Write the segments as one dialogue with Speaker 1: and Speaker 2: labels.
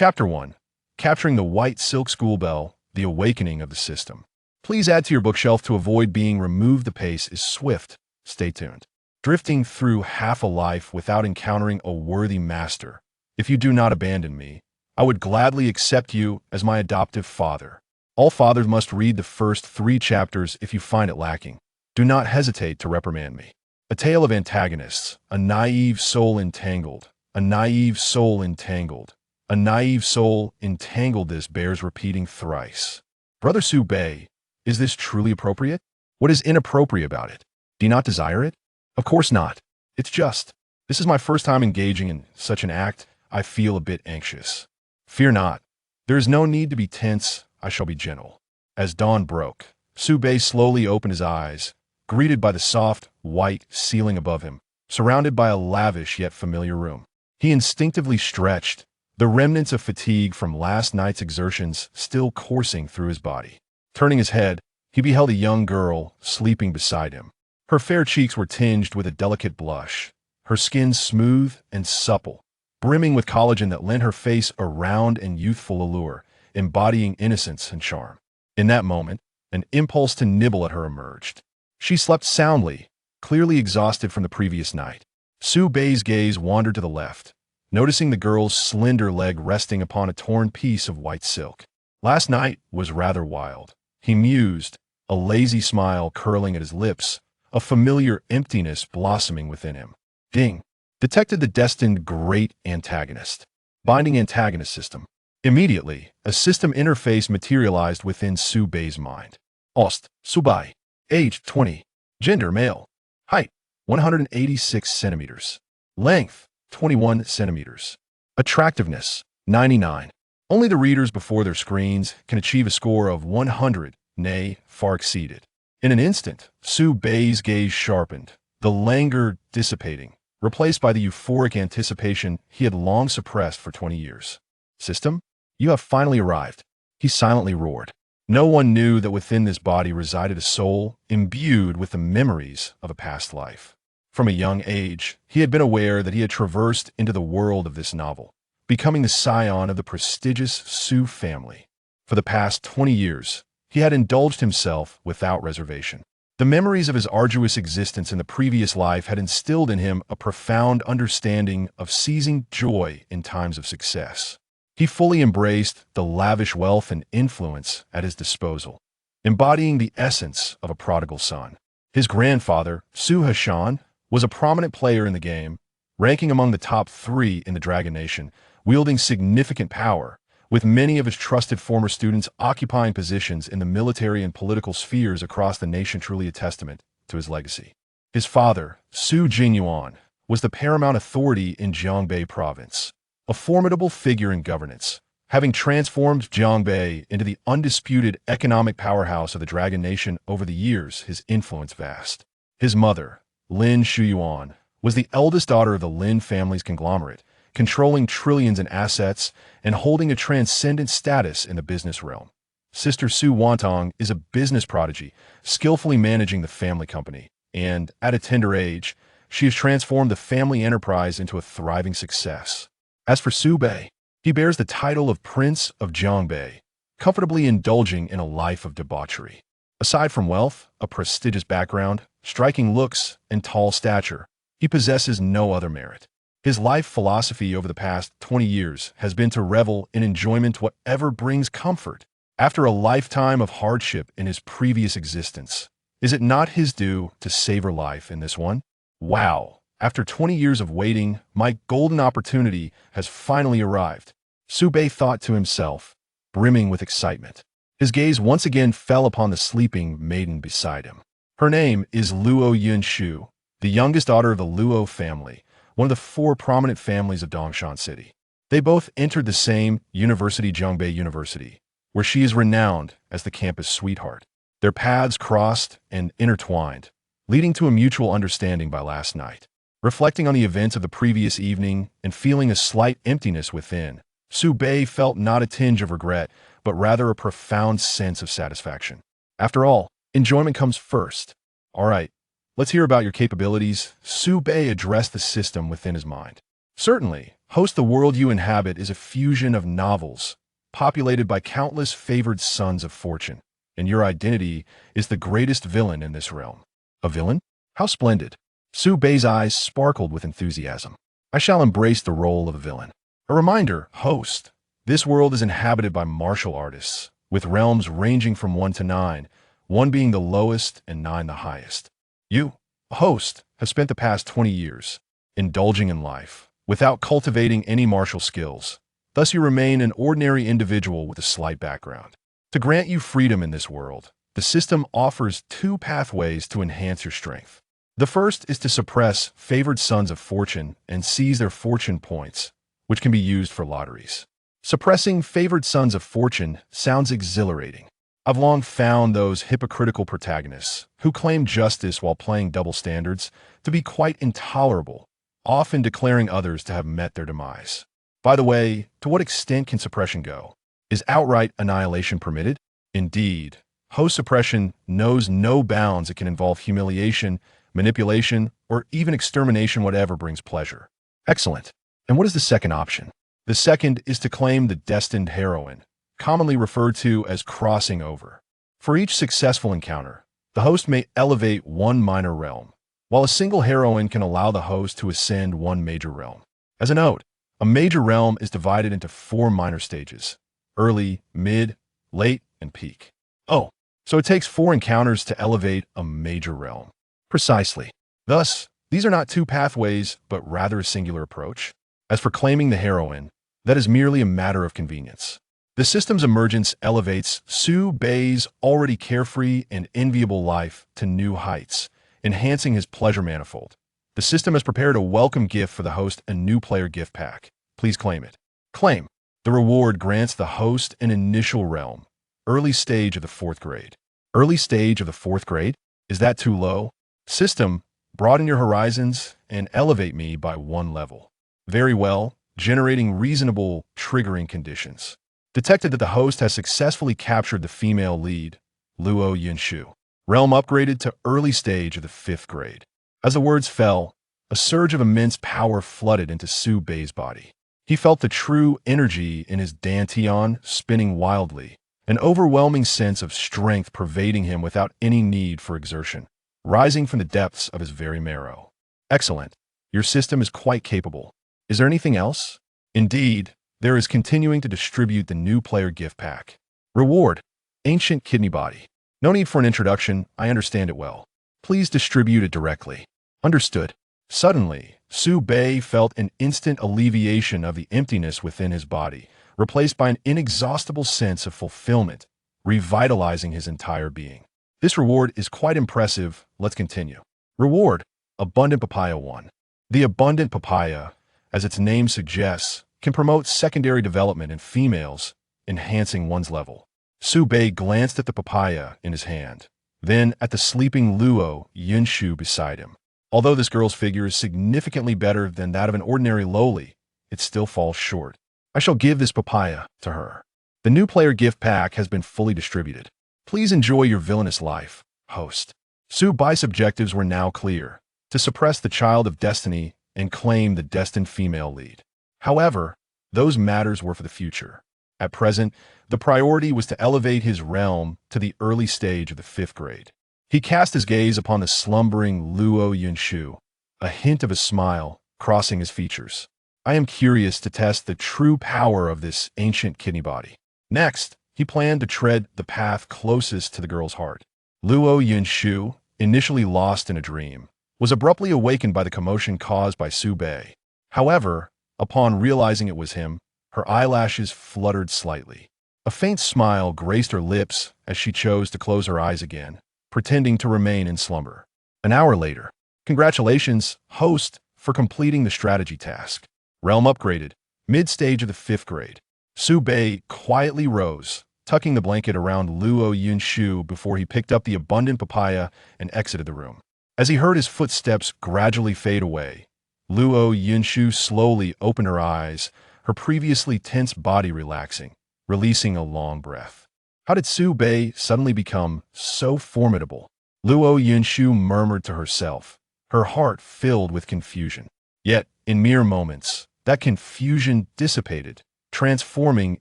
Speaker 1: Chapter 1. Capturing the White Silk School Bell, The Awakening of the System. Please add to your bookshelf to avoid being removed. The pace is swift. Stay tuned. Drifting through half a life without encountering a worthy master. If you do not abandon me, I would gladly accept you as my adoptive father. All fathers must read the first 3 chapters if you find it lacking. Do not hesitate to reprimand me. A tale of antagonists, a naive soul entangled, a naive soul entangled. A naive soul entangled. This bears repeating thrice. Brother Sube, is this truly appropriate? What is inappropriate about it? Do you not desire it? Of course not. It's just, this is my first time engaging in such an act. I feel a bit anxious. Fear not. There is no need to be tense. I shall be gentle. As dawn broke, Sube slowly opened his eyes, greeted by the soft, white ceiling above him, surrounded by a lavish yet familiar room. He instinctively stretched, the remnants of fatigue from last night's exertions still coursing through his body. Turning his head, he beheld a young girl sleeping beside him. Her fair cheeks were tinged with a delicate blush, her skin smooth and supple, brimming with collagen that lent her face a round and youthful allure, embodying innocence and charm. In that moment, an impulse to nibble at her emerged. She slept soundly, clearly exhausted from the previous night. Sube's gaze wandered to the left, noticing the girl's slender leg resting upon a torn piece of white silk. Last night was rather wild, he mused, a lazy smile curling at his lips, a familiar emptiness blossoming within him. Ding! Detected the destined great antagonist. Binding antagonist system. Immediately, a system interface materialized within Sube's mind. Ost, Subai. Age, 20. Gender, male. Height, 186 centimeters. Length, 21 centimeters. Attractiveness, 99. Only the readers before their screens can achieve a score of 100, nay, far exceeded. In an instant, Sube's gaze sharpened, the languor dissipating, replaced by the euphoric anticipation he had long suppressed for 20 years. System, you have finally arrived, he silently roared. No one knew that within this body resided a soul imbued with the memories of a past life. From a young age, he had been aware that he had traversed into the world of this novel, becoming the scion of the prestigious Su family. For the past 20 years, he had indulged himself without reservation. The memories of his arduous existence in the previous life had instilled in him a profound understanding of seizing joy in times of success. He fully embraced the lavish wealth and influence at his disposal, embodying the essence of a prodigal son. His grandfather, Su Hashan, was a prominent player in the game, ranking among the top 3 in the Dragon Nation, wielding significant power, with many of his trusted former students occupying positions in the military and political spheres across the nation, truly a testament to his legacy. His father, Su Jinyuan, was the paramount authority in Jiangbei province, a formidable figure in governance, having transformed Jiangbei into the undisputed economic powerhouse of the Dragon Nation. Over the years, his influence vast. His mother, Lin Shuyuan, was the eldest daughter of the Lin family's conglomerate, controlling trillions in assets and holding a transcendent status in the business realm. Sister Su Wantong is a business prodigy, skillfully managing the family company, and, at a tender age, she has transformed the family enterprise into a thriving success. As for Sube, he bears the title of Prince of Jiangbei, comfortably indulging in a life of debauchery. Aside from wealth, a prestigious background, striking looks, and tall stature, he possesses no other merit. His life philosophy over the past 20 years has been to revel in enjoyment whatever brings comfort. After a lifetime of hardship in his previous existence, is it not his due to savor life in this one? Wow! After 20 years of waiting, my golden opportunity has finally arrived, Sube thought to himself, brimming with excitement. His gaze once again fell upon the sleeping maiden beside him. Her name is Luo Yunshu, the youngest daughter of the Luo family, one of the 4 prominent families of Dongshan City. They both entered the same university, Jiangbei University, where she is renowned as the campus sweetheart. Their paths crossed and intertwined, leading to a mutual understanding by last night. Reflecting on the events of the previous evening and feeling a slight emptiness within, Sube felt not a tinge of regret, but rather a profound sense of satisfaction. After all, enjoyment comes first. All right, let's hear about your capabilities. Sube addressed the system within his mind. Certainly, Host, the world you inhabit is a fusion of novels, populated by countless favored sons of fortune, and your identity is the greatest villain in this realm. A villain? How splendid. Su Bei's eyes sparkled with enthusiasm. I shall embrace the role of a villain. A reminder, host. This world is inhabited by martial artists, with realms ranging from 1 to 9, 1 being the lowest and 9 the highest. You, a host, have spent the past 20 years indulging in life, without cultivating any martial skills. Thus you remain an ordinary individual with a slight background. To grant you freedom in this world, the system offers 2 pathways to enhance your strength. The first is to suppress favored sons of fortune and seize their fortune points, which can be used for lotteries. Suppressing favored sons of fortune sounds exhilarating. I've long found those hypocritical protagonists who claim justice while playing double standards to be quite intolerable, often declaring others to have met their demise. By the way, to what extent can suppression go? Is outright annihilation permitted? Indeed, host suppression knows no bounds. It can involve humiliation, manipulation, or even extermination, whatever brings pleasure. Excellent. And what is the second option? The second is to claim the destined heroine, commonly referred to as crossing over. For each successful encounter, the host may elevate 1 minor realm, while a single heroine can allow the host to ascend 1 major realm. As a note, a major realm is divided into 4 minor stages: early, mid, late, and peak. Oh, so it takes 4 encounters to elevate a major realm. Precisely. Thus, these are not 2 pathways, but rather a singular approach. As for claiming the heroine, that is merely a matter of convenience. The system's emergence elevates Su Bei's already carefree and enviable life to new heights, enhancing his pleasure manifold. The system has prepared a welcome gift for the host, a new player gift pack. Please claim it. Claim. The reward grants the host an initial realm, early stage of the 4th grade. Early stage of the 4th grade? Is that too low? System, broaden your horizons and elevate me by 1 level. Very well, generating reasonable triggering conditions. Detected that the host has successfully captured the female lead, Luo Yunshu. Realm upgraded to early stage of the 5th grade. As the words fell, a surge of immense power flooded into Su Bei's body. He felt the true energy in his dantian spinning wildly, an overwhelming sense of strength pervading him without any need for exertion, rising from the depths of his very marrow. Excellent. Your system is quite capable. Is there anything else? Indeed, there is continuing to distribute the new player gift pack. Reward: Ancient Kidney Body. No need for an introduction, I understand it well. Please distribute it directly. Understood. Suddenly, Su Bei felt an instant alleviation of the emptiness within his body, replaced by an inexhaustible sense of fulfillment, revitalizing his entire being. This reward is quite impressive. Let's continue. Reward: Abundant Papaya 1. The Abundant Papaya, as its name suggests, can promote secondary development in females, enhancing one's level. Su Bei glanced at the papaya in his hand, then at the sleeping Luo Yunshu beside him. Although this girl's figure is significantly better than that of an ordinary lowly, it still falls short. I shall give this papaya to her. The new player gift pack has been fully distributed. Please enjoy your villainous life, host. Su Bei's objectives were now clear: to suppress the child of destiny and claim the destined female lead. However, those matters were for the future. At present, the priority was to elevate his realm to the early stage of the 5th grade. He cast his gaze upon the slumbering Luo Yunshu, a hint of a smile crossing his features. I am curious to test the true power of this ancient kidney body. Next, he planned to tread the path closest to the girl's heart. Luo Yunshu, initially lost in a dream, was abruptly awakened by the commotion caused by Su Bei. However, upon realizing it was him, her eyelashes fluttered slightly. A faint smile graced her lips as she chose to close her eyes again, pretending to remain in slumber. An hour later. Congratulations, host, for completing the strategy task. Realm upgraded, mid-stage of the 5th grade. Su Bei quietly rose, tucking the blanket around Luo Yunshu before he picked up the abundant papaya and exited the room. As he heard his footsteps gradually fade away, Luo Yunshu slowly opened her eyes, her previously tense body relaxing, releasing a long breath. How did Su Bei suddenly become so formidable? Luo Yunshu murmured to herself, her heart filled with confusion. Yet, in mere moments, That confusion dissipated, transforming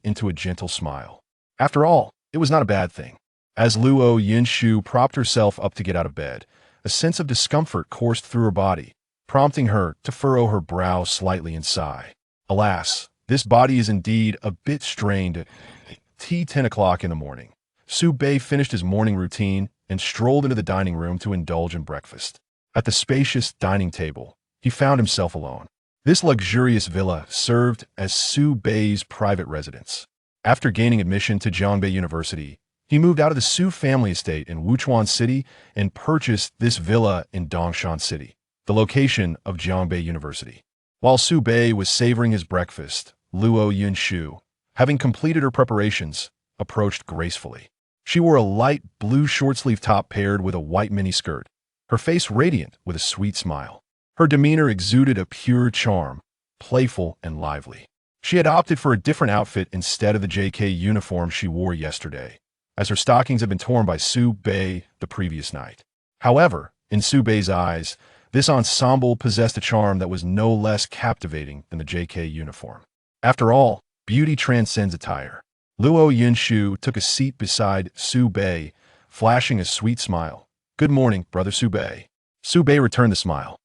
Speaker 1: into a gentle smile. After all, it was not a bad thing. As Luo Yinshu propped herself up to get out of bed, a sense of discomfort coursed through her body, prompting her to furrow her brow slightly and sigh. Alas, this body is indeed a bit strained at 10 o'clock in the morning. Su Bei finished his morning routine and strolled into the dining room to indulge in breakfast. At the spacious dining table, he found himself alone. This luxurious villa served as Su Bei's private residence. After gaining admission to Jiangbei University, he moved out of the Su family estate in Wuchuan City and purchased this villa in Dongshan City, the location of Jiangbei University. While Su Bei was savoring his breakfast, Luo Yunshu, having completed her preparations, approached gracefully. She wore a light blue short-sleeve top paired with a white miniskirt, her face radiant with a sweet smile. Her demeanor exuded a pure charm, playful and lively. She had opted for a different outfit instead of the JK uniform she wore yesterday, as her stockings had been torn by Su Bei the previous night. However, in Su Bei's eyes, this ensemble possessed a charm that was no less captivating than the JK uniform. After all, beauty transcends attire. Luo Yinshu took a seat beside Su Bei, flashing a sweet smile. "Good morning, brother Su Bei." Su Bei returned the smile.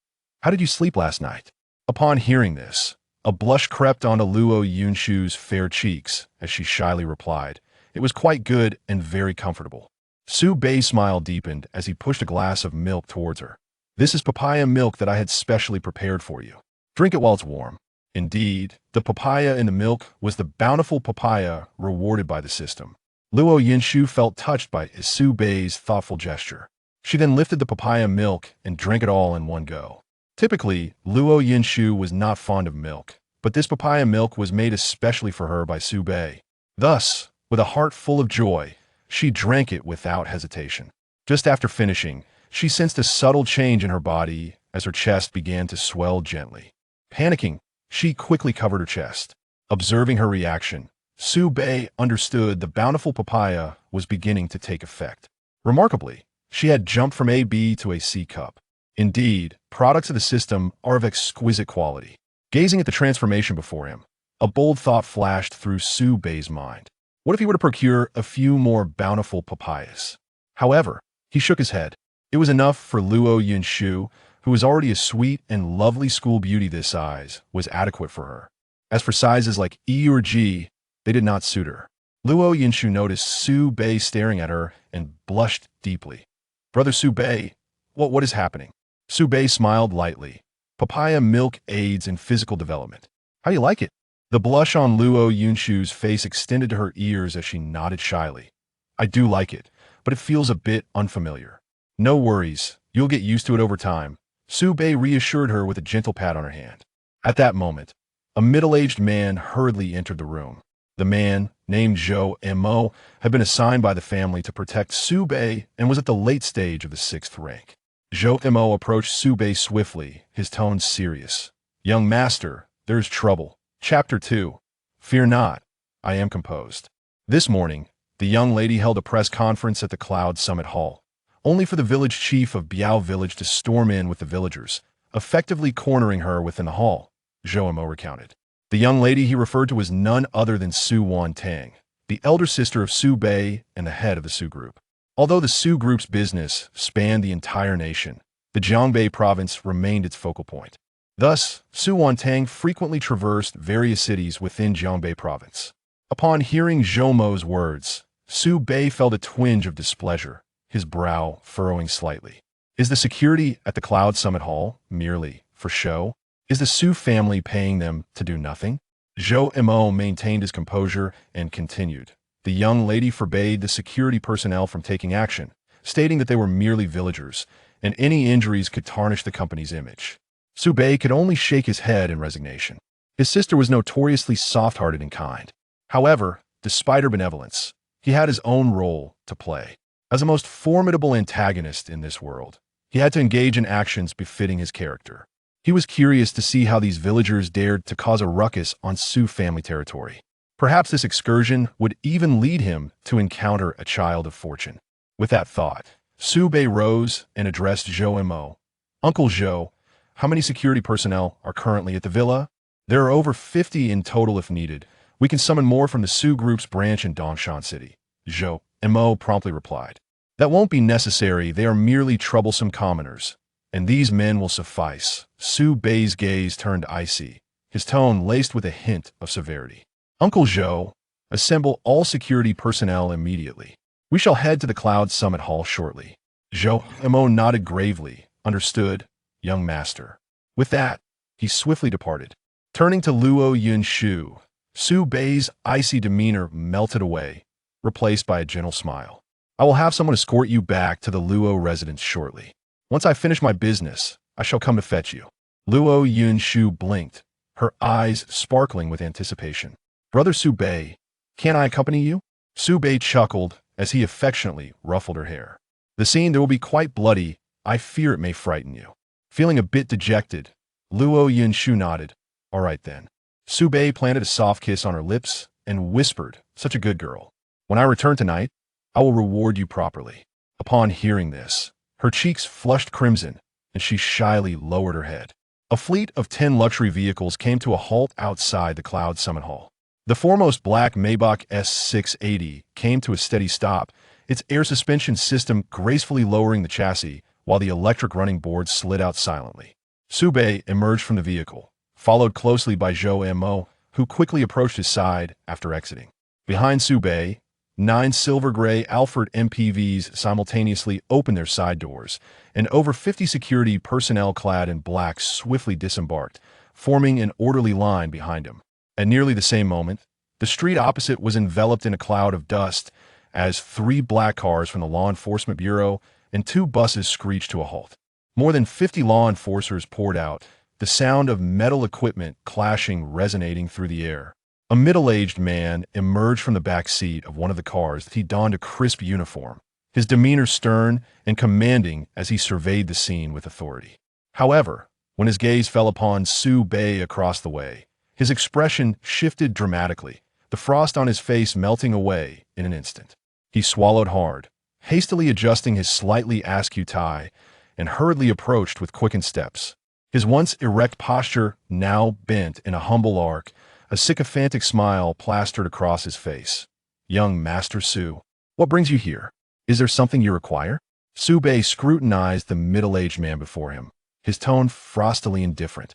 Speaker 1: "How did you sleep last night?" Upon hearing this, a blush crept onto Luo Yunshu's fair cheeks as she shyly replied, "It was quite good and very comfortable." Su Bei's smile deepened as he pushed a glass of milk towards her. "This is papaya milk that I had specially prepared for you. Drink it while it's warm." Indeed, the papaya in the milk was the bountiful papaya rewarded by the system. Luo Yinshu felt touched by Su Bei's thoughtful gesture. She then lifted the papaya milk and drank it all in one go. Typically, Luo Yinshu was not fond of milk, but this papaya milk was made especially for her by Su Bei. Thus, with a heart full of joy, she drank it without hesitation. Just after finishing, she sensed a subtle change in her body as her chest began to swell gently. Panicking, she quickly covered her chest. Observing her reaction, Su Bei understood the bountiful papaya was beginning to take effect. Remarkably, she had jumped from a B to a C cup. Indeed, products of the system are of exquisite quality. Gazing at the transformation before him, a bold thought flashed through Su Bei's mind. What if he were to procure a few more bountiful papayas? However, he shook his head. It was enough for Luo Yinshu, who was already a sweet and lovely school beauty. This size was adequate for her. As for sizes like E or G, they did not suit her. Luo Yinshu noticed Su Bei staring at her and blushed deeply. "Brother Su Bei, what is happening?" Su Bei smiled lightly. "Papaya milk aids in physical development. How do you like it?" The blush on Luo Yunshu's face extended to her ears as she nodded shyly. "I do like it, but it feels a bit unfamiliar." "No worries, you'll get used to it over time," Su Bei reassured her with a gentle pat on her hand. At that moment, a middle-aged man hurriedly entered the room. The man, named Zhou Mo, had been assigned by the family to protect Su Bei and was at the late stage of the 6th rank. Zhou Mo approached Su Bei swiftly, his tone serious. "Young master, there's trouble." Chapter 2. Fear not, I am composed. This morning, the young lady held a press conference at the Cloud Summit Hall, only for the village chief of Biao Village to storm in with the villagers, effectively cornering her within the hall, Zhou Mo recounted. The young lady he referred to was none other than Su Wantang, the elder sister of Su Bei and the head of the Su Group. Although the Su Group's business spanned the entire nation, the Jiangbei province remained its focal point. Thus, Su Wantang frequently traversed various cities within Jiangbei province. Upon hearing Zhou Mo's words, Su Bei felt a twinge of displeasure, his brow furrowing slightly. Is the security at the Cloud Summit Hall merely for show? Is the Su family paying them to do nothing? Zhou Mo maintained his composure and continued. The young lady forbade the security personnel from taking action, stating that they were merely villagers, and any injuries could tarnish the company's image. Su Bei could only shake his head in resignation. His sister was notoriously soft-hearted and kind. However, despite her benevolence, he had his own role to play. As a most formidable antagonist in this world, he had to engage in actions befitting his character. He was curious to see how these villagers dared to cause a ruckus on Su family territory. Perhaps this excursion would even lead him to encounter a child of fortune. With that thought, Su Bei rose and addressed Zhou Mo. "Uncle Zhou, how many security personnel are currently at the villa?" There are over 50 in total if needed. We can summon more from the Sioux Group's branch in Dongshan City. Zhou Mo promptly replied. That won't be necessary. They are merely troublesome commoners. And these men will suffice. Su Bei's gaze turned icy, his tone laced with a hint of severity. Uncle Zhou, assemble all security personnel immediately. We shall head to the Cloud Summit Hall shortly. Zhou Mo nodded gravely. Understood, young master. With that, he swiftly departed. Turning to Luo Yunshu, Su Bei's icy demeanor melted away, replaced by a gentle smile. I will have someone escort you back to the Luo residence shortly. Once I finish my business, I shall come to fetch you. Luo Yunshu blinked, her eyes sparkling with anticipation. Brother Su Bei, can I accompany you? Su Bei chuckled as he affectionately ruffled her hair. The scene there will be quite bloody. I fear it may frighten you. Feeling a bit dejected, Luo Yunshu nodded. All right then. Su Bei planted a soft kiss on her lips and whispered, such a good girl. When I return tonight, I will reward you properly. Upon hearing this, her cheeks flushed crimson, and she shyly lowered her head. A fleet of 10 luxury vehicles came to a halt outside the Cloud Summit Hall. The foremost black Maybach S680 came to a steady stop, its air suspension system gracefully lowering the chassis while the electric running boards slid out silently. Su Bei emerged from the vehicle, followed closely by Zhou Mo, who quickly approached his side after exiting. Behind Su Bei, 9 silver-gray Alfred MPVs simultaneously opened their side doors, and over 50 security personnel clad in black swiftly disembarked, forming an orderly line behind him. At nearly the same moment, the street opposite was enveloped in a cloud of dust as 3 black cars from the Law Enforcement Bureau and 2 buses screeched to a halt. More than 50 law enforcers poured out, the sound of metal equipment clashing resonating through the air. A middle-aged man emerged from the back seat of one of the cars. He donned a crisp uniform, his demeanor stern and commanding as he surveyed the scene with authority. However, when his gaze fell upon Su Bei across the way, his expression shifted dramatically, the frost on his face melting away in an instant. He swallowed hard, hastily adjusting his slightly askew tie, and hurriedly approached with quickened steps. His once erect posture now bent in a humble arc, a sycophantic smile plastered across his face. Young Master Su, what brings you here? Is there something you require? Su Bei scrutinized the middle-aged man before him, his tone frostily indifferent.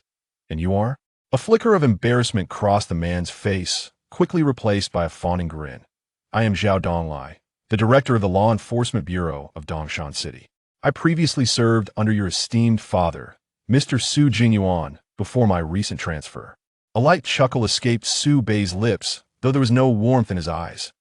Speaker 1: And you are? A flicker of embarrassment crossed the man's face, quickly replaced by a fawning grin. I am Zhao Donglai, the director of the Law Enforcement Bureau of Dongshan City. I previously served under your esteemed father, Mr. Su Jingyuan, before my recent transfer. A light chuckle escaped Su Bei's lips, though there was no warmth in his eyes.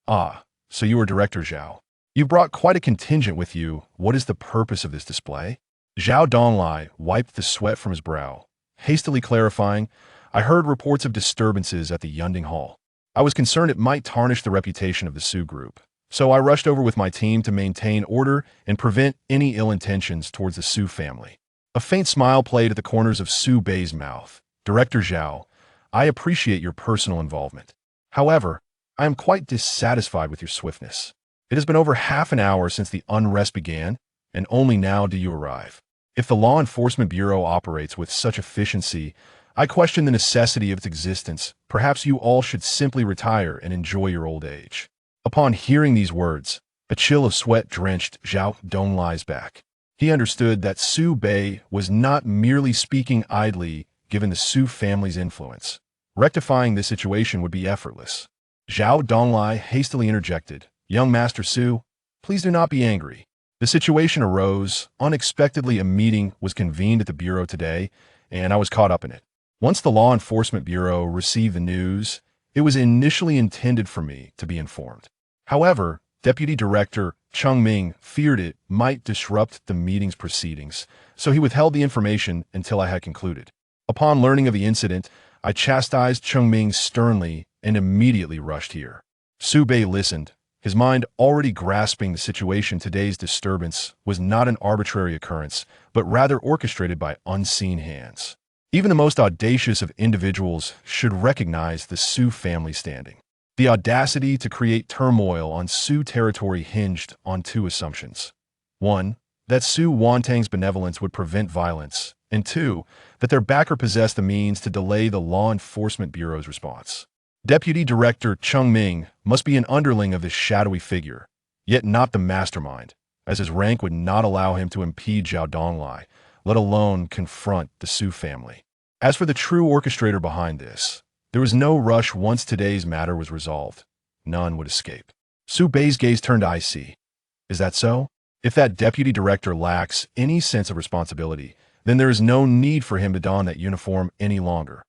Speaker 1: Ah, so you are Director Zhao. You brought quite a contingent with you. What is the purpose of this display? Zhao Donglai wiped the sweat from his brow, hastily clarifying, I heard reports of disturbances at the Yunding Hall. I was concerned it might tarnish the reputation of the Sioux Group, so I rushed over with my team to maintain order and prevent any ill intentions towards the Sioux family. A faint smile played at the corners of Su Bei's mouth. Director Zhao, I appreciate your personal involvement. However, I am quite dissatisfied with your swiftness. It has been over half an hour since the unrest began, and only now do you arrive. If the Law Enforcement Bureau operates with such efficiency, I question the necessity of its existence. Perhaps you all should simply retire and enjoy your old age. Upon hearing these words, a chill of sweat drenched Zhao Donglai's back. He understood that Su Bei was not merely speaking idly given the Su family's influence. Rectifying this situation would be effortless. Zhao Donglai hastily interjected, Young Master Su, please do not be angry. The situation arose. Unexpectedly, a meeting was convened at the Bureau today, and I was caught up in it. Once the Law Enforcement Bureau received the news, it was initially intended for me to be informed. However, Deputy Director Chung Ming feared it might disrupt the meeting's proceedings, so he withheld the information until I had concluded. Upon learning of the incident, I chastised Chung Ming sternly and immediately rushed here. Su Bei listened, his mind already grasping the situation. Today's disturbance was not an arbitrary occurrence, but rather orchestrated by unseen hands. Even the most audacious of individuals should recognize the Su family standing. The audacity to create turmoil on Sioux territory hinged on 2 assumptions. 1. that Su Wantang's benevolence would prevent violence, and 2, that their backer possessed the means to delay the Law Enforcement Bureau's response. Deputy Director Chung Ming must be an underling of this shadowy figure, yet not the mastermind, as his rank would not allow him to impede Zhao Donglai, let alone confront the Su family. As for the true orchestrator behind this, there was no rush once today's matter was resolved. None would escape. Su Bei's gaze turned icy. Is that so? If that deputy director lacks any sense of responsibility, then there is no need for him to don that uniform any longer.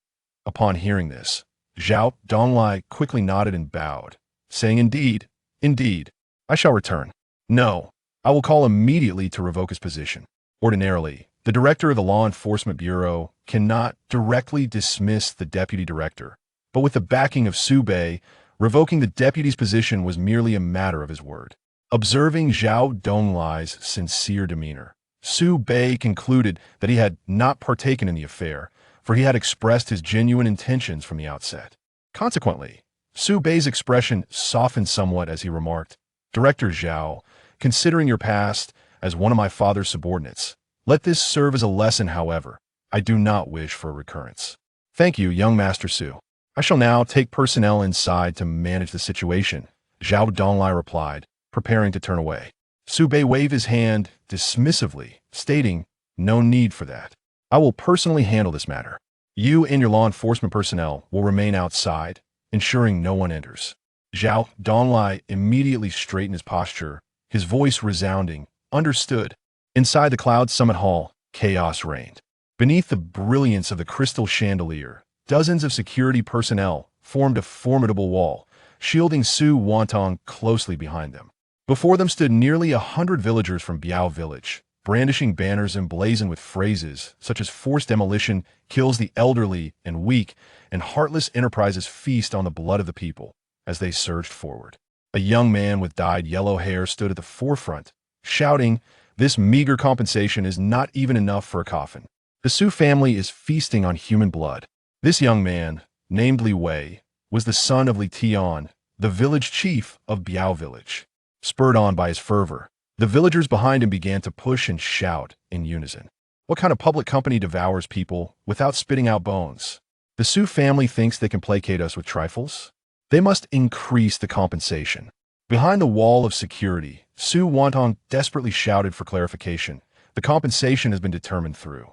Speaker 1: Upon hearing this, Zhao Donglai quickly nodded and bowed, saying, Indeed, I shall return. No, I will call immediately to revoke his position. Ordinarily, the director of the Law Enforcement Bureau cannot directly dismiss the deputy director, but with the backing of Su Bei, revoking the deputy's position was merely a matter of his word. Observing Zhao Donglai's sincere demeanor, Su Bei concluded that he had not partaken in the affair, for he had expressed his genuine intentions from the outset. Consequently, Su Bei's expression softened somewhat as he remarked, Director Zhao, considering your past as one of my father's subordinates, let this serve as a lesson, however. I do not wish for a recurrence. Thank you, young Master Su. I shall now take personnel inside to manage the situation, Zhao Donglai replied, preparing to turn away. Su Bei waved his hand dismissively, stating, No need for that. I will personally handle this matter. You and your law enforcement personnel will remain outside, ensuring no one enters. Zhao Donglai immediately straightened his posture, his voice resounding, Understood. Inside the Cloud Summit Hall, chaos reigned. Beneath the brilliance of the crystal chandelier, dozens of security personnel formed a formidable wall, shielding Su Wantang closely behind them. Before them stood nearly 100 villagers from Biao Village, brandishing banners emblazoned with phrases such as forced demolition kills the elderly and weak, and heartless enterprises feast on the blood of the people. As they surged forward, a young man with dyed yellow hair stood at the forefront, shouting, This meager compensation is not even enough for a coffin. The Su family is feasting on human blood. This young man, named Li Wei, was the son of Li Tian, the village chief of Biao Village. Spurred on by his fervor, the villagers behind him began to push and shout in unison. What kind of public company devours people without spitting out bones? The Su family thinks they can placate us with trifles? They must increase the compensation. Behind the wall of security, Su Wantang desperately shouted for clarification. The compensation has been determined through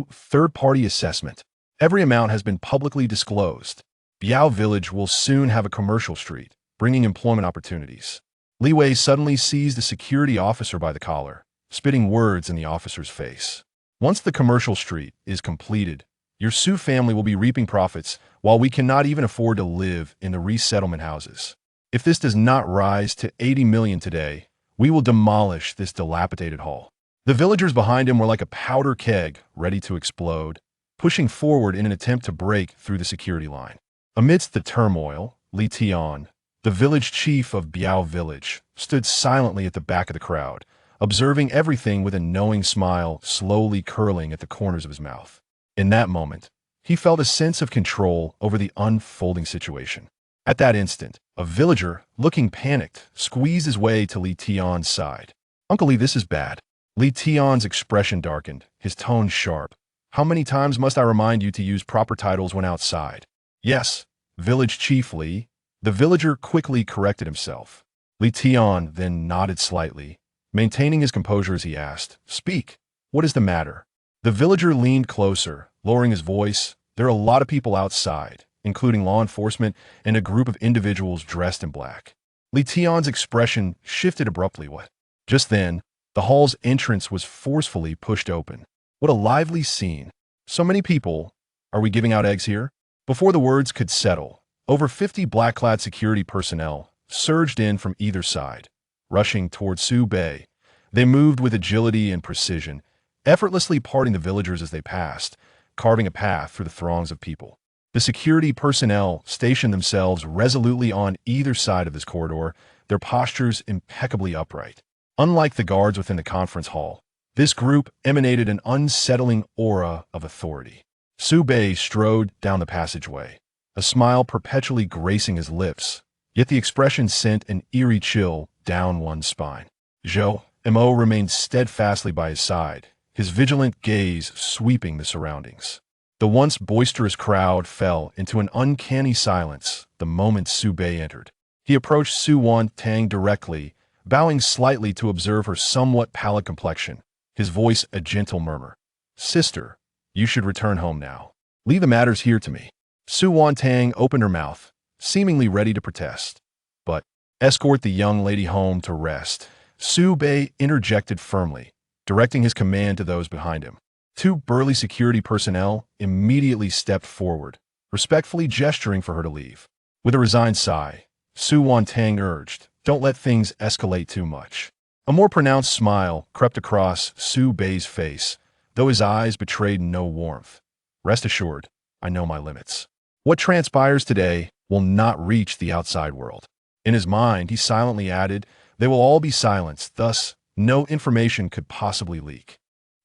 Speaker 1: third-party assessment. Every amount has been publicly disclosed. Biao Village will soon have a commercial street, bringing employment opportunities. Li Wei suddenly seized a security officer by the collar, spitting words in the officer's face. Once the commercial street is completed, your Su family will be reaping profits while we cannot even afford to live in the resettlement houses. If this does not rise to 80 million today, we will demolish this dilapidated hall. The villagers behind him were like a powder keg ready to explode, pushing forward in an attempt to break through the security line. Amidst the turmoil, Li Tian, the village chief of Biao Village, stood silently at the back of the crowd, observing everything with a knowing smile slowly curling at the corners of his mouth. In that moment, he felt a sense of control over the unfolding situation. At that instant, a villager, looking panicked, squeezed his way to Li Tian's side. Uncle Li, this is bad. Li Tian's expression darkened, his tone sharp. How many times must I remind you to use proper titles when outside? Yes, Village Chief Li. The villager quickly corrected himself. Li Tian then nodded slightly, maintaining his composure as he asked, Speak, what is the matter? The villager leaned closer, lowering his voice. There are a lot of people outside, including law enforcement and a group of individuals dressed in black. Li Tian's expression shifted abruptly. What? Just then, the hall's entrance was forcefully pushed open. What a lively scene. So many people. Are we giving out eggs here? Before the words could settle, over 50 black-clad security personnel surged in from either side, rushing toward Su Bei. They moved with agility and precision, effortlessly parting the villagers as they passed, carving a path through the throngs of people. The security personnel stationed themselves resolutely on either side of this corridor, their postures impeccably upright. Unlike the guards within the conference hall, this group emanated an unsettling aura of authority. Su Bei strode down the passageway, a smile perpetually gracing his lips, yet the expression sent an eerie chill down one's spine. Zhou, Mo remained steadfastly by his side, his vigilant gaze sweeping the surroundings. The once boisterous crowd fell into an uncanny silence the moment Su Bei entered. He approached Su Wan Tang directly, bowing slightly to observe her somewhat pallid complexion, his voice a gentle murmur. "Sister, you should return home now. Leave the matters here to me." Su Wan Tang opened her mouth, seemingly ready to protest. But, "Escort the young lady home to rest," Su Bei interjected firmly, directing his command to those behind him. Two burly security personnel immediately stepped forward, respectfully gesturing for her to leave. With a resigned sigh, Su Wan Tang urged, "Don't let things escalate too much." A more pronounced smile crept across Su Bei's face, though his eyes betrayed no warmth. "Rest assured, I know my limits. What transpires today will not reach the outside world." In his mind, he silently added, "They will all be silenced, thus no information could possibly leak."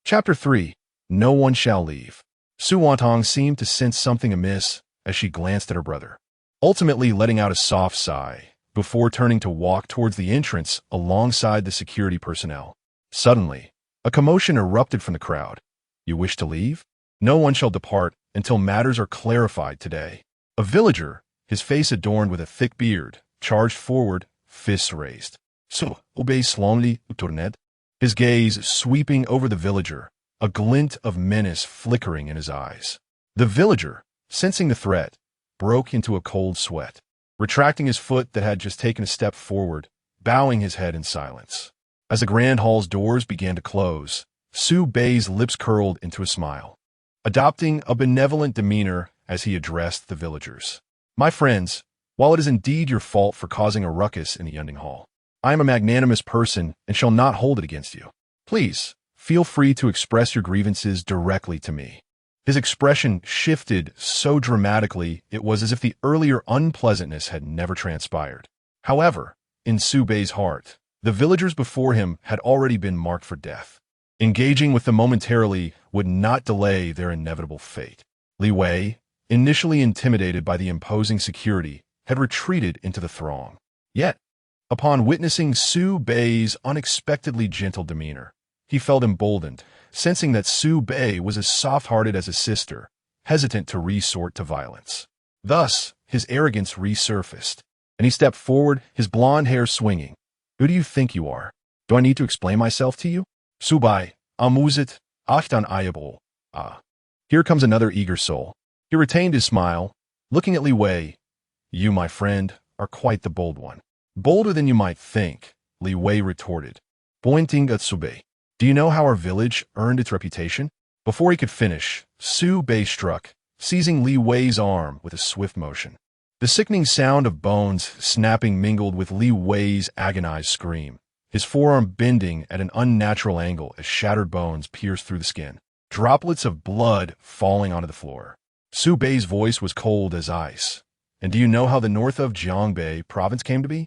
Speaker 1: Chapter 3. No one shall leave. Su Wantong seemed to sense something amiss as she glanced at her brother, ultimately letting out a soft sigh before turning to walk towards the entrance alongside the security personnel. Suddenly, a commotion erupted from the crowd. "You wish to leave? No one shall depart until matters are clarified today." A villager, his face adorned with a thick beard, charged forward, fists raised. "So, obey slowly, Utorned." His gaze sweeping over the villager, a glint of menace flickering in his eyes. The villager, sensing the threat, broke into a cold sweat, retracting his foot that had just taken a step forward, bowing his head in silence. As the grand hall's doors began to close, Su Bei's lips curled into a smile, adopting a benevolent demeanor as he addressed the villagers. "My friends, while it is indeed your fault for causing a ruckus in the Yunding Hall, I am a magnanimous person and shall not hold it against you. Please, feel free to express your grievances directly to me." His expression shifted so dramatically it was as if the earlier unpleasantness had never transpired. However, in Su Bei's heart, the villagers before him had already been marked for death. Engaging with them momentarily would not delay their inevitable fate. Li Wei, initially intimidated by the imposing security, had retreated into the throng. Yet, upon witnessing Su Bei's unexpectedly gentle demeanor, he felt emboldened, sensing that Su Bei was as soft-hearted as his sister, hesitant to resort to violence. Thus, his arrogance resurfaced, and he stepped forward, his blonde hair swinging. "Who do you think you are? Do I need to explain myself to you? Su Bei, amuzet, achtan ayabol." Ah, here comes another eager soul. He retained his smile, looking at Li Wei. "You, my friend, are quite the bold one." "Bolder than you might think," Li Wei retorted, pointing at Su Bei. "Do you know how our village earned its reputation?" Before he could finish, Su Bei struck, seizing Li Wei's arm with a swift motion. The sickening sound of bones snapping mingled with Li Wei's agonized scream, his forearm bending at an unnatural angle as shattered bones pierced through the skin, droplets of blood falling onto the floor. Su Bei's voice was cold as ice. "And do you know how the north of Jiangbei province came to be?"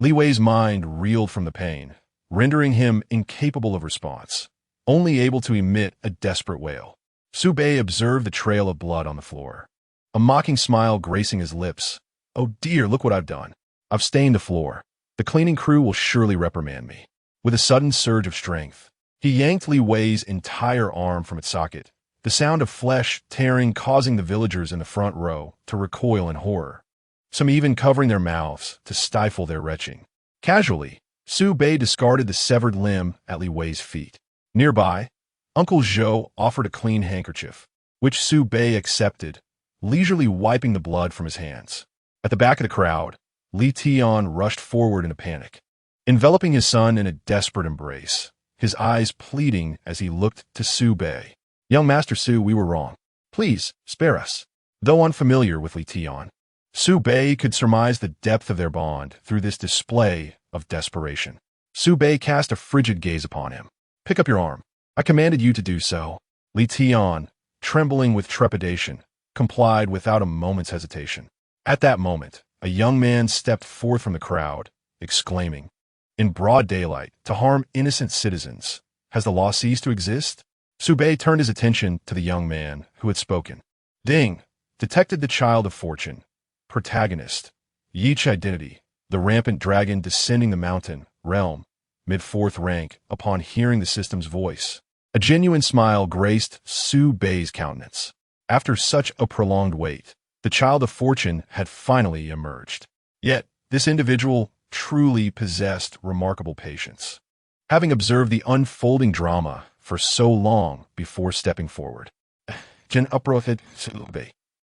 Speaker 1: Li Wei's mind reeled from the pain, rendering him incapable of response, only able to emit a desperate wail. Su Bei observed the trail of blood on the floor, a mocking smile gracing his lips. "Oh dear, look what I've done. I've stained the floor. The cleaning crew will surely reprimand me." With a sudden surge of strength, he yanked Li Wei's entire arm from its socket, the sound of flesh tearing causing the villagers in the front row to recoil in horror, some even covering their mouths to stifle their retching. Casually, Su Bei discarded the severed limb at Li Wei's feet. Nearby, Uncle Zhou offered a clean handkerchief, which Su Bei accepted, leisurely wiping the blood from his hands. At the back of the crowd, Li Tian rushed forward in a panic, enveloping his son in a desperate embrace, his eyes pleading as he looked to Su Bei. "Young Master Su, we were wrong. Please, spare us." Though unfamiliar with Li Tian, Su Bei could surmise the depth of their bond through this display of desperation. Su Bei cast a frigid gaze upon him. "Pick up your arm. I commanded you to do so." Li Tian, trembling with trepidation, complied without a moment's hesitation. At that moment, a young man stepped forth from the crowd, exclaiming, in broad daylight, "To harm innocent citizens, has the law ceased to exist?" Su Bei turned his attention to the young man who had spoken. Ding! Detected the child of fortune. Protagonist. Yeech identity. The rampant dragon descending the mountain, realm, mid-fourth rank, upon hearing the system's voice. A genuine smile graced Su Bei's countenance. After such a prolonged wait, the child of fortune had finally emerged. Yet, this individual truly possessed remarkable patience, having observed the unfolding drama for so long before stepping forward. Jin uprooted Su Bei,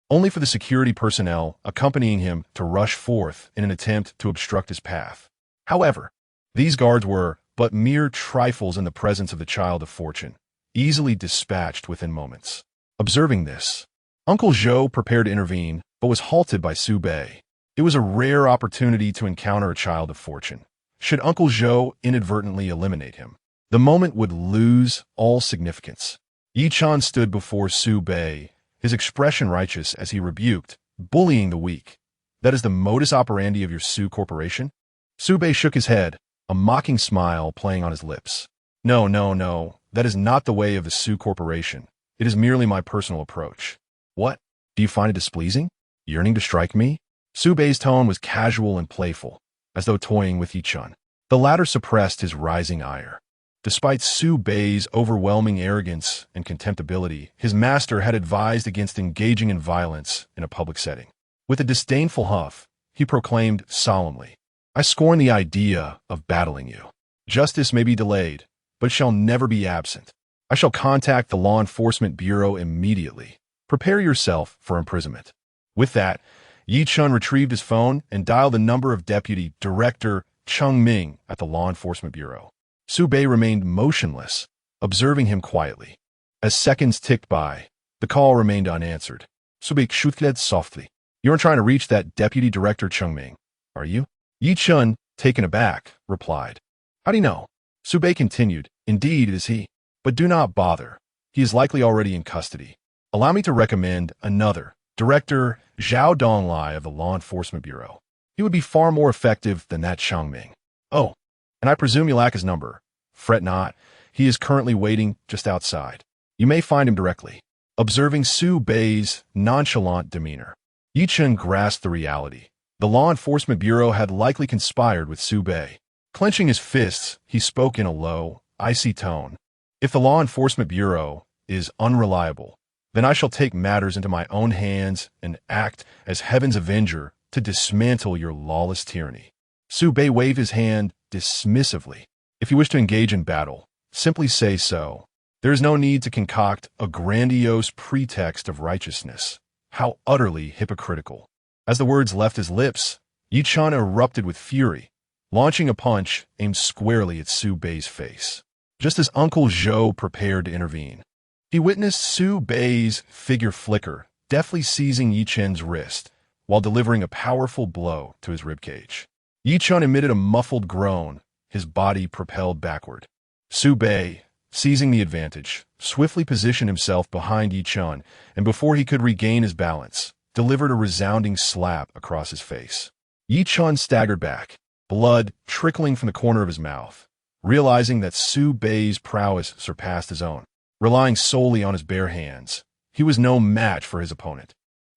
Speaker 1: only for the security personnel accompanying him to rush forth in an attempt to obstruct his path. However, these guards were but mere trifles in the presence of the child of fortune, easily dispatched within moments. Observing this, Uncle Zhou prepared to intervene, but was halted by Su Bei. It was a rare opportunity to encounter a child of fortune. Should Uncle Zhou inadvertently eliminate him, the moment would lose all significance. Yi Chan stood before Su Bei, his expression righteous as he rebuked, bullying the weak. That is the modus operandi of your Su Corporation? Su Bei shook his head, a mocking smile playing on his lips. No, no, no, that is not the way of the Su Corporation. It is merely my personal approach. What? Do you find it displeasing? Yearning to strike me? Su Bei's tone was casual and playful, as though toying with Yi Chun. The latter suppressed his rising ire. Despite Su Bei's overwhelming arrogance and contemptibility, his master had advised against engaging in violence in a public setting. With a disdainful huff, he proclaimed solemnly, I scorn the idea of battling you. Justice may be delayed, but shall never be absent. I shall contact the Law Enforcement Bureau immediately. Prepare yourself for imprisonment. With that, Yi Chun retrieved his phone and dialed the number of Deputy Director Chung Ming at the Law Enforcement Bureau. Su Bei remained motionless, observing him quietly. As seconds ticked by, the call remained unanswered. Su Bei shouted softly. You aren't trying to reach that Deputy Director Chung Ming, are you? Yi Chun, taken aback, replied. How do you know? Su Bei continued. Indeed, it is he. But do not bother. He is likely already in custody. Allow me to recommend another, Director Zhao Donglai of the Law Enforcement Bureau. He would be far more effective than that Chung Ming. Oh, and I presume you lack his number. Fret not, he is currently waiting just outside. You may find him directly. Observing Su Bei's nonchalant demeanor, Yi Chun grasped the reality. The Law Enforcement Bureau had likely conspired with Su Bei. Clenching his fists, he spoke in a low, icy tone. If the Law Enforcement Bureau is unreliable, then I shall take matters into my own hands and act as heaven's avenger to dismantle your lawless tyranny. Su Bei waved his hand dismissively. If you wish to engage in battle, simply say so. There is no need to concoct a grandiose pretext of righteousness. How utterly hypocritical. As the words left his lips, Yi Chun erupted with fury, launching a punch aimed squarely at Su Bei's face. Just as Uncle Zhou prepared to intervene, he witnessed Su Bei's figure flicker, deftly seizing Yi Chun's wrist, while delivering a powerful blow to his ribcage. Yi Chun emitted a muffled groan, his body propelled backward. Su Bei, seizing the advantage, swiftly positioned himself behind Yi Chun, and before he could regain his balance, delivered a resounding slap across his face. Yi Chun staggered back, blood trickling from the corner of his mouth, realizing that Su Bei's prowess surpassed his own. Relying solely on his bare hands, he was no match for his opponent.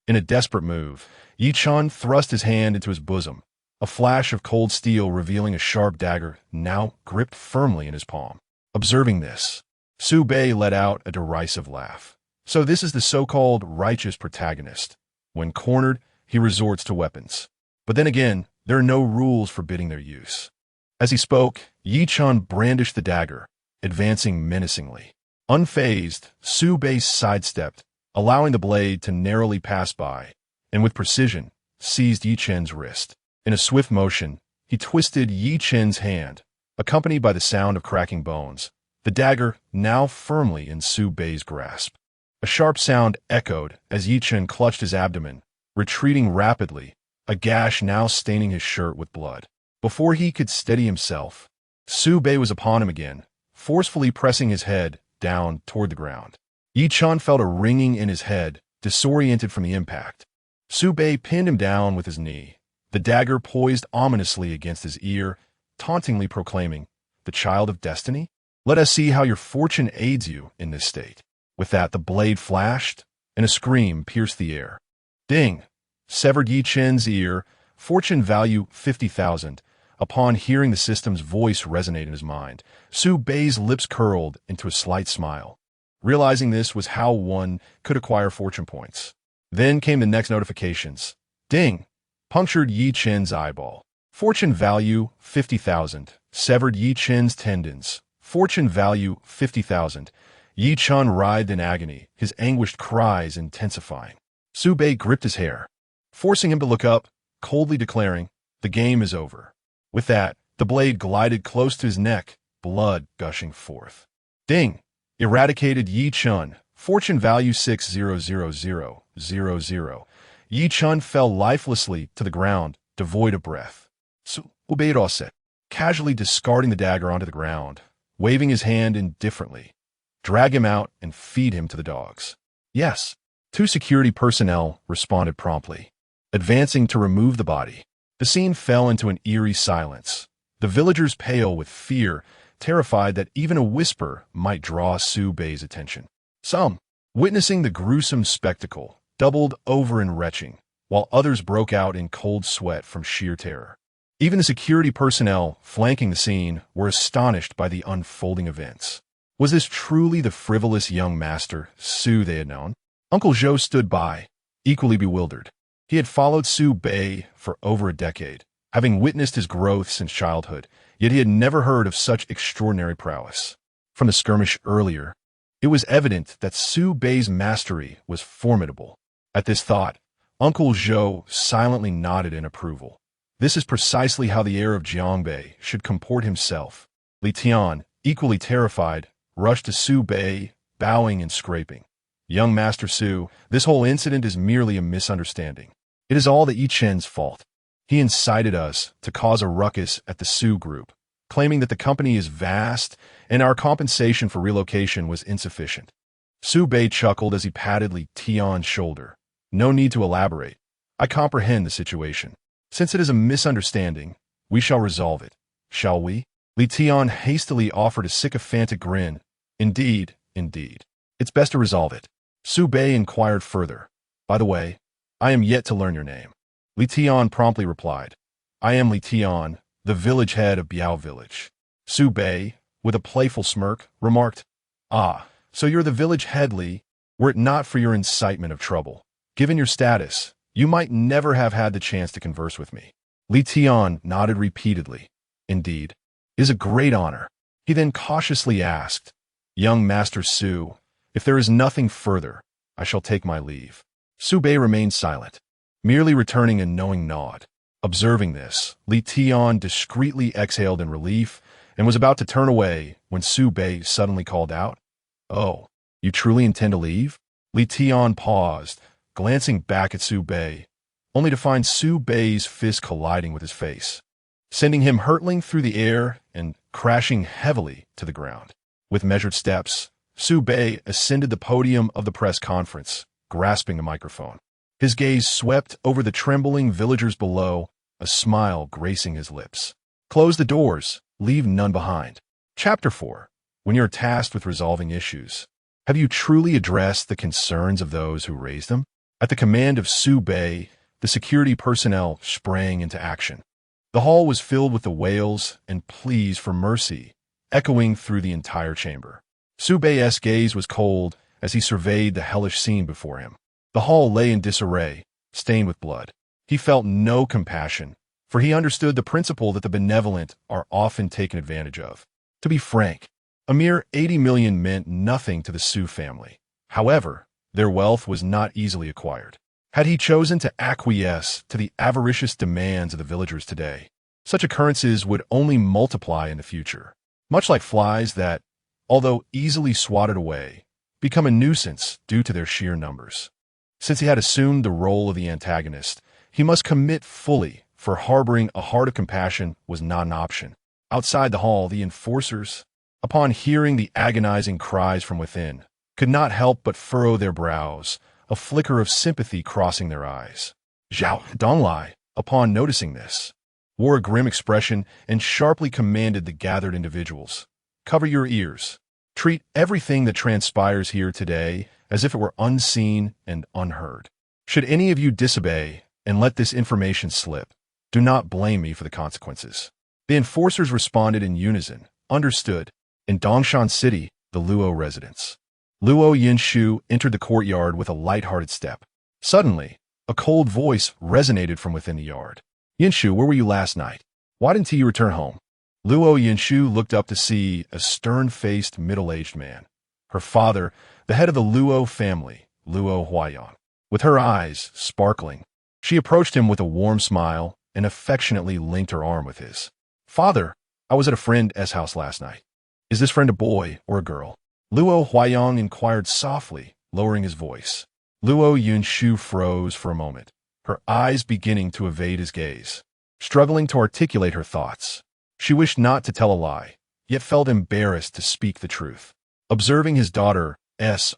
Speaker 1: In a desperate move, Yi Chun thrust his hand into his bosom, a flash of cold steel revealing a sharp dagger now gripped firmly in his palm. Observing this, Su Bei let out a derisive laugh. So this is the so-called righteous protagonist. When cornered, he resorts to weapons. But then again, there are no rules forbidding their use. As he spoke, Yi Chun brandished the dagger, advancing menacingly. Unfazed, Su Bei sidestepped, allowing the blade to narrowly pass by, and with precision, seized Yi Chun's wrist. In a swift motion, he twisted Yi Chun's hand, accompanied by the sound of cracking bones, the dagger now firmly in Su Bei's grasp. A sharp sound echoed as Yi Chun clutched his abdomen, retreating rapidly, a gash now staining his shirt with blood. Before he could steady himself, Su Bei was upon him again, forcefully pressing his head down toward the ground. Yi Chun felt a ringing in his head, disoriented from the impact. Su Bei pinned him down with his knee, the dagger poised ominously against his ear, tauntingly proclaiming, "The child of destiny? Let us see how your fortune aids you in this state." With that, the blade flashed, and a scream pierced the air. Ding! Severed Yi Chun's ear, fortune value 50,000, Upon hearing the system's voice resonate in his mind, Su Bei's lips curled into a slight smile. Realizing this was how one could acquire fortune points. Then came the next notifications. Ding! Punctured Yi Chen's eyeball. Fortune value 50,000. Severed Yi Chen's tendons. Fortune value 50,000. Yi Chen writhed in agony, his anguished cries intensifying. Su Bei gripped his hair, forcing him to look up, coldly declaring, "The game is over." With that, the blade glided close to his neck, blood gushing forth. Ding! Eradicated Yi Chen. Fortune value 6,000,000. Yi Chen fell lifelessly to the ground, devoid of breath. Su Bei said, casually discarding the dagger onto the ground, waving his hand indifferently. Drag him out and feed him to the dogs. Yes. 2 security personnel responded promptly, advancing to remove the body. The scene fell into an eerie silence. The villagers, pale with fear, terrified that even a whisper might draw Su Bei's attention. Some, witnessing the gruesome spectacle, doubled over in retching, while others broke out in cold sweat from sheer terror. Even the security personnel flanking the scene were astonished by the unfolding events. Was this truly the frivolous young master Su they had known? Uncle Zhou stood by, equally bewildered. He had followed Su Bei for over a decade, having witnessed his growth since childhood, yet he had never heard of such extraordinary prowess. From the skirmish earlier, it was evident that Su Bei's mastery was formidable. At this thought, Uncle Zhou silently nodded in approval. This is precisely how the heir of Jiangbei should comport himself. Li Tian, equally terrified, rushed to Su Bei, bowing and scraping. Young Master Su, this whole incident is merely a misunderstanding. It is all the Yi Chen's fault. He incited us to cause a ruckus at the Su group, claiming that the company is vast and our compensation for relocation was insufficient. Su Bei chuckled as he patted Li Tian's shoulder. No need to elaborate. I comprehend the situation. Since it is a misunderstanding, we shall resolve it, shall we? Li Tian hastily offered a sycophantic grin. Indeed, indeed. It's best to resolve it. Su Bei inquired further. By the way, I am yet to learn your name. Li Tian promptly replied. I am Li Tian, the village head of Biao Village. Su Bei, with a playful smirk, remarked, Ah, so you're the village head, Li. Were it not for your incitement of trouble, given your status, you might never have had the chance to converse with me. Li Tian nodded repeatedly. Indeed, it is a great honor. He then cautiously asked, Young Master Su, if there is nothing further, I shall take my leave. Su Bei remained silent, merely returning a knowing nod. Observing this, Li Tian discreetly exhaled in relief and was about to turn away when Su Bei suddenly called out, Oh, you truly intend to leave? Li Tian paused, glancing back at Su Bei, only to find Su Bei's fist colliding with his face, sending him hurtling through the air and crashing heavily to the ground. With measured steps, Su Bei ascended the podium of the press conference, grasping the microphone. His gaze swept over the trembling villagers below, a smile gracing his lips. Close the doors, leave none behind. Chapter 4. When you're tasked with resolving issues, have you truly addressed the concerns of those who raised them? At the command of Su Bei, the security personnel sprang into action. The hall was filled with the wails and pleas for mercy, echoing through the entire chamber. Su Bei's gaze was cold as he surveyed the hellish scene before him. The hall lay in disarray, stained with blood. He felt no compassion, for he understood the principle that the benevolent are often taken advantage of. To be frank, a mere 80 million meant nothing to the Su family. However, their wealth was not easily acquired. Had he chosen to acquiesce to the avaricious demands of the villagers today, such occurrences would only multiply in the future, much like flies that, although easily swatted away, become a nuisance due to their sheer numbers. Since he had assumed the role of the antagonist, he must commit fully, for harboring a heart of compassion was not an option. Outside the hall, the enforcers, upon hearing the agonizing cries from within, could not help but furrow their brows, a flicker of sympathy crossing their eyes. Zhao Donglai, upon noticing this, wore a grim expression and sharply commanded the gathered individuals, Cover your ears. Treat everything that transpires here today as if it were unseen and unheard. Should any of you disobey and let this information slip, do not blame me for the consequences. The enforcers responded in unison. Understood. In Dongshan City, the Luo residence. Luo Yinshu entered the courtyard with a light-hearted step. Suddenly, a cold voice resonated from within the yard. Yinshu, where were you last night? Why didn't you return home? Luo Yinshu looked up to see a stern-faced, middle-aged man. Her father, the head of the Luo family, Luo Huaiyang. With her eyes sparkling, she approached him with a warm smile and affectionately linked her arm with his. Father, I was at a friend's house last night. Is this friend a boy or a girl? Luo Huaiyang inquired softly, lowering his voice. Luo Yunshu froze for a moment, her eyes beginning to evade his gaze. Struggling to articulate her thoughts, she wished not to tell a lie, yet felt embarrassed to speak the truth. Observing his daughter's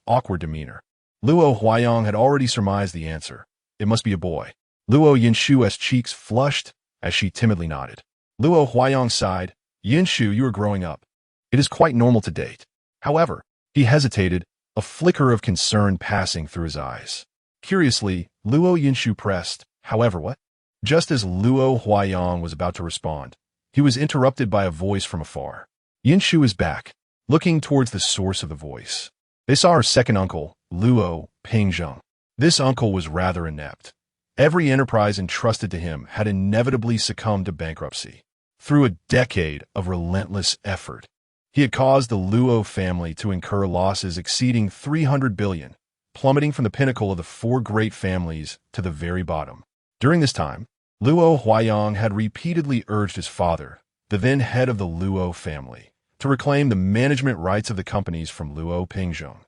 Speaker 1: awkward demeanor, Luo Huaiyang had already surmised the answer. It must be a boy. Luo Yinshu's cheeks flushed as she timidly nodded. Luo Huaiyang sighed. Yinshu, you are growing up. It is quite normal to date. However, he hesitated, a flicker of concern passing through his eyes. Curiously, Luo Yinshu pressed, however what? Just as Luo Huaiyang was about to respond, he was interrupted by a voice from afar. Yinshu is back. Looking towards the source of the voice, they saw her second uncle, Luo Pingzheng. This uncle was rather inept. Every enterprise entrusted to him had inevitably succumbed to bankruptcy. Through a decade of relentless effort, he had caused the Luo family to incur losses exceeding 300 billion, plummeting from the pinnacle of the four great families to the very bottom. During this time, Luo Huaiyang had repeatedly urged his father, the then head of the Luo family, to reclaim the management rights of the companies from Luo Pingzheng.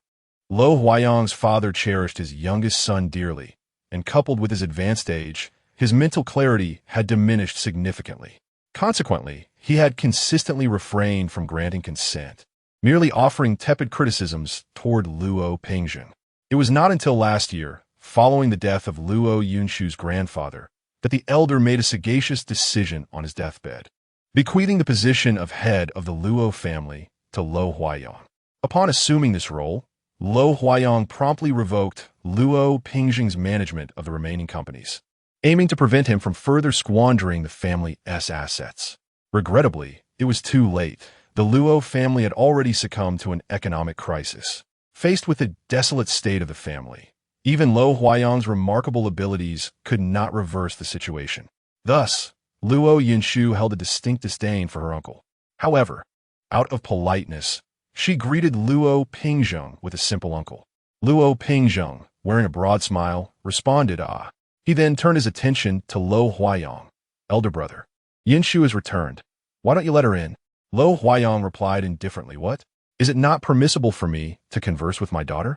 Speaker 1: Luo Huaiyang's father cherished his youngest son dearly, and coupled with his advanced age, his mental clarity had diminished significantly. Consequently, he had consistently refrained from granting consent, merely offering tepid criticisms toward Luo Pingzheng. It was not until last year, following the death of Luo Yunshu's grandfather, that the elder made a sagacious decision on his deathbed, bequeathing the position of head of the Luo family to Luo Huaiyang. Upon assuming this role, Luo Huaiyang promptly revoked Luo Pingzheng's management of the remaining companies, aiming to prevent him from further squandering the family's assets. Regrettably, it was too late. The Luo family had already succumbed to an economic crisis. Faced with the desolate state of the family, even Luo Huaiyang's remarkable abilities could not reverse the situation. Thus, Luo Yinshu held a distinct disdain for her uncle. However, out of politeness, she greeted Luo Pingzheng with a simple uncle. Luo Pingzheng, wearing a broad smile, responded, ah. He then turned his attention to Luo Huaiyang. Elder brother, Yinshu has returned. Why don't you let her in? Luo Huaiyang replied indifferently, what? Is it not permissible for me to converse with my daughter?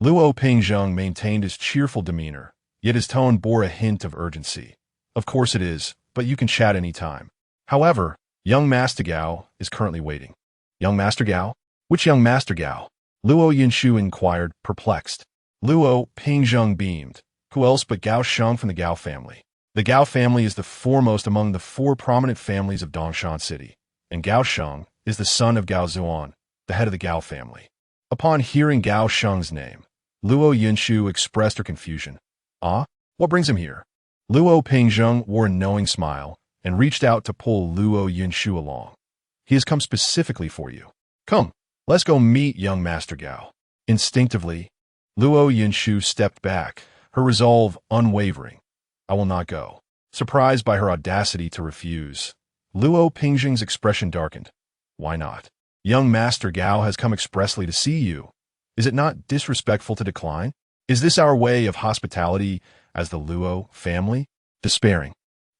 Speaker 1: Luo Pingzheng maintained his cheerful demeanor, yet his tone bore a hint of urgency. Of course it is, but you can chat any time. However, young Master Gao is currently waiting. Young Master Gao? Which young Master Gao? Luo Yinshu inquired, perplexed. Luo Pingzheng beamed. Who else but Gao Sheng from the Gao family? The Gao family is the foremost among the four prominent families of Dongshan City, and Gao Sheng is the son of Gao Zuan, the head of the Gao family. Upon hearing Gao Sheng's name, Luo Yinshu expressed her confusion. Ah, what brings him here? Luo Pingzheng wore a knowing smile and reached out to pull Luo Yinshu along. He has come specifically for you. Come, let's go meet young Master Gao. Instinctively, Luo Yinshu stepped back, her resolve unwavering. I will not go. Surprised by her audacity to refuse, Luo Pingzheng's expression darkened. Why not? Young Master Gao has come expressly to see you. Is it not disrespectful to decline? Is this our way of hospitality as the Luo family? Despairing,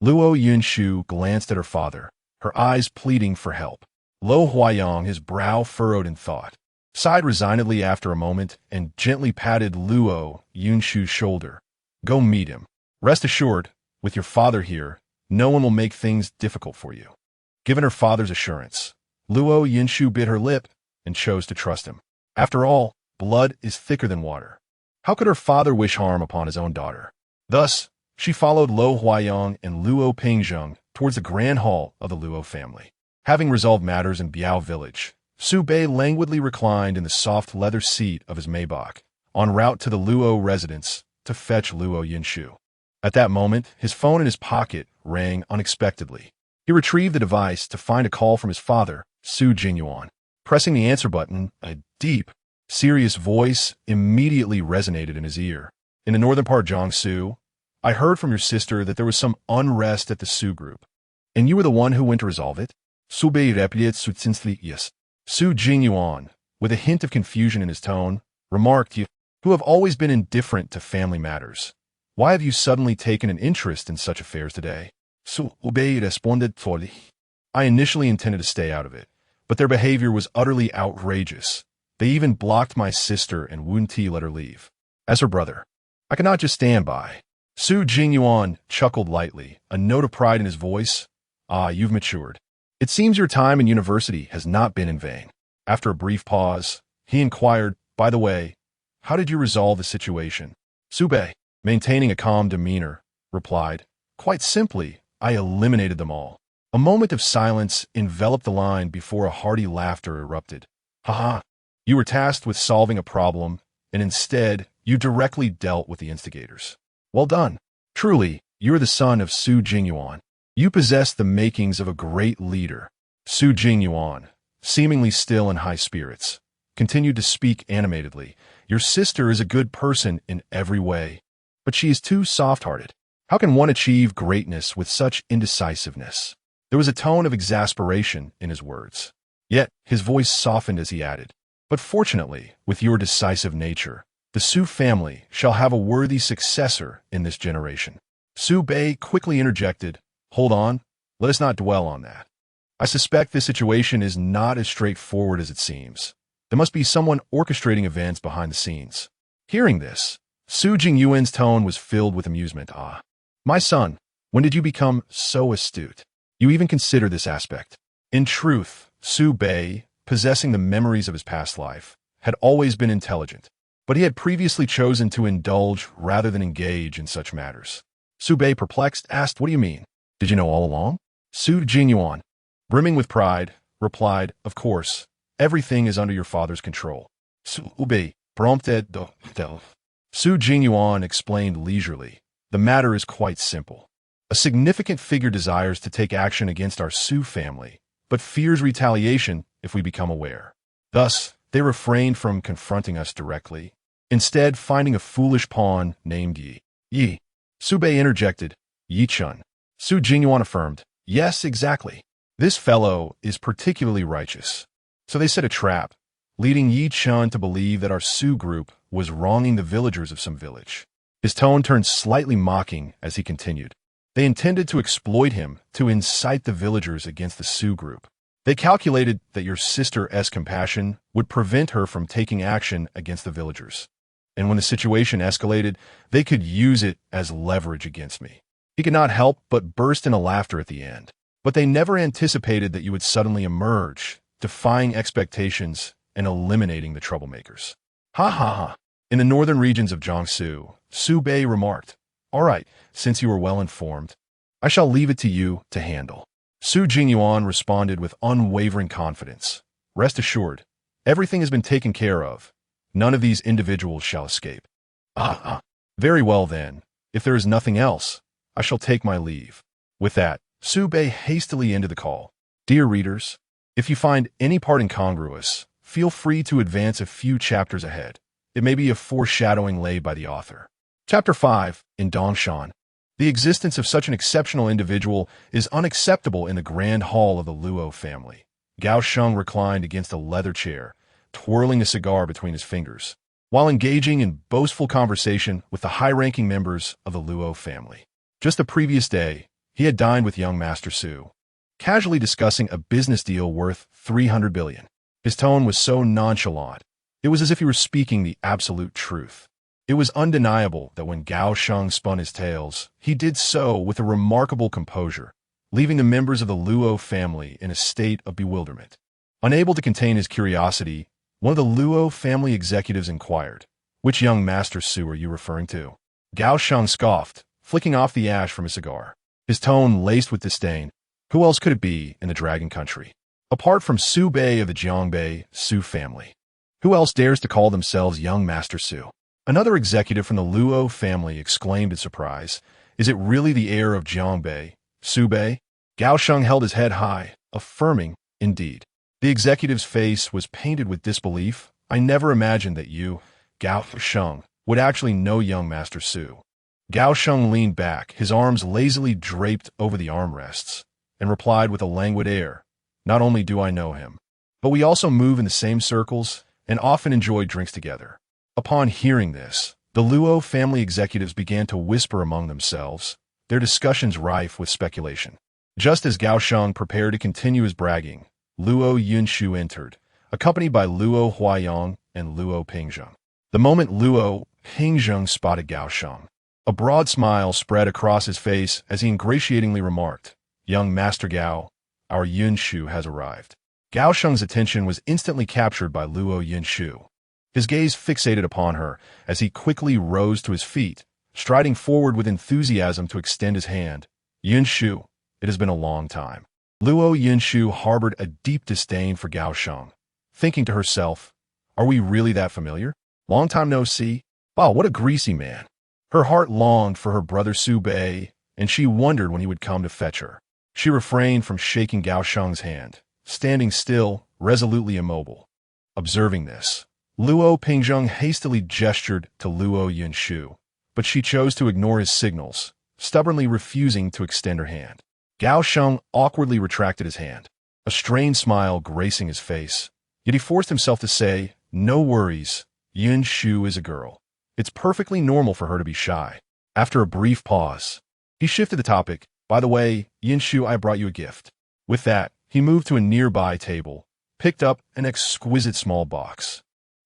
Speaker 1: Luo Yinshu glanced at her father, her eyes pleading for help. Luo Huaiyang, his brow furrowed in thought, sighed resignedly after a moment and gently patted Luo Yinshu's shoulder. Go meet him. Rest assured, with your father here, no one will make things difficult for you. Given her father's assurance, Luo Yinshu bit her lip and chose to trust him. After all, blood is thicker than water. How could her father wish harm upon his own daughter? Thus, she followed Luo Huaiyang and Luo Pingzheng towards the grand hall of the Luo family. Having resolved matters in Biao village, Su Bei languidly reclined in the soft leather seat of his Maybach, en route to the Luo residence to fetch Luo Yinshu. At that moment, his phone in his pocket rang unexpectedly. He retrieved the device to find a call from his father, Su Jingyuan. Pressing the answer button, a deep, serious voice immediately resonated in his ear. In the northern part of Jiangsu, I heard from your sister that there was some unrest at the Su group. And you were the one who went to resolve it? Su Bei replied succinctly, yes. Su Jingyuan, with a hint of confusion in his tone, remarked, you who have always been indifferent to family matters. Why have you suddenly taken an interest in such affairs today? Su Bei responded fully. I initially intended to stay out of it, but their behavior was utterly outrageous. They even blocked my sister and wouldn't let her leave. As her brother, I could not just stand by. Su Jingyuan chuckled lightly, a note of pride in his voice. Ah, you've matured. It seems your time in university has not been in vain. After a brief pause, he inquired, by the way, how did you resolve the situation? Su Bei, maintaining a calm demeanor, replied, quite simply, I eliminated them all. A moment of silence enveloped the line before a hearty laughter erupted. Haha, you were tasked with solving a problem, and instead, you directly dealt with the instigators. Well done. Truly, you're the son of Su Jingyuan. You possess the makings of a great leader. Su Jingyuan, seemingly still in high spirits, continued to speak animatedly. Your sister is a good person in every way, but she is too soft-hearted. How can one achieve greatness with such indecisiveness? There was a tone of exasperation in his words. Yet, his voice softened as he added, but fortunately, with your decisive nature, the Su family shall have a worthy successor in this generation. Su Bei quickly interjected, hold on, let us not dwell on that. I suspect this situation is not as straightforward as it seems. There must be someone orchestrating events behind the scenes. Hearing this, Su Jingyuan's tone was filled with amusement. Ah, my son, when did you become so astute? You even consider this aspect. In truth, Su Bei, possessing the memories of his past life, had always been intelligent, but he had previously chosen to indulge rather than engage in such matters. Su Bei, perplexed, asked, what do you mean? Did you know all along? Su Jingyuan, brimming with pride, replied, of course, everything is under your father's control. Su Bei prompted. Su Jingyuan explained leisurely, the matter is quite simple. A significant figure desires to take action against our Su family, but fears retaliation if we become aware. Thus, they refrained from confronting us directly, instead finding a foolish pawn named Yi. Su Bei interjected, Yi-chun. Su Jingyuan affirmed, yes, exactly. This fellow is particularly righteous. So they set a trap, leading Yi-chun to believe that our Su group was wronging the villagers of some village. His tone turned slightly mocking as he continued. They intended to exploit him to incite the villagers against the Su group. They calculated that your sister's compassion would prevent her from taking action against the villagers. And when the situation escalated, they could use it as leverage against me. He could not help but burst into laughter at the end. But they never anticipated that you would suddenly emerge, defying expectations and eliminating the troublemakers. Ha ha ha. In the northern regions of Jiangsu, Su Bei remarked, all right, since you are well informed, I shall leave it to you to handle. Su Jingyuan responded with unwavering confidence. Rest assured, everything has been taken care of. None of these individuals shall escape. Very well then. If there is nothing else, I shall take my leave. With that, Su Bei hastily ended the call. Dear readers, if you find any part incongruous, feel free to advance a few chapters ahead. It may be a foreshadowing laid by the author. Chapter 5, in Dongshan. The existence of such an exceptional individual is unacceptable in the grand hall of the Luo family. Gao Sheng reclined against a leather chair, twirling a cigar between his fingers, while engaging in boastful conversation with the high-ranking members of the Luo family. Just the previous day, he had dined with young Master Su, casually discussing a business deal worth 300 billion. His tone was so nonchalant, it was as if he were speaking the absolute truth. It was undeniable that when Gao Sheng spun his tales, he did so with a remarkable composure, leaving the members of the Luo family in a state of bewilderment. Unable to contain his curiosity, one of the Luo family executives inquired, which young Master Su are you referring to? Gao Sheng scoffed, flicking off the ash from his cigar. His tone laced with disdain. Who else could it be in the Dragon Country? Apart from Su Bei of the Jiangbei Su family. Who else dares to call themselves young Master Su? Another executive from the Luo family exclaimed in surprise, is it really the heir of Jiangbei, Su Bei? Gao Sheng held his head high, affirming, indeed. The executive's face was painted with disbelief. I never imagined that you, Gao Sheng, would actually know young Master Su. Gao Sheng leaned back, his arms lazily draped over the armrests, and replied with a languid air, not only do I know him, but we also move in the same circles and often enjoy drinks together. Upon hearing this, the Luo family executives began to whisper among themselves, their discussions rife with speculation. Just as Gao Sheng prepared to continue his bragging, Luo Yunshu entered, accompanied by Luo Huayong and Luo Pingzheng. The moment Luo Pingzheng spotted Gao Sheng, a broad smile spread across his face as he ingratiatingly remarked, "Young Master Gao, our Yunshu has arrived." Gao Sheng's attention was instantly captured by Luo Yunshu. His gaze fixated upon her as he quickly rose to his feet, striding forward with enthusiasm to extend his hand. "Yunshu, it has been a long time." Luo Yunshu harbored a deep disdain for Gao Sheng, thinking to herself, are we really that familiar? Long time no see? Wow, what a greasy man. Her heart longed for her brother Su Bei, and she wondered when he would come to fetch her. She refrained from shaking Gao Sheng's hand, standing still, resolutely immobile. Observing this, Luo Pingzheng hastily gestured to Luo Yunshu, but she chose to ignore his signals, stubbornly refusing to extend her hand. Gao Sheng awkwardly retracted his hand, a strained smile gracing his face, yet he forced himself to say, "No worries, Yunshu is a girl. It's perfectly normal for her to be shy." After a brief pause, he shifted the topic. "By the way, Yunshu, I brought you a gift." With that, he moved to a nearby table, picked up an exquisite small box,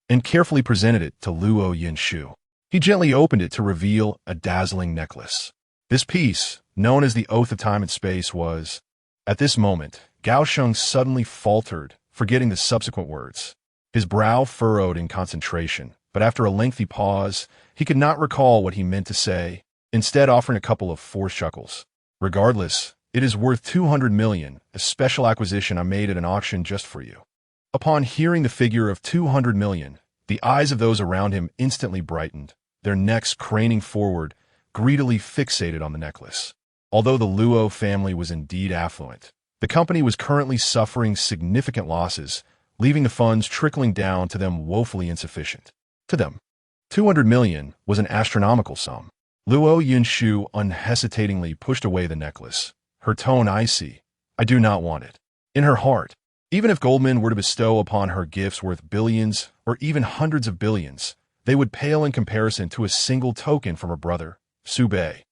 Speaker 1: and carefully presented it to Luo Yunshu. He gently opened it to reveal a dazzling necklace. This piece, known as the Oath of Time and Space, was... At this moment, Gao Sheng suddenly faltered, forgetting the subsequent words. His brow furrowed in concentration, but after a lengthy pause, he could not recall what he meant to say, instead offering a couple of forced chuckles. "Regardless, it is worth 200 million, a special acquisition I made at an auction just for you." Upon hearing the figure of 200 million, the eyes of those around him instantly brightened, their necks craning forward, greedily fixated on the necklace. Although the Luo family was indeed affluent, the company was currently suffering significant losses, leaving the funds trickling down to them woefully insufficient. To them, 200 million was an astronomical sum. Luo Yunshu unhesitatingly pushed away the necklace, her tone icy. "I do not want it." In her heart, even if Goldman were to bestow upon her gifts worth billions or even hundreds of billions, they would pale in comparison to a single token from her brother, Su Bei.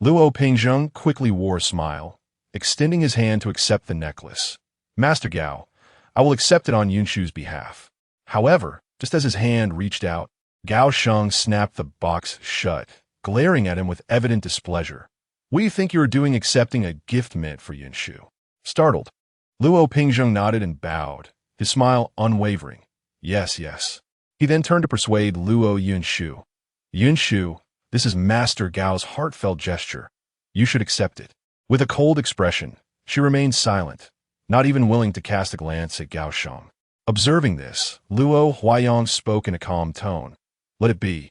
Speaker 1: Luo Pingzheng quickly wore a smile, extending his hand to accept the necklace. "Master Gao, I will accept it on Yunshu's behalf." However, just as his hand reached out, Gao Sheng snapped the box shut, glaring at him with evident displeasure. "What do you think you are doing accepting a gift meant for Yunshu?" Startled, Luo Pingzheng nodded and bowed, his smile unwavering. "Yes, yes." He then turned to persuade Luo Yunshu. "Yunshu, this is Master Gao's heartfelt gesture. You should accept it." With a cold expression, she remained silent, not even willing to cast a glance at Gao Sheng. Observing this, Luo Huayong spoke in a calm tone. "Let it be.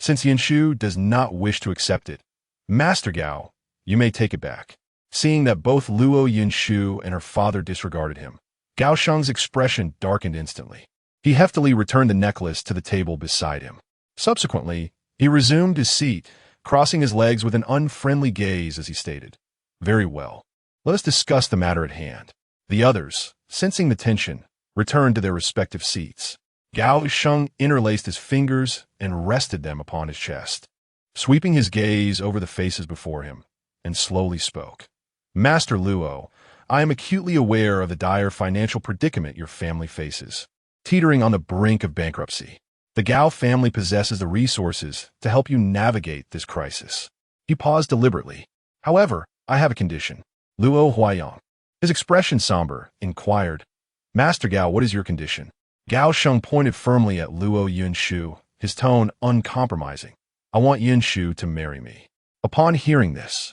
Speaker 1: Since Yunshu does not wish to accept it, Master Gao, you may take it back." Seeing that both Luo Yunshu and her father disregarded him, Gao Sheng's expression darkened instantly. He heftily returned the necklace to the table beside him. Subsequently, he resumed his seat, crossing his legs with an unfriendly gaze as he stated, "Very well. Let us discuss the matter at hand." The others, sensing the tension, returned to their respective seats. Gao Sheng interlaced his fingers and rested them upon his chest, sweeping his gaze over the faces before him, and slowly spoke. "Master Luo, I am acutely aware of the dire financial predicament your family faces, teetering on the brink of bankruptcy. The Gao family possesses the resources to help you navigate this crisis." He paused deliberately. "However, I have a condition." Luo Huayong, his expression somber, inquired, "Master Gao, what is your condition?" Gao Sheng pointed firmly at Luo Yunshu, his tone uncompromising. "I want Yunshu to marry me." Upon hearing this,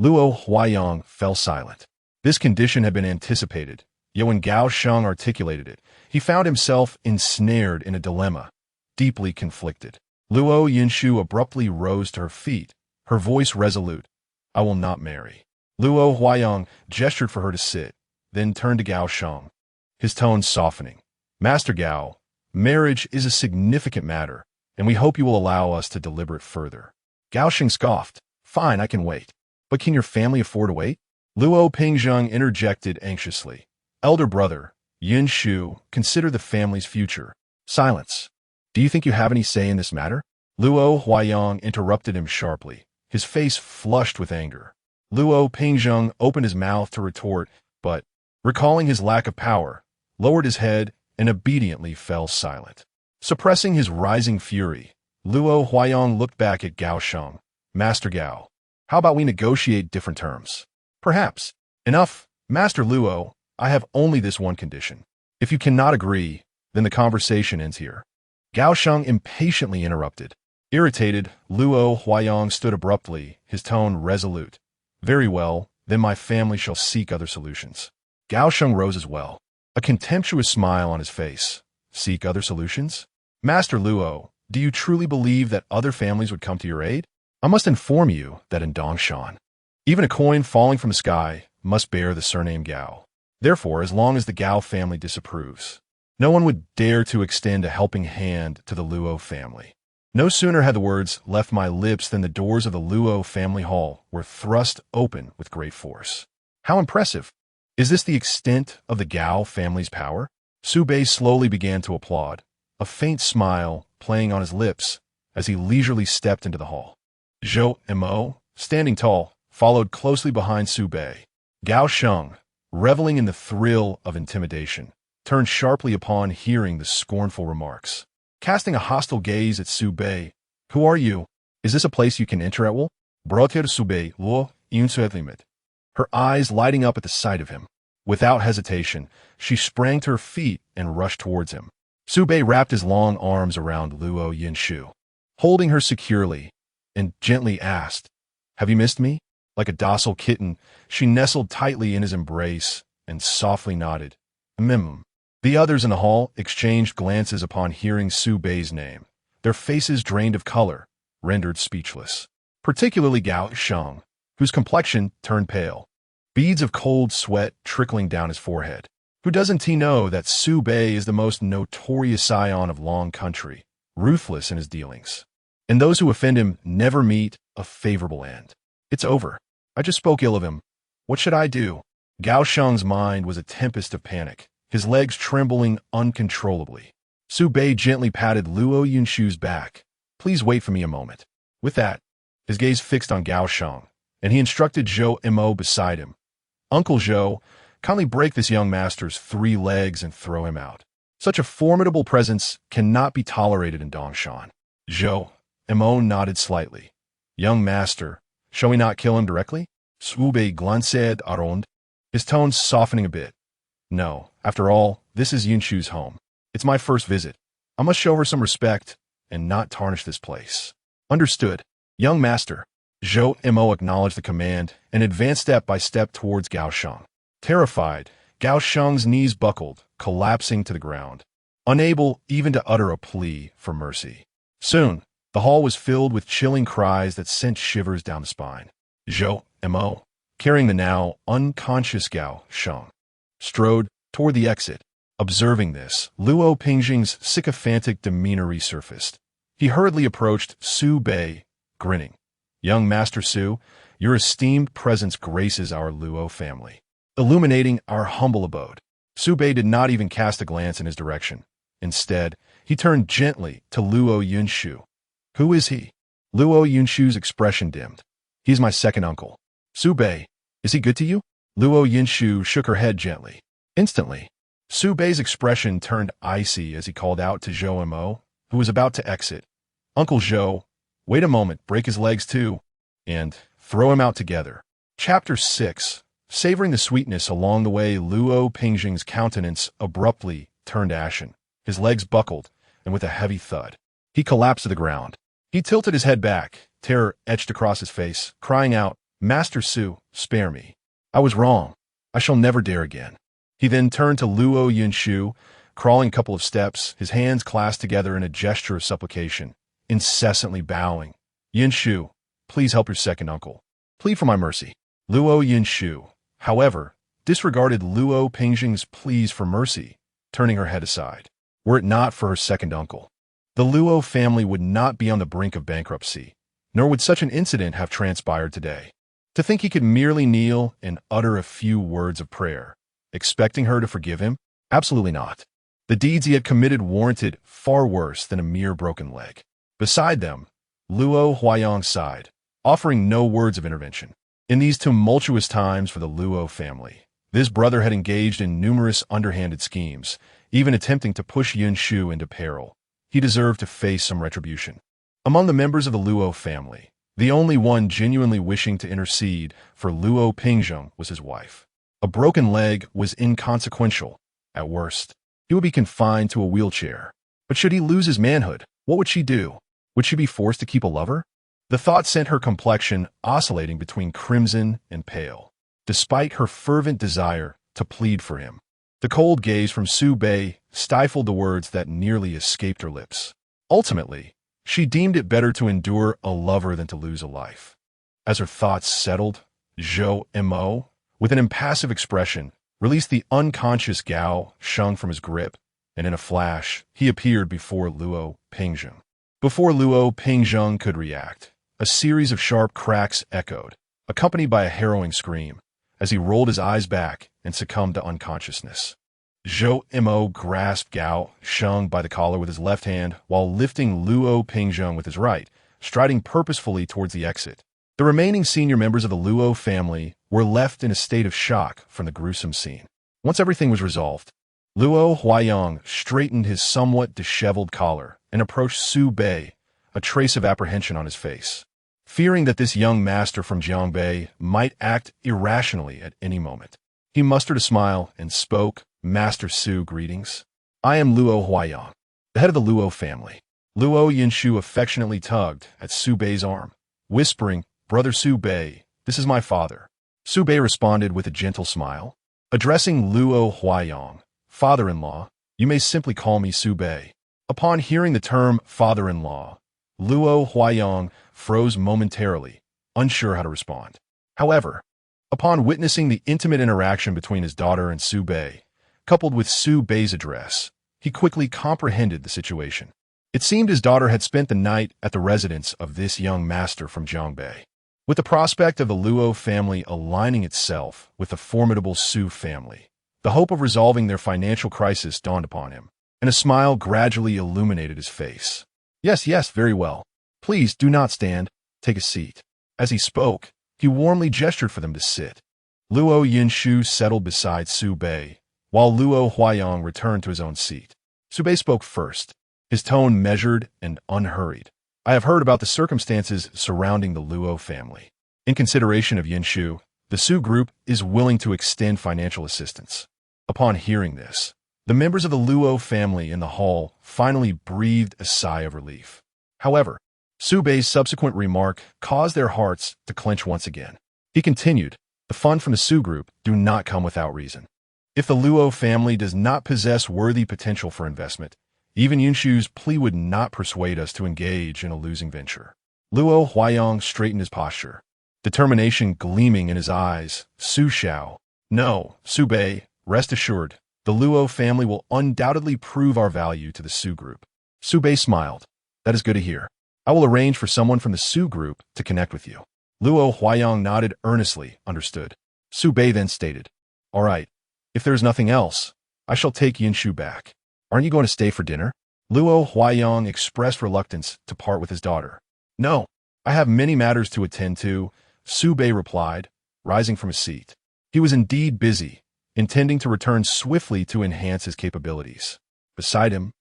Speaker 1: Luo Huayong fell silent. This condition had been anticipated, yet when Gao Sheng articulated it, he found himself ensnared in a dilemma, deeply conflicted. Luo Yunshu abruptly rose to her feet, her voice resolute. "I will not marry." Luo Huayong gestured for her to sit, then turned to Gao Sheng, his tone softening. Master Gao, marriage is a significant matter, and we hope you will allow us to deliberate further. Gao Sheng scoffed. Fine, I can wait. But can your family afford to wait? Luo Pingzheng interjected anxiously. Elder brother, Yin Shu, consider the family's future. Silence. Do you think you have any say in this matter? Luo Huayong interrupted him sharply, his face flushed with anger. Luo Pingzheng opened his mouth to retort, but, recalling his lack of power, lowered his head and obediently fell silent. Suppressing his rising fury, Luo Huayong looked back at Gao Sheng. Master Gao, how about we negotiate different terms? Perhaps. Enough, Master Luo, I have only this one condition. If you cannot agree, then the conversation ends here. Gao Sheng impatiently interrupted. Irritated, Luo Huayong stood abruptly, his tone resolute. Very well, then my family shall seek other solutions. Gao Sheng rose as well, a contemptuous smile on his face. Seek other solutions? Master Luo, do you truly believe that other families would come to your aid? I must inform you that in Dongshan, even a coin falling from the sky must bear the surname Gao. Therefore, as long as the Gao family disapproves, no one would dare to extend a helping hand to the Luo family. No sooner had the words left my lips than the doors of the Luo family hall were thrust open with great force. How impressive! Is this the extent of the Gao family's power? Su Bei slowly began to applaud, a faint smile playing on his lips as he leisurely stepped into the hall. Zhou Mo, standing tall, followed closely behind Su Bei. Gao Sheng, reveling in the thrill of intimidation, turned sharply upon hearing the scornful remarks. Casting a hostile gaze at Su Bei, who are you? Is this a place you can enter at will? Brotir Su Bei lo limit. Her eyes lighting up at the sight of him. Without hesitation, she sprang to her feet and rushed towards him. Su Bei wrapped his long arms around Luo Yinshu, holding her securely, and gently asked, Have you missed me? Like a docile kitten, she nestled tightly in his embrace and softly nodded. The others in the hall exchanged glances upon hearing Su Bei's name, their faces drained of color, rendered speechless. Particularly Gao Sheng, whose complexion turned pale, beads of cold sweat trickling down his forehead. Who doesn't he know that Su Bei is the most notorious scion of Long Country, ruthless in his dealings? And those who offend him never meet a favorable end. It's over. I just spoke ill of him. What should I do? Gao Sheng's mind was a tempest of panic, his legs trembling uncontrollably. Su Bei gently patted Luo Yunshu's back. Please wait for me a moment. With that, his gaze fixed on Gao Sheng, and he instructed Zhou Mo beside him. Uncle Zhou, kindly break this young master's 3 legs and throw him out. Such a formidable presence cannot be tolerated in Dongshan. Zhou Mo nodded slightly. Young master, shall we not kill him directly? Su Bei glanced around, his tone softening a bit. No, after all, this is Yunshu's home. It's my first visit. I must show her some respect and not tarnish this place. Understood. Young master. Zhou Mo acknowledged the command and advanced step by step towards Gao Sheng. Terrified, Gao Sheng's knees buckled, collapsing to the ground, unable even to utter a plea for mercy. Soon, the hall was filled with chilling cries that sent shivers down the spine. Zhou Mo, carrying the now unconscious Gao Sheng, strode toward the exit. Observing this, Luo Pingzheng's sycophantic demeanor resurfaced. He hurriedly approached Su Bei, grinning. Young Master Su, your esteemed presence graces our Luo family, illuminating our humble abode. Su Bei did not even cast a glance in his direction. Instead, he turned gently to Luo Yunshu. Who is he? Luo Yunshu's expression dimmed. He's my second uncle. Su Bei, is he good to you? Luo Yunshu shook her head gently. Instantly, Su Bei's expression turned icy as he called out to Zhou Mo, who was about to exit. Uncle Zhou, wait a moment, break his legs too, and throw him out together. Chapter 6. Savoring the sweetness along the way, Luo Pingzheng's countenance abruptly turned ashen. His legs buckled, and with a heavy thud, he collapsed to the ground. He tilted his head back, terror etched across his face, crying out, Master Su, spare me. I was wrong. I shall never dare again. He then turned to Luo Yunshu, crawling a couple of steps, his hands clasped together in a gesture of supplication, incessantly bowing. Yunshu, please help your second uncle. Plead for my mercy. Luo Yinshu, however, disregarded Luo Pingjing's pleas for mercy, turning her head aside. Were it not for her second uncle, the Luo family would not be on the brink of bankruptcy, nor would such an incident have transpired today. To think he could merely kneel and utter a few words of prayer, expecting her to forgive him? Absolutely not. The deeds he had committed warranted far worse than a mere broken leg. Beside them, Luo Huayong sighed, offering no words of intervention. In these tumultuous times for the Luo family, this brother had engaged in numerous underhanded schemes, even attempting to push Yinshu into peril. He deserved to face some retribution. Among the members of the Luo family, the only one genuinely wishing to intercede for Luo Pingjung was his wife. A broken leg was inconsequential. At worst, he would be confined to a wheelchair. But should he lose his manhood, what would she do? Would she be forced to keep a lover? The thought sent her complexion oscillating between crimson and pale, despite her fervent desire to plead for him. The cold gaze from Su Bei stifled the words that nearly escaped her lips. Ultimately, she deemed it better to endure a lover than to lose a life. As her thoughts settled, Zhou Mo, with an impassive expression, released the unconscious Gao Sheng from his grip, and in a flash, he appeared before Luo Pingjung. Before Luo Pingjung could react, a series of sharp cracks echoed, accompanied by a harrowing scream, as he rolled his eyes back and succumbed to unconsciousness. Zhou Mo grasped Gao Sheng by the collar with his left hand while lifting Luo Pingjung with his right, striding purposefully towards the exit. The remaining senior members of the Luo family were left in a state of shock from the gruesome scene. Once everything was resolved, Luo Huayong straightened his somewhat disheveled collar and approached Su Bei, a trace of apprehension on his face. Fearing that this young master from Jiangbei might act irrationally at any moment, he mustered a smile and spoke, "Master Su, greetings. I am Luo Huayong, the head of the Luo family." Luo Yinshu affectionately tugged at Su Bei's arm, whispering, "Brother Su Bei, this is my father." Su Bei responded with a gentle smile. Addressing Luo Huayong, "Father-in-law, you may simply call me Su Bei." Upon hearing the term father-in-law, Luo Huayong froze momentarily, unsure how to respond. However, upon witnessing the intimate interaction between his daughter and Su Bei, coupled with Su Bei's address, he quickly comprehended the situation. It seemed his daughter had spent the night at the residence of this young master from Jiangbei. With the prospect of the Luo family aligning itself with the formidable Su family, the hope of resolving their financial crisis dawned upon him, and a smile gradually illuminated his face. "Yes, yes, very well. Please do not stand. Take a seat." As he spoke, he warmly gestured for them to sit. Luo Yinshu settled beside Su Bei, while Luo Huayong returned to his own seat. Su Bei spoke first, his tone measured and unhurried. "I have heard about the circumstances surrounding the Luo family. In consideration of Yinshu, the Su group is willing to extend financial assistance." Upon hearing this, the members of the Luo family in the hall finally breathed a sigh of relief. However, Su Bei's subsequent remark caused their hearts to clench once again. He continued, "The funds from the Su group do not come without reason. If the Luo family does not possess worthy potential for investment, even Yinshu's plea would not persuade us to engage in a losing venture." Luo Huayong straightened his posture, determination gleaming in his eyes. "Su Xiao. No, Su Bei, rest assured, the Luo family will undoubtedly prove our value to the Su group." Su Bei smiled. "That is good to hear. I will arrange for someone from the Su group to connect with you." Luo Huayong nodded earnestly, understood. Su Bei then stated, "All right, if there is nothing else, I shall take Yinshu back. Aren't you going to stay for dinner?" Luo Huayong expressed reluctance to part with his daughter. "No, I have many matters to attend to," Su Bei replied, rising from his seat. He was indeed busy, intending to return swiftly to enhance his capabilities. Beside him,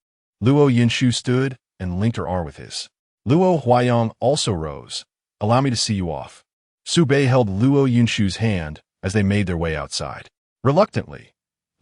Speaker 1: Luo Yinshu stood and linked her arm with his. Luo Huayong also rose. "Allow me to see you off." Su Bei held Luo Yinshu's hand as they made their way outside. Reluctantly,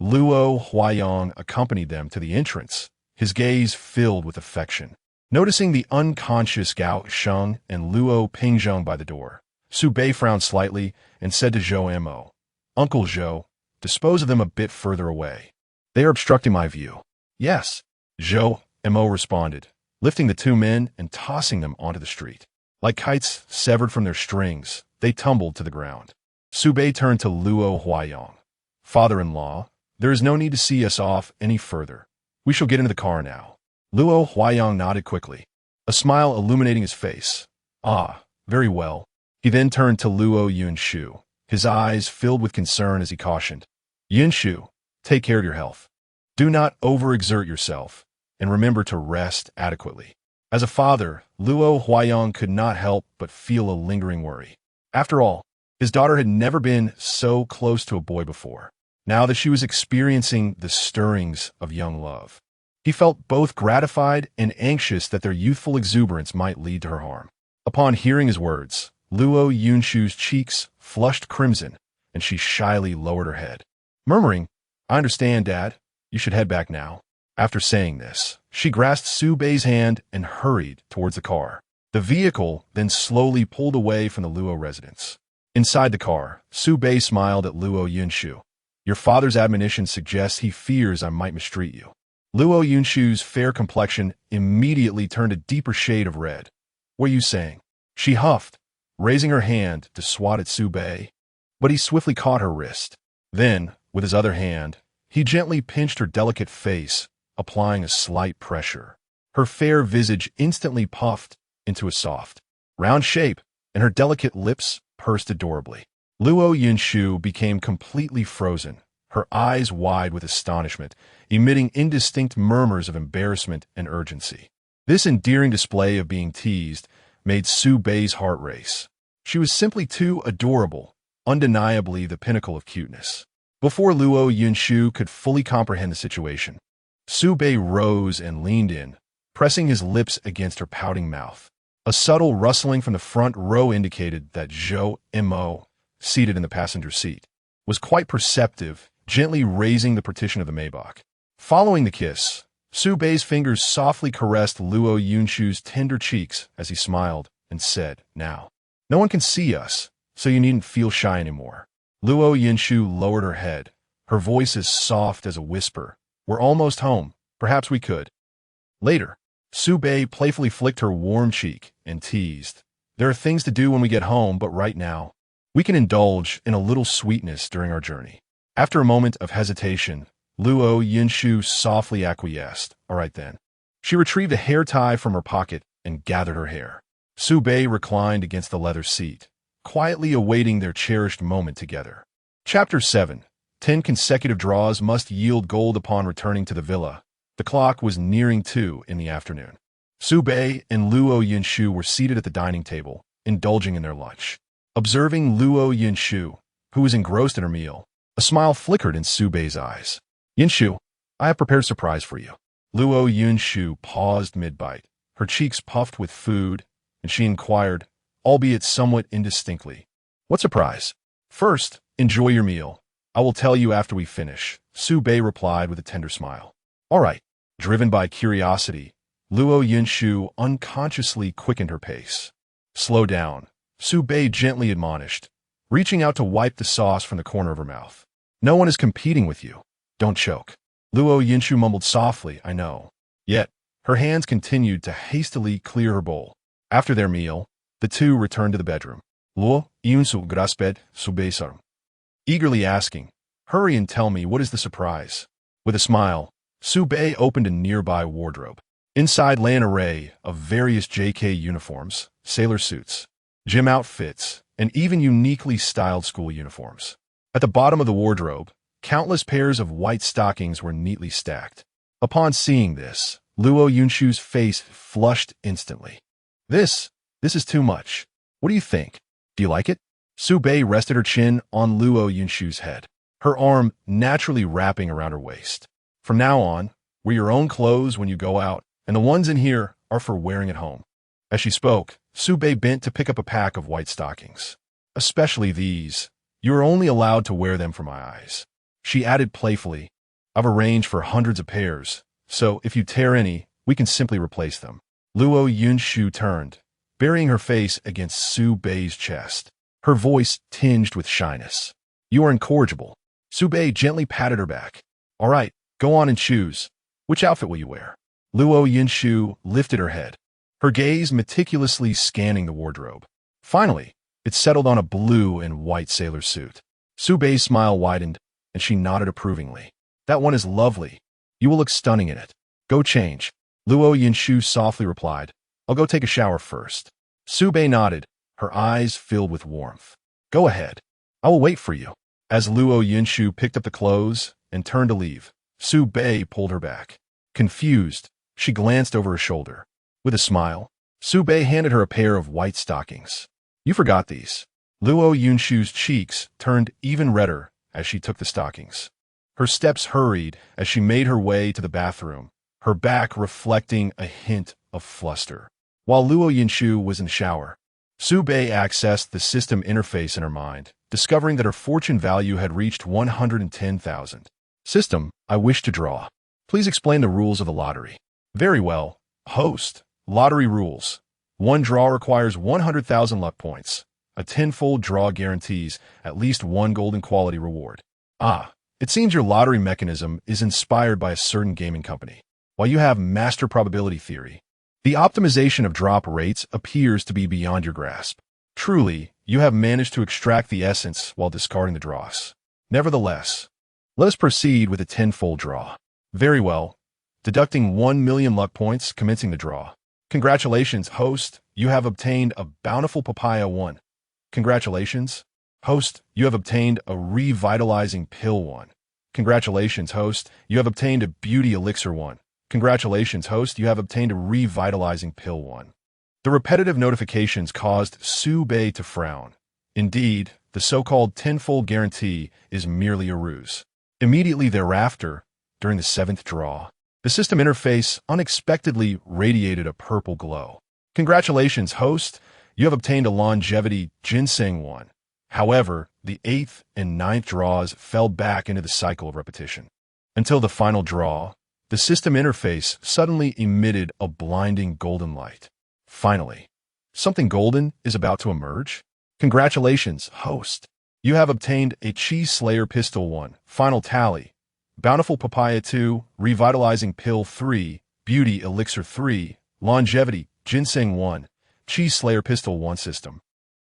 Speaker 1: Luo Huayong accompanied them to the entrance, his gaze filled with affection. Noticing the unconscious Gao Sheng and Luo Pingjung by the door, Su Bei frowned slightly and said to Zhou Mo, "Uncle Zhou, dispose of them a bit further away. They are obstructing my view." "Yes," Zhou Mo responded, lifting the two men and tossing them onto the street. Like kites severed from their strings, they tumbled to the ground. Su Bei turned to Luo Huayong. Father-in-law, there is no need to see us off any further. We shall get into the car now. Luo Huayong nodded quickly, a smile illuminating his face. Ah, very well. He then turned to Luo Yunshu, his eyes filled with concern as he cautioned. Yunshu, take care of your health. Do not overexert yourself, and remember to rest adequately. As a father, Luo Huayong could not help but feel a lingering worry. After all, his daughter had never been so close to a boy before. Now that she was experiencing the stirrings of young love, he felt both gratified and anxious that their youthful exuberance might lead to her harm. Upon hearing his words, Luo Yunshu's cheeks flushed crimson, and she shyly lowered her head, murmuring, I understand, Dad. You should head back now. After saying this, she grasped Su Bei's hand and hurried towards the car. The vehicle then slowly pulled away from the Luo residence. Inside the car, Su Bei smiled at Luo Yunshu. Your father's admonition suggests he fears I might mistreat you. Luo Yunshu's fair complexion immediately turned a deeper shade of red. What are you saying? She huffed, raising her hand to swat at Su Bei, but he swiftly caught her wrist. Then, with his other hand, he gently pinched her delicate face, applying a slight pressure. Her fair visage instantly puffed into a soft, round shape, and her delicate lips pursed adorably. Luo Yunshu became completely frozen, her eyes wide with astonishment, emitting indistinct murmurs of embarrassment and urgency. This endearing display of being teased made Su Bei's heart race. She was simply too adorable, undeniably the pinnacle of cuteness. Before Luo Yunshu could fully comprehend the situation, Su Bei rose and leaned in, pressing his lips against her pouting mouth. A subtle rustling from the front row indicated that Zhou Mo, seated in the passenger seat, was quite perceptive, gently raising the partition of the Maybach. Following the kiss, Su Bei's fingers softly caressed Luo Yunshu's tender cheeks as he smiled and said, Now, no one can see us, so you needn't feel shy anymore. Luo Yunshu lowered her head, her voice as soft as a whisper. We're almost home. Perhaps we could. Later, Su Bei playfully flicked her warm cheek and teased. There are things to do when we get home, but right now, we can indulge in a little sweetness during our journey. After a moment of hesitation, Luo Yunshu softly acquiesced. All right then. She retrieved a hair tie from her pocket and gathered her hair. Su Bei reclined against the leather seat, quietly awaiting their cherished moment together. Chapter 7. 10 consecutive draws must yield gold upon returning to the villa. The clock was nearing 2 in the afternoon. Su Bei and Luo Yunshu were seated at the dining table, indulging in their lunch. Observing Luo Yunshu, who was engrossed in her meal, a smile flickered in Su Bei's eyes. Yunshu, I have prepared a surprise for you. Luo Yunshu paused mid-bite, her cheeks puffed with food, and she inquired, albeit somewhat indistinctly, What surprise? First, enjoy your meal. I will tell you after we finish, Su Bei replied with a tender smile. All right. Driven by curiosity, Luo Yunshu unconsciously quickened her pace. Slow down, Su Bei gently admonished, reaching out to wipe the sauce from the corner of her mouth. No one is competing with you. Don't choke. Luo Yunshu mumbled softly, I know. Yet, her hands continued to hastily clear her bowl. After their meal, the two returned to the bedroom. Luo Yunshu grasped Su Bei's arm, eagerly asking, Hurry and tell me, what is the surprise? With a smile, Su Bei opened a nearby wardrobe. Inside lay an array of various JK uniforms, sailor suits, gym outfits, and even uniquely styled school uniforms. At the bottom of the wardrobe, countless pairs of white stockings were neatly stacked. Upon seeing this, Luo Yunshu's face flushed instantly. This is too much. What do you think? Do you like it? Su Bei rested her chin on Luo Yunshu's head, her arm naturally wrapping around her waist. From now on, wear your own clothes when you go out, and the ones in here are for wearing at home. As she spoke, Su Bei bent to pick up a pack of white stockings. Especially these. You are only allowed to wear them for my eyes. She added playfully, I've arranged for hundreds of pairs, so if you tear any, we can simply replace them. Luo Yunshu turned, burying her face against Su Bei's chest, her voice tinged with shyness. You are incorrigible. Su Bei gently patted her back. All right, go on and choose. Which outfit will you wear? Luo Yunshu lifted her head, her gaze meticulously scanning the wardrobe. Finally, It settled on a blue and white sailor suit. Su Bei's smile widened, and she nodded approvingly. That one is lovely. You will look stunning in it. Go change. Luo Yinshu softly replied. I'll go take a shower first. Su Bei nodded, her eyes filled with warmth. Go ahead. I will wait for you. As Luo Yinshu picked up the clothes and turned to leave, Su Bei pulled her back. Confused, she glanced over her shoulder. With a smile, Su Bei handed her a pair of white stockings. You forgot these. Luo Yinshu's cheeks turned even redder as she took the stockings. Her steps hurried as she made her way to the bathroom, her back reflecting a hint of fluster. While Luo Yinshu was in the shower, Su Bei accessed the system interface in her mind, discovering that her fortune value had reached 110,000. System, I wish to draw. Please explain the rules of the lottery. Very well. Host. Lottery rules. One draw requires 100,000 luck points. A tenfold draw guarantees at least one golden quality reward. Ah, it seems your lottery mechanism is inspired by a certain gaming company. While you have master probability theory, the optimization of drop rates appears to be beyond your grasp. Truly, you have managed to extract the essence while discarding the dross. Nevertheless, let us proceed with a tenfold draw. Very well. Deducting 1 million luck points, commencing the draw. Congratulations, host. You have obtained a bountiful papaya 1. Congratulations. Host, you have obtained a revitalizing pill 1. Congratulations, host. You have obtained a beauty elixir 1. Congratulations, host. You have obtained a revitalizing pill 1. The repetitive notifications caused Su Bei to frown. Indeed, the so-called tenfold guarantee is merely a ruse. Immediately thereafter, during the 7th draw, the system interface unexpectedly radiated a purple glow. Congratulations, host. You have obtained a longevity ginseng 1. However, the 8th and 9th draws fell back into the cycle of repetition. Until the final draw, the system interface suddenly emitted a blinding golden light. Finally, something golden is about to emerge. Congratulations, host. You have obtained a Cheese Slayer Pistol 1. Final tally. Bountiful Papaya 2, Revitalizing Pill 3, Beauty Elixir 3, Longevity Ginseng 1, Cheese Slayer Pistol 1 system.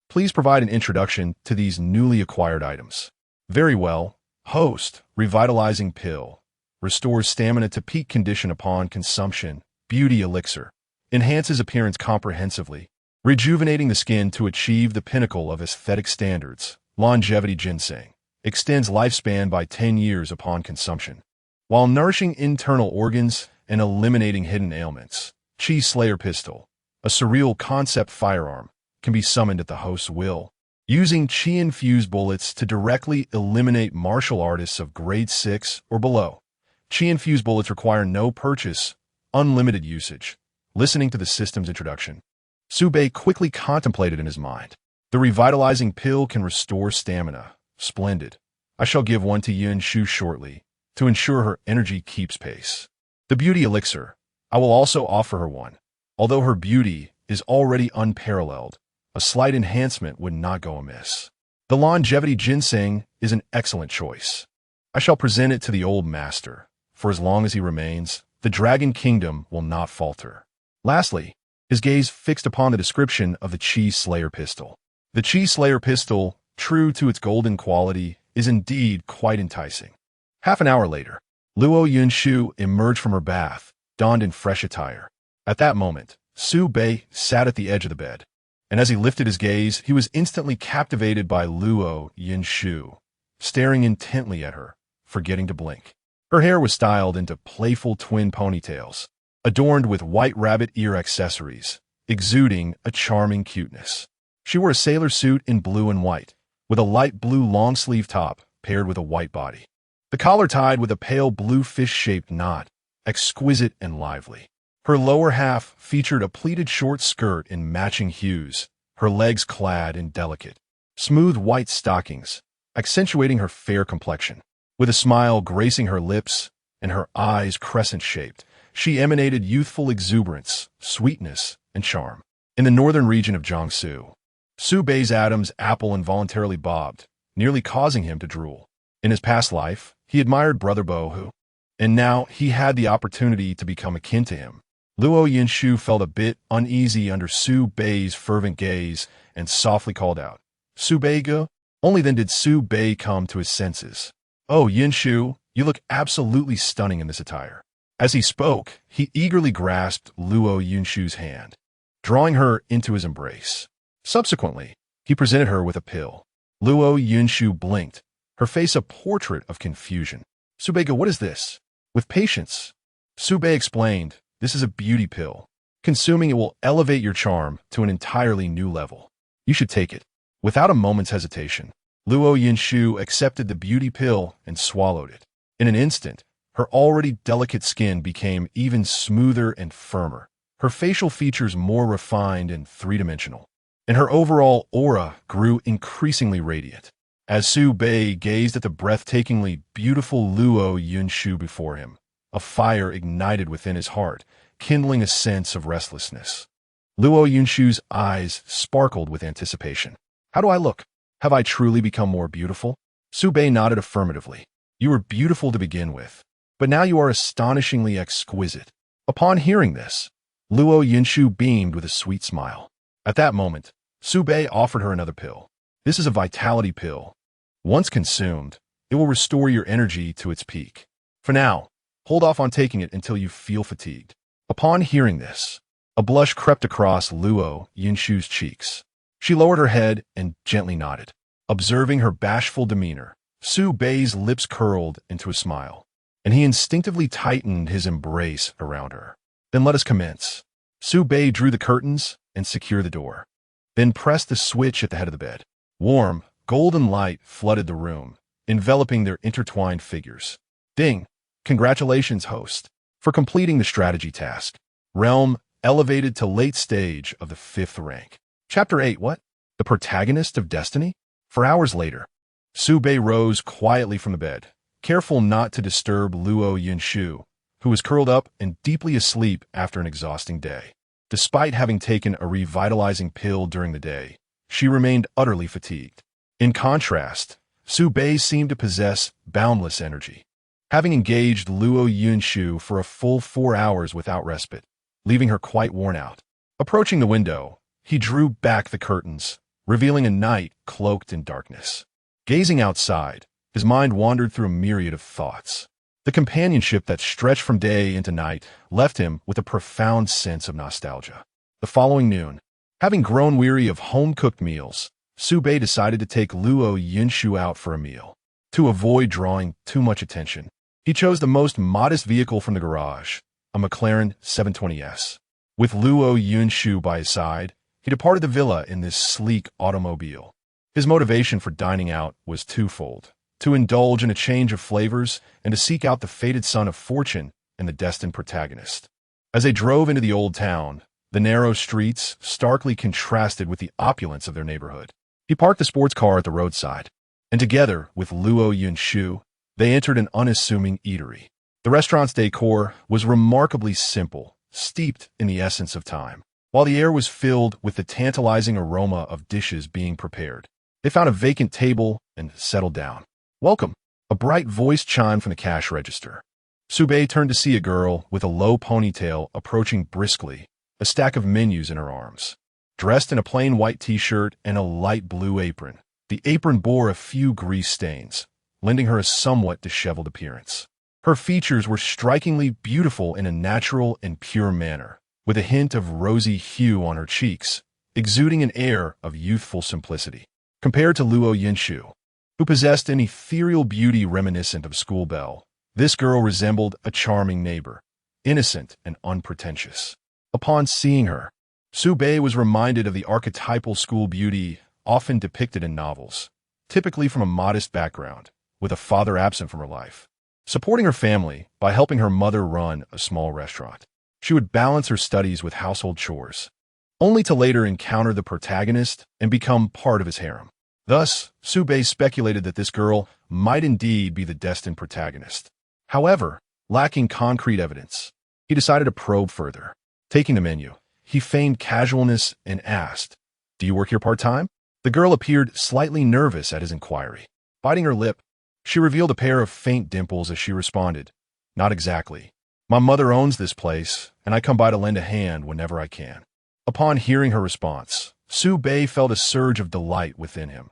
Speaker 1: Please provide an introduction to these newly acquired items. Very well. Host, Revitalizing Pill. Restores stamina to peak condition upon consumption. Beauty Elixir. Enhances appearance comprehensively, rejuvenating the skin to achieve the pinnacle of aesthetic standards. Longevity Ginseng. Extends lifespan by 10 years upon consumption, while nourishing internal organs and eliminating hidden ailments. Cheese Slayer Pistol. A surreal concept firearm can be summoned at the host's will, using chi-infused bullets to directly eliminate martial artists of grade 6 or below. Chi-infused bullets require no purchase, unlimited usage. Listening to the system's introduction, Su Bei quickly contemplated in his mind. The revitalizing pill can restore stamina. Splendid. I shall give one to Yin Shu shortly, to ensure her energy keeps pace. The beauty elixir. I will also offer her one. Although her beauty is already unparalleled, a slight enhancement would not go amiss. The longevity ginseng is an excellent choice. I shall present it to the old master. For as long as he remains, the Dragon Kingdom will not falter. Lastly, his gaze fixed upon the description of the Cheese Slayer Pistol. The Cheese Slayer Pistol, true to its golden quality, is indeed quite enticing. Half an hour later, Luo Yunshu emerged from her bath, donned in fresh attire. At that moment, Su Bei sat at the edge of the bed, and as he lifted his gaze, he was instantly captivated by Luo Yunshu, staring intently at her, forgetting to blink. Her hair was styled into playful twin ponytails, adorned with white rabbit ear accessories, exuding a charming cuteness. She wore a sailor suit in blue and white, with a light blue long-sleeve top paired with a white body. The collar tied with a pale blue fish-shaped knot, exquisite and lively. Her lower half featured a pleated short skirt in matching hues, her legs clad in delicate, smooth white stockings, accentuating her fair complexion. With a smile gracing her lips and her eyes crescent-shaped, she emanated youthful exuberance, sweetness, and charm. In the northern region of Jiangsu, Su Bei's Adam's apple involuntarily bobbed, nearly causing him to drool. In his past life, he admired Brother Bohu, and now he had the opportunity to become akin to him. Luo Yinshu felt a bit uneasy under Su Bei's fervent gaze and softly called out, Su Bei go? Only then did Su Bei come to his senses. Oh, Yinshu, you look absolutely stunning in this attire. As he spoke, he eagerly grasped Luo Yunshu's hand, drawing her into his embrace. Subsequently, he presented her with a pill. Luo Yunshu blinked, her face a portrait of confusion. Su Bei go, what is this? With patience, Su Bei explained, this is a beauty pill. Consuming it will elevate your charm to an entirely new level. You should take it. Without a moment's hesitation, Luo Yunshu accepted the beauty pill and swallowed it. In an instant, her already delicate skin became even smoother and firmer, her facial features more refined and three-dimensional, and her overall aura grew increasingly radiant. As Su Bei gazed at the breathtakingly beautiful Luo Yunshu before him, a fire ignited within his heart, kindling a sense of restlessness. Luo Yunshu's eyes sparkled with anticipation. How do I look? Have I truly become more beautiful? Su Bei nodded affirmatively. You were beautiful to begin with, but now you are astonishingly exquisite. Upon hearing this, Luo Yunshu beamed with a sweet smile. At that moment, Su Bei offered her another pill. This is a vitality pill. Once consumed, it will restore your energy to its peak. For now, hold off on taking it until you feel fatigued. Upon hearing this, a blush crept across Luo Yunshu's cheeks. She lowered her head and gently nodded. Observing her bashful demeanor, Su Bei's lips curled into a smile, and he instinctively tightened his embrace around her. Then let us commence. Su Bei drew the curtains and secured the door, then pressed the switch at the head of the bed. Warm, golden light flooded the room, enveloping their intertwined figures. Ding! Congratulations, host, for completing the strategy task. Realm elevated to late stage of the 5th rank. Chapter 8, what? The protagonist of destiny? For hours later, Su Bei rose quietly from the bed, careful not to disturb Luo Yunshu, who was curled up and deeply asleep after an exhausting day. Despite having taken a revitalizing pill during the day, she remained utterly fatigued. In contrast, Su Bei seemed to possess boundless energy, having engaged Luo Yunshu for a full 4 hours without respite, leaving her quite worn out. Approaching the window, he drew back the curtains, revealing a night cloaked in darkness. Gazing outside, his mind wandered through a myriad of thoughts. The companionship that stretched from day into night left him with a profound sense of nostalgia. The following noon, having grown weary of home-cooked meals, Su Bei decided to take Luo Yunshu out for a meal. To avoid drawing too much attention, he chose the most modest vehicle from the garage, a McLaren 720S. With Luo Yunshu by his side, he departed the villa in this sleek automobile. His motivation for dining out was twofold: to indulge in a change of flavors and to seek out the fated son of fortune and the destined protagonist. As they drove into the old town, the narrow streets starkly contrasted with the opulence of their neighborhood. He parked the sports car at the roadside, and together with Luo Yunshu, they entered an unassuming eatery. The restaurant's decor was remarkably simple, steeped in the essence of time. While the air was filled with the tantalizing aroma of dishes being prepared, they found a vacant table and settled down. Welcome, a bright voice chimed from the cash register. Su Bei turned to see a girl with a low ponytail approaching briskly, a stack of menus in her arms. Dressed in a plain white t-shirt and a light blue apron, the apron bore a few grease stains, lending her a somewhat disheveled appearance. Her features were strikingly beautiful in a natural and pure manner, with a hint of rosy hue on her cheeks, exuding an air of youthful simplicity. Compared to Luo Yunshu, who possessed an ethereal beauty reminiscent of school belle, this girl resembled a charming neighbor, innocent and unpretentious. Upon seeing her, Su Bei was reminded of the archetypal school beauty often depicted in novels, typically from a modest background, with a father absent from her life, supporting her family by helping her mother run a small restaurant. She would balance her studies with household chores, only to later encounter the protagonist and become part of his harem. Thus, Su Bei speculated that this girl might indeed be the destined protagonist. However, lacking concrete evidence, he decided to probe further. Taking the menu, he feigned casualness and asked, "Do you work here part-time?" The girl appeared slightly nervous at his inquiry. Biting her lip, she revealed a pair of faint dimples as she responded, "Not exactly. My mother owns this place, and I come by to lend a hand whenever I can." Upon hearing her response, Su Bei felt a surge of delight within him.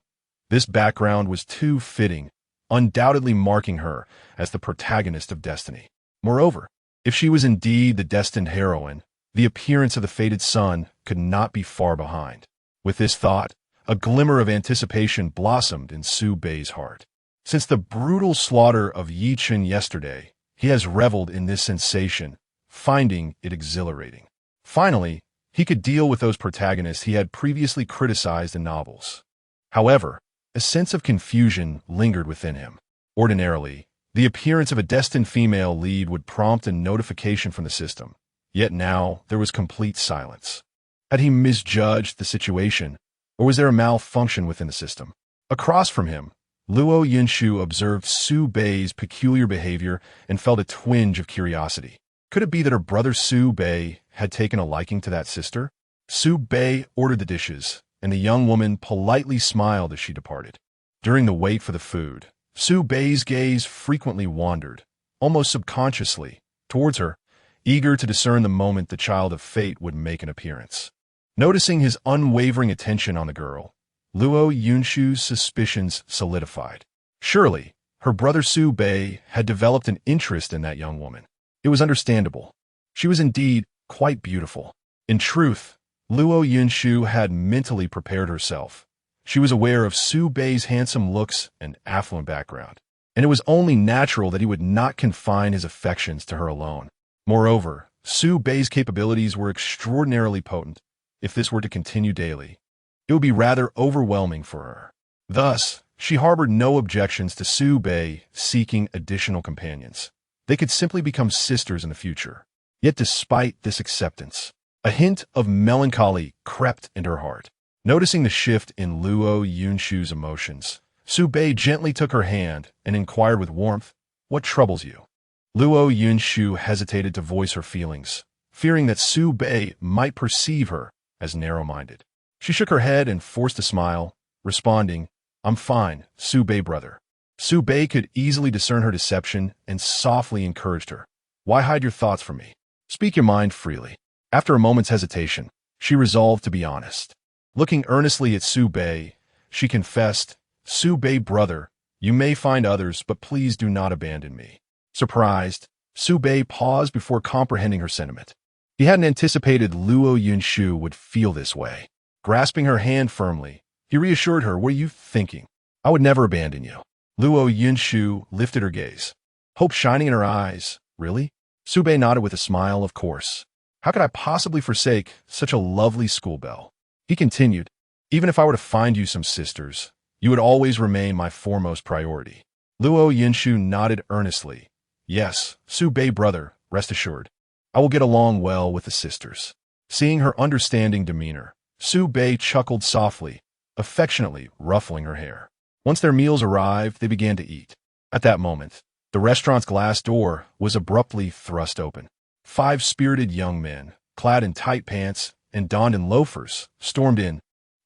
Speaker 1: This background was too fitting, undoubtedly marking her as the protagonist of destiny. Moreover, if she was indeed the destined heroine, the appearance of the fated son could not be far behind. With this thought, a glimmer of anticipation blossomed in Su Bei's heart. Since the brutal slaughter of Yi Chen yesterday, he has reveled in this sensation, finding it exhilarating. Finally, he could deal with those protagonists he had previously criticized in novels. However, a sense of confusion lingered within him. Ordinarily, the appearance of a destined female lead would prompt a notification from the system. Yet now, there was complete silence. Had he misjudged the situation, or was there a malfunction within the system? Across from him, Luo Yinshu observed Su Bei's peculiar behavior and felt a twinge of curiosity. Could it be that her brother Su Bei had taken a liking to that sister? Su Bei ordered the dishes, and the young woman politely smiled as she departed. During the wait for the food, Su Bei's gaze frequently wandered, almost subconsciously, towards her, eager to discern the moment the child of fate would make an appearance. Noticing his unwavering attention on the girl, Luo Yunshu's suspicions solidified. Surely, her brother Su Bei had developed an interest in that young woman. It was understandable. She was indeed quite beautiful. In truth, Luo Yunshu had mentally prepared herself. She was aware of Su Bei's handsome looks and affluent background, and it was only natural that he would not confine his affections to her alone. Moreover, Su Bei's capabilities were extraordinarily potent. If this were to continue daily, it would be rather overwhelming for her. Thus, she harbored no objections to Su Bei seeking additional companions. They could simply become sisters in the future. Yet despite this acceptance, a hint of melancholy crept into her heart. Noticing the shift in Luo Yunshu's emotions, Su Bei gently took her hand and inquired with warmth, "What troubles you?" Luo Yunshu hesitated to voice her feelings, fearing that Su Bei might perceive her as narrow-minded. She shook her head and forced a smile, responding, "I'm fine, Su Bei brother." Su Bei could easily discern her deception and softly encouraged her. "Why hide your thoughts from me? Speak your mind freely." After a moment's hesitation, she resolved to be honest. Looking earnestly at Su Bei, she confessed, "Su Bei brother, you may find others, but please do not abandon me." Surprised, Su Bei paused before comprehending her sentiment. He hadn't anticipated Luo Yunshu would feel this way. Grasping her hand firmly, he reassured her, "What are you thinking? I would never abandon you." Luo Yunshu lifted her gaze, hope shining in her eyes. "Really?" Su Bei nodded with a smile, "Of course. How could I possibly forsake such a lovely schoolbelle?" He continued, "Even if I were to find you some sisters, you would always remain my foremost priority." Luo Yunshu nodded earnestly. "Yes, Su Bei brother, rest assured. I will get along well with the sisters." Seeing her understanding demeanor, Su Bei chuckled softly, affectionately ruffling her hair. Once their meals arrived, they began to eat. At that moment, the restaurant's glass door was abruptly thrust open. 5 spirited young men, clad in tight pants and donned in loafers, stormed in,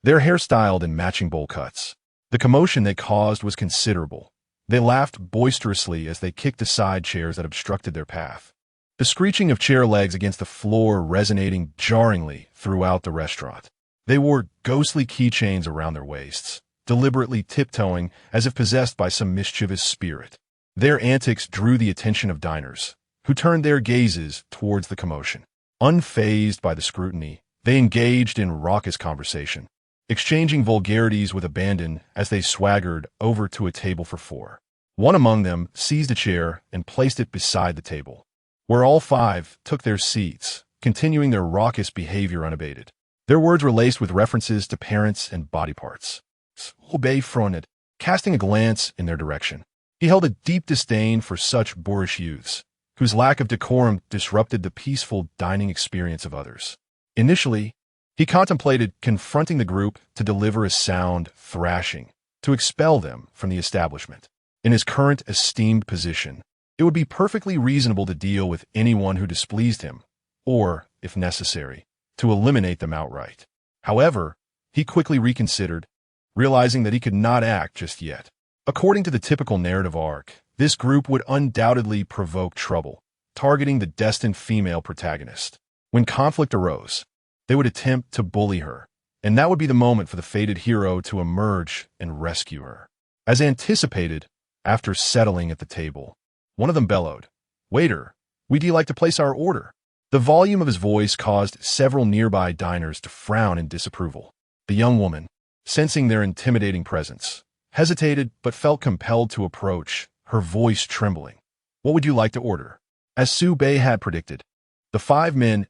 Speaker 1: their hair styled in matching bowl cuts. The commotion they caused was considerable. They laughed boisterously as they kicked aside chairs that obstructed their path. The screeching of chair legs against the floor resonating jarringly throughout the restaurant. They wore ghostly keychains around their waists, deliberately tiptoeing as if possessed by some mischievous spirit. Their antics drew the attention of diners, who turned their gazes towards the commotion. Unfazed by the scrutiny, they engaged in raucous conversation, exchanging vulgarities with abandon as they swaggered over to a table for 4. One among them seized a chair and placed it beside the table, where all 5 took their seats, continuing their raucous behavior unabated. Their words were laced with references to parents and body parts. Su Bei frowned, casting a glance in their direction. He held a deep disdain for such boorish youths, whose lack of decorum disrupted the peaceful dining experience of others. Initially, he contemplated confronting the group to deliver a sound thrashing, to expel them from the establishment. In his current esteemed position, it would be perfectly reasonable to deal with anyone who displeased him, or, if necessary, to eliminate them outright. However, he quickly reconsidered, realizing that he could not act just yet. According to the typical narrative arc, this group would undoubtedly provoke trouble, targeting the destined female protagonist. When conflict arose, they would attempt to bully her, and that would be the moment for the fated hero to emerge and rescue her. As anticipated, after settling at the table, one of them bellowed, "Waiter, we'd like to place our order." The volume of his voice caused several nearby diners to frown in disapproval. The young woman, sensing their intimidating presence, hesitated but felt compelled to approach, her voice trembling. "What would you like to order?" As Su Bei had predicted, the five men's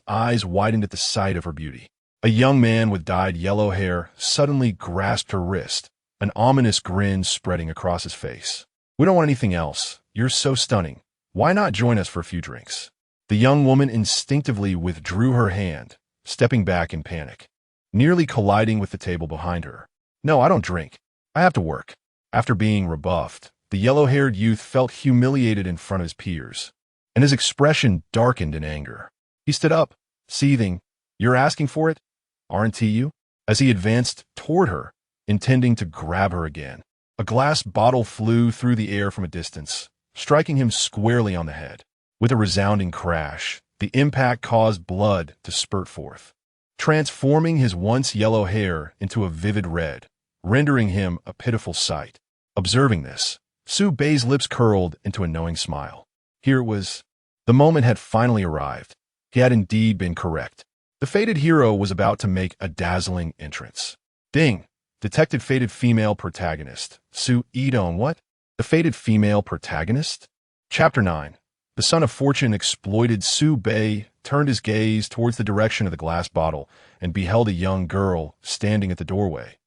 Speaker 1: eyes widened at the sight of her beauty. A young man with dyed yellow hair suddenly grasped her wrist, an ominous grin spreading across his face. "We don't want anything else. You're so stunning. Why not join us for a few drinks?" The young woman instinctively withdrew her hand, stepping back in panic, nearly colliding with the table behind her. "No, I don't drink. I have to work." After being rebuffed, the yellow-haired youth felt humiliated in front of his peers, and his expression darkened in anger. He stood up, seething. "You're asking for it, aren't you?" As he advanced toward her, intending to grab her again, a glass bottle flew through the air from a distance, striking him squarely on the head. With a resounding crash, the impact caused blood to spurt forth, transforming his once yellow hair into a vivid red, rendering him a pitiful sight. Observing this, Su Bei's lips curled into a knowing smile. Here it was. The moment had finally arrived. He had indeed been correct. The fated hero was about to make a dazzling entrance. Ding! Detected fated female protagonist. Su Idong. What? The fated female protagonist? Chapter 9. The son of fortune exploited. Su Bei turned his gaze towards the direction of the glass bottle and beheld a young girl standing at the doorway.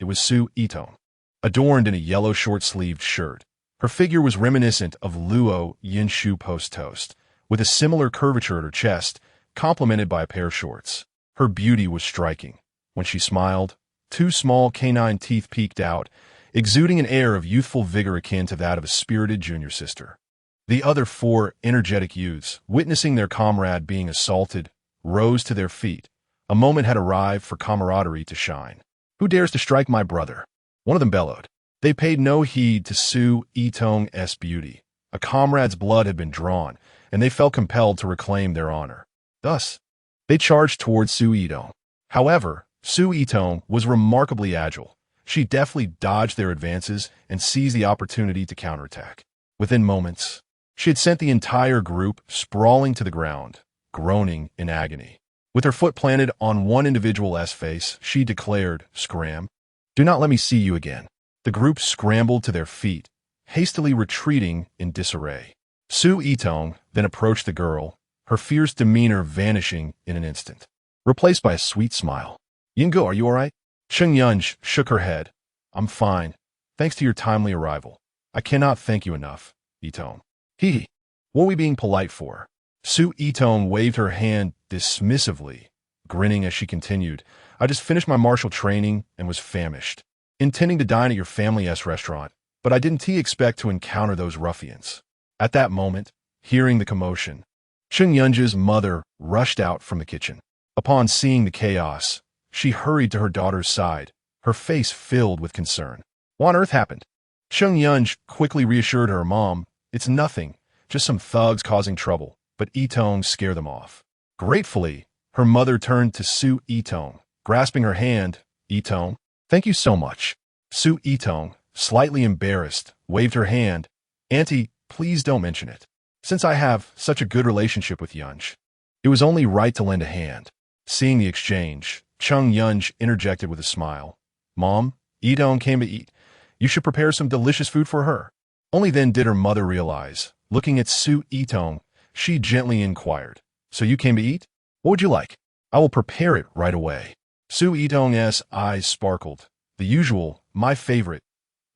Speaker 1: It was Su Itong, adorned in a yellow short-sleeved shirt. Her figure was reminiscent of Luo Yinshu post-toast, with a similar curvature at her chest, complemented by a pair of shorts. Her beauty was striking. When she smiled, two small canine teeth peeked out, exuding an air of youthful vigor akin to that of a spirited junior sister. The other four energetic youths, witnessing their comrade being assaulted, rose to their feet. A moment had arrived for camaraderie to shine. "Who dares to strike my brother?" One of them bellowed. They paid no heed to Su Itong's beauty. A comrade's blood had been drawn, and they felt compelled to reclaim their honor. Thus, they charged towards Su Itong. However, Su Itong was remarkably agile. She deftly dodged their advances and seized the opportunity to counterattack. Within moments, she had sent the entire group sprawling to the ground, groaning in agony. With her foot planted on one individual's face, she declared, "Scram! Do not let me see you again." The group scrambled to their feet, hastily retreating in disarray. Su Itong then approached the girl, her fierce demeanor vanishing in an instant, replaced by a sweet smile. "Yingo, are you all right?" Cheng Yunj shook her head. "I'm fine, thanks to your timely arrival. I cannot thank you enough, Itong." "Hee. What are we being polite for?" Su Itong waved her hand dismissively, grinning as she continued, "I just finished my martial training and was famished, intending to dine at your family's restaurant, but I didn't expect to encounter those ruffians." At that moment, hearing the commotion, Cheng Yunj's mother rushed out from the kitchen. Upon seeing the chaos, she hurried to her daughter's side, her face filled with concern. "What on earth happened?" Cheng Yunj quickly reassured her mom, "It's nothing, just some thugs causing trouble," but Itong scared them off. Gratefully, her mother turned to Su Itong, grasping her hand. "Itong, thank you so much." Su Itong, slightly embarrassed, waved her hand. "Auntie, please don't mention it. Since I have such a good relationship with Yunj, it was only right to lend a hand." Seeing the exchange, Cheng Yunj interjected with a smile. "Mom, Itong came to eat. You should prepare some delicious food for her." Only then did her mother realize. Looking at Su Itong, she gently inquired, "So you came to eat? What would you like? I will prepare it right away." Su Itong's eyes sparkled. "The usual, my favorite.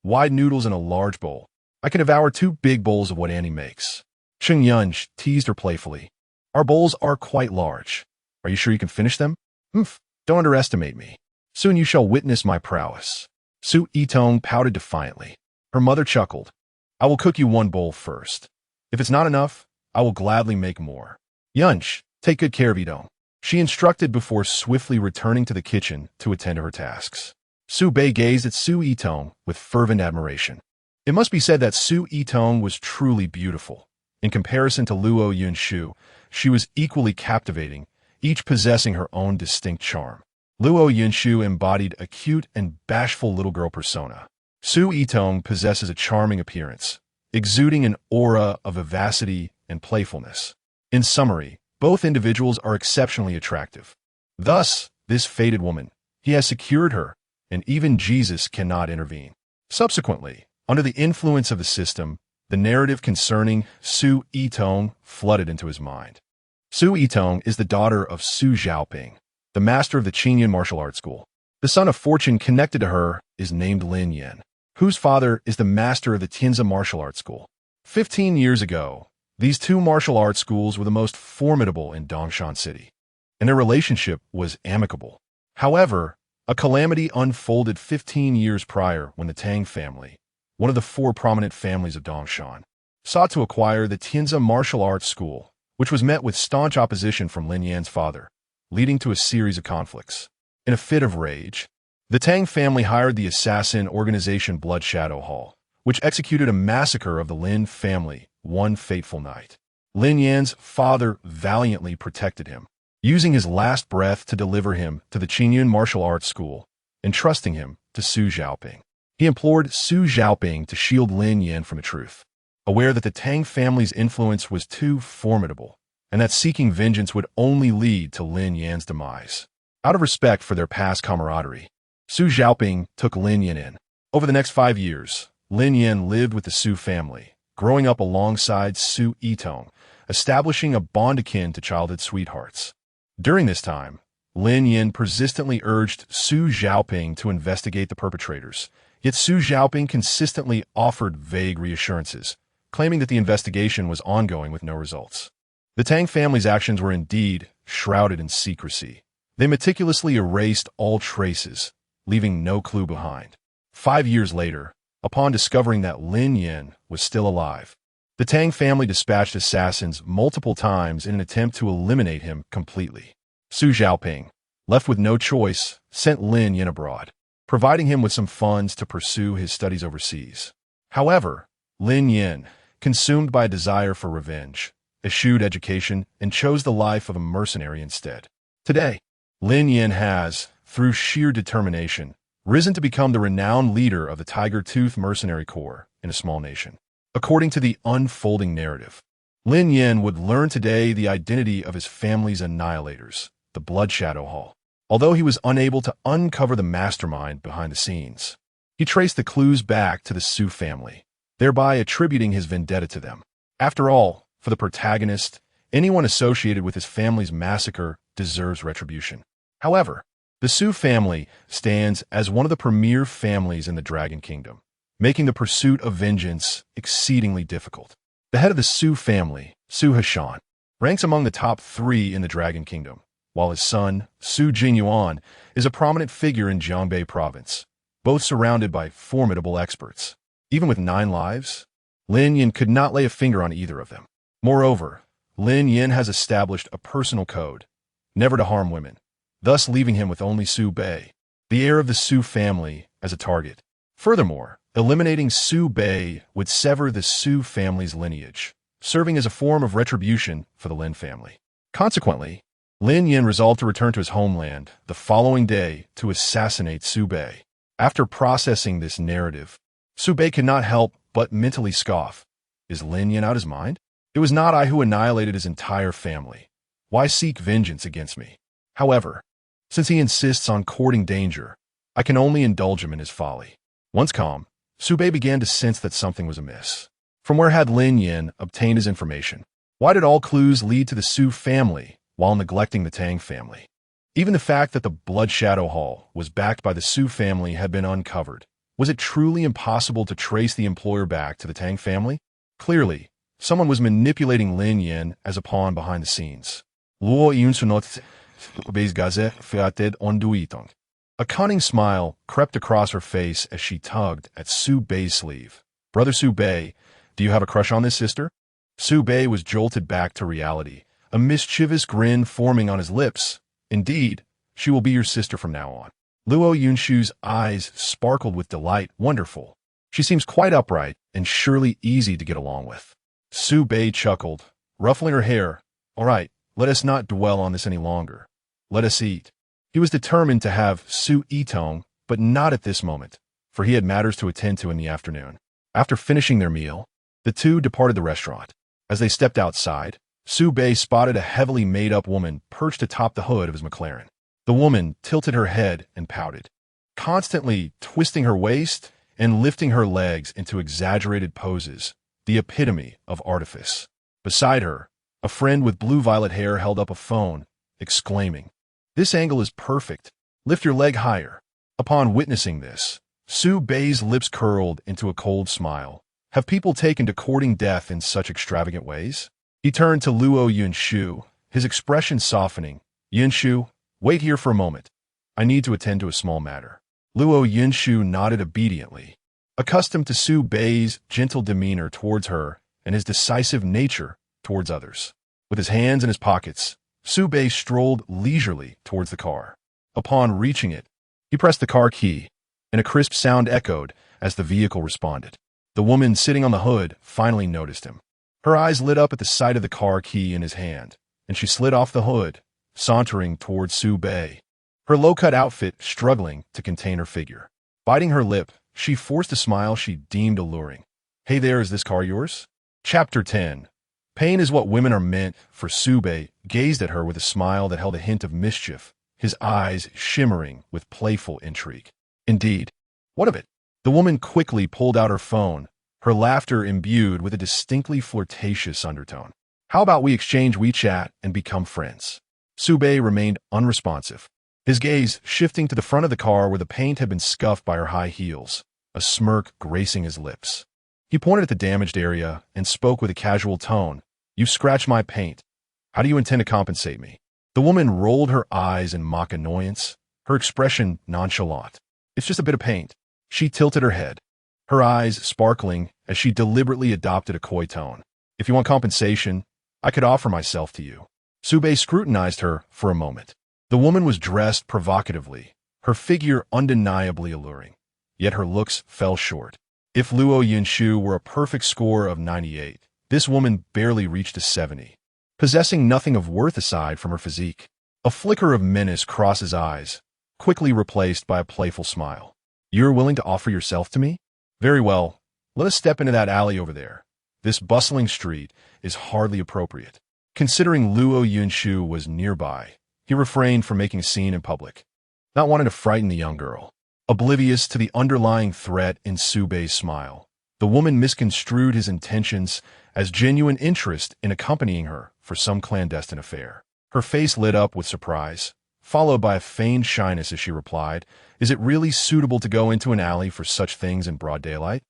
Speaker 1: Wide noodles in a large bowl. I can devour 2 big bowls of what Annie makes." Cheng Yunj teased her playfully. "Our bowls are quite large. Are you sure you can finish them?" "Humph, don't underestimate me. Soon you shall witness my prowess." Su Itong pouted defiantly. Her mother chuckled. "I will cook you 1 bowl first. If it's not enough, I will gladly make more. Yunj, take good care of Itong," she instructed before swiftly returning to the kitchen to attend to her tasks. Su Bei gazed at Su Itong with fervent admiration. It must be said that Su Itong was truly beautiful. In comparison to Luo Yunshu, she was equally captivating, each possessing her own distinct charm. Luo Yunshu embodied a cute and bashful little girl persona. Su Yitong possesses a charming appearance, exuding an aura of vivacity and playfulness. In summary, both individuals are exceptionally attractive. Thus, this fated woman, he has secured her, and even Jesus cannot intervene. Subsequently, under the influence of the system, the narrative concerning Su Yitong flooded into his mind. Su Yitong is the daughter of Su Xiaoping, the master of the Qinyan martial arts school. The son of fortune connected to her is named Lin Yan, whose father is the master of the Tianzi martial arts school. 15 years ago, these two martial arts schools were the most formidable in Dongshan City, and their relationship was amicable. However, a calamity unfolded 15 years prior when the Tang family, one of the four prominent families of Dongshan, sought to acquire the Tianzi martial arts school, which was met with staunch opposition from Lin Yan's father, leading to a series of conflicts. In a fit of rage, the Tang family hired the assassin organization Blood Shadow Hall, which executed a massacre of the Lin family one fateful night. Lin Yan's father valiantly protected him, using his last breath to deliver him to the Qinyan martial arts school, entrusting him to Su Xiaoping. He implored Su Xiaoping to shield Lin Yan from the truth, aware that the Tang family's influence was too formidable, and that seeking vengeance would only lead to Lin Yan's demise. Out of respect for their past camaraderie, Su Xiaoping took Lin Yan in. Over the next 5 years, Lin Yan lived with the Su family, growing up alongside Su Yitong, establishing a bond akin to childhood sweethearts. During this time, Lin Yan persistently urged Su Xiaoping to investigate the perpetrators, yet Su Xiaoping consistently offered vague reassurances, claiming that the investigation was ongoing with no results. The Tang family's actions were indeed shrouded in secrecy. They meticulously erased all traces, leaving no clue behind. 5 years later, upon discovering that Lin Yan was still alive, the Tang family dispatched assassins multiple times in an attempt to eliminate him completely. Su Xiaoping, left with no choice, sent Lin Yan abroad, providing him with some funds to pursue his studies overseas. However, Lin Yan, consumed by a desire for revenge, eschewed education and chose the life of a mercenary instead. Today, Lin Yan has, through sheer determination, risen to become the renowned leader of the Tiger Tooth Mercenary Corps in a small nation. According to the unfolding narrative, Lin Yan would learn today the identity of his family's annihilators, the Blood Shadow Hall. Although he was unable to uncover the mastermind behind the scenes, he traced the clues back to the Su family, thereby attributing his vendetta to them. After all, for the protagonist, anyone associated with his family's massacre deserves retribution. However, the Su family stands as one of the premier families in the Dragon Kingdom, making the pursuit of vengeance exceedingly difficult. The head of the Su family, Su Hashan, ranks among the top 3 in the Dragon Kingdom, while his son, Su Jinyuan, is a prominent figure in Jiangbei province, both surrounded by formidable experts. Even with 9 lives, Lin Yan could not lay a finger on either of them. Moreover, Lin Yan has established a personal code, never to harm women, thus leaving him with only Su Bei, the heir of the Su family, as a target. Furthermore, eliminating Su Bei would sever the Su family's lineage, serving as a form of retribution for the Lin family. Consequently, Lin Yan resolved to return to his homeland the following day to assassinate Su Bei. After processing this narrative, Su Bei could not help but mentally scoff. Is Lin Yan out his mind? It was not I who annihilated his entire family. Why seek vengeance against me? However, since he insists on courting danger, I can only indulge him in his folly. Once calm, Su Bei began to sense that something was amiss. From where had Lin Yan obtained his information? Why did all clues lead to the Su family while neglecting the Tang family? Even the fact that the Blood Shadow Hall was backed by the Su family had been uncovered. Was it truly impossible to trace the employer back to the Tang family? Clearly, someone was manipulating Lin Yan as a pawn behind the scenes. A cunning smile crept across her face as she tugged at Su Bei's sleeve. Brother Su Bei, do you have a crush on this sister? Su Bei was jolted back to reality, a mischievous grin forming on his lips. Indeed, she will be your sister from now on. Luo Yunshu's eyes sparkled with delight. Wonderful. She seems quite upright and surely easy to get along with. Su Bei chuckled, ruffling her hair. All right, let us not dwell on this any longer. Let us eat. He was determined to have Su Itong, but not at this moment, for he had matters to attend to in the afternoon. After finishing their meal, the two departed the restaurant. As they stepped outside, Su Bei spotted a heavily made-up woman perched atop the hood of his McLaren. The woman tilted her head and pouted, constantly twisting her waist and lifting her legs into exaggerated poses, the epitome of artifice. Beside her, a friend with blue-violet hair held up a phone, exclaiming, "This angle is perfect. Lift your leg higher." Upon witnessing this, Su Bei's lips curled into a cold smile. Have people taken to courting death in such extravagant ways? He turned to Luo Yunshu, his expression softening. "Yunshu, wait here for a moment. I need to attend to a small matter." Luo Yunshu nodded obediently. Accustomed to Su Bei's gentle demeanor towards her and his decisive nature towards others. With his hands in his pockets, Su Bei strolled leisurely towards the car. Upon reaching it, he pressed the car key, and a crisp sound echoed as the vehicle responded. The woman sitting on the hood finally noticed him. Her eyes lit up at the sight of the car key in his hand, and she slid off the hood, sauntering towards Su Bei, her low-cut outfit struggling to contain her figure. Biting her lip, she forced a smile she deemed alluring. "Hey there, is this car yours?" Chapter 10. Pain is what women are meant for. Su Bei gazed at her with a smile that held a hint of mischief, his eyes shimmering with playful intrigue. "Indeed. What of it?" The woman quickly pulled out her phone, her laughter imbued with a distinctly flirtatious undertone. "How about we exchange WeChat and become friends?" Su Bei remained unresponsive, his gaze shifting to the front of the car where the paint had been scuffed by her high heels, a smirk gracing his lips. He pointed at the damaged area and spoke with a casual tone. "You scratched my paint. How do you intend to compensate me?" The woman rolled her eyes in mock annoyance, her expression nonchalant. "It's just a bit of paint." She tilted her head, her eyes sparkling as she deliberately adopted a coy tone. "If you want compensation, I could offer myself to you." Su Bei scrutinized her for a moment. The woman was dressed provocatively, her figure undeniably alluring, yet her looks fell short. If Luo Yunshu were a perfect score of 98, this woman barely reached a 70, possessing nothing of worth aside from her physique. A flicker of menace crossed his eyes, quickly replaced by a playful smile. "You're willing to offer yourself to me? Very well, let us step into that alley over there. This bustling street is hardly appropriate." Considering Luo Yunshu was nearby, he refrained from making a scene in public, not wanting to frighten the young girl. Oblivious to the underlying threat in Su Bei's smile, the woman misconstrued his intentions as genuine interest in accompanying her for some clandestine affair. Her face lit up with surprise, followed by a feigned shyness as she replied, "Is it really suitable to go into an alley for such things in broad daylight?"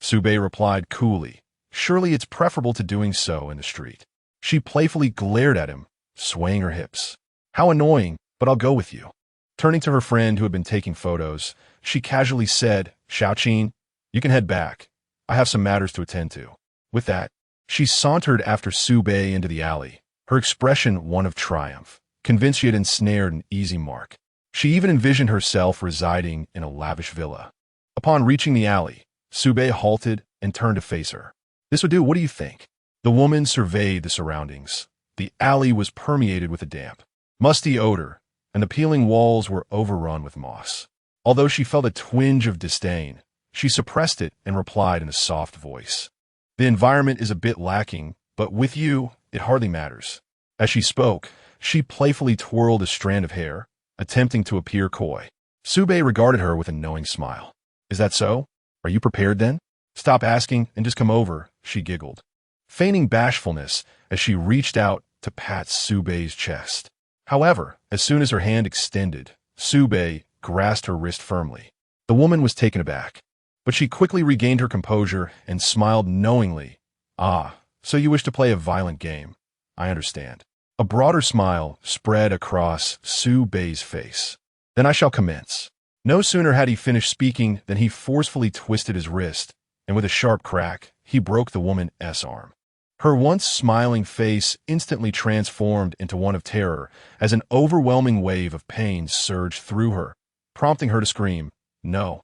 Speaker 1: Su Bei replied coolly, "Surely it's preferable to doing so in the street." She playfully glared at him, swaying her hips. "How annoying, but I'll go with you." Turning to her friend who had been taking photos, she casually said, "Xiaoqin, you can head back. I have some matters to attend to." With that, she sauntered after Su Bei into the alley, her expression one of triumph, convinced she had ensnared an easy mark. She even envisioned herself residing in a lavish villa. Upon reaching the alley, Su Bei halted and turned to face her. "This would do, what do you think?" The woman surveyed the surroundings. The alley was permeated with a damp, musty odor, and the peeling walls were overrun with moss. Although she felt a twinge of disdain, she suppressed it and replied in a soft voice, "The environment is a bit lacking, but with you, it hardly matters." As she spoke, she playfully twirled a strand of hair, attempting to appear coy. Su Bei regarded her with a knowing smile. "Is that so? Are you prepared then? Stop asking and just come over," she giggled, feigning bashfulness as she reached out to pat Su Bei's chest. However, as soon as her hand extended, Su Bei grasped her wrist firmly. The woman was taken aback, but she quickly regained her composure and smiled knowingly. "Ah, so you wish to play a violent game. I understand." A broader smile spread across Su Bei's face. "Then I shall commence." No sooner had he finished speaking than he forcefully twisted his wrist, and with a sharp crack, he broke the woman's arm. Her once smiling face instantly transformed into one of terror as an overwhelming wave of pain surged through her, prompting her to scream, "No.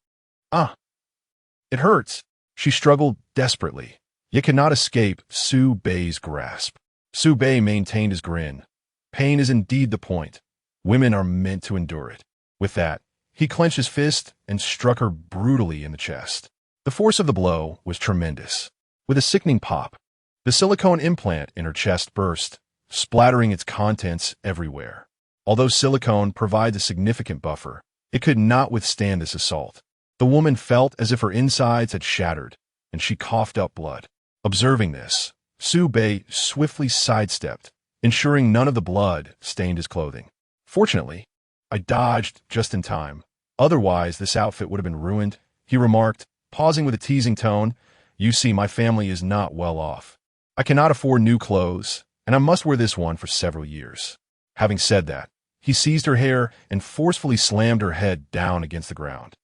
Speaker 1: Ah! It hurts!" She struggled desperately, yet could not escape Su Bei's grasp. Su Bei maintained his grin. "Pain is indeed the point. Women are meant to endure it. With that, he clenched his fist and struck her brutally in the chest. The force of the blow was tremendous. With a sickening pop, the silicone implant in her chest burst, splattering its contents everywhere. Although silicone provides a significant buffer, it could not withstand this assault. The woman felt as if her insides had shattered, and she coughed up blood. Observing this, Su Bei swiftly sidestepped, ensuring none of the blood stained his clothing. Fortunately, I dodged just in time. Otherwise, this outfit would have been ruined, he remarked, pausing with a teasing tone. You see, my family is not well off. I cannot afford new clothes, and I must wear this one for several years. Having said that, he seized her hair and forcefully slammed her head down against the ground.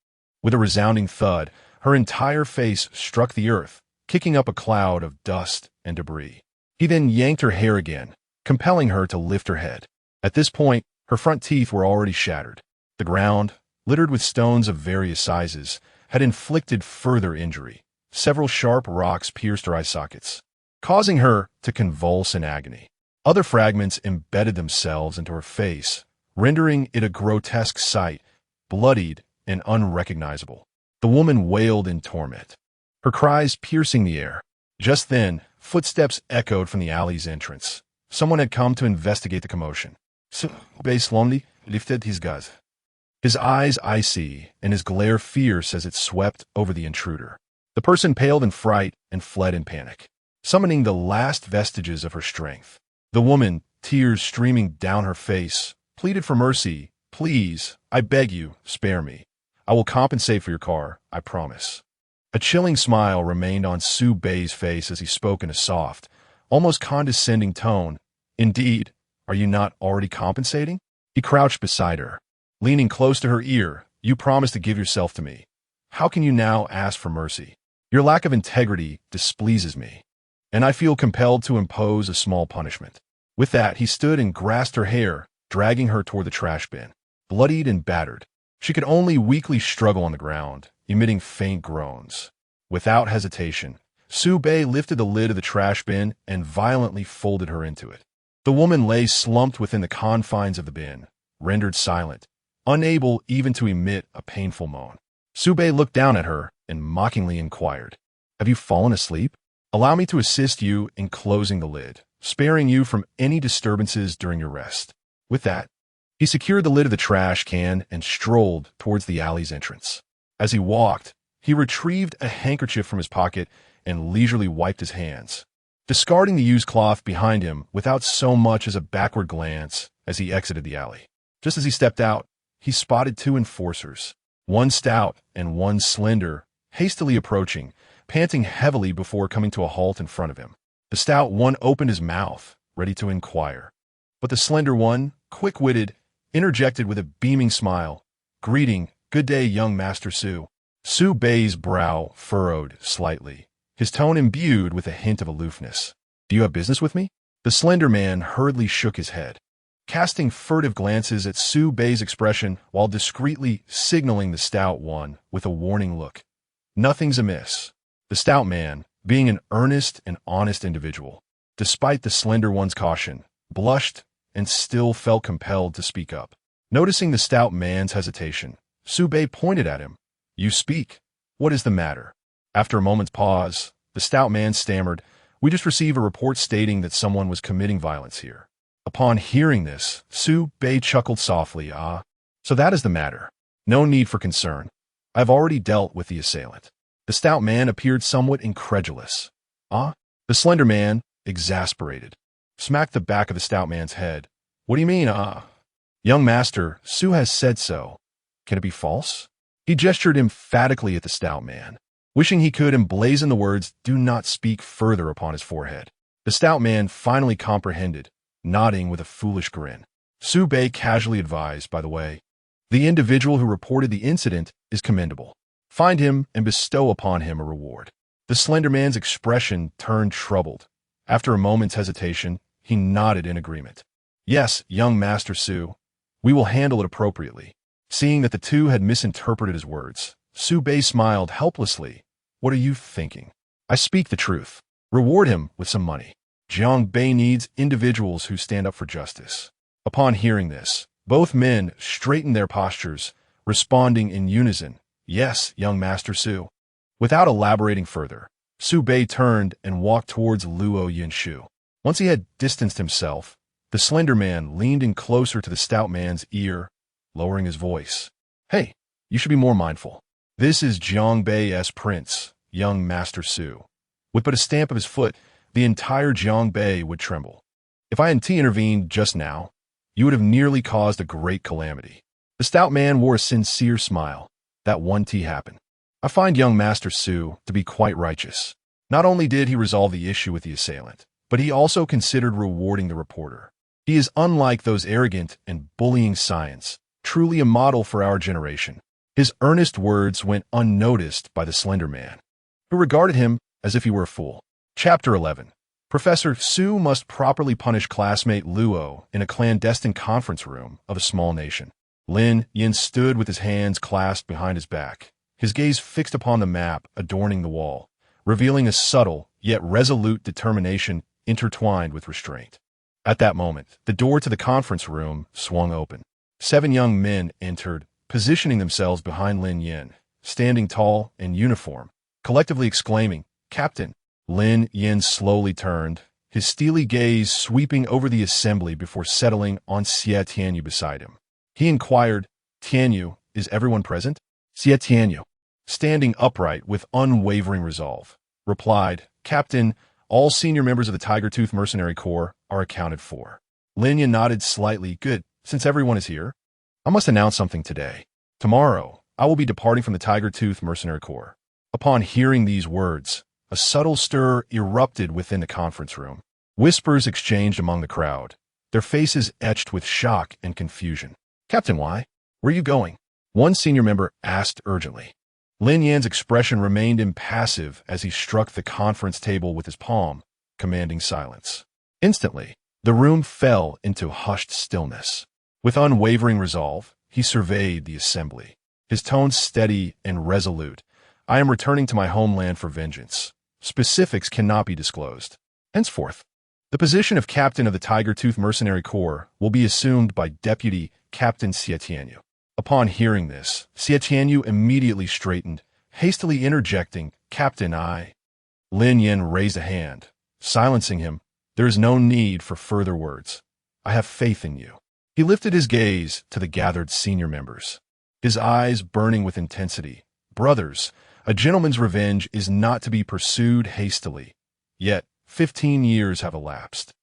Speaker 1: With a resounding thud, her entire face struck the earth, kicking up a cloud of dust and debris. He then yanked her hair again, compelling her to lift her head. At this point, her front teeth were already shattered. The ground, littered with stones of various sizes, had inflicted further injury. Several sharp rocks pierced her eye sockets, causing her to convulse in agony. Other fragments embedded themselves into her face, rendering it a grotesque sight, bloodied and unrecognizable. The woman wailed in torment, her cries piercing the air. Just then, footsteps echoed from the alley's entrance. Someone had come to investigate the commotion. Su Bei slowly lifted his gaze, his eyes icy and his glare fierce as it swept over the intruder. The person paled in fright and fled in panic, summoning the last vestiges of her strength. The woman, tears streaming down her face, pleaded for mercy. Please, I beg you, spare me. I will compensate for your car, I promise. A chilling smile remained on Su Bei's face as he spoke in a soft, almost condescending tone. Indeed, are you not already compensating? He crouched beside her, leaning close to her ear. You promised to give yourself to me. How can you now ask for mercy? Your lack of integrity displeases me, and I feel compelled to impose a small punishment. With that, he stood and grasped her hair, dragging her toward the trash bin. Bloodied and battered, she could only weakly struggle on the ground, emitting faint groans. Without hesitation, Su Bei lifted the lid of the trash bin and violently folded her into it. The woman lay slumped within the confines of the bin, rendered silent, unable even to emit a painful moan. Su Bei looked down at her and mockingly inquired, Have you fallen asleep? Allow me to assist you in closing the lid, sparing you from any disturbances during your rest. With that, he secured the lid of the trash can and strolled towards the alley's entrance. As he walked, he retrieved a handkerchief from his pocket and leisurely wiped his hands, discarding the used cloth behind him without so much as a backward glance as he exited the alley. Just as he stepped out, he spotted two enforcers, one stout and one slender, hastily approaching, panting heavily before coming to a halt in front of him. The stout one opened his mouth, ready to inquire, but the slender one, quick-witted, interjected with a beaming smile, Greeting, good day, young Master Su. Su Bei's brow furrowed slightly, his tone imbued with a hint of aloofness. Do you have business with me? The slender man hurriedly shook his head, casting furtive glances at Su Bei's expression while discreetly signaling the stout one with a warning look. Nothing's amiss. The stout man, being an earnest and honest individual, despite the slender one's caution, blushed and still felt compelled to speak up. Noticing the stout man's hesitation, Su Bei pointed at him. You speak. What is the matter? After a moment's pause, the stout man stammered, We just received a report stating that someone was committing violence here. Upon hearing this, Su Bei chuckled softly. So that is the matter. No need for concern. I've already dealt with the assailant. The stout man appeared somewhat incredulous. The slender man, exasperated, smacked the back of the stout man's head. What do you mean, Young master, Su has said so. Can it be false? He gestured emphatically at the stout man, wishing he could emblazon the words, Do not speak further upon his forehead. The stout man finally comprehended, nodding with a foolish grin. Su Bei casually advised, by the way, the individual who reported the incident is commendable. Find him and bestow upon him a reward. The slender man's expression turned troubled. After a moment's hesitation, he nodded in agreement. Yes, young Master Su, we will handle it appropriately. Seeing that the two had misinterpreted his words, Su Bei smiled helplessly. What are you thinking? I speak the truth. Reward him with some money. Jiang Bei needs individuals who stand up for justice. Upon hearing this, Both men straightened their postures, responding in unison, "Yes, young Master Su." Without elaborating further, Su Bei turned and walked towards Luo Yinshu. Once he had distanced himself, the slender man leaned in closer to the stout man's ear, lowering his voice. "Hey, you should be more mindful. This is Jiang Bei's prince, young Master Su." With but a stamp of his foot, the entire Jiang Bei would tremble. If I hadn't intervened just now, you would have nearly caused a great calamity. The stout man wore a sincere smile. That one tea happened. I find young Master Su to be quite righteous. Not only did he resolve the issue with the assailant, but he also considered rewarding the reporter. He is unlike those arrogant and bullying scions, truly a model for our generation. His earnest words went unnoticed by the slender man, who regarded him as if he were a fool. Chapter 11. Professor Su must properly punish classmate Luo in a clandestine conference room of a small nation. Lin Yin stood with his hands clasped behind his back, his gaze fixed upon the map adorning the wall, revealing a subtle yet resolute determination intertwined with restraint. At that moment, the door to the conference room swung open. 7 young men entered, positioning themselves behind Lin Yin, standing tall in uniform, collectively exclaiming, "Captain!" Lin Yin slowly turned, his steely gaze sweeping over the assembly before settling on Xie Tianyu beside him. He inquired, "Tianyu, is everyone present?" Xie Tianyu, standing upright with unwavering resolve, replied, "Captain, all senior members of the Tiger-Tooth Mercenary Corps are accounted for." Lin Yin nodded slightly. "Good, since everyone is here, I must announce something today. Tomorrow, I will be departing from the Tiger-Tooth Mercenary Corps." Upon hearing these words, a subtle stir erupted within the conference room. Whispers exchanged among the crowd, their faces etched with shock and confusion. "Captain, why? Where are you going?" one senior member asked urgently. Lin Yan's expression remained impassive as he struck the conference table with his palm, commanding silence. Instantly, the room fell into hushed stillness. With unwavering resolve, he surveyed the assembly, his tone steady and resolute. "I am returning to my homeland for vengeance. Specifics cannot be disclosed. Henceforth, the position of captain of the Tiger-Tooth Mercenary Corps will be assumed by Deputy Captain Xie Tianyu." Upon hearing this, Xie Tianyu immediately straightened, hastily interjecting, "Captain, I—" Lin Yin raised a hand, silencing him. "There is no need for further words. I have faith in you." He lifted his gaze to the gathered senior members, his eyes burning with intensity. "Brothers, a gentleman's revenge is not to be pursued hastily. Yet, 15 years have elapsed.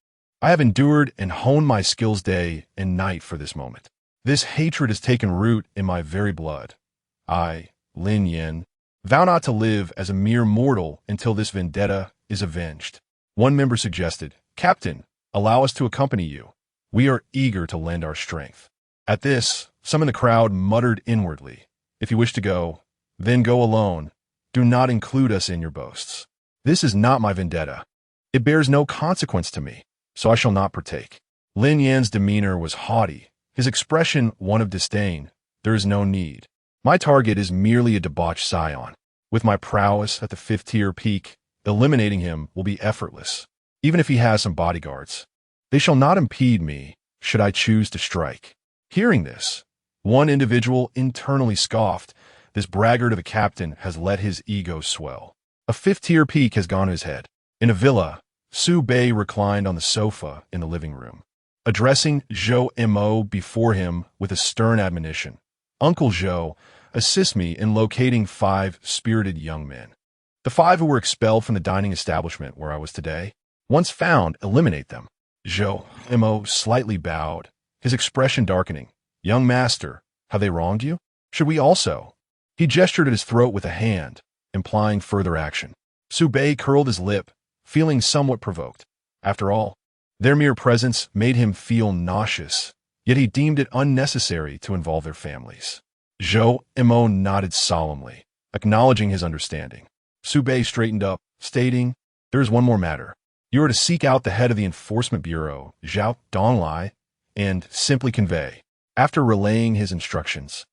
Speaker 1: I have endured and honed my skills day and night for this moment. This hatred has taken root in my very blood. I, Lin Yin, vow not to live as a mere mortal until this vendetta is avenged." One member suggested, "Captain, allow us to accompany you. We are eager to lend our strength." At this, some in the crowd muttered inwardly, "If you wish to go, then go alone. Do not include us in your boasts. This is not my vendetta. It bears no consequence to me, so I shall not partake." Lin Yan's demeanor was haughty, his expression one of disdain. "There is no need. My target is merely a debauched scion. With my prowess at the 5th-tier peak, eliminating him will be effortless, even if he has some bodyguards. They shall not impede me, should I choose to strike." Hearing this, one individual internally scoffed. This braggart of a captain has let his ego swell. A 5th-tier peak has gone to his head. In a villa, Su Bei reclined on the sofa in the living room, addressing Zhou Mo before him with a stern admonition. "Uncle Zhou, assist me in locating 5 spirited young men. The 5 who were expelled from the dining establishment where I was today. Once found, eliminate them." Zhou Mo slightly bowed, his expression darkening. "Young master, have they wronged you? Should we also?" He gestured at his throat with a hand, implying further action. Su Bei curled his lip, feeling somewhat provoked. After all, their mere presence made him feel nauseous, yet he deemed it unnecessary to involve their families. Zhou Mo nodded solemnly, acknowledging his understanding. Su Bei straightened up, stating, "There is one more matter. You are to seek out the head of the Enforcement Bureau, Zhao Donglai, and simply convey." After relaying his instructions,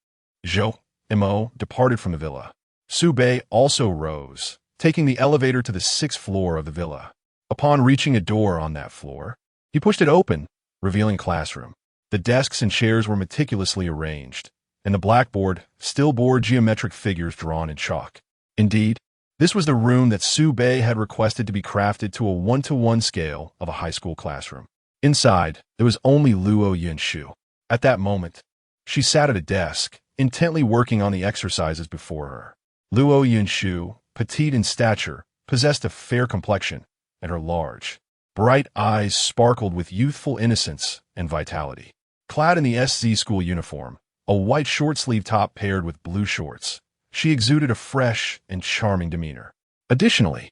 Speaker 1: Zhou Mo departed from the villa. Su Bei also rose, taking the elevator to the 6th floor of the villa. Upon reaching a door on that floor, he pushed it open, revealing a classroom. The desks and chairs were meticulously arranged, and the blackboard still bore geometric figures drawn in chalk. Indeed, this was the room that Su Bei had requested to be crafted to a 1-to-1 scale of a high school classroom. Inside, there was only Luo Yunshu. At that moment, she sat at a desk, intently working on the exercises before her. Luo Yunshu, petite in stature, possessed a fair complexion, and her large, bright eyes sparkled with youthful innocence and vitality. Clad in the SZ school uniform, a white short-sleeve top paired with blue shorts, she exuded a fresh and charming demeanor. Additionally,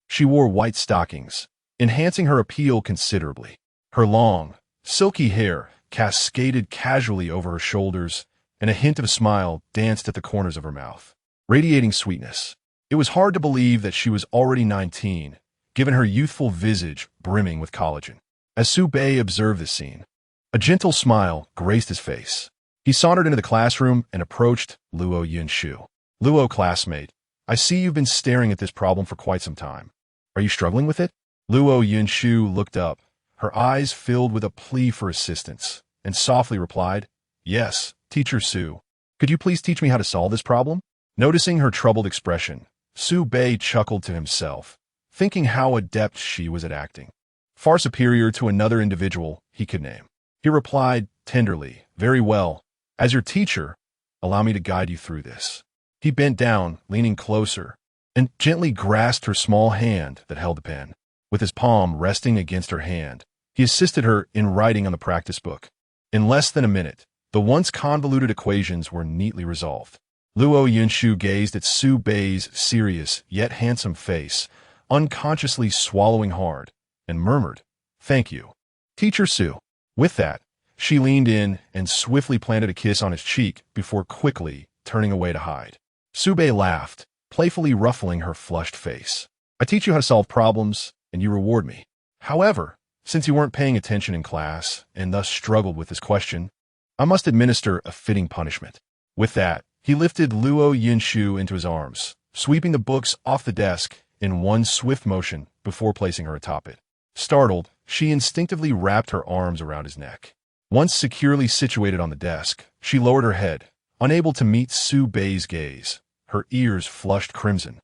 Speaker 1: she wore white stockings, enhancing her appeal considerably. Her long, silky hair cascaded casually over her shoulders, and a hint of a smile danced at the corners of her mouth, radiating sweetness. It was hard to believe that she was already 19, given her youthful visage brimming with collagen. As Su Bei observed this scene, a gentle smile graced his face. He sauntered into the classroom and approached Luo Yunshu. "Luo, classmate, I see you've been staring at this problem for quite some time. Are you struggling with it?" Luo Yunshu looked up, her eyes filled with a plea for assistance, and softly replied, "Yes, Teacher Su. Could you please teach me how to solve this problem?" Noticing her troubled expression, Su Bei chuckled to himself, thinking how adept she was at acting, far superior to another individual he could name. He replied tenderly, "Very well. As your teacher, allow me to guide you through this." He bent down, leaning closer, and gently grasped her small hand that held the pen. With his palm resting against her hand, he assisted her in writing on the practice book. In less than a minute, the once convoluted equations were neatly resolved. Luo Yunshu gazed at Su Bei's serious yet handsome face, unconsciously swallowing hard, and murmured, "Thank you, Teacher Su." With that, she leaned in and swiftly planted a kiss on his cheek before quickly turning away to hide. Su Bei laughed, playfully ruffling her flushed face. "I teach you how to solve problems, and you reward me. However, since you weren't paying attention in class and thus struggled with this question, I must administer a fitting punishment." With that, he lifted Luo Yunshu into his arms, sweeping the books off the desk in one swift motion before placing her atop it. Startled, she instinctively wrapped her arms around his neck. Once securely situated on the desk, she lowered her head, unable to meet Su Bei's gaze, her ears flushed crimson,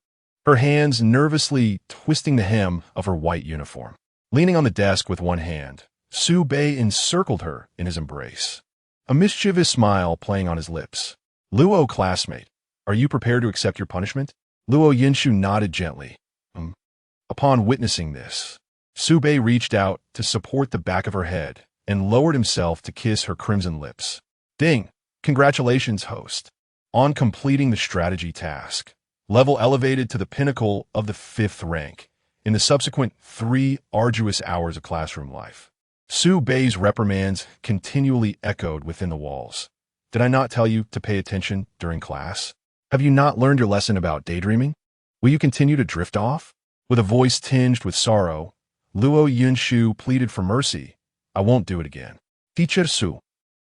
Speaker 1: her hands nervously twisting the hem of her white uniform. Leaning on the desk with one hand, Su Bei encircled her in his embrace, a mischievous smile playing on his lips. "Luo, classmate, are you prepared to accept your punishment?" Luo Yunshu nodded gently. Upon witnessing this, Su Bei reached out to support the back of her head and lowered himself to kiss her crimson lips. "Ding! Congratulations, host, on completing the strategy task. Level elevated to the pinnacle of the 5th rank in the subsequent 3 arduous hours of classroom life." Su Bei's reprimands continually echoed within the walls. "Did I not tell you to pay attention during class? Have you not learned your lesson about daydreaming? Will you continue to drift off?" With a voice tinged with sorrow, Luo Yunshu pleaded for mercy. "I won't do it again. Teacher Su,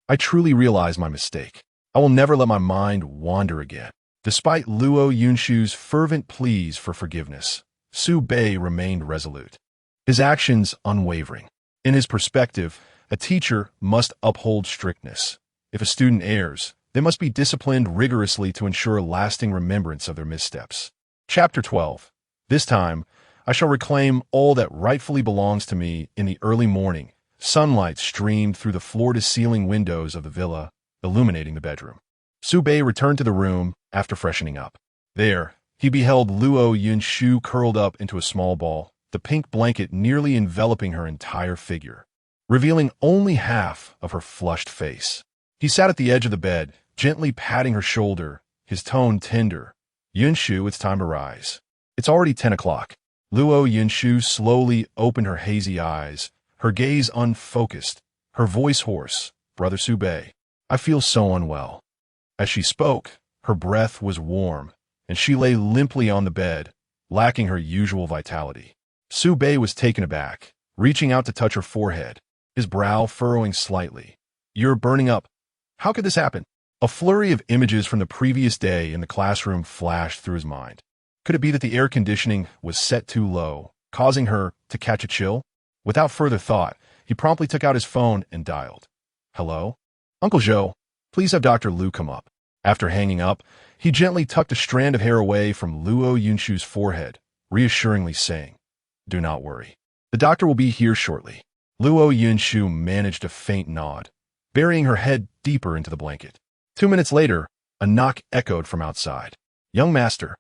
Speaker 1: I truly realize my mistake. I will never let my mind wander again." Despite Luo Yunshu's fervent pleas for forgiveness, Su Bei remained resolute, his actions unwavering. In his perspective, a teacher must uphold strictness. If a student errs, they must be disciplined rigorously to ensure lasting remembrance of their missteps. Chapter 12. This time, I shall reclaim all that rightfully belongs to me. In the early morning, sunlight streamed through the floor-to-ceiling windows of the villa, illuminating the bedroom. Su Bei returned to the room after freshening up. There, he beheld Luo Yunshu curled up into a small ball, the pink blanket nearly enveloping her entire figure, revealing only half of her flushed face. He sat at the edge of the bed, gently patting her shoulder, his tone tender. "Yunshu, it's time to rise. It's already 10 o'clock. Luo Yunshu slowly opened her hazy eyes, her gaze unfocused, her voice hoarse. "Brother Su Bei, I feel so unwell." As she spoke, her breath was warm, and she lay limply on the bed, lacking her usual vitality. Su Bei was taken aback, reaching out to touch her forehead, his brow furrowing slightly. "You're burning up. How could this happen?" A flurry of images from the previous day in the classroom flashed through his mind. Could it be that the air conditioning was set too low, causing her to catch a chill? Without further thought, he promptly took out his phone and dialed. Hello? Uncle Zhou, please have Dr. Lu come up. After hanging up, he gently tucked a strand of hair away from Luo Yunshu's forehead, reassuringly saying, "Do not worry. The doctor will be here shortly." Luo Yunshu managed a faint nod, burying her head deeper into the blanket. 2 minutes later, a knock echoed from outside. "Young master,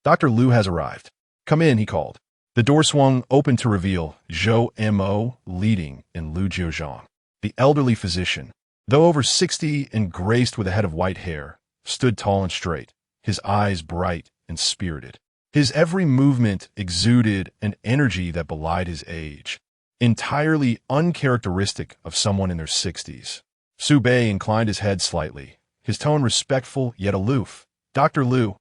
Speaker 1: Dr. Lu has arrived. Come in," he called. The door swung open to reveal Zhou Mo leading in Lu Jiuzhang. The elderly physician, though over 60 and graced with a head of white hair, stood tall and straight, his eyes bright and spirited. His every movement exuded an energy that belied his age, entirely uncharacteristic of someone in their 60s. Su Bei inclined his head slightly, his tone respectful yet aloof. "Dr. Lu,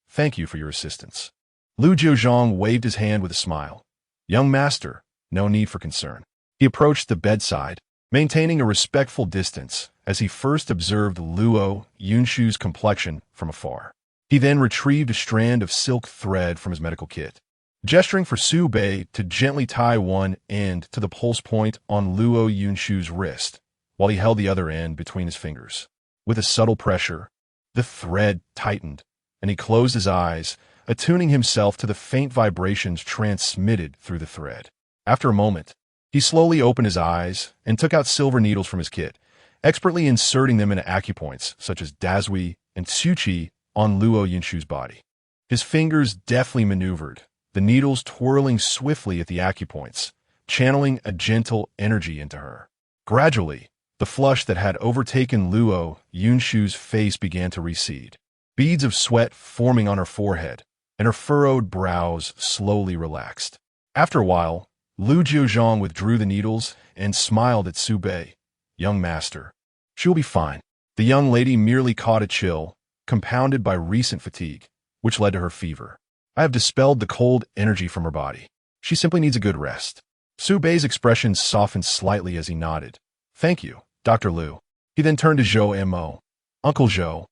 Speaker 1: thank you for your assistance." Lu Jiuzhang waved his hand with a smile. "Young master, no need for concern." He approached the bedside, maintaining a respectful distance as he first observed Luo Yunshu's complexion from afar. He then retrieved a strand of silk thread from his medical kit, gesturing for Su Bei to gently tie one end to the pulse point on Luo Yunshu's wrist, while he held the other end between his fingers. With a subtle pressure, the thread tightened, and he closed his eyes, attuning himself to the faint vibrations transmitted through the thread. After a moment, he slowly opened his eyes and took out silver needles from his kit, expertly inserting them into acupoints such as Dazui and Tsuchi on Luo Yunshu's body. His fingers deftly maneuvered, the needles twirling swiftly at the acupoints, channeling a gentle energy into her. Gradually, the flush that had overtaken Luo Yunshu's face began to recede, beads of sweat forming on her forehead, and her furrowed brows slowly relaxed. After a while, Lu Jiuzhang withdrew the needles and smiled at Su Bei. "Young master, she will be fine." The young lady merely caught a chill, compounded by recent fatigue, which led to her fever. "I have dispelled the cold energy from her body. She simply needs a good rest." Su Bei's expression softened slightly as he nodded. "Thank you, Dr. Lu." He then turned to Zhou Mo. "Uncle Zhou,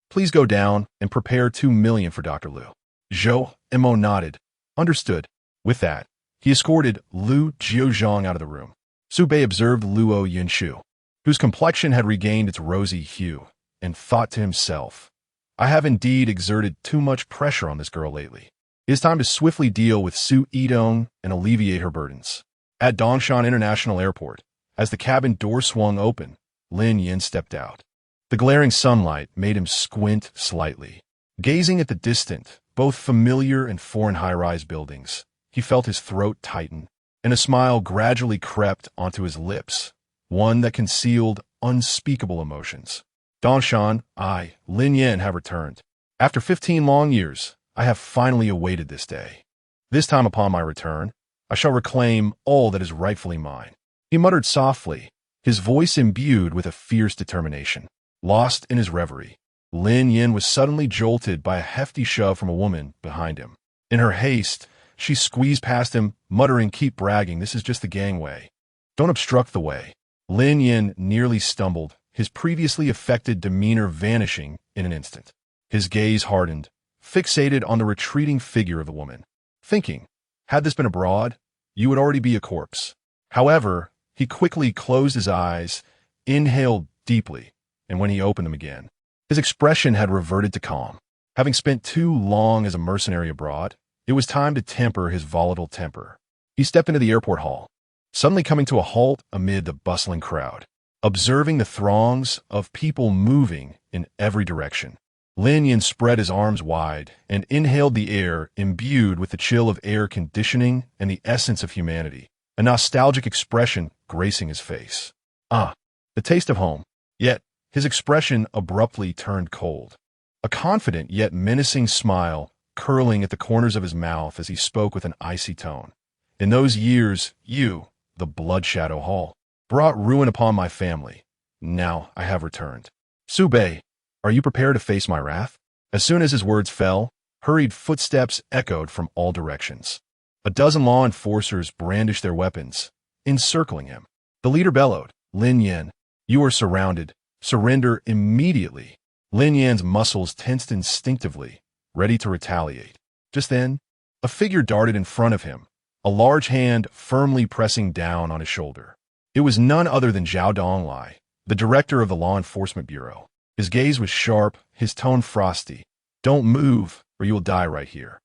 Speaker 1: please go down and prepare 2 million for Dr. Lu." Zhou Mo nodded. "Understood." With that, he escorted Lu Jiuzhang out of the room. Su Bei observed Luo Yunshu, whose complexion had regained its rosy hue, and thought to himself, "I have indeed exerted too much pressure on this girl lately. It is time to swiftly deal with Su Yidong and alleviate her burdens." At Dongshan International Airport, as the cabin door swung open, Lin Yin stepped out. The glaring sunlight made him squint slightly. Gazing at the distant, both familiar and foreign high-rise buildings, he felt his throat tighten, and a smile gradually crept onto his lips, one that concealed unspeakable emotions. "Dongshan, I, Lin Yin, have returned. After 15 long years, I have finally awaited this day. This time upon my return, I shall reclaim all that is rightfully mine." He muttered softly, his voice imbued with a fierce determination. Lost in his reverie, Lin Yin was suddenly jolted by a hefty shove from a woman behind him. In her haste, she squeezed past him, muttering, "Keep bragging, this is just the gangway. Don't obstruct the way." Lin Yin nearly stumbled, his previously affected demeanor vanishing in an instant. His gaze hardened, fixated on the retreating figure of the woman, thinking, had this been abroad, you would already be a corpse. However, he quickly closed his eyes, inhaled deeply, and when he opened them again, his expression had reverted to calm. Having spent too long as a mercenary abroad, it was time to temper his volatile temper. He stepped into the airport hall, suddenly coming to a halt amid the bustling crowd. Observing the throngs of people moving in every direction, Lin Yin spread his arms wide and inhaled the air imbued with the chill of air conditioning and the essence of humanity, a nostalgic expression gracing his face. Ah, the taste of home. Yet, his expression abruptly turned cold. A confident yet menacing smile curling at the corners of his mouth as he spoke with an icy tone. "In those years, you, the Blood Shadow Hall, brought ruin upon my family. Now I have returned. Su Bei, are you prepared to face my wrath?" As soon as his words fell, hurried footsteps echoed from all directions. A dozen law enforcers brandished their weapons, encircling him. The leader bellowed, "Lin Yin, you are surrounded. Surrender immediately." Lin Yan's muscles tensed instinctively, ready to retaliate. Just then, a figure darted in front of him, a large hand firmly pressing down on his shoulder. It was none other than Zhao Donglai, the director of the Law Enforcement Bureau. His gaze was sharp, his tone frosty. "Don't move, or you will die right here."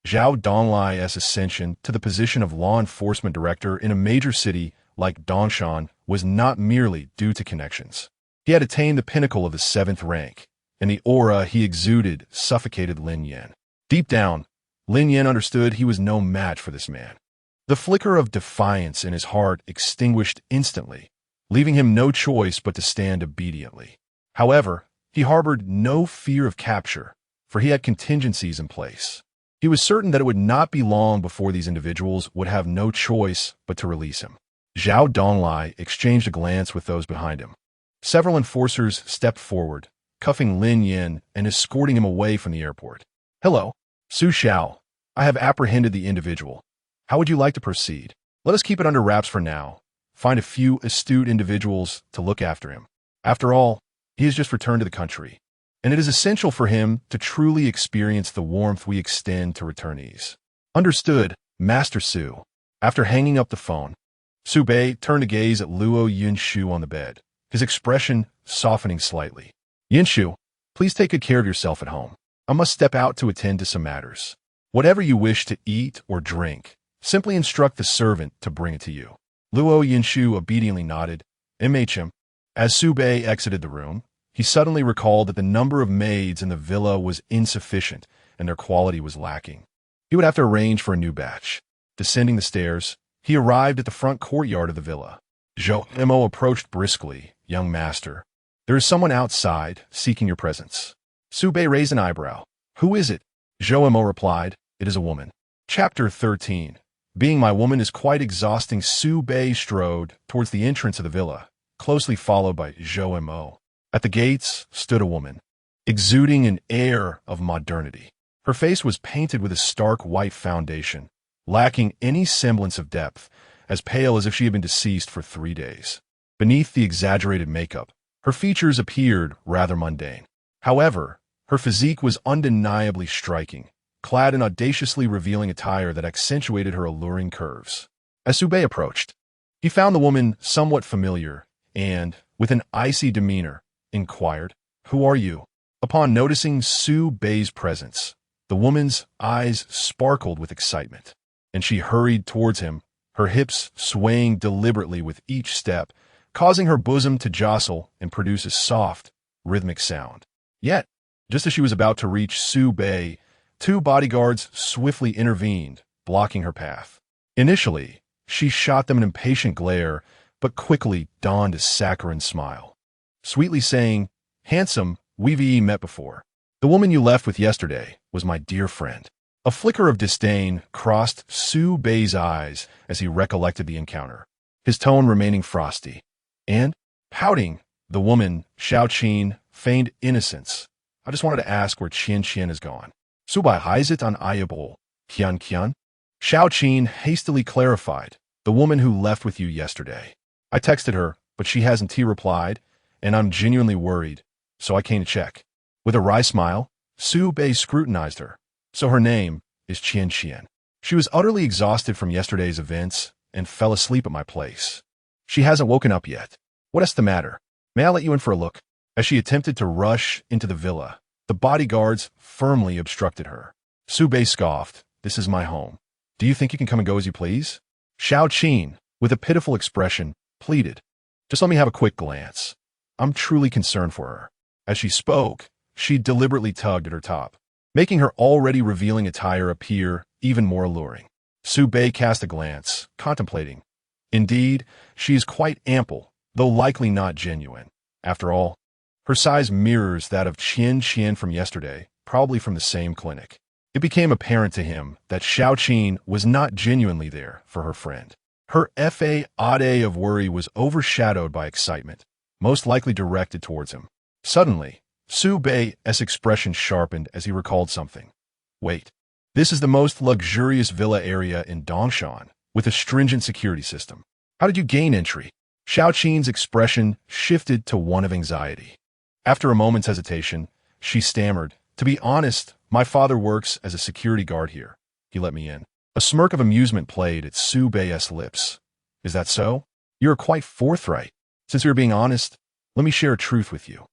Speaker 1: Zhao Donglai's ascension to the position of law enforcement director in a major city like Dongshan was not merely due to connections. He had attained the pinnacle of the 7th rank, and the aura he exuded suffocated Lin Yan. Deep down, Lin Yan understood he was no match for this man. The flicker of defiance in his heart extinguished instantly, leaving him no choice but to stand obediently. However, he harbored no fear of capture, for he had contingencies in place. He was certain that it would not be long before these individuals would have no choice but to release him. Zhao Donglai exchanged a glance with those behind him. Several enforcers stepped forward, cuffing Lin Yan and escorting him away from the airport. "Hello, Su Xiao. I have apprehended the individual. How would you like to proceed? Let us keep it under wraps for now. Find a few astute individuals to look after him. After all, he has just returned to the country, and it is essential for him to truly experience the warmth we extend to returnees." "Understood, Master Su." After hanging up the phone, Su Bei turned to gaze at Luo Yinshu on the bed, his expression softening slightly. "Yinshu, please take good care of yourself at home. I must step out to attend to some matters. Whatever you wish to eat or drink, simply instruct the servant to bring it to you." Luo Yinshu obediently nodded. "MHM." As Su Bei exited the room, he suddenly recalled that the number of maids in the villa was insufficient and their quality was lacking. He would have to arrange for a new batch. Descending the stairs, he arrived at the front courtyard of the villa. Zhou Mo approached briskly. "Young master, there is someone outside seeking your presence." Su Bei raised an eyebrow. "Who is it?" Zhou Mo replied, "It is a woman." Chapter 13. Being my woman is quite exhausting. Su Bei strode towards the entrance of the villa, closely followed by Zhou Mo. At the gates stood a woman, exuding an air of modernity. Her face was painted with a stark white foundation, lacking any semblance of depth, as pale as if she had been deceased for 3 days. Beneath the exaggerated makeup, her features appeared rather mundane. However, her physique was undeniably striking, clad in audaciously revealing attire that accentuated her alluring curves. As Su Bei approached, he found the woman somewhat familiar and, with an icy demeanor, inquired, "Who are you?" Upon noticing Su Bei's presence, the woman's eyes sparkled with excitement, and she hurried towards him, her hips swaying deliberately with each step, causing her bosom to jostle and produce a soft, rhythmic sound. Yet, just as she was about to reach Su Bei, 2 bodyguards swiftly intervened, blocking her path. Initially, she shot them an impatient glare, but quickly donned a saccharine smile, sweetly saying, "Handsome, we've met before. The woman you left with yesterday was my dear friend." A flicker of disdain crossed Su Bei's eyes as he recollected the encounter, his tone remaining frosty. And, pouting, the woman, Xiao Qin, feigned innocence. "I just wanted to ask where Qian Qian has gone." "Su Bai Haizit on Ayabol, Qian Qian?" Xiao Qin hastily clarified, "The woman who left with you yesterday. I texted her, but she hasn't replied, and I'm genuinely worried, so I came to check." With a wry smile, Su Bei scrutinized her. "So her name is Qian Qian. She was utterly exhausted from yesterday's events and fell asleep at my place. She hasn't woken up yet. What's the matter? May I let you in for a look?" As she attempted to rush into the villa, the bodyguards firmly obstructed her. Su Bei scoffed, "This is my home. Do you think you can come and go as you please?" Xiao Qin, with a pitiful expression, pleaded, "Just let me have a quick glance. I'm truly concerned for her." As she spoke, she deliberately tugged at her top, making her already revealing attire appear even more alluring. Su Bei cast a glance, contemplating. Indeed, she is quite ample, though likely not genuine. After all, her size mirrors that of Qian Qian from yesterday, probably from the same clinic. It became apparent to him that Xiao Qin was not genuinely there for her friend. Her fa of worry was overshadowed by excitement, most likely directed towards him. Suddenly, Su Bei's expression sharpened as he recalled something. "Wait, this is the most luxurious villa area in Dongshan, with a stringent security system. How did you gain entry?" Xiao Qin's expression shifted to one of anxiety. After a moment's hesitation, she stammered, "To be honest, my father works as a security guard here. He let me in." A smirk of amusement played at Su Bei's lips. "Is that so? You are quite forthright. Since we are being honest, let me share a truth with you.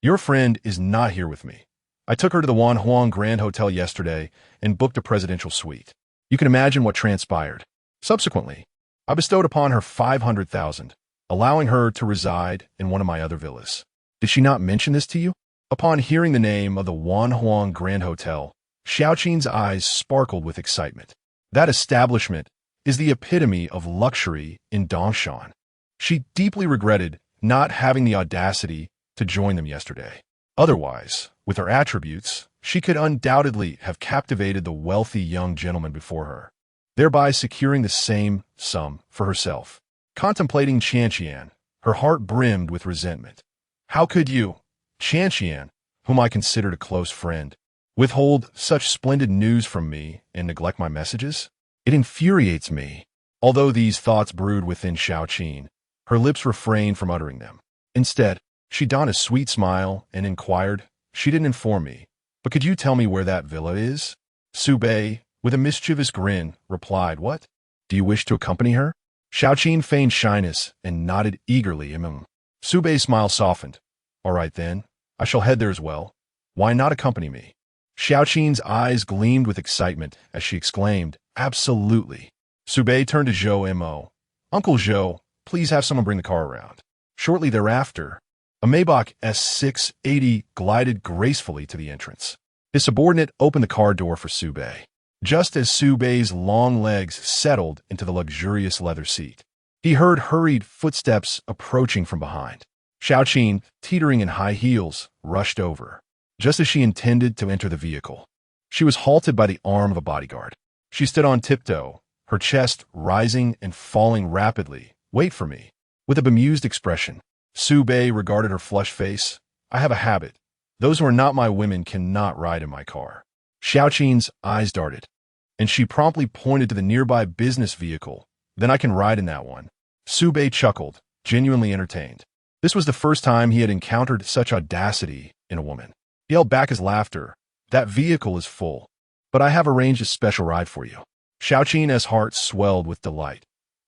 Speaker 1: Your friend is not here with me. I took her to the Wan Huang Grand Hotel yesterday and booked a presidential suite. You can imagine what transpired. Subsequently, I bestowed upon her 500,000, allowing her to reside in one of my other villas. Did she not mention this to you? Upon hearing the name of the Wan Huang Grand Hotel, Xiaoqin's eyes sparkled with excitement. That establishment is the epitome of luxury in Dongshan. She deeply regretted not having the audacity to join them yesterday. Otherwise, with her attributes, she could undoubtedly have captivated the wealthy young gentleman before her, thereby securing the same sum for herself. Contemplating Qianqian, her heart brimmed with resentment. How could you, Qianqian, whom I considered a close friend, withhold such splendid news from me and neglect my messages? It infuriates me. Although these thoughts brewed within Xiaoqin, her lips refrained from uttering them. Instead, she donned a sweet smile and inquired, "She didn't inform me, but could you tell me where that villa is?" Su Bei, with a mischievous grin, replied, "What? Do you wish to accompany her?" Xiaoqin feigned shyness and nodded eagerly. Su Bei's smile softened. "All right then, I shall head there as well. Why not accompany me?" Xiaoqin's eyes gleamed with excitement as she exclaimed, "Absolutely." Su Bei turned to Zhou Mo. "Uncle Zhou, please have someone bring the car around." Shortly thereafter, a Maybach S680 glided gracefully to the entrance. His subordinate opened the car door for Su Bei. Just as Su Bei's long legs settled into the luxurious leather seat, he heard hurried footsteps approaching from behind. Xiaoqin, teetering in high heels, rushed over. Just as she intended to enter the vehicle, she was halted by the arm of a bodyguard. She stood on tiptoe, her chest rising and falling rapidly. "Wait for me." With a bemused expression, Su Bei regarded her flushed face. "I have a habit. Those who are not my women cannot ride in my car." Xiaoqin's eyes darted, and she promptly pointed to the nearby business vehicle. "Then I can ride in that one." Su Bei chuckled, genuinely entertained. This was the first time he had encountered such audacity in a woman. He held back his laughter. "That vehicle is full, but I have arranged a special ride for you." Xiaoqin's heart swelled with delight.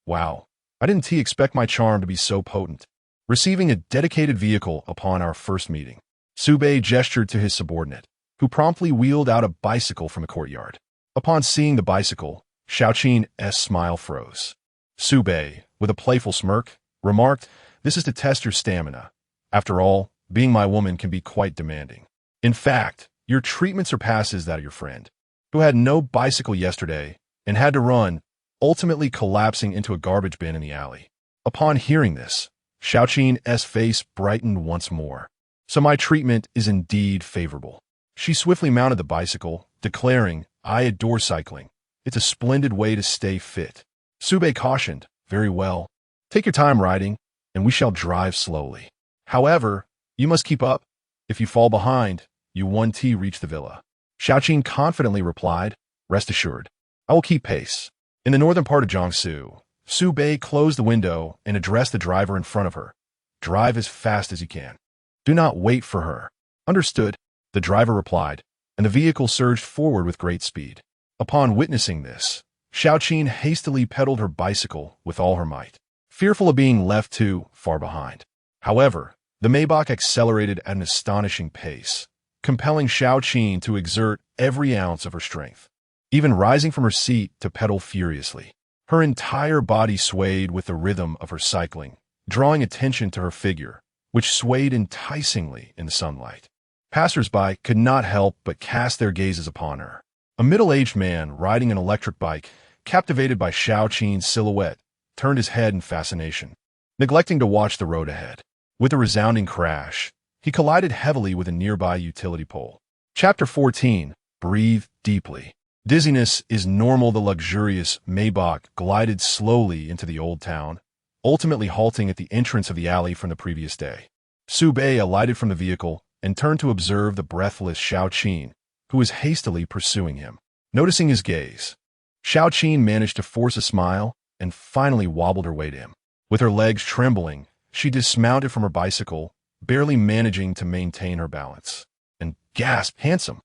Speaker 1: "Wow, I didn't expect my charm to be so potent." Receiving a dedicated vehicle upon our first meeting, Su Bei gestured to his subordinate, who promptly wheeled out a bicycle from the courtyard. Upon seeing the bicycle, Xiaoqin's smile froze. Su Bei, with a playful smirk, remarked, "This is to test your stamina. After all, being my woman can be quite demanding. In fact, your treatment surpasses that of your friend, who had no bicycle yesterday and had to run, ultimately collapsing into a garbage bin in the alley." Upon hearing this, Xiaoqin's face brightened once more. "So my treatment is indeed favorable." She swiftly mounted the bicycle, declaring, "I adore cycling. It's a splendid way to stay fit." Su Bei cautioned, "Very well. Take your time riding, and we shall drive slowly. However, you must keep up. If you fall behind, you won't reach the villa." Xiaoqin confidently replied, "Rest assured, I will keep pace." In the northern part of Jiangsu, Su Bei closed the window and addressed the driver in front of her. "Drive as fast as you can. Do not wait for her." "Understood," the driver replied, and the vehicle surged forward with great speed. Upon witnessing this, Xiaoqin hastily pedaled her bicycle with all her might, fearful of being left too far behind. However, the Maybach accelerated at an astonishing pace, compelling Xiaoqin to exert every ounce of her strength, even rising from her seat to pedal furiously. Her entire body swayed with the rhythm of her cycling, drawing attention to her figure, which swayed enticingly in the sunlight. Passers-by could not help but cast their gazes upon her. A middle-aged man riding an electric bike, captivated by Xiaoqin's silhouette, turned his head in fascination, neglecting to watch the road ahead. With a resounding crash, he collided heavily with a nearby utility pole. Chapter 14. Breathe deeply. Dizziness is normal. The luxurious Maybach glided slowly into the old town, ultimately halting at the entrance of the alley from the previous day. Su Bei alighted from the vehicle and turned to observe the breathless Xiaoqin, who was hastily pursuing him. Noticing his gaze, Xiaoqin managed to force a smile and finally wobbled her way to him. With her legs trembling, she dismounted from her bicycle, barely managing to maintain her balance, and gasped, "Handsome,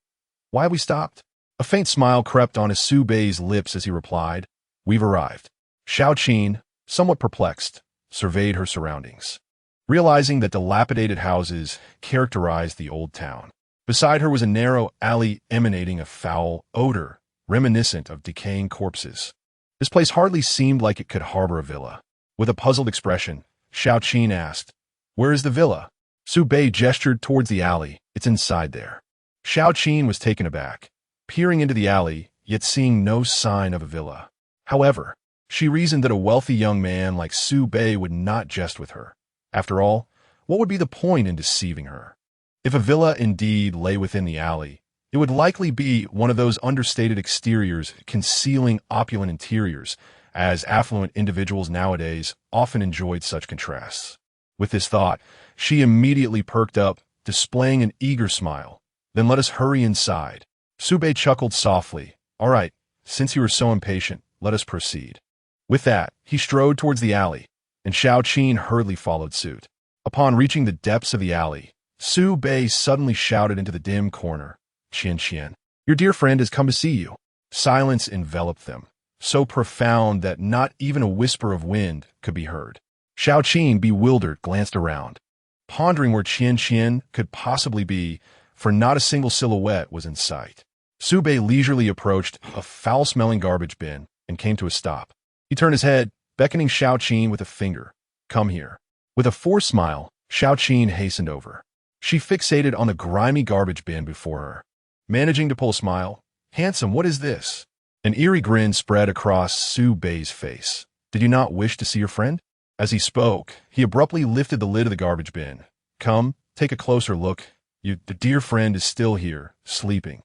Speaker 1: why have we stopped?" A faint smile crept on Su Bei's lips as he replied, "We've arrived." Xiaoqin, somewhat perplexed, surveyed her surroundings. realizing that dilapidated houses characterized the old town. Beside her was a narrow alley emanating a foul odor, reminiscent of decaying corpses. This place hardly seemed like it could harbor a villa. With a puzzled expression, Xiao Qin asked, "Where is the villa?" Su Bei gestured towards the alley. "It's inside there." Xiao Qin was taken aback, peering into the alley, yet seeing no sign of a villa. However, she reasoned that a wealthy young man like Su Bei would not jest with her. After all, what would be the point in deceiving her? If a villa indeed lay within the alley, it would likely be one of those understated exteriors concealing opulent interiors, as affluent individuals nowadays often enjoyed such contrasts. With this thought, she immediately perked up, displaying an eager smile. "Then let us hurry inside." Su Bei chuckled softly. "All right, since you are so impatient, let us proceed." With that, he strode towards the alley, and Xiao Qin hurriedly followed suit. Upon reaching the depths of the alley, Su Bei suddenly shouted into the dim corner, "Qian, your dear friend has come to see you." Silence enveloped them, so profound that not even a whisper of wind could be heard. Xiao Qin, bewildered, glanced around, pondering where Qian could possibly be, for not a single silhouette was in sight. Su Bei leisurely approached a foul-smelling garbage bin and came to a stop. He turned his head, beckoning Xiao Qin with a finger. "Come here." With a forced smile, Xiao Qin hastened over. She fixated on the grimy garbage bin before her. Managing to pull a smile, "Handsome, what is this?" An eerie grin spread across Su Bei's face. "Did you not wish to see your friend?" As he spoke, he abruptly lifted the lid of the garbage bin. "Come, take a closer look. The dear friend is still here, sleeping."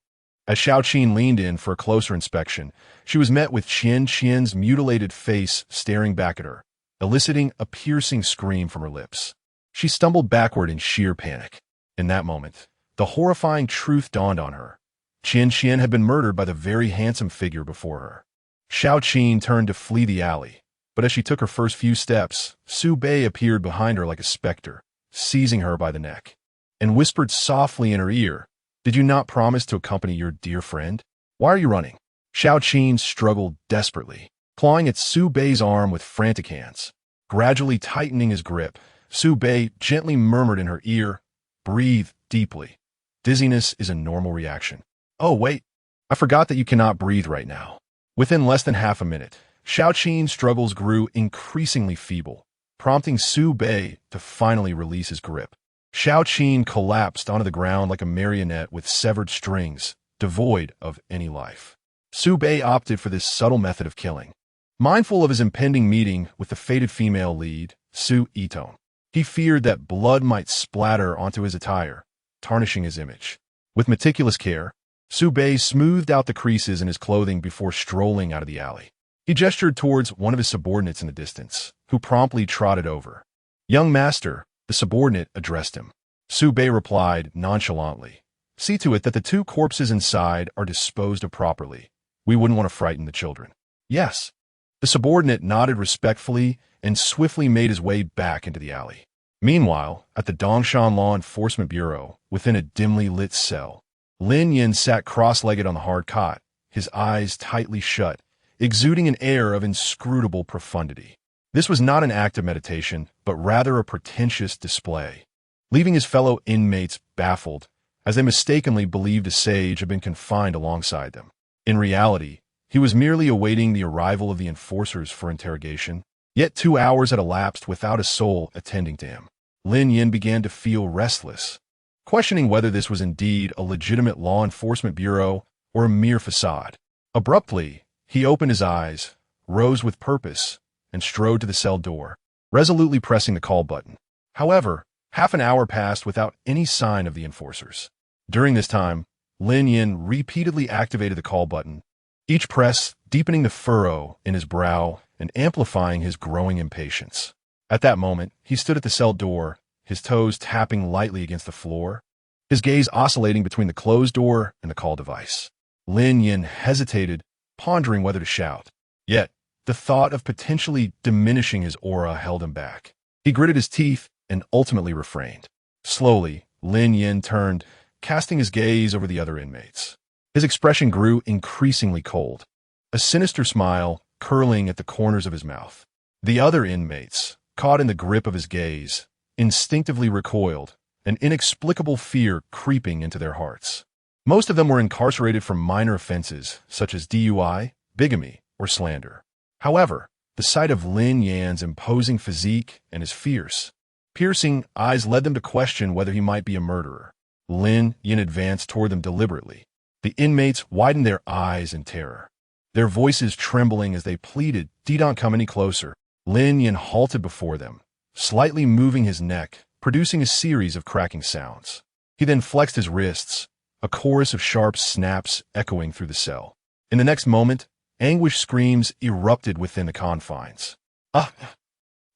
Speaker 1: As Xiao Qin leaned in for a closer inspection, she was met with Qian's mutilated face staring back at her, eliciting a piercing scream from her lips. She stumbled backward in sheer panic. In that moment, the horrifying truth dawned on her. Qian had been murdered by the very handsome figure before her. Xiao Qin turned to flee the alley, but as she took her first few steps, Su Bei appeared behind her like a specter, seizing her by the neck, and whispered softly in her ear, "Did you not promise to accompany your dear friend? Why are you running?" Xiao Qin struggled desperately, clawing at Su Bei's arm with frantic hands. Gradually tightening his grip, Su Bei gently murmured in her ear, "Breathe deeply. Dizziness is a normal reaction." "Oh, wait, I forgot that you cannot breathe right now." Within less than half a minute, Xiao Qin's struggles grew increasingly feeble, prompting Su Bei to finally release his grip. Xiao Qin collapsed onto the ground like a marionette with severed strings, devoid of any life. Su Bei opted for this subtle method of killing. Mindful of his impending meeting with the fated female lead, Su Yitong, he feared that blood might splatter onto his attire, tarnishing his image. With meticulous care, Su Bei smoothed out the creases in his clothing before strolling out of the alley. He gestured towards one of his subordinates in the distance, who promptly trotted over. "Young master," the subordinate addressed him. Su Bei replied nonchalantly, "See to it that the two corpses inside are disposed of properly. We wouldn't want to frighten the children." "Yes." The subordinate nodded respectfully and swiftly made his way back into the alley. Meanwhile, at the Dongshan Law Enforcement Bureau, within a dimly lit cell, Lin Yin sat cross-legged on the hard cot, his eyes tightly shut, exuding an air of inscrutable profundity. This was not an act of meditation, but rather a pretentious display, leaving his fellow inmates baffled, as they mistakenly believed a sage had been confined alongside them. In reality, he was merely awaiting the arrival of the enforcers for interrogation. Yet 2 hours had elapsed without a soul attending to him. Lin Yin began to feel restless, questioning whether this was indeed a legitimate law enforcement bureau or a mere facade. Abruptly, he opened his eyes, rose with purpose, and strode to the cell door, resolutely pressing the call button. However, half an hour passed without any sign of the enforcers. During this time, Lin Yin repeatedly activated the call button, each press deepening the furrow in his brow and amplifying his growing impatience. At that moment, he stood at the cell door, his toes tapping lightly against the floor, his gaze oscillating between the closed door and the call device. Lin Yin hesitated, pondering whether to shout. Yet, the thought of potentially diminishing his aura held him back. He gritted his teeth and ultimately refrained. Slowly, Lin Yin turned, casting his gaze over the other inmates. His expression grew increasingly cold, a sinister smile curling at the corners of his mouth. The other inmates, caught in the grip of his gaze, instinctively recoiled, an inexplicable fear creeping into their hearts. Most of them were incarcerated for minor offenses, such as DUI, bigamy, or slander. However, the sight of Lin Yan's imposing physique and his fierce, piercing eyes led them to question whether he might be a murderer. Lin Yan advanced toward them deliberately. The inmates widened their eyes in terror, their voices trembling as they pleaded, "Don't come any closer." Lin Yan halted before them, slightly moving his neck, producing a series of cracking sounds. He then flexed his wrists, a chorus of sharp snaps echoing through the cell. In the next moment, anguish screams erupted within the confines. Ah!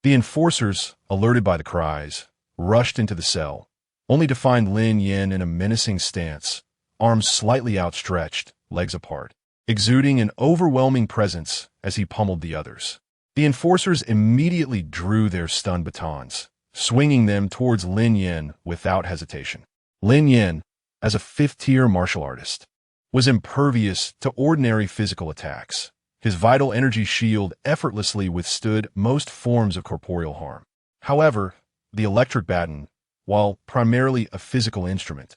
Speaker 1: The enforcers, alerted by the cries, rushed into the cell, only to find Lin Yan in a menacing stance, arms slightly outstretched, legs apart, exuding an overwhelming presence as he pummeled the others. The enforcers immediately drew their stun batons, swinging them towards Lin Yan without hesitation. Lin Yan, as a fifth-tier martial artist, was impervious to ordinary physical attacks. His vital energy shield effortlessly withstood most forms of corporeal harm. However, the electric baton, while primarily a physical instrument,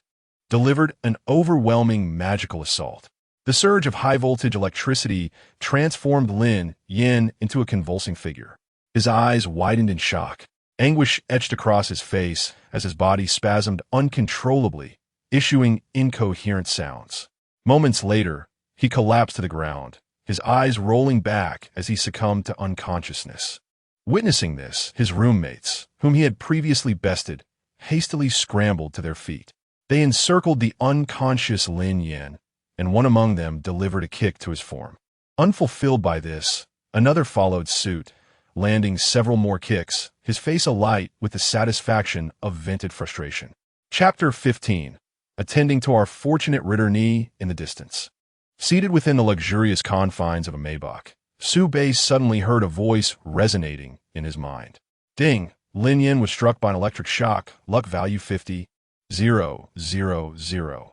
Speaker 1: delivered an overwhelming magical assault. The surge of high-voltage electricity transformed Lin Yan into a convulsing figure. His eyes widened in shock. Anguish etched across his face as his body spasmed uncontrollably, issuing incoherent sounds. Moments later, he collapsed to the ground, his eyes rolling back as he succumbed to unconsciousness. Witnessing this, his roommates, whom he had previously bested, hastily scrambled to their feet. They encircled the unconscious Lin Yan, and one among them delivered a kick to his form. Unfulfilled by this, another followed suit, landing several more kicks, his face alight with the satisfaction of vented frustration. Chapter 15. Attending to our fortunate returnee in the distance. Seated within the luxurious confines of a Maybach, Su Bei suddenly heard a voice resonating in his mind. Ding! Lin Yan was struck by an electric shock, luck value 50, 0, 0, 0.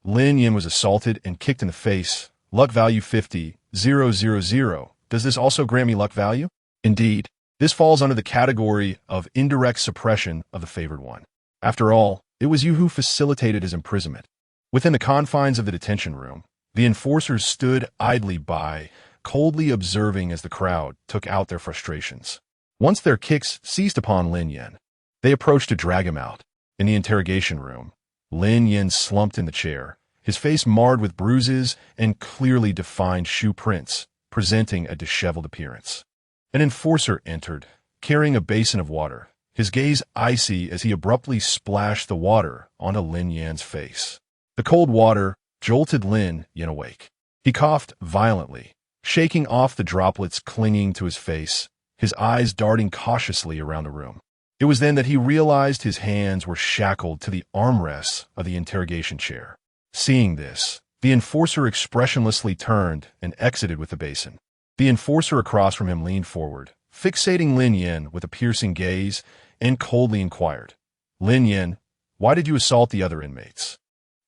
Speaker 1: Lin Yan was assaulted and kicked in the face, luck value 50, 0, 0, 0. Does this also grant me luck value? Indeed, this falls under the category of indirect suppression of the favored one. After all, it was you who facilitated his imprisonment. Within the confines of the detention room, the enforcers stood idly by, coldly observing as the crowd took out their frustrations. Once their kicks seized upon Lin Yan, they approached to drag him out. In the interrogation room, Lin Yan slumped in the chair, his face marred with bruises and clearly defined shoe prints, presenting a disheveled appearance. An enforcer entered, carrying a basin of water, his gaze icy as he abruptly splashed the water onto Lin Yan's face. The cold water jolted Lin Yan awake. He coughed violently, shaking off the droplets clinging to his face, his eyes darting cautiously around the room. It was then that he realized his hands were shackled to the armrests of the interrogation chair. Seeing this, the enforcer expressionlessly turned and exited with the basin. The enforcer across from him leaned forward, fixating Lin Yan with a piercing gaze, and coldly inquired, "Lin Yan, why did you assault the other inmates?"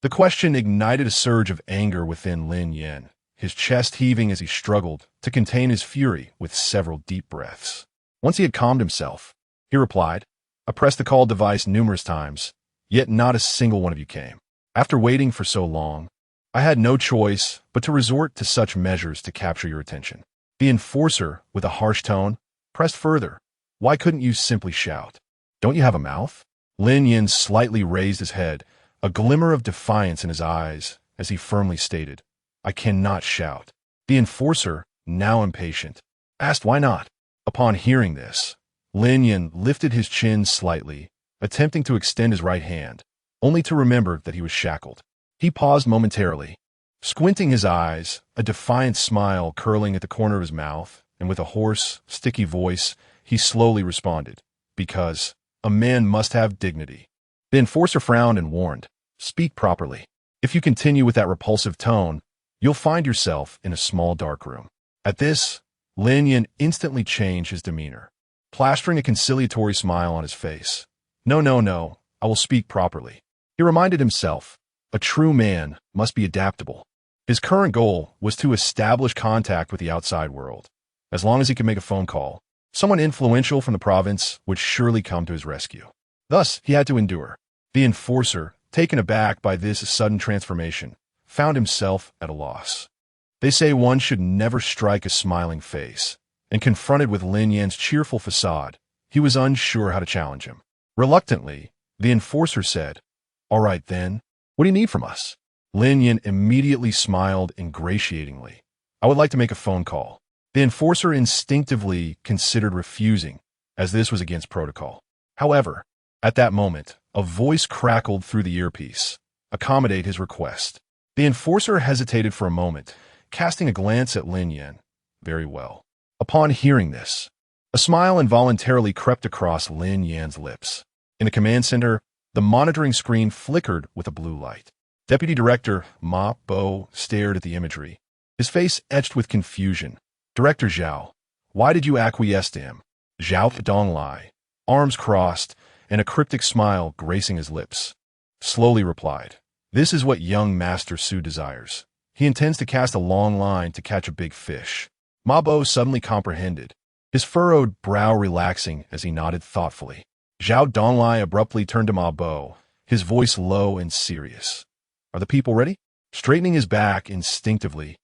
Speaker 1: The question ignited a surge of anger within Lin Yan, his chest heaving as he struggled to contain his fury with several deep breaths. Once he had calmed himself, he replied, "I pressed the call device numerous times, yet not a single one of you came. After waiting for so long, I had no choice but to resort to such measures to capture your attention." The enforcer, with a harsh tone, pressed further. "Why couldn't you simply shout? Don't you have a mouth?" Lin Yan slightly raised his head, a glimmer of defiance in his eyes, as he firmly stated, "I cannot shout." The enforcer, now impatient, asked why not. Upon hearing this, Lin Yan lifted his chin slightly, attempting to extend his right hand, only to remember that he was shackled. He paused momentarily, squinting his eyes, a defiant smile curling at the corner of his mouth, and with a hoarse, sticky voice, he slowly responded, "Because a man must have dignity." The enforcer frowned and warned, "Speak properly. If you continue with that repulsive tone, you'll find yourself in a small dark room." At this, Lin Yan instantly changed his demeanor, plastering a conciliatory smile on his face. No, I will speak properly." He reminded himself, a true man must be adaptable. His current goal was to establish contact with the outside world. As long as he could make a phone call, someone influential from the province would surely come to his rescue. Thus, he had to endure. The enforcer, taken aback by this sudden transformation, found himself at a loss. They say one should never strike a smiling face, and confronted with Lin Yan's cheerful facade, he was unsure how to challenge him. Reluctantly, the enforcer said, "All right then, what do you need from us?" Lin Yan immediately smiled ingratiatingly. "I would like to make a phone call." The enforcer instinctively considered refusing, as this was against protocol. However, at that moment, a voice crackled through the earpiece. Accommodate his request. The enforcer hesitated for a moment, casting a glance at Lin Yan. Very well. Upon hearing this, a smile involuntarily crept across Lin Yan's lips. In the command center, the monitoring screen flickered with a blue light. Deputy Director Ma Bo stared at the imagery, his face etched with confusion. "Director Zhao, why did you acquiesce to him?" Zhao Donglai, arms crossed and a cryptic smile gracing his lips, slowly replied, "This is what young Master Su desires. He intends to cast a long line to catch a big fish." Ma Bo suddenly comprehended, his furrowed brow relaxing as he nodded thoughtfully. Zhao Donglai abruptly turned to Ma Bo, his voice low and serious. "Are the people ready?" Straightening his back instinctively,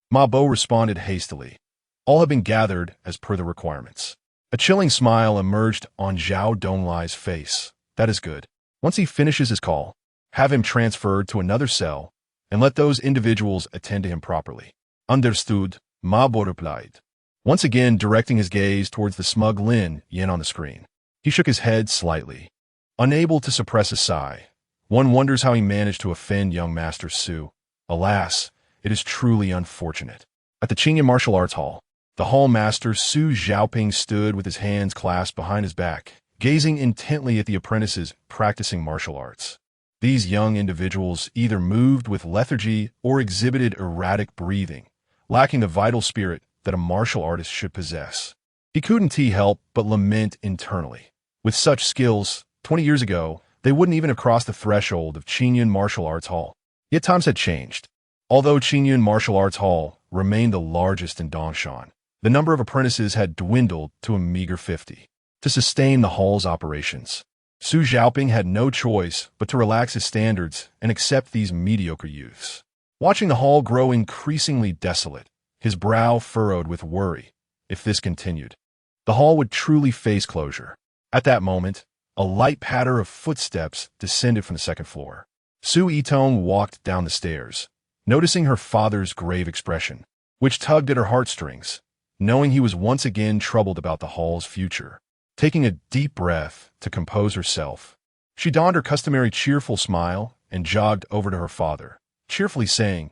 Speaker 1: Ma Bo responded hastily. "All have been gathered as per the requirements." A chilling smile emerged on Zhao Donglai's face. "That is good. Once he finishes his call, have him transferred to another cell and let those individuals attend to him properly." "Understood," Ma Bo replied, once again directing his gaze towards the smug Lin Yan on the screen. He shook his head slightly, unable to suppress a sigh. One wonders how he managed to offend young Master Su. Alas, it is truly unfortunate. At the Qingyan Martial Arts Hall, the hall master Su Xiaoping stood with his hands clasped behind his back, gazing intently at the apprentices practicing martial arts. These young individuals either moved with lethargy or exhibited erratic breathing, lacking the vital spirit that a martial artist should possess. He couldn't help but lament internally. With such skills, 20 years ago, they wouldn't even have crossed the threshold of Qingyan Martial Arts Hall. Yet times had changed. Although Qingyan Martial Arts Hall remained the largest in Dongshan, the number of apprentices had dwindled to a meager 50. To sustain the hall's operations, Su Xiaoping had no choice but to relax his standards and accept these mediocre youths. Watching the hall grow increasingly desolate, his brow furrowed with worry. If this continued, the hall would truly face closure. At that moment, a light patter of footsteps descended from the second floor. Su Yitong walked down the stairs, noticing her father's grave expression, which tugged at her heartstrings, knowing he was once again troubled about the hall's future. Taking a deep breath to compose herself, she donned her customary cheerful smile and jogged over to her father, cheerfully saying,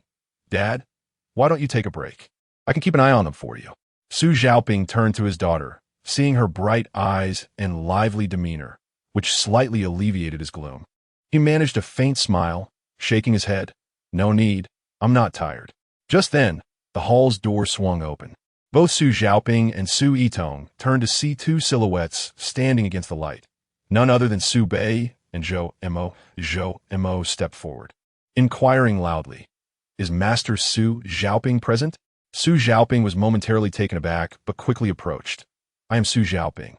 Speaker 1: "Dad, why don't you take a break? I can keep an eye on them for you." Su Xiaoping turned to his daughter, seeing her bright eyes and lively demeanor, which slightly alleviated his gloom. He managed a faint smile, shaking his head. "No need, I'm not tired." Just then, the hall's door swung open. Both Su Xiaoping and Su Yitong turned to see two silhouettes standing against the light. None other than Su Bei and Zhou Mo. Zhou Mo stepped forward, inquiring loudly, "Is Master Su Xiaoping present?" Su Xiaoping was momentarily taken aback, but quickly approached. "I am Su Xiaoping.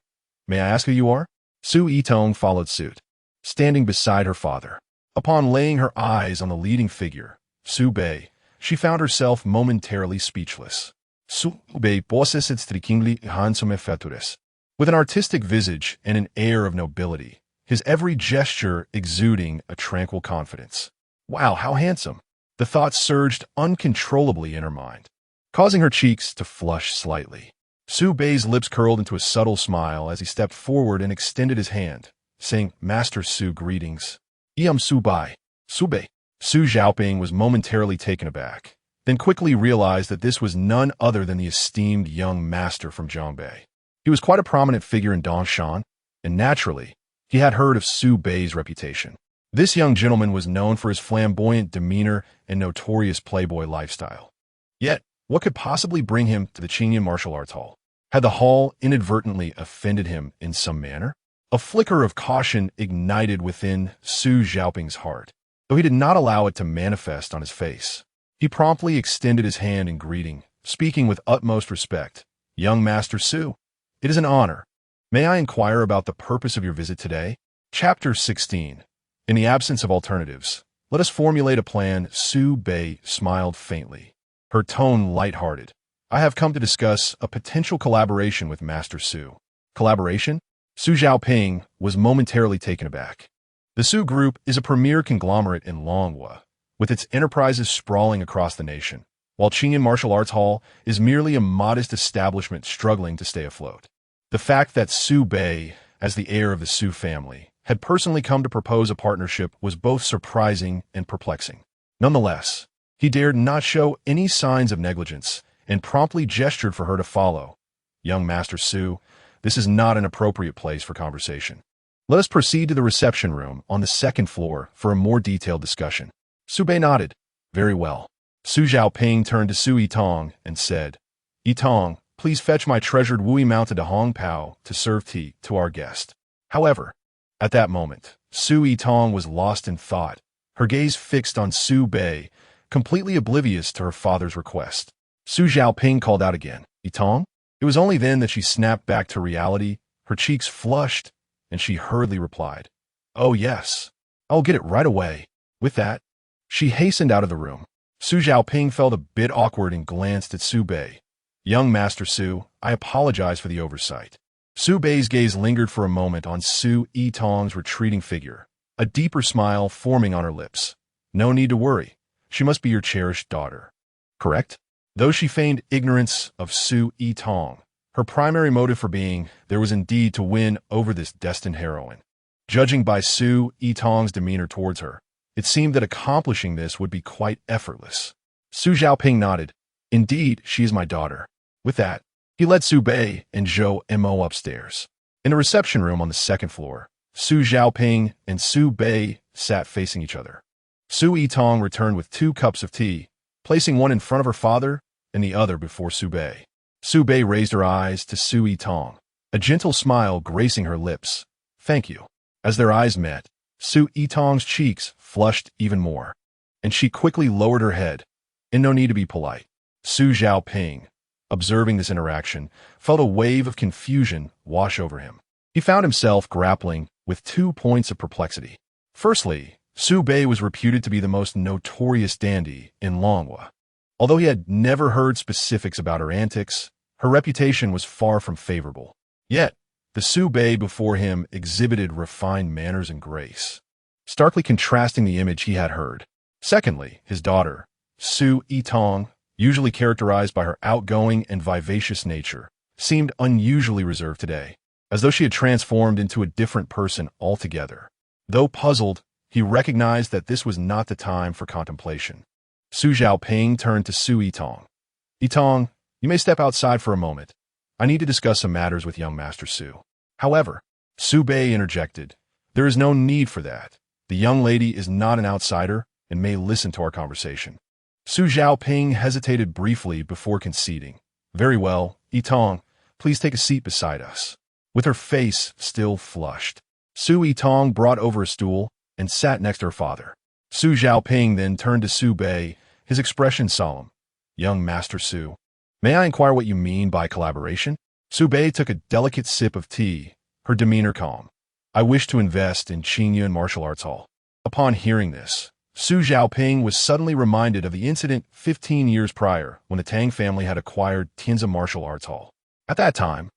Speaker 1: May I ask who you are?" Su Yitong followed suit, standing beside her father. Upon laying her eyes on the leading figure, Su Bei, she found herself momentarily speechless. Su Bei possessed strikingly handsome features. With an artistic visage and an air of nobility, his every gesture exuding a tranquil confidence. Wow, how handsome! The thought surged uncontrollably in her mind, causing her cheeks to flush slightly. Su Bei's lips curled into a subtle smile as he stepped forward and extended his hand, saying, "Master Su, greetings. I am Su Bei." Su Bei. Su Xiaoping was momentarily taken aback, then quickly realized that this was none other than the esteemed young master from Zhongbei. He was quite a prominent figure in Dongshan, and naturally, he had heard of Su Bei's reputation. This young gentleman was known for his flamboyant demeanor and notorious playboy lifestyle. Yet, what could possibly bring him to the Qingyan Martial Arts Hall? Had the hall inadvertently offended him in some manner? A flicker of caution ignited within Su Xiaoping's heart, though he did not allow it to manifest on his face. He promptly extended his hand in greeting, speaking with utmost respect. "Young Master Su, it is an honor. May I inquire about the purpose of your visit today?" Chapter 16. In the absence of alternatives, let us formulate a plan. Su Bei smiled faintly, her tone light-hearted. I have come to discuss a potential collaboration with Master Su. Collaboration? Su Xiaoping was momentarily taken aback. The Su Group is a premier conglomerate in Longhua, with its enterprises sprawling across the nation, while Qingyan Martial Arts Hall is merely a modest establishment struggling to stay afloat. The fact that Su Bei, as the heir of the Su family, had personally come to propose a partnership was both surprising and perplexing. Nonetheless, he dared not show any signs of negligence and promptly gestured for her to follow. Young Master Su, this is not an appropriate place for conversation. Let us proceed to the reception room on the second floor for a more detailed discussion. Su Bei nodded. Very well. Su Xiaoping turned to Su Yitong and said, Yitong, please fetch my treasured Wui mounted to Hong Pao to serve tea to our guest. However, at that moment, Su Yitong was lost in thought, her gaze fixed on Su Bei, completely oblivious to her father's request. Su Xiaoping called out again, Yitong? It was only then that she snapped back to reality, her cheeks flushed, and she hurriedly replied, Oh yes, I'll get it right away. With that, she hastened out of the room. Su Xiaoping felt a bit awkward and glanced at Su Bei. Young Master Su, I apologize for the oversight. Su Bei's gaze lingered for a moment on Su Yitong's retreating figure, a deeper smile forming on her lips. No need to worry. She must be your cherished daughter. Correct? Though she feigned ignorance of Su Yitong, her primary motive for being there was indeed to win over this destined heroine. Judging by Su Yitong's demeanor towards her, it seemed that accomplishing this would be quite effortless. Su Xiaoping nodded. Indeed, she is my daughter. With that, he led Su Bei and Zhou Mo upstairs. In the reception room on the second floor, Su Xiaoping and Su Bei sat facing each other. Su Yitong returned with 2 cups of tea, placing one in front of her father and the other before Su Bei. Su Bei raised her eyes to Su Yitong, a gentle smile gracing her lips. Thank you. As their eyes met, Su Yitong's cheeks flushed even more, and she quickly lowered her head. And no need to be polite. Su Xiaoping, observing this interaction, felt a wave of confusion wash over him. He found himself grappling with 2 points of perplexity. Firstly, Su Bei was reputed to be the most notorious dandy in Longhua. Although he had never heard specifics about her antics, her reputation was far from favorable. Yet, the Su Bei before him exhibited refined manners and grace, starkly contrasting the image he had heard. Secondly, his daughter, Su Yitong, usually characterized by her outgoing and vivacious nature, seemed unusually reserved today, as though she had transformed into a different person altogether. Though puzzled, he recognized that this was not the time for contemplation. Su Xiaoping turned to Su Yitong. Yitong, you may step outside for a moment. I need to discuss some matters with young Master Su. However, Su Bei interjected, there is no need for that. The young lady is not an outsider and may listen to our conversation. Su Xiaoping hesitated briefly before conceding. Very well, Yitong, please take a seat beside us. With her face still flushed, Su Yitong brought over a stool and sat next to her father. Su Xiaoping then turned to Su Bei, his expression solemn. Young Master Su, may I inquire what you mean by collaboration? Su Bei took a delicate sip of tea, her demeanor calm. I wish to invest in Qingyan Martial Arts Hall. Upon hearing this, Su Xiaoping was suddenly reminded of the incident 15 years prior when the Tang family had acquired Tianzi Martial Arts Hall. At that time,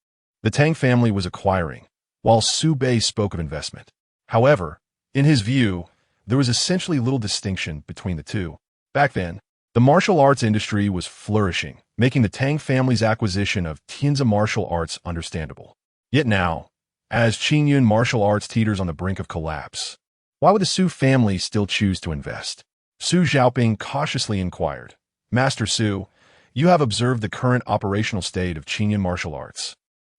Speaker 1: the Tang family was acquiring, while Su Bei spoke of investment. However, in his view, there was essentially little distinction between the two. Back then, the martial arts industry was flourishing, making the Tang family's acquisition of Tianzi Martial Arts understandable. Yet now, as Qingyan Martial Arts teeters on the brink of collapse, why would the Su family still choose to invest? Su Xiaoping cautiously inquired. Master Su, you have observed the current operational state of Qingyan Martial Arts.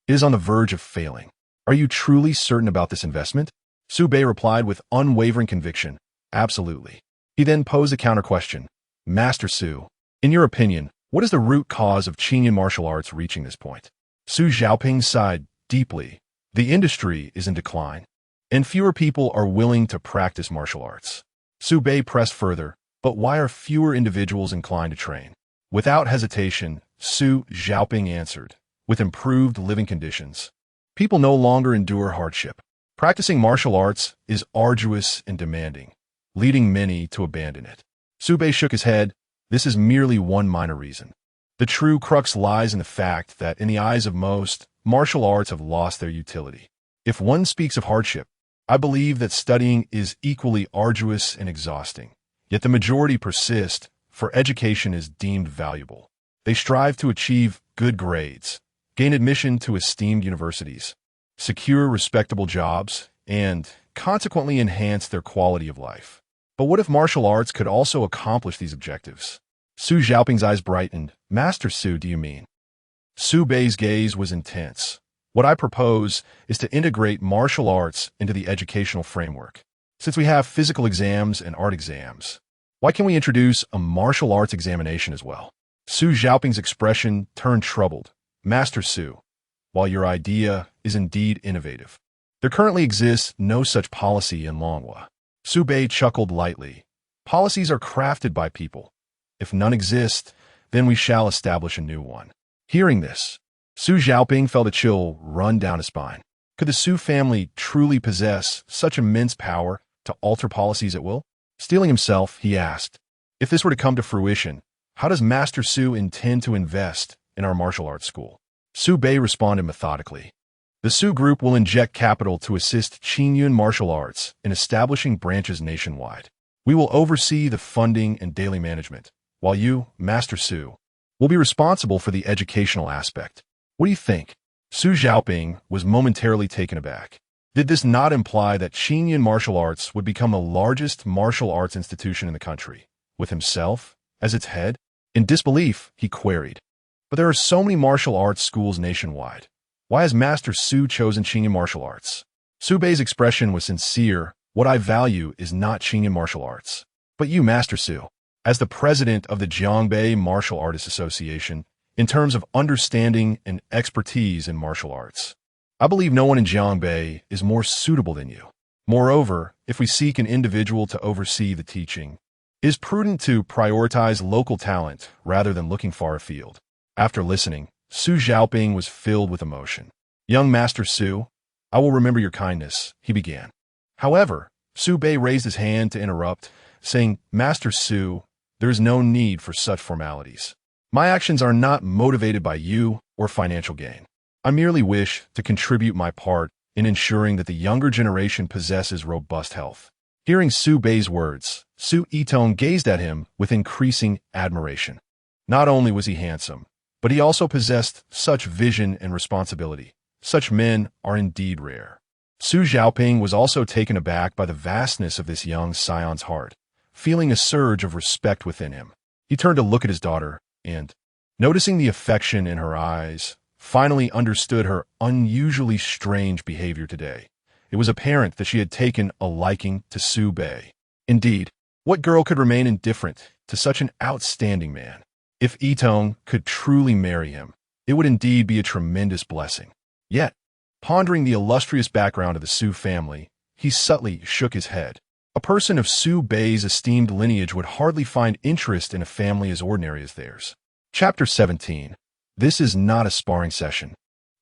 Speaker 1: It is on the verge of failing. Are you truly certain about this investment? Su Bei replied with unwavering conviction, absolutely. He then posed a counter-question. Master Su, in your opinion, what is the root cause of Qingyan martial arts reaching this point? Su Xiaoping sighed deeply. The industry is in decline, and fewer people are willing to practice martial arts. Su Bei pressed further, but why are fewer individuals inclined to train? Without hesitation, Su Xiaoping answered, with improved living conditions. People no longer endure hardship. Practicing martial arts is arduous and demanding, leading many to abandon it. Su Bei shook his head. This is merely one minor reason. The true crux lies in the fact that, in the eyes of most, martial arts have lost their utility. If one speaks of hardship, I believe that studying is equally arduous and exhausting. Yet the majority persist, for education is deemed valuable. They strive to achieve good grades, gain admission to esteemed universities, secure respectable jobs, and consequently enhance their quality of life. But what if martial arts could also accomplish these objectives? Su Xiaoping's eyes brightened. Master Su, do you mean? Su Bei's gaze was intense. What I propose is to integrate martial arts into the educational framework. Since we have physical exams and art exams, why can't we introduce a martial arts examination as well? Su Xiaoping's expression turned troubled. Master Su, while your idea is indeed innovative, there currently exists no such policy in Longhua. Su Bei chuckled lightly. Policies are crafted by people. If none exist, then we shall establish a new one. Hearing this, Su Xiaoping felt a chill run down his spine. Could the Su family truly possess such immense power to alter policies at will? Steeling himself, he asked, if this were to come to fruition, how does Master Su intend to invest in our martial arts school? Su Bei responded methodically. The Su Group will inject capital to assist Qingyun martial arts in establishing branches nationwide. We will oversee the funding and daily management, while you, Master Su, will be responsible for the educational aspect. What do you think? Su Xiaoping was momentarily taken aback. Did this not imply that Qingyun martial arts would become the largest martial arts institution in the country, with himself as its head? In disbelief, he queried, but there are so many martial arts schools nationwide. Why has Master Su chosen Qingyun martial arts? Su Bei's expression was sincere. What I value is not Qingyun martial arts, but you, Master Su. As the president of the Jiangbei Martial Artists Association, in terms of understanding and expertise in martial arts, I believe no one in Jiangbei is more suitable than you. Moreover, if we seek an individual to oversee the teaching, it is prudent to prioritize local talent rather than looking far afield. After listening, Su Xiaoping was filled with emotion. Young Master Su, I will remember your kindness, he began. However, Su Bei raised his hand to interrupt, saying, Master Su, there is no need for such formalities. My actions are not motivated by you or financial gain. I merely wish to contribute my part in ensuring that the younger generation possesses robust health. Hearing Su Bei's words, Su Yitong gazed at him with increasing admiration. Not only was he handsome, but he also possessed such vision and responsibility. Such men are indeed rare. Su Xiaoping was also taken aback by the vastness of this young scion's heart, feeling a surge of respect within him. He turned to look at his daughter and, noticing the affection in her eyes, finally understood her unusually strange behavior today. It was apparent that she had taken a liking to Su Bei. Indeed, what girl could remain indifferent to such an outstanding man? If Yitong could truly marry him, it would indeed be a tremendous blessing. Yet, pondering the illustrious background of the Su family, he subtly shook his head. A person of Su Bei's esteemed lineage would hardly find interest in a family as ordinary as theirs. Chapter 17. This is not a sparring session.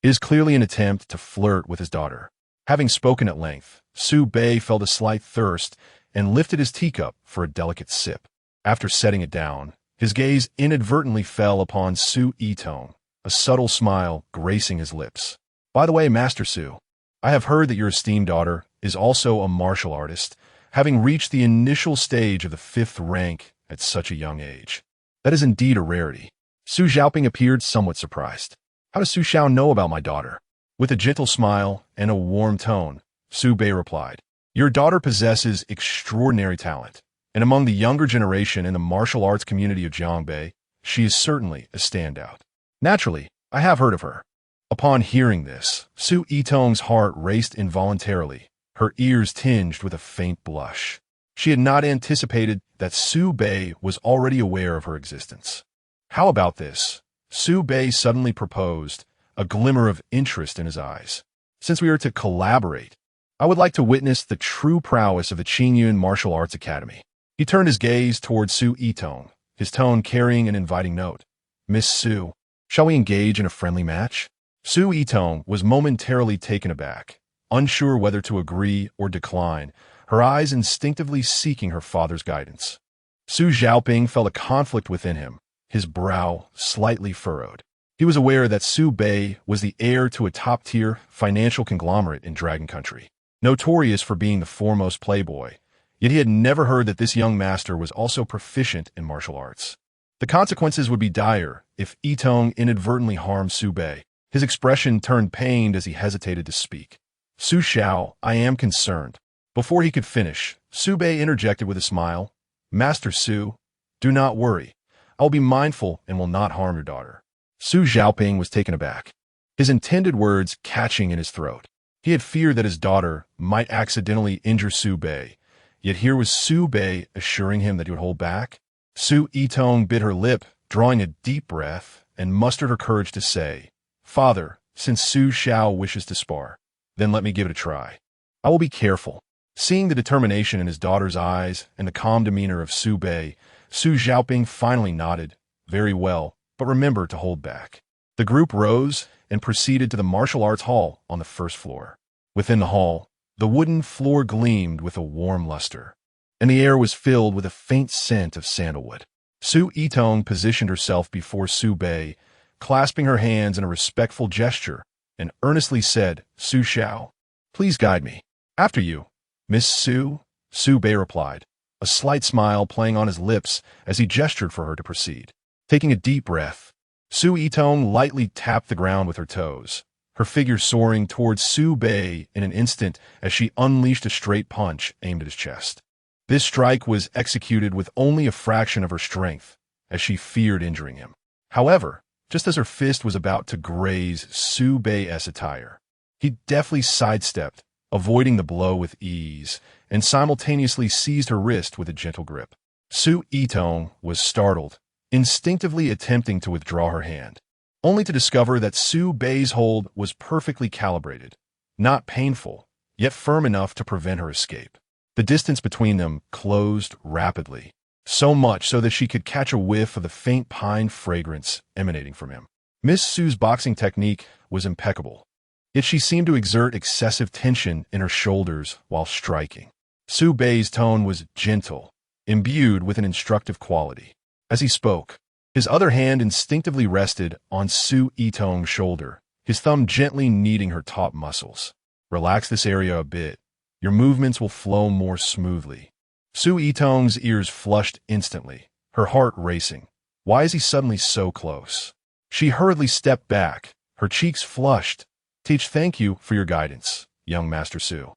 Speaker 1: It is clearly an attempt to flirt with his daughter. Having spoken at length, Su Bei felt a slight thirst and lifted his teacup for a delicate sip. After setting it down, his gaze inadvertently fell upon Su Yitong, a subtle smile gracing his lips. By the way, Master Su, I have heard that your esteemed daughter is also a martial artist, having reached the initial stage of the 5th rank at such a young age. That is indeed a rarity. Su Xiaoping appeared somewhat surprised. How does Su Xiao know about my daughter? With a gentle smile and a warm tone, Su Bei replied, your daughter possesses extraordinary talent, and among the younger generation in the martial arts community of Jiangbei, she is certainly a standout. Naturally, I have heard of her. Upon hearing this, Su Yitong's heart raced involuntarily, her ears tinged with a faint blush. She had not anticipated that Su Bei was already aware of her existence. How about this? Su Bei suddenly proposed, a glimmer of interest in his eyes. Since we are to collaborate, I would like to witness the true prowess of the Qingyun Martial Arts Academy. He turned his gaze toward Su Yitong, his tone carrying an inviting note. Miss Su, shall we engage in a friendly match? Su Yitong was momentarily taken aback. unsure whether to agree or decline, her eyes instinctively seeking her father's guidance. Su Xiaoping felt a conflict within him, his brow slightly furrowed. He was aware that Su Bei was the heir to a top-tier financial conglomerate in Dragon Country, notorious for being the foremost playboy, yet he had never heard that this young master was also proficient in martial arts. The consequences would be dire if Yitong inadvertently harmed Su Bei. His expression turned pained as he hesitated to speak. Su Xiao, I am concerned. Before he could finish, Su Bei interjected with a smile. Master Su, do not worry. I will be mindful and will not harm your daughter. Su Xiaoping was taken aback, his intended words catching in his throat. He had feared that his daughter might accidentally injure Su Bei, yet here was Su Bei assuring him that he would hold back. Su Yitong bit her lip, drawing a deep breath, and mustered her courage to say, Father, since Su Xiao wishes to spar, then let me give it a try. I will be careful. Seeing the determination in his daughter's eyes and the calm demeanor of Su Bei, Su Xiaoping finally nodded. Very well, but remember to hold back. The group rose and proceeded to the martial arts hall on the first floor. Within the hall, the wooden floor gleamed with a warm luster, and the air was filled with a faint scent of sandalwood. Su Yitong positioned herself before Su Bei, clasping her hands in a respectful gesture, and earnestly said, Su Xiao, please guide me. After you, Miss Su, Su Bei replied, a slight smile playing on his lips as he gestured for her to proceed. Taking a deep breath, Su Yitong lightly tapped the ground with her toes, her figure soaring towards Su Bei in an instant as she unleashed a straight punch aimed at his chest. This strike was executed with only a fraction of her strength, as she feared injuring him. However, just as her fist was about to graze Su Bei's attire, he deftly sidestepped, avoiding the blow with ease, and simultaneously seized her wrist with a gentle grip. Su Yitong was startled, instinctively attempting to withdraw her hand, only to discover that Su Bei's hold was perfectly calibrated, not painful, yet firm enough to prevent her escape. The distance between them closed rapidly, so much so that she could catch a whiff of the faint pine fragrance emanating from him. Miss Su's boxing technique was impeccable, yet she seemed to exert excessive tension in her shoulders while striking. Su Bei's tone was gentle, imbued with an instructive quality. As he spoke, his other hand instinctively rested on Su Yitong's shoulder, his thumb gently kneading her taut muscles. Relax this area a bit. Your movements will flow more smoothly. Su Yitong's ears flushed instantly, her heart racing. Why is he suddenly so close? She hurriedly stepped back, her cheeks flushed. Thank you for your guidance, young Master Su.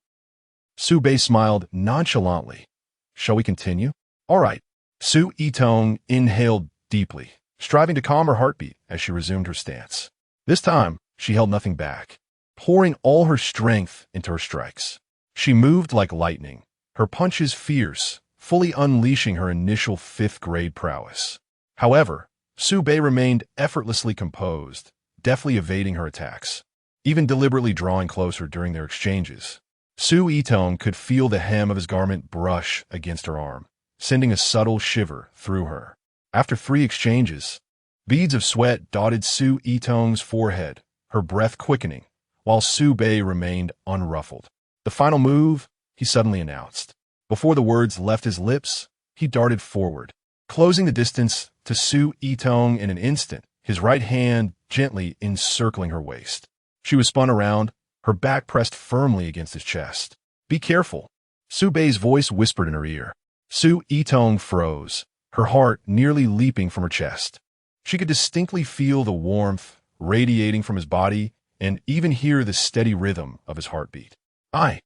Speaker 1: Su Bei smiled nonchalantly. Shall we continue? All right. Su Yitong inhaled deeply, striving to calm her heartbeat as she resumed her stance. This time, she held nothing back, pouring all her strength into her strikes. She moved like lightning, her punches fierce, fully unleashing her initial fifth-grade prowess. However, Su Bei remained effortlessly composed, deftly evading her attacks, even deliberately drawing closer during their exchanges. Su Yitong could feel the hem of his garment brush against her arm, sending a subtle shiver through her. After 3 exchanges, beads of sweat dotted Su Yitong's forehead, her breath quickening, while Su Bei remained unruffled. The final move, he suddenly announced. Before the words left his lips, he darted forward, closing the distance to Su Yitong in an instant, his right hand gently encircling her waist. She was spun around, her back pressed firmly against his chest. Be careful, Su Bei's voice whispered in her ear. Su Yitong froze, her heart nearly leaping from her chest. She could distinctly feel the warmth radiating from his body and even hear the steady rhythm of his heartbeat. I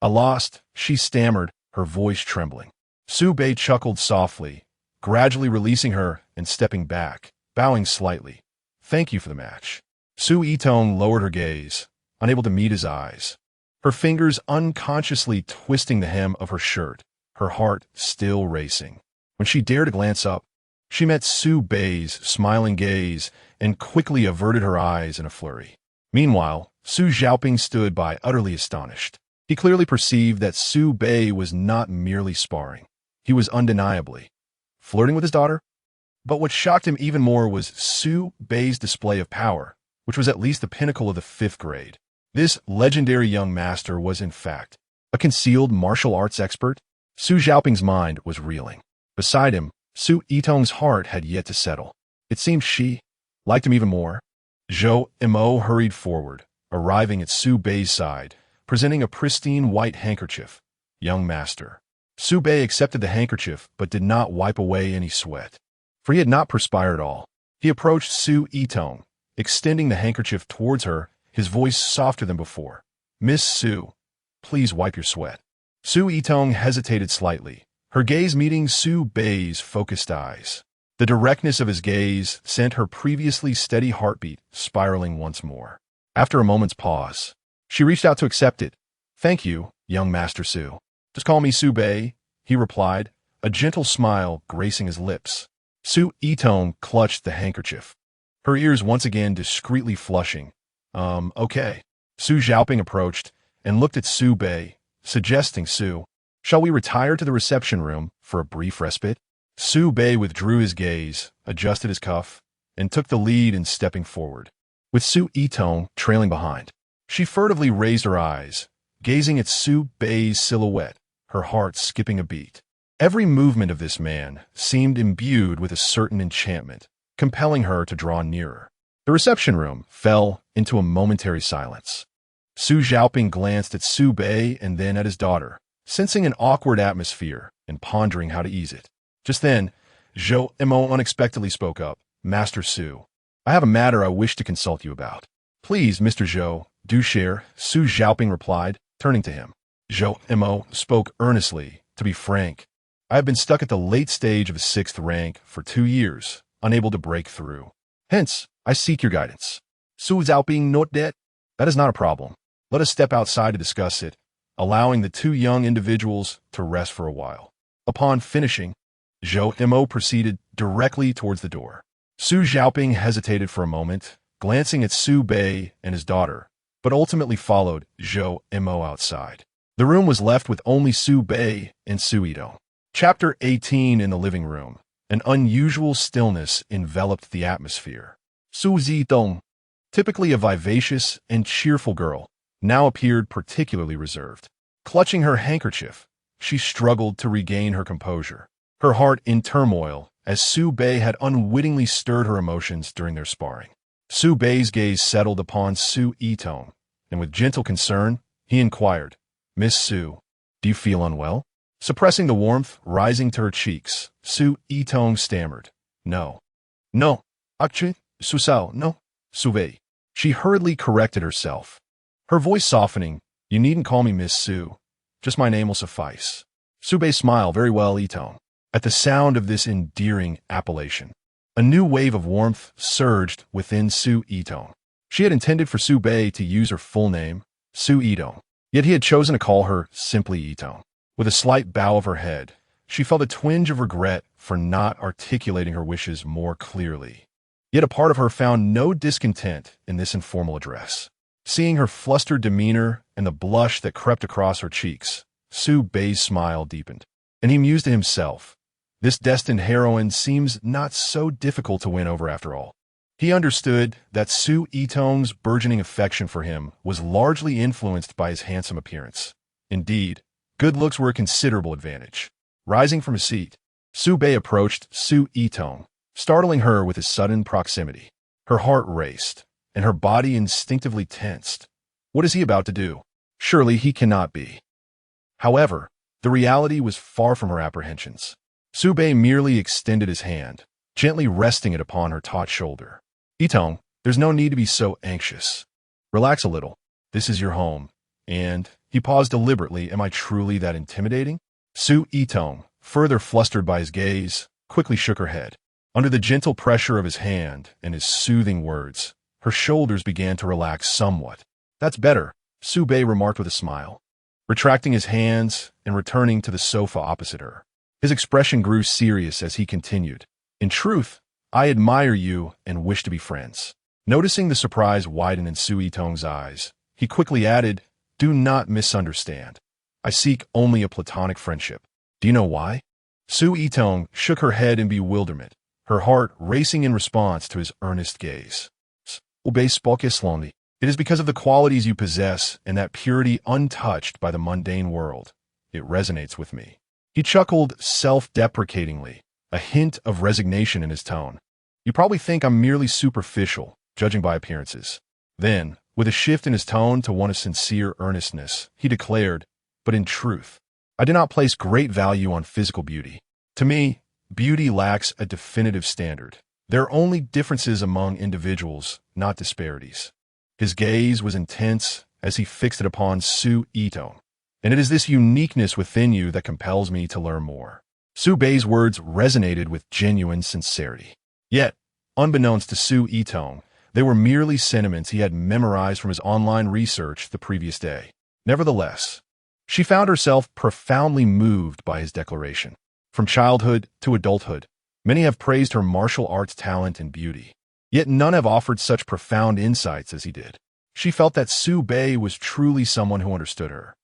Speaker 1: lost, she stammered, her voice trembling. Su Bei chuckled softly, gradually releasing her and stepping back, bowing slightly. Thank you for the match. Su Yitong lowered her gaze, unable to meet his eyes, her fingers unconsciously twisting the hem of her shirt, her heart still racing. When she dared to glance up, she met Su Bei's smiling gaze and quickly averted her eyes in a flurry. Meanwhile, Su Xiaoping stood by utterly astonished. He clearly perceived that Su Bei was not merely sparring. He was undeniably flirting with his daughter. But what shocked him even more was Su Bei's display of power, which was at least the pinnacle of the 5th grade. This legendary young master was, in fact, a concealed martial arts expert. Su Xiaoping's mind was reeling. Beside him, Su Yitong's heart had yet to settle. It seemed she liked him even more. Zhou Mo hurried forward, arriving at Su Bei's side, presenting a pristine white handkerchief. Young master. Su Bei accepted the handkerchief but did not wipe away any sweat, for he had not perspired all. He approached Su Yitong, extending the handkerchief towards her, his voice softer than before. "Miss Su, please wipe your sweat." Su Yitong hesitated slightly, her gaze meeting Su Bei's focused eyes. The directness of his gaze sent her previously steady heartbeat spiraling once more. After a moment's pause, she reached out to accept it. "Thank you, young Master Su. Just call me Su Bei," he replied, a gentle smile gracing his lips. Su Yitong clutched the handkerchief, her ears once again discreetly flushing. Okay." Su Xiaoping approached and looked at Su Bei, suggesting, "Su, shall we retire to the reception room for a brief respite?" Su Bei withdrew his gaze, adjusted his cuff, and took the lead in stepping forward, with Su Yitong trailing behind. She furtively raised her eyes, gazing at Su Bei's silhouette, her heart skipping a beat. Every movement of this man seemed imbued with a certain enchantment, compelling her to draw nearer. The reception room fell into a momentary silence. Su Xiaoping glanced at Su Bei and then at his daughter, sensing an awkward atmosphere and pondering how to ease it. Just then, Zhou Mo unexpectedly spoke up. "Master Su, I have a matter I wish to consult you about." "Please, Mr. Zhou, do share," Su Xiaoping replied, turning to him. Zhou Mo spoke earnestly. "To be frank, I have been stuck at the late stage of a 6th rank for 2 years, unable to break through. Hence, I seek your guidance." Su Xiaoping nodded. "That is not a problem. Let us step outside to discuss it," allowing the two young individuals to rest for a while. Upon finishing, Zhou Mo proceeded directly towards the door. Su Xiaoping hesitated for a moment, glancing at Su Bei and his daughter, but ultimately followed Zhou Mo outside. The room was left with only Su Bei and Su Yitong. Chapter 18 in the living room. An unusual stillness enveloped the atmosphere. Su Yitong, typically a vivacious and cheerful girl, now appeared particularly reserved. Clutching her handkerchief, she struggled to regain her composure, her heart in turmoil as Su Bei had unwittingly stirred her emotions during their sparring. Su Bei's gaze settled upon Su Yitong, and with gentle concern, he inquired, "Miss Su, do you feel unwell?" Suppressing the warmth rising to her cheeks, Su Yitong stammered, "No. No. Actually, Su Sao, no. Su Bei." She hurriedly corrected herself, her voice softening. "You needn't call me Miss Su. Just my name will suffice." Su Bei smiled. "Very well, Yitong." At the sound of this endearing appellation, a new wave of warmth surged within Su Yitong. She had intended for Su Bei to use her full name, Su Yitong, yet he had chosen to call her simply Yitong. With a slight bow of her head, she felt a twinge of regret for not articulating her wishes more clearly. Yet a part of her found no discontent in this informal address. Seeing her flustered demeanor and the blush that crept across her cheeks, Su Bei's smile deepened, and he mused to himself, "This destined heroine seems not so difficult to win over after all." He understood that Su Yitong's burgeoning affection for him was largely influenced by his handsome appearance. Indeed, good looks were a considerable advantage. Rising from his seat, Su Bei approached Su Yitong, startling her with his sudden proximity. Her heart raced, and her body instinctively tensed. What is he about to do? Surely he cannot be. However, the reality was far from her apprehensions. Su Bei merely extended his hand, gently resting it upon her taut shoulder. "Yitong, there's no need to be so anxious. Relax a little. This is your home. And," he paused deliberately, "am I truly that intimidating?" Su Yitong, further flustered by his gaze, quickly shook her head. Under the gentle pressure of his hand and his soothing words, her shoulders began to relax somewhat. "That's better," Su Bei remarked with a smile, retracting his hands and returning to the sofa opposite her. His expression grew serious as he continued, "In truth, I admire you and wish to be friends." Noticing the surprise widen in Su Yitong's eyes, he quickly added, "Do not misunderstand. I seek only a platonic friendship." "Do you know why?" Su Yitong shook her head in bewilderment, her heart racing in response to his earnest gaze. "Obey spoke slowly." It is because of the qualities you possess and that purity untouched by the mundane world. It resonates with me. He chuckled self-deprecatingly, a hint of resignation in his tone. You probably think I'm merely superficial, judging by appearances. Then, with a shift in his tone to one of sincere earnestness, he declared, but in truth, I do not place great value on physical beauty. To me, beauty lacks a definitive standard. There are only differences among individuals, not disparities. His gaze was intense as he fixed it upon Su Itong, and it is this uniqueness within you that compels me to learn more. Su Bei's words resonated with genuine sincerity. Yet, unbeknownst to Su Itong, they were merely sentiments he had memorized from his online research the previous day. Nevertheless, she found herself profoundly moved by his declaration. From childhood to adulthood, many have praised her martial arts talent and beauty. Yet none have offered such profound insights as he did. She felt that Su Bei was truly someone who understood her.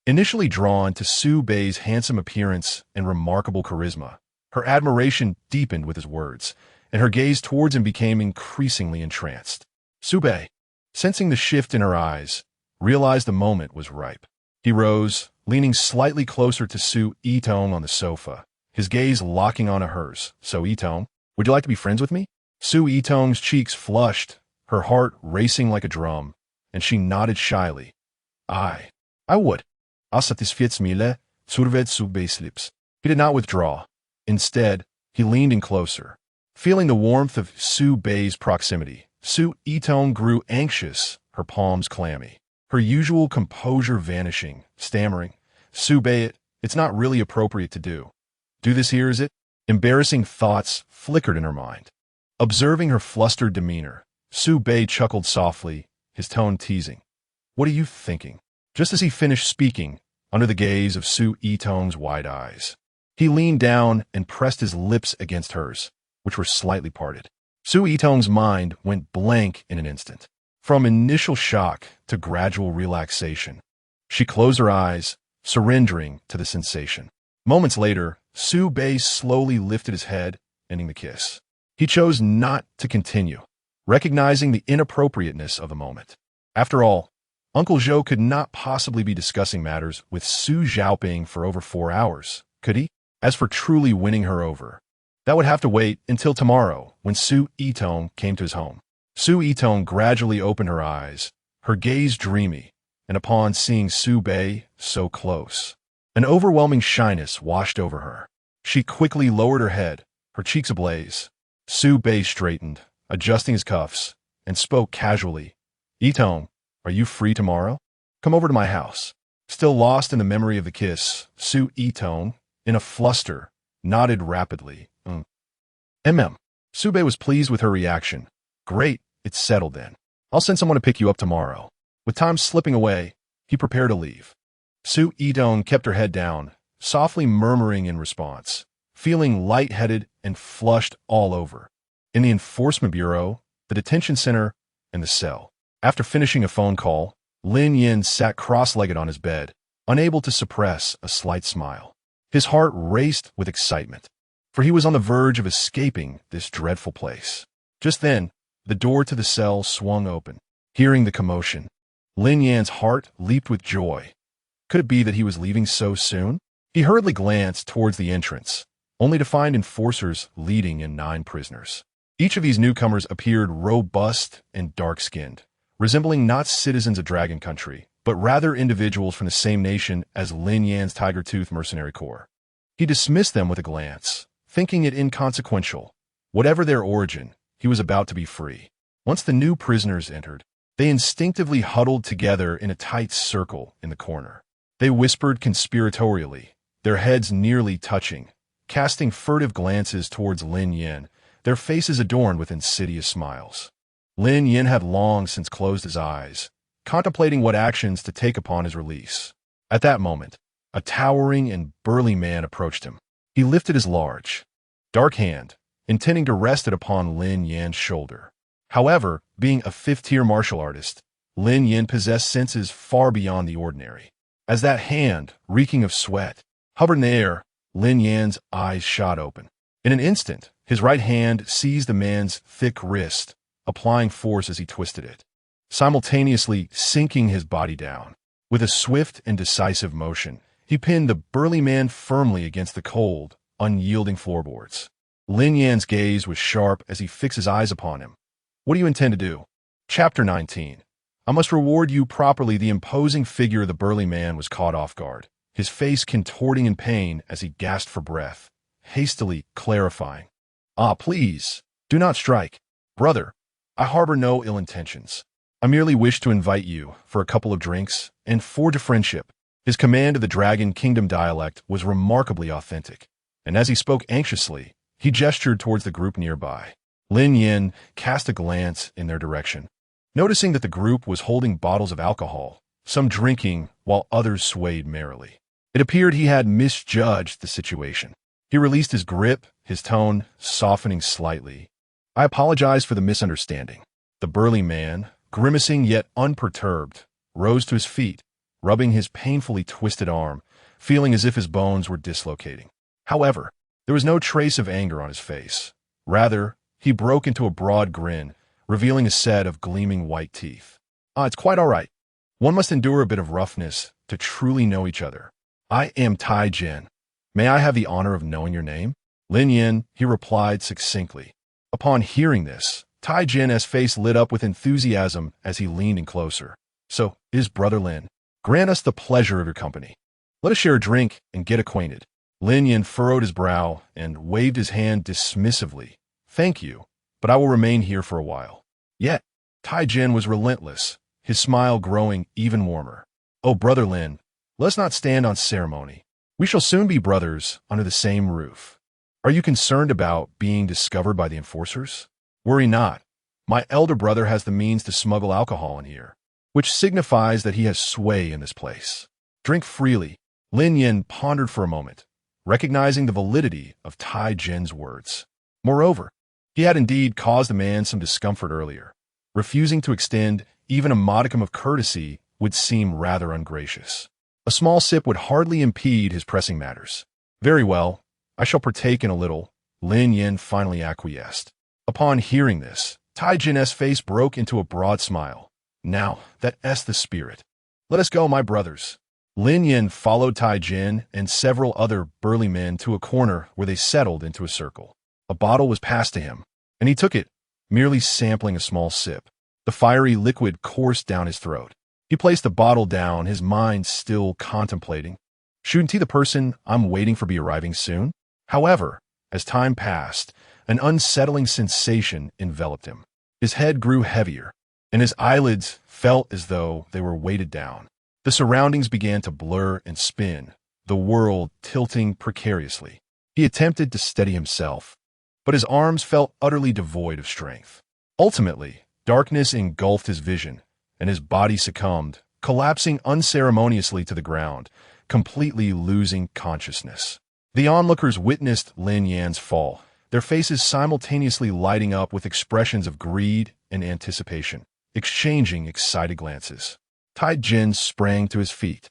Speaker 1: Initially drawn to Su Bei's handsome appearance and remarkable charisma, her admiration deepened with his words, and her gaze towards him became increasingly entranced. Su Bei, sensing the shift in her eyes, realized the moment was ripe. He rose, leaning slightly closer to Su Itong on the sofa, his gaze locking onto hers. So Itong, would you like to be friends with me? Su Itong's cheeks flushed, her heart racing like a drum, and she nodded shyly. I would. Satisfiets mille, surved Su Bei's lips. He did not withdraw. Instead, he leaned in closer. Feeling the warmth of Su Bei's proximity, Su Itong grew anxious, her palms clammy. Her usual composure vanishing, stammering, Su Bei, it's not really appropriate to do. Do this here, is it? Embarrassing thoughts flickered in her mind. Observing her flustered demeanor, Su Bei chuckled softly, his tone teasing. What are you thinking? Just as he finished speaking, under the gaze of Su Itong's wide eyes, he leaned down and pressed his lips against hers, which were slightly parted. Su Itong's mind went blank in an instant. From initial shock to gradual relaxation, she closed her eyes, surrendering to the sensation. Moments later, Su Bei slowly lifted his head, ending the kiss. He chose not to continue, recognizing the inappropriateness of the moment. After all, Uncle Zhou could not possibly be discussing matters with Su Xiaoping for over 4 hours, could he? As for truly winning her over, that would have to wait until tomorrow when Su Itong came to his home. Su Itong gradually opened her eyes, her gaze dreamy, and upon seeing Su Bei so close, an overwhelming shyness washed over her. She quickly lowered her head, her cheeks ablaze. Su Bei straightened, adjusting his cuffs, and spoke casually. Itong, are you free tomorrow? Come over to my house. Still lost in the memory of the kiss, Su Itong, in a fluster, nodded rapidly. Su Bei was pleased with her reaction. Great, it's settled then. I'll send someone to pick you up tomorrow. With time slipping away, he prepared to leave. Su Itong kept her head down, softly murmuring in response, feeling lightheaded and flushed all over. In the enforcement bureau, the detention center, and the cell. After finishing a phone call, Lin Yin sat cross-legged on his bed, unable to suppress a slight smile. His heart raced with excitement, for he was on the verge of escaping this dreadful place. Just then, the door to the cell swung open. Hearing the commotion, Lin Yan's heart leaped with joy. Could it be that he was leaving so soon? He hurriedly glanced towards the entrance, only to find enforcers leading in 9 prisoners. Each of these newcomers appeared robust and dark-skinned, resembling not citizens of Dragon Country, but rather individuals from the same nation as Lin Yan's Tiger Tooth Mercenary Corps. He dismissed them with a glance, thinking it inconsequential. Whatever their origin, he was about to be free. Once the new prisoners entered, they instinctively huddled together in a tight circle in the corner. They whispered conspiratorially, their heads nearly touching, casting furtive glances towards Lin Yin, their faces adorned with insidious smiles. Lin Yin had long since closed his eyes, contemplating what actions to take upon his release. At that moment, a towering and burly man approached him. He lifted his large, dark hand, intending to rest it upon Lin Yan's shoulder. However, being a 5th-tier martial artist, Lin Yin possessed senses far beyond the ordinary. As that hand, reeking of sweat, hovered in the air, Lin Yan's eyes shot open. In an instant, his right hand seized the man's thick wrist, applying force as he twisted it. simultaneously sinking his body down. With a swift and decisive motion, he pinned the burly man firmly against the cold, unyielding floorboards. Lin Yan's gaze was sharp as he fixed his eyes upon him. What do you intend to do? Chapter 19. I must reward you properly. The imposing figure of the burly man was caught off guard, his face contorting in pain as he gasped for breath, hastily clarifying. Ah, please, do not strike. Brother, I harbor no ill intentions. I merely wish to invite you for a couple of drinks and forge a friendship. His command of the Dragon Kingdom dialect was remarkably authentic, and as he spoke anxiously, he gestured towards the group nearby. Lin Yin cast a glance in their direction, noticing that the group was holding bottles of alcohol, some drinking while others swayed merrily. It appeared he had misjudged the situation. He released his grip, his tone softening slightly. I apologize for the misunderstanding. The burly man, grimacing yet unperturbed, rose to his feet, rubbing his painfully twisted arm, feeling as if his bones were dislocating. However, there was no trace of anger on his face. Rather, he broke into a broad grin, revealing a set of gleaming white teeth. It's quite all right. One must endure a bit of roughness to truly know each other. I am Tai Jin. May I have the honor of knowing your name? Lin Yin, he replied succinctly. Upon hearing this, Tai Jin's face lit up with enthusiasm as he leaned in closer. So, is Brother Lin. Grant us the pleasure of your company. Let us share a drink and get acquainted. Lin Yin furrowed his brow and waved his hand dismissively. Thank you, but I will remain here for a while. Yet, Tai Jin was relentless, his smile growing even warmer. Oh, Brother Lin, let us not stand on ceremony. We shall soon be brothers under the same roof. Are you concerned about being discovered by the enforcers? Worry not. My elder brother has the means to smuggle alcohol in here, which signifies that he has sway in this place. Drink freely. Lin Yin pondered for a moment, recognizing the validity of Tai Jin's words. Moreover, he had indeed caused the man some discomfort earlier. Refusing to extend even a modicum of courtesy would seem rather ungracious. A small sip would hardly impede his pressing matters. Very well, I shall partake in a little, Lin Yin finally acquiesced. Upon hearing this, Tai Jin's face broke into a broad smile. Now, that's the spirit. Let us go, my brothers. Lin Yin followed Tai Jin and several other burly men to a corner where they settled into a circle. A bottle was passed to him, and he took it, merely sampling a small sip. The fiery liquid coursed down his throat. He placed the bottle down, his mind still contemplating. Shouldn't he the person I'm waiting for be arriving soon? However, as time passed, an unsettling sensation enveloped him. His head grew heavier, and his eyelids felt as though they were weighted down. The surroundings began to blur and spin, the world tilting precariously. He attempted to steady himself, but his arms felt utterly devoid of strength. Ultimately, darkness engulfed his vision, and his body succumbed, collapsing unceremoniously to the ground, completely losing consciousness. The onlookers witnessed Lin Yan's fall, their faces simultaneously lighting up with expressions of greed and anticipation, exchanging excited glances. Tai Jin sprang to his feet,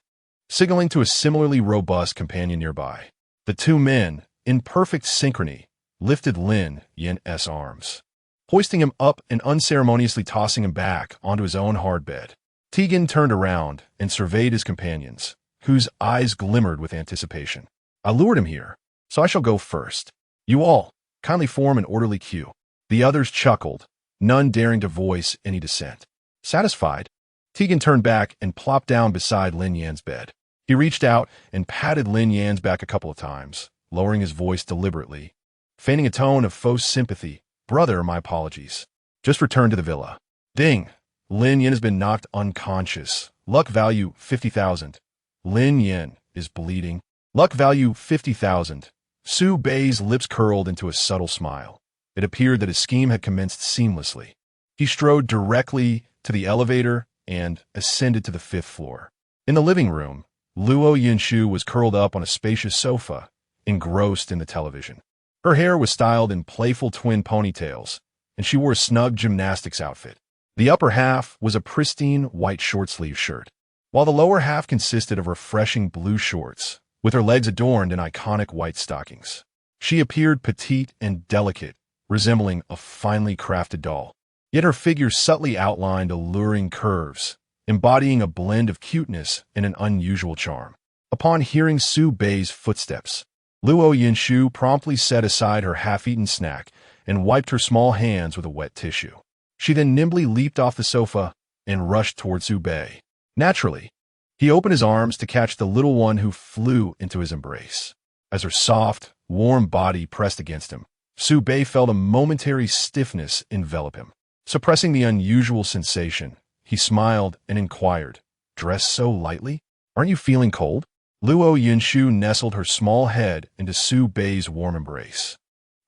Speaker 1: signaling to a similarly robust companion nearby. The two men, in perfect synchrony, lifted Lin Yan's arms, hoisting him up and unceremoniously tossing him back onto his own hard bed. Tegan turned around and surveyed his companions, whose eyes glimmered with anticipation. I lured him here, so I shall go first. You all, kindly form an orderly queue. The others chuckled, none daring to voice any dissent. Satisfied, Tegan turned back and plopped down beside Lin Yan's bed. He reached out and patted Lin Yan's back a couple of times, lowering his voice deliberately, feigning a tone of faux sympathy. Brother, my apologies. Just returned to the villa. Ding! Lin Yan has been knocked unconscious. Luck value 50,000. Lin Yan is bleeding. Luck value 50,000. Su Bei's lips curled into a subtle smile. It appeared that his scheme had commenced seamlessly. He strode directly to the elevator and ascended to the 5th floor. In the living room, Luo Yinshu was curled up on a spacious sofa, engrossed in the television. Her hair was styled in playful twin ponytails, and she wore a snug gymnastics outfit. The upper half was a pristine white short-sleeve shirt, while the lower half consisted of refreshing blue shorts, with her legs adorned in iconic white stockings. She appeared petite and delicate, resembling a finely crafted doll. yet her figure subtly outlined alluring curves, embodying a blend of cuteness and an unusual charm. Upon hearing Su Bei's footsteps, Luo Yinshu promptly set aside her half-eaten snack and wiped her small hands with a wet tissue. She then nimbly leaped off the sofa and rushed toward Su Bei. Naturally, he opened his arms to catch the little one who flew into his embrace. As her soft, warm body pressed against him, Su Bei felt a momentary stiffness envelop him. Suppressing the unusual sensation, he smiled and inquired, "Dressed so lightly? Aren't you feeling cold?" Luo Yinshu nestled her small head into Su Bei's warm embrace.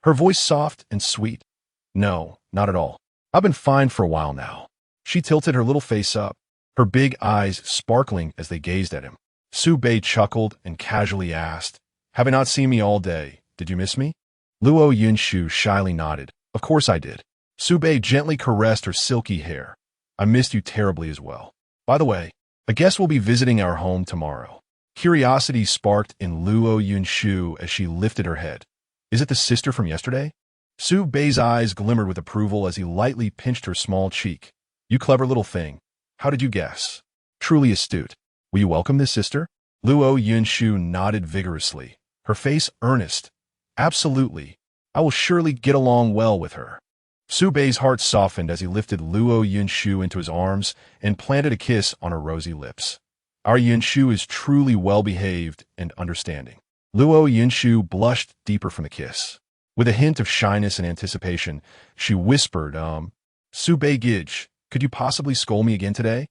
Speaker 1: Her voice soft and sweet. "No, not at all. I've been fine for a while now." She tilted her little face up, her big eyes sparkling as they gazed at him. Su Bei chuckled and casually asked, "Have you not seen me all day? Did you miss me?" Luo Yinshu shyly nodded. "Of course I did." Su Bei gently caressed her silky hair. "I missed you terribly as well. By the way, a guest will be visiting our home tomorrow." Curiosity sparked in Luo Yinshu as she lifted her head. "Is it the sister from yesterday?" Su Bei's eyes glimmered with approval as he lightly pinched her small cheek. "You clever little thing. How did you guess? Truly astute. Will you welcome this sister?" Luo Yinshu nodded vigorously, her face earnest. "Absolutely. I will surely get along well with her." Su Bei's heart softened as he lifted Luo Yinshu into his arms and planted a kiss on her rosy lips. "Our Yinshu is truly well-behaved and understanding." Luo Yinshu blushed deeper from the kiss. With a hint of shyness and anticipation, she whispered, "Su Bei Gij, could you possibly scold me again today?"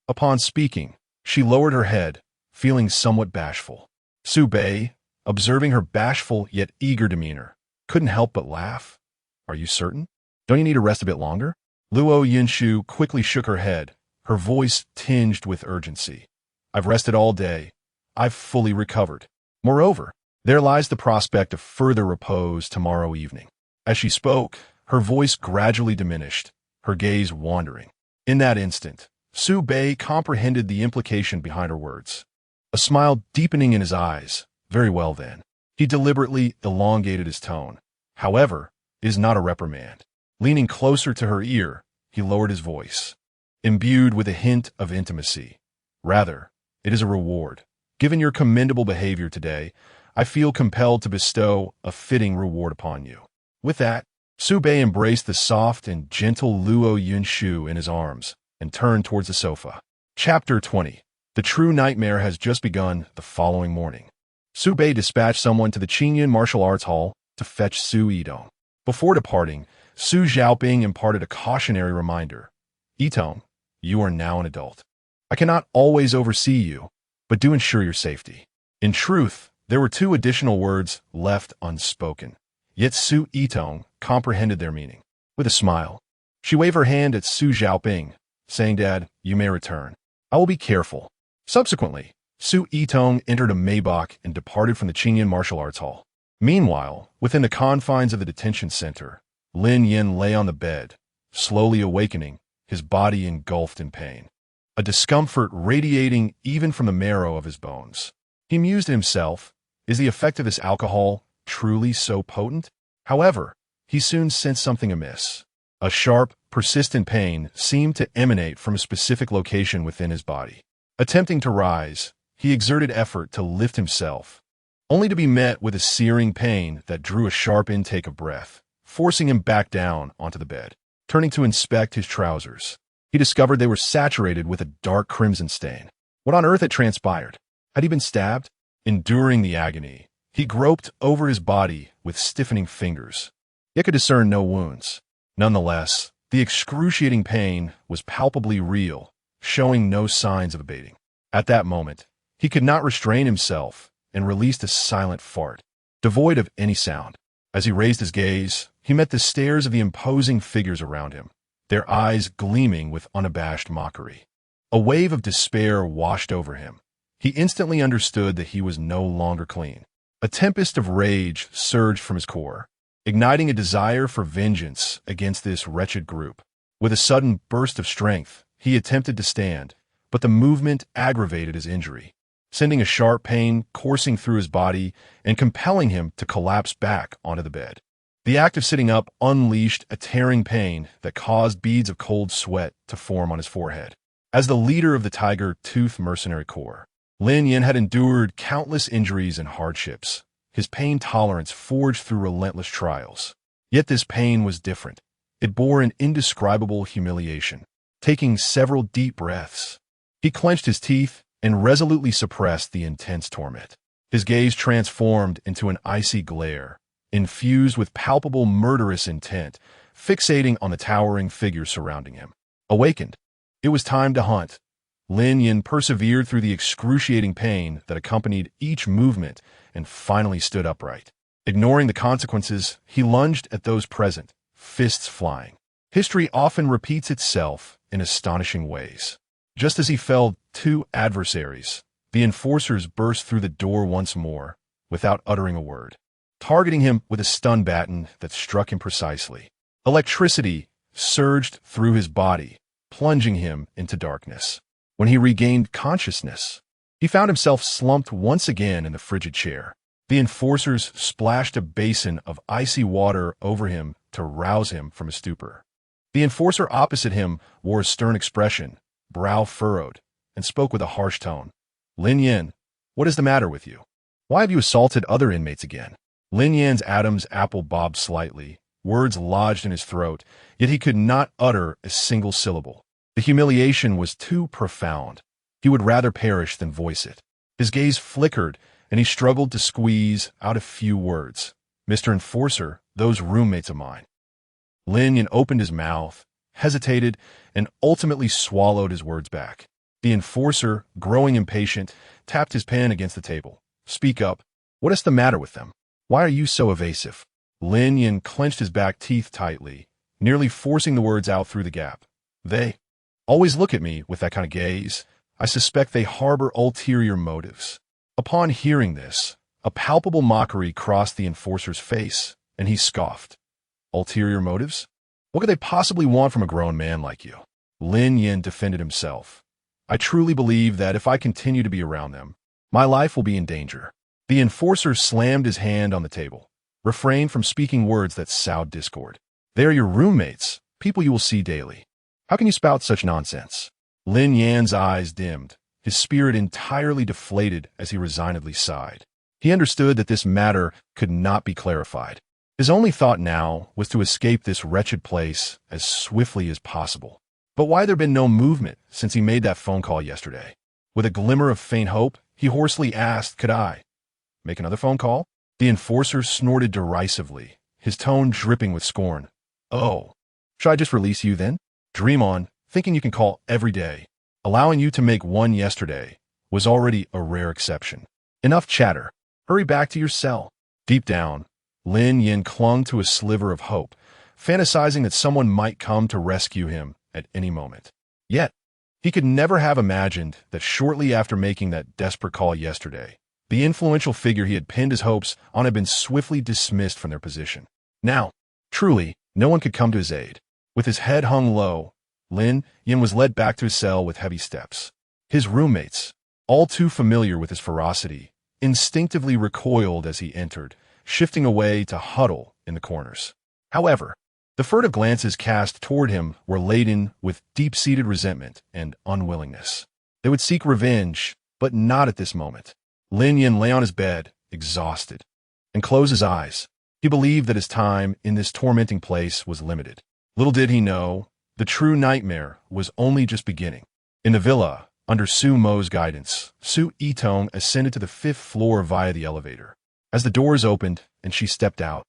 Speaker 1: Upon speaking, she lowered her head, feeling somewhat bashful. Su Bei, observing her bashful yet eager demeanor, couldn't help but laugh. "Are you certain? Don't you need to rest a bit longer?" Luo Yinshu quickly shook her head, her voice tinged with urgency. "I've rested all day. I've fully recovered. Moreover, there lies the prospect of further repose tomorrow evening." As she spoke, her voice gradually diminished, her gaze wandering. In that instant, Su Bei comprehended the implication behind her words. A smile deepening in his eyes. "Very well then." He deliberately elongated his tone. "However, it is not a reprimand." Leaning closer to her ear, he lowered his voice, imbued with a hint of intimacy. "Rather, it is a reward. Given your commendable behavior today, I feel compelled to bestow a fitting reward upon you." With that, Su Bei embraced the soft and gentle Luo Yinshu in his arms and turned towards the sofa. Chapter 20. The true nightmare has just begun the following morning. Su Bei dispatched someone to the Qingyan Martial Arts Hall to fetch Su Yitong. Before departing, Su Xiaoping imparted a cautionary reminder. "Yitong, you are now an adult. I cannot always oversee you, but do ensure your safety." In truth, there were two additional words left unspoken. Yet Su Yitong comprehended their meaning. With a smile, she waved her hand at Su Xiaoping, saying, "Dad, you may return. I will be careful." Subsequently, Su Yitong entered a Maybach and departed from the Qingyan Martial Arts Hall. Meanwhile, within the confines of the detention center, Lin Yin lay on the bed, slowly awakening, his body engulfed in pain, a discomfort radiating even from the marrow of his bones. He mused to himself, is the effect of this alcohol truly so potent? However, he soon sensed something amiss. A sharp, persistent pain seemed to emanate from a specific location within his body. Attempting to rise, he exerted effort to lift himself, only to be met with a searing pain that drew a sharp intake of breath, forcing him back down onto the bed. Turning to inspect his trousers, he discovered they were saturated with a dark crimson stain. What on earth had transpired? Had he been stabbed? Enduring the agony, he groped over his body with stiffening fingers, yet could discern no wounds. Nonetheless, the excruciating pain was palpably real, showing no signs of abating. At that moment, he could not restrain himself and released a silent fart, devoid of any sound. As he raised his gaze, he met the stares of the imposing figures around him, their eyes gleaming with unabashed mockery. A wave of despair washed over him. He instantly understood that he was no longer clean. A tempest of rage surged from his core, igniting a desire for vengeance against this wretched group. With a sudden burst of strength, he attempted to stand, but the movement aggravated his injury, sending a sharp pain coursing through his body and compelling him to collapse back onto the bed. The act of sitting up unleashed a tearing pain that caused beads of cold sweat to form on his forehead. As the leader of the Tiger Tooth Mercenary Corps, Lin Yin had endured countless injuries and hardships, his pain tolerance forged through relentless trials. Yet this pain was different. It bore an indescribable humiliation. Taking several deep breaths, he clenched his teeth and resolutely suppressed the intense torment. His gaze transformed into an icy glare, infused with palpable murderous intent, fixating on the towering figure surrounding him. Awakened, it was time to hunt. Lin Yin persevered through the excruciating pain that accompanied each movement and finally stood upright. Ignoring the consequences, he lunged at those present, fists flying. History often repeats itself in astonishing ways. Just as he felled two adversaries, the enforcers burst through the door once more, without uttering a word, targeting him with a stun baton that struck him precisely. Electricity surged through his body, plunging him into darkness. When he regained consciousness, he found himself slumped once again in the frigid chair. The enforcers splashed a basin of icy water over him to rouse him from a stupor. The enforcer opposite him wore a stern expression, brow furrowed, and spoke with a harsh tone. Lin Yin, what is the matter with you? Why have you assaulted other inmates again? Lin Yan's Adam's apple bobbed slightly, words lodged in his throat, yet he could not utter a single syllable. The humiliation was too profound. He would rather perish than voice it. His gaze flickered, and he struggled to squeeze out a few words. Mr. Enforcer, those roommates of mine. Lin Yin opened his mouth, hesitated, and ultimately swallowed his words back. The enforcer, growing impatient, tapped his pen against the table. Speak up. What is the matter with them? Why are you so evasive? Lin Yin clenched his back teeth tightly, nearly forcing the words out through the gap. They always look at me with that kind of gaze. I suspect they harbor ulterior motives. Upon hearing this, a palpable mockery crossed the enforcer's face, and he scoffed. Ulterior motives? What could they possibly want from a grown man like you? Lin Yin defended himself. I truly believe that if I continue to be around them, my life will be in danger. The enforcer slammed his hand on the table, refrained from speaking words that sowed discord. They are your roommates, people you will see daily. How can you spout such nonsense? Lin Yan's eyes dimmed, his spirit entirely deflated as he resignedly sighed. He understood that this matter could not be clarified. His only thought now was to escape this wretched place as swiftly as possible. But why had there been no movement since he made that phone call yesterday? With a glimmer of faint hope, he hoarsely asked, could I make another phone call? The enforcer snorted derisively, his tone dripping with scorn. Oh, should I just release you then? Dream on, thinking you can call every day. Allowing you to make one yesterday was already a rare exception. Enough chatter. Hurry back to your cell. Deep down, Lin Yin clung to a sliver of hope, fantasizing that someone might come to rescue him at any moment. Yet, he could never have imagined that shortly after making that desperate call yesterday, the influential figure he had pinned his hopes on had been swiftly dismissed from their position. Now, truly, no one could come to his aid. With his head hung low, Lin Yin was led back to his cell with heavy steps. His roommates, all too familiar with his ferocity, instinctively recoiled as he entered, shifting away to huddle in the corners. However, the furtive glances cast toward him were laden with deep-seated resentment and unwillingness. They would seek revenge, but not at this moment. Lin Yin lay on his bed, exhausted, and closed his eyes. He believed that his time in this tormenting place was limited. Little did he know, the true nightmare was only just beginning. In the villa, under Su Mo's guidance, Su Yitong ascended to the 5th floor via the elevator. As the doors opened and she stepped out,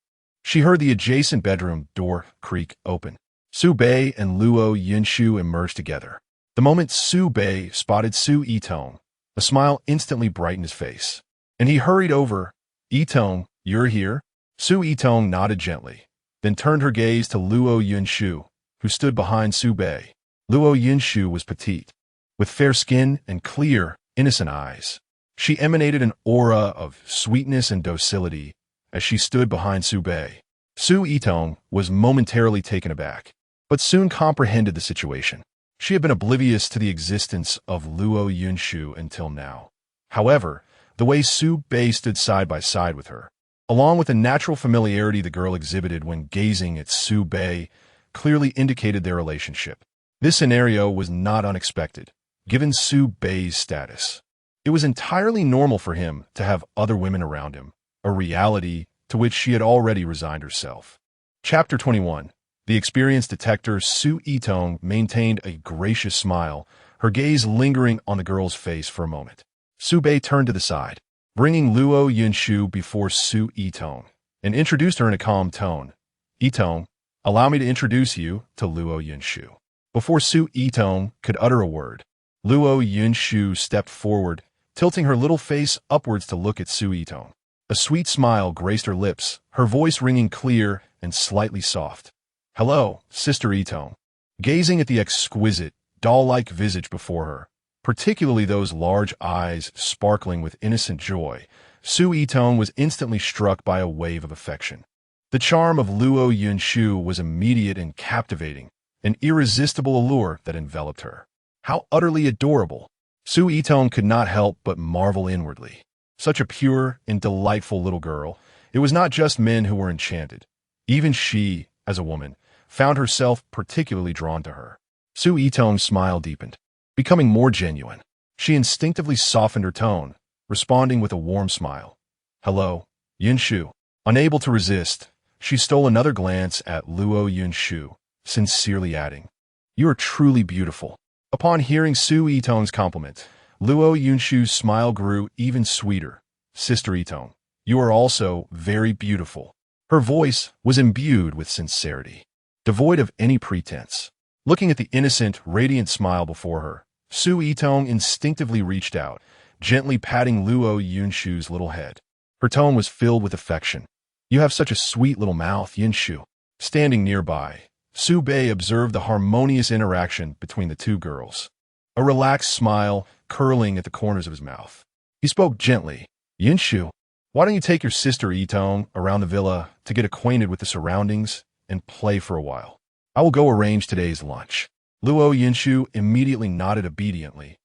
Speaker 1: she heard the adjacent bedroom door creak open. Su Bei and Luo Yinshu emerged together. The moment Su Bei spotted Su Yitong, a smile instantly brightened his face, and he hurried over. Yitong, you're here? Su Yitong nodded gently, then turned her gaze to Luo Yinshu, who stood behind Su Bei. Luo Yinshu was petite, with fair skin and clear, innocent eyes. She emanated an aura of sweetness and docility as she stood behind Su Bei. Su Yitong was momentarily taken aback, but soon comprehended the situation. She had been oblivious to the existence of Luo Yinshu until now. However, the way Su Bei stood side by side with her, along with the natural familiarity the girl exhibited when gazing at Su Bei, clearly indicated their relationship. This scenario was not unexpected, given Su Bei's status. It was entirely normal for him to have other women around him, a reality to which she had already resigned herself. Chapter 21. The experienced detector Su Yitong maintained a gracious smile, her gaze lingering on the girl's face for a moment. Su Bei turned to the side, bringing Luo Yunshu before Su Yitong, and introduced her in a calm tone. Yitong, allow me to introduce you to Luo Yunshu. Before Su Yitong could utter a word, Luo Yunshu stepped forward, tilting her little face upwards to look at Su Yitong. A sweet smile graced her lips, her voice ringing clear and slightly soft. Hello, Sister Yitong. Gazing at the exquisite, doll-like visage before her, particularly those large eyes sparkling with innocent joy, Su Yitong was instantly struck by a wave of affection. The charm of Luo Yunshu was immediate and captivating, an irresistible allure that enveloped her. How utterly adorable! Su Yitong could not help but marvel inwardly. Such a pure and delightful little girl. It was not just men who were enchanted. Even she, as a woman, found herself particularly drawn to her. Su Yitong's smile deepened, becoming more genuine. She instinctively softened her tone, responding with a warm smile. Hello, Yunshu. Unable to resist, she stole another glance at Luo Yunshu, sincerely adding, You are truly beautiful. Upon hearing Su Yitong's compliment, Luo Yunshu's smile grew even sweeter. Sister Yitong, you are also very beautiful. Her voice was imbued with sincerity, devoid of any pretense. Looking at the innocent, radiant smile before her, Su Yitong instinctively reached out, gently patting Luo Yunshu's little head. Her tone was filled with affection. You have such a sweet little mouth, Yunshu. Standing nearby, Su Bei observed the harmonious interaction between the two girls, a relaxed smile curling at the corners of his mouth. He spoke gently. Yunshu, why don't you take your sister Yitong around the villa to get acquainted with the surroundings and play for a while? I will go arrange today's lunch. Luo Yunshu immediately nodded obediently.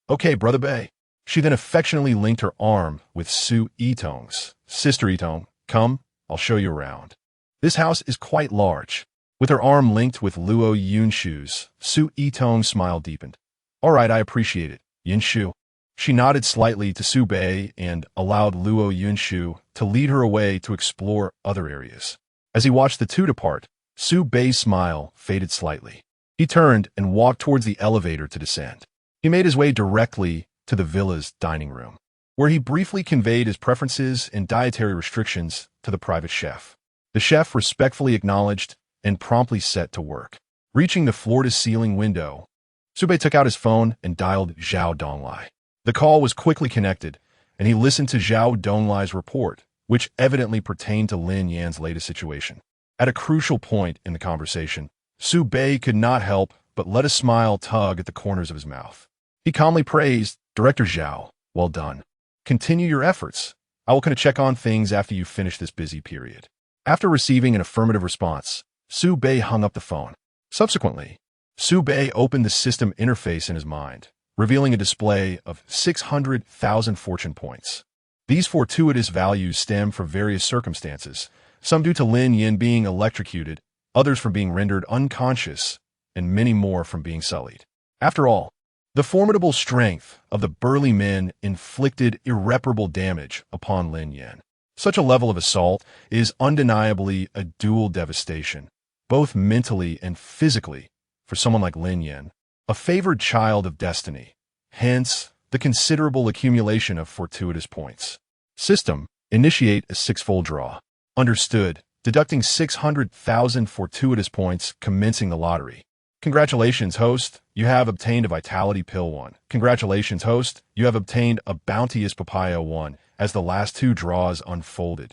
Speaker 1: Okay, Brother Bei. She then affectionately linked her arm with Su Yitong's. Sister Yitong, come, I'll show you around. This house is quite large. With her arm linked with Luo Yunshu's, Su Yitong's smile deepened. All right, I appreciate it, Yunshu. She nodded slightly to Su Bei and allowed Luo Yunshu to lead her away to explore other areas. As he watched the two depart, Su Bei's smile faded slightly. He turned and walked towards the elevator to descend. He made his way directly to the villa's dining room, where he briefly conveyed his preferences and dietary restrictions to the private chef. The chef respectfully acknowledged and promptly set to work. Reaching the floor-to-ceiling window, Su Bei took out his phone and dialed Zhao Donglai. The call was quickly connected, and he listened to Zhao Donglai's report, which evidently pertained to Lin Yan's latest situation. At a crucial point in the conversation, Su Bei could not help but let a smile tug at the corners of his mouth. He calmly praised, Director Zhao, well done. Continue your efforts. I will come to check on things after you finish this busy period. After receiving an affirmative response, Su Bei hung up the phone. Subsequently, Su Bei opened the system interface in his mind, revealing a display of 600,000 fortune points. These fortuitous values stem from various circumstances, some due to Lin Yan being electrocuted, others from being rendered unconscious, and many more from being sullied. After all, the formidable strength of the burly men inflicted irreparable damage upon Lin Yan. Such a level of assault is undeniably a dual devastation, both mentally and physically, for someone like Lin Yan, a favored child of destiny, hence the considerable accumulation of fortuitous points. System, initiate a six-fold draw. Understood, deducting 600,000 fortuitous points commencing the lottery. Congratulations, host, you have obtained a Vitality Pill 1. Congratulations, host, you have obtained a Bounteous Papaya 1 as the last two draws unfolded.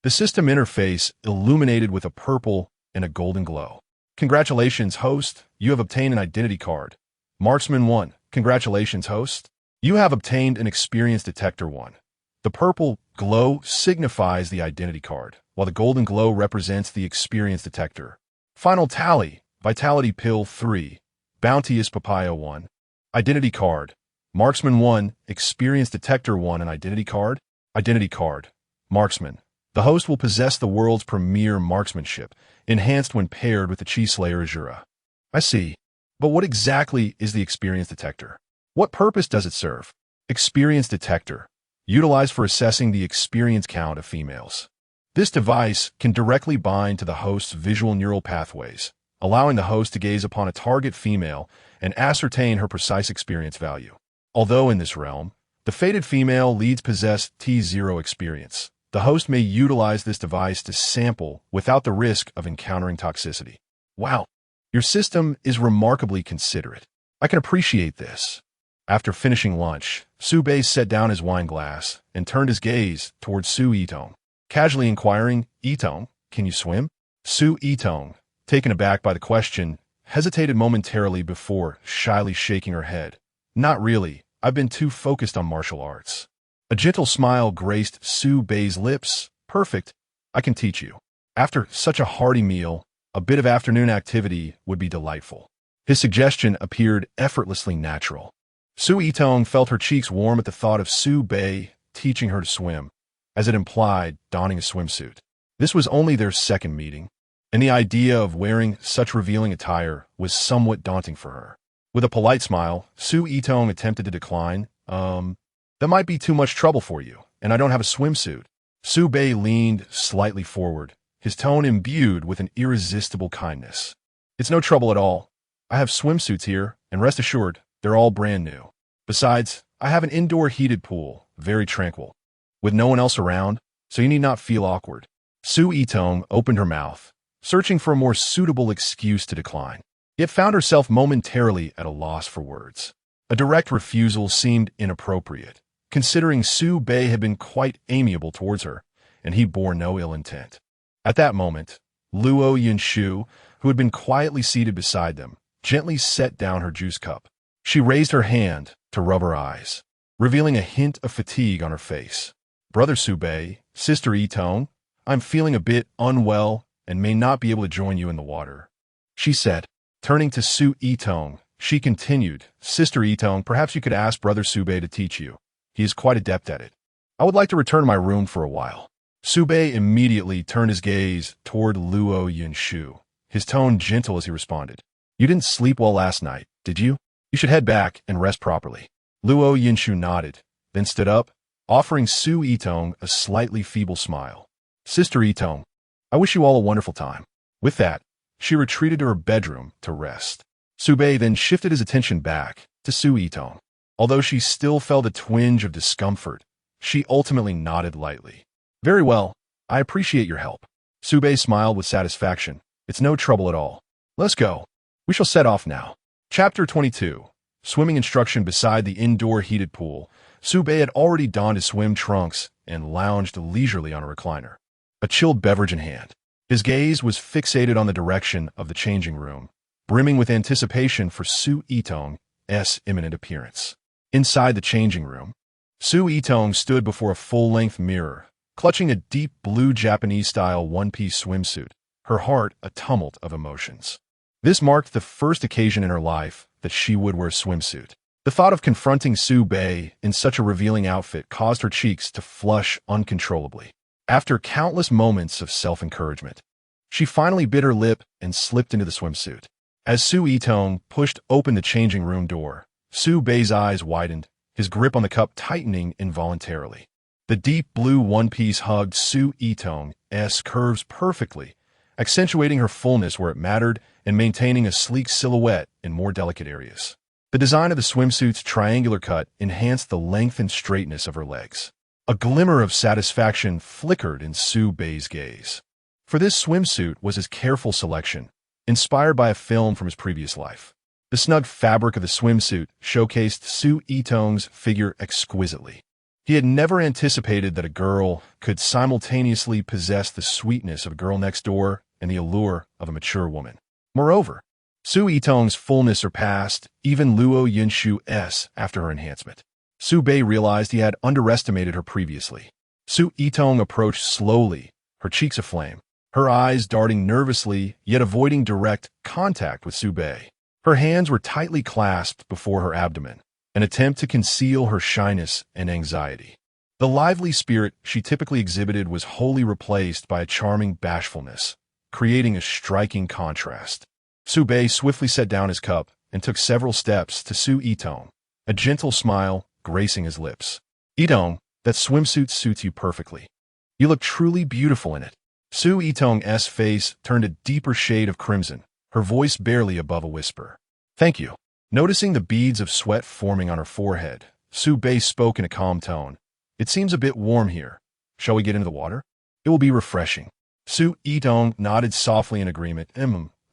Speaker 1: The system interface illuminated with a purple and a golden glow. Congratulations, host, you have obtained an identity card. Marksman 1. Congratulations, host. You have obtained an Experience Detector 1. The purple glow signifies the identity card, while the golden glow represents the Experience Detector. Final tally, Vitality Pill 3, Bounteous Papaya 1, Identity Card, Marksman 1, Experience Detector 1 and Identity Card, Marksman. The host will possess the world's premier marksmanship, enhanced when paired with the Chi Slayer Azura. I see. But what exactly is the experience detector? What purpose does it serve? Experience detector. Utilized for assessing the experience count of females. This device can directly bind to the host's visual neural pathways, allowing the host to gaze upon a target female and ascertain her precise experience value. Although in this realm, the fated female leads possess T0 experience, the host may utilize this device to sample without the risk of encountering toxicity. Wow, your system is remarkably considerate. I can appreciate this. After finishing lunch, Su-Bei set down his wine glass and turned his gaze towards Su Yitong, casually inquiring, "Yitong, can you swim?" Su Yitong, taken aback by the question, hesitated momentarily before shyly shaking her head. "Not really. I've been too focused on martial arts." A gentle smile graced Su-Bei's lips. "Perfect. I can teach you." After such a hearty meal, a bit of afternoon activity would be delightful. His suggestion appeared effortlessly natural. Su Yitong felt her cheeks warm at the thought of Su-Bei teaching her to swim, as it implied donning a swimsuit. This was only their second meeting, and the idea of wearing such revealing attire was somewhat daunting for her. With a polite smile, Su Yitong attempted to decline. That might be too much trouble for you, and I don't have a swimsuit." Su-Bei leaned slightly forward, his tone imbued with an irresistible kindness. "It's no trouble at all. I have swimsuits here, and rest assured, they're all brand new. Besides, I have an indoor heated pool, very tranquil, with no one else around, so you need not feel awkward." Su Yitong opened her mouth, searching for a more suitable excuse to decline, yet found herself momentarily at a loss for words. A direct refusal seemed inappropriate, considering Su-Bei had been quite amiable towards her, and he bore no ill intent. At that moment, Luo Yinshu, who had been quietly seated beside them, gently set down her juice cup. She raised her hand to rub her eyes, revealing a hint of fatigue on her face. "Brother Su-Bei, Sister Yitong, I'm feeling a bit unwell and may not be able to join you in the water," she said. Turning to Su Yitong, she continued, "Sister Yitong, perhaps you could ask Brother Su-Bei to teach you. He is quite adept at it. I would like to return to my room for a while." Su-Bei immediately turned his gaze toward Luo Yinshu, his tone gentle as he responded. "You didn't sleep well last night, did you? You should head back and rest properly." Luo Yinshu nodded, then stood up, offering Su Yitong a slightly feeble smile. "Sister Yitong, I wish you all a wonderful time." With that, she retreated to her bedroom to rest. Su-Bei then shifted his attention back to Su Yitong. Although she still felt a twinge of discomfort, she ultimately nodded lightly. "Very well, I appreciate your help." Su-Bei smiled with satisfaction. "It's no trouble at all. Let's go. We shall set off now." Chapter 22. Swimming instruction beside the indoor heated pool. Su-Bei had already donned his swim trunks and lounged leisurely on a recliner, a chilled beverage in hand. His gaze was fixated on the direction of the changing room, brimming with anticipation for Su Yitong's imminent appearance. Inside the changing room, Su Yitong stood before a full-length mirror, clutching a deep blue Japanese-style one-piece swimsuit, her heart a tumult of emotions. This marked the first occasion in her life that she would wear a swimsuit. The thought of confronting Su-Bei in such a revealing outfit caused her cheeks to flush uncontrollably. After countless moments of self-encouragement, she finally bit her lip and slipped into the swimsuit. As Su Yitong pushed open the changing room door, Su-Bei's eyes widened, his grip on the cup tightening involuntarily. The deep blue one-piece hugged Su Yitong's curves perfectly, accentuating her fullness where it mattered and maintaining a sleek silhouette in more delicate areas. The design of the swimsuit's triangular cut enhanced the length and straightness of her legs. A glimmer of satisfaction flickered in Su-Bei's gaze. For this swimsuit was his careful selection, inspired by a film from his previous life. The snug fabric of the swimsuit showcased Su Yitong's figure exquisitely. He had never anticipated that a girl could simultaneously possess the sweetness of a girl next door and the allure of a mature woman. Moreover, Su Yitong's fullness surpassed even Luo Yinshu's after her enhancement. Su-Bei realized he had underestimated her previously. Su Yitong approached slowly, her cheeks aflame, her eyes darting nervously yet avoiding direct contact with Su-Bei. Her hands were tightly clasped before her abdomen, an attempt to conceal her shyness and anxiety. The lively spirit she typically exhibited was wholly replaced by a charming bashfulness, creating a striking contrast. Su Bei swiftly set down his cup and took several steps to Su Yitong, a gentle smile gracing his lips. "Yitong, that swimsuit suits you perfectly. You look truly beautiful in it." Su Yitong's face turned a deeper shade of crimson, her voice barely above a whisper. "Thank you." Noticing the beads of sweat forming on her forehead, Su Bei spoke in a calm tone. "It seems a bit warm here. Shall we get into the water? It will be refreshing." Su Yitong nodded softly in agreement.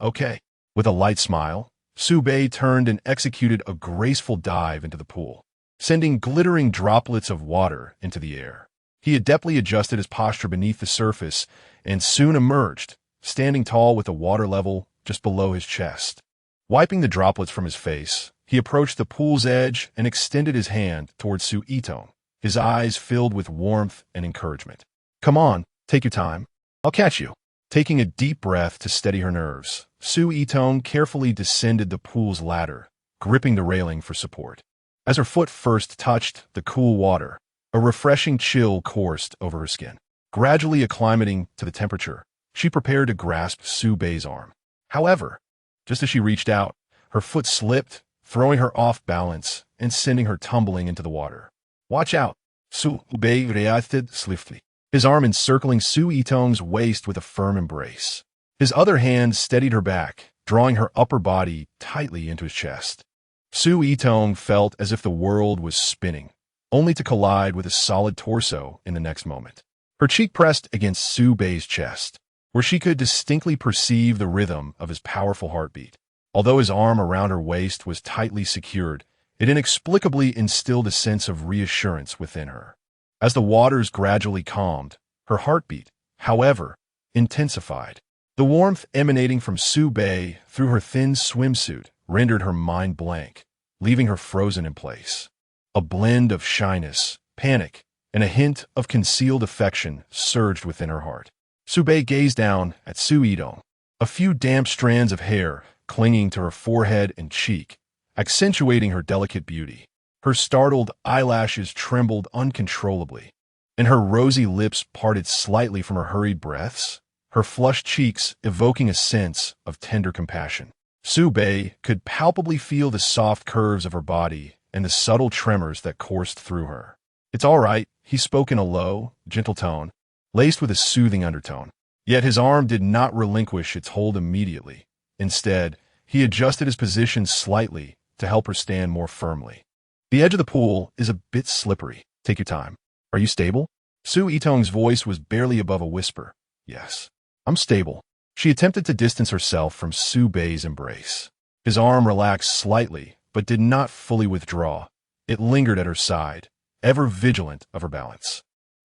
Speaker 1: Okay." With a light smile, Su Bei turned and executed a graceful dive into the pool, sending glittering droplets of water into the air. He adeptly adjusted his posture beneath the surface and soon emerged, standing tall with the water level just below his chest. Wiping the droplets from his face, he approached the pool's edge and extended his hand towards Su Yitong, his eyes filled with warmth and encouragement. "Come on, take your time. I'll catch you." Taking a deep breath to steady her nerves, Su Yitong carefully descended the pool's ladder, gripping the railing for support. As her foot first touched the cool water, a refreshing chill coursed over her skin. Gradually acclimating to the temperature, she prepared to grasp Su Bei's arm. However, just as she reached out, her foot slipped, throwing her off balance and sending her tumbling into the water. "Watch out!" Su Bei reacted swiftly, his arm encircling Su Yitong's waist with a firm embrace. His other hand steadied her back, drawing her upper body tightly into his chest. Su Yitong felt as if the world was spinning, only to collide with a solid torso in the next moment. Her cheek pressed against Su Bei's chest, where she could distinctly perceive the rhythm of his powerful heartbeat. Although his arm around her waist was tightly secured, it inexplicably instilled a sense of reassurance within her. As the waters gradually calmed, her heartbeat, however, intensified. The warmth emanating from Su Bei through her thin swimsuit rendered her mind blank, leaving her frozen in place. A blend of shyness, panic, and a hint of concealed affection surged within her heart. Su Bei gazed down at Su Yitong, a few damp strands of hair clinging to her forehead and cheek, accentuating her delicate beauty. Her startled eyelashes trembled uncontrollably, and her rosy lips parted slightly from her hurried breaths, her flushed cheeks evoking a sense of tender compassion. Su Bei could palpably feel the soft curves of her body and the subtle tremors that coursed through her. "It's all right," he spoke in a low, gentle tone, laced with a soothing undertone. Yet his arm did not relinquish its hold immediately. Instead, he adjusted his position slightly to help her stand more firmly. "The edge of the pool is a bit slippery. Take your time. Are you stable?" Su Yitong's voice was barely above a whisper. "Yes, I'm stable." She attempted to distance herself from Su Bei's embrace. His arm relaxed slightly, but did not fully withdraw. It lingered at her side, ever vigilant of her balance.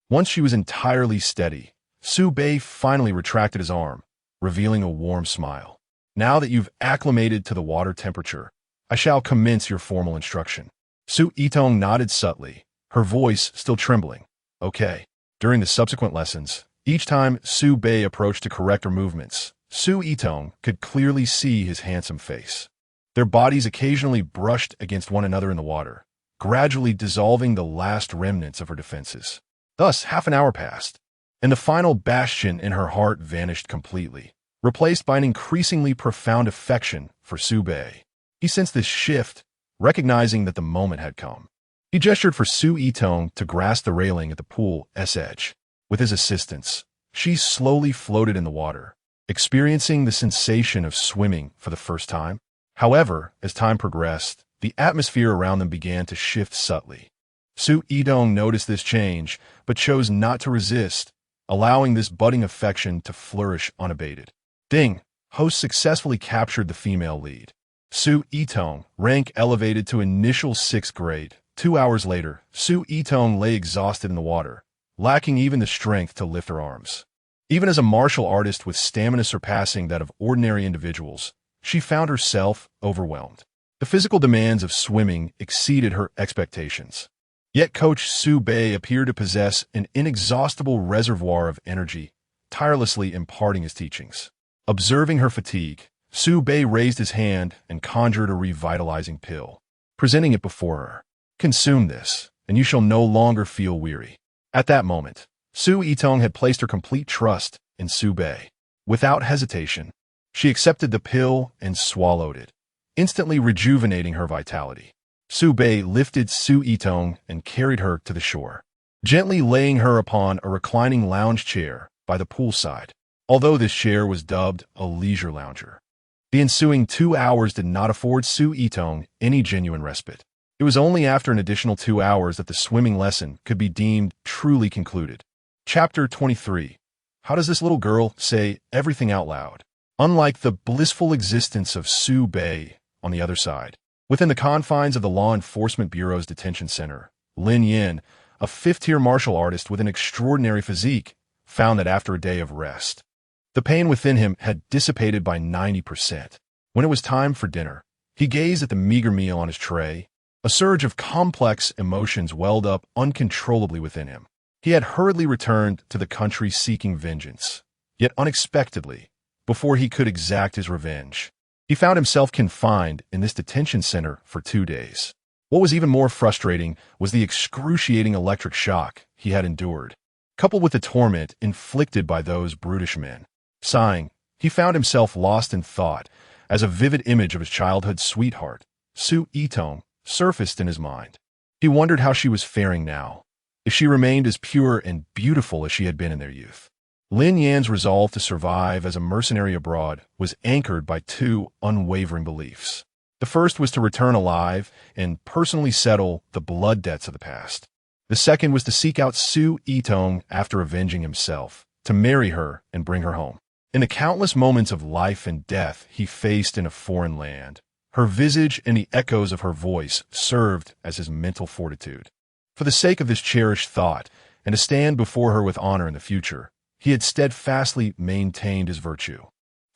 Speaker 1: Once she was entirely steady, Su Bei finally retracted his arm, revealing a warm smile. "Now that you've acclimated to the water temperature, I shall commence your formal instruction." Su Yitong nodded subtly, her voice still trembling. "Okay." During the subsequent lessons, each time Su Bei approached to correct her movements, Su Yitong could clearly see his handsome face. Their bodies occasionally brushed against one another in the water, gradually dissolving the last remnants of her defenses. Thus, half an hour passed, and the final bastion in her heart vanished completely, replaced by an increasingly profound affection for Su Bei. He sensed this shift, recognizing that the moment had come. He gestured for Su Yitong to grasp the railing at the pool's edge. With his assistance, she slowly floated in the water, experiencing the sensation of swimming for the first time. However, as time progressed, the atmosphere around them began to shift subtly. Su Yitong noticed this change, but chose not to resist, allowing this budding affection to flourish unabated. Ding! Host successfully captured the female lead. Su Yitong, rank elevated to initial 6th grade. 2 hours later, Su Yitong lay exhausted in the water, lacking even the strength to lift her arms. Even as a martial artist with stamina surpassing that of ordinary individuals, she found herself overwhelmed. The physical demands of swimming exceeded her expectations. Yet Coach Su Bei appeared to possess an inexhaustible reservoir of energy, tirelessly imparting his teachings. Observing her fatigue, Su Bei raised his hand and conjured a revitalizing pill, presenting it before her. "Consume this, and you shall no longer feel weary." At that moment, Su Yitong had placed her complete trust in Su Bei. Without hesitation, she accepted the pill and swallowed it, instantly rejuvenating her vitality. Su Bei lifted Su Yitong and carried her to the shore, gently laying her upon a reclining lounge chair by the poolside. Although this chair was dubbed a leisure lounger, the ensuing 2 hours did not afford Su Yitong any genuine respite. It was only after an additional 2 hours that the swimming lesson could be deemed truly concluded. Chapter 23. How does this little girl say everything out loud? Unlike the blissful existence of Su Bei on the other side, within the confines of the Law Enforcement Bureau's detention center, Lin Yin, a fifth-tier martial artist with an extraordinary physique, found that after a day of rest, the pain within him had dissipated by 90%. When it was time for dinner, he gazed at the meager meal on his tray. A surge of complex emotions welled up uncontrollably within him. He had hurriedly returned to the country seeking vengeance, yet unexpectedly, before he could exact his revenge, he found himself confined in this detention center for 2 days. What was even more frustrating was the excruciating electric shock he had endured, coupled with the torment inflicted by those brutish men. Sighing, he found himself lost in thought as a vivid image of his childhood sweetheart, Su Yitong, surfaced in his mind. He wondered how she was faring now, if she remained as pure and beautiful as she had been in their youth. Lin Yan's resolve to survive as a mercenary abroad was anchored by 2 unwavering beliefs. The first was to return alive and personally settle the blood debts of the past. The second was to seek out Su Yitong after avenging himself, to marry her and bring her home. In the countless moments of life and death he faced in a foreign land, her visage and the echoes of her voice served as his mental fortitude. For the sake of this cherished thought, and to stand before her with honor in the future, he had steadfastly maintained his virtue,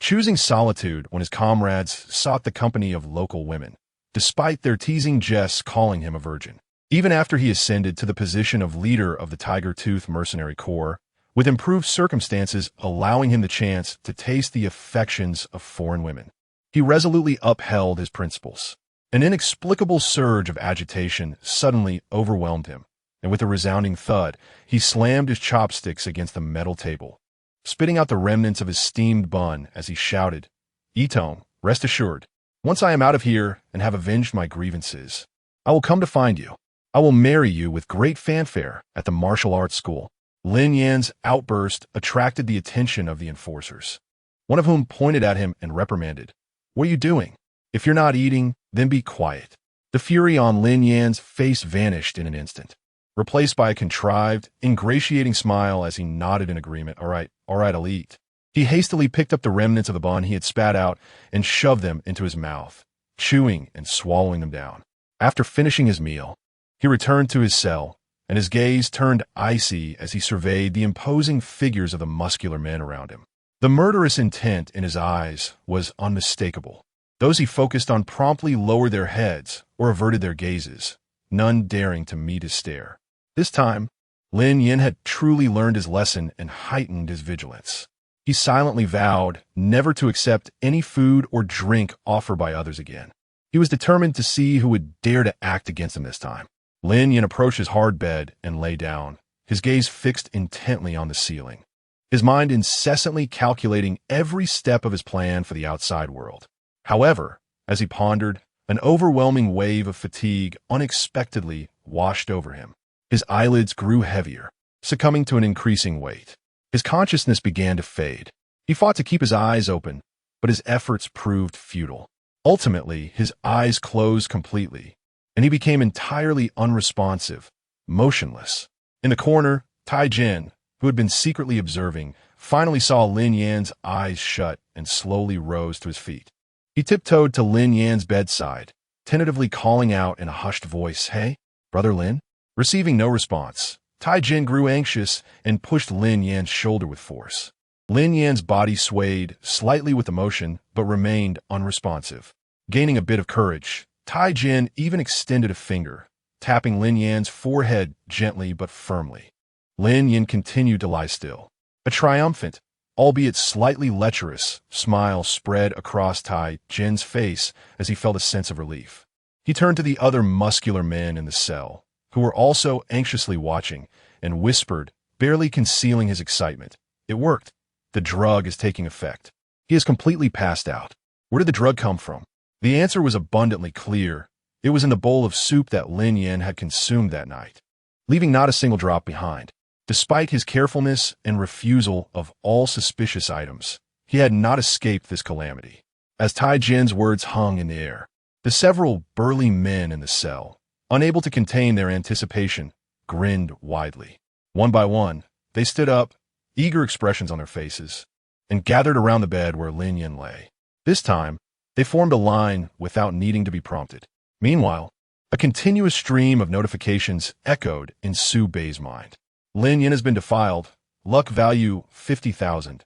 Speaker 1: choosing solitude when his comrades sought the company of local women, despite their teasing jests calling him a virgin. Even after he ascended to the position of leader of the Tiger Tooth Mercenary Corps, with improved circumstances allowing him the chance to taste the affections of foreign women, he resolutely upheld his principles. An inexplicable surge of agitation suddenly overwhelmed him, and with a resounding thud, he slammed his chopsticks against the metal table, spitting out the remnants of his steamed bun as he shouted, "Yitong, rest assured, once I am out of here and have avenged my grievances, I will come to find you. I will marry you with great fanfare at the martial arts school." Lin Yan's outburst attracted the attention of the enforcers, one of whom pointed at him and reprimanded, "What are you doing? If you're not eating, then be quiet." The fury on Lin Yan's face vanished in an instant, replaced by a contrived, ingratiating smile as he nodded in agreement. All right, I'll eat." He hastily picked up the remnants of the bun he had spat out and shoved them into his mouth, chewing and swallowing them down. After finishing his meal, he returned to his cell, and his gaze turned icy as he surveyed the imposing figures of the muscular men around him. The murderous intent in his eyes was unmistakable. Those he focused on promptly lowered their heads or averted their gazes, none daring to meet his stare. This time, Lin Yin had truly learned his lesson and heightened his vigilance. He silently vowed never to accept any food or drink offered by others again. He was determined to see who would dare to act against him this time. Lin Yin approached his hard bed and lay down, his gaze fixed intently on the ceiling, his mind incessantly calculating every step of his plan for the outside world. However, as he pondered, an overwhelming wave of fatigue unexpectedly washed over him. His eyelids grew heavier, succumbing to an increasing weight. His consciousness began to fade. He fought to keep his eyes open, but his efforts proved futile. Ultimately, his eyes closed completely, and he became entirely unresponsive, motionless. In the corner, Tai Jin, who had been secretly observing, finally saw Lin Yan's eyes shut and slowly rose to his feet. He tiptoed to Lin Yan's bedside, tentatively calling out in a hushed voice, "Hey, Brother Lin?" Receiving no response, Tai Jin grew anxious and pushed Lin Yan's shoulder with force. Lin Yan's body swayed slightly with emotion, but remained unresponsive. Gaining a bit of courage, Tai Jin even extended a finger, tapping Lin Yan's forehead gently but firmly. Lin Yan continued to lie still. A triumphant, albeit slightly lecherous, smile spread across Tai Jin's face as he felt a sense of relief. He turned to the other muscular men in the cell, who were also anxiously watching, and whispered, barely concealing his excitement. It worked. The drug is taking effect. He is completely passed out. Where did the drug come from? The answer was abundantly clear. It was in the bowl of soup that Lin Yin had consumed that night, leaving not a single drop behind. Despite his carefulness and refusal of all suspicious items, he had not escaped this calamity. As Tai Jin's words hung in the air, the several burly men in the cell, unable to contain their anticipation, grinned widely. One by one, they stood up, eager expressions on their faces, and gathered around the bed where Lin Yin lay. This time, they formed a line without needing to be prompted. Meanwhile, a continuous stream of notifications echoed in Su Bei's mind. Lin Yin has been defiled. Luck value 50,000.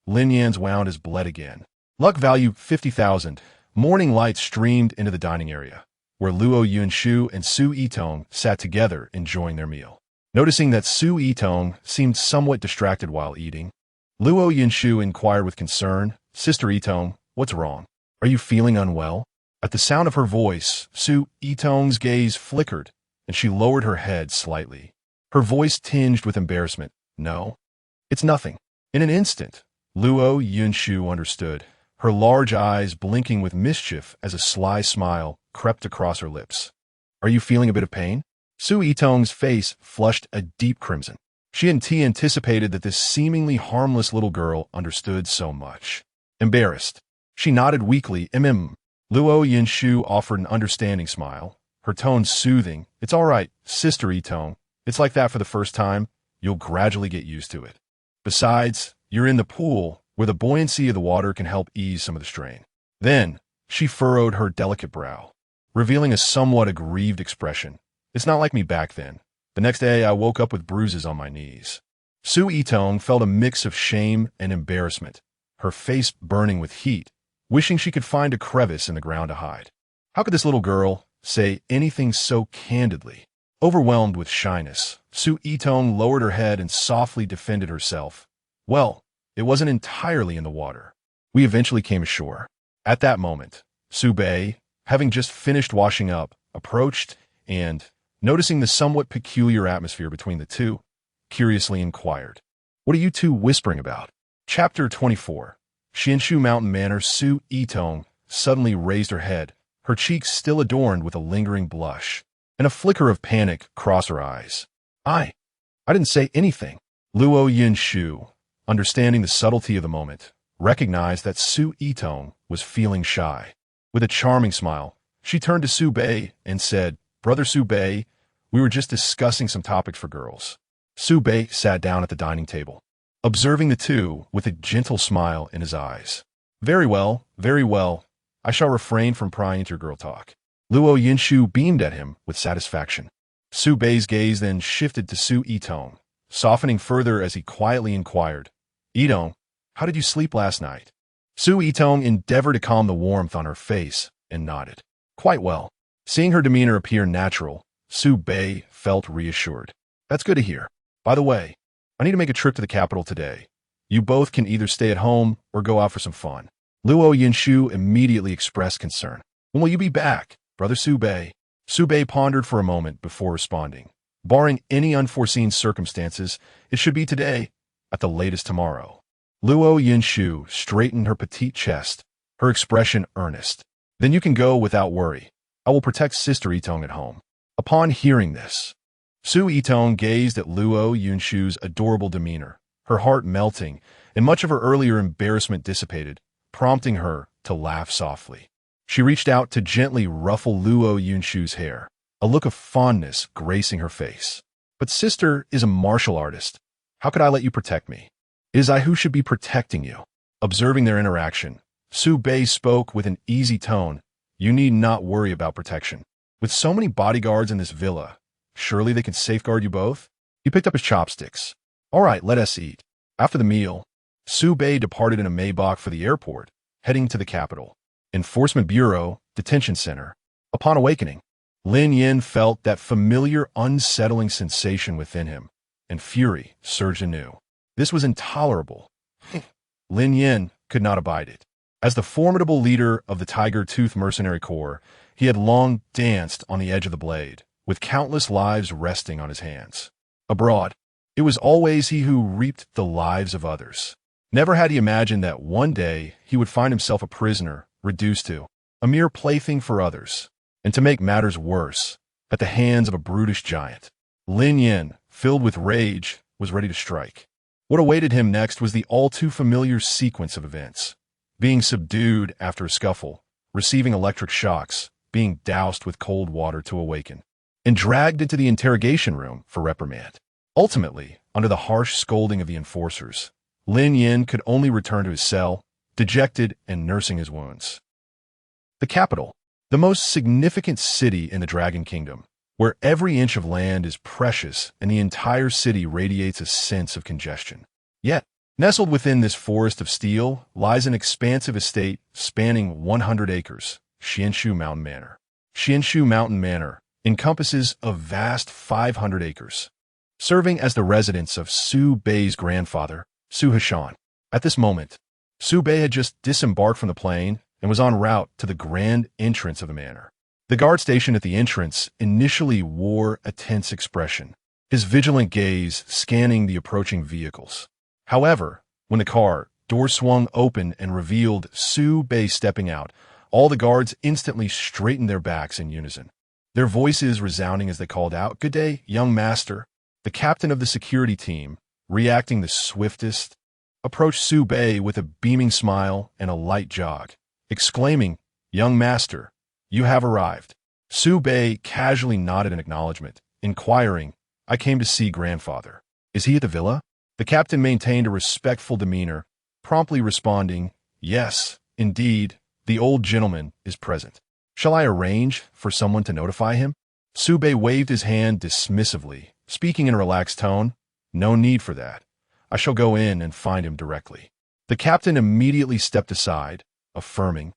Speaker 1: Lin Yan's wound is bled again. Luck value 50,000. Morning light streamed into the dining area, where Luo Yunshu and Su Yitong sat together enjoying their meal. Noticing that Su Yitong seemed somewhat distracted while eating, Luo Yunshu inquired with concern, "Sister Yitong, what's wrong? Are you feeling unwell?" At the sound of her voice, Su Yitong's gaze flickered, and she lowered her head slightly. Her voice tinged with embarrassment. "No, it's nothing." In an instant, Luo Yunshu understood, her large eyes blinking with mischief as a sly smile crept across her lips. "Are you feeling a bit of pain?" Su Yitong's face flushed a deep crimson. She hadn't anticipated that this seemingly harmless little girl understood so much. Embarrassed, she nodded weakly. Luo Yunshu offered an understanding smile, her tone soothing. "It's all right, Sister Yitong. It's like that for the first time. You'll gradually get used to it. Besides, you're in the pool, where the buoyancy of the water can help ease some of the strain." Then, she furrowed her delicate brow, revealing a somewhat aggrieved expression. "It's not like me back then. The next day, I woke up with bruises on my knees." Su Yitong felt a mix of shame and embarrassment, her face burning with heat, wishing she could find a crevice in the ground to hide. How could this little girl say anything so candidly? Overwhelmed with shyness, Su Yitong lowered her head and softly defended herself. "Well, it wasn't entirely in the water. We eventually came ashore." At that moment, Su Bei, having just finished washing up, approached and, noticing the somewhat peculiar atmosphere between the two, curiously inquired, "What are you two whispering about?" Chapter 24. Xinshu Mountain Manor. Su Yitong suddenly raised her head, her cheeks still adorned with a lingering blush, and a flicker of panic crossed her eyes. I didn't say anything." Luo Yunshu, understanding the subtlety of the moment, recognized that Su Yitong was feeling shy. With a charming smile, she turned to Su Bei and said, "Brother Su Bei, we were just discussing some topics for girls." Su Bei sat down at the dining table, observing the two with a gentle smile in his eyes. Very well. I shall refrain from prying into your girl talk." Luo Yunshu beamed at him with satisfaction. Su Bei's gaze then shifted to Su Yitong, softening further as he quietly inquired, "Yitong, how did you sleep last night?" Su Yitong endeavored to calm the warmth on her face and nodded. "Quite well." Seeing her demeanor appear natural, Su Bei felt reassured. "That's good to hear. By the way, I need to make a trip to the capital today. You both can either stay at home or go out for some fun." Luo Yunshu immediately expressed concern. "When will you be back, Brother Su Bei?" Su Bei pondered for a moment before responding. "Barring any unforeseen circumstances, it should be today, at the latest tomorrow." Luo Yunshu straightened her petite chest, her expression earnest. "Then you can go without worry. I will protect Sister Yitong at home." Upon hearing this, Su Yitong gazed at Luo Yunshu's adorable demeanor, her heart melting, and much of her earlier embarrassment dissipated, prompting her to laugh softly. She reached out to gently ruffle Luo Yunshu's hair, a look of fondness gracing her face. "But Sister is a martial artist. How could I let you protect me? It is I who should be protecting you." Observing their interaction, Su Bei spoke with an easy tone. "You need not worry about protection. With so many bodyguards in this villa, surely they can safeguard you both?" He picked up his chopsticks. "All right, let us eat." After the meal, Su Bei departed in a Maybach for the airport, heading to the capital. Enforcement Bureau, Detention Center. Upon awakening, Lin Yin felt that familiar, unsettling sensation within him, and fury surged anew. This was intolerable. Lin Yin could not abide it. As the formidable leader of the Tiger Tooth Mercenary Corps, he had long danced on the edge of the blade, with countless lives resting on his hands. Abroad, it was always he who reaped the lives of others. Never had he imagined that one day he would find himself a prisoner, reduced to a mere plaything for others, and to make matters worse, at the hands of a brutish giant. Lin Yin, filled with rage, was ready to strike. What awaited him next was the all-too-familiar sequence of events. Being subdued after a scuffle, receiving electric shocks, being doused with cold water to awaken, and dragged into the interrogation room for reprimand. Ultimately, under the harsh scolding of the enforcers, Lin Yin could only return to his cell, dejected and nursing his wounds. The capital, the most significant city in the Dragon Kingdom, where every inch of land is precious and the entire city radiates a sense of congestion. Yet, nestled within this forest of steel lies an expansive estate spanning 100 acres, Xianshu Mountain Manor. Xianshu Mountain Manor encompasses a vast 500 acres, serving as the residence of Su Bei's grandfather, Su Hishan. At this moment, Su Bei had just disembarked from the plane and was en route to the grand entrance of the manor. The guard station at the entrance initially wore a tense expression, his vigilant gaze scanning the approaching vehicles. However, when the car door swung open and revealed Su Bei stepping out, all the guards instantly straightened their backs in unison, their voices resounding as they called out, "Good day, young master." The captain of the security team, reacting the swiftest, approached Su Bei with a beaming smile and a light jog, exclaiming, "Young master, you have arrived." Su Bei casually nodded in acknowledgement, inquiring, "I came to see grandfather. Is he at the villa?" The captain maintained a respectful demeanor, promptly responding, "Yes, indeed, the old gentleman is present. Shall I arrange for someone to notify him?" Su Bei waved his hand dismissively, speaking in a relaxed tone, "No need for that. I shall go in and find him directly." The captain immediately stepped aside, affirming,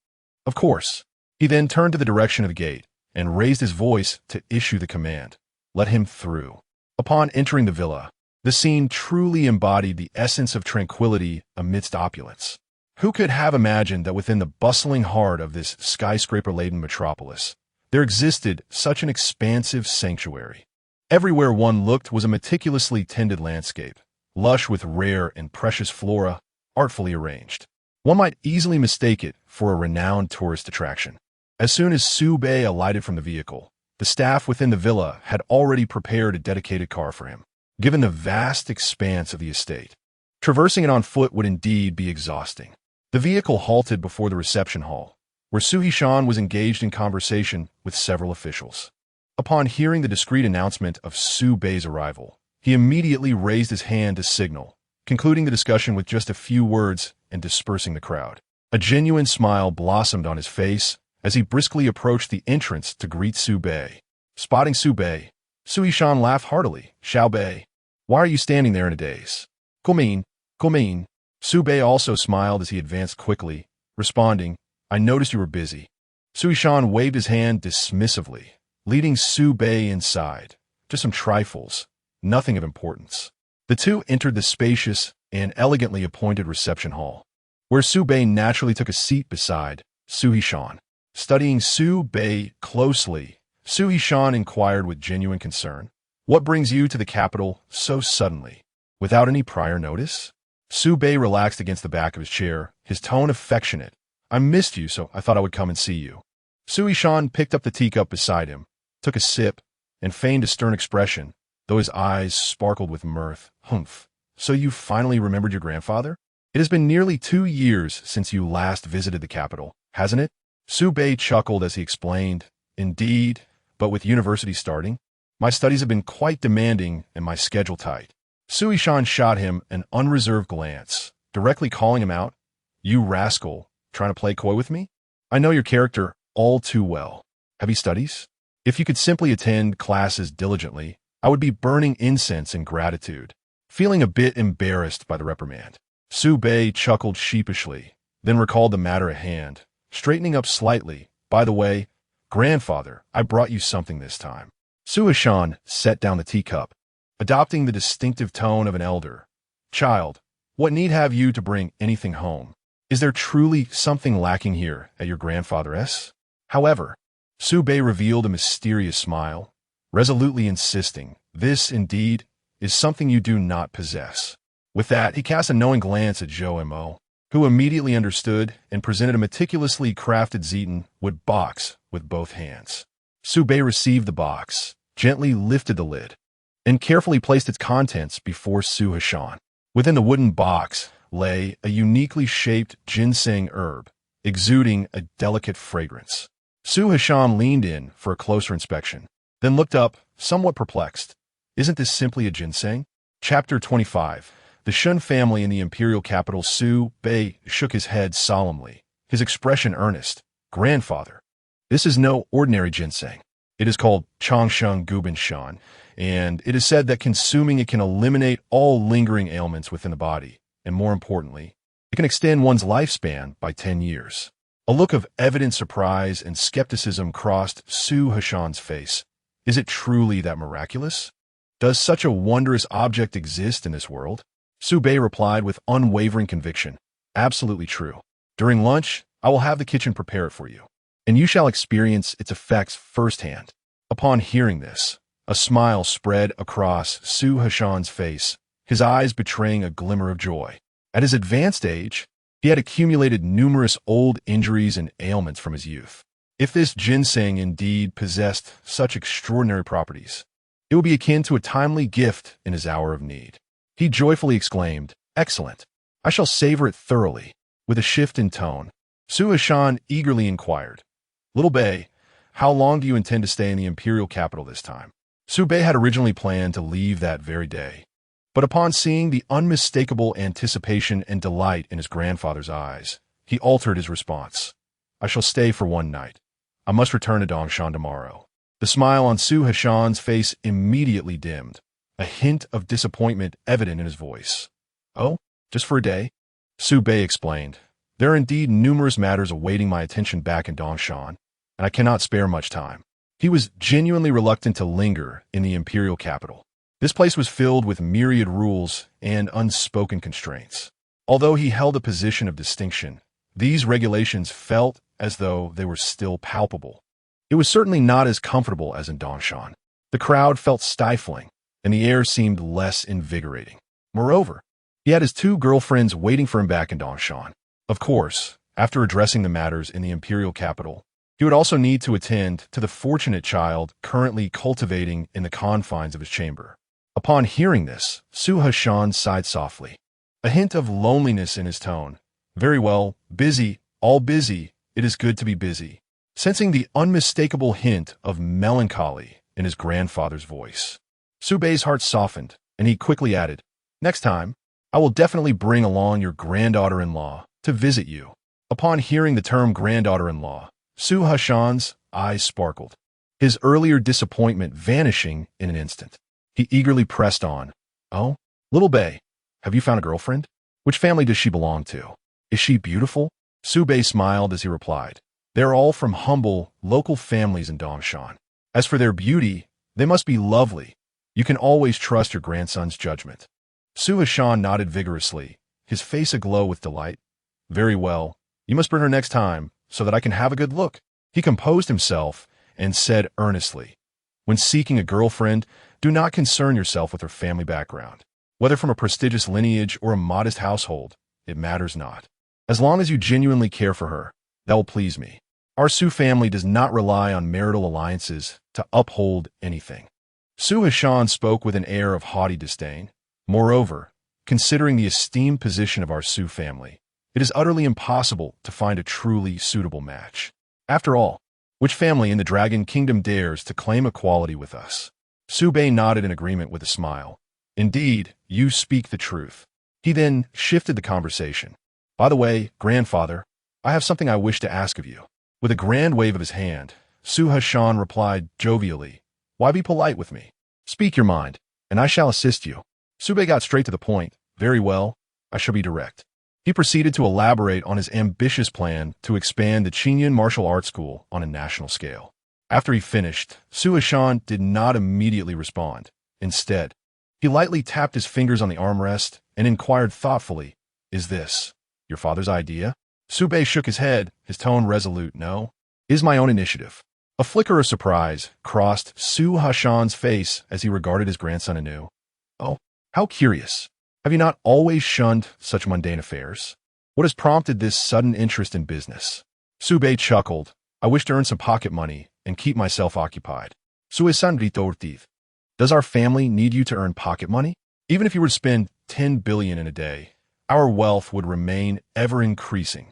Speaker 1: "Of course." He then turned to the direction of the gate and raised his voice to issue the command, "Let him through." Upon entering the villa, the scene truly embodied the essence of tranquility amidst opulence. Who could have imagined that within the bustling heart of this skyscraper-laden metropolis, there existed such an expansive sanctuary? Everywhere one looked was a meticulously tended landscape, lush with rare and precious flora, artfully arranged. One might easily mistake it for a renowned tourist attraction. As soon as Su Bei alighted from the vehicle, the staff within the villa had already prepared a dedicated car for him. Given the vast expanse of the estate, traversing it on foot would indeed be exhausting. The vehicle halted before the reception hall, where Su Hishan was engaged in conversation with several officials. Upon hearing the discreet announcement of Su Bei's arrival, he immediately raised his hand to signal, concluding the discussion with just a few words and dispersing the crowd. A genuine smile blossomed on his face as he briskly approached the entrance to greet Su Bei. Spotting Su Bei, Su Hishan laughed heartily. "Xiao Bei, why are you standing there in a daze?" "Come in." Su Bei also smiled as he advanced quickly, responding, "I noticed you were busy." Su Hishan waved his hand dismissively, leading Su Bei inside. Just some trifles, nothing of importance. The two entered the spacious and elegantly appointed reception hall, where Su Bei naturally took a seat beside Su Hishan. Studying Su Bei closely, Su Hishan inquired with genuine concern, "What brings you to the capital so suddenly, without any prior notice?" Su Bei relaxed against the back of his chair, his tone affectionate. "I missed you, so I thought I would come and see you." Su Hishan picked up the teacup beside him, took a sip, and feigned a stern expression, though his eyes sparkled with mirth. "Humph. So you finally remembered your grandfather? It has been nearly 2 years since you last visited the capital, hasn't it?" Su Bei chuckled as he explained, "Indeed, but with university starting, my studies have been quite demanding and my schedule tight." Su Hishan shot him an unreserved glance, directly calling him out, "You rascal, trying to play coy with me? I know your character all too well. Have you studies? If you could simply attend classes diligently, I would be burning incense in gratitude." Feeling a bit embarrassed by the reprimand, Su Bei chuckled sheepishly, then recalled the matter at hand, straightening up slightly. "By the way, grandfather, I brought you something this time." Su Hishan set down the teacup, adopting the distinctive tone of an elder. "Child, what need have you to bring anything home? Is there truly something lacking here at your grandfather's?" However, Su Bei revealed a mysterious smile, resolutely insisting, "This, indeed, is something you do not possess. With that, he cast a knowing glance at Zhou Mo, who immediately understood and presented a meticulously crafted Zetan wood box with both hands. Su Bei received the box, gently lifted the lid, and carefully placed its contents before Su Hashan. Within the wooden box lay a uniquely shaped ginseng herb, exuding a delicate fragrance. Su Hashan leaned in for a closer inspection, then looked up, somewhat perplexed. Isn't this simply a ginseng? Chapter 25. The Shun family in the imperial capital. Su Bei shook his head solemnly, his expression earnest. Grandfather, this is no ordinary ginseng. It is called Changsheng Guban Shan, and it is said that consuming it can eliminate all lingering ailments within the body, and more importantly, it can extend one's lifespan by 10 years. A look of evident surprise and skepticism crossed Su Hashan's face. Is it truly that miraculous? Does such a wondrous object exist in this world? Su Bei replied with unwavering conviction. Absolutely true. During lunch, I will have the kitchen prepare it for you, and you shall experience its effects firsthand. Upon hearing this, a smile spread across Su Hashan's face, his eyes betraying a glimmer of joy. At his advanced age, he had accumulated numerous old injuries and ailments from his youth. If this ginseng indeed possessed such extraordinary properties, it would be akin to a timely gift in his hour of need. He joyfully exclaimed, "Excellent! I shall savor it thoroughly." With a shift in tone, Su Hashan eagerly inquired, "Little Bei, how long do you intend to stay in the imperial capital this time?" Su Bei had originally planned to leave that very day, but upon seeing the unmistakable anticipation and delight in his grandfather's eyes, he altered his response. "I shall stay for one night. I must return to Dongshan tomorrow." The smile on Su Hashan's face immediately dimmed, a hint of disappointment evident in his voice. "Oh, just for a day?" Su Bei explained. "There are indeed numerous matters awaiting my attention back in Dongshan, and I cannot spare much time." He was genuinely reluctant to linger in the imperial capital. This place was filled with myriad rules and unspoken constraints. Although he held a position of distinction, these regulations felt as though they were still palpable. It was certainly not as comfortable as in Dongshan. The crowd felt stifling, and the air seemed less invigorating. Moreover, he had his two girlfriends waiting for him back in Dongshan. Of course, after addressing the matters in the imperial capital, he would also need to attend to the fortunate child currently cultivating in the confines of his chamber. Upon hearing this, Su Hashan sighed softly, a hint of loneliness in his tone. "Very well, busy, all busy, it is good to be busy," sensing the unmistakable hint of melancholy in his grandfather's voice. Su Bei's heart softened, and he quickly added, "Next time, I will definitely bring along your granddaughter-in-law to visit you." Upon hearing the term granddaughter-in-law, Su Hashan's eyes sparkled, his earlier disappointment vanishing in an instant. He eagerly pressed on. "Oh, little Bei, have you found a girlfriend? Which family does she belong to? Is she beautiful?" Su Bei smiled as he replied, "They are all from humble, local families in Dongshan. As for their beauty, they must be lovely. You can always trust your grandson's judgment." Su Hashan nodded vigorously, his face aglow with delight. "Very well. You must bring her next time, so that I can have a good look." He composed himself and said earnestly, "When seeking a girlfriend, do not concern yourself with her family background. Whether from a prestigious lineage or a modest household, it matters not. As long as you genuinely care for her, that will please me. Our Su family does not rely on marital alliances to uphold anything." Su Hashan spoke with an air of haughty disdain. "Moreover, considering the esteemed position of our Su family, it is utterly impossible to find a truly suitable match. After all, which family in the Dragon Kingdom dares to claim equality with us?" Su Bei nodded in agreement with a smile. "Indeed, you speak the truth." He then shifted the conversation. "By the way, grandfather, I have something I wish to ask of you." With a grand wave of his hand, Su Hashan replied jovially, "Why be polite with me? Speak your mind, and I shall assist you." Su Bei got straight to the point. "Very well, I shall be direct." He proceeded to elaborate on his ambitious plan to expand the Qinyan Martial Arts School on a national scale. After he finished, Su Hashan did not immediately respond. Instead, he lightly tapped his fingers on the armrest and inquired thoughtfully, "Is this your father's idea?" Su Bei shook his head, his tone resolute. "No, it is my own initiative." A flicker of surprise crossed Su Hashan's face as he regarded his grandson anew. Oh, how curious. Have you not always shunned such mundane affairs? What has prompted this sudden interest in business? Sube chuckled. I wish to earn some pocket money and keep myself occupied. Suesan ritortiv. Does our family need you to earn pocket money? Even if you were to spend 10 billion in a day, our wealth would remain ever increasing.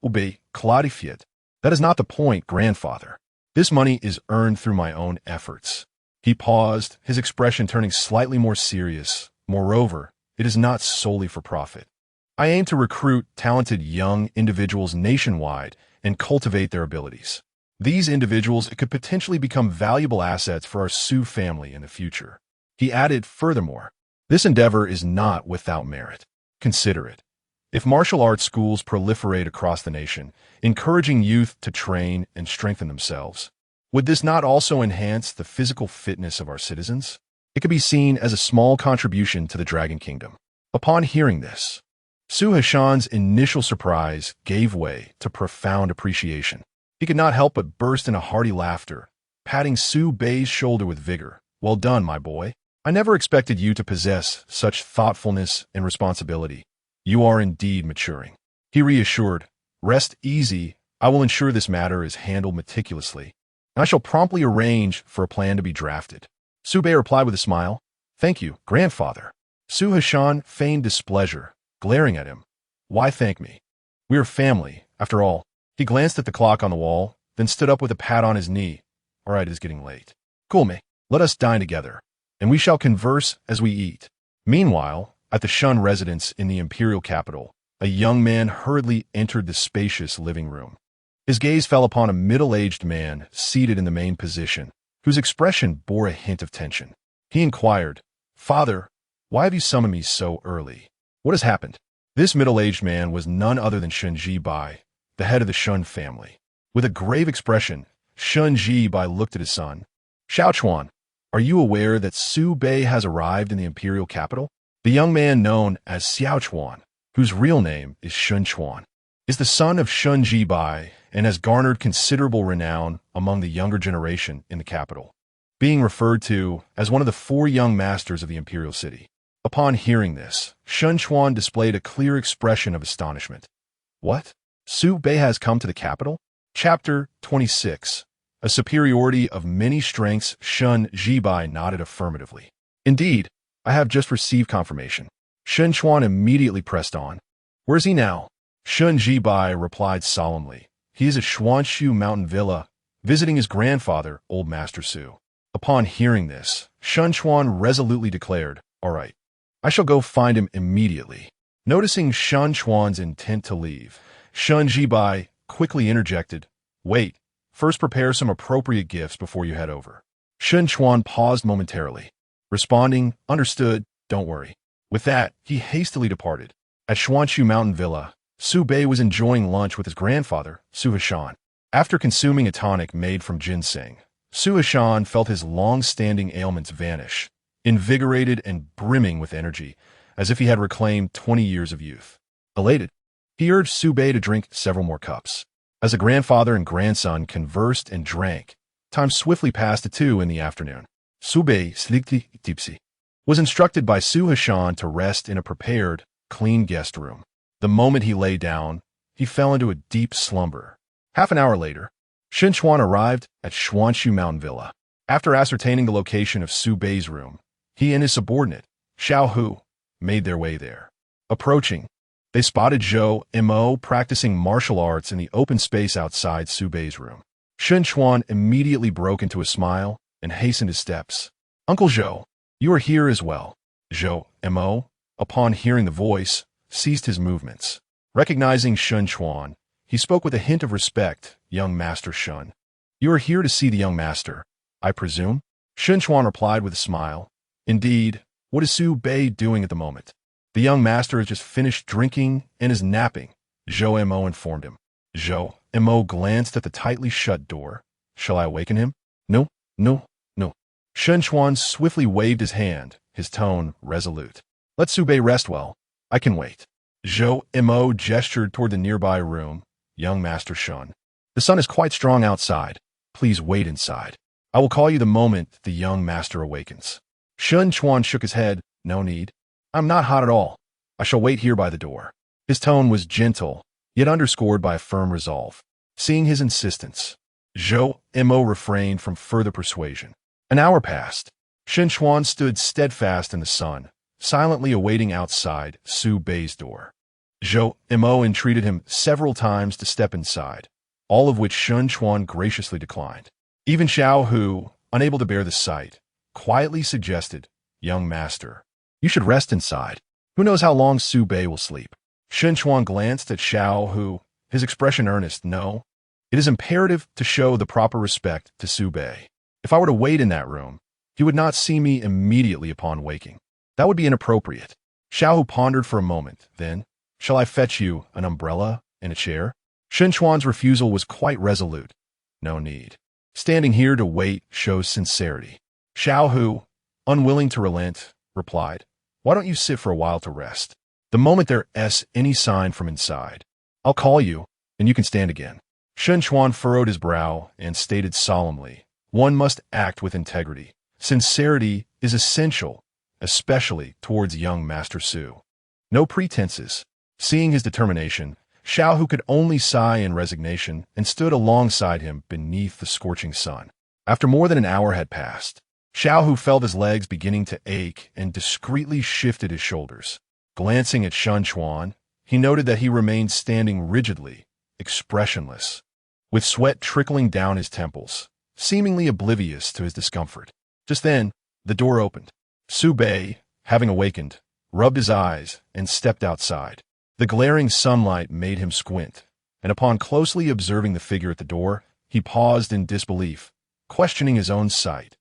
Speaker 1: Ube clarified. That is not the point, grandfather. This money is earned through my own efforts. He paused, his expression turning slightly more serious. Moreover, it is not solely for profit. I aim to recruit talented young individuals nationwide and cultivate their abilities. These individuals could potentially become valuable assets for our Sioux family in the future. He added, furthermore, this endeavor is not without merit. Consider it. If martial arts schools proliferate across the nation, encouraging youth to train and strengthen themselves, would this not also enhance the physical fitness of our citizens? It could be seen as a small contribution to the Dragon Kingdom. Upon hearing this, Su Hashan's initial surprise gave way to profound appreciation. He could not help but burst into hearty laughter, patting Su Bei's shoulder with vigor. Well done, my boy. I never expected you to possess such thoughtfulness and responsibility. You are indeed maturing. He reassured, rest easy. I will ensure this matter is handled meticulously. I shall promptly arrange for a plan to be drafted. Su Bei replied with a smile. Thank you, grandfather. Su Hashan feigned displeasure, glaring at him. Why thank me? We are family, after all. He glanced at the clock on the wall, then stood up with a pat on his knee. All right, it is getting late. Cool me. Let us dine together, and we shall converse as we eat. Meanwhile, at the Shun residence in the imperial capital, a young man hurriedly entered the spacious living room. His gaze fell upon a middle-aged man seated in the main position, whose expression bore a hint of tension. He inquired, Father, why have you summoned me so early? What has happened? This middle-aged man was none other than Shun Ji-bai, the head of the Shun family. With a grave expression, Shun Ji-bai looked at his son. Xiao Chuan, are you aware that Su Bei has arrived in the imperial capital? The young man known as Xiao Chuan, whose real name is Shun Chuan, is the son of Shun Ji-bai and has garnered considerable renown among the younger generation in the capital, being referred to as one of the 4 young masters of the imperial city. Upon hearing this, Shun Chuan displayed a clear expression of astonishment. What? Su Bei has come to the capital? Chapter 26. A superiority of many strengths. Shun Ji-bai nodded affirmatively. Indeed, I have just received confirmation. Shun Chuan immediately pressed on. Where is he now? Shun Ji-bai replied solemnly. He is at Xuanshu Mountain Villa, visiting his grandfather, Old Master Su. Upon hearing this, Shun Chuan resolutely declared, All right, I shall go find him immediately. Noticing Shun Chuan's intent to leave, Shun Ji-bai quickly interjected, Wait, first prepare some appropriate gifts before you head over. Shun Chuan paused momentarily, responding, Understood, don't worry. With that, he hastily departed. At Xuanshu Mountain Villa, Su Bei was enjoying lunch with his grandfather, Su Hashan. After consuming a tonic made from ginseng, Su Hashan felt his long-standing ailments vanish, invigorated and brimming with energy, as if he had reclaimed 20 years of youth. Elated, he urged Su Bei to drink several more cups. As the grandfather and grandson conversed and drank, time swiftly passed to 2 in the afternoon. Su Bei, slightly tipsy, was instructed by Su Hashan to rest in a prepared, clean guest room. The moment he lay down, he fell into a deep slumber. Half an hour later, Shun Chuan arrived at Xuanshu Mountain Villa. After ascertaining the location of Su Bei's room, he and his subordinate, Xiao Hu, made their way there. Approaching, they spotted Zhou Mo practicing martial arts in the open space outside Su Bei's room. Shun Chuan immediately broke into a smile and hastened his steps. Uncle Zhou, you are here as well. Zhou Mo, upon hearing the voice, ceased his movements. Recognizing Shun Chuan, he spoke with a hint of respect, Young Master Shun. You are here to see the young master, I presume? Shun Chuan replied with a smile. Indeed, what is Su Bei doing at the moment? The young master has just finished drinking and is napping, Zhou Mo informed him. Zhou Mo glanced at the tightly shut door. Shall I awaken him? No, no, no. Shun Chuan swiftly waved his hand, his tone resolute. Let Su Bei rest well. I can wait. Zhou Mo gestured toward the nearby room. Young Master Shun. The sun is quite strong outside. Please wait inside. I will call you the moment the young master awakens. Shun Chuan shook his head. No need. I'm not hot at all. I shall wait here by the door. His tone was gentle, yet underscored by a firm resolve. Seeing his insistence, Zhou Mo refrained from further persuasion. An hour passed. Shen Chuan stood steadfast in the sun, silently awaiting outside Su Bei's door. Zhou Mo entreated him several times to step inside, all of which Shen Chuan graciously declined. Even Xiao Hu, unable to bear the sight, quietly suggested, "Young master, you should rest inside. Who knows how long Su Bei will sleep?" Shen Chuan glanced at Xiao Hu, his expression earnest. No, it is imperative to show the proper respect to Su Bei. If I were to wait in that room, he would not see me immediately upon waking. That would be inappropriate. Xiao Hu pondered for a moment. Then, shall I fetch you an umbrella and a chair? Shen Chuan's refusal was quite resolute. No need. Standing here to wait shows sincerity. Xiao Hu, unwilling to relent, replied, "Why don't you sit for a while to rest? The moment there's any sign from inside, I'll call you, and you can stand again." Shen Chuan furrowed his brow and stated solemnly, "One must act with integrity. Sincerity is essential, especially towards young Master Su. No pretenses." Seeing his determination, Xiao Hu could only sigh in resignation and stood alongside him beneath the scorching sun. After more than an hour had passed, Xiao Hu felt his legs beginning to ache and discreetly shifted his shoulders. Glancing at Shen Chuan, he noted that he remained standing rigidly, expressionless, with sweat trickling down his temples, seemingly oblivious to his discomfort. Just then, the door opened. Su Bei, having awakened, rubbed his eyes and stepped outside. The glaring sunlight made him squint, and upon closely observing the figure at the door, he paused in disbelief, questioning his own sight.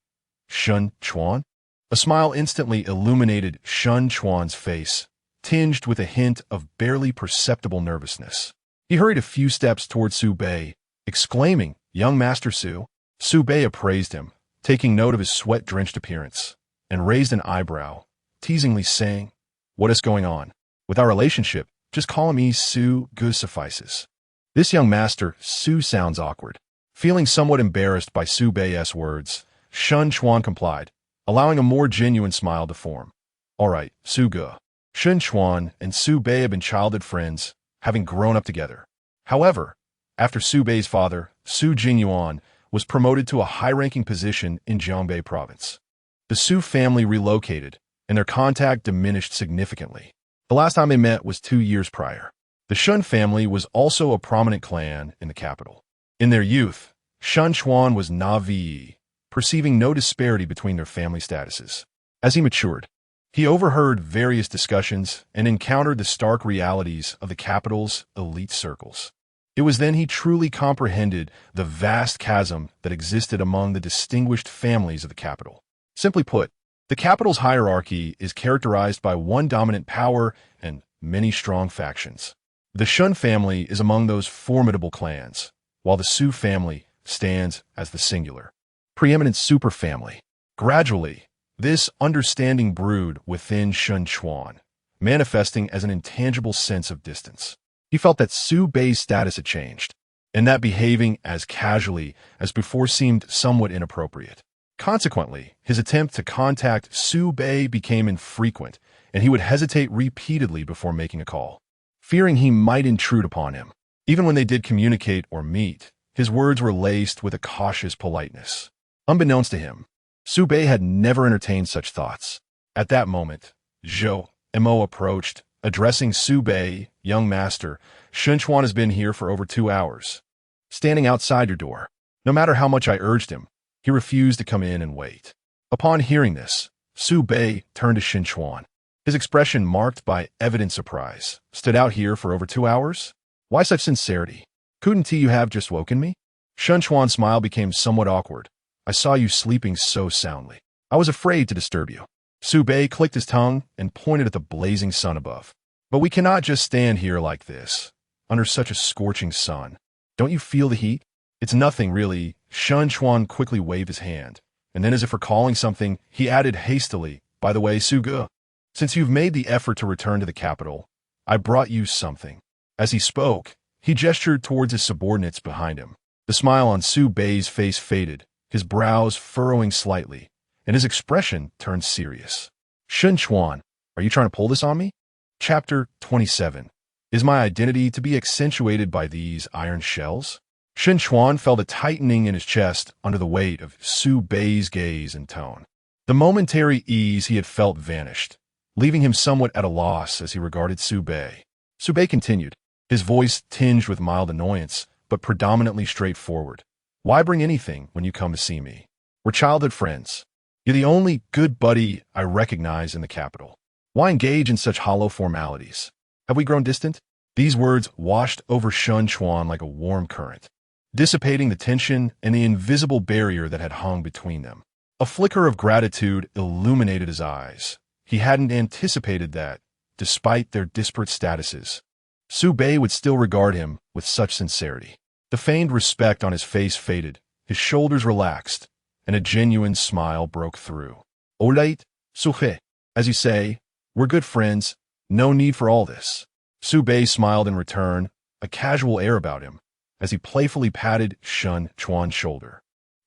Speaker 1: Shen Chuan? A smile instantly illuminated Shen Chuan's face, tinged with a hint of barely perceptible nervousness. He hurried a few steps toward Su Bei, exclaiming, "Young Master Su." Su Bei appraised him, taking note of his sweat-drenched appearance, and raised an eyebrow, teasingly saying, "What is going on? With our relationship, just call me Su Gu suffices." This young master, Su, sounds awkward. Feeling somewhat embarrassed by Su Bei's words, Shen Chuan complied, allowing a more genuine smile to form. "All right, Su Gu." Shen Chuan and Su Bei have been childhood friends, having grown up together. However, after Su Bei's father, Su Jingyuan, was promoted to a high-ranking position in Jiangbei province, the Su family relocated, and their contact diminished significantly. The last time they met was 2 years prior. The Shun family was also a prominent clan in the capital. In their youth, Shen Chuan was naive, perceiving no disparity between their family statuses. As he matured, he overheard various discussions and encountered the stark realities of the capital's elite circles. It was then he truly comprehended the vast chasm that existed among the distinguished families of the capital. Simply put, the capital's hierarchy is characterized by one dominant power and many strong factions. The Shun family is among those formidable clans, while the Su family stands as the singular, preeminent superfamily. Gradually, this understanding brewed within Shen Chuan, manifesting as an intangible sense of distance. He felt that Su Bei's status had changed, and that behaving as casually as before seemed somewhat inappropriate. Consequently, his attempt to contact Su Bei became infrequent, and he would hesitate repeatedly before making a call, fearing he might intrude upon him. Even when they did communicate or meet, his words were laced with a cautious politeness. Unbeknownst to him, Su Bei had never entertained such thoughts. At that moment, Zhou Mo approached, addressing Su Bei, "Young master, Shen Chuan has been here for over 2 hours, standing outside your door. No matter how much I urged him, he refused to come in and wait." Upon hearing this, Su Bei turned to Shen Chuan. His expression, marked by evident surprise. "Stood out here for over 2 hours? Why such sincerity? Couldn't you have just woken me?" Shen Chuan's smile became somewhat awkward. "I saw you sleeping so soundly. I was afraid to disturb you." Su Bei clicked his tongue and pointed at the blazing sun above. "But we cannot just stand here like this, under such a scorching sun. Don't you feel the heat?" "It's nothing, really." Shen Chuan quickly waved his hand, and then as if recalling something, he added hastily, "By the way, Su Ge, since you've made the effort to return to the capital, I brought you something." As he spoke, he gestured towards his subordinates behind him. The smile on Su Bei's face faded, his brows furrowing slightly, and his expression turned serious. Shun Chuan, are you trying to pull this on me? Chapter 27. Is my identity to be accentuated by these iron shells? Shun Chuan felt a tightening in his chest under the weight of Su Bei's gaze and tone. The momentary ease he had felt vanished, leaving him somewhat at a loss as he regarded Su Bei. Su Bei continued, his voice tinged with mild annoyance, but predominantly straightforward. Why bring anything when you come to see me? We're childhood friends. You're the only good buddy I recognize in the capital. Why engage in such hollow formalities? Have we grown distant? These words washed over Shun Chuan like a warm current, dissipating the tension and the invisible barrier that had hung between them. A flicker of gratitude illuminated his eyes. He hadn't anticipated that, despite their disparate statuses, Su Bei would still regard him with such sincerity. The feigned respect on his face faded, his shoulders relaxed, and a genuine smile broke through. Alright, Su He. As you say, we're good friends, no need for all this. Su Bei smiled in return, a casual air about him, as he playfully patted Shun Chuan's shoulder.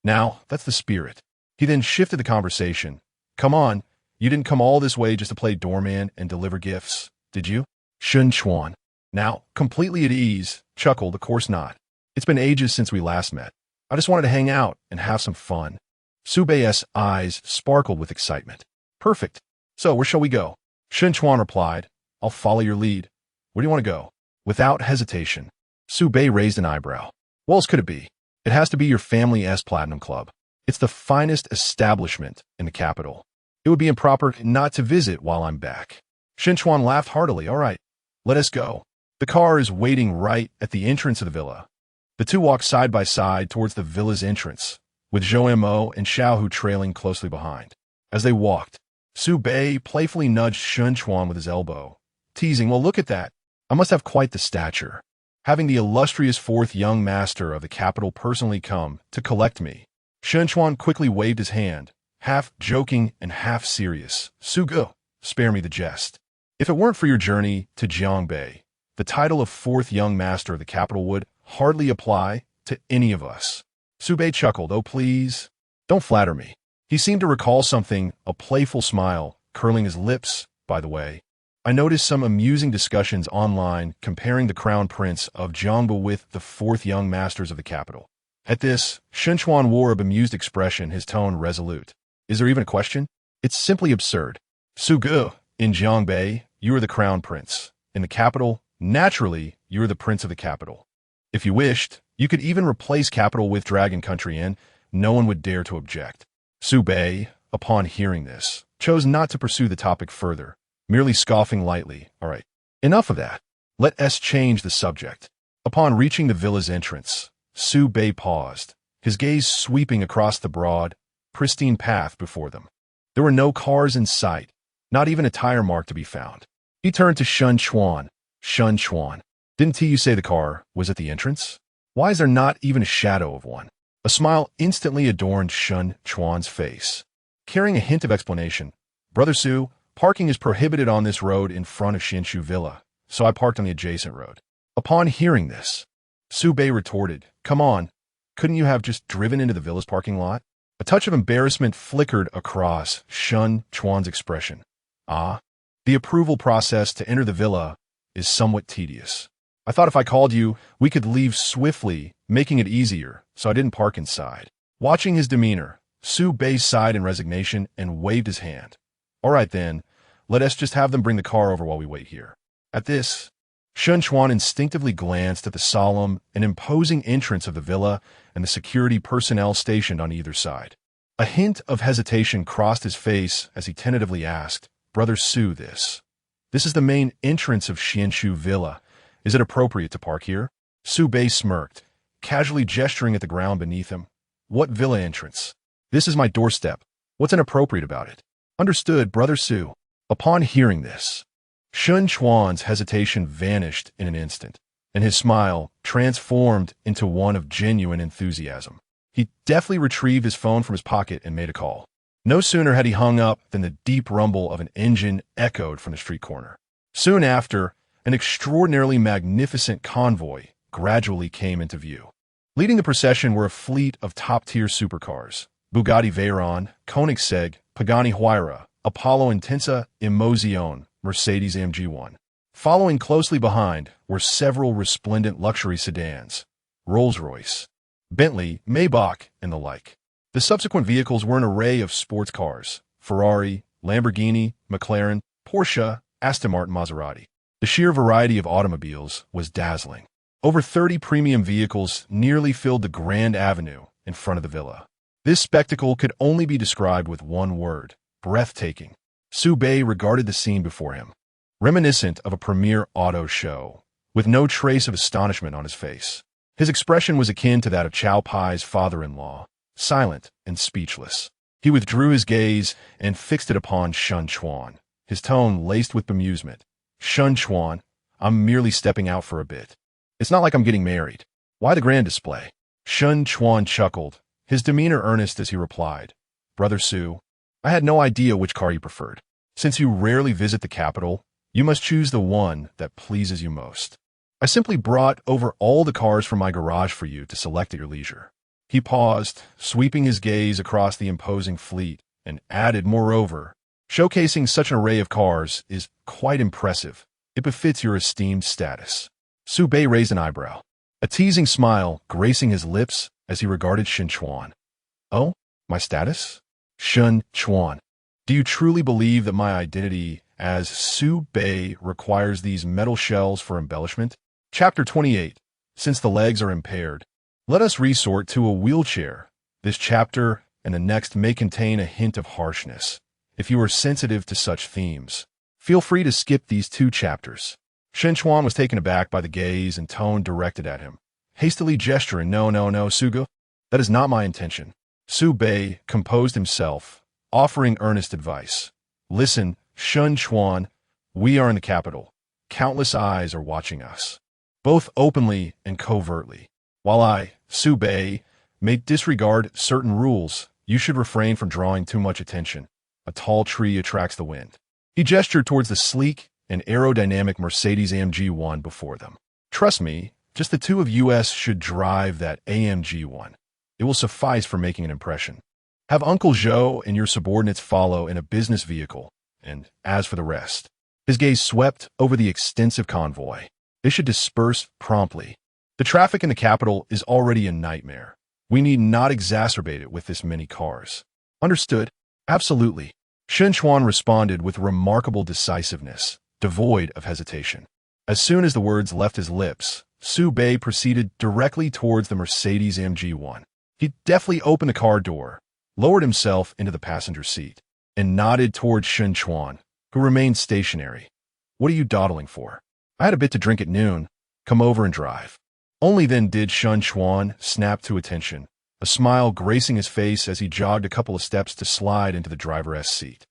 Speaker 1: Now, that's the spirit. He then shifted the conversation. Come on, you didn't come all this way just to play doorman and deliver gifts, did you? Shun Chuan, now completely at ease, chuckled, of course not. It's been ages since we last met. I just wanted to hang out and have some fun. Su Bei's eyes sparkled with excitement. Perfect. So, where shall we go? Shun Chuan replied, I'll follow your lead. Where do you want to go? Without hesitation, Su Bei raised an eyebrow. What else could it be? It has to be your family's Platinum Club. It's the finest establishment in the capital. It would be improper not to visit while I'm back. Shun Chuan laughed heartily. All right, let us go. The car is waiting right at the entrance of the villa. The two walked side by side towards the villa's entrance, with Zhou Mo and Xiaohu trailing closely behind. As they walked, Su Bei playfully nudged Shun Chuan with his elbow, teasing, well, look at that. I must have quite the stature, having the illustrious fourth young master of the capital personally come to collect me. Shun Chuan quickly waved his hand, half joking and half serious. Su Ge, spare me the jest. If it weren't for your journey to Jiangbei, the title of fourth young master of the capital would hardly apply to any of us. Su Bei chuckled. Oh, please, don't flatter me. He seemed to recall something, a playful smile, curling his lips, by the way. I noticed some amusing discussions online comparing the crown prince of Jiangba with the fourth young masters of the capital. At this, Shun Chuan wore a bemused expression, his tone resolute. Is there even a question? It's simply absurd. Su Ge, in Jiangbei, you are the crown prince. In the capital, naturally, you are the prince of the capital. If you wished, you could even replace capital with Dragon Country and no one would dare to object. Su Bei, upon hearing this, chose not to pursue the topic further, merely scoffing lightly. All right, enough of that. Let us change the subject. Upon reaching the villa's entrance, Su Bei paused, his gaze sweeping across the broad, pristine path before them. There were no cars in sight, not even a tire mark to be found. He turned to Shun Chuan. Shun Chuan, didn't you say the car was at the entrance? Why is there not even a shadow of one? A smile instantly adorned Shun Chuan's face, carrying a hint of explanation. Brother Su, parking is prohibited on this road in front of Xianshu Villa, so I parked on the adjacent road. Upon hearing this, Su Bei retorted, come on, couldn't you have just driven into the villa's parking lot? A touch of embarrassment flickered across Shun Chuan's expression. Ah, the approval process to enter the villa is somewhat tedious. I thought if I called you, we could leave swiftly, making it easier, so I didn't park inside. Watching his demeanor, Su Bei sighed in resignation and waved his hand. All right then, let us just have them bring the car over while we wait here. At this, Shun Chuan instinctively glanced at the solemn and imposing entrance of the villa and the security personnel stationed on either side. A hint of hesitation crossed his face as he tentatively asked, Brother Su, this is the main entrance of Xianshu Villa. Is it appropriate to park here? Su Bei smirked, casually gesturing at the ground beneath him. What villa entrance? This is my doorstep. What's inappropriate about it? Understood, Brother Su. Upon hearing this, Shun Chuan's hesitation vanished in an instant, and his smile transformed into one of genuine enthusiasm. He deftly retrieved his phone from his pocket and made a call. No sooner had he hung up than the deep rumble of an engine echoed from the street corner. Soon after, an extraordinarily magnificent convoy gradually came into view. Leading the procession were a fleet of top-tier supercars, Bugatti Veyron, Koenigsegg, Pagani Huayra, Apollo Intensa, Emozione, Mercedes-AMG 1. Following closely behind were several resplendent luxury sedans, Rolls-Royce, Bentley, Maybach, and the like. The subsequent vehicles were an array of sports cars, Ferrari, Lamborghini, McLaren, Porsche, Aston Martin, Maserati. The sheer variety of automobiles was dazzling. Over 30 premium vehicles nearly filled the grand avenue in front of the villa. This spectacle could only be described with one word: breathtaking. Sube regarded the scene before him, reminiscent of a premier auto show, with no trace of astonishment on his face. His expression was akin to that of Chow Pai's father-in-law, silent and speechless. He withdrew his gaze and fixed it upon Shun Chuan, his tone laced with bemusement. Shun Chuan, I'm merely stepping out for a bit. It's not like I'm getting married. Why the grand display? Shun Chuan chuckled, his demeanor earnest as he replied, Brother Su, I had no idea which car you preferred. Since you rarely visit the capital, you must choose the one that pleases you most. I simply brought over all the cars from my garage for you to select at your leisure. He paused, sweeping his gaze across the imposing fleet, and added, moreover, showcasing such an array of cars is quite impressive. It befits your esteemed status. Su Bei raised an eyebrow, a teasing smile gracing his lips as he regarded Shun Chuan. Oh, my status? Shun Chuan, do you truly believe that my identity as Su Bei requires these metal shells for embellishment? Chapter 28. Since the legs are impaired, let us resort to a wheelchair. This chapter and the next may contain a hint of harshness. If you are sensitive to such themes, feel free to skip these 2 chapters. Shun Chuan was taken aback by the gaze and tone directed at him, hastily gesturing, No, Suga, that is not my intention. Su Bei composed himself, offering earnest advice. Listen, Shun Chuan, we are in the capital. Countless eyes are watching us, both openly and covertly. While I, Su Bei, may disregard certain rules, you should refrain from drawing too much attention. A tall tree attracts the wind. He gestured towards the sleek and aerodynamic Mercedes-AMG 1 before them. Trust me, just the 2 of us should drive that AMG 1. It will suffice for making an impression. Have Uncle Zhou and your subordinates follow in a business vehicle, and as for the rest, his gaze swept over the extensive convoy. They should disperse promptly. The traffic in the capital is already a nightmare. We need not exacerbate it with this many cars. Understood? Absolutely. Shun Chuan responded with remarkable decisiveness, devoid of hesitation. As soon as the words left his lips, Su Bei proceeded directly towards the Mercedes-AMG 1. He deftly opened the car door, lowered himself into the passenger seat, and nodded towards Shun Chuan, who remained stationary. What are you dawdling for? I had a bit to drink at noon. Come over and drive. Only then did Shun Chuan snap to attention, a smile gracing his face as he jogged a couple of steps to slide into the driver's seat.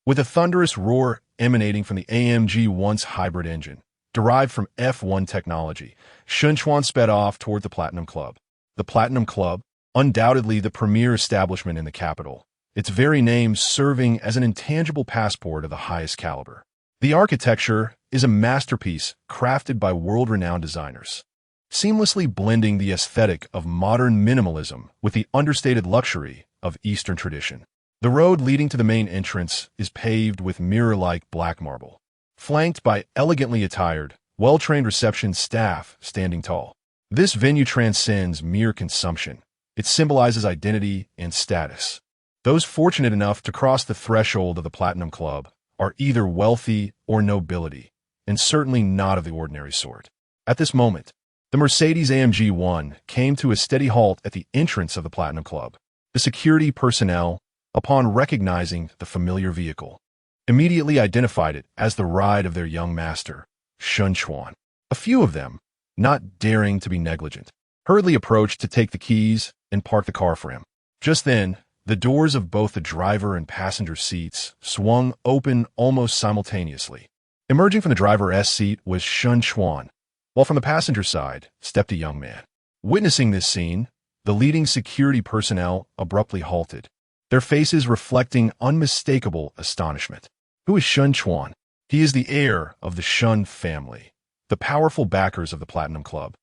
Speaker 1: With a thunderous roar emanating from the AMG 1's hybrid engine, derived from F1 technology, Shun Chuan sped off toward the Platinum Club. The Platinum Club, undoubtedly the premier establishment in the capital, its very name serving as an intangible passport of the highest caliber. The architecture is a masterpiece crafted by world-renowned designers, seamlessly blending the aesthetic of modern minimalism with the understated luxury of Eastern tradition. The road leading to the main entrance is paved with mirror-like black marble, flanked by elegantly attired, well-trained reception staff standing tall. This venue transcends mere consumption. It symbolizes identity and status. Those fortunate enough to cross the threshold of the Platinum Club are either wealthy or nobility, and certainly not of the ordinary sort. At this moment, the Mercedes-AMG 1 came to a steady halt at the entrance of the Platinum Club. The security personnel, upon recognizing the familiar vehicle, immediately identified it as the ride of their young master, Shun Chuan. A few of them, not daring to be negligent, hurriedly approached to take the keys and park the car for him. Just then, the doors of both the driver and passenger seats swung open almost simultaneously. Emerging from the driver's seat was Shun Chuan, while from the passenger side stepped a young man. Witnessing this scene, the leading security personnel abruptly halted, their faces reflecting unmistakable astonishment. Who is Shun Chuan? He is the heir of the Shun family, the powerful backers of the Platinum Club,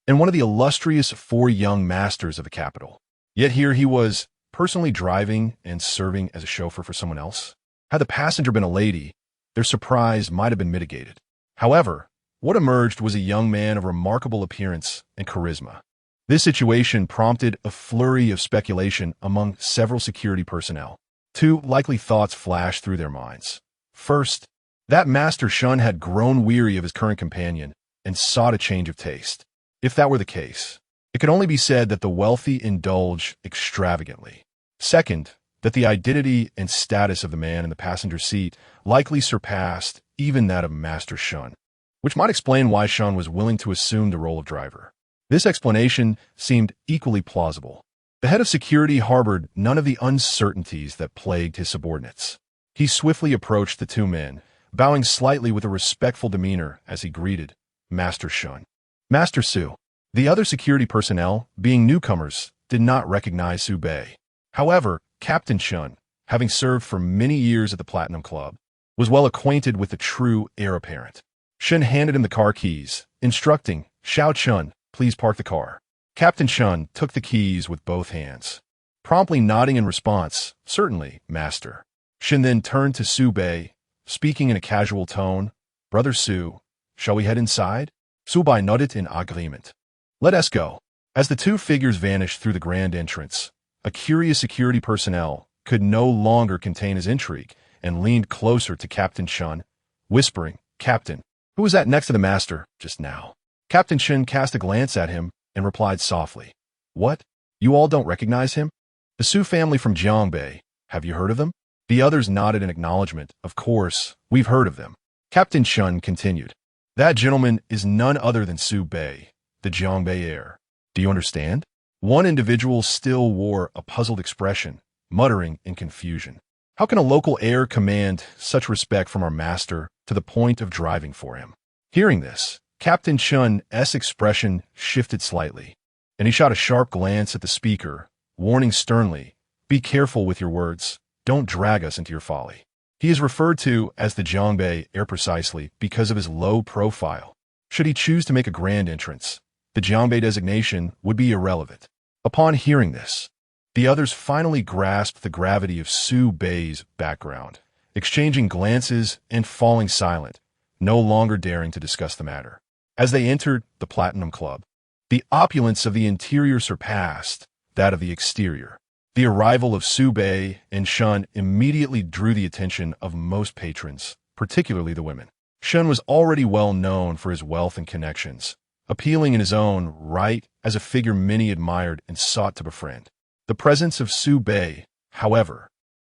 Speaker 1: and one of the illustrious 4 young masters of the capital. Yet here he was, personally driving and serving as a chauffeur for someone else? Had the passenger been a lady, their surprise might have been mitigated. However, what emerged was a young man of remarkable appearance and charisma. This situation prompted a flurry of speculation among several security personnel. Two likely thoughts flashed through their minds. First, that Master Shun had grown weary of his current companion and sought a change of taste. If that were the case, it could only be said that the wealthy indulge extravagantly. Second, that the identity and status of the man in the passenger seat likely surpassed even that of Master Shun, which might explain why Shun was willing to assume the role of driver. This explanation seemed equally plausible. The head of security harbored none of the uncertainties that plagued his subordinates. He swiftly approached the two men, bowing slightly with a respectful demeanor as he greeted Master Shun. Master Su. The other security personnel, being newcomers, did not recognize Su Bei. However, Captain Shun, having served for many years at the Platinum Club, was well acquainted with the true heir apparent. Shun handed him the car keys, instructing, Xiao Chun, please park the car. Captain Shun took the keys with both hands, promptly nodding in response, certainly, master. Shun then turned to Su Bei, speaking in a casual tone, Brother Su, shall we head inside? Su Bei nodded in agreement. Let us go. As the two figures vanished through the grand entrance, a curious security personnel could no longer contain his intrigue and leaned closer to Captain Shun, whispering, Captain, who was that next to the master just now? Captain Shun cast a glance at him and replied softly, What? You all don't recognize him? The Su family from Jiangbei. Have you heard of them? The others nodded in acknowledgement. Of course, we've heard of them. Captain Shun continued, That gentleman is none other than Su Bei, the Jiangbei heir. Do you understand? One individual still wore a puzzled expression, muttering in confusion. How can a local heir command such respect from our master to the point of driving for him? Hearing this, Captain Chun's expression shifted slightly, and he shot a sharp glance at the speaker, warning sternly, Be careful with your words. Don't drag us into your folly. He is referred to as the Jiangbei heir precisely because of his low profile. Should he choose to make a grand entrance, the Jiangbei designation would be irrelevant. Upon hearing this, the others finally grasped the gravity of Su Bei's background, exchanging glances and falling silent, no longer daring to discuss the matter. As they entered the Platinum Club, the opulence of the interior surpassed that of the exterior. The arrival of Su Bei and Shun immediately drew the attention of most patrons, particularly the women. Shun was already well known for his wealth and connections, appealing in his own right as a figure many admired and sought to befriend. The presence of Su Bei, however,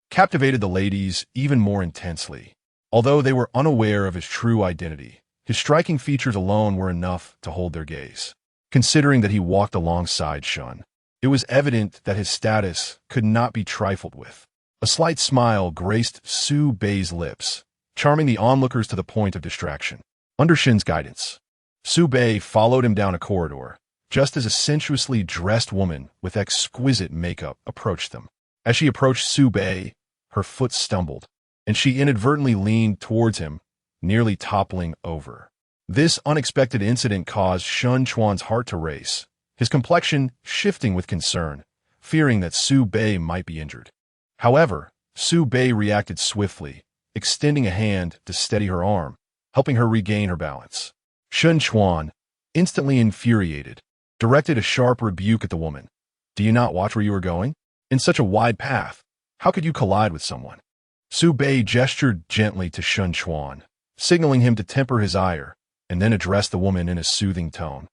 Speaker 1: captivated the ladies even more intensely. Although they were unaware of his true identity, his striking features alone were enough to hold their gaze. Considering that he walked alongside Shun, it was evident that his status could not be trifled with. A slight smile graced Su Bei's lips, charming the onlookers to the point of distraction. Under Shun's guidance, Su Bei followed him down a corridor, just as a sensuously dressed woman with exquisite makeup approached them. As she approached Su Bei, her foot stumbled, and she inadvertently leaned towards him, nearly toppling over. This unexpected incident caused Shun Chuan's heart to race, his complexion shifting with concern, fearing that Su Bei might be injured. However, Su Bei reacted swiftly, extending a hand to steady her arm, helping her regain her balance. Shun Chuan, instantly infuriated, directed a sharp rebuke at the woman. Do you not watch where you are going? In such a wide path, how could you collide with someone? Su Bei gestured gently to Shun Chuan, signaling him to temper his ire, and then addressed the woman in a soothing tone.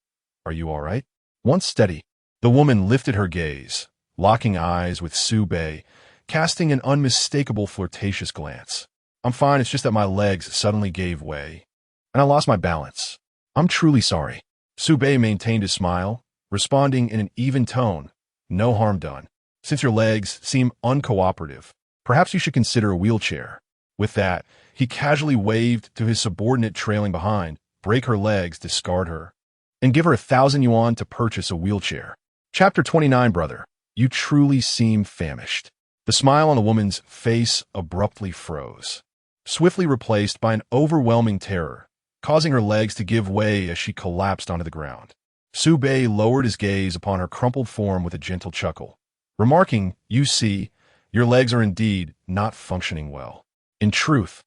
Speaker 1: Are you all right? Once steady, the woman lifted her gaze, locking eyes with Su Bei, casting an unmistakable flirtatious glance. I'm fine, it's just that my legs suddenly gave way, and I lost my balance. I'm truly sorry. Su Bei maintained his smile, responding in an even tone. No harm done. Since your legs seem uncooperative, perhaps you should consider a wheelchair. With that, he casually waved to his subordinate trailing behind, break her legs, discard her, and give her 1,000 yuan to purchase a wheelchair. Chapter 29, brother. You truly seem famished. The smile on the woman's face abruptly froze, swiftly replaced by an overwhelming terror, causing her legs to give way as she collapsed onto the ground. Su Bei lowered his gaze upon her crumpled form with a gentle chuckle, remarking, "You see, your legs are indeed not functioning well." In truth,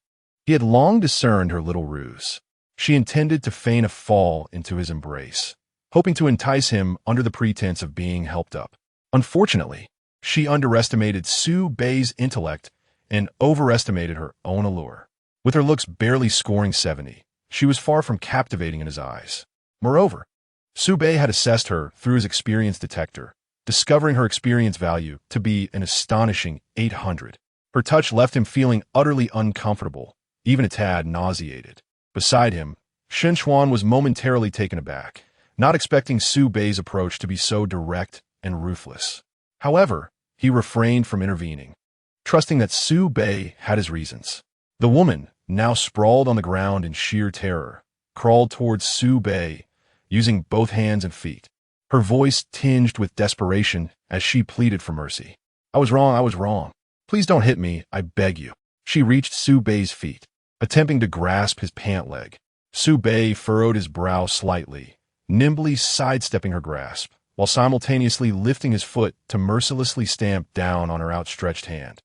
Speaker 1: he had long discerned her little ruse. She intended to feign a fall into his embrace, hoping to entice him under the pretense of being helped up. Unfortunately, she underestimated Su Bei's intellect and overestimated her own allure. With her looks barely scoring 70, she was far from captivating in his eyes. Moreover, Su Bei had assessed her through his experience detector, discovering her experience value to be an astonishing 800. Her touch left him feeling utterly uncomfortable, even a tad nauseated. Beside him, Shen Chuan was momentarily taken aback, not expecting Su Bei's approach to be so direct and ruthless. However, he refrained from intervening, trusting that Su Bei had his reasons. The woman, now sprawled on the ground in sheer terror, crawled towards Su Bei, using both hands and feet. Her voice tinged with desperation as she pleaded for mercy. I was wrong. Please don't hit me, I beg you." She reached Su Bei's feet, attempting to grasp his pant leg. Su Bei furrowed his brow slightly, nimbly sidestepping her grasp, while simultaneously lifting his foot to mercilessly stamp down on her outstretched hand,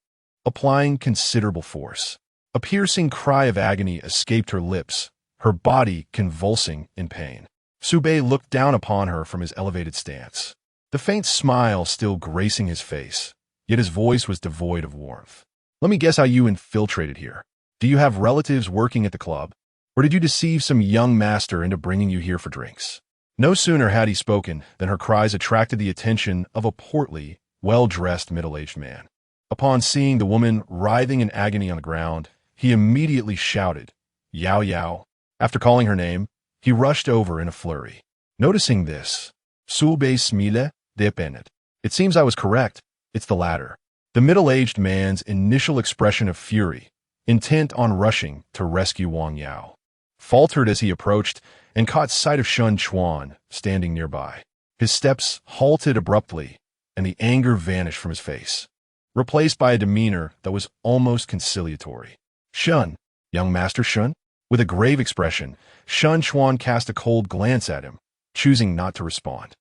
Speaker 1: applying considerable force. A piercing cry of agony escaped her lips, her body convulsing in pain. Su Bei looked down upon her from his elevated stance, the faint smile still gracing his face, yet his voice was devoid of warmth. "Let me guess how you infiltrated here. Do you have relatives working at the club? Or did you deceive some young master into bringing you here for drinks?" No sooner had he spoken than her cries attracted the attention of a portly, well-dressed middle-aged man. Upon seeing the woman writhing in agony on the ground, he immediately shouted, "Yao Yao." After calling her name, he rushed over in a flurry. Noticing this, Su Bei smile depended. "It seems I was correct. It's the latter." The middle-aged man's initial expression of fury, intent on rushing to rescue Wang Yao, faltered as he approached and caught sight of Shen Chuan standing nearby. His steps halted abruptly, and the anger vanished from his face, replaced by a demeanor that was almost conciliatory. "Shen, young Master Shen?" With a grave expression, Shen Chuan cast a cold glance at him, choosing not to respond.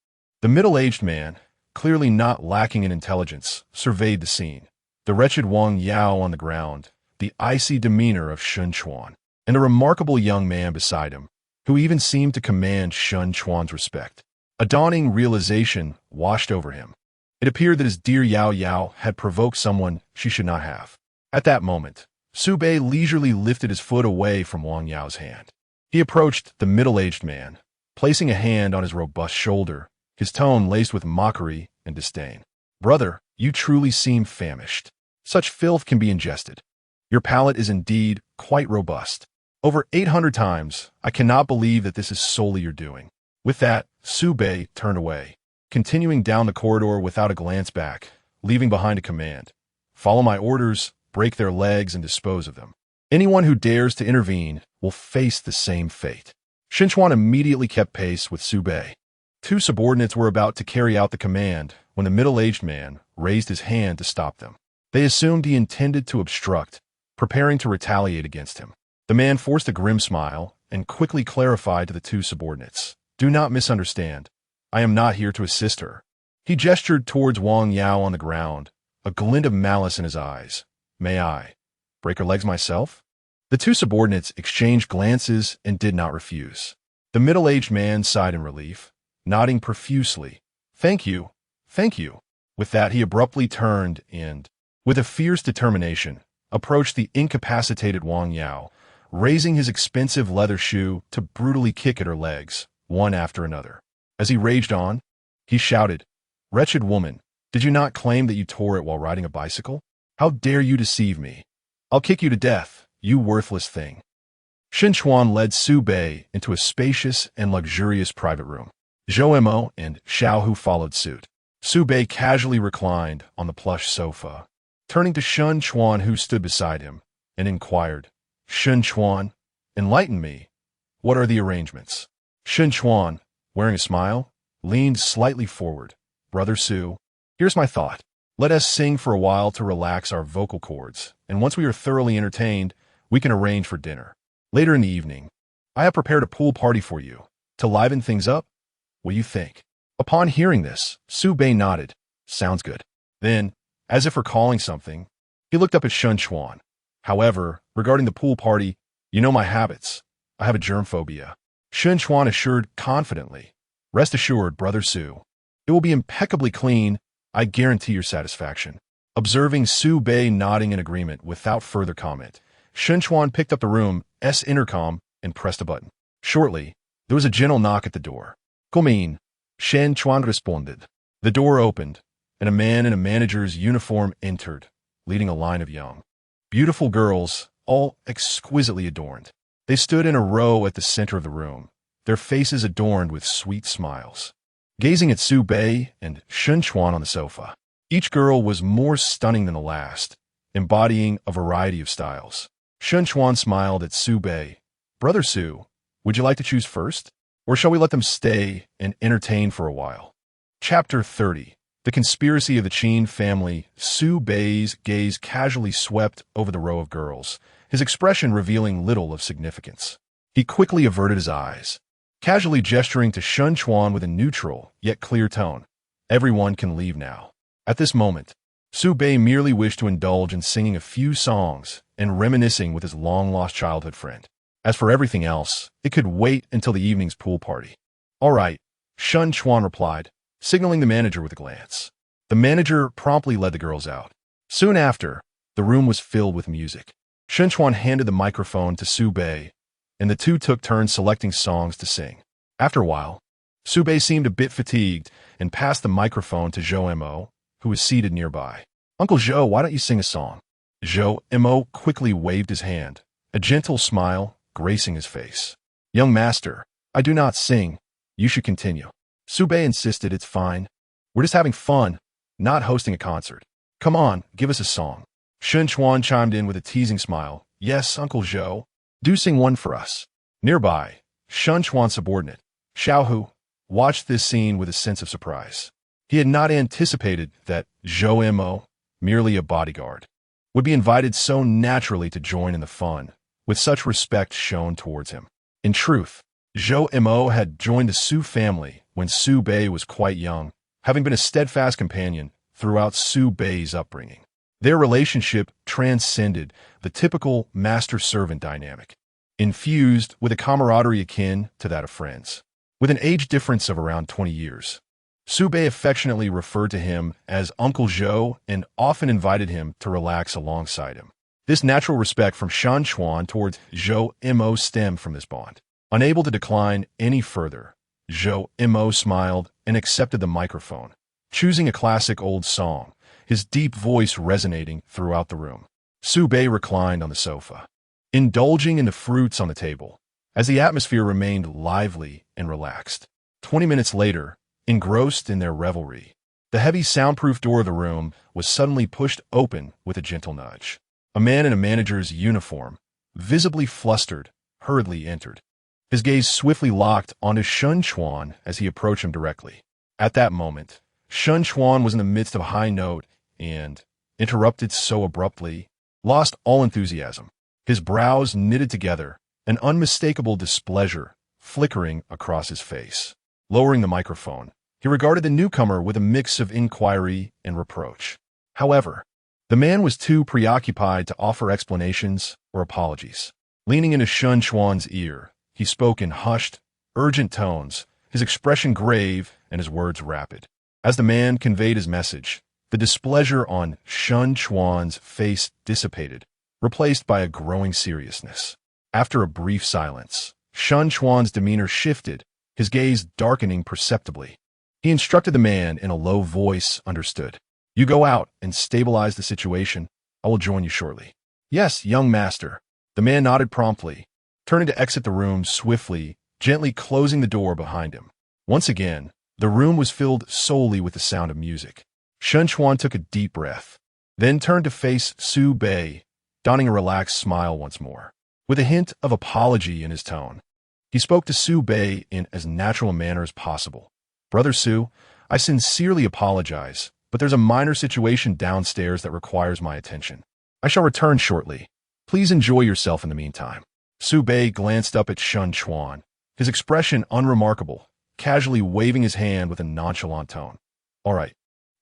Speaker 1: The middle-aged man, clearly not lacking in intelligence, surveyed the scene. The wretched Wang Yao on the ground, the icy demeanor of Shen Chuan, and a remarkable young man beside him, who even seemed to command Shen Chuan's respect. A dawning realization washed over him. It appeared that his dear Yao Yao had provoked someone she should not have. At that moment, Su Bei leisurely lifted his foot away from Wang Yao's hand. He approached the middle-aged man, placing a hand on his robust shoulder, his tone laced with mockery and disdain. "Brother, you truly seem famished. Such filth can be ingested. Your palate is indeed quite robust. Over 800 times, I cannot believe that this is solely your doing." With that, Su Bei turned away, continuing down the corridor without a glance back, leaving behind a command. "Follow my orders, break their legs, and dispose of them. Anyone who dares to intervene will face the same fate." Shen Chuan immediately kept pace with Su Bei. Two subordinates were about to carry out the command when the middle-aged man raised his hand to stop them. They assumed he intended to obstruct, preparing to retaliate against him. The man forced a grim smile and quickly clarified to the two subordinates, "Do not misunderstand. I am not here to assist her." He gestured towards Wang Yao on the ground, a glint of malice in his eyes. "May I break her legs myself?" The two subordinates exchanged glances and did not refuse. The middle-aged man sighed in relief, nodding profusely. Thank you. With that, he abruptly turned and, with a fierce determination, approached the incapacitated Wang Yao, raising his expensive leather shoe to brutally kick at her legs, one after another. As he raged on, he shouted, "Wretched woman, did you not claim that you tore it while riding a bicycle? How dare you deceive me? I'll kick you to death, you worthless thing." Shen Chuan led Su Bei into a spacious and luxurious private room. Zhou Mo and Xiao Hu followed suit. Su Bei casually reclined on the plush sofa, turning to Shen Chuan, who stood beside him, and inquired, "Shen Chuan, enlighten me. What are the arrangements?" Shen Chuan, wearing a smile, leaned slightly forward. "Brother Su, here's my thought. Let us sing for a while to relax our vocal cords, and once we are thoroughly entertained, we can arrange for dinner. Later in the evening, I have prepared a pool party for you. To liven things up, what do you think?" Upon hearing this, Su Bei nodded. "Sounds good." Then, as if recalling something, he looked up at Shun Chuan. However, regarding the pool party, you know my habits. I have a germ phobia. Shun Chuan assured confidently. Rest assured, Brother Su. It will be impeccably clean. I guarantee your satisfaction. Observing Su Bei nodding in agreement without further comment, Shun Chuan picked up the room's intercom and pressed a button. Shortly, there was a gentle knock at the door. Come in, Shun Chuan responded. The door opened, and a man in a manager's uniform entered, leading a line of young, beautiful girls, all exquisitely adorned. They stood in a row at the center of the room, their faces adorned with sweet smiles. Gazing at Su Bei and Shun Chuan on the sofa, each girl was more stunning than the last, embodying a variety of styles. Shun Chuan smiled at Su Bei. Brother Su, would you like to choose first? Or shall we let them stay and entertain for a while? Chapter 30. The Conspiracy of the Qin Family. Su Bei's gaze casually swept over the row of girls, his expression revealing little of significance. He quickly averted his eyes, casually gesturing to Shun Chuan with a neutral yet clear tone. Everyone can leave now. At this moment, Su Bei merely wished to indulge in singing a few songs and reminiscing with his long-lost childhood friend. As for everything else, it could wait until the evening's pool party. All right, Shun Chuan replied, signaling the manager with a glance. The manager promptly led the girls out. Soon after, the room was filled with music. Shun Chuan handed the microphone to Su Bei, and the two took turns selecting songs to sing. After a while, Su Bei seemed a bit fatigued and passed the microphone to Zhou Mo, who was seated nearby. Uncle Zhou, why don't you sing a song? Zhou Mo quickly waved his hand, a gentle smile gracing his face. Young master, I do not sing. You should continue. Su Bei insisted. It's fine. We're just having fun, not hosting a concert. Come on, give us a song. Shun Chuan chimed in with a teasing smile. Yes, Uncle Zhou. Do sing one for us. Nearby, Shun Chuan's subordinate, Xiaohu, watched this scene with a sense of surprise. He had not anticipated that Zhou Mo, merely a bodyguard, would be invited so naturally to join in the fun, with such respect shown towards him. In truth, Zhou Mo had joined the Su family when Su Bei was quite young, having been a steadfast companion throughout Su Bei's upbringing. Their relationship transcended the typical master-servant dynamic, infused with a camaraderie akin to that of friends. With an age difference of around 20 years, Su Bei affectionately referred to him as Uncle Zhou and often invited him to relax alongside him. This natural respect from Shun Chuan towards Zhou Mo stemmed from this bond. Unable to decline any further, Zhou Mo smiled and accepted the microphone, choosing a classic old song, his deep voice resonating throughout the room. Su Bei reclined on the sofa, indulging in the fruits on the table, as the atmosphere remained lively and relaxed. 20 minutes later, engrossed in their revelry, the heavy soundproof door of the room was suddenly pushed open with a gentle nudge. A man in a manager's uniform, visibly flustered, hurriedly entered. His gaze swiftly locked onto Shun Chuan as he approached him directly. At that moment, Shun Chuan was in the midst of a high note and, interrupted so abruptly, lost all enthusiasm. His brows knitted together, an unmistakable displeasure flickering across his face. Lowering the microphone, he regarded the newcomer with a mix of inquiry and reproach. However, the man was too preoccupied to offer explanations or apologies. Leaning into Shun Chuan's ear, he spoke in hushed, urgent tones, his expression grave and his words rapid. As the man conveyed his message, the displeasure on Shun Chuan's face dissipated, replaced by a growing seriousness. After a brief silence, Shun Chuan's demeanor shifted, his gaze darkening perceptibly. He instructed the man in a low voice. Understood. You go out and stabilize the situation. I will join you shortly. Yes, young master. The man nodded promptly, turning to exit the room swiftly, gently closing the door behind him. Once again, the room was filled solely with the sound of music. Shun Chuan took a deep breath, then turned to face Su Bei, donning a relaxed smile once more. With a hint of apology in his tone, he spoke to Su Bei in as natural a manner as possible. Brother Su, I sincerely apologize, but there's a minor situation downstairs that requires my attention. I shall return shortly. Please enjoy yourself in the meantime. Su Bei glanced up at Shun Chuan, his expression unremarkable, casually waving his hand with a nonchalant tone. All right,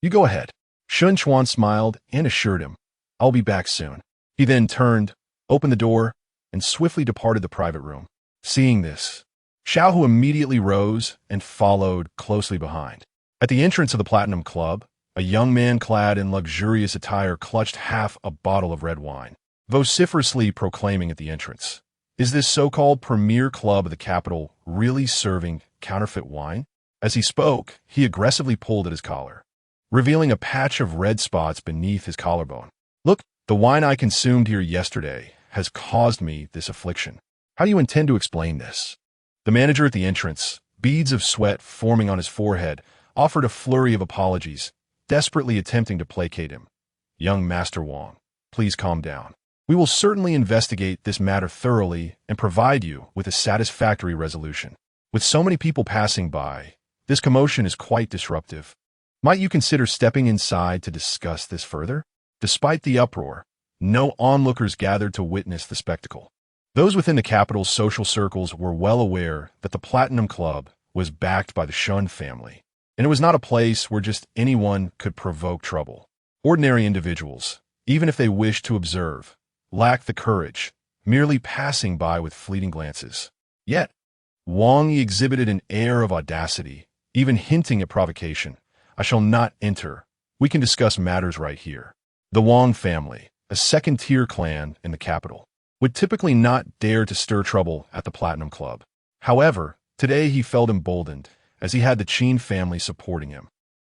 Speaker 1: you go ahead. Shun Chuan smiled and assured him, "I'll be back soon." He then turned, opened the door, and swiftly departed the private room. Seeing this, Xiaohu immediately rose and followed closely behind. At the entrance of the Platinum Club, a young man clad in luxurious attire clutched half a bottle of red wine, vociferously proclaiming at the entrance, "Is this so-called premier club of the capital really serving counterfeit wine?" As he spoke, he aggressively pulled at his collar, revealing a patch of red spots beneath his collarbone. "Look, the wine I consumed here yesterday has caused me this affliction. How do you intend to explain this?" The manager at the entrance, beads of sweat forming on his forehead, offered a flurry of apologies, desperately attempting to placate him. "Young Master Wang, please calm down. We will certainly investigate this matter thoroughly and provide you with a satisfactory resolution. With so many people passing by, this commotion is quite disruptive. Might you consider stepping inside to discuss this further?" Despite the uproar, no onlookers gathered to witness the spectacle. Those within the capital's social circles were well aware that the Platinum Club was backed by the Shun family, and it was not a place where just anyone could provoke trouble. Ordinary individuals, even if they wished to observe, lacked the courage, merely passing by with fleeting glances. Yet, Wang Yi exhibited an air of audacity, even hinting at provocation. "I shall not enter. We can discuss matters right here." The Wang family, a second-tier clan in the capital, would typically not dare to stir trouble at the Platinum Club. However, today he felt emboldened, as he had the Qin family supporting him.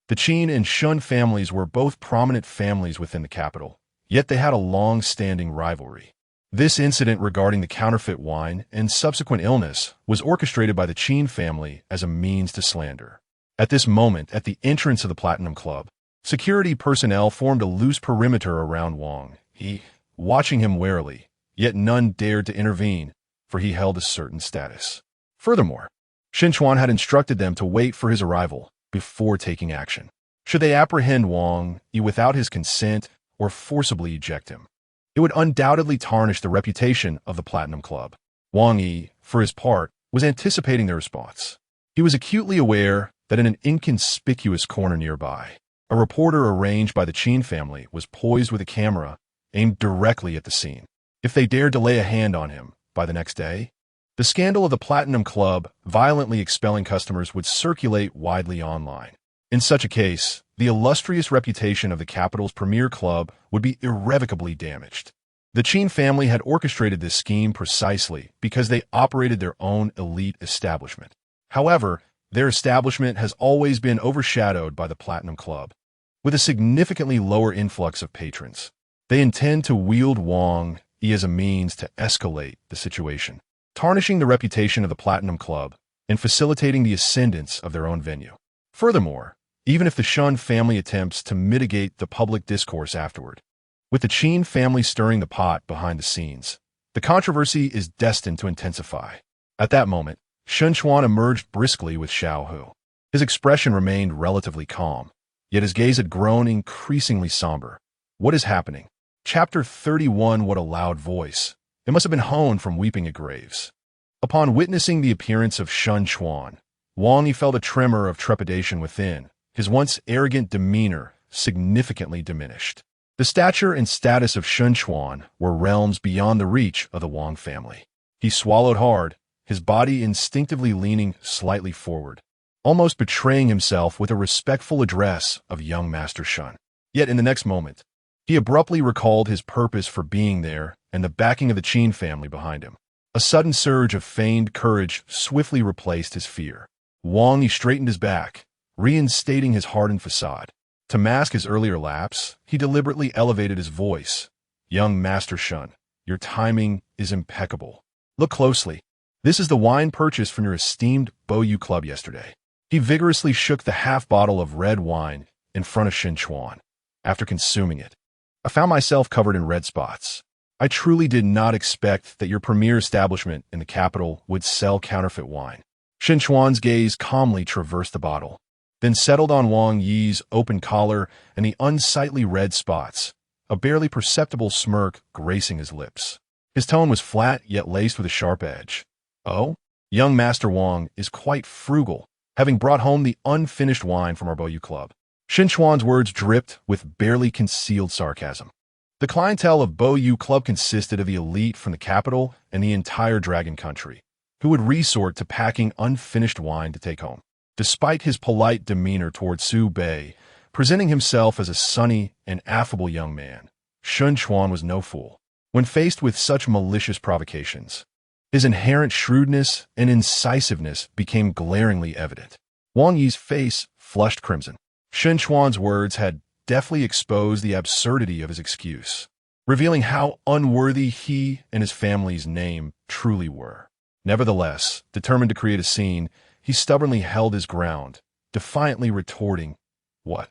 Speaker 1: The Qin and Shun families were both prominent families within the capital, yet they had a long-standing rivalry. This incident regarding the counterfeit wine and subsequent illness was orchestrated by the Qin family as a means to slander. At this moment, at the entrance of the Platinum Club, security personnel formed a loose perimeter around Wang Yi, watching him warily, yet none dared to intervene, for he held a certain status. Furthermore, Shin Chuan had instructed them to wait for his arrival before taking action. Should they apprehend Wang Yi without his consent or forcibly eject him, it would undoubtedly tarnish the reputation of the Platinum Club. Wang Yi, for his part, was anticipating their response. He was acutely aware that in an inconspicuous corner nearby, a reporter arranged by the Qin family was poised with a camera aimed directly at the scene. If they dared to lay a hand on him by the next day, the scandal of the Platinum Club violently expelling customers would circulate widely online. In such a case, the illustrious reputation of the capital's premier club would be irrevocably damaged. The Qin family had orchestrated this scheme precisely because they operated their own elite establishment. However, their establishment has always been overshadowed by the Platinum Club. With a significantly lower influx of patrons, they intend to wield Wang Yi as a means to escalate the situation, tarnishing the reputation of the Platinum Club and facilitating the ascendance of their own venue. Furthermore, even if the Shun family attempts to mitigate the public discourse afterward, with the Qin family stirring the pot behind the scenes, the controversy is destined to intensify. At that moment, Shun Chuan emerged briskly with Xiaohu. His expression remained relatively calm, yet his gaze had grown increasingly somber. "What is happening?" Chapter 31. What a loud voice. It must have been honed from weeping at graves. Upon witnessing the appearance of Shun Chuan, Wang Yi felt a tremor of trepidation within, his once arrogant demeanor significantly diminished. The stature and status of Shun Chuan were realms beyond the reach of the Wang family. He swallowed hard, his body instinctively leaning slightly forward, almost betraying himself with a respectful address of young Master Shun. Yet in the next moment, he abruptly recalled his purpose for being there and the backing of the Qin family behind him. A sudden surge of feigned courage swiftly replaced his fear. Wang Yi straightened his back, reinstating his hardened facade. To mask his earlier lapse, he deliberately elevated his voice. "Young Master Shun, your timing is impeccable. Look closely. This is the wine purchased from your esteemed Boyu Club yesterday." He vigorously shook the half bottle of red wine in front of Shin Chuan. "After consuming it, I found myself covered in red spots. I truly did not expect that your premier establishment in the capital would sell counterfeit wine." Shin Chuan's gaze calmly traversed the bottle, then settled on Wang Yi's open collar and the unsightly red spots, a barely perceptible smirk gracing his lips. His tone was flat yet laced with a sharp edge. "Oh, young Master Wang is quite frugal, having brought home the unfinished wine from our Boyu Club." Shen Chuan's words dripped with barely concealed sarcasm. The clientele of Bo Yu Club consisted of the elite from the capital and the entire Dragon Country, who would resort to packing unfinished wine to take home. Despite his polite demeanor toward Su Bei, presenting himself as a sunny and affable young man, Shen Chuan was no fool. When faced with such malicious provocations, his inherent shrewdness and incisiveness became glaringly evident. Wang Yi's face flushed crimson. Shen Chuan's words had deftly exposed the absurdity of his excuse, revealing how unworthy he and his family's name truly were. Nevertheless, determined to create a scene, he stubbornly held his ground, defiantly retorting, "What?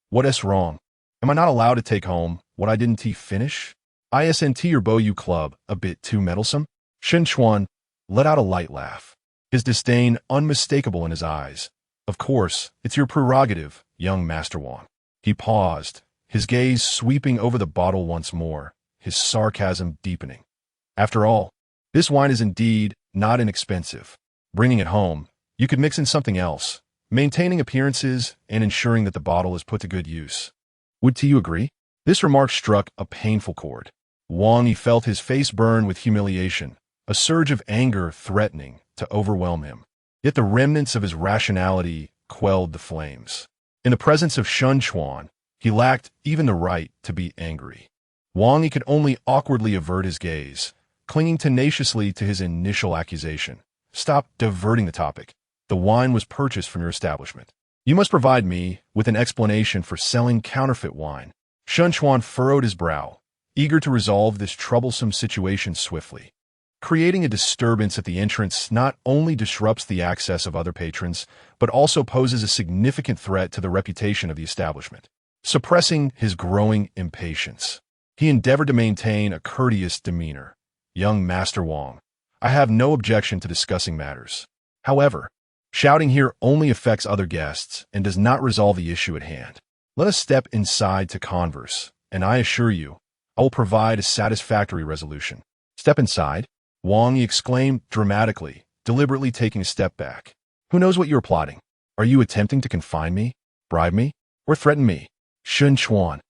Speaker 1: What is wrong? Am I not allowed to take home what I didn't finish? Isn't your Bo Yu Club a bit too meddlesome?" Shen Chuan let out a light laugh, his disdain unmistakable in his eyes. "Of course, it's your prerogative, young Master Wang." He paused, his gaze sweeping over the bottle once more, his sarcasm deepening. "After all, this wine is indeed not inexpensive. Bringing it home, you could mix in something else, maintaining appearances and ensuring that the bottle is put to good use. Would you agree?" This remark struck a painful chord. Wang Yi felt his face burn with humiliation, a surge of anger threatening to overwhelm him. Yet the remnants of his rationality quelled the flames. In the presence of Shen Chuan, he lacked even the right to be angry. Wang Yi could only awkwardly avert his gaze, clinging tenaciously to his initial accusation. "Stop diverting the topic. The wine was purchased from your establishment. You must provide me with an explanation for selling counterfeit wine." Shen Chuan furrowed his brow, eager to resolve this troublesome situation swiftly. Creating a disturbance at the entrance not only disrupts the access of other patrons, but also poses a significant threat to the reputation of the establishment. Suppressing his growing impatience, he endeavored to maintain a courteous demeanor. "Young Master Wang, I have no objection to discussing matters. However, shouting here only affects other guests and does not resolve the issue at hand. Let us step inside to converse, and I assure you, I will provide a satisfactory resolution." "Step inside?" Wang Yi exclaimed dramatically, deliberately taking a step back. "Who knows what you are plotting? Are you attempting to confine me, bribe me, or threaten me?" "Shen Chuan,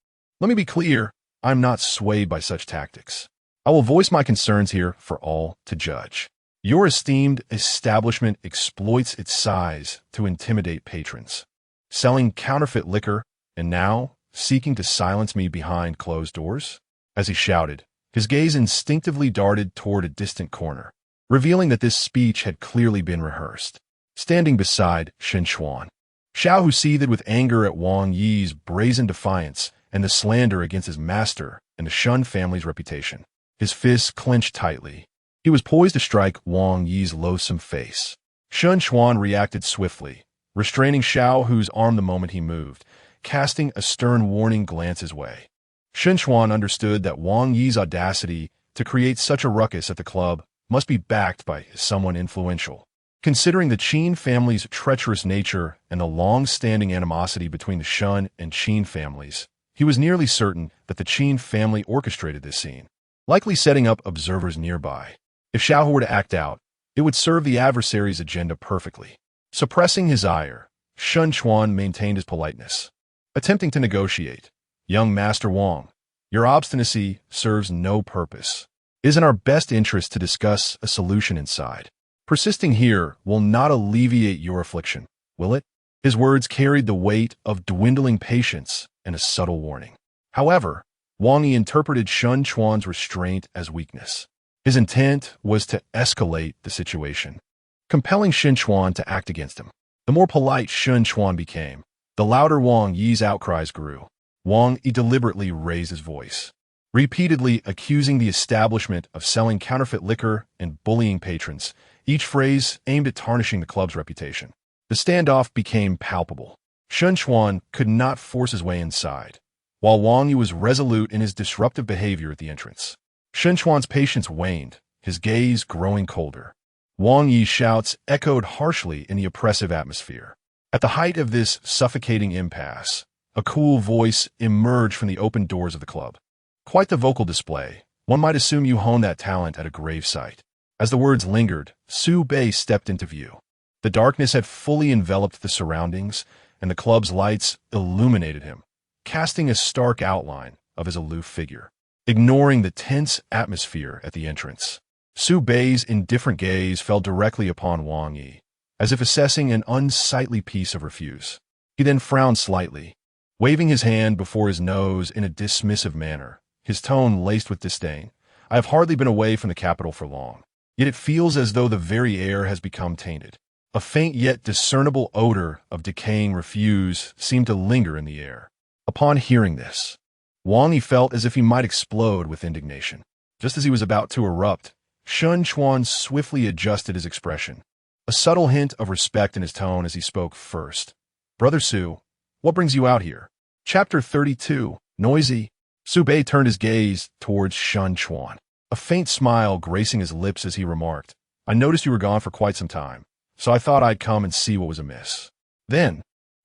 Speaker 1: let me be clear, I am not swayed by such tactics. I will voice my concerns here for all to judge. Your esteemed establishment exploits its size to intimidate patrons, selling counterfeit liquor and now seeking to silence me behind closed doors." As he shouted, his gaze instinctively darted toward a distant corner, revealing that this speech had clearly been rehearsed. Standing beside Shen Chuan, Xiao, who seethed with anger at Wang Yi's brazen defiance and the slander against his master and the Shen family's reputation. His fists clenched tightly. He was poised to strike Wang Yi's loathsome face. Shen Chuan reacted swiftly, restraining Xiao, whose arm the moment he moved, casting a stern warning glance his way. Shen Chuan understood that Wang Yi's audacity to create such a ruckus at the club must be backed by someone influential. Considering the Qin family's treacherous nature and the long-standing animosity between the Shen and Qin families, he was nearly certain that the Qin family orchestrated this scene, likely setting up observers nearby. If Xiao were to act out, it would serve the adversary's agenda perfectly. Suppressing his ire, Shen Chuan maintained his politeness, attempting to negotiate. "Young Master Wang, your obstinacy serves no purpose. It is in our best interest to discuss a solution inside. Persisting here will not alleviate your affliction, will it?" His words carried the weight of dwindling patience and a subtle warning. However, Wang Yi interpreted Shen Chuan's restraint as weakness. His intent was to escalate the situation, compelling Shen Chuan to act against him. The more polite Shen Chuan became, the louder Wang Yi's outcries grew. Wang Yi deliberately raised his voice, repeatedly accusing the establishment of selling counterfeit liquor and bullying patrons, each phrase aimed at tarnishing the club's reputation. The standoff became palpable. Shen Chuan could not force his way inside, while Wang Yi was resolute in his disruptive behavior at the entrance. Shen Chuan's patience waned, his gaze growing colder. Wang Yi's shouts echoed harshly in the oppressive atmosphere. At the height of this suffocating impasse, a cool voice emerged from the open doors of the club. "Quite the vocal display. One might assume you honed that talent at a gravesite." As the words lingered, Su Bei stepped into view. The darkness had fully enveloped the surroundings, and the club's lights illuminated him, casting a stark outline of his aloof figure, ignoring the tense atmosphere at the entrance. Su Bei's indifferent gaze fell directly upon Wang Yi, as if assessing an unsightly piece of refuse. He then frowned slightly, waving his hand before his nose in a dismissive manner, his tone laced with disdain. I have hardly been away from the capital for long, yet it feels as though the very air has become tainted. A faint yet discernible odor of decaying refuse seemed to linger in the air. Upon hearing this, Wang Yi felt as if he might explode with indignation. Just as he was about to erupt, Shun Chuan swiftly adjusted his expression, a subtle hint of respect in his tone as he spoke first. Brother Su, what brings you out here? Chapter 32, Noisy. Su Bei turned his gaze towards Shun Chuan, a faint smile gracing his lips as he remarked, I noticed you were gone for quite some time, so I thought I'd come and see what was amiss. Then,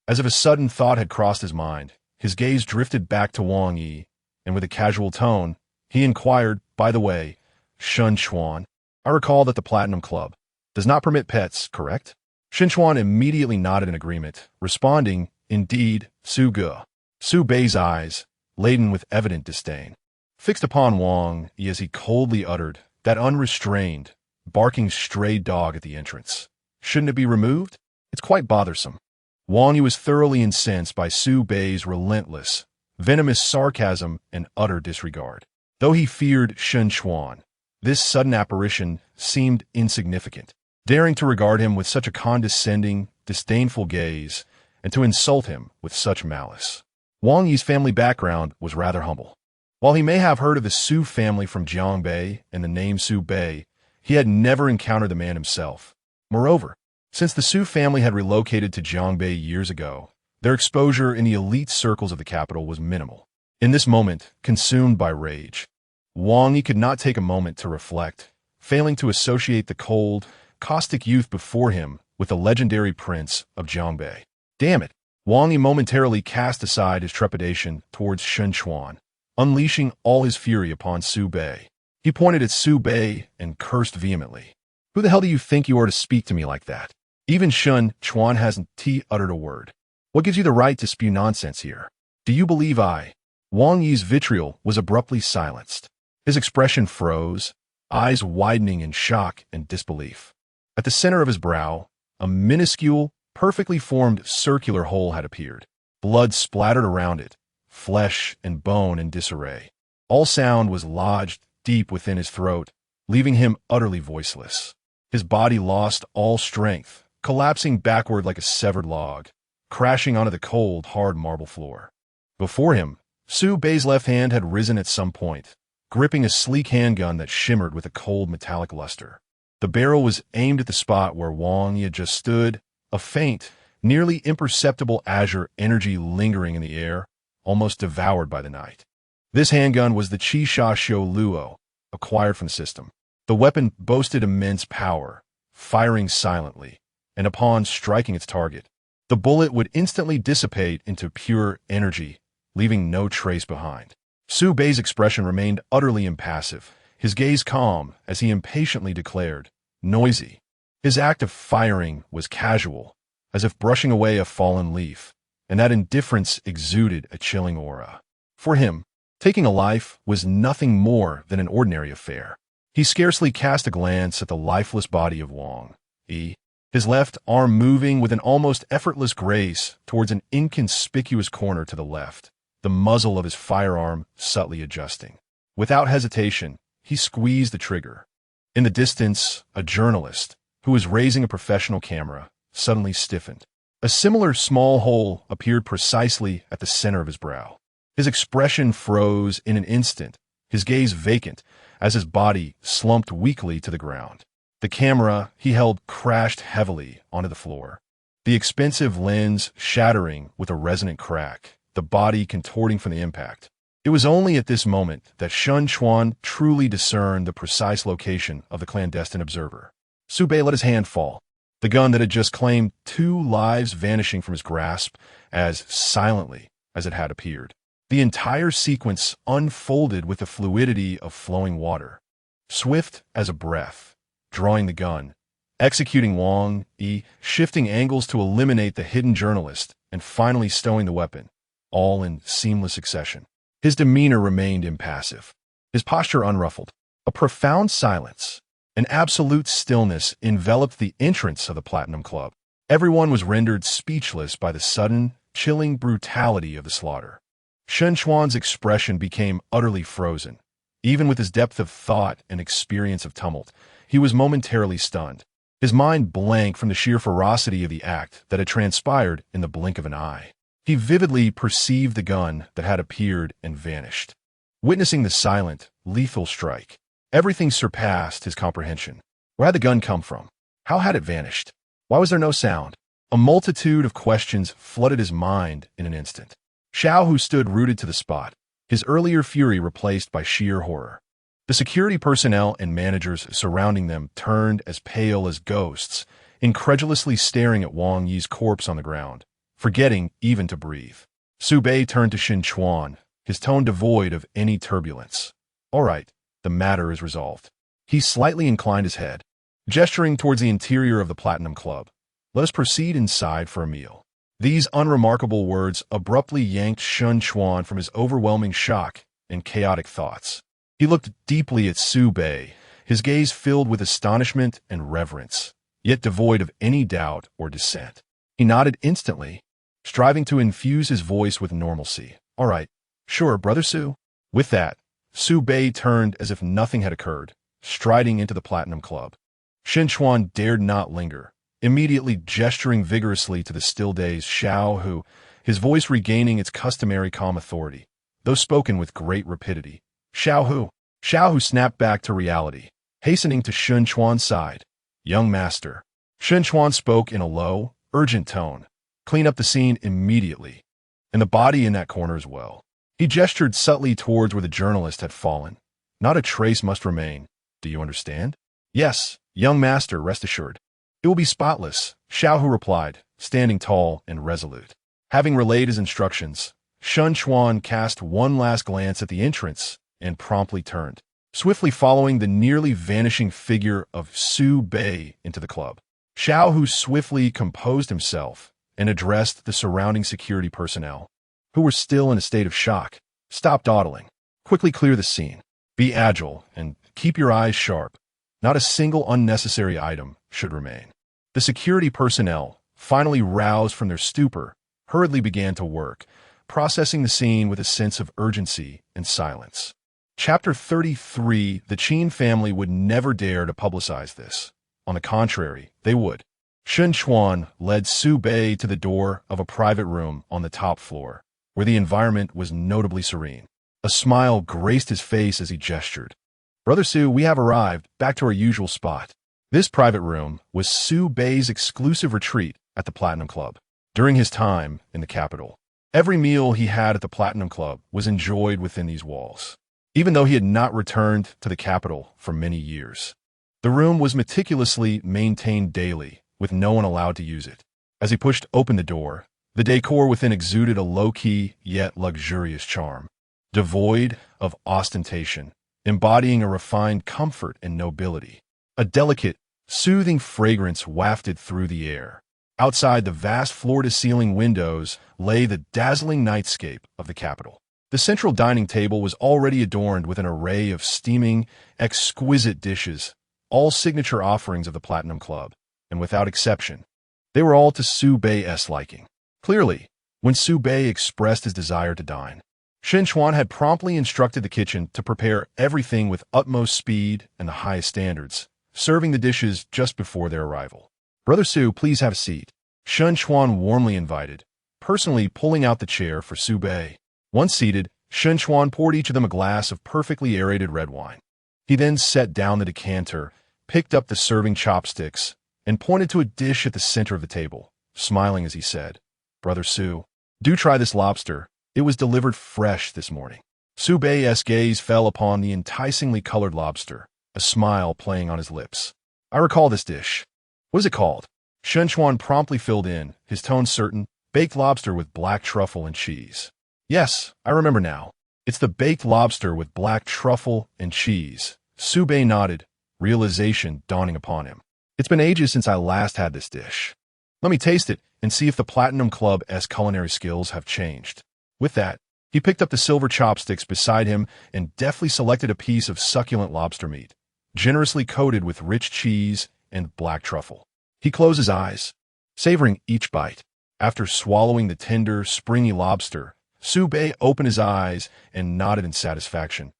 Speaker 1: as if a sudden thought had crossed his mind, his gaze drifted back to Wang Yi, and with a casual tone, he inquired, by the way, Shun Chuan, I recall that the Platinum Club does not permit pets, correct? Shun Chuan immediately nodded in agreement, responding, indeed, Su Ge. Su Bei's eyes, laden with evident disdain, fixed upon Wang Yi as he coldly uttered that unrestrained, barking stray dog at the entrance. Shouldn't it be removed? It's quite bothersome. Wang Yi was thoroughly incensed by Su Bei's relentless, venomous sarcasm and utter disregard. Though he feared Shun Chuan, this sudden apparition seemed insignificant. Daring to regard him with such a condescending, disdainful gaze, and to insult him with such malice. Wang Yi's family background was rather humble. While he may have heard of the Su family from Jiangbei and the name Su Bei, he had never encountered the man himself. Moreover, since the Su family had relocated to Jiangbei years ago, their exposure in the elite circles of the capital was minimal. In this moment, consumed by rage, Wang Yi could not take a moment to reflect, failing to associate the cold, caustic youth before him with the legendary prince of Jiangbei. Damn it! Wang Yi momentarily cast aside his trepidation towards Shun Chuan, unleashing all his fury upon Su Bei. He pointed at Su Bei and cursed vehemently. Who the hell do you think you are to speak to me like that? Even Shun Chuan hasn't uttered a word. What gives you the right to spew nonsense here? Do you believe I? Wang Yi's vitriol was abruptly silenced. His expression froze, eyes widening in shock and disbelief. At the center of his brow, a minuscule, perfectly formed circular hole had appeared. Blood splattered around it, flesh and bone in disarray. All sound was lodged deep within his throat, leaving him utterly voiceless. His body lost all strength, collapsing backward like a severed log, crashing onto the cold, hard marble floor. Before him, Su Bei's left hand had risen at some point, gripping a sleek handgun that shimmered with a cold metallic luster. The barrel was aimed at the spot where Wang Yi had just stood, a faint, nearly imperceptible azure energy lingering in the air, almost devoured by the night. This handgun was the Qisha Xiu Luo, acquired from the system. The weapon boasted immense power, firing silently, and upon striking its target, the bullet would instantly dissipate into pure energy, leaving no trace behind. Su Bei's expression remained utterly impassive, his gaze calm as he impatiently declared, noisy. His act of firing was casual, as if brushing away a fallen leaf, and that indifference exuded a chilling aura. For him, taking a life was nothing more than an ordinary affair. He scarcely cast a glance at the lifeless body of Wang Yi, his left arm moving with an almost effortless grace towards an inconspicuous corner to the left, the muzzle of his firearm subtly adjusting. Without hesitation, he squeezed the trigger. In the distance, a journalist, who was raising a professional camera, suddenly stiffened. A similar small hole appeared precisely at the center of his brow. His expression froze in an instant, his gaze vacant, as his body slumped weakly to the ground. The camera he held crashed heavily onto the floor, the expensive lens shattering with a resonant crack, the body contorting from the impact. It was only at this moment that Shun Chuan truly discerned the precise location of the clandestine observer. Su Bei let his hand fall, the gun that had just claimed 2 lives vanishing from his grasp as silently as it had appeared. The entire sequence unfolded with the fluidity of flowing water, swift as a breath, drawing the gun, executing Wang Yi, shifting angles to eliminate the hidden journalist, and finally stowing the weapon, all in seamless succession. His demeanor remained impassive, his posture unruffled. A profound silence, an absolute stillness enveloped the entrance of the Platinum Club. Everyone was rendered speechless by the sudden, chilling brutality of the slaughter. Shen Chuan's expression became utterly frozen. Even with his depth of thought and experience of tumult, he was momentarily stunned, his mind blank from the sheer ferocity of the act that had transpired in the blink of an eye. He vividly perceived the gun that had appeared and vanished. Witnessing the silent, lethal strike, everything surpassed his comprehension. Where had the gun come from? How had it vanished? Why was there no sound? A multitude of questions flooded his mind in an instant. Xiao Hu stood rooted to the spot, his earlier fury replaced by sheer horror. The security personnel and managers surrounding them turned as pale as ghosts, incredulously staring at Wang Yi's corpse on the ground, forgetting even to breathe. Su Bei turned to Shen Chuan, his tone devoid of any turbulence. "All right, the matter is resolved." He slightly inclined his head, gesturing towards the interior of the Platinum Club. "Let us proceed inside for a meal." These unremarkable words abruptly yanked Shen Chuan from his overwhelming shock and chaotic thoughts. He looked deeply at Su Bei, his gaze filled with astonishment and reverence, yet devoid of any doubt or dissent. He nodded instantly, striving to infuse his voice with normalcy. "All right, sure, Brother Su." With that, Su Bei turned as if nothing had occurred, striding into the Platinum Club. Shen Chuan dared not linger, immediately gesturing vigorously to the still-dazed Xiao Hu, his voice regaining its customary calm authority, though spoken with great rapidity. "Xiao Hu." Xiao Hu snapped back to reality, hastening to Shen Chuan's side. "Young master." Shen Chuan spoke in a low, urgent tone. "Clean up the scene immediately, and the body in that corner as well." He gestured subtly towards where the journalist had fallen. "Not a trace must remain. Do you understand?" "Yes, young master, rest assured. It will be spotless," Xiao Hu replied, standing tall and resolute. Having relayed his instructions, Shen Chuan cast one last glance at the entrance and promptly turned, swiftly following the nearly vanishing figure of Su Bei into the club. Xiao Hu swiftly composed himself and addressed the surrounding security personnel, who were still in a state of shock. "Stop dawdling. Quickly clear the scene. Be agile and keep your eyes sharp. Not a single unnecessary item should remain." The security personnel, finally roused from their stupor, hurriedly began to work, processing the scene with a sense of urgency and silence. Chapter 33. The Qin family would never dare to publicize this. On the contrary, they would. Shen Chuan led Su Bei to the door of a private room on the top floor, where the environment was notably serene. A smile graced his face as he gestured. "Brother Su, we have arrived, back to our usual spot." This private room was Su Bei's exclusive retreat at the Platinum Club. During his time in the capital, every meal he had at the Platinum Club was enjoyed within these walls, even though he had not returned to the capital for many years. The room was meticulously maintained daily, with no one allowed to use it. As he pushed open the door, the decor within exuded a low-key yet luxurious charm, devoid of ostentation, embodying a refined comfort and nobility. A delicate, soothing fragrance wafted through the air. Outside the vast floor-to-ceiling windows lay the dazzling nightscape of the capital. The central dining table was already adorned with an array of steaming, exquisite dishes, all signature offerings of the Platinum Club, and without exception, they were all to Su Bei's liking. Clearly, when Su Bei expressed his desire to dine, Shen Chuan had promptly instructed the kitchen to prepare everything with utmost speed and the highest standards, serving the dishes just before their arrival. "Brother Su, please have a seat," Shen Chuan warmly invited, personally pulling out the chair for Su Bei. Once seated, Shen Chuan poured each of them a glass of perfectly aerated red wine. He then set down the decanter, picked up the serving chopsticks, and pointed to a dish at the center of the table, smiling as he said, "Brother Su, do try this lobster. It was delivered fresh this morning." Su Bei's gaze fell upon the enticingly colored lobster, a smile playing on his lips. "I recall this dish. What is it called?" Shen Chuan promptly filled in, his tone certain. "Baked lobster with black truffle and cheese." "Yes, I remember now. It's the baked lobster with black truffle and cheese." Su Bei nodded, realization dawning upon him. "It's been ages since I last had this dish." Let me taste it and see if the Platinum Club's culinary skills have changed. With that, he picked up the silver chopsticks beside him and deftly selected a piece of succulent lobster meat, generously coated with rich cheese and black truffle. He closed his eyes, savoring each bite. After swallowing the tender, springy lobster, Su Bei opened his eyes and nodded in satisfaction.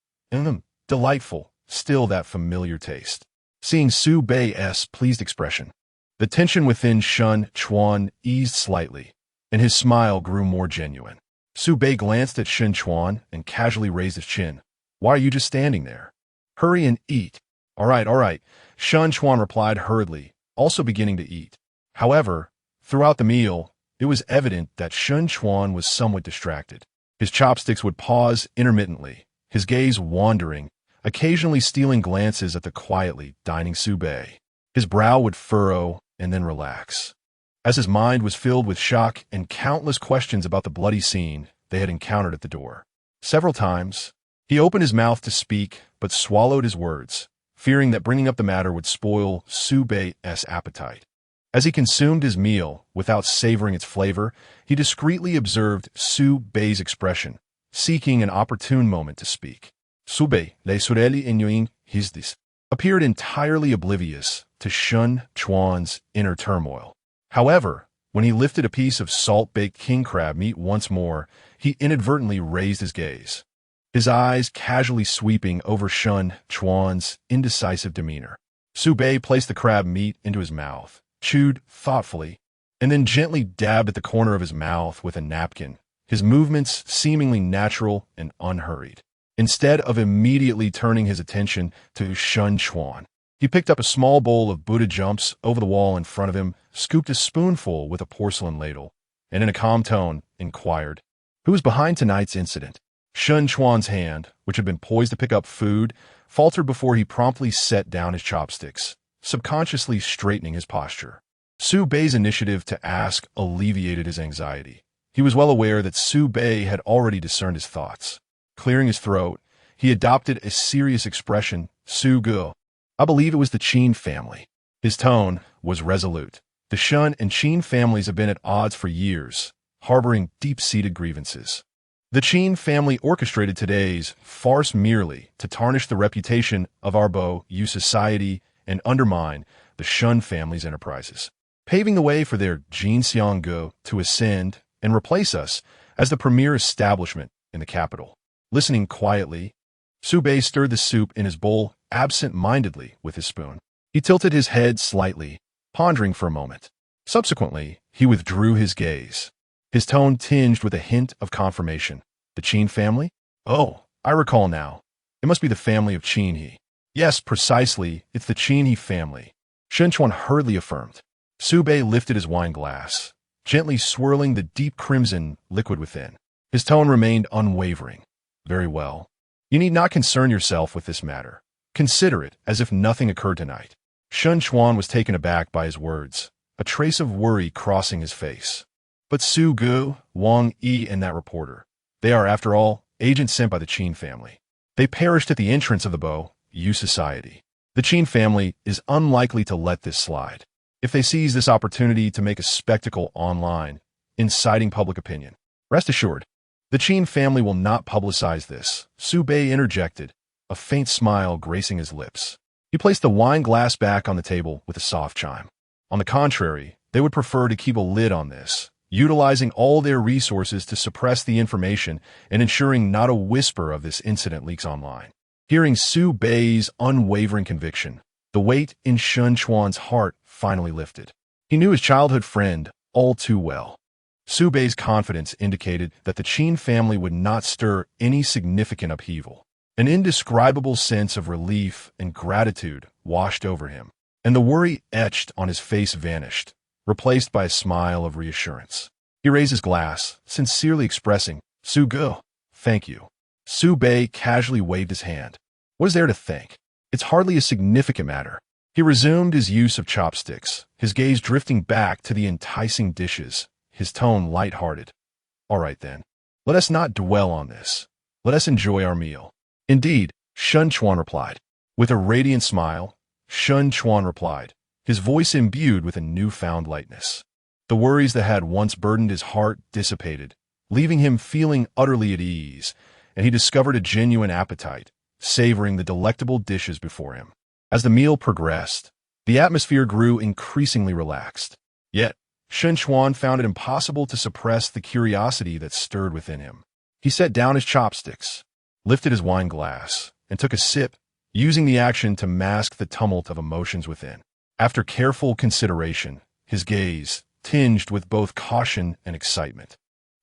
Speaker 1: Delightful, still that familiar taste. Seeing Su Bei's pleased expression, the tension within Shun Chuan eased slightly, and his smile grew more genuine. Su Bei glanced at Shun Chuan and casually raised his chin. Why are you just standing there? Hurry and eat. All right, Shun Chuan replied hurriedly, also beginning to eat. However, throughout the meal, it was evident that Shun Chuan was somewhat distracted. His chopsticks would pause intermittently, his gaze wandering, occasionally stealing glances at the quietly dining Su Bei. His brow would furrow and then relax, as his mind was filled with shock and countless questions about the bloody scene they had encountered at the door. Several times, he opened his mouth to speak but swallowed his words, fearing that bringing up the matter would spoil Su Bei's appetite. As he consumed his meal without savoring its flavor, he discreetly observed Su Bei's expression, seeking an opportune moment to speak. Su Bei, le sorelli ignoring his appeared entirely oblivious to Shun Chuan's inner turmoil. However, when he lifted a piece of salt-baked king crab meat once more, he inadvertently raised his gaze, his eyes casually sweeping over Shun Chuan's indecisive demeanor. Su Bei placed the crab meat into his mouth, chewed thoughtfully, and then gently dabbed at the corner of his mouth with a napkin, his movements seemingly natural and unhurried. Instead of immediately turning his attention to Shun Chuan, he picked up a small bowl of Buddha jumps over the wall in front of him, scooped a spoonful with a porcelain ladle, and in a calm tone, inquired, "Who is behind tonight's incident?" Shun Chuan's hand, which had been poised to pick up food, faltered before he promptly set down his chopsticks, subconsciously straightening his posture. Su Bei's initiative to ask alleviated his anxiety. He was well aware that Su Bei had already discerned his thoughts. Clearing his throat, he adopted a serious expression, "Su Ge. I believe it was the Qin family." His tone was resolute. The Shun and Qin families have been at odds for years, harboring deep-seated grievances. The Qin family orchestrated today's farce merely to tarnish the reputation of our Bo-Yu society and undermine the Shun family's enterprises, paving the way for their Jinxiang to ascend and replace us as the premier establishment in the capital. Listening quietly, Su Bei stirred the soup in his bowl absent-mindedly with his spoon. He tilted his head slightly, pondering for a moment. Subsequently, he withdrew his gaze, his tone tinged with a hint of confirmation. The Qin family? Oh, I recall now. It must be the family of Qin He. Yes, precisely, it's the Qin He family, Shun Chuan hurriedly affirmed. Su Bei lifted his wine glass, gently swirling the deep crimson liquid within. His tone remained unwavering. Very well. You need not concern yourself with this matter. Consider it as if nothing occurred tonight. Shun Chuan was taken aback by his words, a trace of worry crossing his face. But Su Ge, Wang Yi, and that reporter, they are, after all, agents sent by the Qin family. They perished at the entrance of the Bo-Yu society. The Qin family is unlikely to let this slide. If they seize this opportunity to make a spectacle online, inciting public opinion, rest assured, the Qin family will not publicize this. Su Bei interjected, a faint smile gracing his lips. He placed the wine glass back on the table with a soft chime. On the contrary, they would prefer to keep a lid on this, utilizing all their resources to suppress the information and ensuring not a whisper of this incident leaks online. Hearing Su Bei's unwavering conviction, the weight in Shun Chuan's heart finally lifted. He knew his childhood friend all too well. Su Bei's confidence indicated that the Qin family would not stir any significant upheaval. An indescribable sense of relief and gratitude washed over him, and the worry etched on his face vanished, replaced by a smile of reassurance. He raised his glass, sincerely expressing, "Su Ge, thank you." Su Bei casually waved his hand. What is there to thank? It's hardly a significant matter. He resumed his use of chopsticks, his gaze drifting back to the enticing dishes, his tone light-hearted. All right then, let us not dwell on this. Let us enjoy our meal. Indeed, Shun Chuan replied. With a radiant smile, Shun Chuan replied, his voice imbued with a newfound lightness. The worries that had once burdened his heart dissipated, leaving him feeling utterly at ease, and he discovered a genuine appetite, savoring the delectable dishes before him. As the meal progressed, the atmosphere grew increasingly relaxed. Yet, Shen Chuan found it impossible to suppress the curiosity that stirred within him. He set down his chopsticks, lifted his wine glass, and took a sip, using the action to mask the tumult of emotions within. After careful consideration, his gaze, tinged with both caution and excitement,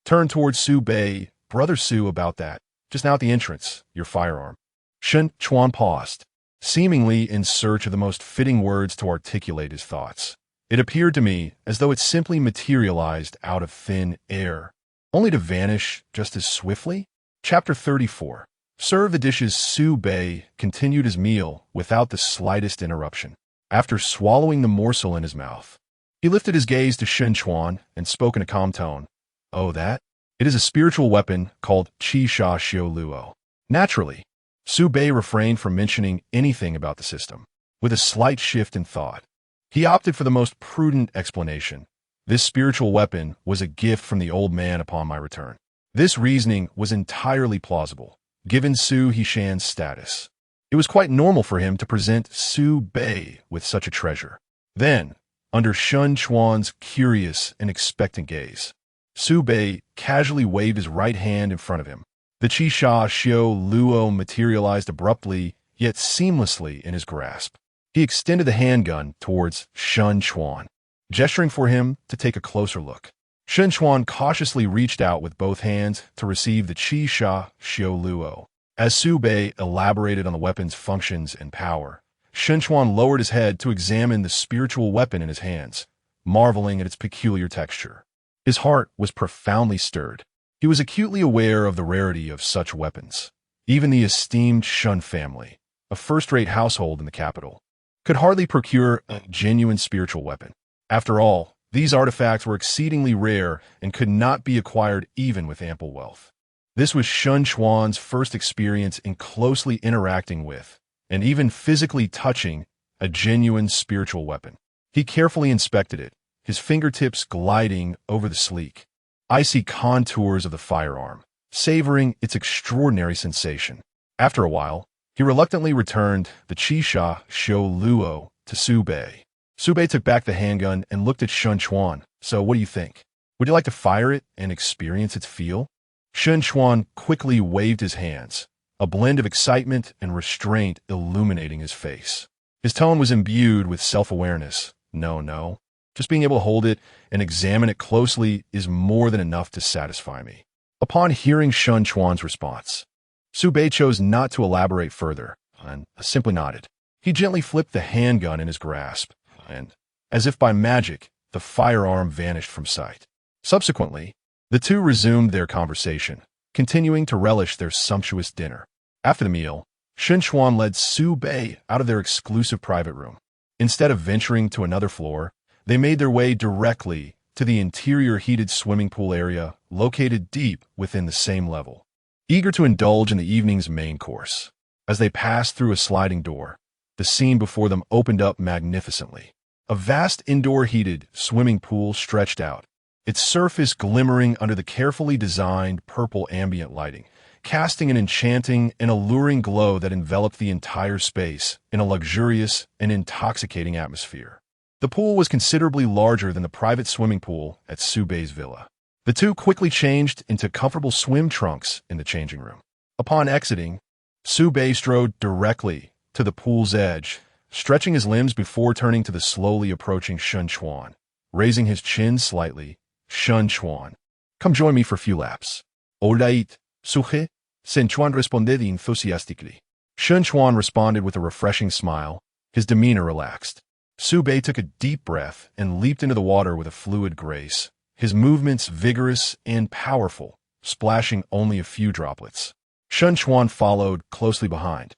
Speaker 1: turned towards Su Bei. "Brother Su, about that. Just now at the entrance, your firearm." Shen Chuan paused, seemingly in search of the most fitting words to articulate his thoughts. It appeared to me as though it simply materialized out of thin air, only to vanish just as swiftly. Chapter 34. Serve the dishes. Su Bei continued his meal without the slightest interruption. After swallowing the morsel in his mouth, he lifted his gaze to Shen Chuan and spoke in a calm tone. "Oh, that? It is a spiritual weapon called Qi Sha Xiu Luo." Naturally, Su Bei refrained from mentioning anything about the system. With a slight shift in thought, he opted for the most prudent explanation. This spiritual weapon was a gift from the old man upon my return. This reasoning was entirely plausible, given Su Hishan's status. It was quite normal for him to present Su Bei with such a treasure. Then, under Shen Chuan's curious and expectant gaze, Su Bei casually waved his right hand in front of him. The Qi Sha Xiu Luo materialized abruptly, yet seamlessly in his grasp. He extended the handgun towards Shen Chuan, gesturing for him to take a closer look. Shen Chuan cautiously reached out with both hands to receive the Qi Sha Xiu Luo. As Su Bei elaborated on the weapon's functions and power, Shen Chuan lowered his head to examine the spiritual weapon in his hands, marveling at its peculiar texture. His heart was profoundly stirred. He was acutely aware of the rarity of such weapons. Even the esteemed Shun family, a first-rate household in the capital, could hardly procure a genuine spiritual weapon. After all, these artifacts were exceedingly rare and could not be acquired even with ample wealth. This was Shen Chuan's first experience in closely interacting with, and even physically touching, a genuine spiritual weapon. He carefully inspected it, his fingertips gliding over the sleek, icy contours of the firearm, savoring its extraordinary sensation. After a while, he reluctantly returned the Qi Sha Xiu Luo to Su Bei. Su Bei took back the handgun and looked at Shen Chuan. "So, what do you think? Would you like to fire it and experience its feel?" Shen Chuan quickly waved his hands, a blend of excitement and restraint illuminating his face. His tone was imbued with self-awareness. No. Just being able to hold it and examine it closely is more than enough to satisfy me." Upon hearing Shen Chuan's response, Su Bei chose not to elaborate further, and simply nodded. He gently flipped the handgun in his grasp, and, as if by magic, the firearm vanished from sight. Subsequently, the two resumed their conversation, continuing to relish their sumptuous dinner. After the meal, Shen Chuan led Su Bei out of their exclusive private room. Instead of venturing to another floor, they made their way directly to the interior heated swimming pool area located deep within the same level. Eager to indulge in the evening's main course, as they passed through a sliding door, the scene before them opened up magnificently. A vast indoor heated swimming pool stretched out, its surface glimmering under the carefully designed purple ambient lighting, casting an enchanting and alluring glow that enveloped the entire space in a luxurious and intoxicating atmosphere. The pool was considerably larger than the private swimming pool at Su Bei's villa. The two quickly changed into comfortable swim trunks in the changing room. Upon exiting, Su Bei strode directly to the pool's edge, stretching his limbs before turning to the slowly approaching Shen Chuan. Raising his chin slightly, Shen Chuan, "Come join me for a few laps." "All right, Suhe," Shen Chuan responded enthusiastically. Shen Chuan responded with a refreshing smile, his demeanor relaxed. Su Bei took a deep breath and leaped into the water with a fluid grace, his movements vigorous and powerful, splashing only a few droplets. Shen Chuan followed closely behind,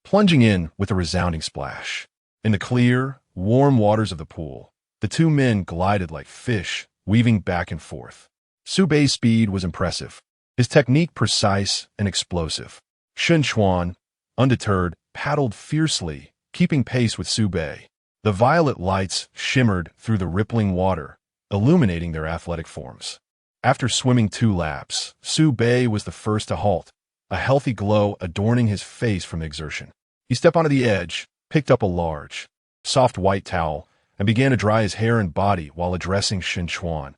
Speaker 1: plunging in with a resounding splash. In the clear, warm waters of the pool, the two men glided like fish, weaving back and forth. Su Bei's speed was impressive, his technique precise and explosive. Shen Chuan, undeterred, paddled fiercely, keeping pace with Su Bei. The violet lights shimmered through the rippling water, illuminating their athletic forms. After swimming 2 laps, Su Bei was the first to halt, a healthy glow adorning his face from exertion. He stepped onto the edge, picked up a large, soft white towel, and began to dry his hair and body while addressing Shen Chuan.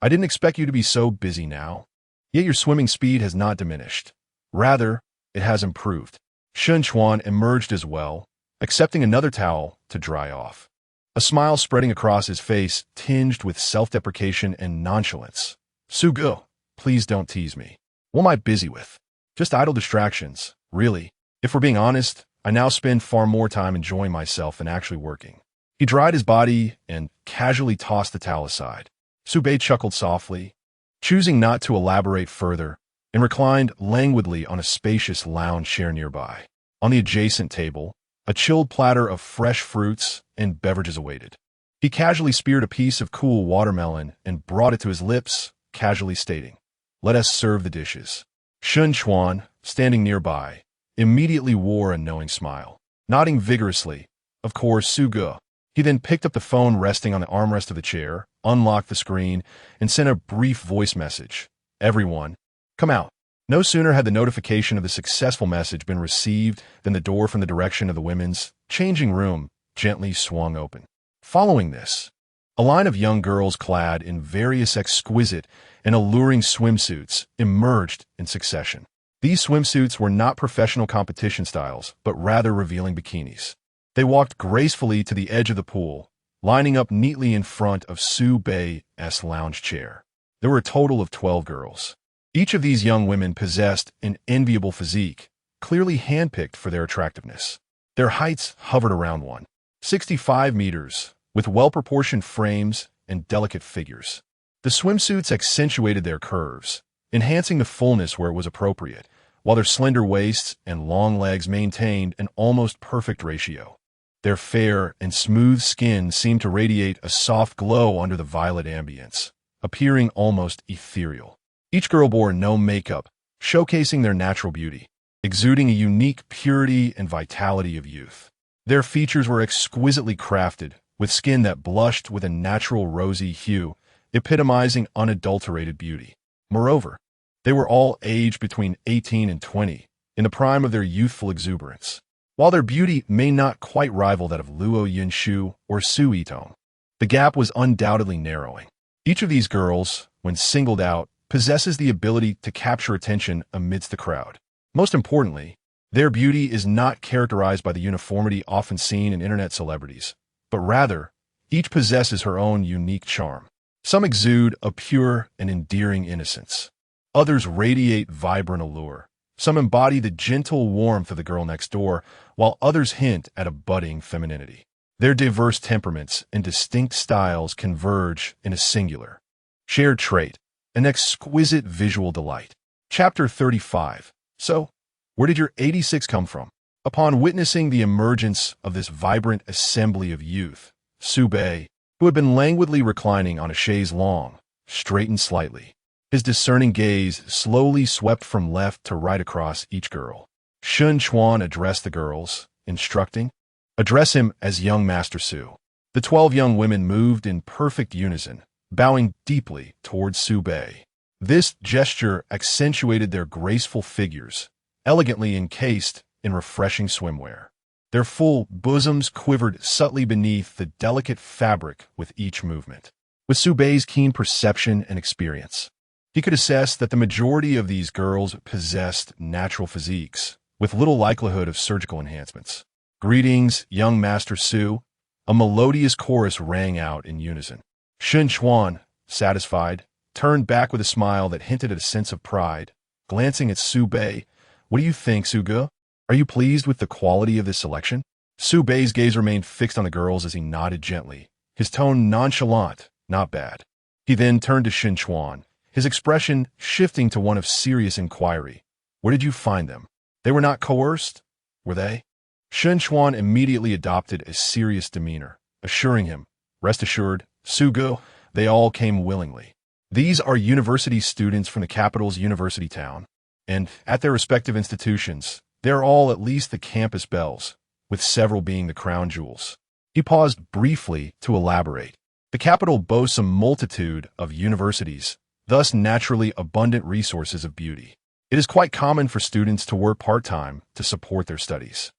Speaker 1: I didn't expect you to be so busy now. Yet your swimming speed has not diminished. Rather, it has improved. Shen Chuan emerged as well, accepting another towel to dry off. A smile spreading across his face, tinged with self-deprecation and nonchalance. Su Ge, please don't tease me. What am I busy with? Just idle distractions, really. If we're being honest, I now spend far more time enjoying myself than actually working. He dried his body and casually tossed the towel aside. Su Bei chuckled softly, choosing not to elaborate further, and reclined languidly on a spacious lounge chair nearby. On the adjacent table, a chilled platter of fresh fruits and beverages awaited. He casually speared a piece of cool watermelon and brought it to his lips, casually stating, "Let us serve the dishes." Shen Chuan, standing nearby, immediately wore a knowing smile. Nodding vigorously, "Of course, Su Ge." He then picked up the phone resting on the armrest of the chair, unlocked the screen, and sent a brief voice message. "Everyone, come out." No sooner had the notification of the successful message been received than the door from the direction of the women's changing room gently swung open. Following this, a line of young girls clad in various exquisite and alluring swimsuits emerged in succession. These swimsuits were not professional competition styles, but rather revealing bikinis. They walked gracefully to the edge of the pool, lining up neatly in front of Su Bei's lounge chair. There were a total of 12 girls. Each of these young women possessed an enviable physique, clearly handpicked for their attractiveness. Their heights hovered around 165 meters, with well-proportioned frames and delicate figures. The swimsuits accentuated their curves, enhancing the fullness where it was appropriate, while their slender waists and long legs maintained an almost perfect ratio. Their fair and smooth skin seemed to radiate a soft glow under the violet ambience, appearing almost ethereal. Each girl bore no makeup, showcasing their natural beauty, exuding a unique purity and vitality of youth. Their features were exquisitely crafted, with skin that blushed with a natural rosy hue, epitomizing unadulterated beauty. Moreover, they were all aged between 18 and 20, in the prime of their youthful exuberance. While their beauty may not quite rival that of Luo Yinshu or Su Yitong, the gap was undoubtedly narrowing. Each of these girls, when singled out, possesses the ability to capture attention amidst the crowd. Most importantly, their beauty is not characterized by the uniformity often seen in internet celebrities, but rather, each possesses her own unique charm. Some exude a pure and endearing innocence. Others radiate vibrant allure. Some embody the gentle warmth of the girl next door, while others hint at a budding femininity. Their diverse temperaments and distinct styles converge in a singular, shared trait, an exquisite visual delight. Chapter 35. So, where did your 86 come from? Upon witnessing the emergence of this vibrant assembly of youth, Su Bei, who had been languidly reclining on a chaise longue, straightened slightly. His discerning gaze slowly swept from left to right across each girl. Shen Chuan addressed the girls, instructing, "Address him as young Master Su." The 12 young women moved in perfect unison, bowing deeply towards Su Bei. This gesture accentuated their graceful figures, elegantly encased in refreshing swimwear. Their full bosoms quivered subtly beneath the delicate fabric with each movement. With Su Bei's keen perception and experience, he could assess that the majority of these girls possessed natural physiques, with little likelihood of surgical enhancements. "Greetings, young Master Su." A melodious chorus rang out in unison. Shen Chuan, satisfied, turned back with a smile that hinted at a sense of pride. Glancing at Su Bei, "What do you think, Su Ge? Are you pleased with the quality of this selection?" Su Bei's gaze remained fixed on the girls as he nodded gently, his tone nonchalant, not bad. He then turned to Shen Chuan, his expression shifting to one of serious inquiry. "Where did you find them? They were not coerced, were they?" Shen Chuan immediately adopted a serious demeanor, assuring him, "Rest assured, Su Ge, they all came willingly. These are university students from the capital's university town, and at their respective institutions, they're all at least the campus belles, with several being the crown jewels." He paused briefly to elaborate. The capital boasts a multitude of universities, thus naturally abundant resources of beauty. It is quite common for students to work part-time to support their studies.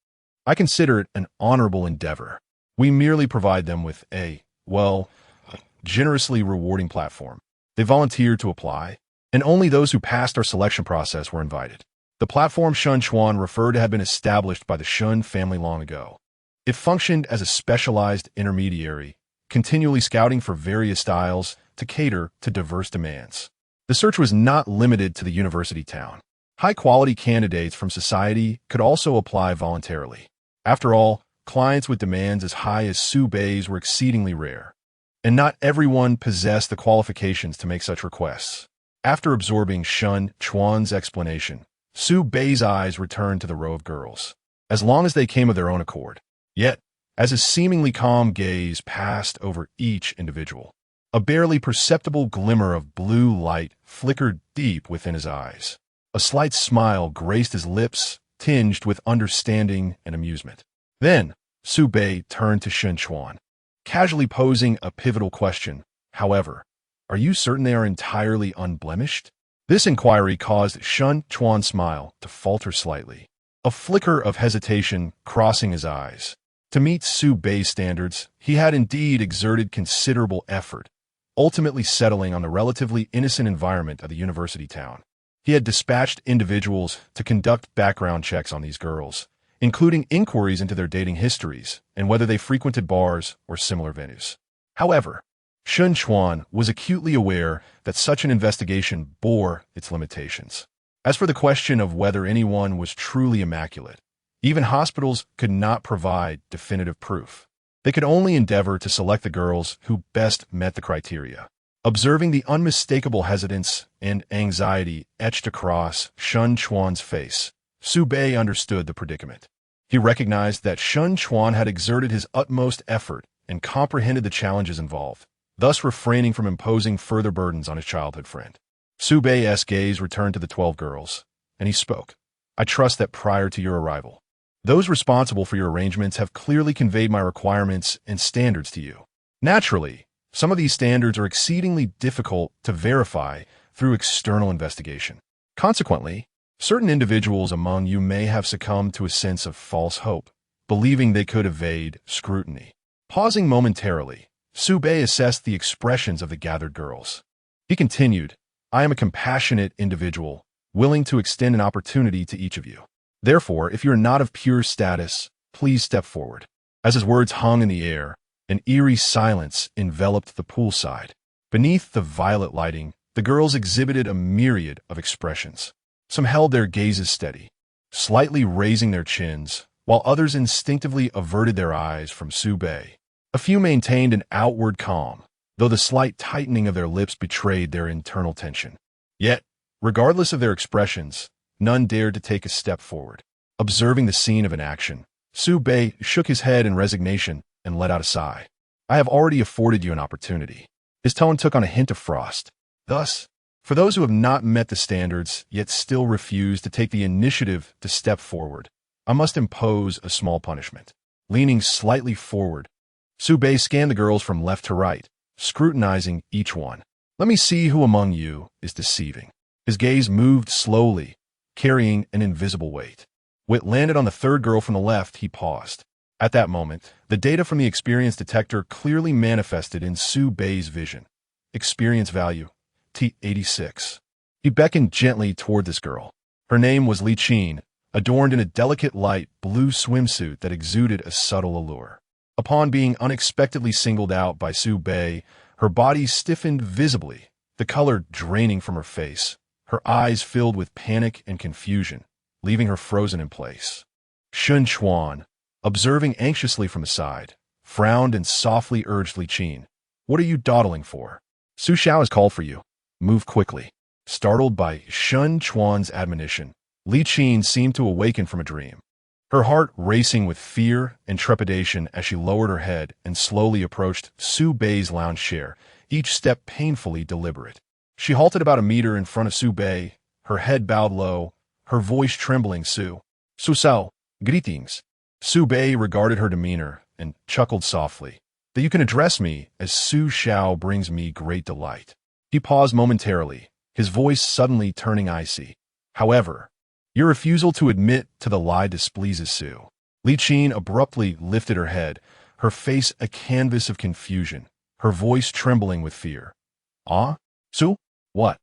Speaker 1: I consider it an honorable endeavor. We merely provide them with generously rewarding platform. They volunteered to apply, and only those who passed our selection process were invited. The platform Shun Chuan referred to had been established by the Shun family long ago. It functioned as a specialized intermediary, continually scouting for various styles to cater to diverse demands. The search was not limited to the university town. High-quality candidates from society could also apply voluntarily. After all, clients with demands as high as Su Bei's were exceedingly rare, and not everyone possessed the qualifications to make such requests. After absorbing Shun Chuan's explanation, Su Bei's eyes returned to the row of girls, as long as they came of their own accord. Yet, as his seemingly calm gaze passed over each individual, a barely perceptible glimmer of blue light flickered deep within his eyes. A slight smile graced his lips, tinged with understanding and amusement. Then, Su Bei turned to Shun Chuan, casually posing a pivotal question. However, are you certain they are entirely unblemished? This inquiry caused Shun Chuan's smile to falter slightly, a flicker of hesitation crossing his eyes. To meet Su Bei's standards, he had indeed exerted considerable effort, ultimately settling on the relatively innocent environment of the university town. He had dispatched individuals to conduct background checks on these girls, including inquiries into their dating histories and whether they frequented bars or similar venues. However, Shun Chuan was acutely aware that such an investigation bore its limitations. As for the question of whether anyone was truly immaculate, even hospitals could not provide definitive proof. They could only endeavor to select the girls who best met the criteria. Observing the unmistakable hesitance and anxiety etched across Shun Chuan's face, Su Bei understood the predicament. He recognized that Shun Chuan had exerted his utmost effort and comprehended the challenges involved, thus refraining from imposing further burdens on his childhood friend. Su Bei's gaze returned to the 12 girls, and he spoke. I trust that prior to your arrival, those responsible for your arrangements have clearly conveyed my requirements and standards to you. Naturally, some of these standards are exceedingly difficult to verify through external investigation. Consequently, certain individuals among you may have succumbed to a sense of false hope, believing they could evade scrutiny. Pausing momentarily, Su Bei assessed the expressions of the gathered girls. He continued, I am a compassionate individual, willing to extend an opportunity to each of you. Therefore, if you are not of pure status, please step forward. As his words hung in the air, an eerie silence enveloped the poolside. Beneath the violet lighting, the girls exhibited a myriad of expressions. Some held their gazes steady, slightly raising their chins, while others instinctively averted their eyes from Su Bei. A few maintained an outward calm, though the slight tightening of their lips betrayed their internal tension. Yet, regardless of their expressions, none dared to take a step forward. Observing the scene of inaction, Su Bei shook his head in resignation and let out a sigh. I have already afforded you an opportunity. His tone took on a hint of frost. Thus, for those who have not met the standards yet still refuse to take the initiative to step forward, I must impose a small punishment. Leaning slightly forward, Su Bei scanned the girls from left to right, scrutinizing each one. Let me see who among you is deceiving. His gaze moved slowly, carrying an invisible weight. When it landed on the third girl from the left, he paused. At that moment, the data from the experience detector clearly manifested in Su Bei's vision. Experience value, T86. He beckoned gently toward this girl. Her name was Li Qin, adorned in a delicate light blue swimsuit that exuded a subtle allure. Upon being unexpectedly singled out by Su Bei, her body stiffened visibly, the color draining from her face. Her eyes filled with panic and confusion, leaving her frozen in place. Shun Chuan, observing anxiously from the side, frowned and softly urged Li Qin. What are you dawdling for? Su Xiao has called for you. Move quickly. Startled by Shun Chuan's admonition, Li Qin seemed to awaken from a dream. Her heart racing with fear and trepidation as she lowered her head and slowly approached Su Bei's lounge chair, each step painfully deliberate. She halted about a meter in front of Su Bei, her head bowed low, her voice trembling. Su Sao, greetings. Su Bei regarded her demeanor and chuckled softly. That you can address me as Su Xiao brings me great delight. He paused momentarily, his voice suddenly turning icy. However, your refusal to admit to the lie displeases Su. Li Qin abruptly lifted her head, her face a canvas of confusion, her voice trembling with fear. Ah? Su? What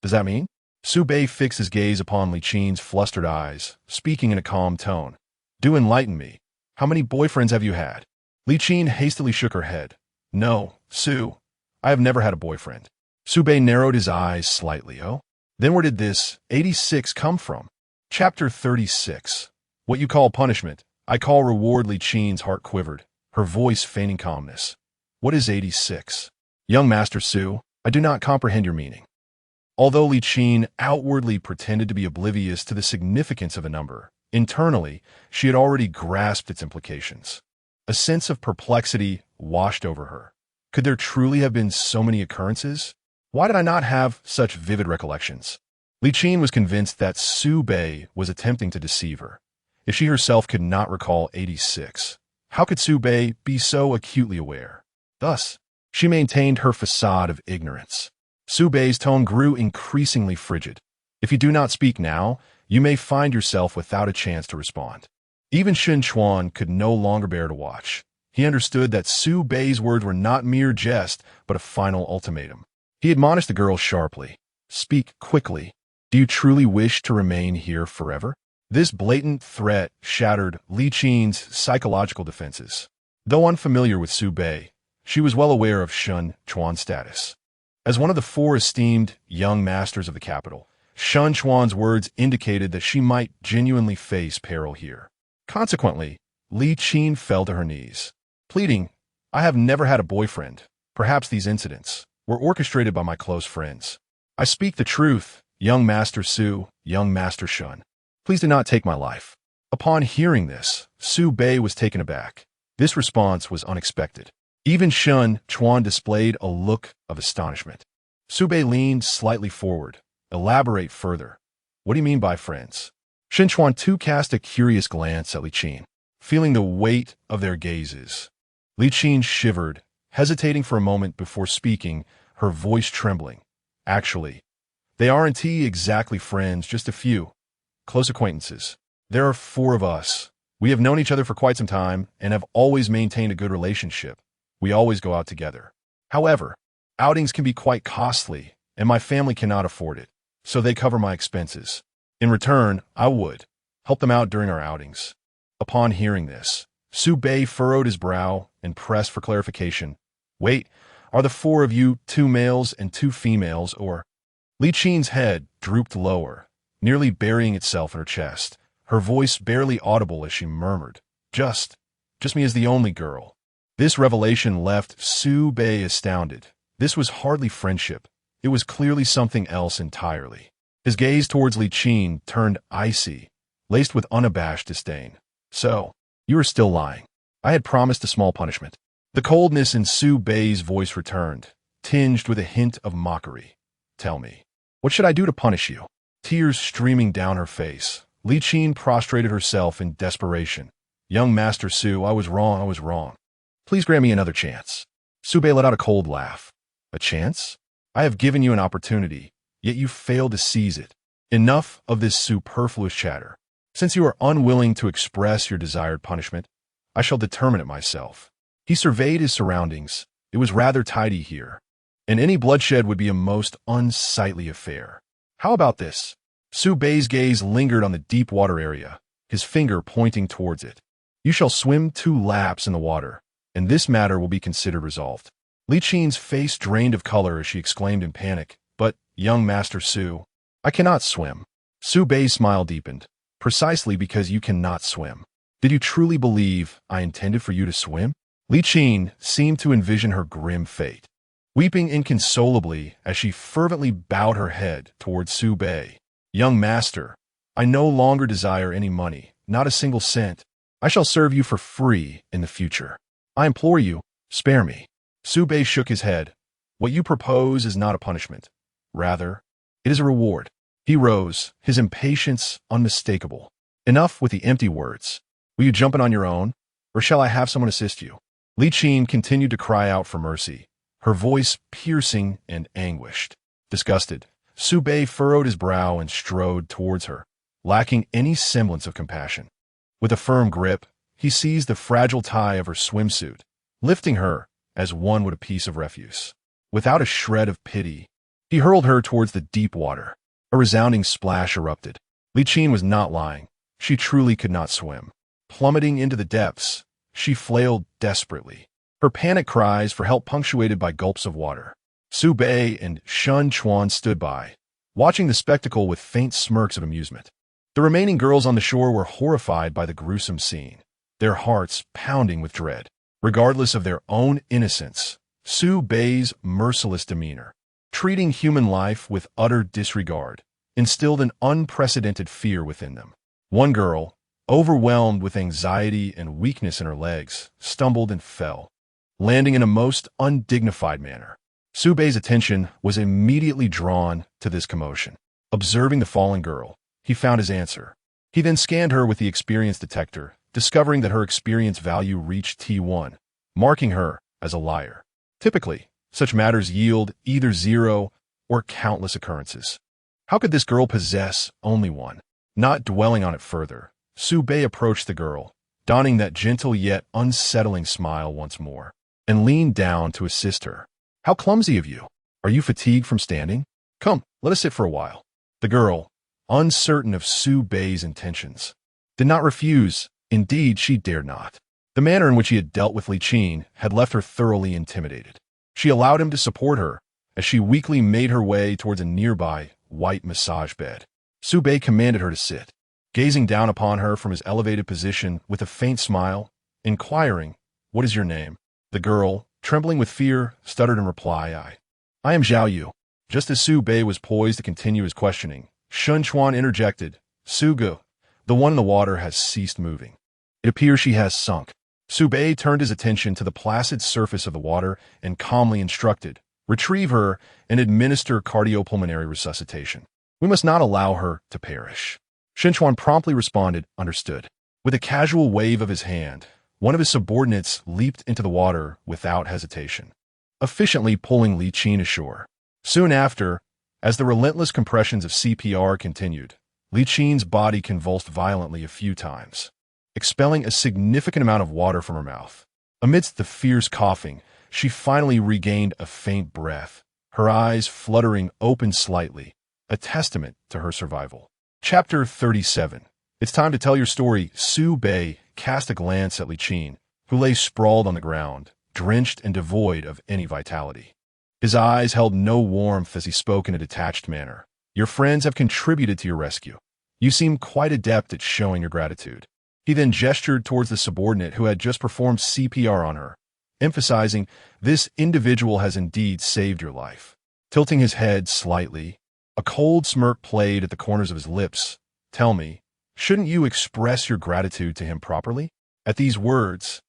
Speaker 1: does that mean? Su Bei fixed his gaze upon Li Qin's flustered eyes, speaking in a calm tone. Do enlighten me. How many boyfriends have you had? Li Qin hastily shook her head. No, Su. I have never had a boyfriend. Su Bei narrowed his eyes slightly. Oh? Then where did this 86 come from? Chapter 36. What you call punishment, I call reward. Li Qin's heart quivered, her voice feigning calmness. What is 86? Young Master Su, I do not comprehend your meaning. Although Li Qin outwardly pretended to be oblivious to the significance of a number, internally, she had already grasped its implications. A sense of perplexity washed over her. Could there truly have been so many occurrences? Why did I not have such vivid recollections? Li Qin was convinced that Su Bei was attempting to deceive her. If she herself could not recall 86, how could Su Bei be so acutely aware? Thus, she maintained her facade of ignorance. Su Bei's tone grew increasingly frigid. If you do not speak now, you may find yourself without a chance to respond. Even Shen Chuan could no longer bear to watch. He understood that Su Bei's words were not mere jest, but a final ultimatum. He admonished the girl sharply. Speak quickly. Do you truly wish to remain here forever? This blatant threat shattered Li Qin's psychological defenses. Though unfamiliar with Su Bei, she was well aware of Shen Chuan's status. As one of the 4 esteemed young masters of the capital, Shen Chuan's words indicated that she might genuinely face peril here. Consequently, Li Qin fell to her knees, pleading, I have never had a boyfriend. Perhaps these incidents were orchestrated by my close friends. I speak the truth, young Master Su, young Master Shen. Please do not take my life. Upon hearing this, Su Bei was taken aback. This response was unexpected. Even Shen Chuan displayed a look of astonishment. Su Bei leaned slightly forward. Elaborate further. What do you mean by friends? Shen Chuan too cast a curious glance at Li Qin, feeling the weight of their gazes. Li Qin shivered, hesitating for a moment before speaking, her voice trembling. Actually, they aren't exactly friends, just a few. Close acquaintances. There are 4 of us. We have known each other for quite some time and have always maintained a good relationship. We always go out together. However, outings can be quite costly, and my family cannot afford it, so they cover my expenses. In return, I would help them out during our outings. Upon hearing this, Su Bei furrowed his brow and pressed for clarification. Wait, are the 4 of you 2 males and 2 females, or? Li Qin's head drooped lower, nearly burying itself in her chest, her voice barely audible as she murmured, Just me as the only girl. This revelation left Su Bei astounded. This was hardly friendship. It was clearly something else entirely. His gaze towards Li Qin turned icy, laced with unabashed disdain. So, you are still lying. I had promised a small punishment. The coldness in Su Bei's voice returned, tinged with a hint of mockery. Tell me, what should I do to punish you? Tears streaming down her face, Li Qin prostrated herself in desperation. Young Master Su, I was wrong. Please grant me another chance. Su Bei let out a cold laugh. A chance? I have given you an opportunity, yet you failed to seize it. Enough of this superfluous chatter. Since you are unwilling to express your desired punishment, I shall determine it myself. He surveyed his surroundings. It was rather tidy here, and any bloodshed would be a most unsightly affair. How about this? Su Bei's gaze lingered on the deep water area, his finger pointing towards it. You shall swim 2 laps in the water, and this matter will be considered resolved. Li Qin's face drained of color as she exclaimed in panic, But, young Master Su, I cannot swim. Su Bei's smile deepened. Precisely because you cannot swim. Did you truly believe I intended for you to swim? Li Qin seemed to envision her grim fate, weeping inconsolably as she fervently bowed her head towards Su Bei. Young Master, I no longer desire any money, not a single cent. I shall serve you for free in the future. I implore you, spare me. Su Bei shook his head. What you propose is not a punishment. Rather, it is a reward. He rose, his impatience unmistakable. Enough with the empty words. Will you jump in on your own, or shall I have someone assist you? Li Qin continued to cry out for mercy, her voice piercing and anguished. Disgusted, Su Bei furrowed his brow and strode towards her, lacking any semblance of compassion. With a firm grip, he seized the fragile tie of her swimsuit, lifting her as one would a piece of refuse. Without a shred of pity, he hurled her towards the deep water. A resounding splash erupted. Li Qin was not lying. She truly could not swim. Plummeting into the depths, she flailed desperately, her panic cries for help punctuated by gulps of water. Su Bei and Shun Chuan stood by, watching the spectacle with faint smirks of amusement. The remaining girls on the shore were horrified by the gruesome scene, their hearts pounding with dread. Regardless of their own innocence, Su Bei's merciless demeanor, treating human life with utter disregard, instilled an unprecedented fear within them. One girl, overwhelmed with anxiety and weakness in her legs, stumbled and fell, landing in a most undignified manner. Su Bei's attention was immediately drawn to this commotion. Observing the fallen girl, he found his answer. He then scanned her with the experience detector, discovering that her experience value reached T1, marking her as a liar. Typically, such matters yield either 0 or countless occurrences. How could this girl possess only one? Not dwelling on it further, Su Bei approached the girl, donning that gentle yet unsettling smile once more, and leaned down to assist her. How clumsy of you! Are you fatigued from standing? Come, let us sit for a while. The girl, uncertain of Su Bei's intentions, did not refuse. Indeed, she dared not. The manner in which he had dealt with Li Qin had left her thoroughly intimidated. She allowed him to support her as she weakly made her way towards a nearby white massage bed. Su Bei commanded her to sit, gazing down upon her from his elevated position with a faint smile, inquiring, "What is your name?" The girl, trembling with fear, stuttered in reply, I am Zhao Yu." Just as Su Bei was poised to continue his questioning, Shun Chuan interjected, "Su Gu, the one in the water has ceased moving. It appears she has sunk." Su Bei turned his attention to the placid surface of the water and calmly instructed, "Retrieve her and administer cardiopulmonary resuscitation. We must not allow her to perish." Shun Chuan promptly responded, "Understood." With a casual wave of his hand, one of his subordinates leaped into the water without hesitation, efficiently pulling Li Qin ashore. Soon after, as the relentless compressions of CPR continued, Li Qin's body convulsed violently a few times, expelling a significant amount of water from her mouth. Amidst the fierce coughing, she finally regained a faint breath, her eyes fluttering open slightly, a testament to her survival. Chapter 37. It's time to tell your story. Su Bei cast a glance at Li Qin, who lay sprawled on the ground, drenched and devoid of any vitality. His eyes held no warmth as he spoke in a detached manner. "Your friends have contributed to your rescue. You seem quite adept at showing your gratitude." He then gestured towards the subordinate who had just performed CPR on her, emphasizing, "This individual has indeed saved your life." Tilting his head slightly, a cold smirk played at the corners of his lips. "Tell me, shouldn't you express your gratitude to him properly?" At these words,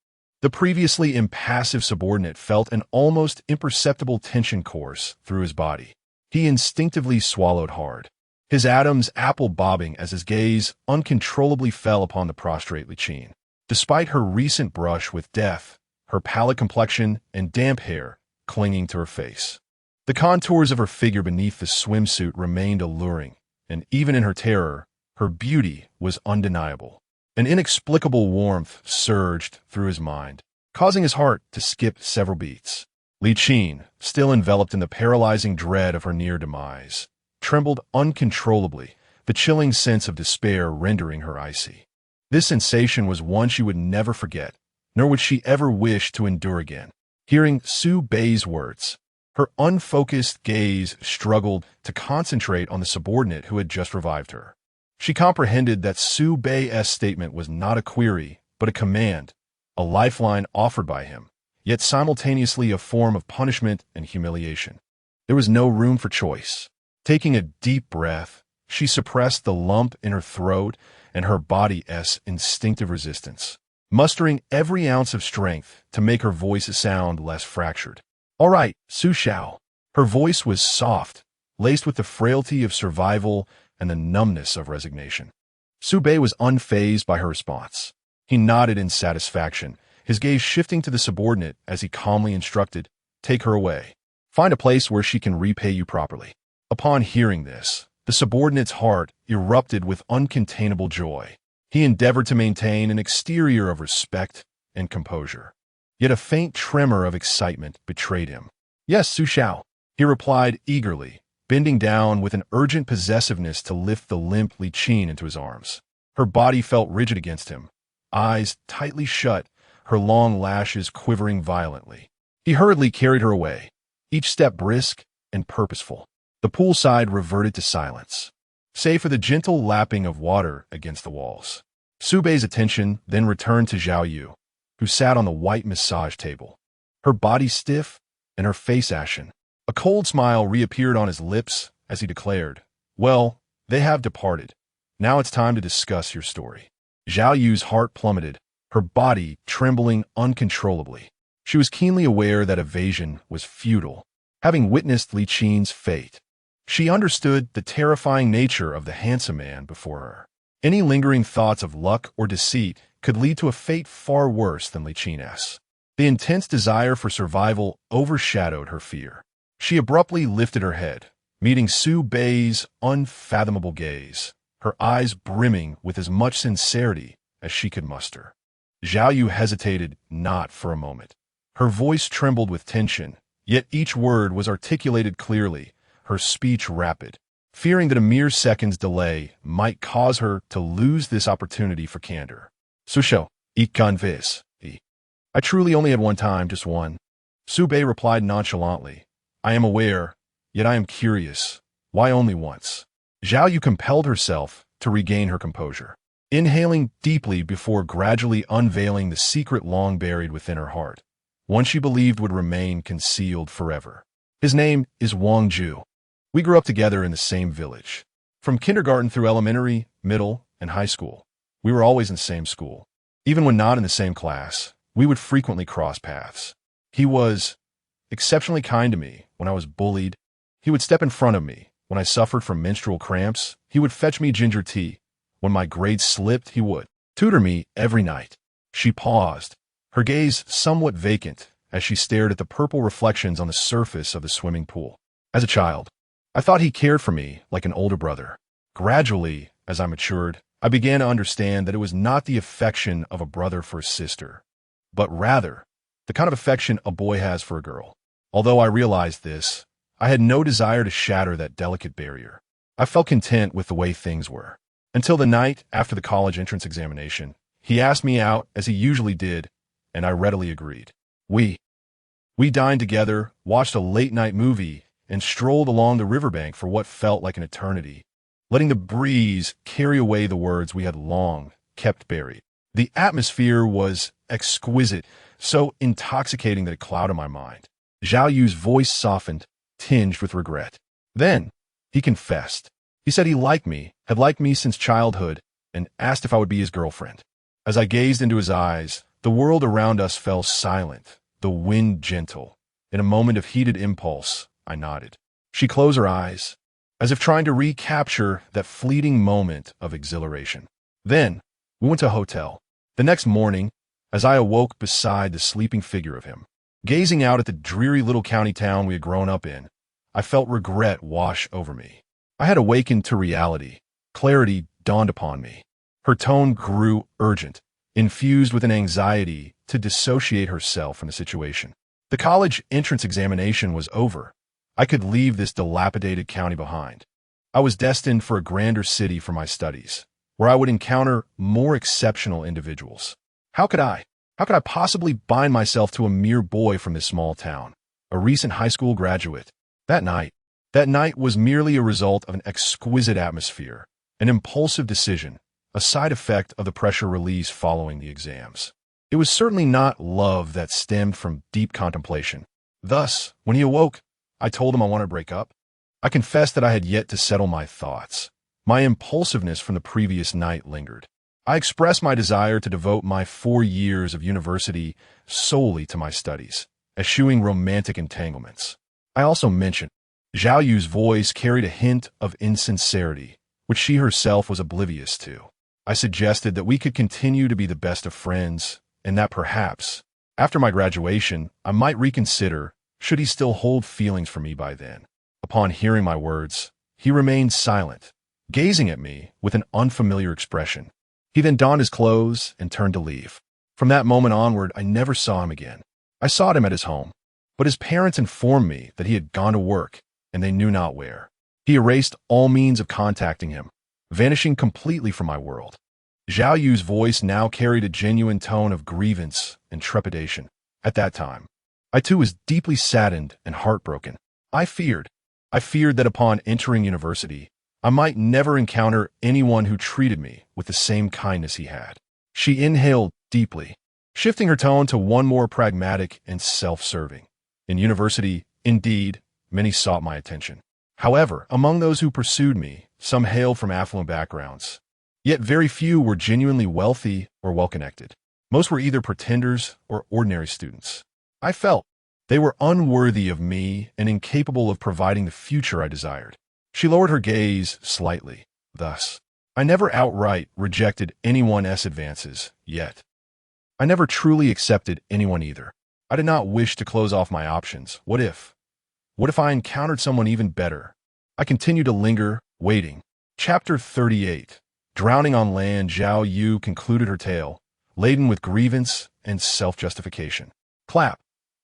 Speaker 1: the previously impassive subordinate felt an almost imperceptible tension course through his body. He instinctively swallowed hard, his Adam's apple bobbing as his gaze uncontrollably fell upon the prostrate Li Qin. Despite her recent brush with death, her pallid complexion and damp hair clinging to her face, the contours of her figure beneath the swimsuit remained alluring, and even in her terror, her beauty was undeniable. An inexplicable warmth surged through his mind, causing his heart to skip several beats. Li Qin, still enveloped in the paralyzing dread of her near demise, trembled uncontrollably, the chilling sense of despair rendering her icy. This sensation was one she would never forget, nor would she ever wish to endure again. Hearing Su Bei's words, her unfocused gaze struggled to concentrate on the subordinate who had just revived her. She comprehended that Su Bei's statement was not a query, but a command, a lifeline offered by him, yet simultaneously a form of punishment and humiliation. There was no room for choice. Taking a deep breath, she suppressed the lump in her throat and her body's instinctive resistance, mustering every ounce of strength to make her voice sound less fractured. "All right, Su Shao." Her voice was soft, laced with the frailty of survival and the numbness of resignation. Su Bei was unfazed by her response. He nodded in satisfaction, his gaze shifting to the subordinate as he calmly instructed, "Take her away. Find a place where she can repay you properly." Upon hearing this, the subordinate's heart erupted with uncontainable joy. He endeavored to maintain an exterior of respect and composure. Yet a faint tremor of excitement betrayed him. "Yes, Su Xiao," he replied eagerly, bending down with an urgent possessiveness to lift the limp Li Qin into his arms. Her body felt rigid against him, eyes tightly shut, her long lashes quivering violently. He hurriedly carried her away, each step brisk and purposeful. The poolside reverted to silence, save for the gentle lapping of water against the walls. Su Bei's attention then returned to Zhao Yu, who sat on the white massage table, her body stiff and her face ashen. A cold smile reappeared on his lips as he declared, "Well, they have departed. Now it's time to discuss your story." Zhao Yu's heart plummeted, her body trembling uncontrollably. She was keenly aware that evasion was futile, having witnessed Li Qin's fate. She understood the terrifying nature of the handsome man before her. Any lingering thoughts of luck or deceit could lead to a fate far worse than Li Qin's. The intense desire for survival overshadowed her fear. She abruptly lifted her head, meeting Su Bei's unfathomable gaze, her eyes brimming with as much sincerity as she could muster. Zhao Yu hesitated not for a moment. Her voice trembled with tension, yet each word was articulated clearly, her speech rapid, fearing that a mere second's delay might cause her to lose this opportunity for candor. "Su Shou, ich kann vis. I truly only had one time, just one." Su Bei replied nonchalantly, "I am aware, yet I am curious. Why only once?" Zhao Yu compelled herself to regain her composure, inhaling deeply before gradually unveiling the secret long buried within her heart, one she believed would remain concealed forever. "His name is Wang Ju. We grew up together in the same village. From kindergarten through elementary, middle, and high school, we were always in the same school. Even when not in the same class, we would frequently cross paths. He was exceptionally kind to me when I was bullied. He would step in front of me when I suffered from menstrual cramps. He would fetch me ginger tea. When my grades slipped, he would tutor me every night." She paused, her gaze somewhat vacant as she stared at the purple reflections on the surface of the swimming pool. "As a child, I thought he cared for me like an older brother. Gradually, as I matured, I began to understand that it was not the affection of a brother for a sister, but rather the kind of affection a boy has for a girl. Although I realized this, I had no desire to shatter that delicate barrier. I felt content with the way things were. Until the night after the college entrance examination, he asked me out as he usually did, and I readily agreed. We dined together, watched a late-night movie, and strolled along the riverbank for what felt like an eternity, letting the breeze carry away the words we had long kept buried. The atmosphere was exquisite, so intoxicating that it clouded my mind. Zhao Yu's voice softened, tinged with regret. Then, he confessed. He said he had liked me since childhood, and asked if I would be his girlfriend. As I gazed into his eyes, the world around us fell silent, the wind gentle. In a moment of heated impulse, I nodded. She closed her eyes, as if trying to recapture that fleeting moment of exhilaration. Then, we went to a hotel. The next morning, as I awoke beside the sleeping figure of him, gazing out at the dreary little county town we had grown up in, I felt regret wash over me. I had awakened to reality. Clarity dawned upon me. Her tone grew urgent, infused with an anxiety to dissociate herself from the situation. The college entrance examination was over. I could leave this dilapidated county behind. I was destined for a grander city for my studies, where I would encounter more exceptional individuals. How could I possibly bind myself to a mere boy from this small town, a recent high school graduate? That night was merely a result of an exquisite atmosphere, an impulsive decision, a side effect of the pressure release following the exams. It was certainly not love that stemmed from deep contemplation. Thus, when he awoke, I told him I wanted to break up. I confessed that I had yet to settle my thoughts. My impulsiveness from the previous night lingered. I expressed my desire to devote my 4 years of university solely to my studies, eschewing romantic entanglements. I also mentioned Zhao Yu's voice carried a hint of insincerity, which she herself was oblivious to. I suggested that we could continue to be the best of friends, and that perhaps, after my graduation, I might reconsider should he still hold feelings for me by then. Upon hearing my words, he remained silent, gazing at me with an unfamiliar expression. He then donned his clothes and turned to leave. From that moment onward, I never saw him again. I sought him at his home, but his parents informed me that he had gone to work, and they knew not where. He erased all means of contacting him, vanishing completely from my world. Zhao Yu's voice now carried a genuine tone of grievance and trepidation. At that time, I too was deeply saddened and heartbroken. I feared that upon entering university, I might never encounter anyone who treated me with the same kindness he had. She inhaled deeply, shifting her tone to one more pragmatic and self-serving. In university, indeed, many sought my attention. However, among those who pursued me, some hailed from affluent backgrounds. Yet very few were genuinely wealthy or well-connected. Most were either pretenders or ordinary students. I felt they were unworthy of me and incapable of providing the future I desired. She lowered her gaze slightly. Thus, I never outright rejected anyone's advances, yet I never truly accepted anyone either. I did not wish to close off my options. What if I encountered someone even better? I continued to linger, waiting. Chapter 38. Drowning on land, Zhao Yu concluded her tale, laden with grievance and self-justification. Clap,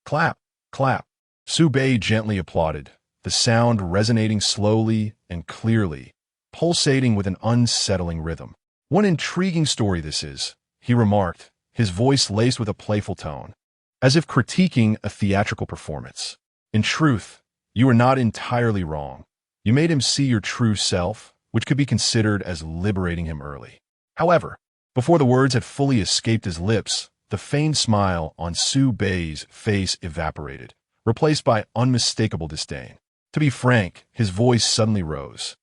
Speaker 1: clap, clap. Su Bei gently applauded, the sound resonating slowly and clearly, pulsating with an unsettling rhythm. One intriguing story this is, he remarked, his voice laced with a playful tone, as if critiquing a theatrical performance. In truth, you were not entirely wrong. You made him see your true self, which could be considered as liberating him early. However, before the words had fully escaped his lips, the feigned smile on Su Bei's face evaporated, replaced by unmistakable disdain. To be frank, his voice suddenly rose,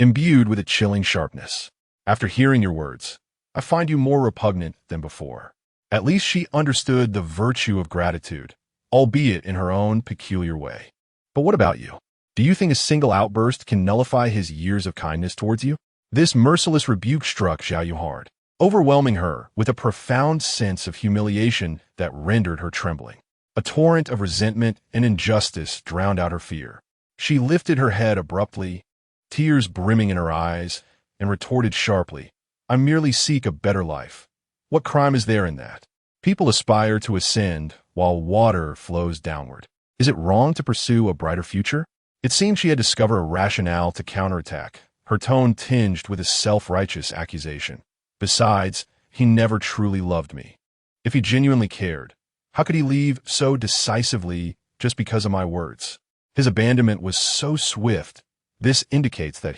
Speaker 1: imbued with a chilling sharpness. After hearing your words, I find you more repugnant than before. At least she understood the virtue of gratitude, albeit in her own peculiar way. But what about you? Do you think a single outburst can nullify his years of kindness towards you? This merciless rebuke struck Zhao Yu hard, overwhelming her with a profound sense of humiliation that rendered her trembling. A torrent of resentment and injustice drowned out her fear. She lifted her head abruptly, tears brimming in her eyes, and retorted sharply, I merely seek a better life. What crime is there in that? People aspire to ascend while water flows downward. Is it wrong to pursue a brighter future? It seemed she had discovered a rationale to counterattack, her tone tinged with a self-righteous accusation. Besides, he never truly loved me. If he genuinely cared, how could he leave so decisively just because of my words? His abandonment was so swift. This indicates that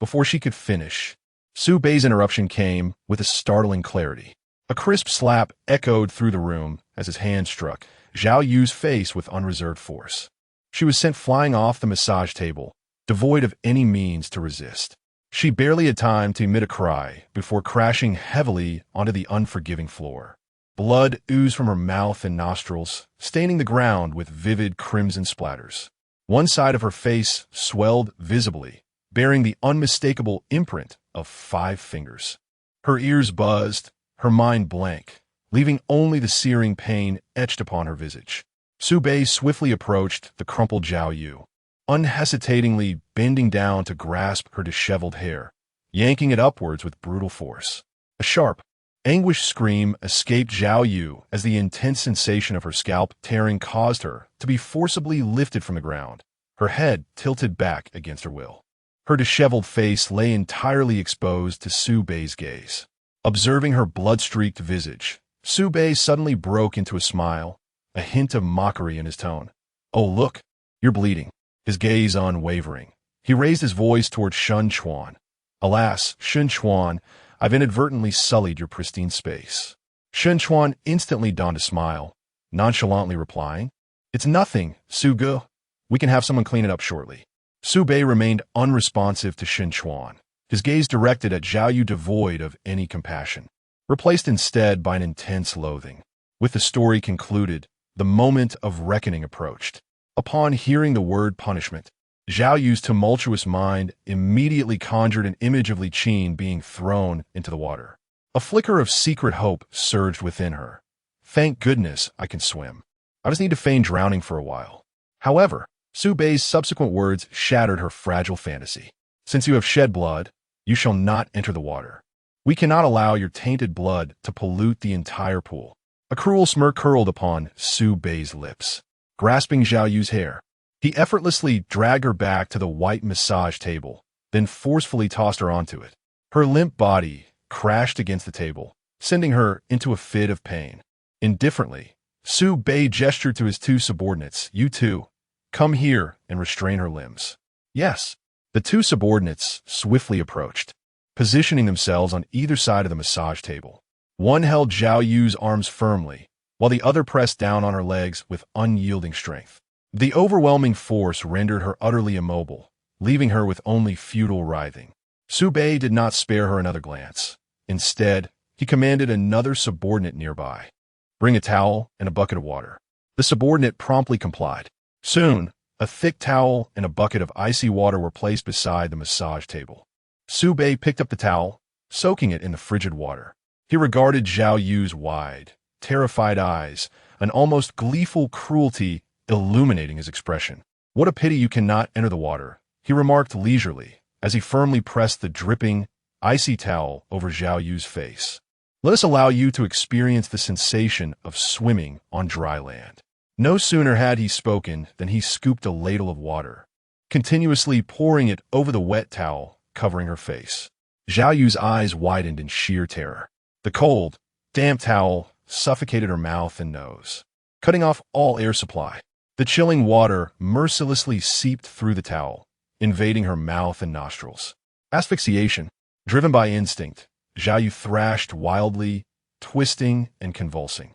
Speaker 1: before she could finish, Su Bei's interruption came with a startling clarity. A crisp slap echoed through the room as his hand struck Zhao Yu's face with unreserved force. She was sent flying off the massage table, devoid of any means to resist. She barely had time to emit a cry before crashing heavily onto the unforgiving floor. Blood oozed from her mouth and nostrils, staining the ground with vivid crimson splatters. One side of her face swelled visibly, bearing the unmistakable imprint of 5 fingers. Her ears buzzed, her mind blank, leaving only the searing pain etched upon her visage. Su Bei swiftly approached the crumpled Zhao Yu, unhesitatingly bending down to grasp her disheveled hair, yanking it upwards with brutal force. A sharp, anguished scream escaped Zhao Yu as the intense sensation of her scalp tearing caused her to be forcibly lifted from the ground, her head tilted back against her will. Her disheveled face lay entirely exposed to Su Bei's gaze. Observing her blood-streaked visage, Su Bei suddenly broke into a smile, a hint of mockery in his tone. Oh, look, you're bleeding. His gaze unwavering. He raised his voice toward Shun Chuan. Alas, Shun Chuan, I've inadvertently sullied your pristine space. Shun Chuan instantly donned a smile, nonchalantly replying, It's nothing, Su Ge. We can have someone clean it up shortly. Su Bei remained unresponsive to Shun Chuan, his gaze directed at Zhao Yu devoid of any compassion, replaced instead by an intense loathing. With the story concluded, the moment of reckoning approached. Upon hearing the word punishment, Zhao Yu's tumultuous mind immediately conjured an image of Li Qin being thrown into the water. A flicker of secret hope surged within her, Thank goodness I can swim. I just need to feign drowning for a while. However, Su Bei's subsequent words shattered her fragile fantasy. Since you have shed blood, you shall not enter the water. We cannot allow your tainted blood to pollute the entire pool. A cruel smirk curled upon Su Bei's lips. Grasping Zhao Yu's hair, he effortlessly dragged her back to the white massage table, then forcefully tossed her onto it. Her limp body crashed against the table, sending her into a fit of pain. Indifferently, Su Bei gestured to his two subordinates. You two, come here and restrain her limbs. Yes. The two subordinates swiftly approached, positioning themselves on either side of the massage table. One held Zhao Yu's arms firmly, while the other pressed down on her legs with unyielding strength. The overwhelming force rendered her utterly immobile, leaving her with only futile writhing. Su Bei did not spare her another glance. Instead, he commanded another subordinate nearby. Bring a towel and a bucket of water. The subordinate promptly complied. Soon, a thick towel and a bucket of icy water were placed beside the massage table. Su Bei picked up the towel, soaking it in the frigid water. He regarded Zhao Yu's wide, terrified eyes, an almost gleeful cruelty illuminating his expression. What a pity you cannot enter the water, he remarked leisurely, as he firmly pressed the dripping, icy towel over Zhao Yu's face. Let us allow you to experience the sensation of swimming on dry land. No sooner had he spoken than he scooped a ladle of water, continuously pouring it over the wet towel covering her face. Zhao Yu's eyes widened in sheer terror. The cold, damp towel suffocated her mouth and nose, cutting off all air supply. The chilling water mercilessly seeped through the towel, invading her mouth and nostrils. Asphyxiation. Driven by instinct, Zhao Yu thrashed wildly, twisting and convulsing.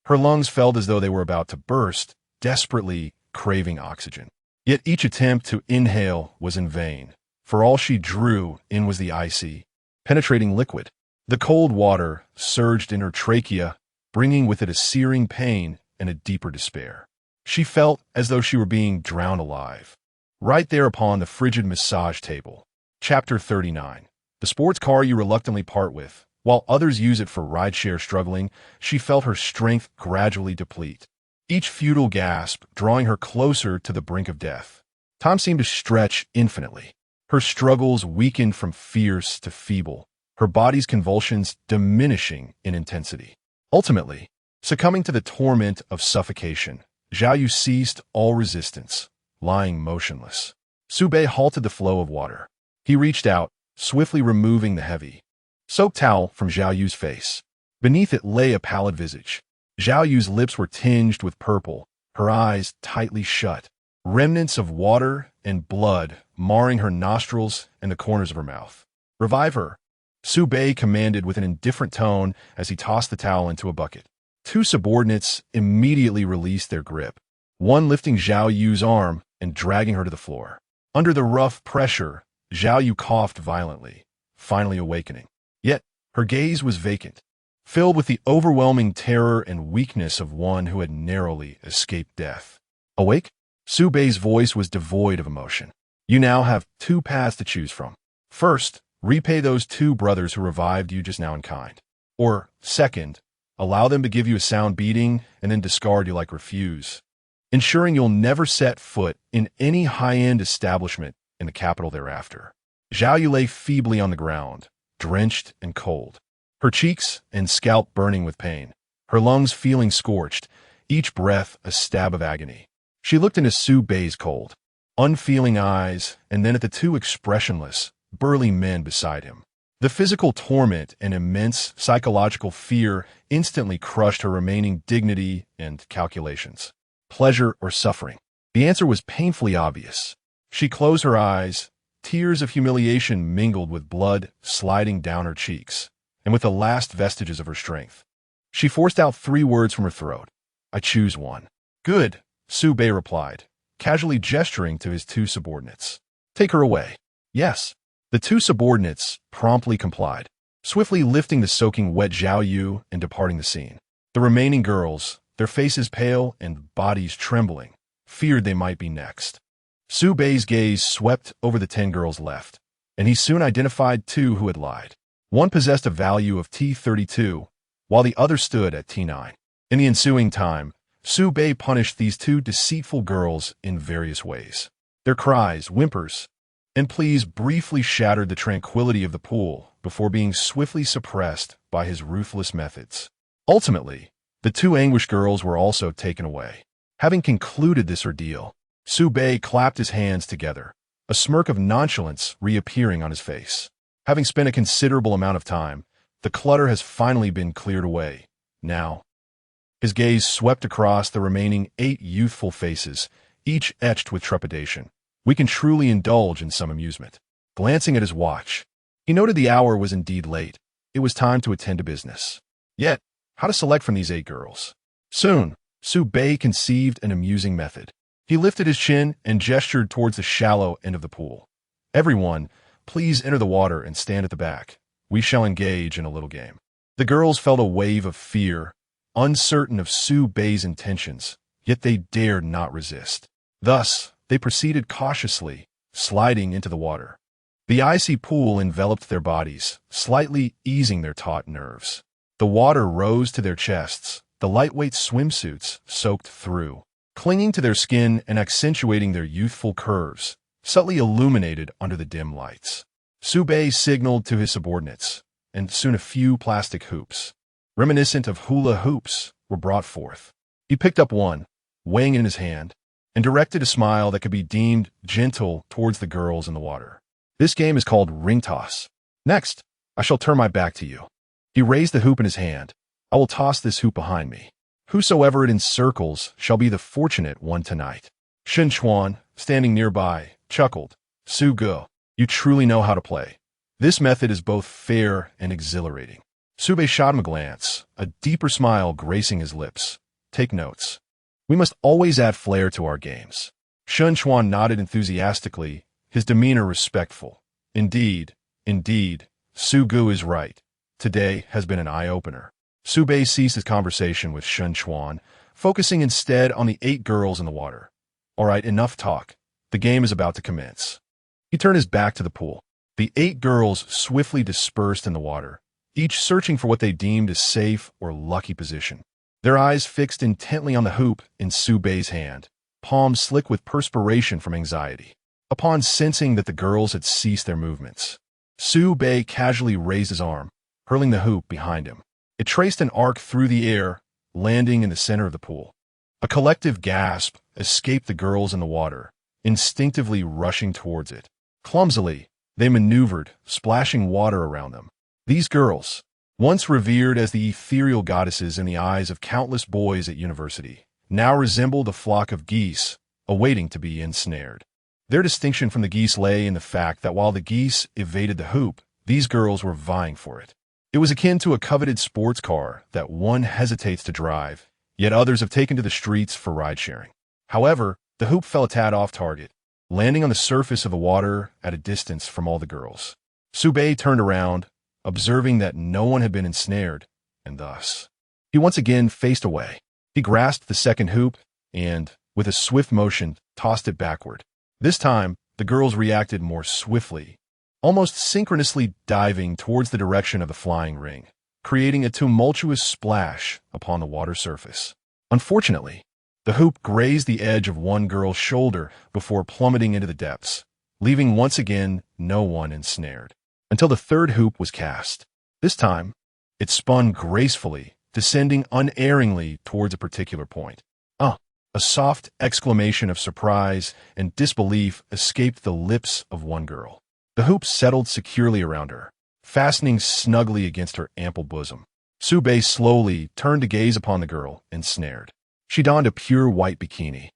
Speaker 1: Her lungs felt as though they were about to burst, desperately craving oxygen. Yet each attempt to inhale was in vain, for all she drew in was the icy, penetrating liquid. The cold water surged in her trachea, bringing with it a searing pain and a deeper despair. She felt as though she were being drowned alive. Right there upon the frigid massage table. Chapter 39. The sports car you reluctantly part with. While others use it for rideshare struggling, she felt her strength gradually deplete, each futile gasp drawing her closer to the brink of death. Time seemed to stretch infinitely. Her struggles weakened from fierce to feeble, her body's convulsions diminishing in intensity. Ultimately, succumbing to the torment of suffocation, Zhao Yu ceased all resistance, lying motionless. Su Bei halted the flow of water. He reached out, swiftly removing the heavy, soaked towel from Zhao Yu's face. Beneath it lay a pallid visage. Zhao Yu's lips were tinged with purple, her eyes tightly shut, remnants of water and blood marring her nostrils and the corners of her mouth. Revive her, Su Bei commanded with an indifferent tone as he tossed the towel into a bucket. Two subordinates immediately released their grip, one lifting Zhao Yu's arm and dragging her to the floor. Under the rough pressure, Zhao Yu coughed violently, finally awakening. Yet, her gaze was vacant, filled with the overwhelming terror and weakness of one who had narrowly escaped death. Awake? Su Bei's voice was devoid of emotion. You now have two paths to choose from. First, repay those two brothers who revived you just now in kind. Or, second, allow them to give you a sound beating and then discard you like refuse, ensuring you'll never set foot in any high-end establishment in the capital thereafter. Zhao Yu lay feebly on the ground, drenched and cold, her cheeks and scalp burning with pain, her lungs feeling scorched, each breath a stab of agony. She looked into Su Bei's cold, unfeeling eyes and then at the two expressionless, burly men beside him. The physical torment and immense psychological fear instantly crushed her remaining dignity and calculations. Pleasure or suffering? The answer was painfully obvious. She closed her eyes, tears of humiliation mingled with blood sliding down her cheeks, and with the last vestiges of her strength. She forced out 3 words from her throat. I choose one. Good, Su Bei replied, casually gesturing to his two subordinates. Take her away. Yes. The two subordinates promptly complied, swiftly lifting the soaking wet Zhao Yu and departing the scene. The remaining girls, their faces pale and bodies trembling, feared they might be next. Su Bei's gaze swept over the 10 girls left, and he soon identified 2 who had lied. One possessed a value of T32, while the other stood at T9. In the ensuing time, Su Bei punished these two deceitful girls in various ways. Their cries, whimpers, and pleas briefly shattered the tranquility of the pool before being swiftly suppressed by his ruthless methods. Ultimately, the two anguished girls were also taken away. Having concluded this ordeal, Su Bei clapped his hands together, a smirk of nonchalance reappearing on his face. Having spent a considerable amount of time, the clutter has finally been cleared away. Now, his gaze swept across the remaining 8 youthful faces, each etched with trepidation. We can truly indulge in some amusement. Glancing at his watch, he noted the hour was indeed late. It was time to attend to business. Yet, how to select from these 8 girls? Soon, Su Bei conceived an amusing method. He lifted his chin and gestured towards the shallow end of the pool. Everyone, please enter the water and stand at the back. We shall engage in a little game. The girls felt a wave of fear, uncertain of Su Bei's intentions, yet they dared not resist. Thus, they proceeded cautiously, sliding into the water. The icy pool enveloped their bodies, slightly easing their taut nerves. The water rose to their chests, the lightweight swimsuits soaked through, clinging to their skin and accentuating their youthful curves, subtly illuminated under the dim lights. Su Bei signaled to his subordinates, and soon a few plastic hoops, reminiscent of hula hoops, were brought forth. He picked up one, weighing it in his hand, and directed a smile that could be deemed gentle towards the girls in the water. This game is called ring toss. Next, I shall turn my back to you. He raised the hoop in his hand. I will toss this hoop behind me. Whosoever it encircles shall be the fortunate one tonight. Shen Chuan, standing nearby, chuckled. Su Ge, you truly know how to play. This method is both fair and exhilarating. Su Bei shot him a glance, a deeper smile gracing his lips. Take notes. We must always add flair to our games. Shen Chuan nodded enthusiastically, his demeanor respectful. Indeed, Su Ge is right. Today has been an eye-opener. Su Bei ceased his conversation with Shen Chuan, focusing instead on the 8 girls in the water. All right, enough talk. The game is about to commence. He turned his back to the pool. The 8 girls swiftly dispersed in the water, each searching for what they deemed a safe or lucky position. Their eyes fixed intently on the hoop in Su Bei's hand, palms slick with perspiration from anxiety. Upon sensing that the girls had ceased their movements, Su Bei casually raised his arm, hurling the hoop behind him. It traced an arc through the air, landing in the center of the pool. A collective gasp escaped the girls in the water, instinctively rushing towards it. Clumsily, they maneuvered, splashing water around them. These girls, once revered as the ethereal goddesses in the eyes of countless boys at university, now resembled a flock of geese, awaiting to be ensnared. Their distinction from the geese lay in the fact that while the geese evaded the hoop, these girls were vying for it. It was akin to a coveted sports car that one hesitates to drive, yet others have taken to the streets for ride-sharing. However, the hoop fell a tad off target, landing on the surface of the water at a distance from all the girls. Su Bei turned around, observing that no one had been ensnared, and thus, he once again faced away. He grasped the second hoop and, with a swift motion, tossed it backward. This time, the girls reacted more swiftly, almost synchronously diving towards the direction of the flying ring, creating a tumultuous splash upon the water surface. Unfortunately, the hoop grazed the edge of one girl's shoulder before plummeting into the depths, leaving once again no one ensnared, until the third hoop was cast. This time, it spun gracefully, descending unerringly towards a particular point. A soft exclamation of surprise and disbelief escaped the lips of one girl. The hoop settled securely around her, fastening snugly against her ample bosom. Su Bei slowly turned to gaze upon the girl, ensnared. She donned a pure white bikini,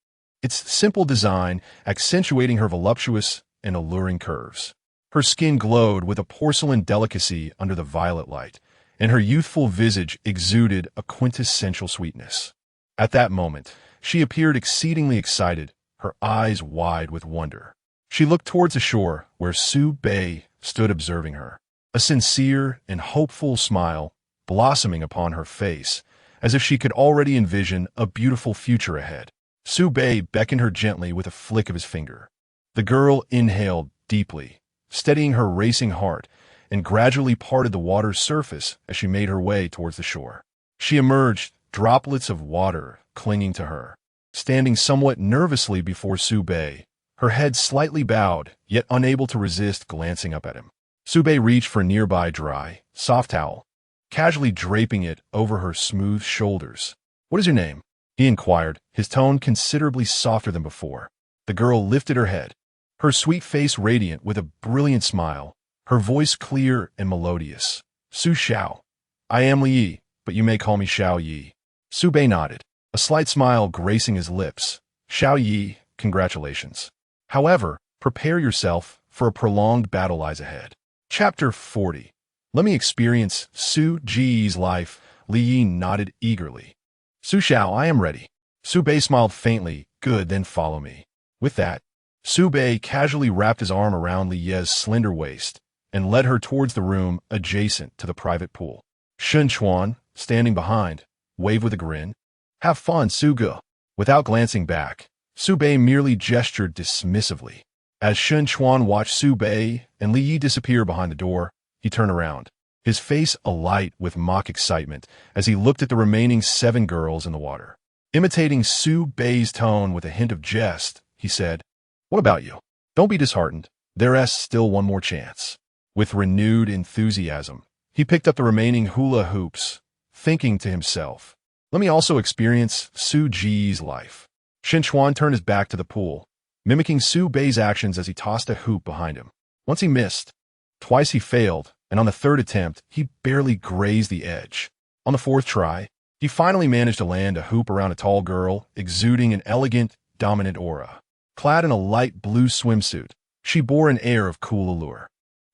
Speaker 1: its simple design accentuating her voluptuous and alluring curves. Her skin glowed with a porcelain delicacy under the violet light, and her youthful visage exuded a quintessential sweetness. At that moment, she appeared exceedingly excited, her eyes wide with wonder. She looked towards the shore, where Su Bei stood observing her, a sincere and hopeful smile blossoming upon her face, as if she could already envision a beautiful future ahead. Su Bei beckoned her gently with a flick of his finger. The girl inhaled deeply, steadying her racing heart, and gradually parted the water's surface as she made her way towards the shore. She emerged, droplets of water clinging to her. Standing somewhat nervously before Su Bei, her head slightly bowed, yet unable to resist glancing up at him. Su Bei reached for a nearby dry, soft towel, casually draping it over her smooth shoulders. "What is your name?" he inquired, his tone considerably softer than before. The girl lifted her head, her sweet face radiant with a brilliant smile, her voice clear and melodious. "Su Xiao. I am Li Yi, but you may call me Xiao Yi." Su Bei nodded, a slight smile gracing his lips. "Xiao Yi, congratulations. However, prepare yourself for a prolonged battle lies ahead." Chapter 40. Let me experience Su Ji's life. Li Yi nodded eagerly. "Su Xiao, I am ready." Su Bei smiled faintly. "Good, then follow me." With that, Su Bei casually wrapped his arm around Li Ye's slender waist and led her towards the room adjacent to the private pool. Shen Chuan, standing behind, waved with a grin. "Have fun, Su Ge." Without glancing back, Su Bei merely gestured dismissively. As Shen Chuan watched Su Bei and Li Yi disappear behind the door, he turned around, his face alight with mock excitement as he looked at the remaining 7 girls in the water. Imitating Su Bei's tone with a hint of jest, he said, "What about you? Don't be disheartened. There's still one more chance." With renewed enthusiasm, he picked up the remaining hula hoops, thinking to himself, "Let me also experience Su Ji's life." Shen Chuan turned his back to the pool, mimicking Su Bei's actions as he tossed a hoop behind him. Once he missed, twice he failed, and on the 3rd attempt, he barely grazed the edge. On the 4th try, he finally managed to land a hoop around a tall girl, exuding an elegant, dominant aura. Clad in a light blue swimsuit, she bore an air of cool allure.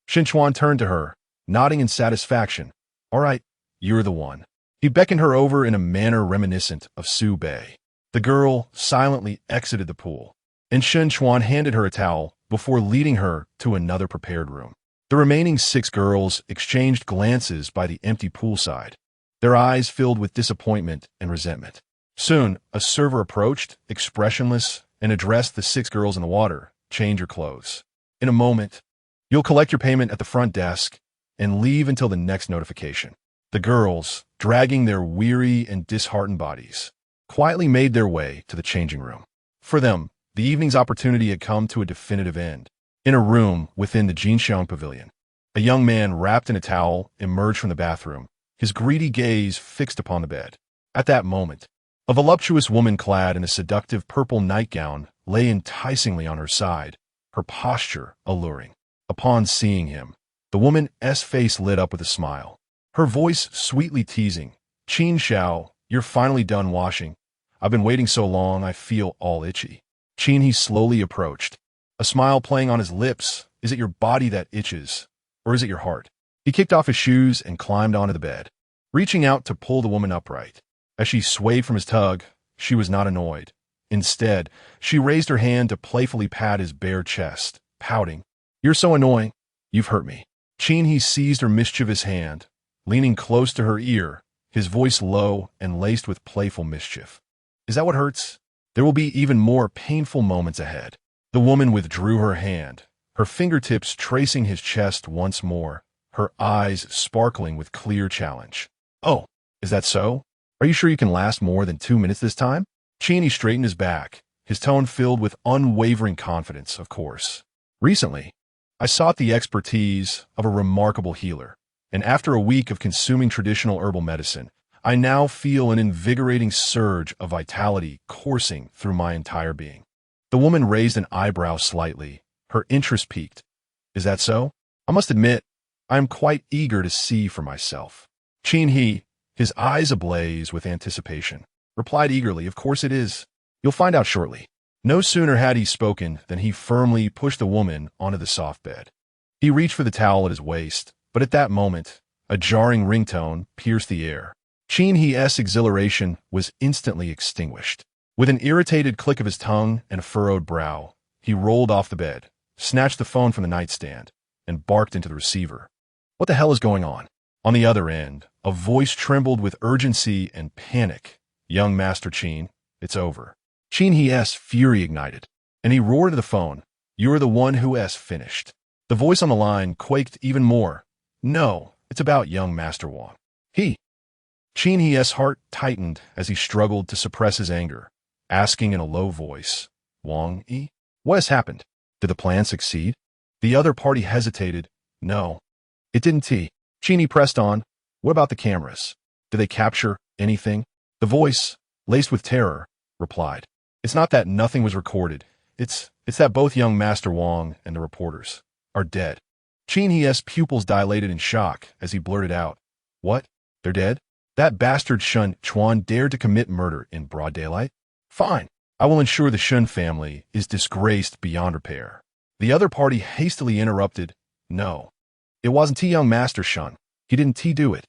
Speaker 1: Shen Chuan turned to her, nodding in satisfaction. "All right, you're the one." He beckoned her over in a manner reminiscent of Su Bei. The girl silently exited the pool, and Shen Chuan handed her a towel before leading her to another prepared room. The remaining 6 girls exchanged glances by the empty poolside, their eyes filled with disappointment and resentment. Soon, a server approached, expressionless, and addressed the 6 girls in the water. "Change your clothes. In a moment, you'll collect your payment at the front desk and leave until the next notification." The girls, dragging their weary and disheartened bodies, quietly made their way to the changing room. For them, the evening's opportunity had come to a definitive end. In a room within the Jinxiang Pavilion, a young man wrapped in a towel emerged from the bathroom, his greedy gaze fixed upon the bed. At that moment, a voluptuous woman clad in a seductive purple nightgown lay enticingly on her side, her posture alluring. Upon seeing him, the woman's face lit up with a smile, her voice sweetly teasing. "Qin Xiao, you're finally done washing. I've been waiting so long I feel all itchy." Qin he slowly approached, a smile playing on his lips. "Is it your body that itches, or is it your heart?" He kicked off his shoes and climbed onto the bed, reaching out to pull the woman upright. As she swayed from his tug, she was not annoyed. Instead, she raised her hand to playfully pat his bare chest, pouting, "You're so annoying. You've hurt me." Qin he seized her mischievous hand, leaning close to her ear, his voice low and laced with playful mischief. "Is that what hurts? There will be even more painful moments ahead." The woman withdrew her hand, her fingertips tracing his chest once more, her eyes sparkling with clear challenge. "Oh, is that so? Are you sure you can last more than 2 minutes this time?" Cheney straightened his back, his tone filled with unwavering confidence. "Of course. Recently, I sought the expertise of a remarkable healer, and after a week of consuming traditional herbal medicine, I now feel an invigorating surge of vitality coursing through my entire being." The woman raised an eyebrow slightly, her interest piqued. "Is that so? I must admit, I am quite eager to see for myself." Qin He, his eyes ablaze with anticipation, replied eagerly, "Of course it is. You'll find out shortly." No sooner had he spoken than he firmly pushed the woman onto the soft bed. He reached for the towel at his waist, but at that moment, a jarring ringtone pierced the air. Qin He's exhilaration was instantly extinguished. With an irritated click of his tongue and a furrowed brow, he rolled off the bed, snatched the phone from the nightstand, and barked into the receiver. "What the hell is going on?" On the other end, a voice trembled with urgency and panic. "Young Master Qin, it's over." Qin He's fury ignited, and he roared to the phone, "You're the one who's finished." The voice on the line quaked even more. "No, it's about young Master Wang." He. Qin He's heart tightened as he struggled to suppress his anger, asking in a low voice, Wang Yi, what has happened? Did the plan succeed? The other party hesitated. No, it didn't. Qin He pressed on. What about the cameras? Did they capture anything? The voice, laced with terror, replied. It's not that nothing was recorded. It's that both young Master Wang and the reporters are dead. Qin He's pupils dilated in shock as he blurted out, What? They're dead? That bastard Shun Chuan dared to commit murder in broad daylight? Fine. I will ensure the Shun family is disgraced beyond repair. The other party hastily interrupted, No. It wasn't young Master Shun. He didn't do it.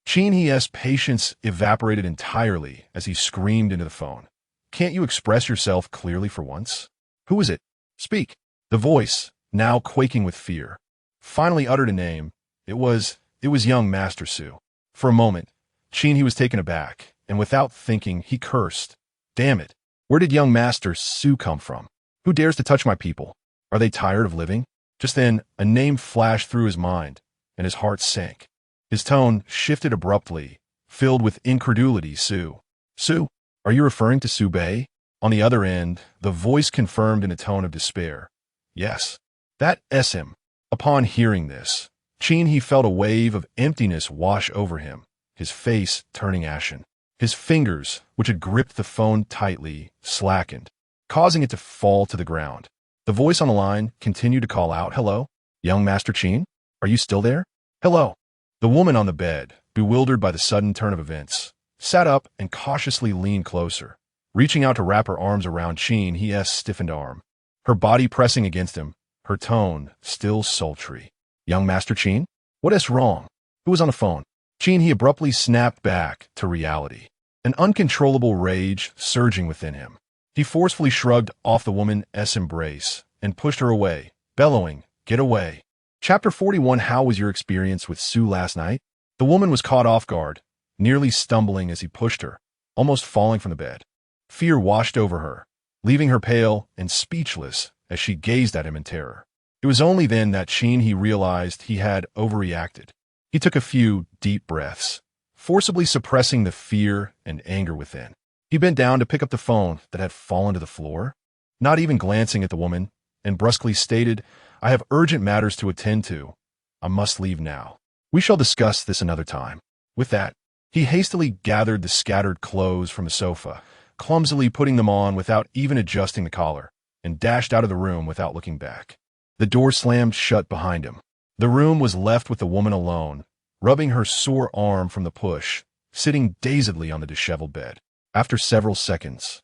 Speaker 1: Qin He's patience evaporated entirely as he screamed into the phone. Can't you express yourself clearly for once? Who is it? Speak. The voice, now quaking with fear, finally uttered a name. It was young Master Su. For a moment, Qin He was taken aback, and without thinking, he cursed. Damn it. Where did young Master Su come from? Who dares to touch my people? Are they tired of living? Just then, a name flashed through his mind, and his heart sank. His tone shifted abruptly, filled with incredulity. Su. Su? Are you referring to Su Bei? On the other end, the voice confirmed in a tone of despair. Yes. That is him. Upon hearing this, Qin He felt a wave of emptiness wash over him, his face turning ashen. His fingers, which had gripped the phone tightly, slackened, causing it to fall to the ground. The voice on the line continued to call out, Hello? Young Master Qin? Are you still there? Hello? The woman on the bed, bewildered by the sudden turn of events, sat up and cautiously leaned closer, reaching out to wrap her arms around Qin He's stiffened arm, her body pressing against him, her tone still sultry. Young Master Qin? What is wrong? Who was on the phone? Qin He abruptly snapped back to reality, an uncontrollable rage surging within him. He forcefully shrugged off the woman's embrace and pushed her away, bellowing, Get away. Chapter 41. How was your experience with Su last night? The woman was caught off guard, nearly stumbling as he pushed her, almost falling from the bed. Fear washed over her, leaving her pale and speechless as she gazed at him in terror. It was only then that Qin He realized he had overreacted. He took a few deep breaths, forcibly suppressing the fear and anger within. He bent down to pick up the phone that had fallen to the floor, not even glancing at the woman, and brusquely stated, I have urgent matters to attend to. I must leave now. We shall discuss this another time. With that, he hastily gathered the scattered clothes from the sofa, clumsily putting them on without even adjusting the collar, and dashed out of the room without looking back. The door slammed shut behind him. The room was left with the woman alone, rubbing her sore arm from the push, sitting dazedly on the disheveled bed. After several seconds,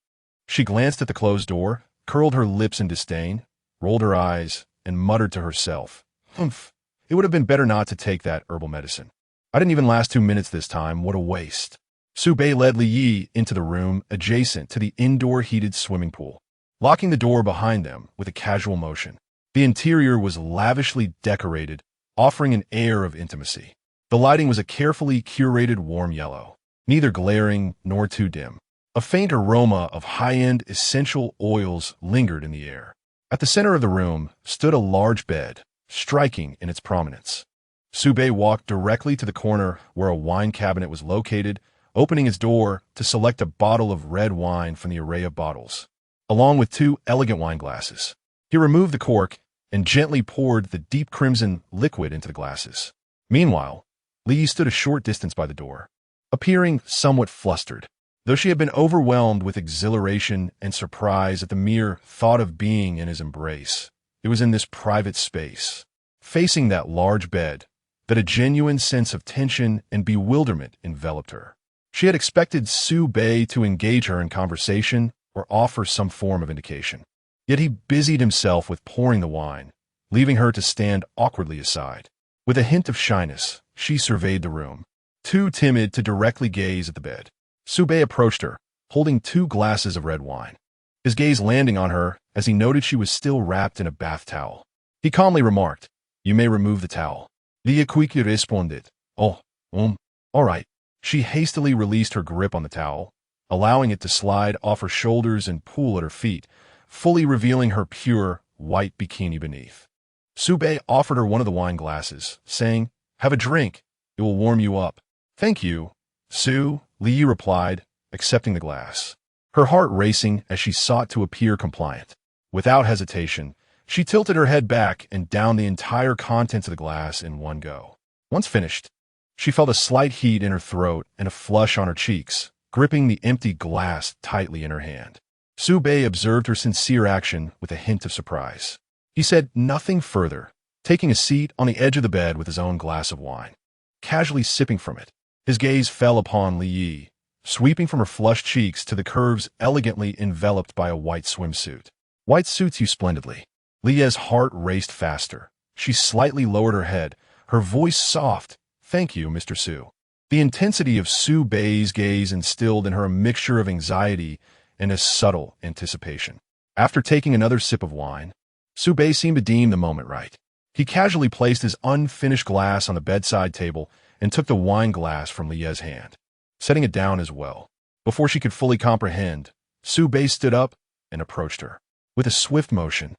Speaker 1: she glanced at the closed door, curled her lips in disdain, rolled her eyes, and muttered to herself, Humph, it would have been better not to take that herbal medicine. I didn't even last 2 minutes this time. What a waste. Su Bei led Li Yi into the room adjacent to the indoor heated swimming pool, locking the door behind them with a casual motion. The interior was lavishly decorated, offering an air of intimacy. The lighting was a carefully curated warm yellow, neither glaring nor too dim. A faint aroma of high-end essential oils lingered in the air. At the center of the room stood a large bed, striking in its prominence. Su Bei walked directly to the corner where a wine cabinet was located, opening its door to select a bottle of red wine from the array of bottles, along with 2 elegant wine glasses. He removed the cork and gently poured the deep crimson liquid into the glasses. Meanwhile, Li stood a short distance by the door, appearing somewhat flustered. Though she had been overwhelmed with exhilaration and surprise at the mere thought of being in his embrace, it was in this private space, facing that large bed, that a genuine sense of tension and bewilderment enveloped her. She had expected Su Bei to engage her in conversation or offer some form of indication. Yet he busied himself with pouring the wine, leaving her to stand awkwardly aside. With a hint of shyness, she surveyed the room, too timid to directly gaze at the bed. Su Bei approached her, holding 2 glasses of red wine, his gaze landing on her as he noted she was still wrapped in a bath towel. He calmly remarked, You may remove the towel. Li quickly responded, Oh, all right. She hastily released her grip on the towel, allowing it to slide off her shoulders and pool at her feet, fully revealing her pure, white bikini beneath. Su Bei offered her one of the wine glasses, saying, Have a drink. It will warm you up. Thank you. Sue, Li Yi replied, accepting the glass. Her heart racing as she sought to appear compliant. Without hesitation, she tilted her head back and downed the entire contents of the glass in one go. Once finished, she felt a slight heat in her throat and a flush on her cheeks, gripping the empty glass tightly in her hand. Su Bei observed her sincere action with a hint of surprise. He said nothing further, taking a seat on the edge of the bed with his own glass of wine. Casually sipping from it, his gaze fell upon Li Yi, sweeping from her flushed cheeks to the curves elegantly enveloped by a white swimsuit. White suits you splendidly. Li Yi's heart raced faster. She slightly lowered her head, her voice soft. Thank you, Mr. Su. The intensity of Su Bei's gaze instilled in her a mixture of anxiety and a subtle anticipation. After taking another sip of wine, Su Bei seemed to deem the moment right. He casually placed his unfinished glass on the bedside table and took the wine glass from Li Yi's hand, setting it down as well. Before she could fully comprehend, Su Bei stood up and approached her. With a swift motion,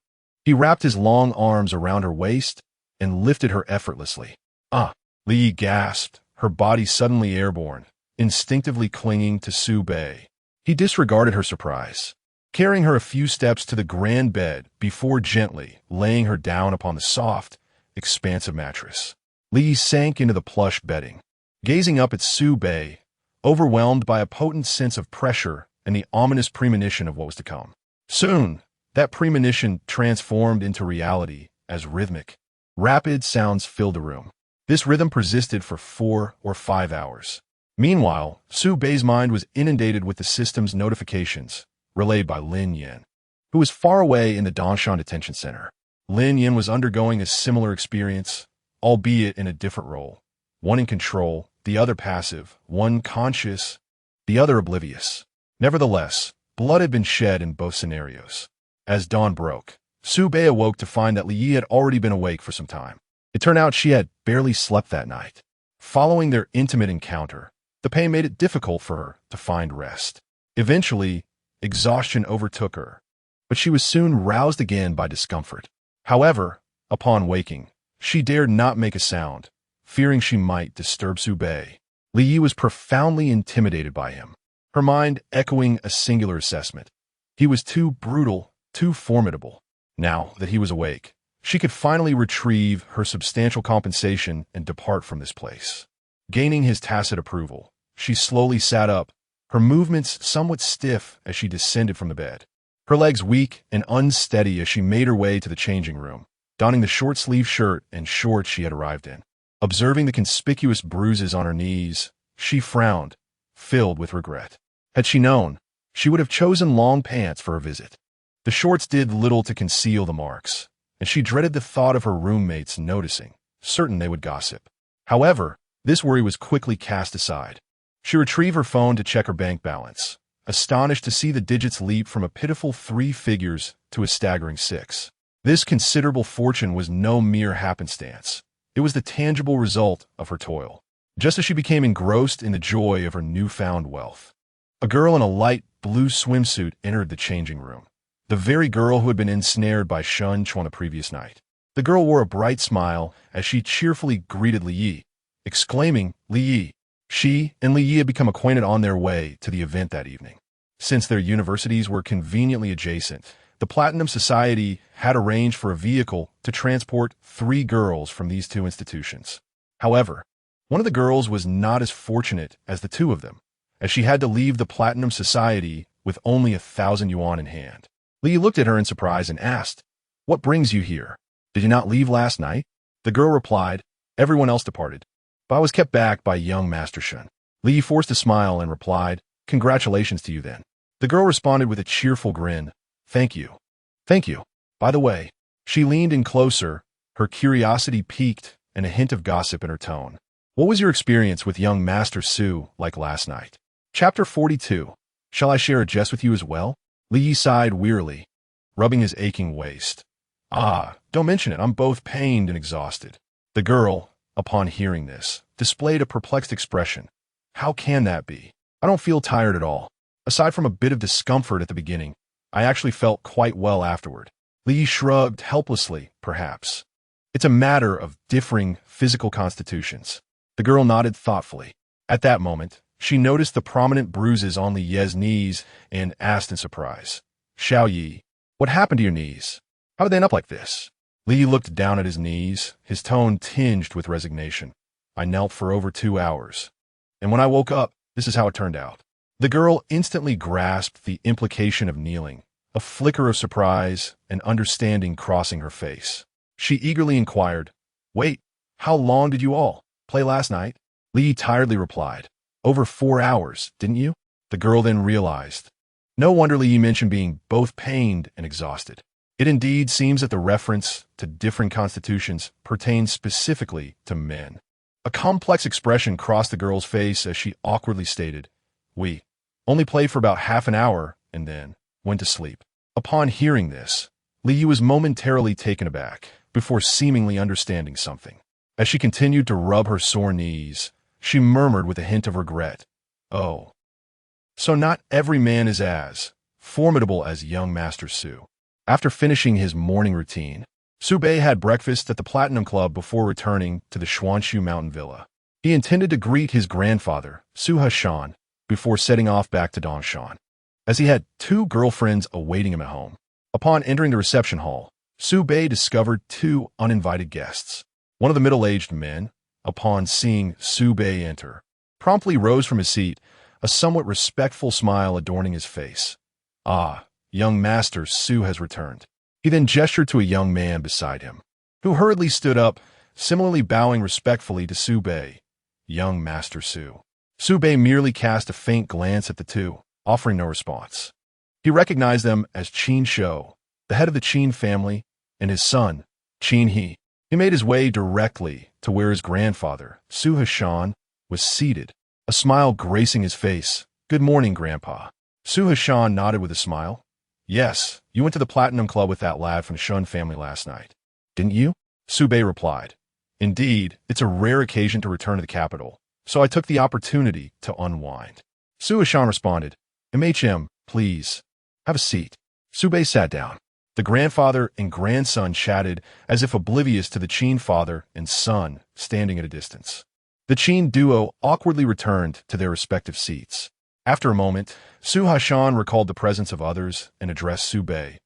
Speaker 1: he wrapped his long arms around her waist and lifted her effortlessly. Ah! Li Yi gasped, her body suddenly airborne, instinctively clinging to Su Bei. He disregarded her surprise, carrying her a few steps to the grand bed before gently laying her down upon the soft, expansive mattress. Li Yi sank into the plush bedding, gazing up at Su Bei, overwhelmed by a potent sense of pressure and the ominous premonition of what was to come. Soon, that premonition transformed into reality as rhythmic, rapid sounds filled the room. This rhythm persisted for 4 or 5 hours. Meanwhile, Su Bei's mind was inundated with the system's notifications, relayed by Lin Yan, who was far away in the Danshan Detention Center. Lin Yan was undergoing a similar experience, albeit in a different role. One in control, the other passive, one conscious, the other oblivious. Nevertheless, blood had been shed in both scenarios. As dawn broke, Su Bei awoke to find that Li Yi had already been awake for some time. It turned out she had barely slept that night. Following their intimate encounter, the pain made it difficult for her to find rest. Eventually, exhaustion overtook her, but she was soon roused again by discomfort. However, upon waking, she dared not make a sound, fearing she might disturb Su Bei. Li Yi was profoundly intimidated by him, her mind echoing a singular assessment. He was too brutal, too formidable. Now that he was awake, she could finally retrieve her substantial compensation and depart from this place. Gaining his tacit approval, she slowly sat up, her movements somewhat stiff as she descended from the bed, her legs weak and unsteady as she made her way to the changing room, donning the short-sleeved shirt and shorts she had arrived in. Observing the conspicuous bruises on her knees, she frowned, filled with regret. Had she known, she would have chosen long pants for her visit. The shorts did little to conceal the marks, and she dreaded the thought of her roommates noticing, certain they would gossip. However, this worry was quickly cast aside. She retrieved her phone to check her bank balance, astonished to see the digits leap from a pitiful 3 figures to a staggering 6. This considerable fortune was no mere happenstance. It was the tangible result of her toil. Just as she became engrossed in the joy of her newfound wealth, a girl in a light blue swimsuit entered the changing room. The very girl who had been ensnared by Shun Chuan the previous night. The girl wore a bright smile as she cheerfully greeted Li Yi, exclaiming, Li Yi. She and Li Yi had become acquainted on their way to the event that evening. Since their universities were conveniently adjacent, the Platinum Society had arranged for a vehicle to transport 3 girls from these 2 institutions. However, one of the girls was not as fortunate as the 2 of them, as she had to leave the Platinum Society with only 1,000 yuan in hand. Li Yi looked at her in surprise and asked, What brings you here? Did you not leave last night? The girl replied, Everyone else departed, but I was kept back by young Master Shun. Li Yi forced a smile and replied, Congratulations to you then. The girl responded with a cheerful grin, Thank you. Thank you. By the way, she leaned in closer, her curiosity piqued and a hint of gossip in her tone. What was your experience with young Master Su like last night? Chapter 42. Shall I share a jest with you as well? Li Yi sighed wearily, rubbing his aching waist. Ah, don't mention it. I'm both pained and exhausted. The girl, upon hearing this, displayed a perplexed expression. How can that be? I don't feel tired at all. Aside from a bit of discomfort at the beginning, I actually felt quite well afterward. Li Yi shrugged helplessly, perhaps. It's a matter of differing physical constitutions. The girl nodded thoughtfully. At that moment, She noticed the prominent bruises on Li Ye's knees and asked in surprise, Xiao Yi, what happened to your knees? How did they end up like this? Li looked down at his knees, his tone tinged with resignation. I knelt for over 2 hours. And when I woke up, this is how it turned out. The girl instantly grasped the implication of kneeling, a flicker of surprise and understanding crossing her face. She eagerly inquired, Wait, how long did you all play last night? Li tiredly replied, Over 4 hours, didn't you? The girl then realized. No wonder Li mentioned being both pained and exhausted. It indeed seems that the reference to different constitutions pertains specifically to men. A complex expression crossed the girl's face as she awkwardly stated, We only played for about half an hour and then went to sleep. Upon hearing this, Li was momentarily taken aback before seemingly understanding something. As she continued to rub her sore knees, she murmured with a hint of regret, Oh, so not every man is as formidable as young Master Su. After finishing his morning routine, Su Bei had breakfast at the Platinum Club before returning to the Xuanshu Mountain Villa. He intended to greet his grandfather, Su Hashan, before setting off back to Dongshan, as he had 2 girlfriends awaiting him at home. Upon entering the reception hall, Su Bei discovered 2 uninvited guests. One of the middle-aged men, upon seeing Su Bei enter, promptly rose from his seat, a somewhat respectful smile adorning his face. Ah, young Master Su has returned. He then gestured to a young man beside him, who hurriedly stood up, similarly bowing respectfully to Su Bei. Young Master Su. Su Bei merely cast a faint glance at the 2, offering no response. He recognized them as Qin Shou, the head of the Qin family, and his son, Qin He. He made his way directly to where his grandfather, Su Hashan, was seated, a smile gracing his face. Good morning, Grandpa. Su Hashan nodded with a smile. Yes, you went to the Platinum Club with that lad from the Shun family last night, didn't you? Su Bei replied. Indeed, it's a rare occasion to return to the capital, so I took the opportunity to unwind. Su Hashan responded, MHM, please, have a seat. Su Bei sat down. The grandfather and grandson chatted as if oblivious to the Qin father and son standing at a distance. The Qin duo awkwardly returned to their respective seats. After a moment, Su Hashan recalled the presence of others and addressed Su Bei.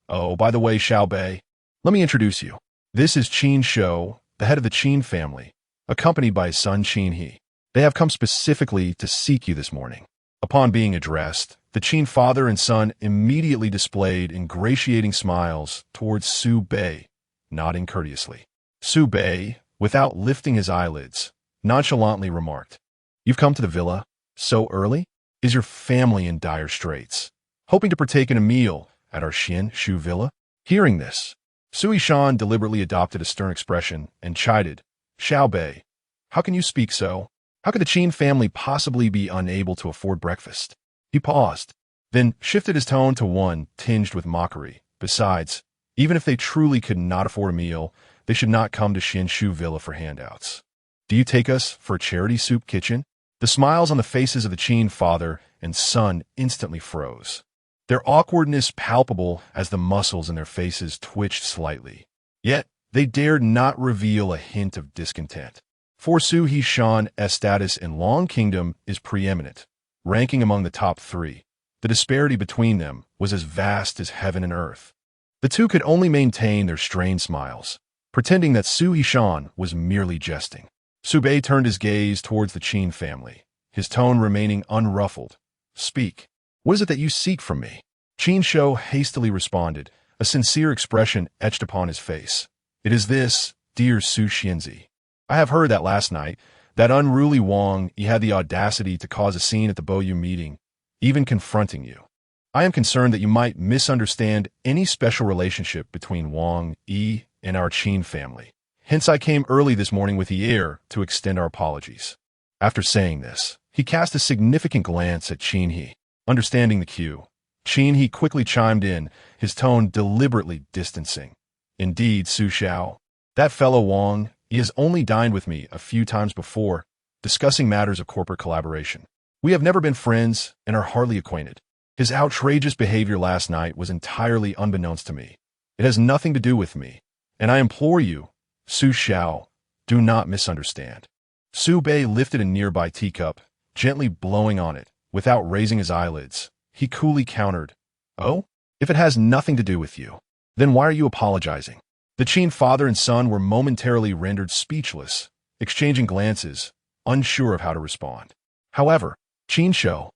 Speaker 1: Oh, by the way, Xiao Bei, let me introduce you. This is Qin Shou, the head of the Qin family, accompanied by his son Qin He. They have come specifically to seek you this morning. Upon being addressed, the Qin father and son immediately displayed ingratiating smiles towards Su Bei, nodding courteously. Su Bei, without lifting his eyelids, nonchalantly remarked, You've come to the villa so early? Is your family in dire straits, hoping to partake in a meal at our Xian Shu villa? Hearing this, Su Yishan deliberately adopted a stern expression and chided, Xiao Bei, how can you speak so? How could the Qin family possibly be unable to afford breakfast? He paused, then shifted his tone to one tinged with mockery. Besides, even if they truly could not afford a meal, they should not come to Xian Shu villa for handouts. Do you take us for a charity soup kitchen? The smiles on the faces of the Qin father and son instantly froze, their awkwardness palpable as the muscles in their faces twitched slightly. Yet, they dared not reveal a hint of discontent. For Su Yishan's status in Long Kingdom is preeminent, ranking among the top 3. The disparity between them was as vast as heaven and earth. The 2 could only maintain their strained smiles, pretending that Su Yishan was merely jesting. Su Bei turned his gaze towards the Qin family, his tone remaining unruffled. Speak. What is it that you seek from me? Qin Shou hastily responded, a sincere expression etched upon his face. It is this, dear Su Xianzi. I have heard that last night, that unruly Wang Yi had the audacity to cause a scene at the Boyu meeting, even confronting you. I am concerned that you might misunderstand any special relationship between Wang Yi and our Qin family. Hence I came early this morning with the heir to extend our apologies. After saying this, he cast a significant glance at Qin He. Understanding the cue, Qin He quickly chimed in, his tone deliberately distancing. Indeed, Su Xiao, that fellow Wang, he has only dined with me a few times before, discussing matters of corporate collaboration. We have never been friends and are hardly acquainted. His outrageous behavior last night was entirely unbeknownst to me. It has nothing to do with me, and I implore you, Su Xiao, do not misunderstand. Su Bei lifted a nearby teacup, gently blowing on it. Without raising his eyelids, he coolly countered, "Oh? If it has nothing to do with you, then why are you apologizing?" The Qin father and son were momentarily rendered speechless, exchanging glances, unsure of how to respond. However, Qin Shou,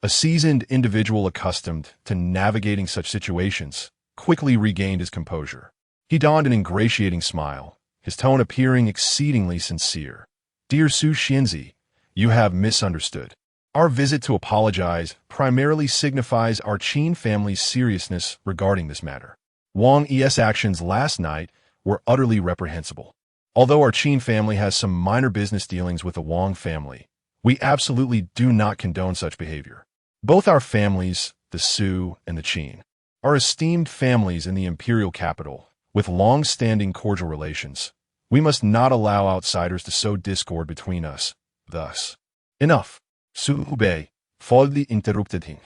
Speaker 1: a seasoned individual accustomed to navigating such situations, quickly regained his composure. He donned an ingratiating smile, his tone appearing exceedingly sincere. "Dear Su Xianzi, you have misunderstood. Our visit to apologize primarily signifies our Qin family's seriousness regarding this matter. Wang Yi's actions last night were utterly reprehensible. Although our Qin family has some minor business dealings with the Wang family, we absolutely do not condone such behavior. Both our families, the Su and the Qin, are esteemed families in the imperial capital, with long-standing cordial relations. We must not allow outsiders to sow discord between us. Thus, enough." Su Bei fully interrupted him,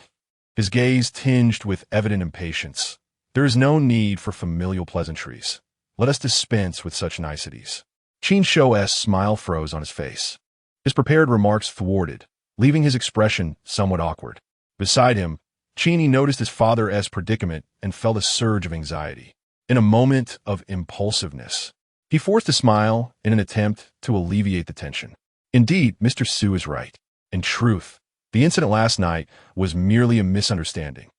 Speaker 1: his gaze tinged with evident impatience. "There is no need for familial pleasantries. Let us dispense with such niceties." Qin Shou's smile froze on his face. His prepared remarks thwarted, leaving his expression somewhat awkward. Beside him, Qin noticed his father's predicament and felt a surge of anxiety. In a moment of impulsiveness, he forced a smile in an attempt to alleviate the tension. Indeed, Mr. Su is right. In truth, the incident last night was merely a misunderstanding.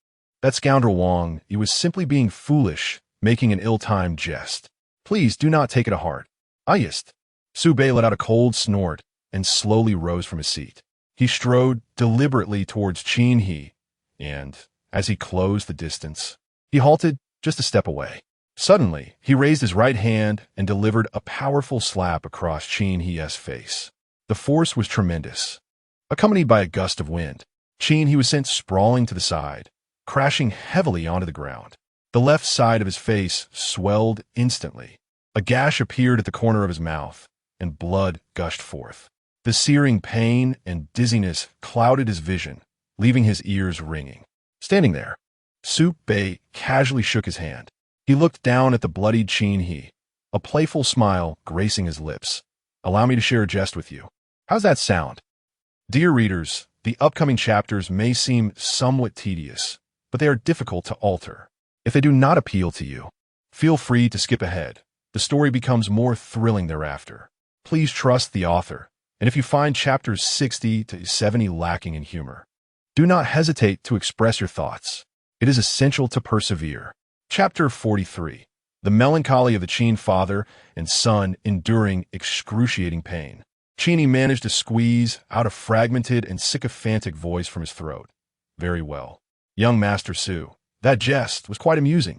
Speaker 1: That scoundrel Wang, he was simply being foolish, making an ill-timed jest. Please do not take it to heart. Ayest. Su Bei let out a cold snort and slowly rose from his seat. He strode deliberately towards Qin He, and, as he closed the distance, he halted just a step away. Suddenly, he raised his right hand and delivered a powerful slap across Qin He's face. The force was tremendous. Accompanied by a gust of wind, Qin He was sent sprawling to the side, crashing heavily onto the ground. The left side of his face swelled instantly. A gash appeared at the corner of his mouth, and blood gushed forth. The searing pain and dizziness clouded his vision, leaving his ears ringing. Standing there, Su Bei casually shook his hand. He looked down at the bloodied Qin He, a playful smile gracing his lips. "Allow me to share a jest with you. How's that sound?" Dear readers, the upcoming chapters may seem somewhat tedious, but they are difficult to alter. If they do not appeal to you, feel free to skip ahead. The story becomes more thrilling thereafter. Please trust the author, and if you find chapters 60 to 70 lacking in humor, do not hesitate to express your thoughts. It is essential to persevere. Chapter 43. The melancholy of the Qin father and son enduring excruciating pain. Qin managed to squeeze out a fragmented and sycophantic voice from his throat. "Very well. Young Master Su, that jest was quite amusing."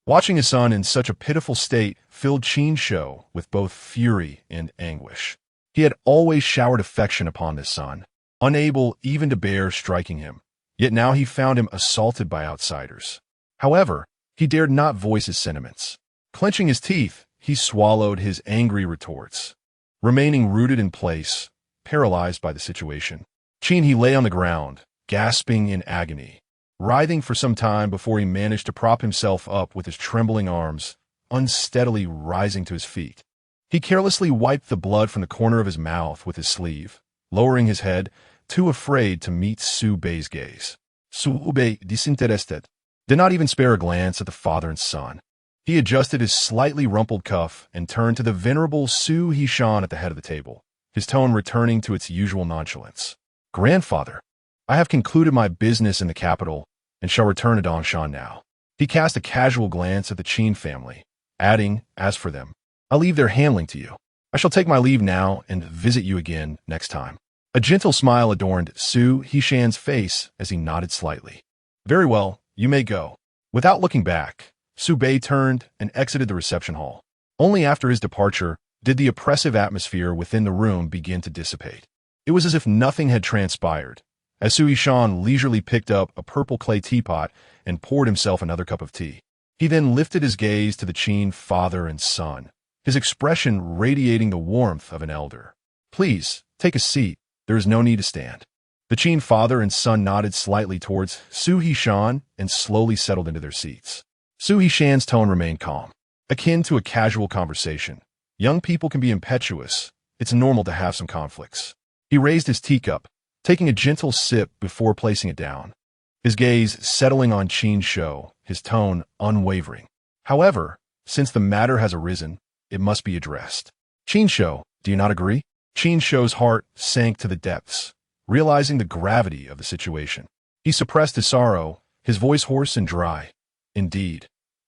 Speaker 1: Watching his son in such a pitiful state filled Qin Shou with both fury and anguish. He had always showered affection upon his son, unable even to bear striking him, yet now he found him assaulted by outsiders. However, he dared not voice his sentiments. Clenching his teeth, he swallowed his angry retorts. Remaining rooted in place, paralyzed by the situation, Qin He lay on the ground, gasping in agony, writhing for some time before he managed to prop himself up with his trembling arms, unsteadily rising to his feet. He carelessly wiped the blood from the corner of his mouth with his sleeve, lowering his head, too afraid to meet Su Bei's gaze. Su Bei, disinterested, did not even spare a glance at the father and son. He adjusted his slightly rumpled cuff and turned to the venerable Su Hishan at the head of the table, his tone returning to its usual nonchalance. "Grandfather, I have concluded my business in the capital and shall return to Dongshan now." He cast a casual glance at the Qin family, adding, "As for them, I leave their handling to you. I shall take my leave now and visit you again next time." A gentle smile adorned Su Hishan's face as he nodded slightly. "Very well, you may go." Without looking back, Su Bei turned and exited the reception hall. Only after his departure did the oppressive atmosphere within the room begin to dissipate. It was as if nothing had transpired, as Su Hishan leisurely picked up a purple clay teapot and poured himself another cup of tea. He then lifted his gaze to the Qin father and son, his expression radiating the warmth of an elder. "Please, take a seat. There is no need to stand." The Qin father and son nodded slightly towards Su Hishan and slowly settled into their seats. Su Hishan's tone remained calm, akin to a casual conversation. Young people can be impetuous. It's normal to have some conflicts. He raised his teacup, taking a gentle sip before placing it down. His gaze settling on Qin Shou, his tone unwavering. However, since the matter has arisen, it must be addressed. Qin Shou, do you not agree? Qin Shou's heart sank to the depths, realizing the gravity of the situation. He suppressed his sorrow, his voice hoarse and dry. Indeed.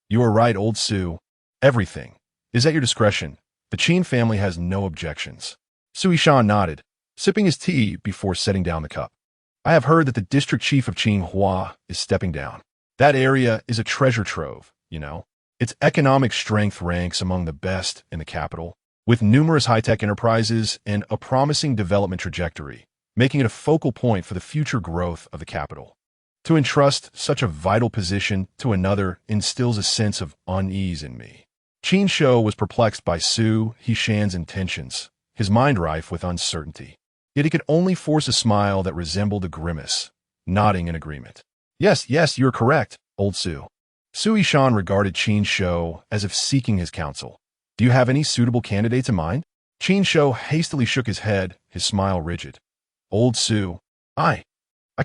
Speaker 1: You are right, old Su. Everything is at your discretion. The Qin family has no objections. Su Yishan nodded, sipping his tea before setting down the cup. I have heard that the district chief of Qinghua is stepping down. That area is a treasure trove, you know. Its economic strength ranks among the best in the capital, with numerous high-tech enterprises and a promising development trajectory, making it a focal point for the future growth of the capital. To entrust such a vital position to another instills a sense of unease in me. Qin Shou was perplexed by Su Yishan's intentions, his mind rife with uncertainty. Yet he could only force a smile that resembled a grimace, nodding in agreement. Yes, you're correct, old Su. Su Yishan regarded Qin Shou as if seeking his counsel. Do you have any suitable candidates in mind? Qin Shou hastily shook his head, his smile rigid. Old Su, I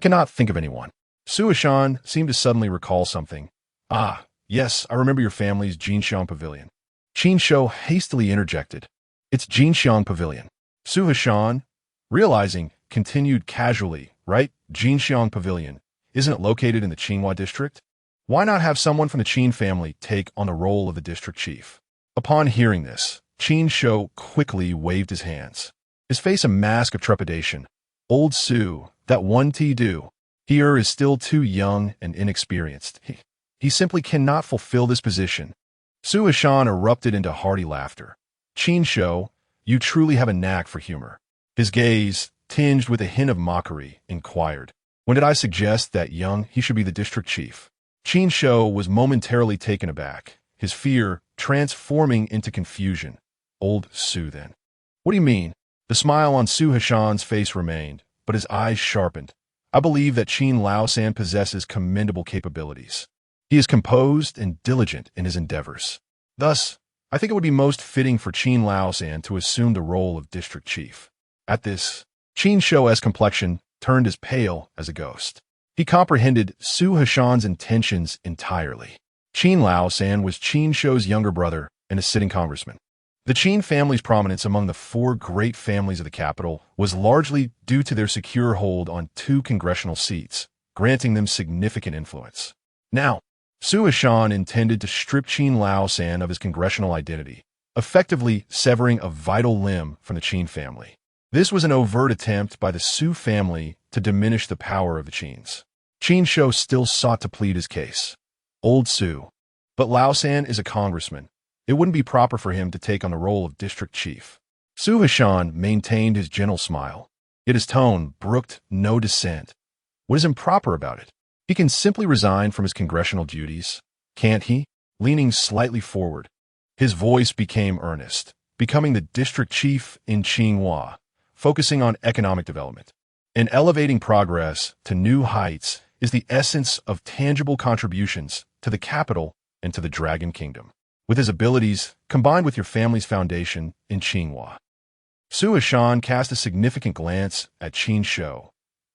Speaker 1: cannot think of anyone. Su Yishan seemed to suddenly recall something. Ah, yes, I remember your family's Jinxiang Pavilion. Qin Shou hastily interjected. It's Jinxiang Pavilion. Su Yishan, realizing, continued casually, right? Jinxiang Pavilion. Isn't it located in the Qinghua district? Why not have someone from the Qin family take on the role of the district chief? Upon hearing this, Qin Shou quickly waved his hands, his face a mask of trepidation. Old Su, that one do. He is still too young and inexperienced. He simply cannot fulfill this position. Su Yishan erupted into hearty laughter. Qin Shou, you truly have a knack for humor. His gaze, tinged with a hint of mockery, inquired, when did I suggest that young he should be the district chief? Qin Shou was momentarily taken aback, his fear transforming into confusion. Old Su, then. What do you mean? The smile on Su Yishan's face remained, but his eyes sharpened. I believe that Qin Laosan possesses commendable capabilities. He is composed and diligent in his endeavors. Thus, I think it would be most fitting for Qin Laosan to assume the role of district chief. At this, Qin Shou's complexion turned as pale as a ghost. He comprehended Su Yishan's intentions entirely. Qin Laosan was Qin Shou's younger brother and a sitting congressman. The Qin family's prominence among the four great families of the capital was largely due to their secure hold on 2 congressional seats, granting them significant influence. Now, Su Yishan intended to strip Qin Laosan of his congressional identity, effectively severing a vital limb from the Qin family. This was an overt attempt by the Su family to diminish the power of the Qins. Qin Shou still sought to plead his case. Old Su. But Laosan is a congressman. It wouldn't be proper for him to take on the role of district chief. Su Yishan maintained his gentle smile, yet his tone brooked no dissent. What is improper about it? He can simply resign from his congressional duties, can't he? Leaning slightly forward, his voice became earnest, becoming the district chief in Qinghua, focusing on economic development. And elevating progress to new heights is the essence of tangible contributions to the capital and to the Dragon Kingdom. With his abilities, combined with your family's foundation in Qinghua. Su Yishan cast a significant glance at Qin Shou.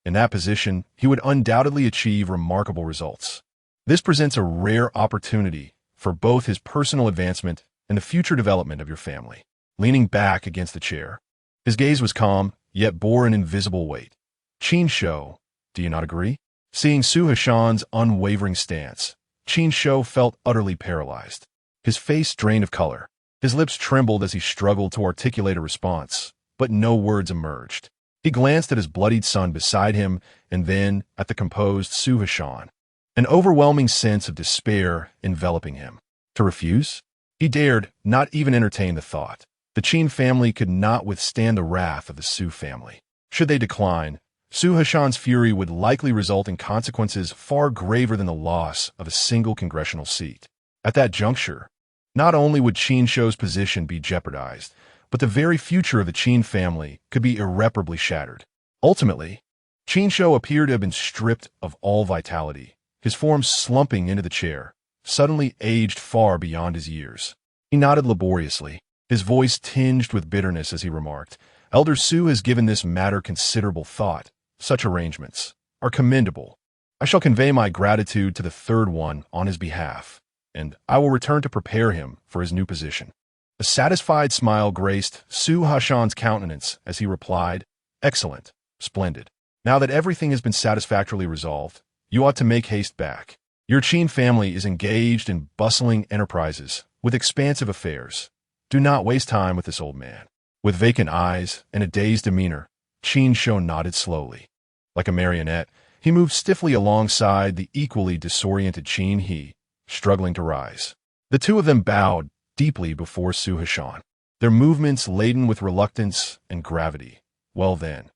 Speaker 1: In that position, he would undoubtedly achieve remarkable results. This presents a rare opportunity for both his personal advancement and the future development of your family. Leaning back against the chair, his gaze was calm, yet bore an invisible weight. Qin Shou, do you not agree? Seeing Su Yishan's unwavering stance, Qin Shou felt utterly paralyzed. His face drained of color. His lips trembled as he struggled to articulate a response, but no words emerged. He glanced at his bloodied son beside him and then at the composed Su Yishan, an overwhelming sense of despair enveloping him. To refuse? He dared not even entertain the thought. The Qin family could not withstand the wrath of the Su family. Should they decline, Su Yishan's fury would likely result in consequences far graver than the loss of a single congressional seat. At that juncture, not only would Qin Shou's position be jeopardized, but the very future of the Qin family could be irreparably shattered. Ultimately, Qin Shou appeared to have been stripped of all vitality, his form slumping into the chair, suddenly aged far beyond his years. He nodded laboriously, his voice tinged with bitterness as he remarked, Elder Su has given this matter considerable thought, such arrangements are commendable. I shall convey my gratitude to the third one on his behalf, and I will return to prepare him for his new position." A satisfied smile graced Su Hashan's countenance as he replied, "Excellent, splendid. Now that everything has been satisfactorily resolved, you ought to make haste back. Your Qin family is engaged in bustling enterprises with expansive affairs. Do not waste time with this old man." With vacant eyes and a dazed demeanor, Qin Shou nodded slowly. Like a marionette, he moved stiffly alongside the equally disoriented Qin He, struggling to rise. The two of them bowed deeply before Su Hashan, their movements laden with reluctance and gravity. "Well then,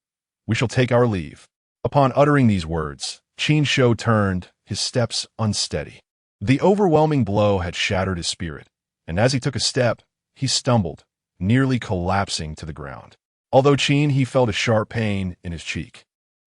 Speaker 1: we shall take our leave." Upon uttering these words, Qin Shou turned, his steps unsteady. The overwhelming blow had shattered his spirit, and as he took a step, he stumbled, nearly collapsing to the ground. Although Qin He felt a sharp pain in his cheek,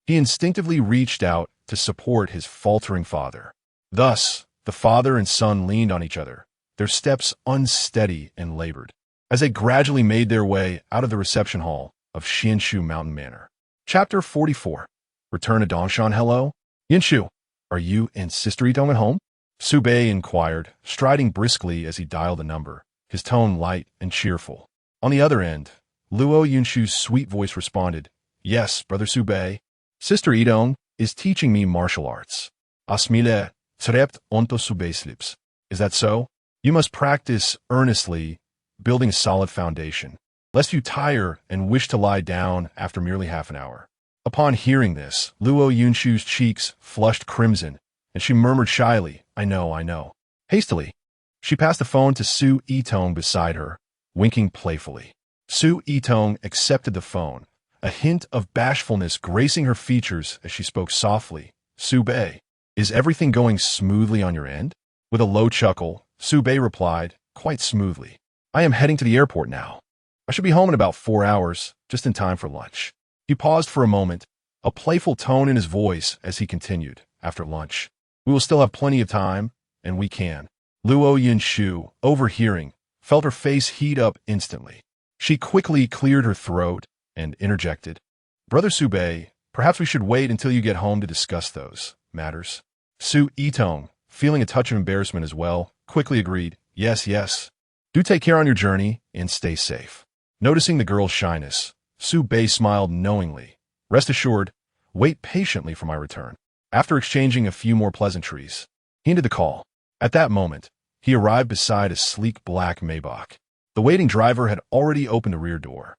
Speaker 1: he instinctively reached out to support his faltering father. Thus, the father and son leaned on each other, their steps unsteady and labored, as they gradually made their way out of the reception hall of Xianshu Mountain Manor. Chapter 44. Return to Dongshan. "Hello? Yinshu, are you and Sister Itong at home?" Su Bei inquired, striding briskly as he dialed a number, his tone light and cheerful. On the other end, Luo Yunshu's sweet voice responded, "Yes, Brother Su Bei. Sister Itong is teaching me martial arts. Asmile trept onto Su Bei slips. Is that so? You must practice earnestly, building a solid foundation, lest you tire and wish to lie down after merely half an hour." Upon hearing this, Luo Yunshu's cheeks flushed crimson, and she murmured shyly, I know. Hastily, she passed the phone to Su Itong beside her, winking playfully. Su Itong accepted the phone, a hint of bashfulness gracing her features as she spoke softly. "Su Bei, is everything going smoothly on your end?" With a low chuckle, Su Bei replied, "Quite smoothly. I am heading to the airport now. I should be home in about 4 hours, just in time for lunch." He paused for a moment, a playful tone in his voice as he continued, "After lunch, we will still have plenty of time, and we can." Luo Yunshu, overhearing, felt her face heat up instantly. She quickly cleared her throat and interjected, "Brother Su Bei, perhaps we should wait until you get home to discuss those matters." Su Itong, feeling a touch of embarrassment as well, quickly agreed, Yes. Do take care on your journey and stay safe." Noticing the girl's shyness, Su Bei smiled knowingly. "Rest assured, wait patiently for my return." After exchanging a few more pleasantries, he ended the call. At that moment, he arrived beside a sleek black Maybach. The waiting driver had already opened the rear door,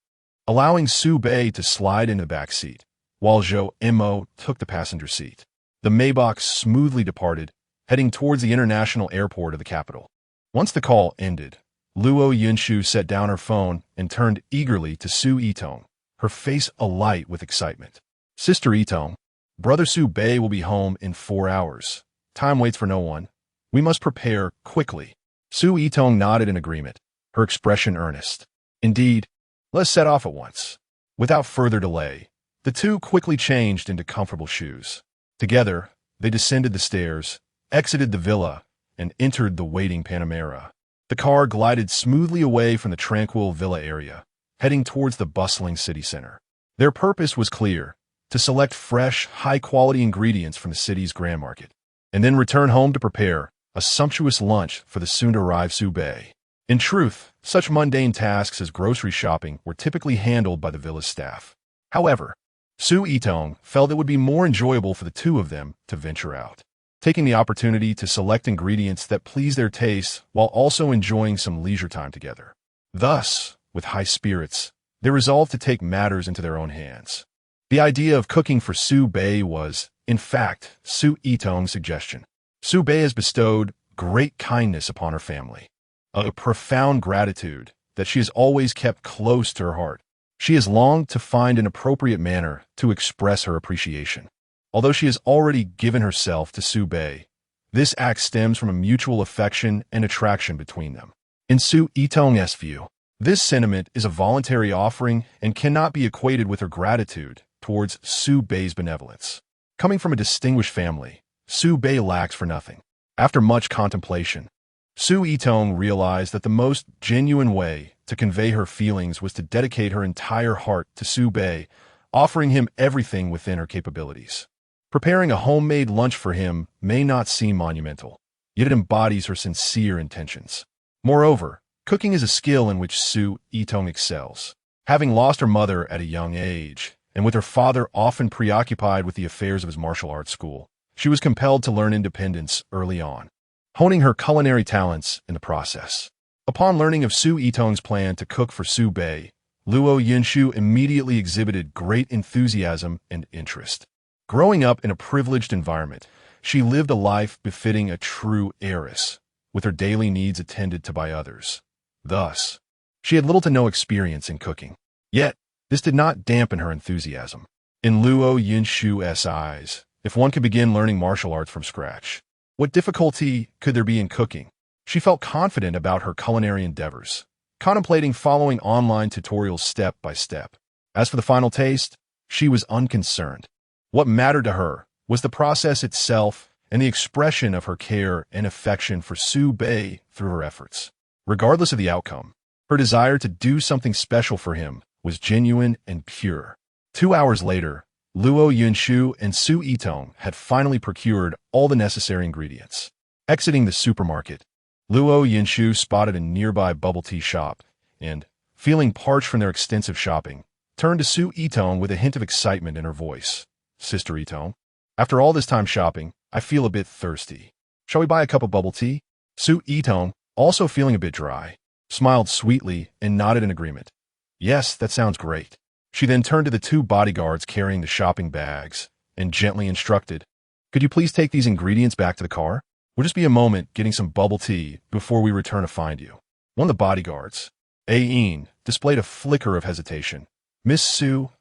Speaker 1: allowing Su Bei to slide into the back seat, while Zhou Mo took the passenger seat. The Maybach smoothly departed, heading towards the international airport of the capital. Once the call ended, Luo Yunshu set down her phone and turned eagerly to Su Itong, her face alight with excitement. "Sister Itong, Brother Su Bei will be home in 4 hours. Time waits for no one. We must prepare quickly." Su Itong nodded in agreement, her expression earnest. "Indeed, let's set off at once." Without further delay, the two quickly changed into comfortable shoes. Together, they descended the stairs, exited the villa, and entered the waiting Panamera. The car glided smoothly away from the tranquil villa area, heading towards the bustling city center. Their purpose was clear: to select fresh, high-quality ingredients from the city's grand market, and then return home to prepare a sumptuous lunch for the soon-to-arrive Su Bei. In truth, such mundane tasks as grocery shopping were typically handled by the villa's staff. However, Su Itong felt it would be more enjoyable for the two of them to venture out, taking the opportunity to select ingredients that please their tastes while also enjoying some leisure time together. Thus, with high spirits, they resolved to take matters into their own hands. The idea of cooking for Su Bei was, in fact, Su Itong's suggestion. Su Bei has bestowed great kindness upon her family, a profound gratitude that she has always kept close to her heart. She has longed to find an appropriate manner to express her appreciation. Although she has already given herself to Su Bei, this act stems from a mutual affection and attraction between them. In Su Itong's view, this sentiment is a voluntary offering and cannot be equated with her gratitude towards Su Bei's benevolence. Coming from a distinguished family, Su Bei lacks for nothing. After much contemplation, Su Itong realized that the most genuine way to convey her feelings was to dedicate her entire heart to Su Bei, offering him everything within her capabilities. Preparing a homemade lunch for him may not seem monumental, yet it embodies her sincere intentions. Moreover, cooking is a skill in which Su Yitong excels. Having lost her mother at a young age, and with her father often preoccupied with the affairs of his martial arts school, she was compelled to learn independence early on, honing her culinary talents in the process. Upon learning of Su Yitong's plan to cook for Su Bei, Luo Yinshu immediately exhibited great enthusiasm and interest. Growing up in a privileged environment, she lived a life befitting a true heiress, with her daily needs attended to by others. Thus, she had little to no experience in cooking. Yet, this did not dampen her enthusiasm. In Luo Yinshu's eyes, if one could begin learning martial arts from scratch, what difficulty could there be in cooking? She felt confident about her culinary endeavors, contemplating following online tutorials step by step. As for the final taste, she was unconcerned. What mattered to her was the process itself and the expression of her care and affection for Su Bei through her efforts. Regardless of the outcome, her desire to do something special for him was genuine and pure. 2 hours later, Luo Yinshu and Su Yitong had finally procured all the necessary ingredients. Exiting the supermarket, Luo Yinshu spotted a nearby bubble tea shop and, feeling parched from their extensive shopping, turned to Su Yitong with a hint of excitement in her voice. "Sister Yitong, after all this time shopping, I feel a bit thirsty. Shall we buy a cup of bubble tea?" Su Yitong, also feeling a bit dry, smiled sweetly and nodded in agreement. "Yes, that sounds great." She then turned to the 2 bodyguards carrying the shopping bags and gently instructed, "Could you please take these ingredients back to the car? We'll just be a moment getting some bubble tea before we return to find you." One of the bodyguards, Ain, displayed a flicker of hesitation. "Miss Su,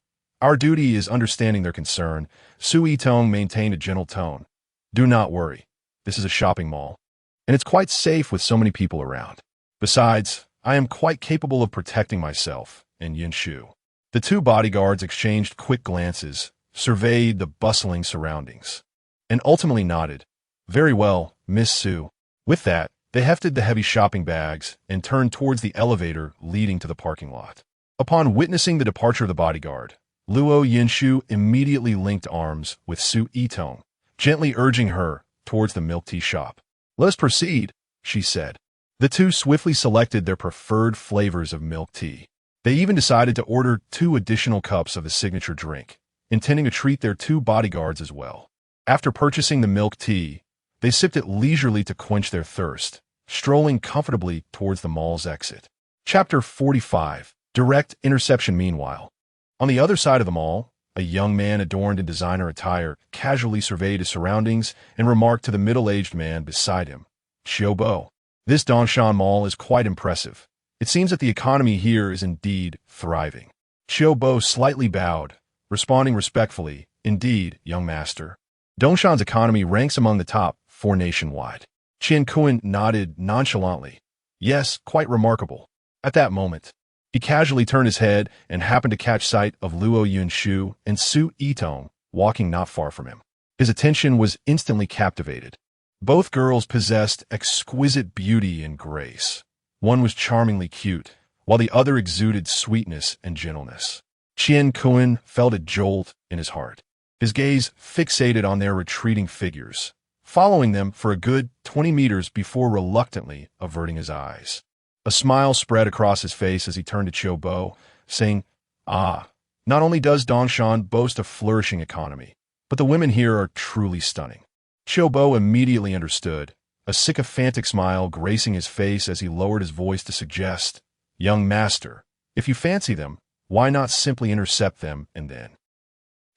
Speaker 1: our duty is understanding their concern." Su Yitong maintained a gentle tone. "Do not worry. This is a shopping mall, and it's quite safe with so many people around. Besides, I am quite capable of protecting myself and Yinshu." The 2 bodyguards exchanged quick glances, surveyed the bustling surroundings, and ultimately nodded. "Very well, Miss Su." With that, they hefted the heavy shopping bags and turned towards the elevator leading to the parking lot. Upon witnessing the departure of the bodyguard, Luo Yinshu immediately linked arms with Su Yitong, gently urging her towards the milk tea shop. "Let us proceed," she said. The 2 swiftly selected their preferred flavors of milk tea. They even decided to order 2 additional cups of the signature drink, intending to treat their 2 bodyguards as well. After purchasing the milk tea, they sipped it leisurely to quench their thirst, strolling comfortably towards the mall's exit. Chapter 45. Direct Interception. Meanwhile, on the other side of the mall, a young man adorned in designer attire casually surveyed his surroundings and remarked to the middle-aged man beside him, "Xiaobo, this Dongshan Mall is quite impressive. It seems that the economy here is indeed thriving." Xiaobo slightly bowed, responding respectfully, "Indeed, young master. Dongshan's economy ranks among the top 4 nationwide." Qian Kun nodded nonchalantly. "Yes, quite remarkable." At that moment, he casually turned his head and happened to catch sight of Luo Yinshu and Su Yitong walking not far from him. His attention was instantly captivated. Both girls possessed exquisite beauty and grace. One was charmingly cute, while the other exuded sweetness and gentleness. Qian Kun felt a jolt in his heart. His gaze fixated on their retreating figures, following them for a good 20 meters before reluctantly averting his eyes. A smile spread across his face as he turned to Xiaobo, saying, "Ah, not only does Dongshan boast a flourishing economy, but the women here are truly stunning." Xiaobo immediately understood, a sycophantic smile gracing his face as he lowered his voice to suggest, "Young master, if you fancy them, why not simply intercept them and then?"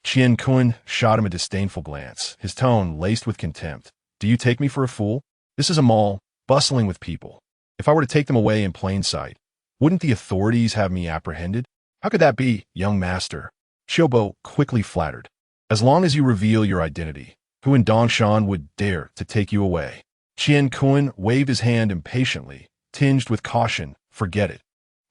Speaker 1: Qian Kun shot him a disdainful glance, his tone laced with contempt. "Do you take me for a fool? This is a mall, bustling with people. If I were to take them away in plain sight, wouldn't the authorities have me apprehended?" "How could that be, young master?" Xiaobo quickly flattered. "As long as you reveal your identity, who in Dongshan would dare to take you away?" Qian Kun waved his hand impatiently, tinged with caution. "Forget it.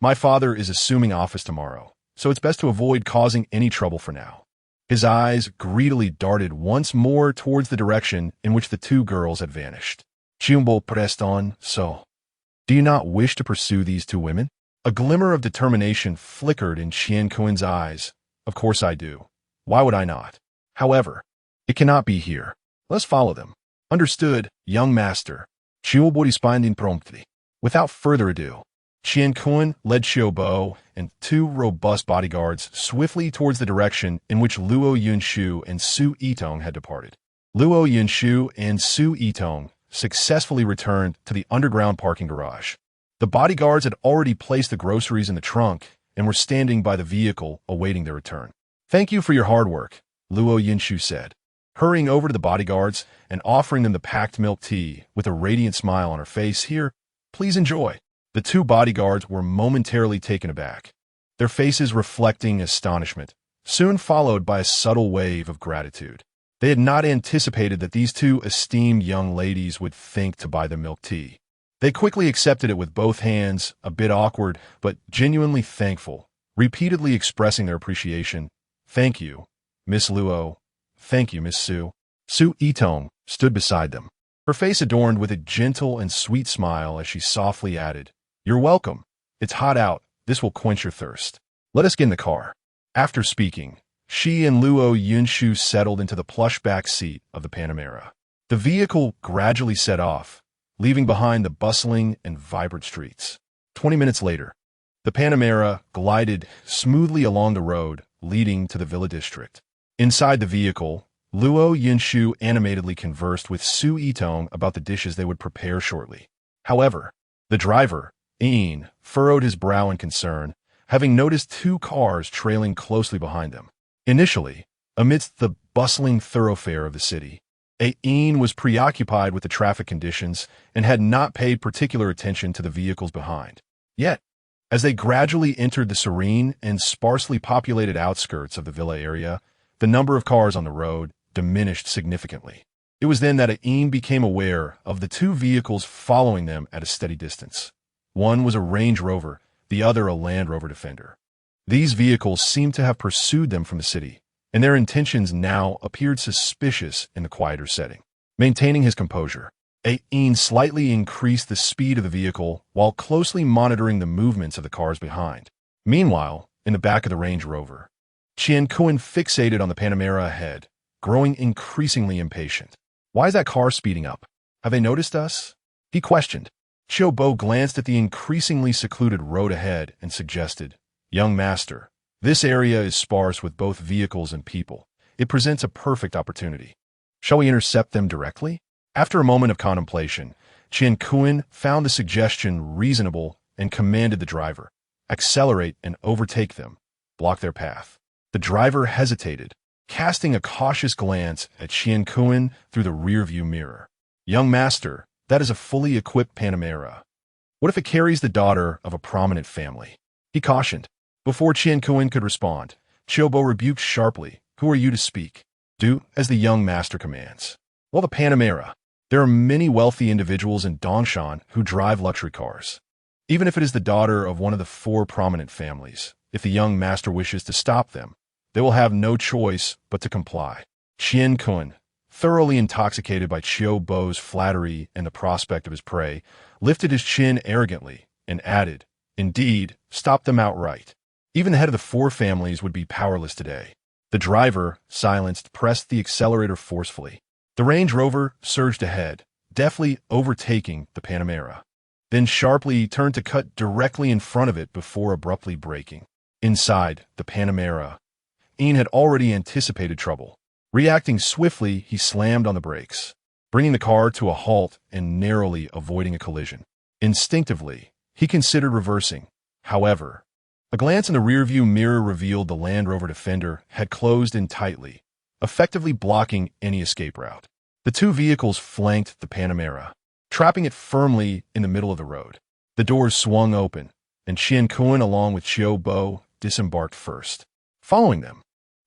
Speaker 1: My father is assuming office tomorrow, so it's best to avoid causing any trouble for now." His eyes greedily darted once more towards the direction in which the 2 girls had vanished. Xiaobo pressed on, "So, do you not wish to pursue these 2 women?" A glimmer of determination flickered in Qian Kun's eyes, Of course I do. Why would I not? However, it cannot be here. Let's follow them. Understood, young master. Chiu Bo responding promptly. Without further ado, Qian Kun led Xiao Bo and two robust bodyguards swiftly towards the direction in which Luo Yunshu and Su Yitong had departed. Luo Yunshu and Su Yitong successfully returned to the underground parking garage. The bodyguards had already placed the groceries in the trunk and were standing by the vehicle awaiting their return. Thank you for your hard work, Luo Yunshu said, hurrying over to the bodyguards and offering them the packed milk tea with a radiant smile on her face. Here, please enjoy. The two bodyguards were momentarily taken aback, their faces reflecting astonishment, soon followed by a subtle wave of gratitude. They had not anticipated that these two esteemed young ladies would think to buy the milk tea. They quickly accepted it with both hands, a bit awkward, but genuinely thankful, repeatedly expressing their appreciation. Thank you, Miss Luo. Thank you, Miss Su. Su Yitong stood beside them, her face adorned with a gentle and sweet smile as she softly added, You're welcome. It's hot out. This will quench your thirst. Let us get in the car. After speaking, she and Luo Yunshu settled into the plush back seat of the Panamera. The vehicle gradually set off, leaving behind the bustling and vibrant streets. 20 minutes later, the Panamera glided smoothly along the road leading to the Villa District. Inside the vehicle, Luo Yunshu animatedly conversed with Su Yitong about the dishes they would prepare shortly. However, the driver, Ian, furrowed his brow in concern, having noticed two cars trailing closely behind them. Initially, amidst the bustling thoroughfare of the city, Ian was preoccupied with the traffic conditions and had not paid particular attention to the vehicles behind. Yet, as they gradually entered the serene and sparsely populated outskirts of the villa area, the number of cars on the road diminished significantly. It was then that Ian became aware of the two vehicles following them at a steady distance. One was a Range Rover, the other a Land Rover Defender. These vehicles seemed to have pursued them from the city, and their intentions now appeared suspicious in the quieter setting. Maintaining his composure, Ian slightly increased the speed of the vehicle while closely monitoring the movements of the cars behind. Meanwhile, in the back of the Range Rover, Qian Kun fixated on the Panamera ahead, growing increasingly impatient. Why is that car speeding up? Have they noticed us? He questioned. Xiao Bo glanced at the increasingly secluded road ahead and suggested, Young master, this area is sparse with both vehicles and people. It presents a perfect opportunity. Shall we intercept them directly? After a moment of contemplation, Qian Kun found the suggestion reasonable and commanded the driver, accelerate and overtake them, block their path. The driver hesitated, casting a cautious glance at Qian Kun through the rearview mirror. Young master, that is a fully equipped Panamera. What if it carries the daughter of a prominent family? He cautioned. Before Qian Kun could respond, Xiao Bo rebuked sharply, Who are you to speak? Do as the young master commands. Well, the Panamera. There are many wealthy individuals in Dongshan who drive luxury cars. Even if it is the daughter of one of the four prominent families, if the young master wishes to stop them, they will have no choice but to comply. Qian Kun, thoroughly intoxicated by Xiao Bo's flattery and the prospect of his prey, lifted his chin arrogantly and added, Indeed, stop them outright. Even the head of the four families would be powerless today. The driver, silenced, pressed the accelerator forcefully. The Range Rover surged ahead, deftly overtaking the Panamera. Then sharply turned to cut directly in front of it before abruptly braking. Inside the Panamera, Ian had already anticipated trouble. Reacting swiftly, he slammed on the brakes, bringing the car to a halt and narrowly avoiding a collision. Instinctively, he considered reversing. However, a glance in the rearview mirror revealed the Land Rover Defender had closed in tightly, effectively blocking any escape route. The two vehicles flanked the Panamera, trapping it firmly in the middle of the road. The doors swung open, and Qian Kun along with Xiao Bo disembarked first. Following them,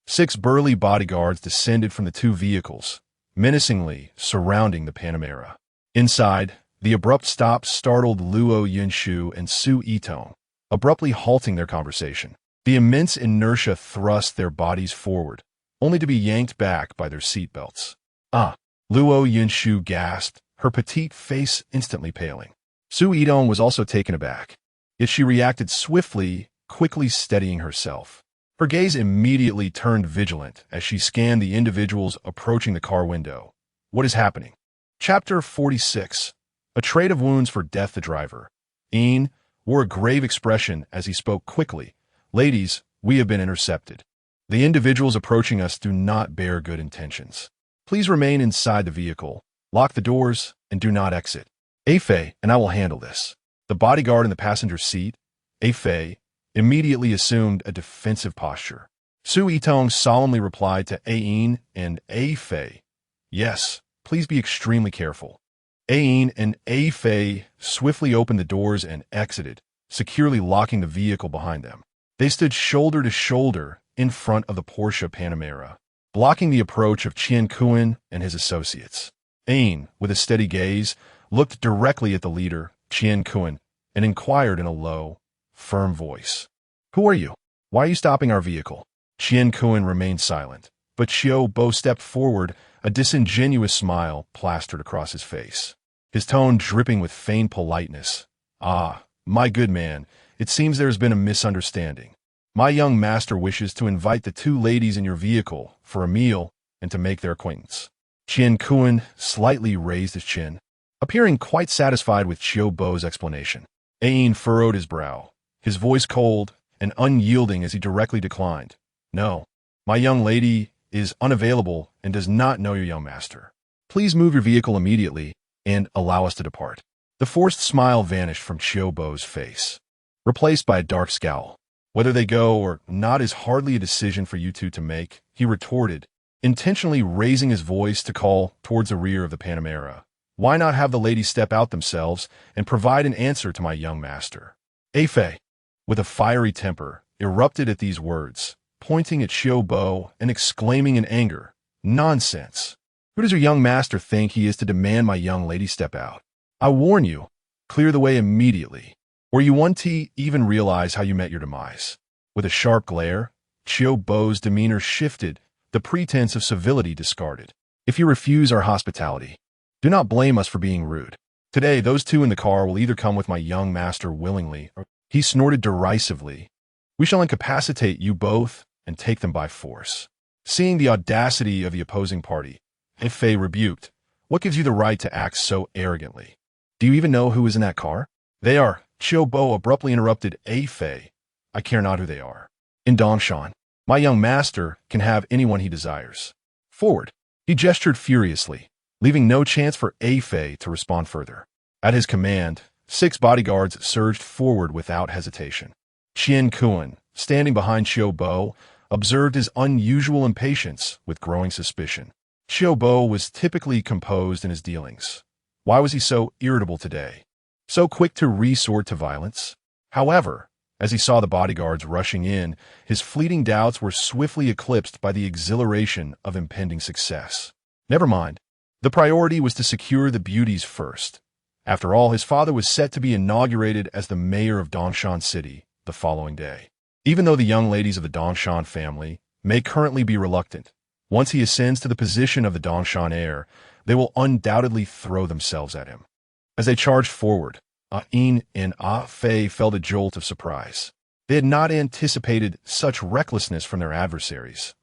Speaker 1: 6 burly bodyguards descended from the two vehicles, menacingly surrounding the Panamera. Inside, the abrupt stop startled Luo Yunshu and Su Yitong, abruptly halting their conversation. The immense inertia thrust their bodies forward, only to be yanked back by their seatbelts. Ah! Luo Yunshu gasped, her petite face instantly paling. Su Yitong was also taken aback, yet she reacted swiftly, quickly steadying herself. Her gaze immediately turned vigilant as she scanned the individuals approaching the car window. What is happening? Chapter 46. A trade of wounds for Death the driver. Ian wore a grave expression as he spoke quickly. Ladies, we have been intercepted. The individuals approaching us do not bear good intentions. Please remain inside the vehicle, lock the doors, and do not exit. Afei and I will handle this. The bodyguard in the passenger seat, Afei, immediately assumed a defensive posture. Su Yitong solemnly replied to Ain and Afei, yes, please be extremely careful. Ain and Afei swiftly opened the doors and exited, securely locking the vehicle behind them. They stood shoulder to shoulder in front of the Porsche Panamera, blocking the approach of Qian Kuan and his associates. Ain, with a steady gaze, looked directly at the leader, Qian Kuan, and inquired in a low, firm voice. Who are you? Why are you stopping our vehicle? Qian Kuan remained silent, but Xiao Bo stepped forward, a disingenuous smile plastered across his face. His tone dripping with feigned politeness. Ah, my good man, it seems there has been a misunderstanding. My young master wishes to invite the two ladies in your vehicle for a meal and to make their acquaintance. Qian Kuan slightly raised his chin, appearing quite satisfied with Xiao Bo's explanation. Ain furrowed his brow, his voice cold and unyielding as he directly declined. No, my young lady is unavailable and does not know your young master. Please move your vehicle immediately and allow us to depart. The forced smile vanished from Xiao Bo's face, replaced by a dark scowl. Whether they go or not is hardly a decision for you two to make, he retorted, intentionally raising his voice to call towards the rear of the Panamera. Why not have the ladies step out themselves and provide an answer to my young master? Afei, with a fiery temper, erupted at these words, pointing at Xiao Bo and exclaiming in anger, Nonsense! Who does your young master think he is to demand my young lady step out? I warn you, clear the way immediately, or you won't even realize how you met your demise. With a sharp glare, Xiao Bo's demeanor shifted, the pretense of civility discarded. If you refuse our hospitality, do not blame us for being rude. Today, those two in the car will either come with my young master willingly, or he snorted derisively. We shall incapacitate you both and take them by force. Seeing the audacity of the opposing party, Afei rebuked, what gives you the right to act so arrogantly? Do you even know who is in that car? They are, Xiao Bo abruptly interrupted Afei. I care not who they are. In Dongshan, my young master can have anyone he desires. Forward. He gestured furiously, leaving no chance for Afei to respond further. At his command, 6 bodyguards surged forward without hesitation. Qian Kuan, standing behind Xiao Bo, observed his unusual impatience with growing suspicion. Xiao Bo was typically composed in his dealings. Why was he so irritable today? So quick to resort to violence? However, as he saw the bodyguards rushing in, his fleeting doubts were swiftly eclipsed by the exhilaration of impending success. Never mind. The priority was to secure the beauties first. After all, his father was set to be inaugurated as the mayor of Dongshan City the following day. Even though the young ladies of the Dongshan family may currently be reluctant, once he ascends to the position of the Dongshan heir, they will undoubtedly throw themselves at him. As they charged forward, Ain and Afei felt a jolt of surprise. They had not anticipated such recklessness from their adversaries.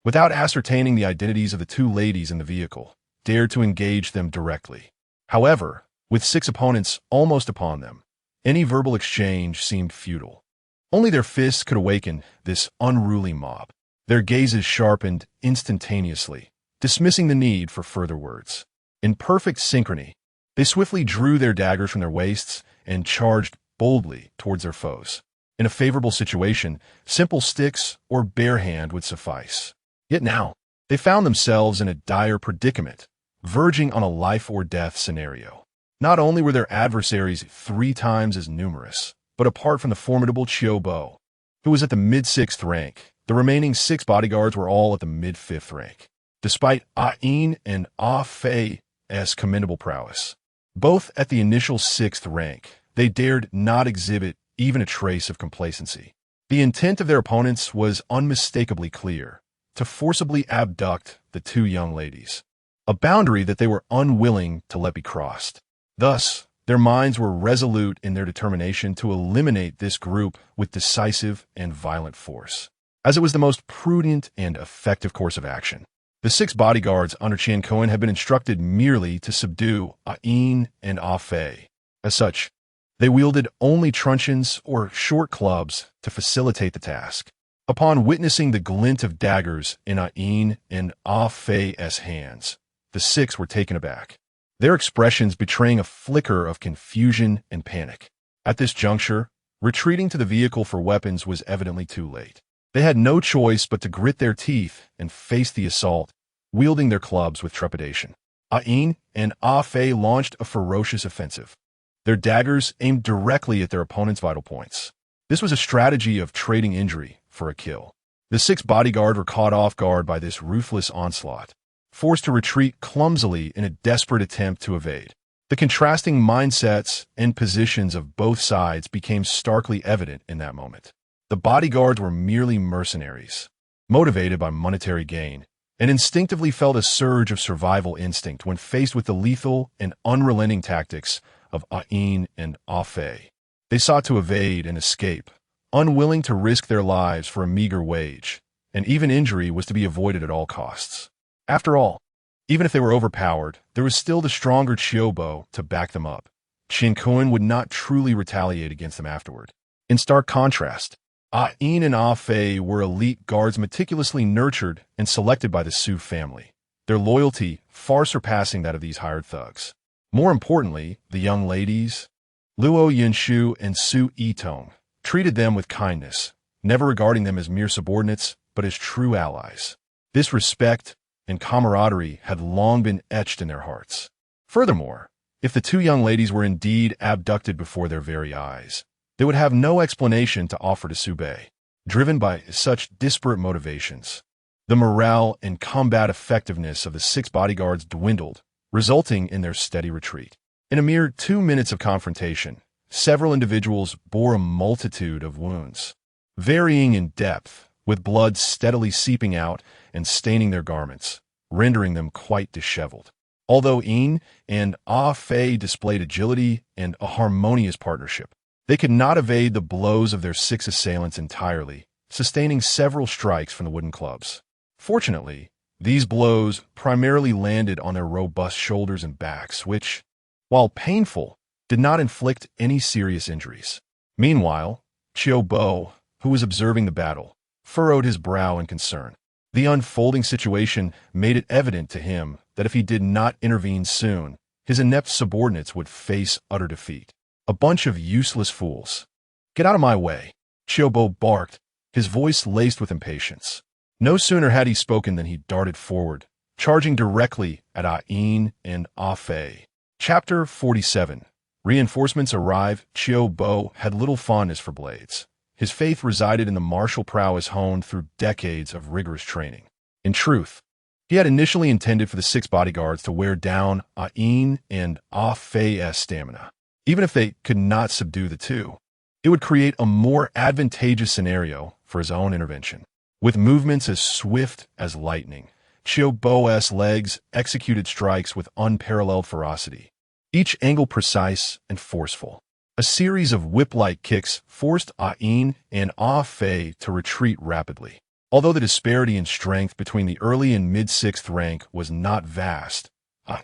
Speaker 1: Without ascertaining the identities of the two ladies in the vehicle, dared to engage them directly. However, with 6 opponents almost upon them, any verbal exchange seemed futile. Only their fists could awaken this unruly mob. Their gazes sharpened instantaneously, dismissing the need for further words. In perfect synchrony, they swiftly drew their daggers from their waists and charged boldly towards their foes. In a favorable situation, simple sticks or bare hand would suffice. Yet now, they found themselves in a dire predicament, verging on a life-or-death scenario. Not only were their adversaries 3 times as numerous, but apart from the formidable Xiao Bo, who was at the mid-6th rank, the remaining 6 bodyguards were all at the mid-5th rank. Despite Ain and Afei's commendable prowess, both at the initial 6th rank, they dared not exhibit even a trace of complacency. The intent of their opponents was unmistakably clear, to forcibly abduct the 2 young ladies, a boundary that they were unwilling to let be crossed. Thus, their minds were resolute in their determination to eliminate this group with decisive and violent force. as it was the most prudent and effective course of action. The 6 bodyguards under Qian Kuan had been instructed merely to subdue Ain and Ah Fei. As such, they wielded only truncheons or short clubs to facilitate the task. Upon witnessing the glint of daggers in Ain and Ah Fei's hands, the 6 were taken aback, their expressions betraying a flicker of confusion and panic. At this juncture, retreating to the vehicle for weapons was evidently too late. They had no choice but to grit their teeth and face the assault, wielding their clubs with trepidation. Ain and Ah Fei launched a ferocious offensive, their daggers aimed directly at their opponent's vital points. This was a strategy of trading injury for a kill. The 6 bodyguards were caught off guard by this ruthless onslaught, forced to retreat clumsily in a desperate attempt to evade. The contrasting mindsets and positions of both sides became starkly evident in that moment. The bodyguards were merely mercenaries, motivated by monetary gain, and instinctively felt a surge of survival instinct when faced with the lethal and unrelenting tactics of Ain and Ah Fei. They sought to evade and escape, unwilling to risk their lives for a meager wage, and even injury was to be avoided at all costs. After all, even if they were overpowered, there was still the stronger Qiubo to back them up. Qian Kuan would not truly retaliate against them afterward. In stark contrast, Ain and Ah Fei were elite guards meticulously nurtured and selected by the Su family, their loyalty far surpassing that of these hired thugs. More importantly, the young ladies, Luo Yinshu and Su Yitong, treated them with kindness, never regarding them as mere subordinates, but as true allies. This respect and camaraderie had long been etched in their hearts. Furthermore, if the 2 young ladies were indeed abducted before their very eyes, they would have no explanation to offer to Su Bei. Driven by such disparate motivations, the morale and combat effectiveness of the 6 bodyguards dwindled, resulting in their steady retreat. In a mere 2 minutes of confrontation, several individuals bore a multitude of wounds, varying in depth, with blood steadily seeping out and staining their garments, rendering them quite disheveled. Although Ain and Ah Fei displayed agility and a harmonious partnership, they could not evade the blows of their 6 assailants entirely, sustaining several strikes from the wooden clubs. Fortunately, these blows primarily landed on their robust shoulders and backs, which, while painful, did not inflict any serious injuries. Meanwhile, Qiubo, who was observing the battle, furrowed his brow in concern. The unfolding situation made it evident to him that if he did not intervene soon, his inept subordinates would face utter defeat. A bunch of useless fools. Get out of my way, Qiubo barked, his voice laced with impatience. No sooner had he spoken than he darted forward, charging directly at Ain and Ah Fei. Chapter 47. Reinforcements arrive. Qiubo had little fondness for blades. His faith resided in the martial prowess honed through decades of rigorous training. In truth, he had initially intended for the 6 bodyguards to wear down Ain and Ah Fei's stamina. Even if they could not subdue the 2, it would create a more advantageous scenario for his own intervention. With movements as swift as lightning, Qiubo's legs executed strikes with unparalleled ferocity, each angle precise and forceful. A series of whip-like kicks forced Ain and Ah Fei to retreat rapidly. Although the disparity in strength between the early and mid-6th rank was not vast,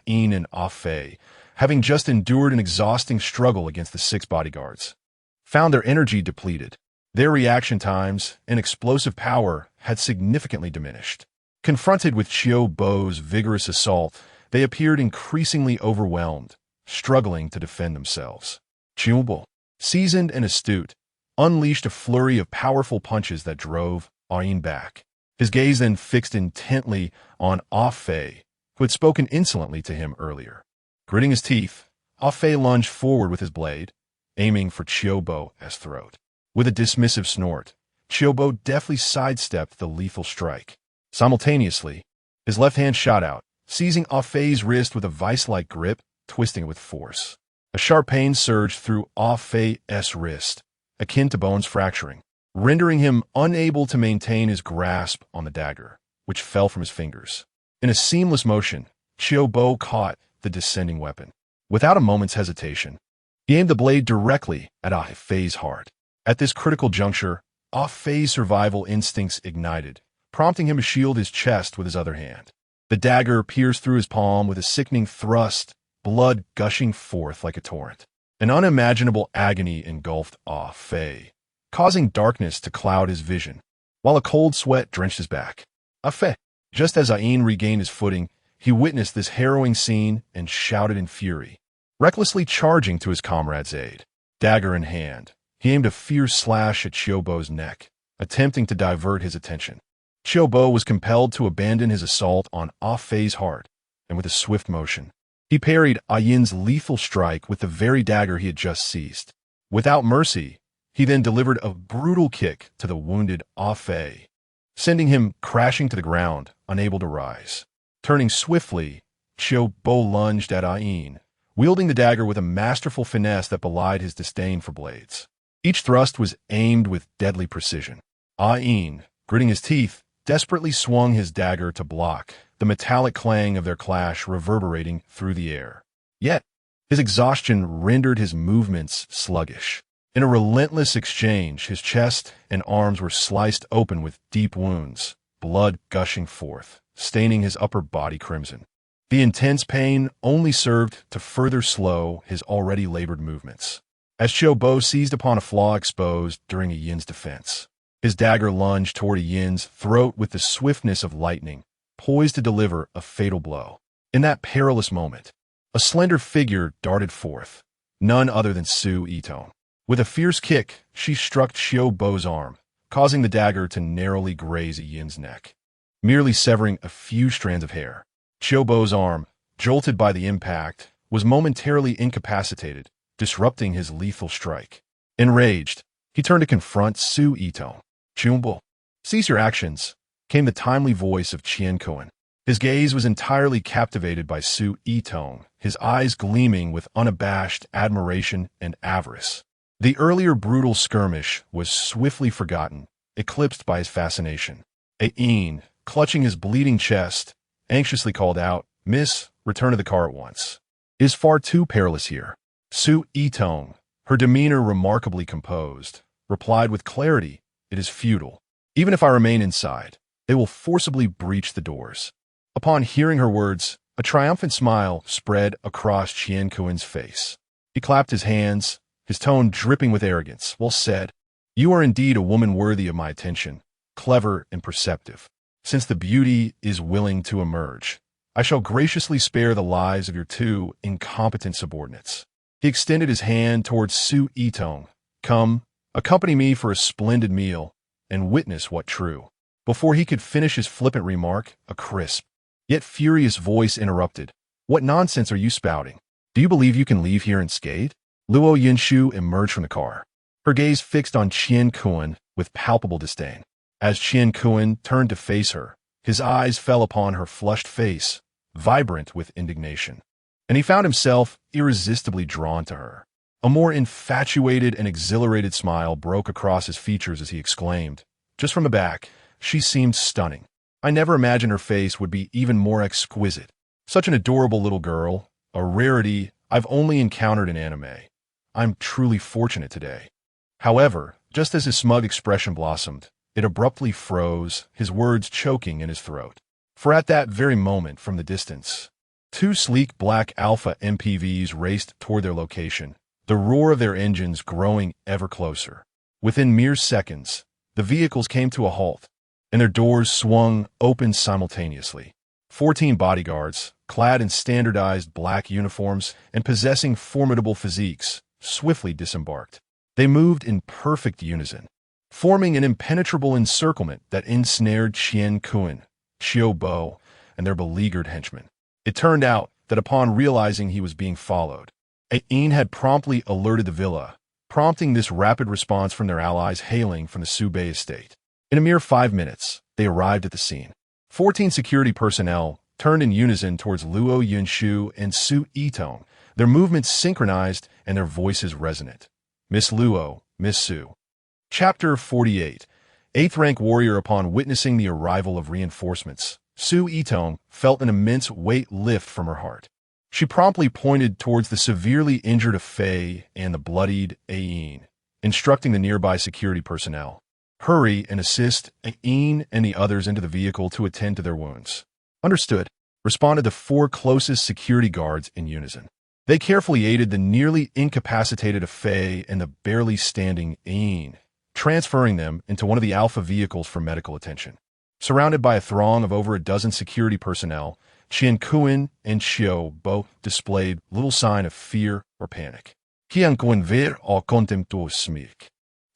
Speaker 1: Ain and Ah Fei, having just endured an exhausting struggle against the 6 bodyguards, found their energy depleted. Their reaction times and explosive power had significantly diminished. Confronted with Qiubo's vigorous assault, they appeared increasingly overwhelmed, struggling to defend themselves. Qiubo, seasoned and astute, unleashed a flurry of powerful punches that drove Ain back. His gaze then fixed intently on Ah Fei, who had spoken insolently to him earlier. Gritting his teeth, Ah Fei lunged forward with his blade, aiming for Qiubo's throat. With a dismissive snort, Qiubo deftly sidestepped the lethal strike. Simultaneously, his left hand shot out, seizing Ah Fei's wrist with a vice-like grip, twisting it with force. A sharp pain surged through Ah Fei's wrist, akin to bones fracturing, rendering him unable to maintain his grasp on the dagger, which fell from his fingers. In a seamless motion, Qiubo caught the descending weapon. Without a moment's hesitation, he aimed the blade directly at Ah Fei's heart. At this critical juncture, Fei's survival instincts ignited, prompting him to shield his chest with his other hand. The dagger pierced through his palm with a sickening thrust, blood gushing forth like a torrent. An unimaginable agony engulfed Fei, causing darkness to cloud his vision, while a cold sweat drenched his back. Fei, just as Ain regained his footing, he witnessed this harrowing scene and shouted in fury, recklessly charging to his comrade's aid. Dagger in hand, he aimed a fierce slash at Qiubo's neck, attempting to divert his attention. Qiubo was compelled to abandon his assault on Fei's heart, and with a swift motion, he parried Yin's lethal strike with the very dagger he had just seized. Without mercy, he then delivered a brutal kick to the wounded Fei, sending him crashing to the ground, unable to rise. Turning swiftly, Qiubo lunged at Yin, wielding the dagger with a masterful finesse that belied his disdain for blades. Each thrust was aimed with deadly precision. Yin, gritting his teeth, desperately swung his dagger to block, the metallic clang of their clash reverberating through the air. Yet, his exhaustion rendered his movements sluggish. In a relentless exchange, his chest and arms were sliced open with deep wounds, blood gushing forth, staining his upper body crimson. The intense pain only served to further slow his already labored movements. As Qiubo seized upon a flaw exposed during Yin's defense, his dagger lunged toward Yin's throat with the swiftness of lightning, poised to deliver a fatal blow. In that perilous moment, a slender figure darted forth, none other than Su Yitong. With a fierce kick, she struck Qiubo's arm, causing the dagger to narrowly graze Yin's neck, merely severing a few strands of hair. Qiubo's arm, jolted by the impact, was momentarily incapacitated, disrupting his lethal strike. Enraged, he turned to confront Su Yitong. "Qiubo, cease your actions," came the timely voice of Qian Kuan. His gaze was entirely captivated by Su Yitong, his eyes gleaming with unabashed admiration and avarice. The earlier brutal skirmish was swiftly forgotten, eclipsed by his fascination. Yin, clutching his bleeding chest, anxiously called out, "Miss, return to the car at once. It is far too perilous here." Su Yitong, her demeanor remarkably composed, replied with clarity, "It is futile. Even if I remain inside, they will forcibly breach the doors." Upon hearing her words, a triumphant smile spread across Qian Kuan's face. He clapped his hands, his tone dripping with arrogance, while said, "You are indeed a woman worthy of my attention, clever and perceptive. Since the beauty is willing to emerge, I shall graciously spare the lives of your two incompetent subordinates." He extended his hand towards Su Yitong. "Come, accompany me for a splendid meal, and witness what true." Before he could finish his flippant remark, a crisp, yet furious voice interrupted. "What nonsense are you spouting? Do you believe you can leave here unscathed?" Luo Yinshu emerged from the car, her gaze fixed on Qian Kuan with palpable disdain. As Qian Kuan turned to face her, his eyes fell upon her flushed face, vibrant with indignation, and he found himself irresistibly drawn to her. A more infatuated and exhilarated smile broke across his features as he exclaimed, "Just from the back, she seemed stunning. I never imagined her face would be even more exquisite. Such an adorable little girl, a rarity I've only encountered in anime. I'm truly fortunate today." However, just as his smug expression blossomed, it abruptly froze, his words choking in his throat. For at that very moment, from the distance, two sleek black Alpha MPVs raced toward their location, the roar of their engines growing ever closer. Within mere seconds, the vehicles came to a halt, and their doors swung open simultaneously. 14 bodyguards, clad in standardized black uniforms and possessing formidable physiques, swiftly disembarked. They moved in perfect unison, forming an impenetrable encirclement that ensnared Qian Kuan, Qiubo, and their beleaguered henchmen. It turned out that upon realizing he was being followed, Yin had promptly alerted the villa, prompting this rapid response from their allies hailing from the Subei estate. In a mere 5 minutes, they arrived at the scene. 14 security personnel turned in unison towards Luo Yinshu and Su Yitong, their movements synchronized and their voices resonant. "Miss Luo, Miss Su." Chapter 48. 8th rank warrior. Upon witnessing the arrival of reinforcements, Su Yitong felt an immense weight lift from her heart. She promptly pointed towards the severely injured Fei and the bloodied Yin, instructing the nearby security personnel, Hurry and assist Ain and the others into the vehicle to attend to their wounds. Understood, responded the four closest security guards in unison. They carefully aided the nearly incapacitated Afei and the barely standing Ain, transferring them into one of the Alpha vehicles for medical attention. Surrounded by a throng of over a dozen security personnel, Qian Kuan and Xiao both displayed little sign of fear or panic. Qian Kuan ver au contemptueux,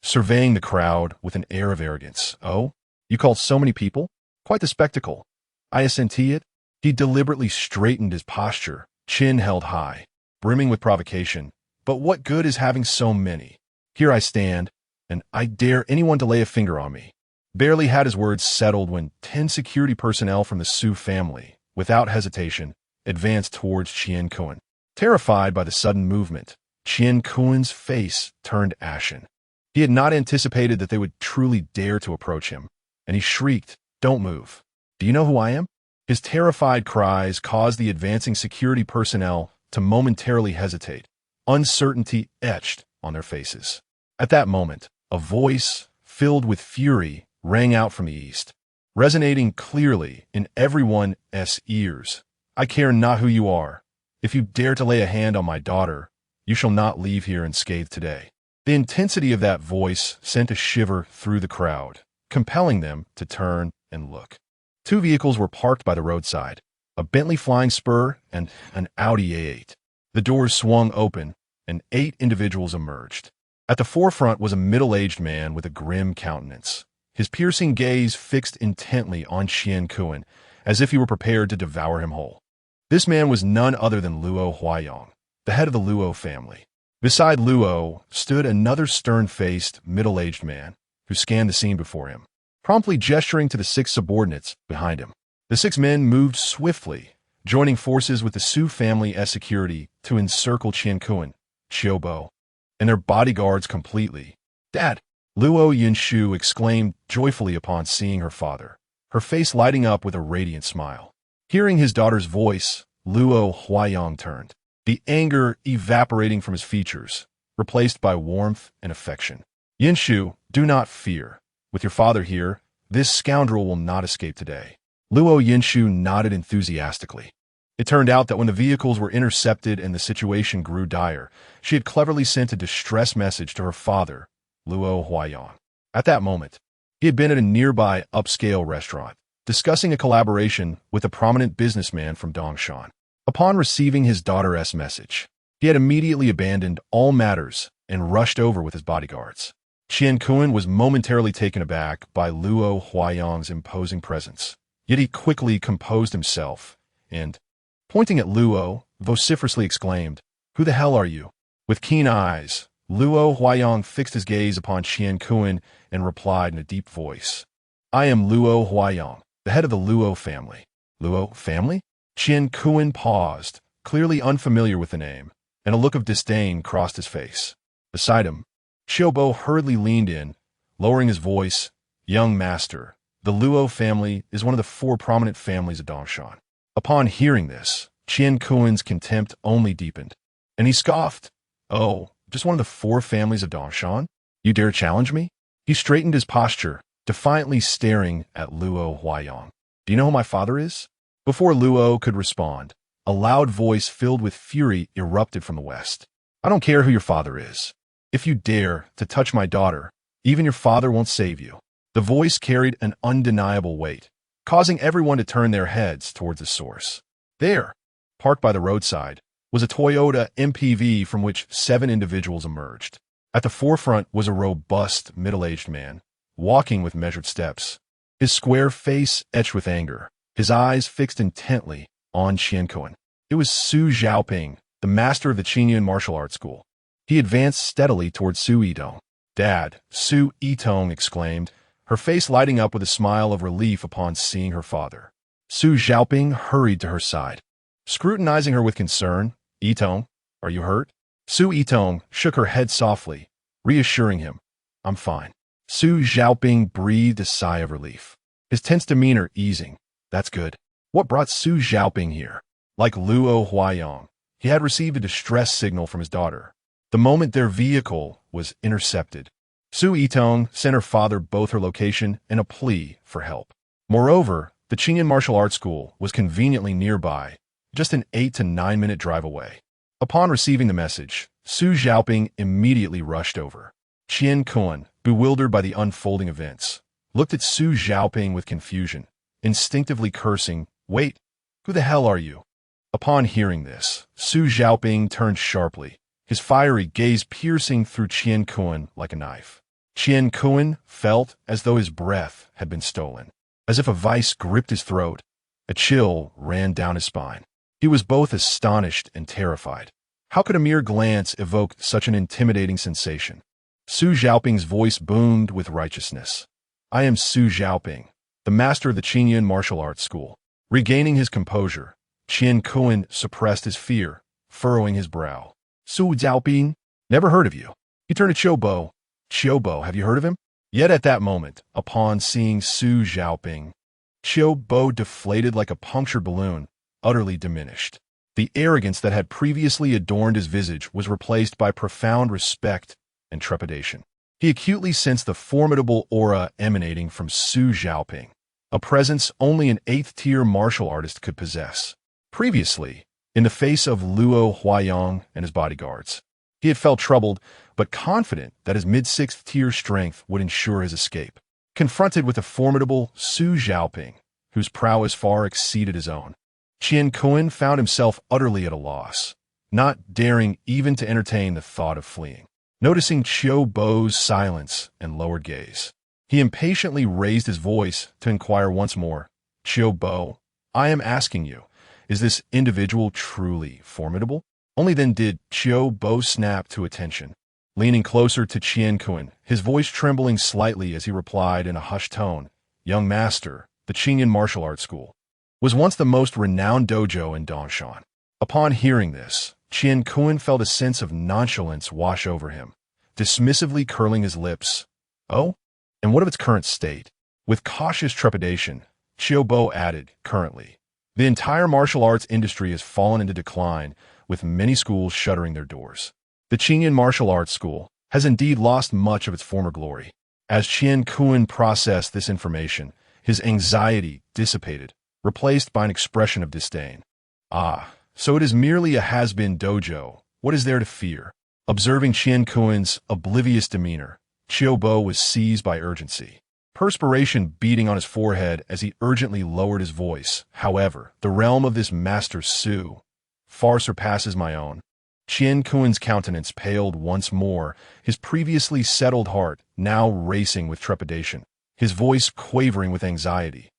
Speaker 1: surveying the crowd with an air of arrogance. Oh, you called so many people? Quite the spectacle. I assenti it. He deliberately straightened his posture, chin held high, brimming with provocation. But what good is having so many? Here I stand, and I dare anyone to lay a finger on me. Barely had his words settled when 10 security personnel from the Su family, without hesitation, advanced towards Qian Kuan. Terrified by the sudden movement, Qian Kuan's face turned ashen. He had not anticipated that they would truly dare to approach him, and he shrieked, "Don't move. Do you know who I am?" His terrified cries caused the advancing security personnel to momentarily hesitate, uncertainty etched on their faces. At that moment, a voice, filled with fury, rang out from the east, resonating clearly in everyone's ears. "I care not who you are. If you dare to lay a hand on my daughter, you shall not leave here unscathed today." The intensity of that voice sent a shiver through the crowd, compelling them to turn and look. 2 vehicles were parked by the roadside, a Bentley Flying Spur and an Audi A8. The doors swung open, and 8 individuals emerged. At the forefront was a middle-aged man with a grim countenance, his piercing gaze fixed intently on Qian Kuan, as if he were prepared to devour him whole. This man was none other than Luo Huaiyang, the head of the Luo family. Beside Luo stood another stern-faced, middle-aged man, who scanned the scene before him, promptly gesturing to the 6 subordinates behind him. The 6 men moved swiftly, joining forces with the Su family's security to encircle Qian Kuan, Xiaobo, and their bodyguards completely. "Dad!" Luo Yinshu exclaimed joyfully upon seeing her father, her face lighting up with a radiant smile. Hearing his daughter's voice, Luo Huaiyang turned, the anger evaporating from his features, replaced by warmth and affection. "Yinshu, do not fear. With your father here, this scoundrel will not escape today." Luo Yinshu nodded enthusiastically. It turned out that when the vehicles were intercepted and the situation grew dire, she had cleverly sent a distress message to her father, Luo Huaiyang. At that moment, he had been at a nearby upscale restaurant, discussing a collaboration with a prominent businessman from Dongshan. Upon receiving his daughter's message, he had immediately abandoned all matters and rushed over with his bodyguards. Qian Kuan was momentarily taken aback by Luo Huaiyang's imposing presence, yet he quickly composed himself and, pointing at Luo, vociferously exclaimed, "Who the hell are you?" With keen eyes, Luo Huaiyang fixed his gaze upon Qian Kuan and replied in a deep voice, "I am Luo Huaiyang, the head of the Luo family." "Luo family?" Qian Kuan paused, clearly unfamiliar with the name, and a look of disdain crossed his face. Beside him, Xiaobo hurriedly leaned in, lowering his voice, "Young master, the Luo family is one of the 4 prominent families of Dongshan." Upon hearing this, Qian Kuan's contempt only deepened, and he scoffed. "Oh, just one of the 4 families of Dongshan? You dare challenge me?" He straightened his posture, defiantly staring at Luo Huaiyang. "Do you know who my father is?" Before Luo could respond, a loud voice filled with fury erupted from the west. "I don't care who your father is. If you dare to touch my daughter, even your father won't save you." The voice carried an undeniable weight, causing everyone to turn their heads towards the source. There, parked by the roadside, was a Toyota MPV from which 7 individuals emerged. At the forefront was a robust, middle-aged man, walking with measured steps, his square face etched with anger, his eyes fixed intently on Qian Kuan. It was Su Zhaoping, the master of the Qingyun martial arts school. He advanced steadily towards Su Yitong. "Dad," Su Yitong exclaimed, her face lighting up with a smile of relief upon seeing her father. Su Zhaoping hurried to her side. Scrutinizing her with concern, "Yitong, are you hurt?" Su Yitong shook her head softly, reassuring him, "I'm fine." Su Zhaoping breathed a sigh of relief, his tense demeanor easing. "That's good." What brought Su Zhaoping here? Like Luo Huaiyang, he had received a distress signal from his daughter. The moment their vehicle was intercepted, Su Yitong sent her father both her location and a plea for help. Moreover, the Qingyan Martial Arts School was conveniently nearby, just an 8 to 9 minute drive away. Upon receiving the message, Su Xiaoping immediately rushed over. Qian Kun, bewildered by the unfolding events, looked at Su Xiaoping with confusion, instinctively cursing, "Wait, who the hell are you?" Upon hearing this, Su Xiaoping turned sharply, his fiery gaze piercing through Qian Kun like a knife. Qian Kun felt as though his breath had been stolen. As if a vice gripped his throat, a chill ran down his spine. He was both astonished and terrified. How could a mere glance evoke such an intimidating sensation? Su Xiaoping's voice boomed with righteousness. "I am Su Xiaoping, the master of the Qingyan Martial Arts School." Regaining his composure, Qian Kun suppressed his fear, furrowing his brow. "Su Xiaoping? Never heard of you." He turned to Qiu Bo. "Qiu Bo, have you heard of him?" Yet at that moment, upon seeing Su Xiaoping, Qiu Bo deflated like a punctured balloon, utterly diminished. The arrogance that had previously adorned his visage was replaced by profound respect and trepidation. He acutely sensed the formidable aura emanating from Su Xiaoping, a presence only an 8th-tier martial artist could possess. Previously, in the face of Luo Huayong and his bodyguards, he had felt troubled, but confident that his mid-6th-tier strength would ensure his escape. Confronted with the formidable Su Xiaoping, whose prowess far exceeded his own, Qian Kun found himself utterly at a loss, not daring even to entertain the thought of fleeing. Noticing Qiu Bo's silence and lowered gaze, he impatiently raised his voice to inquire once more, "Qiu Bo, I am asking you, is this individual truly formidable?" Only then did Qiu Bo snap to attention. Leaning closer to Qian Kun, his voice trembling slightly as he replied in a hushed tone, "Young master, the Qingyan Martial Arts School was once the most renowned dojo in Dongshan." Upon hearing this, Qian Kun felt a sense of nonchalance wash over him, dismissively curling his lips. "Oh? And what of its current state?" With cautious trepidation, Qiu Bo added, "Currently, the entire martial arts industry has fallen into decline, with many schools shuttering their doors. The Qingyan Martial Arts School has indeed lost much of its former glory." As Qian Kun processed this information, his anxiety dissipated, replaced by an expression of disdain. "Ah, so it is merely a has-been dojo. What is there to fear?" Observing Qian Kun's oblivious demeanor, Qiu Bo was seized by urgency, perspiration beading on his forehead as he urgently lowered his voice. "However, the realm of this Master Su far surpasses my own." Qian Kun's countenance paled once more, his previously settled heart now racing with trepidation, his voice quavering with anxiety.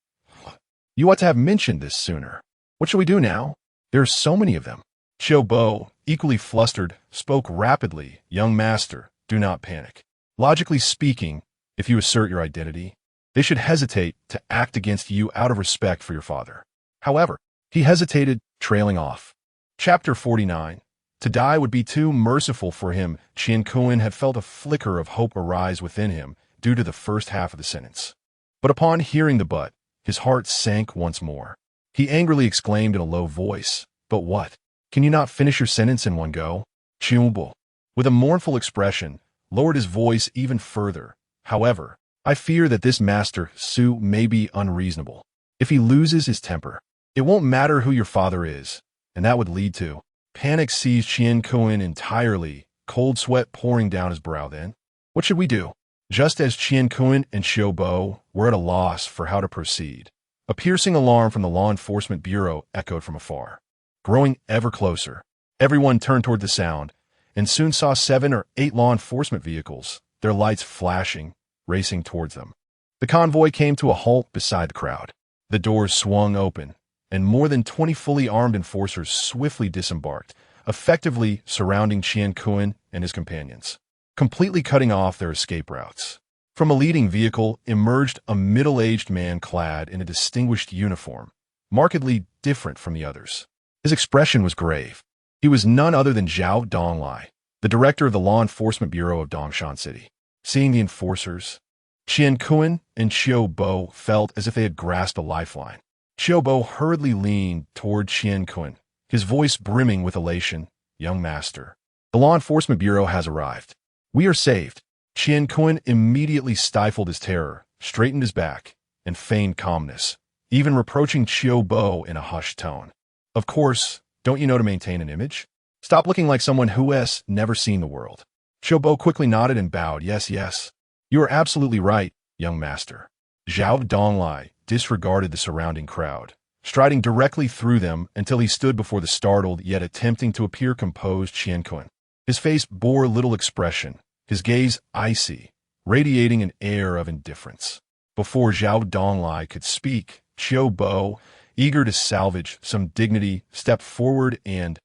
Speaker 1: "You ought to have mentioned this sooner. What shall we do now? There are so many of them." Qiu Bo, equally flustered, spoke rapidly. "Young master, do not panic. Logically speaking, if you assert your identity, they should hesitate to act against you out of respect for your father." However, he hesitated, trailing off. Chapter 49. To die would be too merciful for him. Qian Kun had felt a flicker of hope arise within him due to the first half of the sentence. But upon hearing the "but," his heart sank once more. He angrily exclaimed in a low voice, "But what? Can you not finish your sentence in one go?" Qiu Bo, with a mournful expression, lowered his voice even further. "However, I fear that this Master Su may be unreasonable. If he loses his temper, it won't matter who your father is, and that would lead to..." Panic seized Qian Kun entirely, cold sweat pouring down his brow. Then, what should we do? Just as Qian Kun and Qiu Bo were at a loss for how to proceed, a piercing alarm from the Law Enforcement Bureau echoed from afar. Growing ever closer, everyone turned toward the sound, and soon saw 7 or 8 law enforcement vehicles, their lights flashing, racing towards them. The convoy came to a halt beside the crowd. The doors swung open, and more than 20 fully armed enforcers swiftly disembarked, effectively surrounding Qian Kun and his companions, completely cutting off their escape routes. From a leading vehicle emerged a middle-aged man clad in a distinguished uniform, markedly different from the others. His expression was grave. He was none other than Zhao Donglai, the director of the Law Enforcement Bureau of Dongshan City. Seeing the enforcers, Qian Kun and Qiu Bo felt as if they had grasped a lifeline. Qiu Bo hurriedly leaned toward Qian Kun, his voice brimming with elation. "Young master, the Law Enforcement Bureau has arrived. We are saved." Qian Kun immediately stifled his terror, straightened his back, and feigned calmness, even reproaching Qiu Bo in a hushed tone. Of course, don't you know to maintain an image? Stop looking like someone who has never seen the world. Qiu Bo quickly nodded and bowed. Yes, yes. You are absolutely right, young master. Zhao Donglai disregarded the surrounding crowd, striding directly through them until he stood before the startled yet attempting to appear composed Qian Kun. His face bore little expression, his gaze icy, radiating an air of indifference. Before Zhao Donglai could speak, Qiu Bo, eager to salvage some dignity, stepped forward and,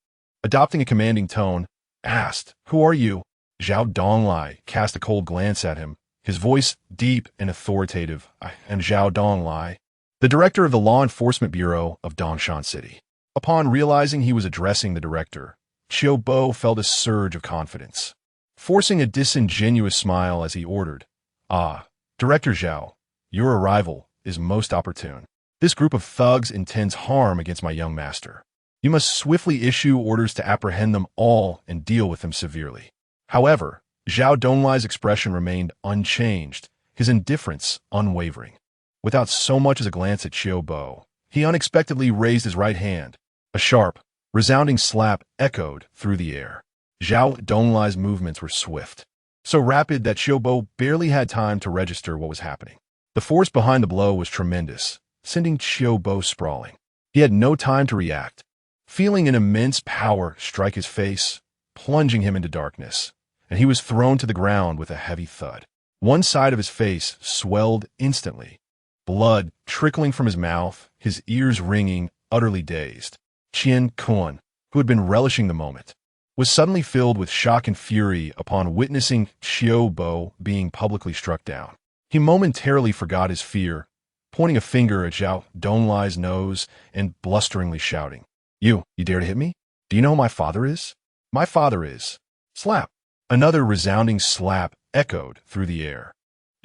Speaker 1: adopting a commanding tone, asked, "Who are you?" Zhao Donglai cast a cold glance at him, his voice deep and authoritative. "I am Zhao Donglai, the director of the Law Enforcement Bureau of Dongshan City." Upon realizing he was addressing the director, Qiu Bo felt a surge of confidence, forcing a disingenuous smile as he ordered, "Ah, Director Zhao, your arrival is most opportune. This group of thugs intends harm against my young master. You must swiftly issue orders to apprehend them all and deal with them severely." However, Zhao Donglai's expression remained unchanged, his indifference unwavering. Without so much as a glance at Qiu Bo, he unexpectedly raised his right hand. A sharp, resounding slap echoed through the air. Zhao Donglai's movements were swift, so rapid that Qiu Bo barely had time to register what was happening. The force behind the blow was tremendous, sending Qiu Bo sprawling. He had no time to react, feeling an immense power strike his face, plunging him into darkness, and he was thrown to the ground with a heavy thud. One side of his face swelled instantly, blood trickling from his mouth, his ears ringing, utterly dazed. Qian Kun, who had been relishing the moment, was suddenly filled with shock and fury upon witnessing Qiu Bo being publicly struck down. He momentarily forgot his fear, pointing a finger at Zhao Donglai's nose and blusteringly shouting, You dare to hit me? Do you know who my father is? My father is. Slap. Another resounding slap echoed through the air.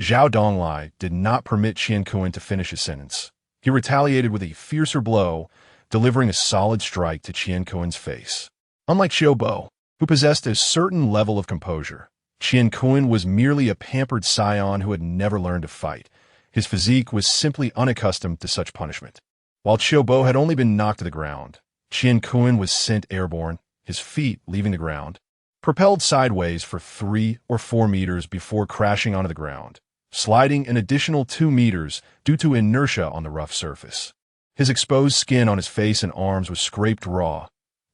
Speaker 1: Zhao Donglai did not permit Qian Kun to finish his sentence. He retaliated with a fiercer blow, delivering a solid strike to Qian Kun's face. Unlike Qiu Bo, who possessed a certain level of composure, Qian Kun was merely a pampered scion who had never learned to fight. His physique was simply unaccustomed to such punishment. While Qiu Bo had only been knocked to the ground, Qian Kun was sent airborne, his feet leaving the ground, propelled sideways for 3 or 4 meters before crashing onto the ground, sliding an additional 2 meters due to inertia on the rough surface. His exposed skin on his face and arms was scraped raw,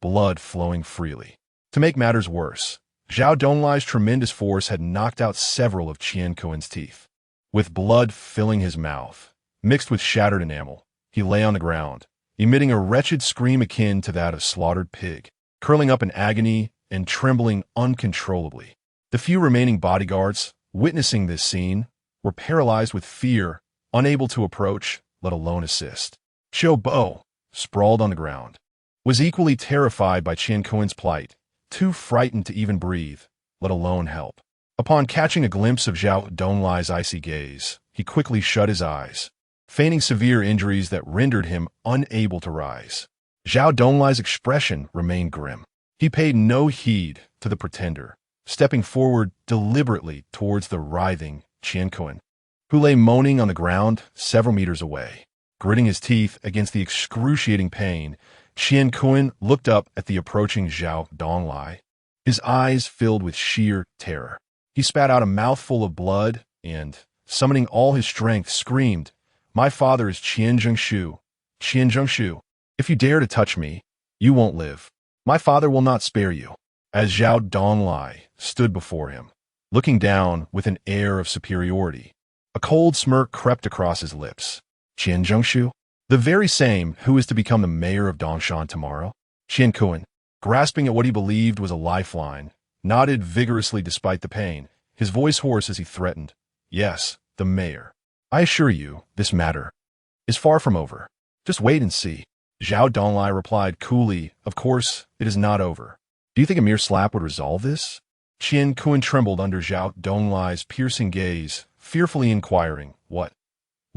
Speaker 1: blood flowing freely. To make matters worse, Zhao Donglai's tremendous force had knocked out several of Qian Kun's teeth. With blood filling his mouth, mixed with shattered enamel, he lay on the ground, emitting a wretched scream akin to that of slaughtered pig, curling up in agony and trembling uncontrollably. The few remaining bodyguards, witnessing this scene, were paralyzed with fear, unable to approach, let alone assist. Qiu Bo, sprawled on the ground, was equally terrified by Qian Kun's plight, too frightened to even breathe, let alone help. Upon catching a glimpse of Zhao Donglai's icy gaze, he quickly shut his eyes, feigning severe injuries that rendered him unable to rise. Zhao Donglai's expression remained grim. He paid no heed to the pretender, stepping forward deliberately towards the writhing Qian Kun, who lay moaning on the ground several meters away. Gritting his teeth against the excruciating pain, Qian Kun looked up at the approaching Zhao Donglai, his eyes filled with sheer terror. He spat out a mouthful of blood and, summoning all his strength, screamed, My father is Qian Zhengshu. Qian Zhengshu. If you dare to touch me, you won't live. My father will not spare you. As Zhao Donglai stood before him, looking down with an air of superiority, a cold smirk crept across his lips. Qian Zhengshu? The very same who is to become the mayor of Dongshan tomorrow? Qian Kun, grasping at what he believed was a lifeline, nodded vigorously despite the pain, his voice hoarse as he threatened, Yes, the mayor. I assure you, this matter is far from over. Just wait and see. Zhao Donglai replied coolly, Of course, it is not over. Do you think a mere slap would resolve this? Qian Kun trembled under Zhao Donglai's piercing gaze, fearfully inquiring, What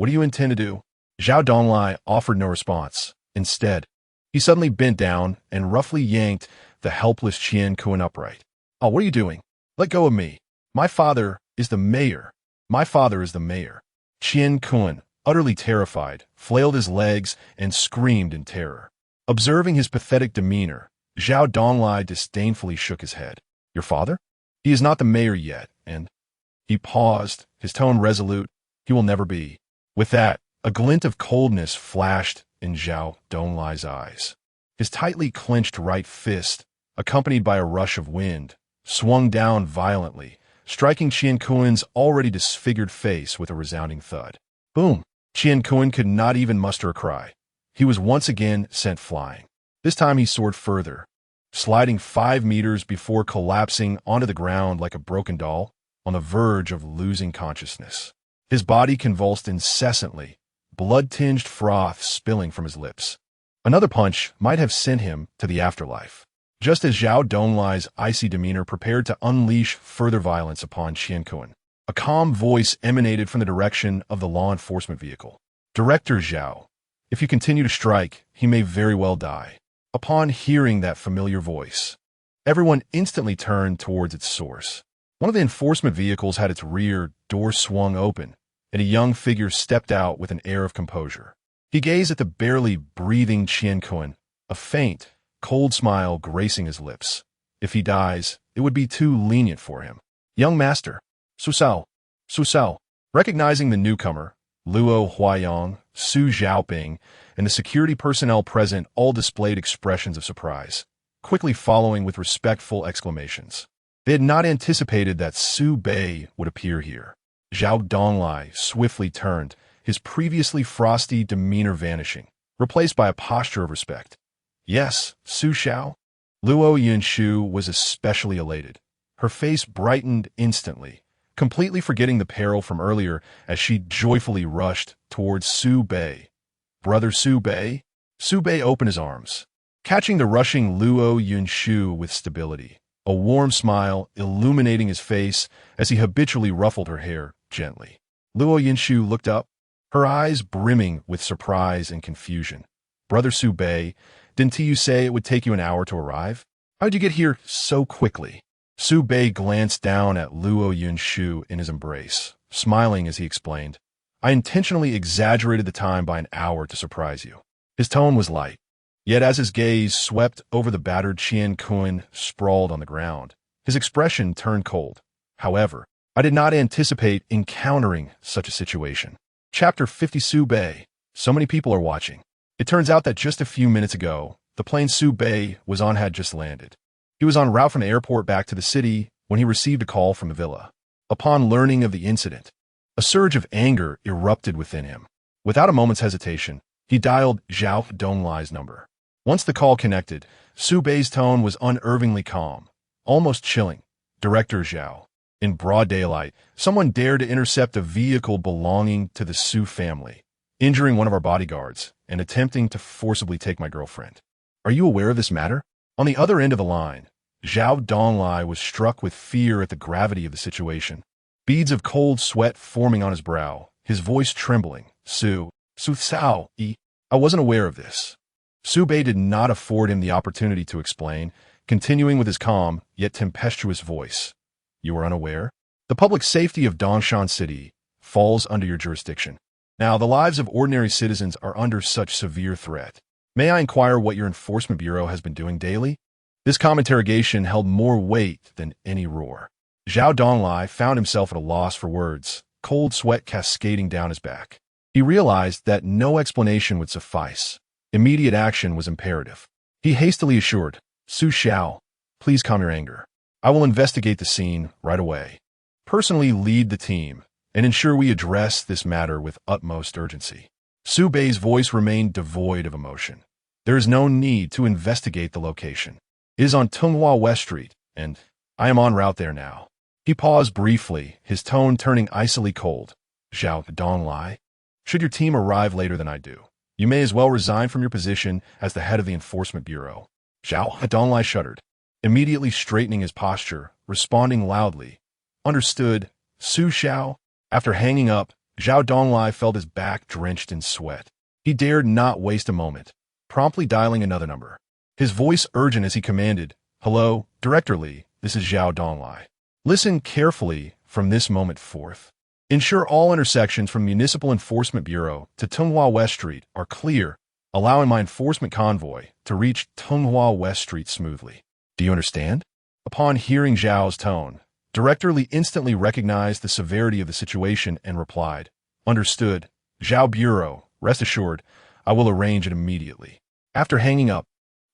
Speaker 1: do you intend to do? Zhao Donglai offered no response. Instead, he suddenly bent down and roughly yanked the helpless Qian Kun upright. Oh, what are you doing? Let go of me. My father is the mayor. My father is the mayor." Qian Kun, utterly terrified, flailed his legs and screamed in terror. Observing his pathetic demeanor, Zhao Donglai disdainfully shook his head. "Your father? He is not the mayor yet, and—" He paused, his tone resolute. "He will never be." With that, a glint of coldness flashed in Zhao Donglai's eyes. His tightly clenched right fist, accompanied by a rush of wind, swung down violently, striking Qian Kun's already disfigured face with a resounding thud. Boom! Qian Kun could not even muster a cry. He was once again sent flying. This time he soared further, sliding 5 meters before collapsing onto the ground like a broken doll, on the verge of losing consciousness. His body convulsed incessantly, blood-tinged froth spilling from his lips. Another punch might have sent him to the afterlife. Just as Zhao Donglai's icy demeanor prepared to unleash further violence upon Qian Kun, a calm voice emanated from the direction of the law enforcement vehicle. "Director Zhao, if you continue to strike, he may very well die." Upon hearing that familiar voice, everyone instantly turned towards its source. One of the enforcement vehicles had its rear door swung open, and a young figure stepped out with an air of composure. He gazed at the barely breathing Qian Kun, a faint, cold smile gracing his lips. If he dies, it would be too lenient for him. "Young master, Su Sao." Recognizing the newcomer, Luo Huayong, Su Xiaoping, and the security personnel present all displayed expressions of surprise, quickly following with respectful exclamations. They had not anticipated that Su Bei would appear here. Zhao Donglai swiftly turned, his previously frosty demeanor vanishing, replaced by a posture of respect. "Yes, Su Xiao." Luo Yunshu was especially elated. Her face brightened instantly, completely forgetting the peril from earlier as she joyfully rushed towards Su Bei. "Brother Su Bei?" Su Bei opened his arms, catching the rushing Luo Yunshu with stability, a warm smile illuminating his face as he habitually ruffled her hair gently. Luo Yunshu looked up, her eyes brimming with surprise and confusion. "Brother Su Bei, didn't you say it would take you an hour to arrive? How'd you get here so quickly?" Su Bei glanced down at Luo Yunshu in his embrace, smiling as he explained, "I intentionally exaggerated the time by an hour to surprise you." His tone was light, yet as his gaze swept over the battered Qian Kun sprawled on the ground, his expression turned cold. "However, I did not anticipate encountering such a situation." Chapter 50. Su Bei. So many people are watching. It turns out that just a few minutes ago, the plane Su Bei was on had just landed. He was en route from the airport back to the city when he received a call from the villa. Upon learning of the incident, a surge of anger erupted within him. Without a moment's hesitation, he dialed Zhao Donglai's number. Once the call connected, Su Bei's tone was unervingly calm, almost chilling. "Director Zhao, in broad daylight, someone dared to intercept a vehicle belonging to the Su family, injuring one of our bodyguards and attempting to forcibly take my girlfriend. Are you aware of this matter?" On the other end of the line, Zhao Donglai was struck with fear at the gravity of the situation. Beads of cold sweat forming on his brow, his voice trembling. Su Sao, I wasn't aware of this." Su Bei did not afford him the opportunity to explain, continuing with his calm, yet tempestuous voice. "You are unaware? The public safety of Dongshan City falls under your jurisdiction. Now, the lives of ordinary citizens are under such severe threat. May I inquire what your enforcement bureau has been doing daily?" This calm interrogation held more weight than any roar. Zhao Donglai found himself at a loss for words, cold sweat cascading down his back. He realized that no explanation would suffice. Immediate action was imperative. He hastily assured, "Su Xiao, please calm your anger. I will investigate the scene right away. Personally lead the team and ensure we address this matter with utmost urgency." Su Bei's voice remained devoid of emotion. "There is no need to investigate the location. It is on Tunghua West Street, and I am en route there now." He paused briefly, his tone turning icily cold. "Zhao Donglai, should your team arrive later than I do, you may as well resign from your position as the head of the enforcement bureau." Zhao Donglai shuddered, immediately straightening his posture, responding loudly, "Understood, Su Xiao." After hanging up, Zhao Donglai felt his back drenched in sweat. He dared not waste a moment, promptly dialing another number. His voice urgent as he commanded, "Hello, Director Li, this is Zhao Donglai. Listen carefully from this moment forth. Ensure all intersections from Municipal Enforcement Bureau to Tunghua West Street are clear, allowing my enforcement convoy to reach Tunghua West Street smoothly. Do you understand? Upon hearing Zhao's tone, Director Li instantly recognized the severity of the situation and replied, "Understood. Zhao Bureau, rest assured, I will arrange it immediately." After hanging up,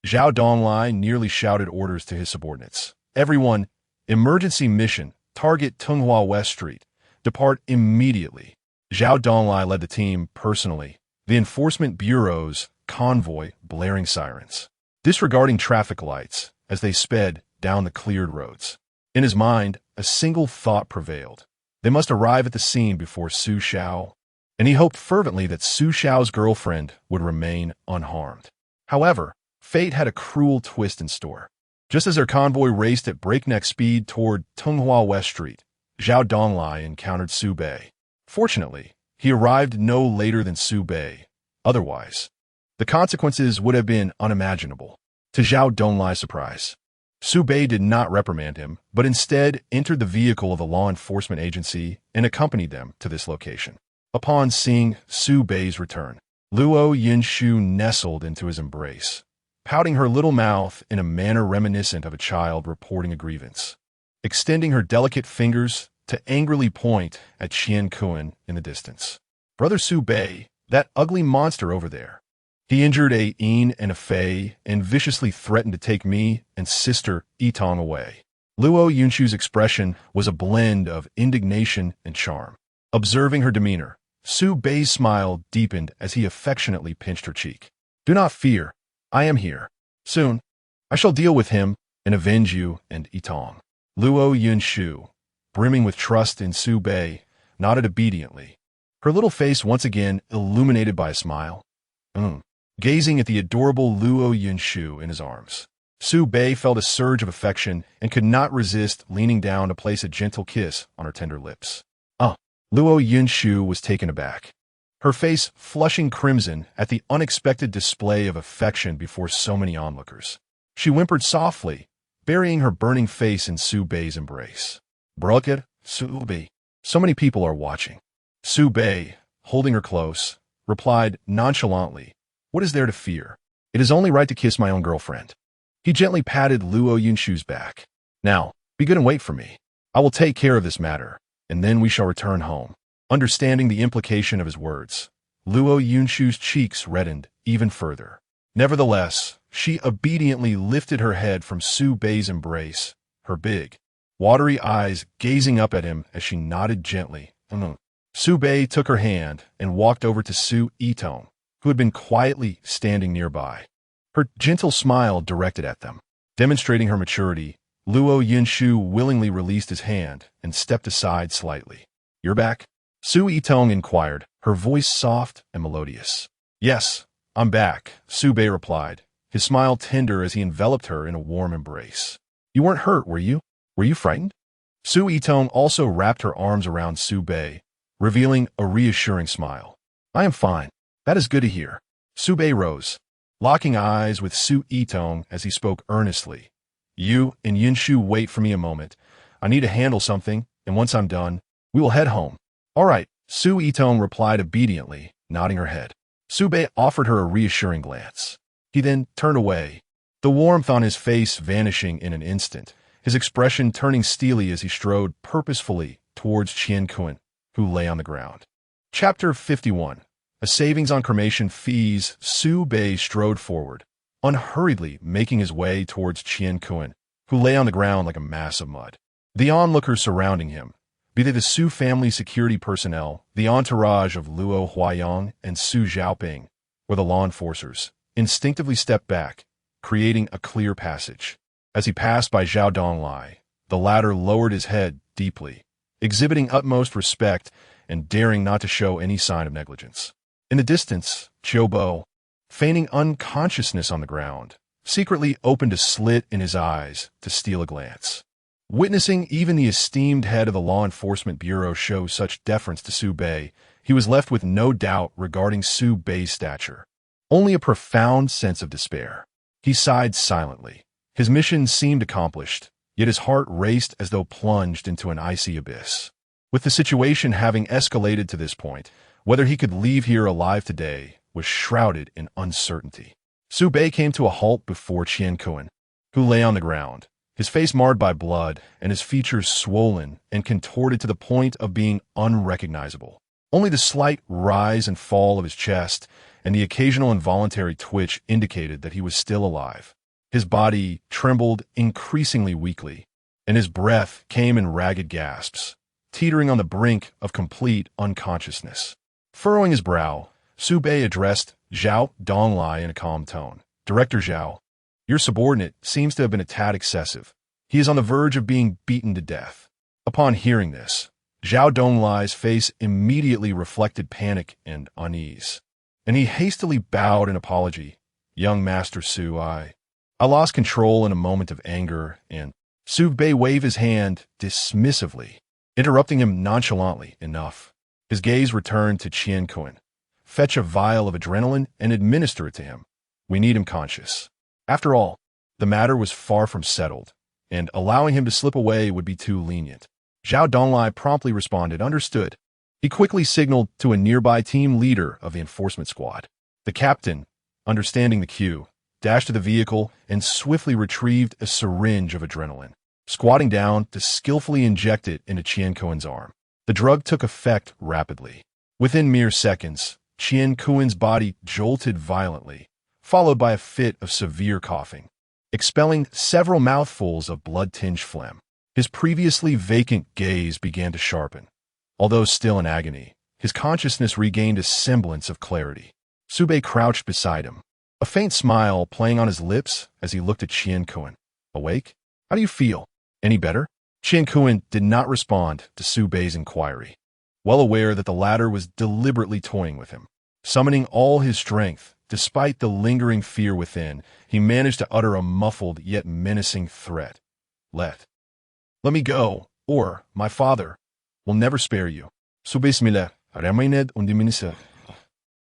Speaker 1: Zhao Donglai nearly shouted orders to his subordinates. "Everyone, emergency mission, target Tunghua West Street. Depart immediately." Zhao Donglai led the team personally, the Enforcement Bureau's convoy blaring sirens, disregarding traffic lights as they sped down the cleared roads. In his mind, a single thought prevailed. They must arrive at the scene before Su Xiao, and he hoped fervently that Su Xiao's girlfriend would remain unharmed. However, fate had a cruel twist in store. Just as their convoy raced at breakneck speed toward Tunghua West Street, Zhao Donglai encountered Su Bei. Fortunately, he arrived no later than Su Bei. Otherwise, the consequences would have been unimaginable. To Zhao Donglai's surprise, Su Bei did not reprimand him, but instead entered the vehicle of the law enforcement agency and accompanied them to this location. Upon seeing Su Bei's return, Luo Yinshu nestled into his embrace, pouting her little mouth in a manner reminiscent of a child reporting a grievance, extending her delicate fingers to angrily point at Qian Kuan in the distance. "Brother Su Bei, that ugly monster over there. He injured a Yin and a Fei and viciously threatened to take me and sister Yitong away." Luo Yunshu's expression was a blend of indignation and charm. Observing her demeanor, Su Bei's smile deepened as he affectionately pinched her cheek. "Do not fear. I am here. Soon, I shall deal with him and avenge you and Yitong." Luo Yunshu, brimming with trust in Su Bei, nodded obediently, her little face once again illuminated by a smile. Gazing at the adorable Luo Yunshu in his arms, Su Bei felt a surge of affection and could not resist leaning down to place a gentle kiss on her tender lips. Luo Yunshu was taken aback, her face flushing crimson at the unexpected display of affection before so many onlookers. She whimpered softly, burying her burning face in Su Bei's embrace. "Brother Su Bei, so many people are watching." Su Bei, holding her close, replied nonchalantly, "What is there to fear? It is only right to kiss my own girlfriend." He gently patted Luo Yunshu's back. "Now, be good and wait for me. I will take care of this matter, and then we shall return home." Understanding the implication of his words, Luo Yunshu's cheeks reddened even further. Nevertheless, she obediently lifted her head from Su Bei's embrace, her big, watery eyes gazing up at him as she nodded gently. Su Bei took her hand and walked over to Su Yitong, who had been quietly standing nearby, her gentle smile directed at them. Demonstrating her maturity, Luo Yunshu willingly released his hand and stepped aside slightly. "You're back?" Su Yitong inquired, her voice soft and melodious. "Yes, I'm back," Su Bei replied, his smile tender as he enveloped her in a warm embrace. "You weren't hurt, were you? Were you frightened?" Su Yitong also wrapped her arms around Su Bei, revealing a reassuring smile. "I am fine. That is good to hear." Su Bei rose, locking eyes with Su Yitong as he spoke earnestly. "You and Yinshu wait for me a moment. I need to handle something, and once I'm done, we will head home." "All right," Su Yitong replied obediently, nodding her head. Su Bei offered her a reassuring glance. He then turned away, the warmth on his face vanishing in an instant, his expression turning steely as he strode purposefully towards Qian Kuan, who lay on the ground. Chapter 51. A savings on cremation fees. Su Bei strode forward, unhurriedly making his way towards Qian Kuan, who lay on the ground like a mass of mud. The onlookers surrounding him, be they the Su family security personnel, the entourage of Luo Huayong and Su Xiaoping, or the law enforcers, instinctively stepped back, creating a clear passage. As he passed by Zhao Donglai, the latter lowered his head deeply, exhibiting utmost respect and daring not to show any sign of negligence. In the distance, Qiu Bo, feigning unconsciousness on the ground, secretly opened a slit in his eyes to steal a glance. Witnessing even the esteemed head of the Law Enforcement Bureau show such deference to Su Bei, he was left with no doubt regarding Su Bei's stature. Only a profound sense of despair. He sighed silently. His mission seemed accomplished, yet his heart raced as though plunged into an icy abyss. With the situation having escalated to this point, whether he could leave here alive today was shrouded in uncertainty. Su Bei came to a halt before Qian Kun, who lay on the ground, his face marred by blood and his features swollen and contorted to the point of being unrecognizable. Only the slight rise and fall of his chest and the occasional involuntary twitch indicated that he was still alive. His body trembled increasingly weakly, and his breath came in ragged gasps, teetering on the brink of complete unconsciousness. Furrowing his brow, Su Bei addressed Zhao Donglai in a calm tone. "Director Zhao, your subordinate seems to have been a tad excessive. He is on the verge of being beaten to death." Upon hearing this, Zhao Donglai's face immediately reflected panic and unease, and he hastily bowed in apology. "Young Master Su, I lost control in a moment of anger," and Su Bei waved his hand dismissively, interrupting him nonchalantly enough. His gaze returned to Qian Kun. "Fetch a vial of adrenaline and administer it to him. We need him conscious." After all, the matter was far from settled, and allowing him to slip away would be too lenient. Zhao Donglai promptly responded, "Understood." He quickly signaled to a nearby team leader of the enforcement squad. The captain, understanding the cue, dashed to the vehicle and swiftly retrieved a syringe of adrenaline, squatting down to skillfully inject it into Qian Kun's arm. The drug took effect rapidly. Within mere seconds, Qian Kun's body jolted violently, followed by a fit of severe coughing, expelling several mouthfuls of blood-tinged phlegm. His previously vacant gaze began to sharpen. Although still in agony, his consciousness regained a semblance of clarity. Su Bei crouched beside him, a faint smile playing on his lips as he looked at Qian Kun. "Awake? How do you feel? Any better?" Qian Kun did not respond to Su Bei's inquiry, well aware that the latter was deliberately toying with him. Summoning all his strength, despite the lingering fear within, he managed to utter a muffled yet menacing threat. Let me go, or my father will never spare you."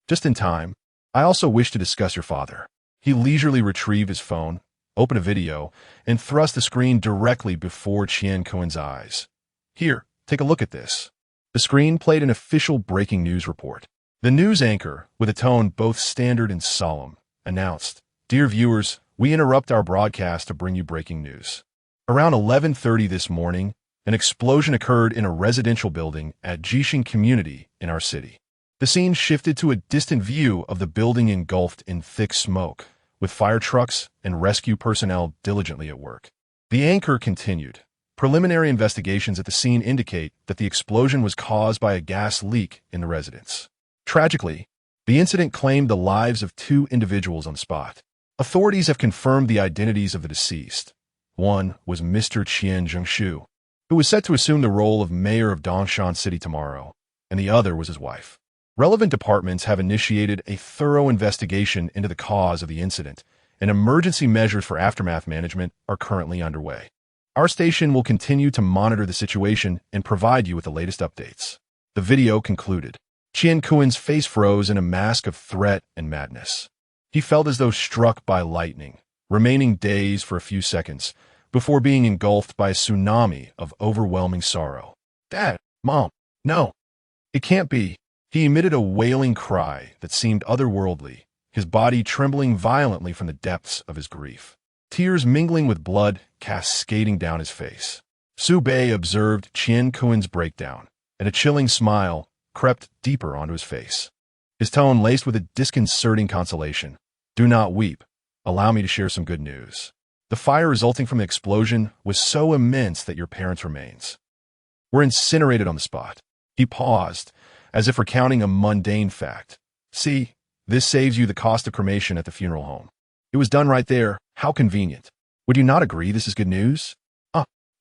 Speaker 1: Just in time. "I also wish to discuss your father." He leisurely retrieved his phone, opened a video, and thrust the screen directly before Qian Kun's eyes. "Here, take a look at this." The screen played an official breaking news report. The news anchor, with a tone both standard and solemn, announced, "Dear viewers, we interrupt our broadcast to bring you breaking news. Around 11:30 this morning, an explosion occurred in a residential building at Jixing Community in our city." The scene shifted to a distant view of the building engulfed in thick smoke, with fire trucks and rescue personnel diligently at work. The anchor continued. "Preliminary investigations at the scene indicate that the explosion was caused by a gas leak in the residence. Tragically, the incident claimed the lives of 2 individuals on the spot. Authorities have confirmed the identities of the deceased. One was Mr. Qian Zhengshu, who was set to assume the role of mayor of Dongshan City tomorrow, and the other was his wife. Relevant departments have initiated a thorough investigation into the cause of the incident, and emergency measures for aftermath management are currently underway. Our station will continue to monitor the situation and provide you with the latest updates." The video concluded. Qian Kun's face froze in a mask of threat and madness. He felt as though struck by lightning, remaining dazed for a few seconds before being engulfed by a tsunami of overwhelming sorrow. "Dad, Mom, no, it can't be." He emitted a wailing cry that seemed otherworldly, his body trembling violently from the depths of his grief. Tears mingling with blood cascading down his face. Su Bei observed Qian Kun's breakdown, and a chilling smile crept deeper onto his face. His tone laced with a disconcerting consolation. "Do not weep. Allow me to share some good news. The fire resulting from the explosion was so immense that your parents' remains were incinerated on the spot." He paused, as if recounting a mundane fact. "See, this saves you the cost of cremation at the funeral home. It was done right there. How convenient. Would you not agree this is good news?"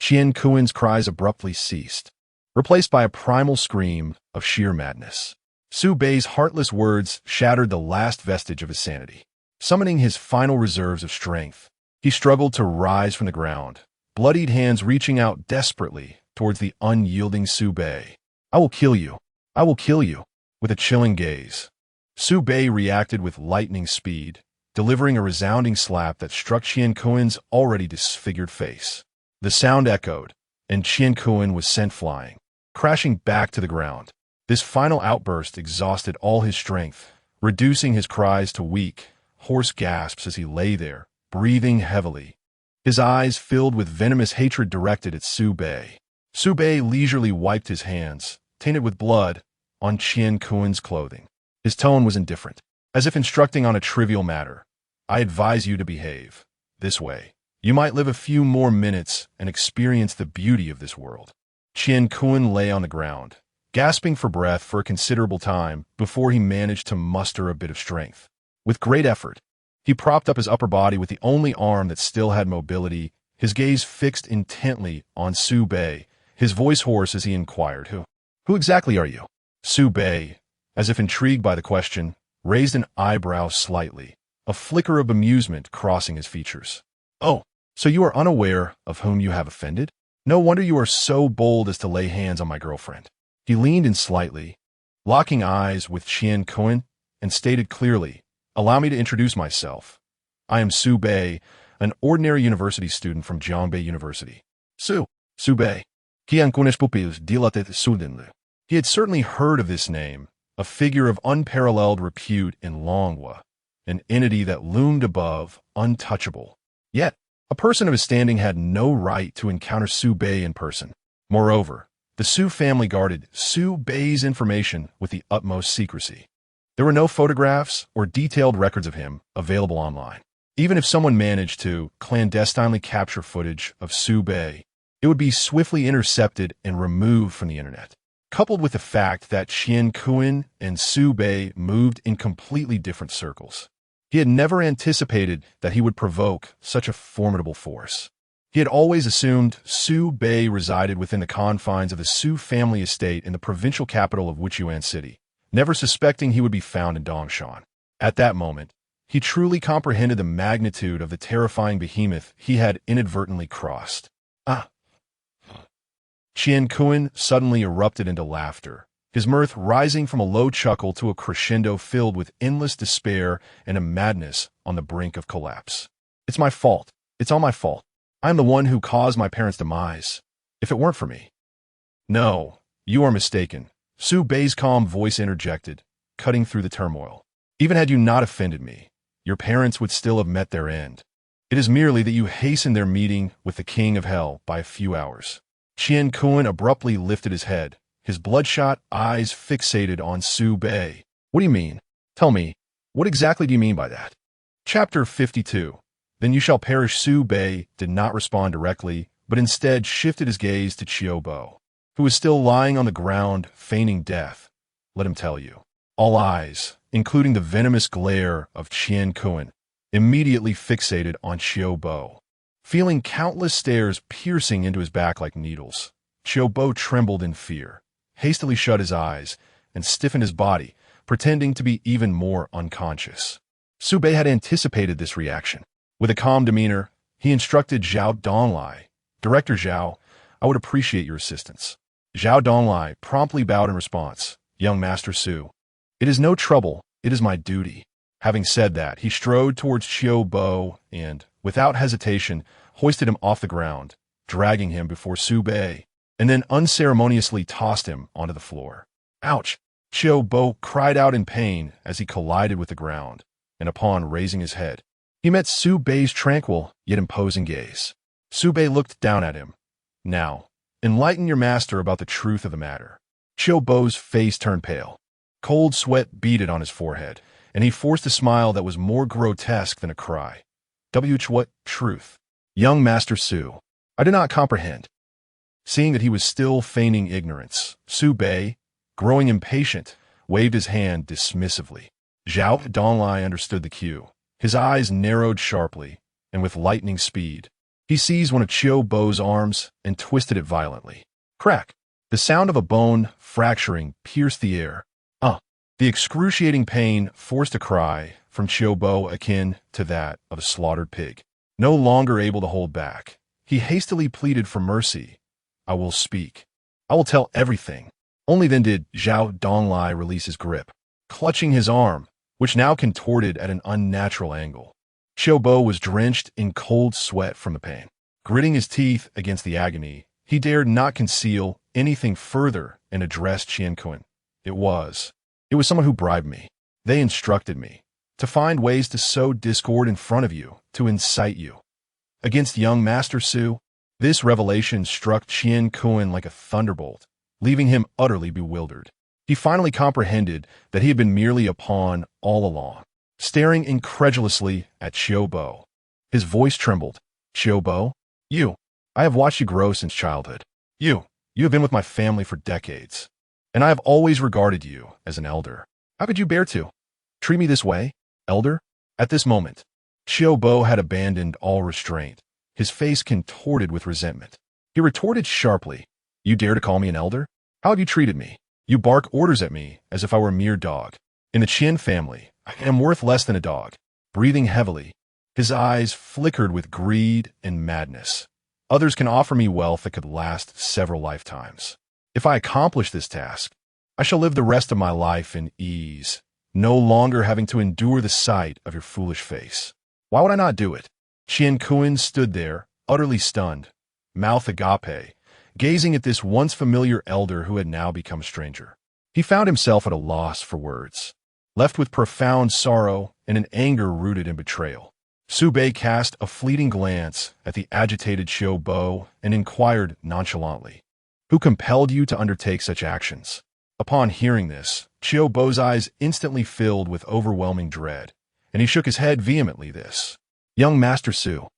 Speaker 1: Qian Kun's cries abruptly ceased, replaced by a primal scream of sheer madness. Su Bei's heartless words shattered the last vestige of his sanity. Summoning his final reserves of strength, he struggled to rise from the ground, bloodied hands reaching out desperately towards the unyielding Su Bei. "I will kill you. I will kill you." With a chilling gaze, Su Bei reacted with lightning speed, delivering a resounding slap that struck Qian Kun's already disfigured face. The sound echoed, and Qian Kun was sent flying, crashing back to the ground. This final outburst exhausted all his strength, reducing his cries to weak, hoarse gasps as he lay there, breathing heavily. His eyes filled with venomous hatred directed at Su Bei. Su Bei leisurely wiped his hands, tainted with blood, on Qian Kun's clothing. His tone was indifferent, as if instructing on a trivial matter. I advise you to behave this way. You might live a few more minutes and experience the beauty of this world. Qian Kun lay on the ground, gasping for breath for a considerable time before he managed to muster a bit of strength. With great effort, he propped up his upper body with the only arm that still had mobility, his gaze fixed intently on Su Bei, his voice hoarse as he inquired, Who exactly are you? Su Bei, as if intrigued by the question, raised an eyebrow slightly, a flicker of amusement crossing his features. Oh, so you are unaware of whom you have offended? No wonder you are so bold as to lay hands on my girlfriend. He leaned in slightly, locking eyes with Qian Kun, and stated clearly, Allow me to introduce myself. I am Su Bei, an ordinary university student from Jiangbei University. Su Bei. Qian Kunish pupils dilated sudenlu. He had certainly heard of this name, a figure of unparalleled repute in Longhua, an entity that loomed above, untouchable. Yet, a person of his standing had no right to encounter Su Bei in person. Moreover, the Su family guarded Su Bei's information with the utmost secrecy. There were no photographs or detailed records of him available online. Even if someone managed to clandestinely capture footage of Su Bei, it would be swiftly intercepted and removed from the internet. Coupled with the fact that Qian Kun and Su Bei moved in completely different circles, he had never anticipated that he would provoke such a formidable force. He had always assumed Su Bei resided within the confines of the Su family estate in the provincial capital of Wuchuan City, never suspecting he would be found in Dongshan. At that moment, he truly comprehended the magnitude of the terrifying behemoth he had inadvertently crossed. Qian Kun suddenly erupted into laughter, his mirth rising from a low chuckle to a crescendo filled with endless despair and a madness on the brink of collapse. It's my fault. It's all my fault. I'm the one who caused my parents' demise. If it weren't for me. No, you are mistaken. Su Bei's calm voice interjected, cutting through the turmoil. Even had you not offended me, your parents would still have met their end. It is merely that you hastened their meeting with the King of Hell by a few hours. Qian Kun abruptly lifted his head, his bloodshot eyes fixated on Su Bei. What do you mean? Tell me, what exactly do you mean by that? Chapter 52. Then you shall perish. Su Bei did not respond directly, but instead shifted his gaze to Qiu Bo, who was still lying on the ground, feigning death. Let him tell you. All eyes, including the venomous glare of Qian Kun, immediately fixated on Qiu Bo. Feeling countless stares piercing into his back like needles, Qiu Bo trembled in fear, hastily shut his eyes, and stiffened his body, pretending to be even more unconscious. Su Bei had anticipated this reaction. With a calm demeanor, he instructed Zhao Donglai, Director Zhao, I would appreciate your assistance. Zhao Donglai promptly bowed in response. Young Master Su, it is no trouble, it is my duty. Having said that, he strode towards Qiu Bo and, without hesitation, hoisted him off the ground, dragging him before Su Bei, and then unceremoniously tossed him onto the floor. Ouch! Qiu Bo cried out in pain as he collided with the ground, and upon raising his head, he met Su Bei's tranquil yet imposing gaze. Su Bei looked down at him. Now, enlighten your master about the truth of the matter. Qiu Bo's face turned pale. Cold sweat beaded on his forehead, and he forced a smile that was more grotesque than a cry. What truth? Young Master Su, I do not comprehend. Seeing that he was still feigning ignorance, Su Bei, growing impatient, waved his hand dismissively. Zhao Donglai understood the cue. His eyes narrowed sharply, and with lightning speed, he seized one of Qiu Bo's arms and twisted it violently. Crack! The sound of a bone fracturing pierced the air. The excruciating pain forced a cry from Qiu Bo akin to that of a slaughtered pig. No longer able to hold back, he hastily pleaded for mercy. I will speak. I will tell everything. Only then did Zhao Donglai release his grip, clutching his arm, which now contorted at an unnatural angle. Qiu Bo was drenched in cold sweat from the pain. Gritting his teeth against the agony, he dared not conceal anything further and addressed Qian Kun. It was someone who bribed me. They instructed me to find ways to sow discord in front of you, to incite you against young Master Su. This revelation struck Qian Kun like a thunderbolt, leaving him utterly bewildered. He finally comprehended that he had been merely a pawn all along. Staring incredulously at Qiu Bo, his voice trembled. Qiu Bo, I have watched you grow since childhood. You have been with my family for decades, and I have always regarded you as an elder. How could you bear to treat me this way, elder? At this moment, Qiu Bo had abandoned all restraint, his face contorted with resentment. He retorted sharply, You dare to call me an elder? How have you treated me? You bark orders at me as if I were a mere dog. In the Qian family, I am worth less than a dog. Breathing heavily, his eyes flickered with greed and madness. Others can offer me wealth that could last several lifetimes. If I accomplish this task, I shall live the rest of my life in ease, no longer having to endure the sight of your foolish face. Why would I not do it? Qian Kun stood there, utterly stunned, mouth agape, gazing at this once familiar elder who had now become a stranger. He found himself at a loss for words, left with profound sorrow and an anger rooted in betrayal. Su Bei cast a fleeting glance at the agitated Qiu Bo and inquired nonchalantly, Who compelled you to undertake such actions? Upon hearing this, Qiu Bo's eyes instantly filled with overwhelming dread, and he shook his head vehemently. This, young Master Su,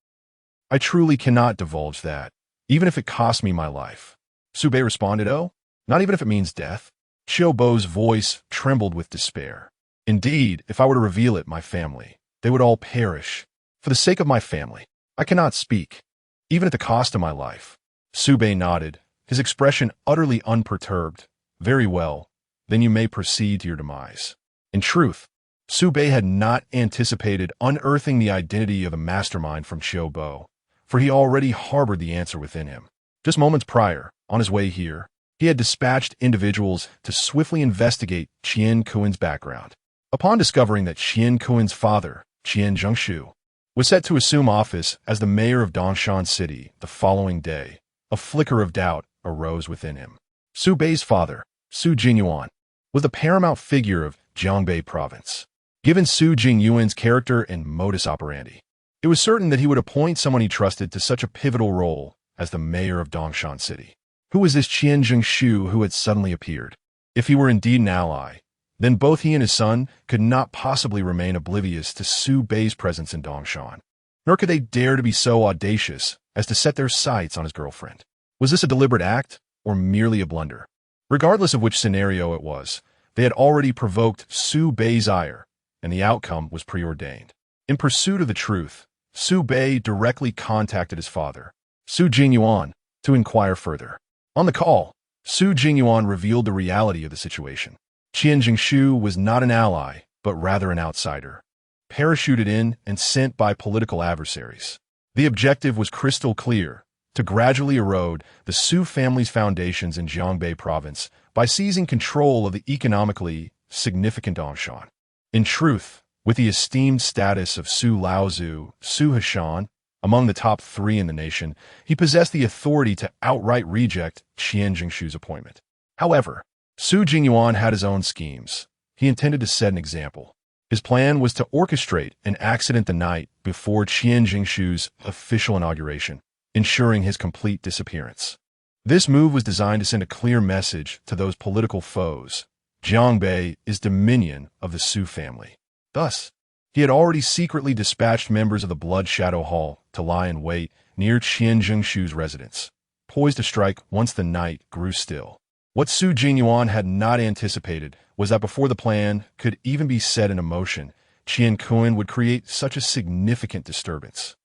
Speaker 1: I truly cannot divulge that, even if it costs me my life. Su Bei responded, Oh, not even if it means death? Qiu Bo's voice trembled with despair. Indeed, if I were to reveal it, my family, they would all perish. For the sake of my family, I cannot speak, even at the cost of my life. Su Bei nodded, his expression utterly unperturbed. Very well, then you may proceed to your demise. In truth, Su Bei had not anticipated unearthing the identity of the mastermind from Qiu Bo, for he already harbored the answer within him. Just moments prior, on his way here, he had dispatched individuals to swiftly investigate Qian Kun's background. Upon discovering that Qian Kun's father, Qian Zhengshu, was set to assume office as the mayor of Dongshan City the following day, a flicker of doubt arose within him. Su Bei's father, Su Jingyuan, was the paramount figure of Jiangbei province. Given Su Jingyuan's character and modus operandi, it was certain that he would appoint someone he trusted to such a pivotal role as the mayor of Dongshan City. Who was this Qian Zhengshu who had suddenly appeared? If he were indeed an ally, then both he and his son could not possibly remain oblivious to Su Bei's presence in Dongshan. Nor could they dare to be so audacious as to set their sights on his girlfriend. Was this a deliberate act, or merely a blunder? Regardless of which scenario it was, they had already provoked Su Bei's ire, and the outcome was preordained. In pursuit of the truth, Su Bei directly contacted his father, Su Jingyuan, to inquire further. On the call, Su Jingyuan revealed the reality of the situation. Qian Zhengshu was not an ally, but rather an outsider, parachuted in and sent by political adversaries. The objective was crystal clear: to gradually erode the Su family's foundations in Jiangbei province by seizing control of the economically significant Dongshan. In truth, with the esteemed status of Su Laozu, Su Hashan, among the top 3 in the nation, he possessed the authority to outright reject Qian Zhengshu's appointment. However, Su Jingyuan had his own schemes. He intended to set an example. His plan was to orchestrate an accident the night before Qian Zhengshu's official inauguration, ensuring his complete disappearance. This move was designed to send a clear message to those political foes: Jiangbei is dominion of the Su family. Thus, he had already secretly dispatched members of the Blood Shadow Hall to lie in wait near Qian Zhengshu's residence, poised to strike once the night grew still. What Su Jingyuan had not anticipated was that before the plan could even be set in motion, Qian Kun would create such a significant disturbance,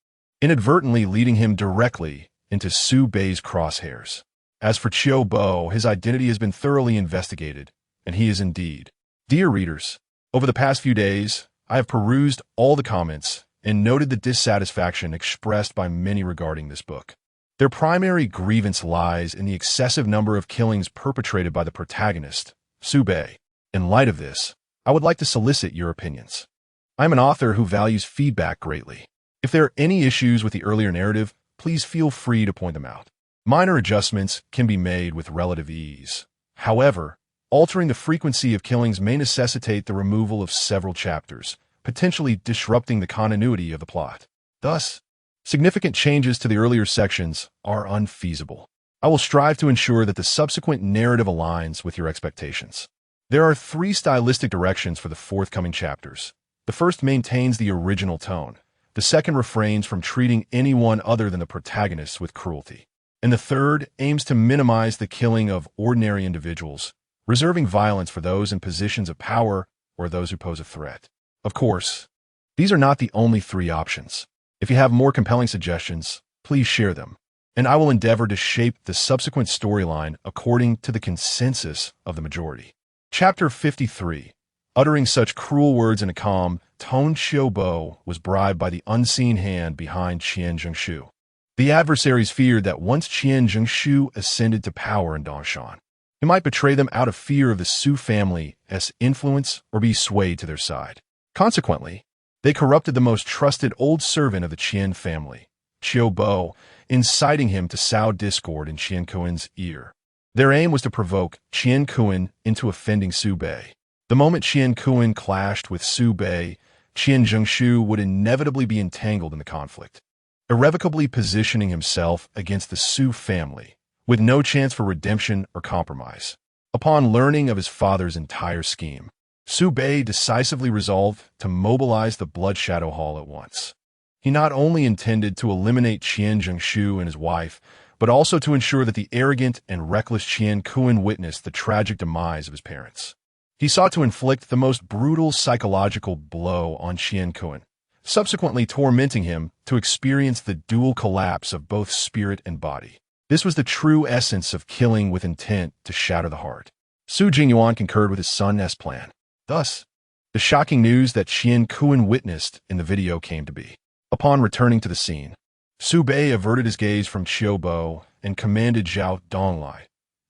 Speaker 1: inadvertently leading him directly into Su Bei's crosshairs. As for Qiu Bo, his identity has been thoroughly investigated, and he is indeed. Dear readers, over the past few days, I have perused all the comments and noted the dissatisfaction expressed by many regarding this book. Their primary grievance lies in the excessive number of killings perpetrated by the protagonist, Su Bei. In light of this, I would like to solicit your opinions. I am an author who values feedback greatly. If there are any issues with the earlier narrative, please feel free to point them out. Minor adjustments can be made with relative ease. However, altering the frequency of killings may necessitate the removal of several chapters, potentially disrupting the continuity of the plot. Thus, significant changes to the earlier sections are unfeasible. I will strive to ensure that the subsequent narrative aligns with your expectations. There are 3 stylistic directions for the forthcoming chapters. The first maintains the original tone. The second refrains from treating anyone other than the protagonist with cruelty. And the third aims to minimize the killing of ordinary individuals, reserving violence for those in positions of power or those who pose a threat. Of course, these are not the only 3 options. If you have more compelling suggestions, please share them, and I will endeavor to shape the subsequent storyline according to the consensus of the majority. Chapter 53. Uttering such cruel words in a calm tone, Xiaobo was bribed by the unseen hand behind Qian Zhengshu. The adversaries feared that once Qian Zhengshu ascended to power in Dongshan, he might betray them out of fear of the Su family's influence or be swayed to their side. Consequently, they corrupted the most trusted old servant of the Qian family, Xiaobo, inciting him to sow discord in Qian Kuan's ear. Their aim was to provoke Qian Kuan into offending Su Bei. The moment Qian Kuan clashed with Su Bei, Qian Zhengshu would inevitably be entangled in the conflict, irrevocably positioning himself against the Su family, with no chance for redemption or compromise. Upon learning of his father's entire scheme, Su Bei decisively resolved to mobilize the Blood Shadow Hall at once. He not only intended to eliminate Qian Zhengshu and his wife, but also to ensure that the arrogant and reckless Qian Kuan witnessed the tragic demise of his parents. He sought to inflict the most brutal psychological blow on Qian Kuan, subsequently tormenting him to experience the dual collapse of both spirit and body. This was the true essence of killing with intent to shatter the heart. Su Jingyuan concurred with his son's plan. Thus, the shocking news that Qian Kuan witnessed in the video came to be. Upon returning to the scene, Su Bei averted his gaze from Xiaobo and commanded Zhao Donglai,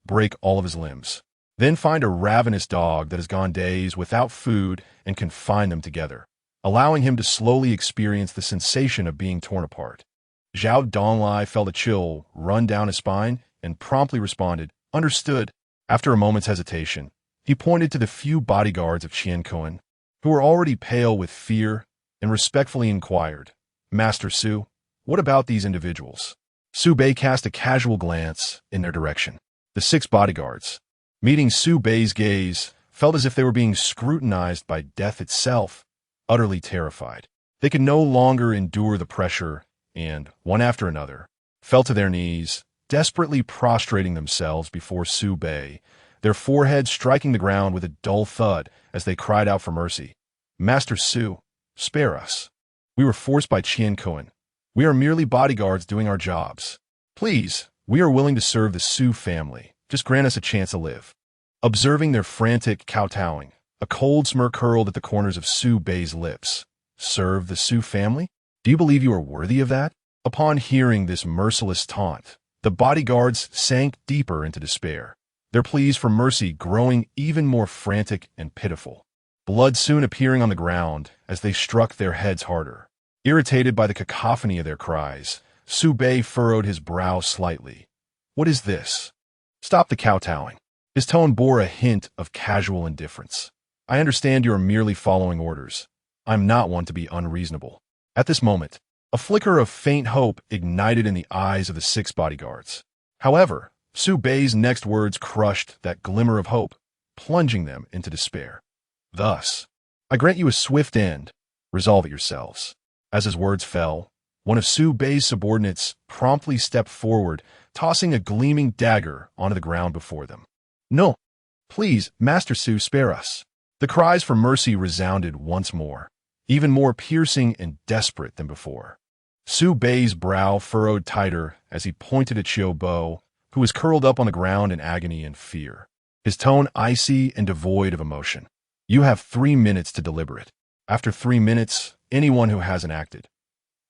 Speaker 1: break all of his limbs. Then find a ravenous dog that has gone days without food and confine them together, allowing him to slowly experience the sensation of being torn apart. Zhao Donglai felt a chill run down his spine and promptly responded, "Understood." After a moment's hesitation, he pointed to the few bodyguards of Qian Kuan, who were already pale with fear, and respectfully inquired, "Master Su, what about these individuals?" Su Bei cast a casual glance in their direction. The 6 bodyguards, meeting Su Bei's gaze, felt as if they were being scrutinized by death itself, utterly terrified. They could no longer endure the pressure and, one after another, fell to their knees, desperately prostrating themselves before Su Bei, their foreheads striking the ground with a dull thud as they cried out for mercy. "Master Su, spare us. We were forced by Qian Kuan. We are merely bodyguards doing our jobs. Please, we are willing to serve the Su family. Just grant us a chance to live." Observing their frantic kowtowing, a cold smirk curled at the corners of Su Bei's lips. "Serve the Su family? Do you believe you are worthy of that?" Upon hearing this merciless taunt, the bodyguards sank deeper into despair, their pleas for mercy growing even more frantic and pitiful. Blood soon appearing on the ground as they struck their heads harder. Irritated by the cacophony of their cries, Su Bei furrowed his brow slightly. "What is this? Stop the kowtowing." His tone bore a hint of casual indifference. "I understand you are merely following orders. I'm not one to be unreasonable." At this moment, a flicker of faint hope ignited in the eyes of the 6 bodyguards. However, Su Bei's next words crushed that glimmer of hope, plunging them into despair. "Thus, I grant you a swift end. Resolve it yourselves." As his words fell, one of Su Bei's subordinates promptly stepped forward, tossing a gleaming dagger onto the ground before them. "No, please, Master Su, spare us." The cries for mercy resounded once more, even more piercing and desperate than before. Su Bei's brow furrowed tighter as he pointed at Xiaobo, who was curled up on the ground in agony and fear, his tone icy and devoid of emotion. "You have 3 minutes to deliberate. After 3 minutes, anyone who hasn't acted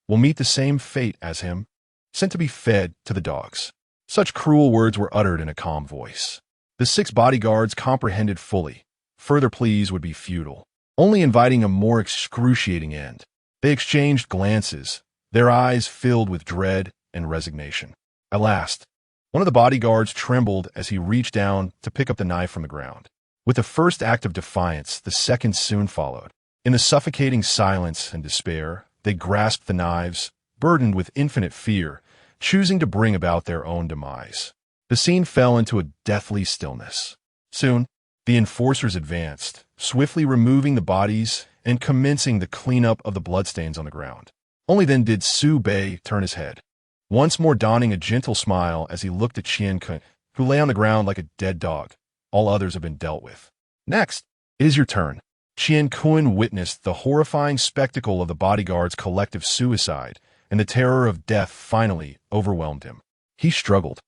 Speaker 1: will meet the same fate as him, sent to be fed to the dogs." Such cruel words were uttered in a calm voice. The 6 bodyguards comprehended fully. Further pleas would be futile, only inviting a more excruciating end. They exchanged glances, their eyes filled with dread and resignation. At last, one of the bodyguards trembled as he reached down to pick up the knife from the ground. With the first act of defiance, the second soon followed. In the suffocating silence and despair, they grasped the knives, burdened with infinite fear, choosing to bring about their own demise. The scene fell into a deathly stillness. Soon, the enforcers advanced, swiftly removing the bodies and commencing the cleanup of the bloodstains on the ground. Only then did Su Bei turn his head, once more donning a gentle smile as he looked at Qian Kun, who lay on the ground like a dead dog. All others have been dealt with. Next, it is your turn. Qian Kun witnessed the horrifying spectacle of the bodyguard's collective suicide, and the terror of death finally overwhelmed him. He struggled,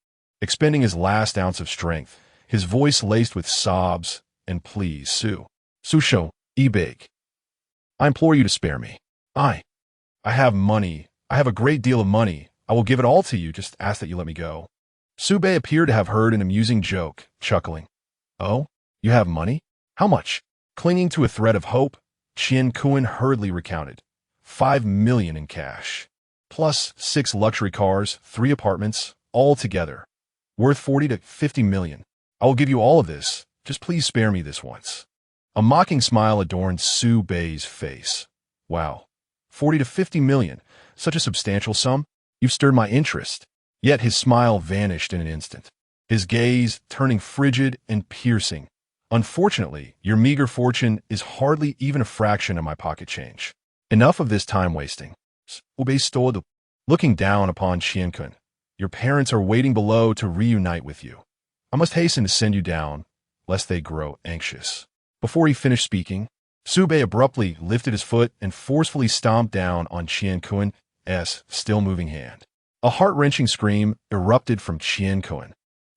Speaker 1: expending his last ounce of strength, his voice laced with sobs and pleas. Susho, Ibig. I implore you to spare me. I have money. I have a great deal of money. I will give it all to you. Just ask that you let me go. Su Bei appeared to have heard an amusing joke, chuckling. Oh, you have money? How much? Clinging to a thread of hope, Qian Kun hurriedly recounted. 5 million in cash. Plus 6 luxury cars, 3 apartments, all together. Worth 40 to 50 million. I will give you all of this. Just please spare me this once. A mocking smile adorned Su Bei's face. Wow. 40 to 50 million. Such a substantial sum? You've stirred my interest. Yet his smile vanished in an instant, his gaze turning frigid and piercing. Unfortunately, your meager fortune is hardly even a fraction of my pocket change. Enough of this time wasting. Looking down upon Qian Kun, your parents are waiting below to reunite with you. I must hasten to send you down, lest they grow anxious. Before he finished speaking, Su Bei abruptly lifted his foot and forcefully stomped down on Qian Kun's still moving hand. A heart-wrenching scream erupted from Qian Kun.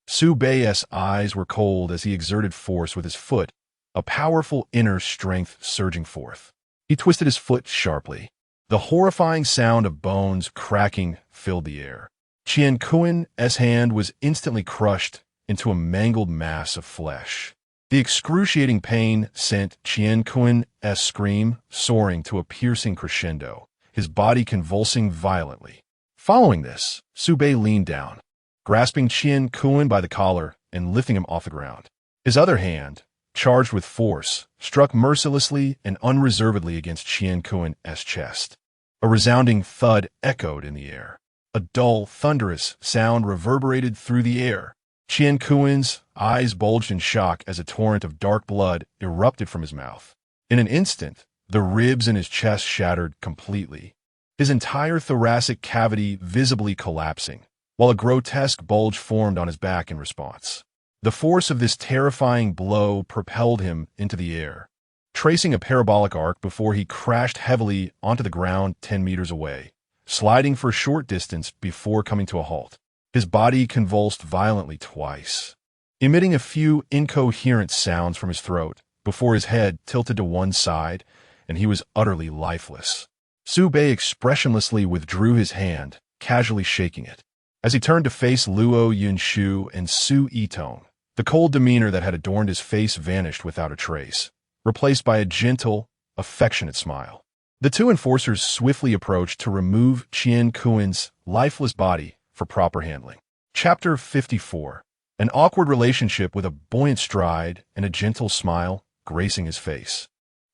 Speaker 1: Su Bei's eyes were cold as he exerted force with his foot, a powerful inner strength surging forth. He twisted his foot sharply. The horrifying sound of bones cracking filled the air. Qian Kun's hand was instantly crushed into a mangled mass of flesh. The excruciating pain sent Qian Kun's scream soaring to a piercing crescendo, his body convulsing violently. Following this, Su Bei leaned down, grasping Qian Kun by the collar and lifting him off the ground. His other hand, charged with force, struck mercilessly and unreservedly against Qian Kun's chest. A resounding thud echoed in the air. A dull, thunderous sound reverberated through the air. Qian Kun's eyes bulged in shock as a torrent of dark blood erupted from his mouth. In an instant, the ribs in his chest shattered completely, his entire thoracic cavity visibly collapsing, while a grotesque bulge formed on his back in response. The force of this terrifying blow propelled him into the air, tracing a parabolic arc before he crashed heavily onto the ground 10 meters away, sliding for a short distance before coming to a halt. His body convulsed violently twice, emitting a few incoherent sounds from his throat before his head tilted to one side and he was utterly lifeless. Su Bei expressionlessly withdrew his hand, casually shaking it. As he turned to face Luo Yunshu and Su Yitong, the cold demeanor that had adorned his face vanished without a trace, replaced by a gentle, affectionate smile. The two enforcers swiftly approached to remove Qian Kun's lifeless body for proper handling. Chapter 54. An awkward relationship with a buoyant stride and a gentle smile gracing his face.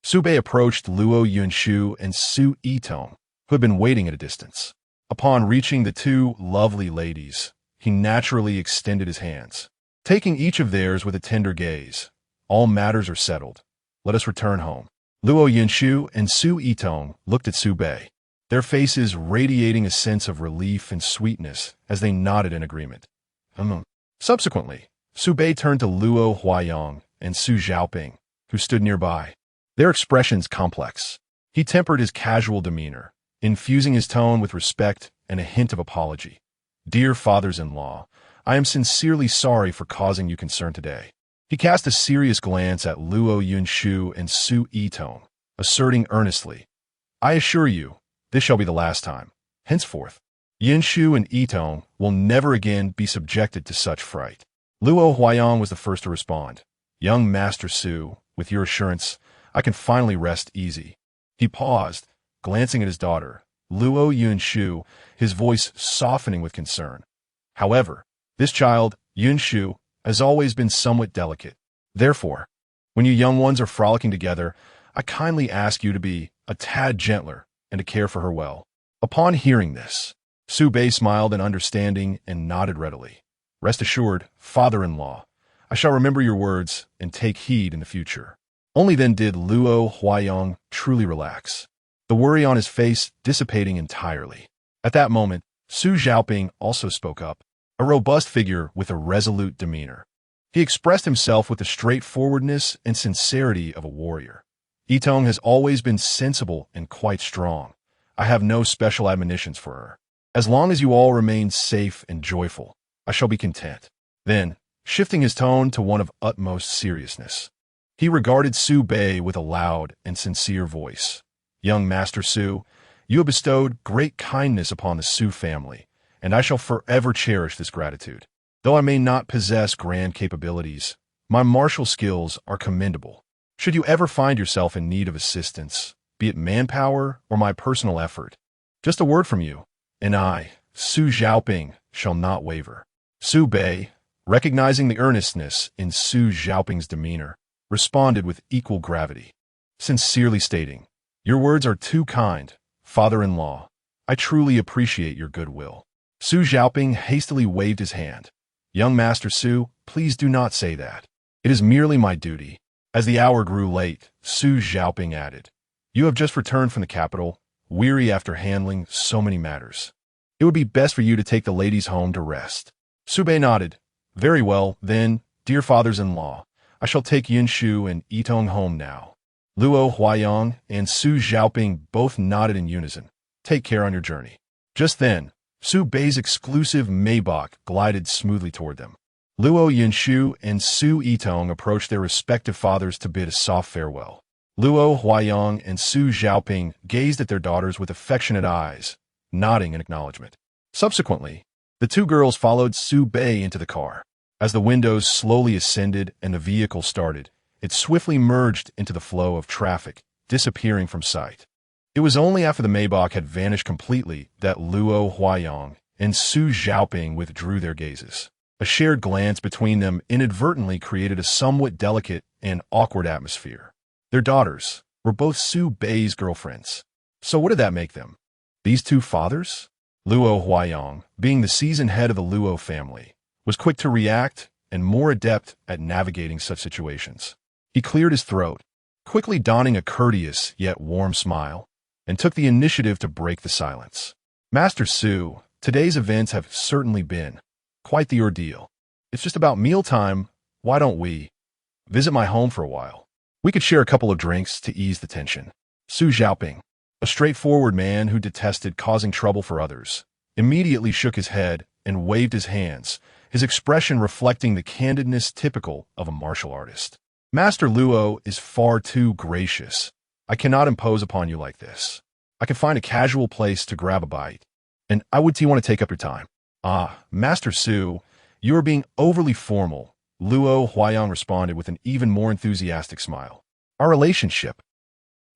Speaker 1: Su Bei approached Luo Yunshu and Su Yitong, who had been waiting at a distance. Upon reaching the two lovely ladies, he naturally extended his hands, taking each of theirs with a tender gaze. All matters are settled. Let us return home. Luo Yunshu and Su Yitong looked at Su Bei, their faces radiating a sense of relief and sweetness as they nodded in agreement. Subsequently, Su Bei turned to Luo Huayong and Su Zhaoping, who stood nearby, their expressions complex. He tempered his casual demeanor, infusing his tone with respect and a hint of apology. Dear fathers-in-law, I am sincerely sorry for causing you concern today. He cast a serious glance at Luo Yunshu and Su Yitong, asserting earnestly, I assure you, this shall be the last time. Henceforth, Yunshu and Yitong will never again be subjected to such fright. Luo Huayong was the first to respond. Young Master Su, with your assurance, I can finally rest easy. He paused, glancing at his daughter, Luo Yunshu, his voice softening with concern. However, this child, Yunshu, has always been somewhat delicate. Therefore, when you young ones are frolicking together, I kindly ask you to be a tad gentler and to care for her well. Upon hearing this, Su Bei smiled in understanding and nodded readily. Rest assured, father-in-law, I shall remember your words and take heed in the future. Only then did Luo Huayong truly relax, the worry on his face dissipating entirely. At that moment, Su Xiaoping also spoke up, a robust figure with a resolute demeanor. He expressed himself with the straightforwardness and sincerity of a warrior. Yitong has always been sensible and quite strong. I have no special admonitions for her. As long as you all remain safe and joyful, I shall be content. Then, shifting his tone to one of utmost seriousness, he regarded Su Bei with a loud and sincere voice. Young Master Su, you have bestowed great kindness upon the Su family, and I shall forever cherish this gratitude. Though I may not possess grand capabilities, my martial skills are commendable. Should you ever find yourself in need of assistance, be it manpower or my personal effort, just a word from you, and I, Su Xiaoping, shall not waver. Su Bei, recognizing the earnestness in Su Xiaoping's demeanor, responded with equal gravity, sincerely stating, your words are too kind, father-in-law. I truly appreciate your goodwill. Su Xiaoping hastily waved his hand. Young Master Su, please do not say that. It is merely my duty. As the hour grew late, Su Xiaoping added, you have just returned from the capital, weary after handling so many matters. It would be best for you to take the ladies home to rest. Su Bei nodded. Very well, then, dear fathers-in-law, I shall take Yunshu and Yitong home now. Luo Huayong and Su Xiaoping both nodded in unison. Take care on your journey. Just then, Su Bei's exclusive Maybach glided smoothly toward them. Luo Yunshu and Su Yitong approached their respective fathers to bid a soft farewell. Luo Huayong and Su Xiaoping gazed at their daughters with affectionate eyes, nodding in acknowledgement. Subsequently, the two girls followed Su Bei into the car. As the windows slowly ascended and the vehicle started, it swiftly merged into the flow of traffic, disappearing from sight. It was only after the Maybach had vanished completely that Luo Huayong and Su Xiaoping withdrew their gazes. A shared glance between them inadvertently created a somewhat delicate and awkward atmosphere. Their daughters were both Su Bei's girlfriends. So what did that make them? These two fathers? Luo Huayong, being the seasoned head of the Luo family, was quick to react and more adept at navigating such situations. He cleared his throat, quickly donning a courteous yet warm smile, and took the initiative to break the silence. Master Su, today's events have certainly been quite the ordeal. It's just about mealtime. Why don't we visit my home for a while? We could share a couple of drinks to ease the tension. Su Xiaoping, a straightforward man who detested causing trouble for others, immediately shook his head and waved his hands, his expression reflecting the candidness typical of a martial artist. Master Luo is far too gracious. I cannot impose upon you like this. I can find a casual place to grab a bite, and I would want to take up your time. Ah, Master Su, you are being overly formal, Luo Huayong responded with an even more enthusiastic smile. Our relationship.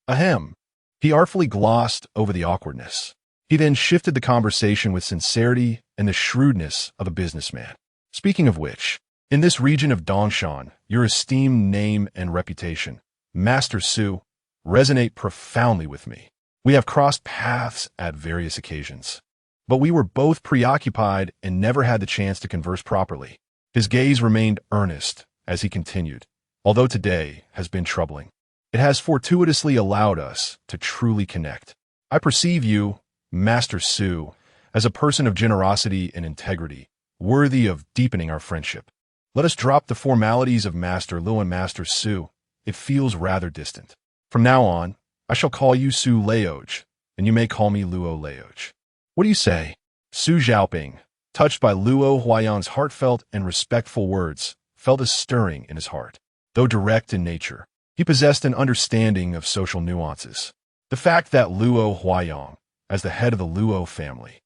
Speaker 1: Ahem. He artfully glossed over the awkwardness. He then shifted the conversation with sincerity and the shrewdness of a businessman. Speaking of which, in this region of Dongshan, your esteemed name and reputation, Master Su, resonate profoundly with me. We have crossed paths at various occasions, but we were both preoccupied and never had the chance to converse properly. His gaze remained earnest as he continued. Although today has been troubling, it has fortuitously allowed us to truly connect. I perceive you, Master Su, as a person of generosity and integrity, worthy of deepening our friendship. Let us drop the formalities of Master Luo and Master Su. It feels rather distant. From now on, I shall call you Su Leoj, and you may call me Luo Leoj. What do you say? Su Xiaoping, touched by Luo Huayang's heartfelt and respectful words, felt a stirring in his heart. Though direct in nature, he possessed an understanding of social nuances. The fact that Luo Huayang, as the head of the Luo family,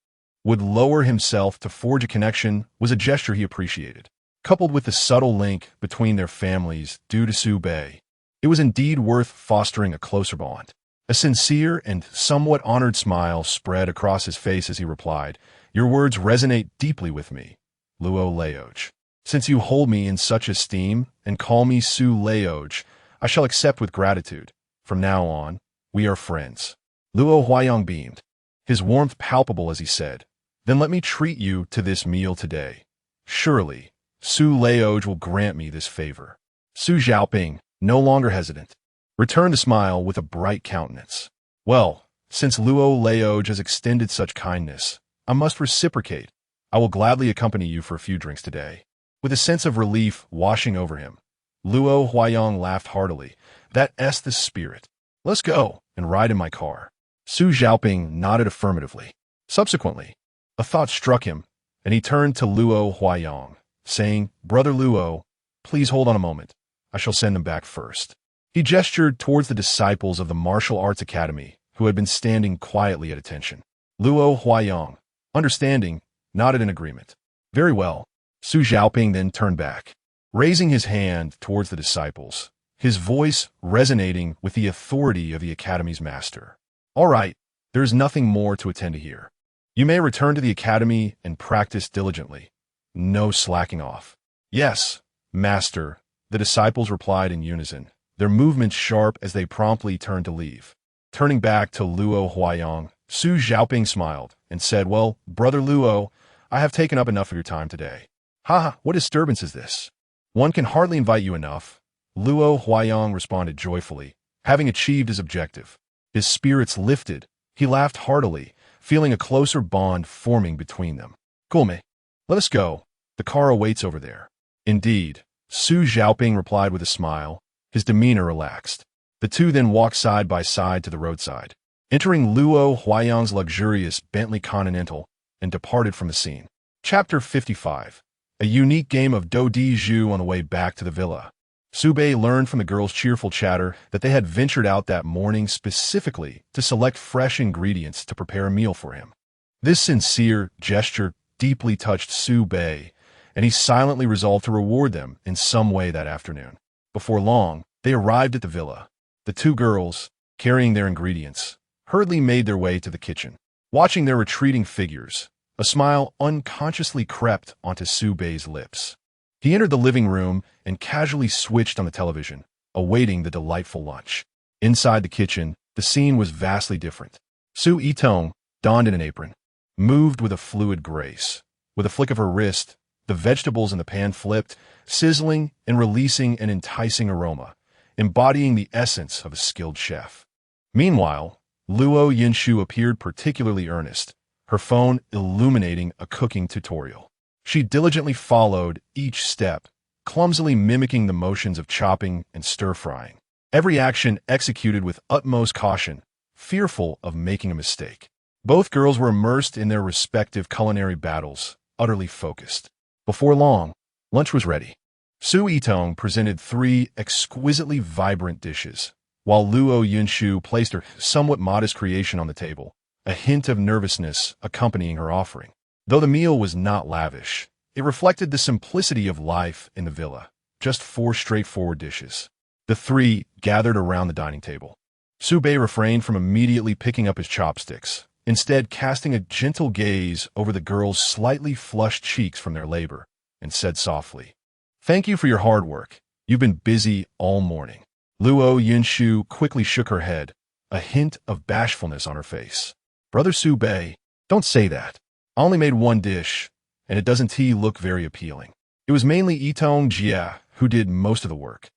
Speaker 1: would lower himself to forge a connection was a gesture he appreciated. Coupled with the subtle link between their families due to Su Bei, it was indeed worth fostering a closer bond. A sincere and somewhat honored smile spread across his face as he replied, "Your words resonate deeply with me, Luo Leoj. Since you hold me in such esteem and call me Su Leoj, I shall accept with gratitude. From now on, we are friends." Luo Huayong beamed, his warmth palpable as he said, "Then let me treat you to this meal today. Surely, Su Leoj will grant me this favor." Su Xiaoping, no longer hesitant, returned the smile with a bright countenance. "Well, since Luo Leoj has extended such kindness, I must reciprocate. I will gladly accompany you for a few drinks today." With a sense of relief washing over him, Luo Huayong laughed heartily. "That's the spirit. Let's go and ride in my car." Su Xiaoping nodded affirmatively. Subsequently, a thought struck him, and he turned to Luo Huayong, saying, "Brother Luo, please hold on a moment. I shall send them back first." He gestured towards the disciples of the Martial Arts Academy, who had been standing quietly at attention. Luo Huayong, understanding, nodded in agreement. "Very well." Su Xiaoping then turned back, raising his hand towards the disciples, his voice resonating with the authority of the Academy's master. "All right, there is nothing more to attend to here. You may return to the Academy and practice diligently. No slacking off." "Yes, master," the disciples replied in unison, their movements sharp as they promptly turned to leave. Turning back to Luo Huayong, Su Xiaoping smiled and said, "Well, Brother Luo, I have taken up enough of your time today." "Ha, what disturbance is this? One can hardly invite you enough." Luo Huayong responded joyfully, having achieved his objective. His spirits lifted. He laughed heartily, feeling a closer bond forming between them. "Gome, let us go. The car awaits over there." "Indeed," Su Xiaoping replied with a smile, his demeanor relaxed. The two then walked side by side to the roadside, entering Luo Huayong's luxurious Bentley Continental, and departed from the scene. Chapter 55. A unique game of Do Di Zhu on the way back to the villa. Su Bei learned from the girls' cheerful chatter that they had ventured out that morning specifically to select fresh ingredients to prepare a meal for him. This sincere gesture deeply touched Su Bei, and he silently resolved to reward them in some way that afternoon. Before long, they arrived at the villa. The two girls, carrying their ingredients, hurriedly made their way to the kitchen. Watching their retreating figures, a smile unconsciously crept onto Su Bei's lips. He entered the living room and casually switched on the television, awaiting the delightful lunch. Inside the kitchen, the scene was vastly different. Su Yitong, donned in an apron, moved with a fluid grace. With a flick of her wrist, the vegetables in the pan flipped, sizzling and releasing an enticing aroma, embodying the essence of a skilled chef. Meanwhile, Luo Yinshu appeared particularly earnest, her phone illuminating a cooking tutorial. She diligently followed each step, clumsily mimicking the motions of chopping and stir-frying. Every action executed with utmost caution, fearful of making a mistake. Both girls were immersed in their respective culinary battles, utterly focused. Before long, lunch was ready. Su Yitong presented 3 exquisitely vibrant dishes, while Luo Yinshu placed her somewhat modest creation on the table, a hint of nervousness accompanying her offering. Though the meal was not lavish, it reflected the simplicity of life in the villa, just 4 straightforward dishes. The 3 gathered around the dining table. Su Bei refrained from immediately picking up his chopsticks, instead casting a gentle gaze over the girls' slightly flushed cheeks from their labor, and said softly, "Thank you for your hard work. You've been busy all morning." Luo Yinshu quickly shook her head, a hint of bashfulness on her face. "Brother Su Bei, don't say that. I only made 1 dish, and it doesn't look very appealing." It was mainly Yitong Jia who did most of the work.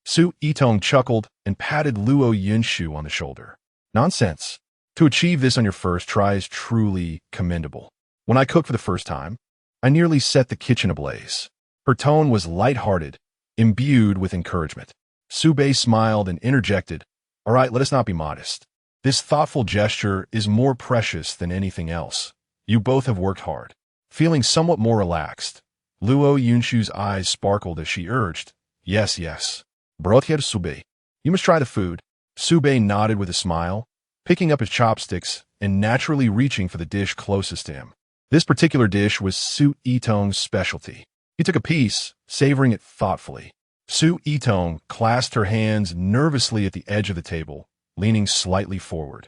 Speaker 1: Su Yitong chuckled and patted Luo Yinshu on the shoulder. "Nonsense. To achieve this on your first try is truly commendable. When I cooked for the first time, I nearly set the kitchen ablaze." Her tone was light-hearted, imbued with encouragement. Su Bei smiled and interjected, "All right, let us not be modest. This thoughtful gesture is more precious than anything else. You both have worked hard." Feeling somewhat more relaxed, Luo Yinshu's eyes sparkled as she urged, "Yes, yes. Brother Su Bei, you must try the food." Su Bei nodded with a smile, picking up his chopsticks and naturally reaching for the dish closest to him. This particular dish was Su Yitong's specialty. He took a piece, savoring it thoughtfully. Su Yitong clasped her hands nervously at the edge of the table, leaning slightly forward.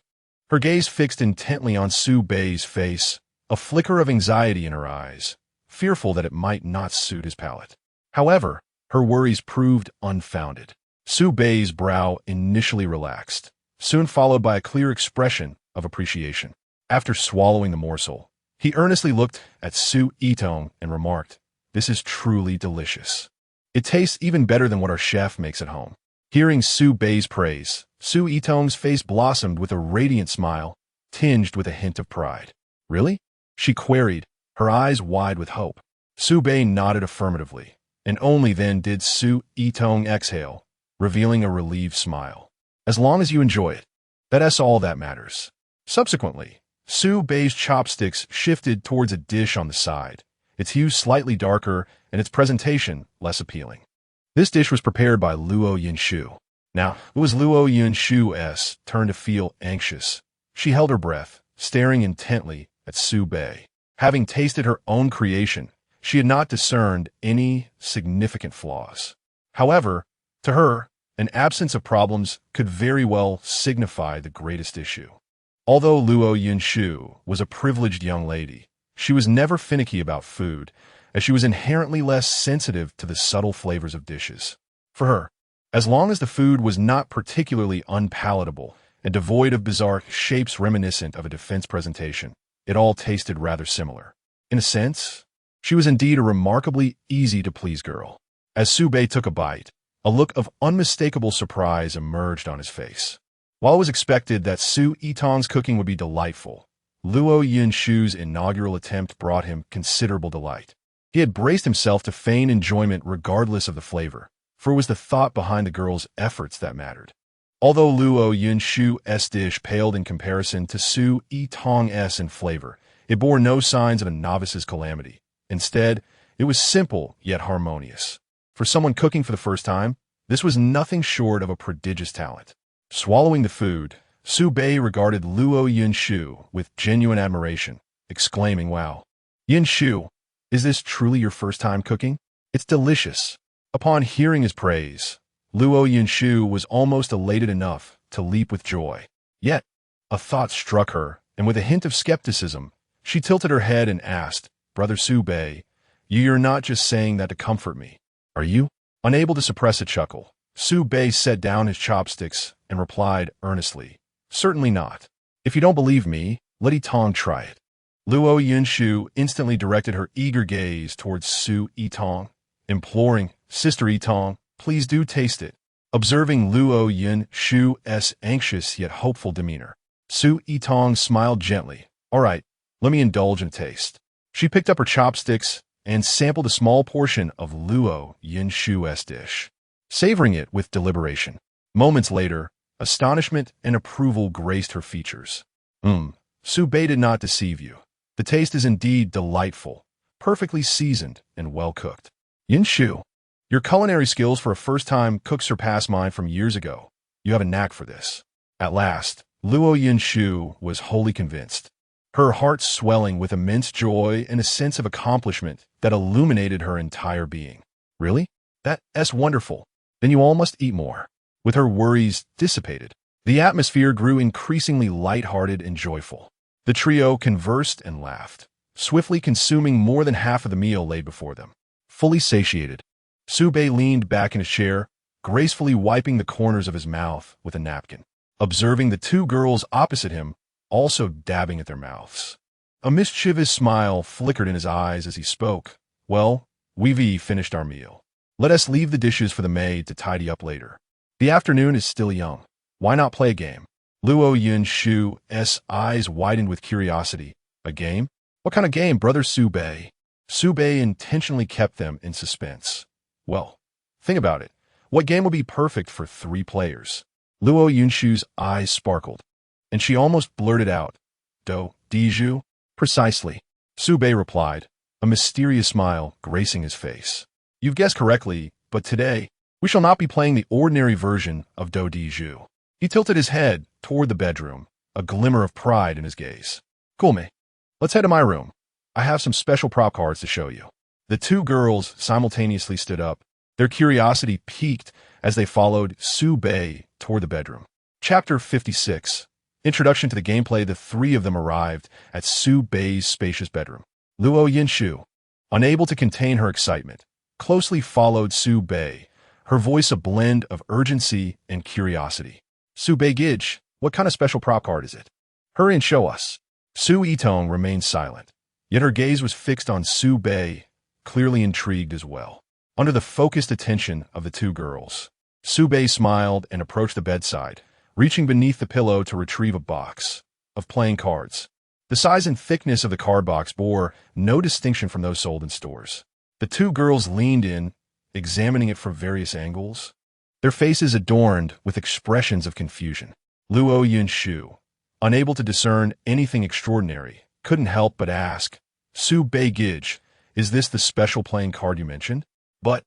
Speaker 1: Her gaze fixed intently on Su Bei's face, a flicker of anxiety in her eyes, fearful that it might not suit his palate. However, her worries proved unfounded. Su Bei's brow initially relaxed, soon followed by a clear expression of appreciation. After swallowing the morsel, he earnestly looked at Su Yitong and remarked, "This is truly delicious. It tastes even better than what our chef makes at home." Hearing Su Bei's praise, Su Yitong's face blossomed with a radiant smile, tinged with a hint of pride. "Really?" she queried, her eyes wide with hope. Su Bei nodded affirmatively, and only then did Su Yitong exhale, revealing a relieved smile. "As long as you enjoy it, that's all that matters." Subsequently, Su Bei's chopsticks shifted towards a dish on the side, its hue slightly darker and its presentation less appealing. This dish was prepared by Luo Yinshu. Now, it was Luo Yinshu's turn to feel anxious. She held her breath, staring intently at Su Bei. Having tasted her own creation, she had not discerned any significant flaws. However, to her, an absence of problems could very well signify the greatest issue. Although Luo Yinshu was a privileged young lady, she was never finicky about food, as she was inherently less sensitive to the subtle flavors of dishes. For her, as long as the food was not particularly unpalatable and devoid of bizarre shapes reminiscent of a defense presentation, it all tasted rather similar. In a sense, she was indeed a remarkably easy-to-please girl. As Su Bei took a bite, a look of unmistakable surprise emerged on his face. While it was expected that Su Yitong's cooking would be delightful, Luo Yinshu's inaugural attempt brought him considerable delight. He had braced himself to feign enjoyment regardless of the flavor, for it was the thought behind the girl's efforts that mattered. Although Luo Yinshu's dish paled in comparison to Su Yitong's in flavor, it bore no signs of a novice's calamity. Instead, it was simple yet harmonious. For someone cooking for the first time, this was nothing short of a prodigious talent. Swallowing the food, Su Bei regarded Luo Yinshu with genuine admiration, exclaiming, "Wow. Yinshu, is this truly your first time cooking? It's delicious." Upon hearing his praise, Luo Yinshu was almost elated enough to leap with joy. Yet, a thought struck her, and with a hint of skepticism, she tilted her head and asked, "Brother Su Bei, you're not just saying that to comfort me, are you?" Unable to suppress a chuckle, Su Bei set down his chopsticks and replied earnestly, "Certainly not. If you don't believe me, let Yitong try it." Luo Yinshu instantly directed her eager gaze towards Su Yitong, imploring, "Sister Yitong, please do taste it." Observing Luo Yinshu's anxious yet hopeful demeanor, Su Yitong smiled gently. "All right, let me indulge in a taste." She picked up her chopsticks and sampled a small portion of Luo Yinshu's dish, savoring it with deliberation. Moments later, astonishment and approval graced her features. Su Bei did not deceive you. The taste is indeed delightful, perfectly seasoned and well-cooked. Yinshu, your culinary skills for a first-time cook surpass mine from years ago. You have a knack for this." At last, Luo Yinshu was wholly convinced, her heart swelling with immense joy and a sense of accomplishment that illuminated her entire being. "Really? That's wonderful. Then you all must eat more." With her worries dissipated, the atmosphere grew increasingly light-hearted and joyful. The trio conversed and laughed, swiftly consuming more than half of the meal laid before them. Fully satiated, Su Bei leaned back in his chair, gracefully wiping the corners of his mouth with a napkin, observing the two girls opposite him also dabbing at their mouths. A mischievous smile flickered in his eyes as he spoke. "Well, we've finished our meal. Let us leave the dishes for the maid to tidy up later. The afternoon is still young. Why not play a game?" Luo Yinshu's eyes widened with curiosity. "A game? What kind of game, Brother Su Bei?" Su Bei intentionally kept them in suspense. "Well, think about it. What game would be perfect for 3 players? Luo Yinshu's eyes sparkled, and she almost blurted out, "Do, Diju?" "Precisely," Su Bei replied, a mysterious smile gracing his face. "You've guessed correctly, but today, we shall not be playing the ordinary version of Do Diju." He tilted his head toward the bedroom, a glimmer of pride in his gaze. "Cool, me. Let's head to my room. I have some special prop cards to show you." The two girls simultaneously stood up, their curiosity piqued as they followed Su Bei toward the bedroom. Chapter 56. Introduction to the gameplay. The three of them arrived at Su Bei's spacious bedroom. Luo Yinshu, unable to contain her excitement, closely followed Su Bei, her voice a blend of urgency and curiosity. Su Bei Gij, what kind of special prop card is it? Hurry and show us. Su Yitong remained silent, yet her gaze was fixed on Su Bei, clearly intrigued as well. Under the focused attention of the two girls, Su Bei smiled and approached the bedside, reaching beneath the pillow to retrieve a box of playing cards. The size and thickness of the card box bore no distinction from those sold in stores. The two girls leaned in, examining it from various angles, their faces adorned with expressions of confusion. Luo Yinshu, unable to discern anything extraordinary, couldn't help but ask, Su Bei Gij, is this the special playing card you mentioned? But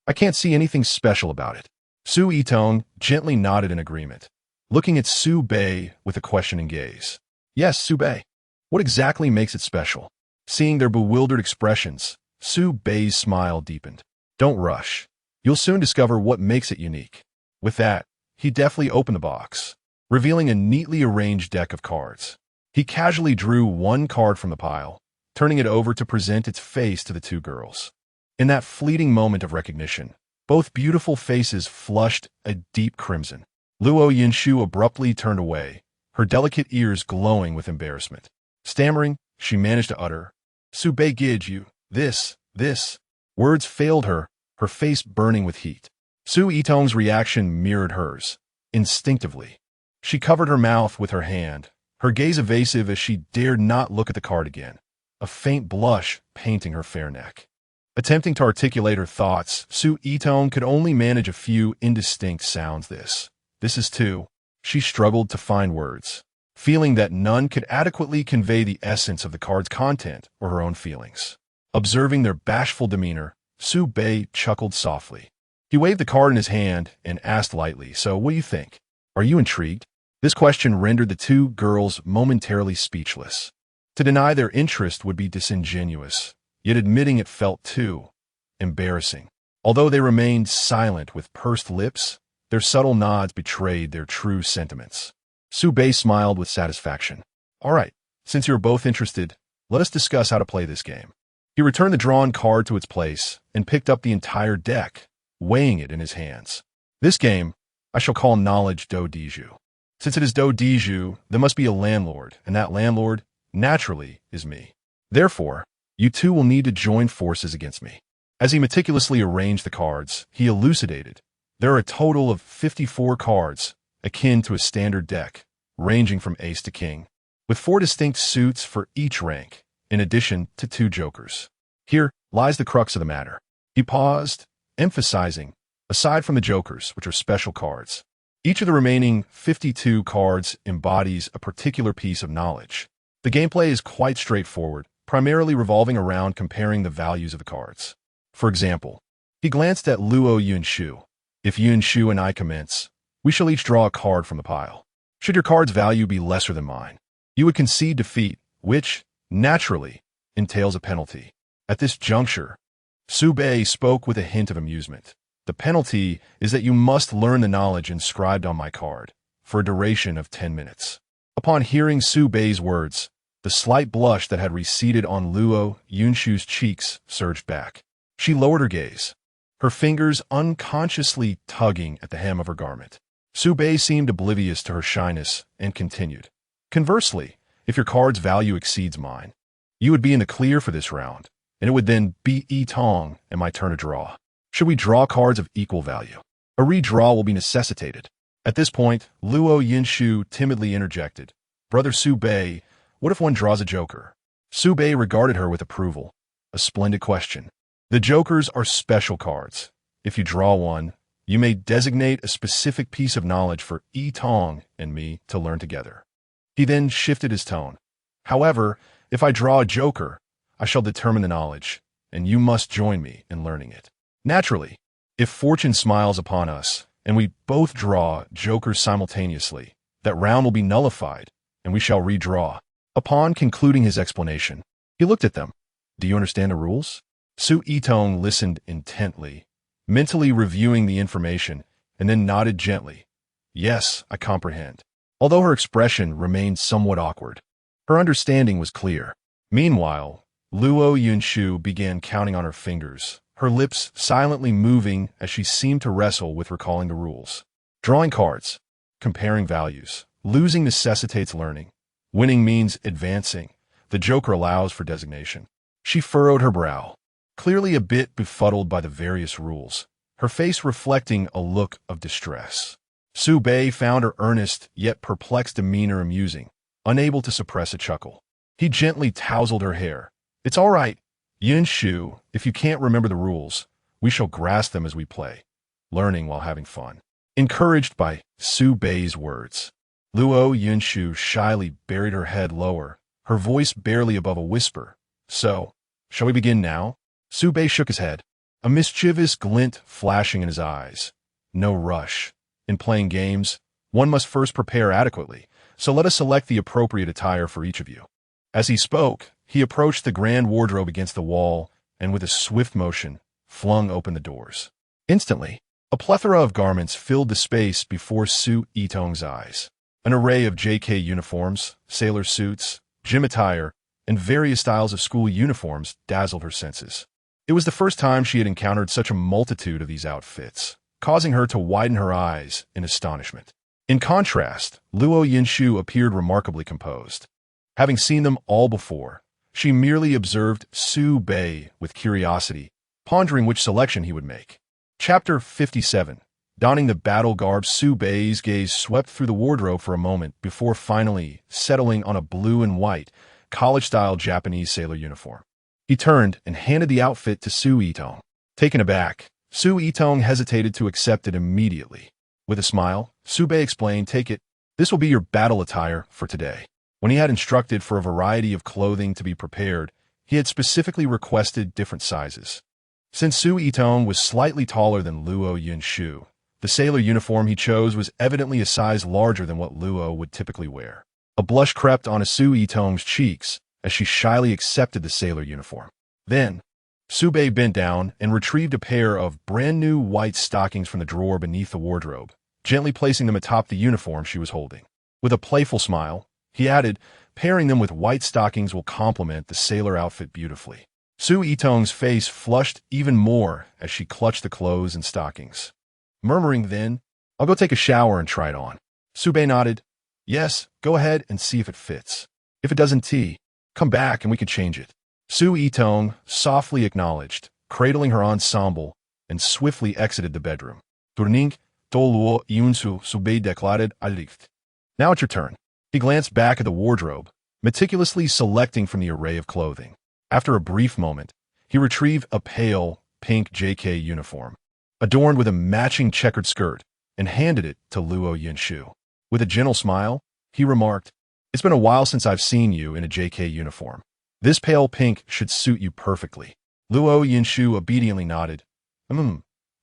Speaker 1: I can't see anything special about it. Su Yitong gently nodded in agreement, looking at Su Bei with a questioning gaze. Yes, Su Bei. What exactly makes it special? Seeing their bewildered expressions, Su Bei's smile deepened. Don't rush. You'll soon discover what makes it unique. With that, he deftly opened the box, revealing a neatly arranged deck of cards. He casually drew one card from the pile, turning it over to present its face to the two girls. In that fleeting moment of recognition, both beautiful faces flushed a deep crimson. Luo Yinshu abruptly turned away, her delicate ears glowing with embarrassment. Stammering, she managed to utter, Su Bei Gij, you, this. Words failed her, her face burning with heat. Su Yitong's reaction mirrored hers. Instinctively, she covered her mouth with her hand, her gaze evasive as she dared not look at the card again, a faint blush painting her fair neck. Attempting to articulate her thoughts, Su Yitong could only manage a few indistinct sounds. This is too. She struggled to find words, feeling that none could adequately convey the essence of the card's content or her own feelings. Observing their bashful demeanor, Su Bei chuckled softly. He waved the card in his hand and asked lightly, so what do you think? Are you intrigued? This question rendered the two girls momentarily speechless. To deny their interest would be disingenuous, yet admitting it felt too embarrassing. Although they remained silent with pursed lips, their subtle nods betrayed their true sentiments. Su Bei smiled with satisfaction. All right, since you're both interested, let us discuss how to play this game. He returned the drawn card to its place and picked up the entire deck, weighing it in his hands. This game, I shall call Knowledge Do Diju. Since it is Do Diju, there must be a landlord, and that landlord, naturally, is me. Therefore, you two will need to join forces against me. As he meticulously arranged the cards, he elucidated. There are a total of 54 cards, akin to a standard deck, ranging from ace to king, with 4 distinct suits for each rank, in addition to 2 jokers. Here lies the crux of the matter. He paused, emphasizing, aside from the jokers, which are special cards, each of the remaining 52 cards embodies a particular piece of knowledge. The gameplay is quite straightforward, primarily revolving around comparing the values of the cards. For example, he glanced at Luo Yinshu. If Yinshu and I commence, we shall each draw a card from the pile. Should your card's value be lesser than mine, you would concede defeat, which, naturally, entails a penalty. At this juncture, Su Bei spoke with a hint of amusement. The penalty is that you must learn the knowledge inscribed on my card, for a duration of 10 minutes. Upon hearing Su Bei's words, the slight blush that had receded on Luo Yinshu's cheeks surged back. She lowered her gaze, her fingers unconsciously tugging at the hem of her garment. Su Bei seemed oblivious to her shyness and continued. Conversely, if your card's value exceeds mine, you would be in the clear for this round, and it would then be Yitong and my turn to draw. Should we draw cards of equal value, a redraw will be necessitated. At this point, Luo Yinshu timidly interjected. Brother Su Bei, what if one draws a joker? Su Bei regarded her with approval. A splendid question. The jokers are special cards. If you draw one, you may designate a specific piece of knowledge for Yitong and me to learn together. He then shifted his tone. However, if I draw a joker, I shall determine the knowledge, and you must join me in learning it. Naturally, if fortune smiles upon us, and we both draw jokers simultaneously, that round will be nullified, and we shall redraw. Upon concluding his explanation, he looked at them. Do you understand the rules? Su Yitong listened intently, mentally reviewing the information, and then nodded gently. Yes, I comprehend. Although her expression remained somewhat awkward, her understanding was clear. Meanwhile, Luo Yunshu began counting on her fingers, her lips silently moving as she seemed to wrestle with recalling the rules. Drawing cards, comparing values. Losing necessitates learning. Winning means advancing. The Joker allows for designation. She furrowed her brow, clearly a bit befuddled by the various rules, her face reflecting a look of distress. Su Bei found her earnest yet perplexed demeanor amusing, unable to suppress a chuckle. He gently tousled her hair. It's all right, Yin Shu, if you can't remember the rules, we shall grasp them as we play, learning while having fun. Encouraged by Su Bei's words, Luo Yunshu shyly buried her head lower, her voice barely above a whisper. So, shall we begin now? Su Bei shook his head, a mischievous glint flashing in his eyes. No rush. In playing games, one must first prepare adequately, so let us select the appropriate attire for each of you. As he spoke, he approached the grand wardrobe against the wall and with a swift motion, flung open the doors. Instantly, a plethora of garments filled the space before Su Yitong's eyes. An array of JK uniforms, sailor suits, gym attire, and various styles of school uniforms dazzled her senses. It was the first time she had encountered such a multitude of these outfits, causing her to widen her eyes in astonishment. In contrast, Luo Yinshu appeared remarkably composed. Having seen them all before, she merely observed Su Bei with curiosity, pondering which selection he would make. Chapter 57. Donning the battle garb, Su Bei's gaze swept through the wardrobe for a moment before finally settling on a blue and white, college-style Japanese sailor uniform. He turned and handed the outfit to Su Yitong. Taken aback, Su Yitong hesitated to accept it immediately. With a smile, Su Bei explained, "Take it. This will be your battle attire for today." When he had instructed for a variety of clothing to be prepared, he had specifically requested different sizes. Since Su Yitong was slightly taller than Luo Yunshu, the sailor uniform he chose was evidently a size larger than what Luo would typically wear. A blush crept onto Su Yitong's cheeks as she shyly accepted the sailor uniform. Then, Su Bei bent down and retrieved a pair of brand-new white stockings from the drawer beneath the wardrobe, gently placing them atop the uniform she was holding. With a playful smile, he added, "Pairing them with white stockings will complement the sailor outfit beautifully." Su Yitong's face flushed even more as she clutched the clothes and stockings. Murmuring then, "I'll go take a shower and try it on." Su Bei nodded. "Yes, go ahead and see if it fits. If it doesn't, come back and we can change it." Su Yitong softly acknowledged, cradling her ensemble, and swiftly exited the bedroom. Turning, Luo Yunsu Su Bei declared alift. "Now it's your turn." He glanced back at the wardrobe, meticulously selecting from the array of clothing. After a brief moment, he retrieved a pale, pink JK uniform, adorned with a matching checkered skirt, and handed it to Luo Yunshu. With a gentle smile, he remarked, "It's been a while since I've seen you in a JK uniform. This pale pink should suit you perfectly." Luo Yunshu obediently nodded.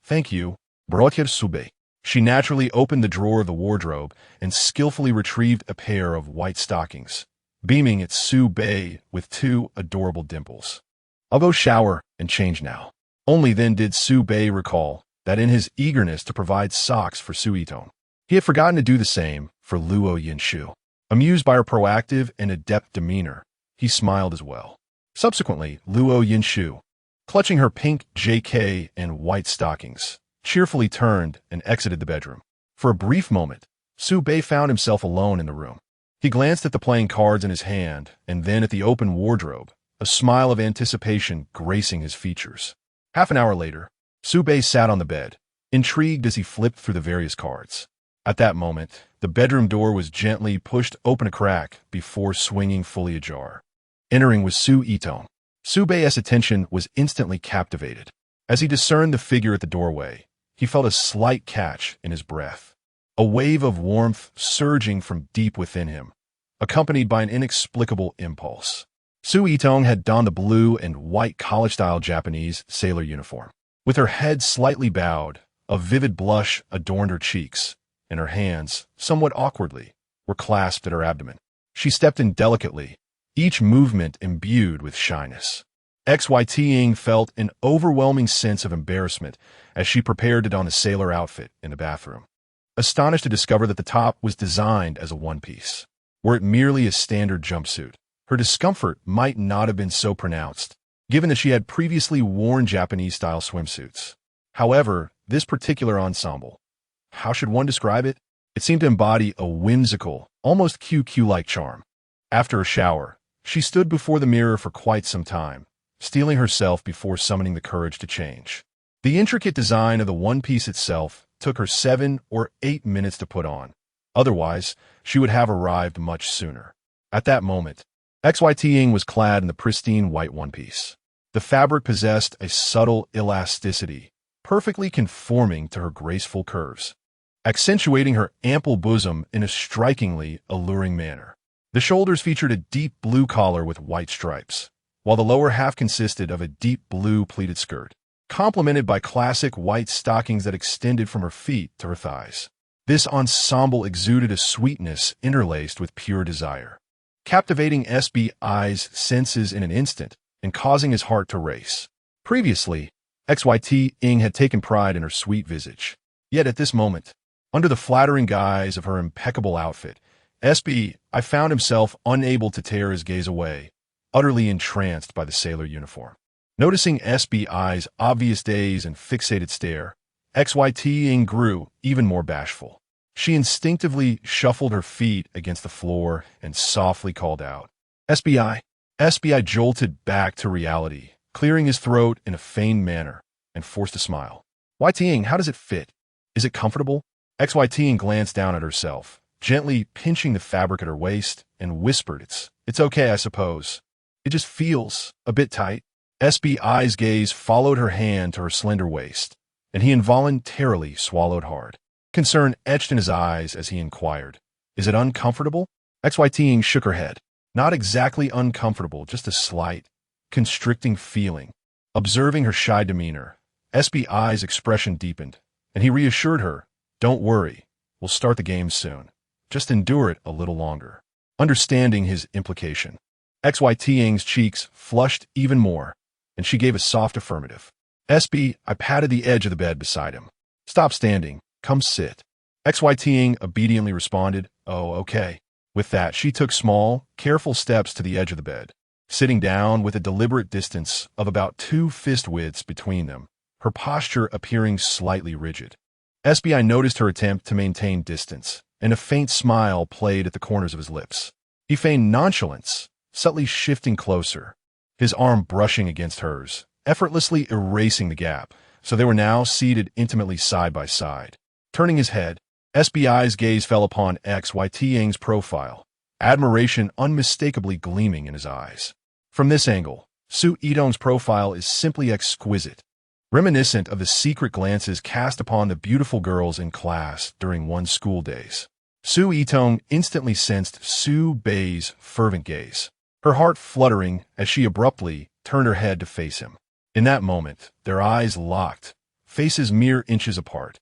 Speaker 1: Thank you, Brother Su Bei." She naturally opened the drawer of the wardrobe and skillfully retrieved a pair of white stockings, beaming at Su Bei with two adorable dimples. "I'll go shower and change now." Only then did Su Bei recall that in his eagerness to provide socks for Su Yitong, he had forgotten to do the same for Luo Yunshu. Amused by her proactive and adept demeanor, he smiled as well. Subsequently, Luo Yunshu, clutching her pink JK and white stockings, cheerfully turned and exited the bedroom. For a brief moment, Su Bei found himself alone in the room. He glanced at the playing cards in his hand and then at the open wardrobe, a smile of anticipation gracing his features. Half an hour later, Su Bei sat on the bed, intrigued as he flipped through the various cards. At that moment, the bedroom door was gently pushed open a crack before swinging fully ajar. Entering was Su Yitong. Su Bei's attention was instantly captivated. As he discerned the figure at the doorway, he felt a slight catch in his breath, a wave of warmth surging from deep within him, accompanied by an inexplicable impulse. Su Yitong had donned the blue and white college-style Japanese sailor uniform. With her head slightly bowed, a vivid blush adorned her cheeks, and her hands, somewhat awkwardly, were clasped at her abdomen. She stepped in delicately, each movement imbued with shyness. XYTing felt an overwhelming sense of embarrassment as she prepared to don a sailor outfit in the bathroom. astonished to discover that the top was designed as a one-piece. Were it merely a standard jumpsuit, her discomfort might not have been so pronounced, given that she had previously worn Japanese-style swimsuits. However, this particular ensemble, how should one describe it? It seemed to embody a whimsical, almost QQ-like charm. After a shower, she stood before the mirror for quite some time, steeling herself before summoning the courage to change. The intricate design of the one-piece itself took her 7 or 8 minutes to put on. Otherwise, she would have arrived much sooner. At that moment, XYT was clad in the pristine white one-piece. The fabric possessed a subtle elasticity, perfectly conforming to her graceful curves, accentuating her ample bosom in a strikingly alluring manner. The shoulders featured a deep blue collar with white stripes, while the lower half consisted of a deep blue pleated skirt, complemented by classic white stockings that extended from her feet to her thighs. This ensemble exuded a sweetness interlaced with pure desire, captivating SBI's senses in an instant and causing his heart to race. Previously, XYT had taken pride in her sweet visage. Yet at this moment, under the flattering guise of her impeccable outfit, SBI found himself unable to tear his gaze away, utterly entranced by the sailor uniform. Noticing SBI's obvious daze and fixated stare, XYT grew even more bashful. She instinctively shuffled her feet against the floor and softly called out, "SBI." SBI jolted back to reality, clearing his throat in a feigned manner, and forced a smile. "YT, how does it fit? Is it comfortable?" XYT glanced down at herself, gently pinching the fabric at her waist, and whispered, It's okay, I suppose. It just feels a bit tight." SBI's gaze followed her hand to her slender waist, and he involuntarily swallowed hard. Concern etched in his eyes as he inquired, "Is it uncomfortable?" XYT shook her head. "Not exactly uncomfortable, just a slight, constricting feeling." Observing her shy demeanor, SBI's expression deepened, and he reassured her, "Don't worry, we'll start the game soon. Just endure it a little longer." Understanding his implication, XYT's cheeks flushed even more, and she gave a soft affirmative. SBI patted the edge of the bed beside him. "Stop standing. Come sit." XYT obediently responded, "Oh, okay." With that, she took small, careful steps to the edge of the bed, sitting down with a deliberate distance of about 2 fist widths between them, her posture appearing slightly rigid. SBI noticed her attempt to maintain distance, and a faint smile played at the corners of his lips. He feigned nonchalance, subtly shifting closer, his arm brushing against hers, effortlessly erasing the gap, so they were now seated intimately side by side. Turning his head, SBI's gaze fell upon XYT's profile, admiration unmistakably gleaming in his eyes. From this angle, Su Itong's profile is simply exquisite, reminiscent of the secret glances cast upon the beautiful girls in class during one's school days. Su Itong instantly sensed Su Bei's fervent gaze, her heart fluttering as she abruptly turned her head to face him. In that moment, their eyes locked, faces mere inches apart,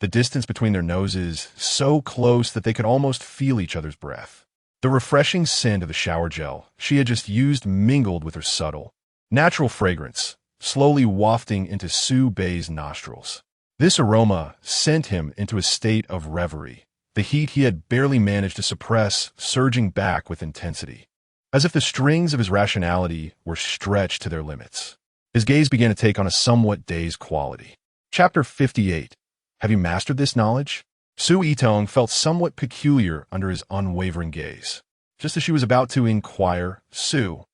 Speaker 1: the distance between their noses so close that they could almost feel each other's breath. The refreshing scent of the shower gel she had just used mingled with her subtle, natural fragrance, slowly wafting into Su Bei's nostrils. This aroma sent him into a state of reverie, the heat he had barely managed to suppress surging back with intensity, as if the strings of his rationality were stretched to their limits. His gaze began to take on a somewhat dazed quality. Chapter 58. Have you mastered this knowledge? Su Itong felt somewhat peculiar under his unwavering gaze. Just as she was about to inquire, Su,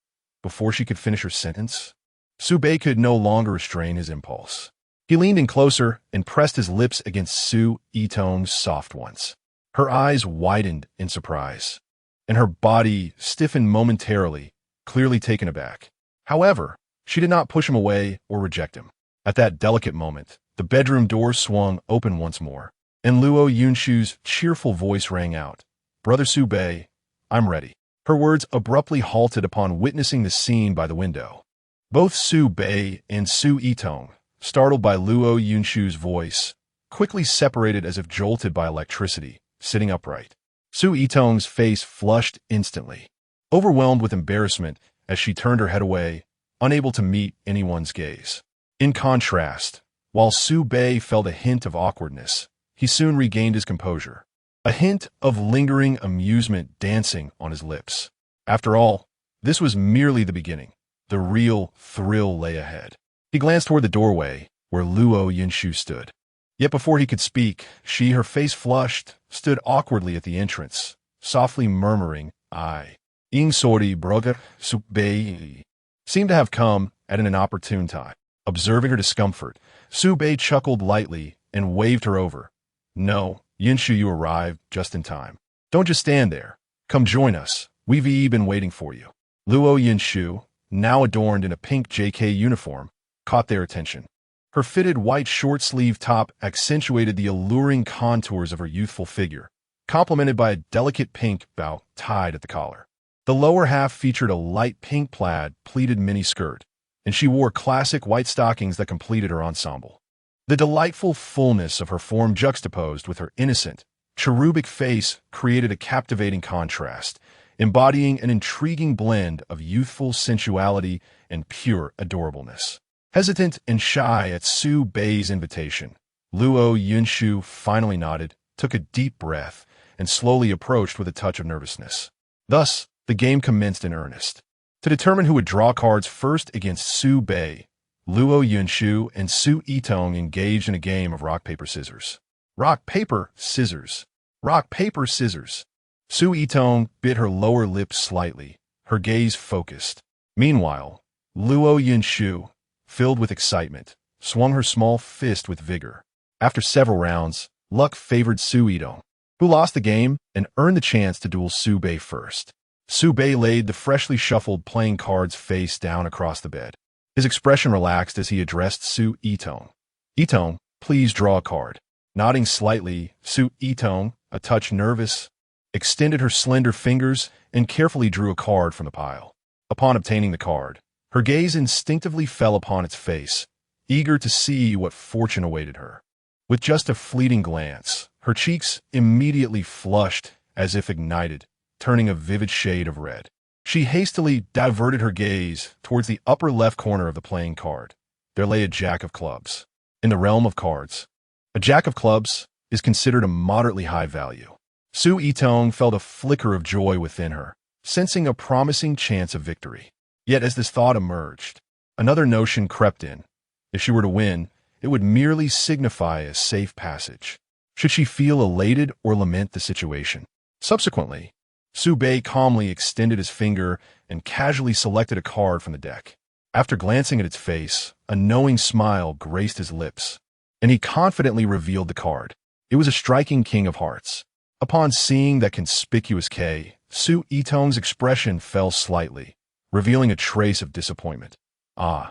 Speaker 1: before she could finish her sentence, Su Bei could no longer restrain his impulse. He leaned in closer and pressed his lips against Su Itong's soft ones. Her eyes widened in surprise, and her body stiffened momentarily, clearly taken aback. However, she did not push him away or reject him. At that delicate moment, the bedroom door swung open once more, and Luo Yunshu's cheerful voice rang out, "Brother Su Bei, I'm ready." Her words abruptly halted upon witnessing the scene by the window. Both Su Bei and Su Itong, startled by Luo Yunshu's voice, quickly separated as if jolted by electricity, sitting upright. Su Itong's face flushed instantly, overwhelmed with embarrassment as she turned her head away, unable to meet anyone's gaze. In contrast, while Su Bei felt a hint of awkwardness, he soon regained his composure, a hint of lingering amusement dancing on his lips. After all, this was merely the beginning. The real thrill lay ahead. He glanced toward the doorway, where Luo Yinshu stood. Yet before he could speak, she, her face flushed, stood awkwardly at the entrance, softly murmuring, "I, ing sorry, brother, Su-bei," seemed to have come at an inopportune time. Observing her discomfort, Su-bei chuckled lightly and waved her over. "No, Yinshu, you arrived just in time. Don't just stand there. Come join us. We've been waiting for you." Luo Yinshu, now adorned in a pink JK uniform, caught their attention. Her fitted white short-sleeve top accentuated the alluring contours of her youthful figure, complemented by a delicate pink bow tied at the collar. The lower half featured a light pink plaid pleated mini-skirt, and she wore classic white stockings that completed her ensemble. The delightful fullness of her form juxtaposed with her innocent, cherubic face created a captivating contrast, embodying an intriguing blend of youthful sensuality and pure adorableness. Hesitant and shy at Su-bei's invitation, Luo Yinshu finally nodded, took a deep breath, and slowly approached with a touch of nervousness. Thus, the game commenced in earnest. To determine who would draw cards first against Su-bei, Luo Yinshu and Su Yitong engaged in a game of rock, paper, scissors. Rock, paper, scissors. Rock, paper, scissors. Su Yitong bit her lower lip slightly, her gaze focused. Meanwhile, Luo Yinshu, filled with excitement, swung her small fist with vigor. After several rounds, luck favored Su Yitong, who lost the game and earned the chance to duel Su-bei first. Su-bei laid the freshly shuffled playing cards face down across the bed. His expression relaxed as he addressed Su Yitong. "Yitong, please draw a card." Nodding slightly, Su Yitong, a touch nervous, extended her slender fingers and carefully drew a card from the pile. Upon obtaining the card, her gaze instinctively fell upon its face, eager to see what fortune awaited her. With just a fleeting glance, her cheeks immediately flushed as if ignited, turning a vivid shade of red. She hastily diverted her gaze towards the upper left corner of the playing card. There lay a jack of clubs. In the realm of cards, a jack of clubs is considered a moderately high value. Su Yitong felt a flicker of joy within her, sensing a promising chance of victory. Yet as this thought emerged, another notion crept in. If she were to win, it would merely signify a safe passage. Should she feel elated or lament the situation? Subsequently, Su-bei calmly extended his finger and casually selected a card from the deck. After glancing at its face, a knowing smile graced his lips, and he confidently revealed the card. It was a striking king of hearts. Upon seeing that conspicuous K, Su Yitong's expression fell slightly, revealing a trace of disappointment. "Ah,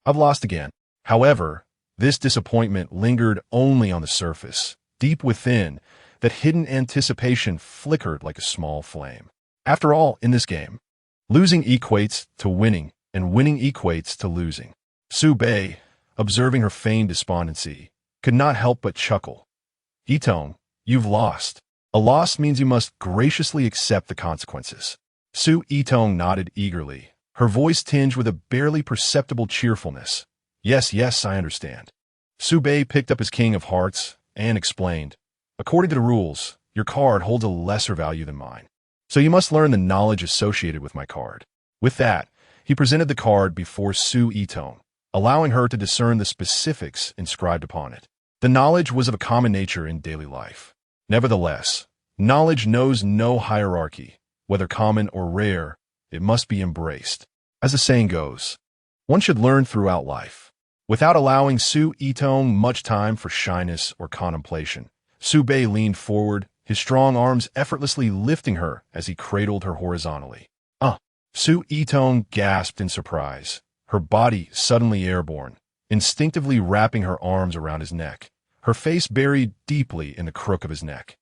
Speaker 1: I've lost again." However, this disappointment lingered only on the surface. Deep within, that hidden anticipation flickered like a small flame. After all, in this game, losing equates to winning, and winning equates to losing. Su-bei, observing her feigned despondency, could not help but chuckle. "Yitong, you've lost. A loss means you must graciously accept the consequences." Su Yitong nodded eagerly, her voice tinged with a barely perceptible cheerfulness. Yes, I understand." Su-bei picked up his king of hearts and explained, "According to the rules, your card holds a lesser value than mine, so you must learn the knowledge associated with my card." With that, he presented the card before Su Yitong, allowing her to discern the specifics inscribed upon it. The knowledge was of a common nature in daily life. Nevertheless, knowledge knows no hierarchy. Whether common or rare, it must be embraced. As the saying goes, one should learn throughout life. Without allowing Su Yitong much time for shyness or contemplation, Su-bei leaned forward, his strong arms effortlessly lifting her as he cradled her horizontally. Su Yitong gasped in surprise, her body suddenly airborne, instinctively wrapping her arms around his neck, her face buried deeply in the crook of his neck.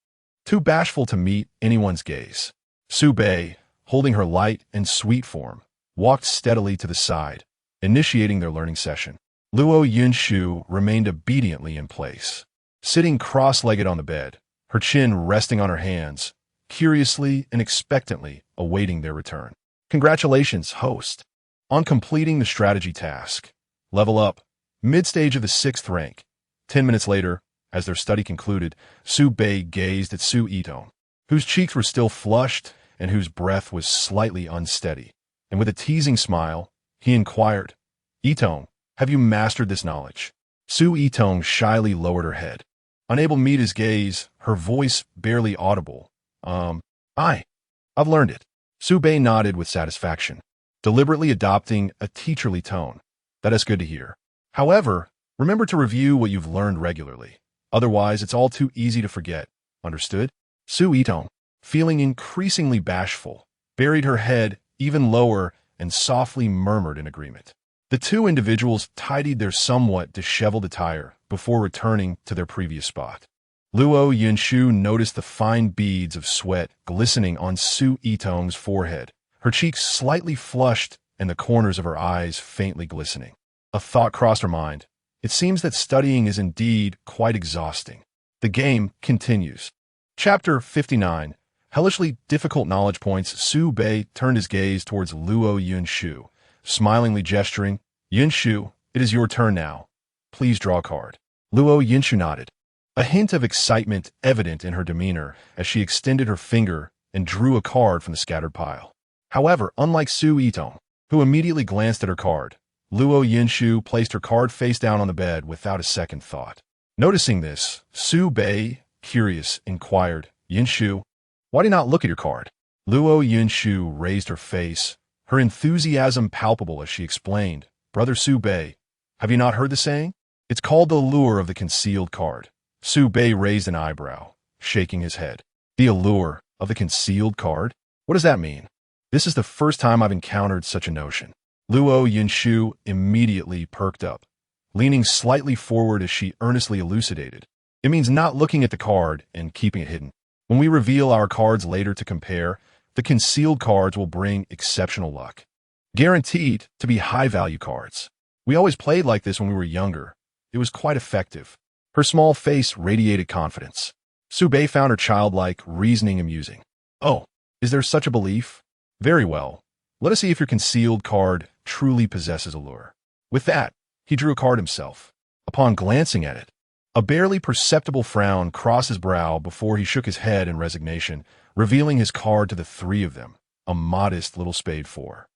Speaker 1: Too bashful to meet anyone's gaze, Su-bei, holding her light and sweet form, walked steadily to the side, initiating their learning session. Luo Yinshu remained obediently in place, sitting cross-legged on the bed, her chin resting on her hands, curiously and expectantly awaiting their return. Congratulations, host, on completing the strategy task. Level up, mid-stage of the 6th rank. 10 minutes later, As their study concluded, Su Bei gazed at Su Itong, whose cheeks were still flushed and whose breath was slightly unsteady. And with a teasing smile, he inquired, "Itong, have you mastered this knowledge?" Su Itong shyly lowered her head. Unable to meet his gaze, her voice barely audible. I've learned it. Su Bei nodded with satisfaction, deliberately adopting a teacherly tone. That is good to hear. However, remember to review what you've learned regularly. Otherwise, it's all too easy to forget. Understood? Su Itong, feeling increasingly bashful, buried her head even lower and softly murmured in agreement. The two individuals tidied their somewhat disheveled attire before returning to their previous spot. Luo Yunshu noticed the fine beads of sweat glistening on Su Itong's forehead, her cheeks slightly flushed and the corners of her eyes faintly glistening. A thought crossed her mind. It seems that studying is indeed quite exhausting. The game continues. Chapter 59. Hellishly difficult knowledge points. Su Bei turned his gaze towards Luo Yunshu, smilingly gesturing, "Yunshu, it is your turn now. Please draw a card." Luo Yunshu nodded, a hint of excitement evident in her demeanor as she extended her finger and drew a card from the scattered pile. However, unlike Su Itong, who immediately glanced at her card, Luo Yunshu placed her card face down on the bed without a second thought. Noticing this, Su Bei, curious, inquired, "Yunshu, why do you not look at your card?" Luo Yunshu raised her face, her enthusiasm palpable as she explained, "Brother Su Bei, have you not heard the saying? It's called the allure of the concealed card." Su Bei raised an eyebrow, shaking his head. "The allure of the concealed card? What does that mean? This is the first time I've encountered such a notion." Luo Yunshu immediately perked up, leaning slightly forward as she earnestly elucidated. "It means not looking at the card and keeping it hidden. When we reveal our cards later to compare, the concealed cards will bring exceptional luck. Guaranteed to be high-value cards. We always played like this when we were younger. It was quite effective." Her small face radiated confidence. Su Bei found her childlike reasoning amusing. "Oh, is there such a belief? Very well. Let us see if your concealed card truly possesses allure." With that, he drew a card himself. Upon glancing at it, a barely perceptible frown crossed his brow before he shook his head in resignation, revealing his card to the three of them, a modest little spade 4.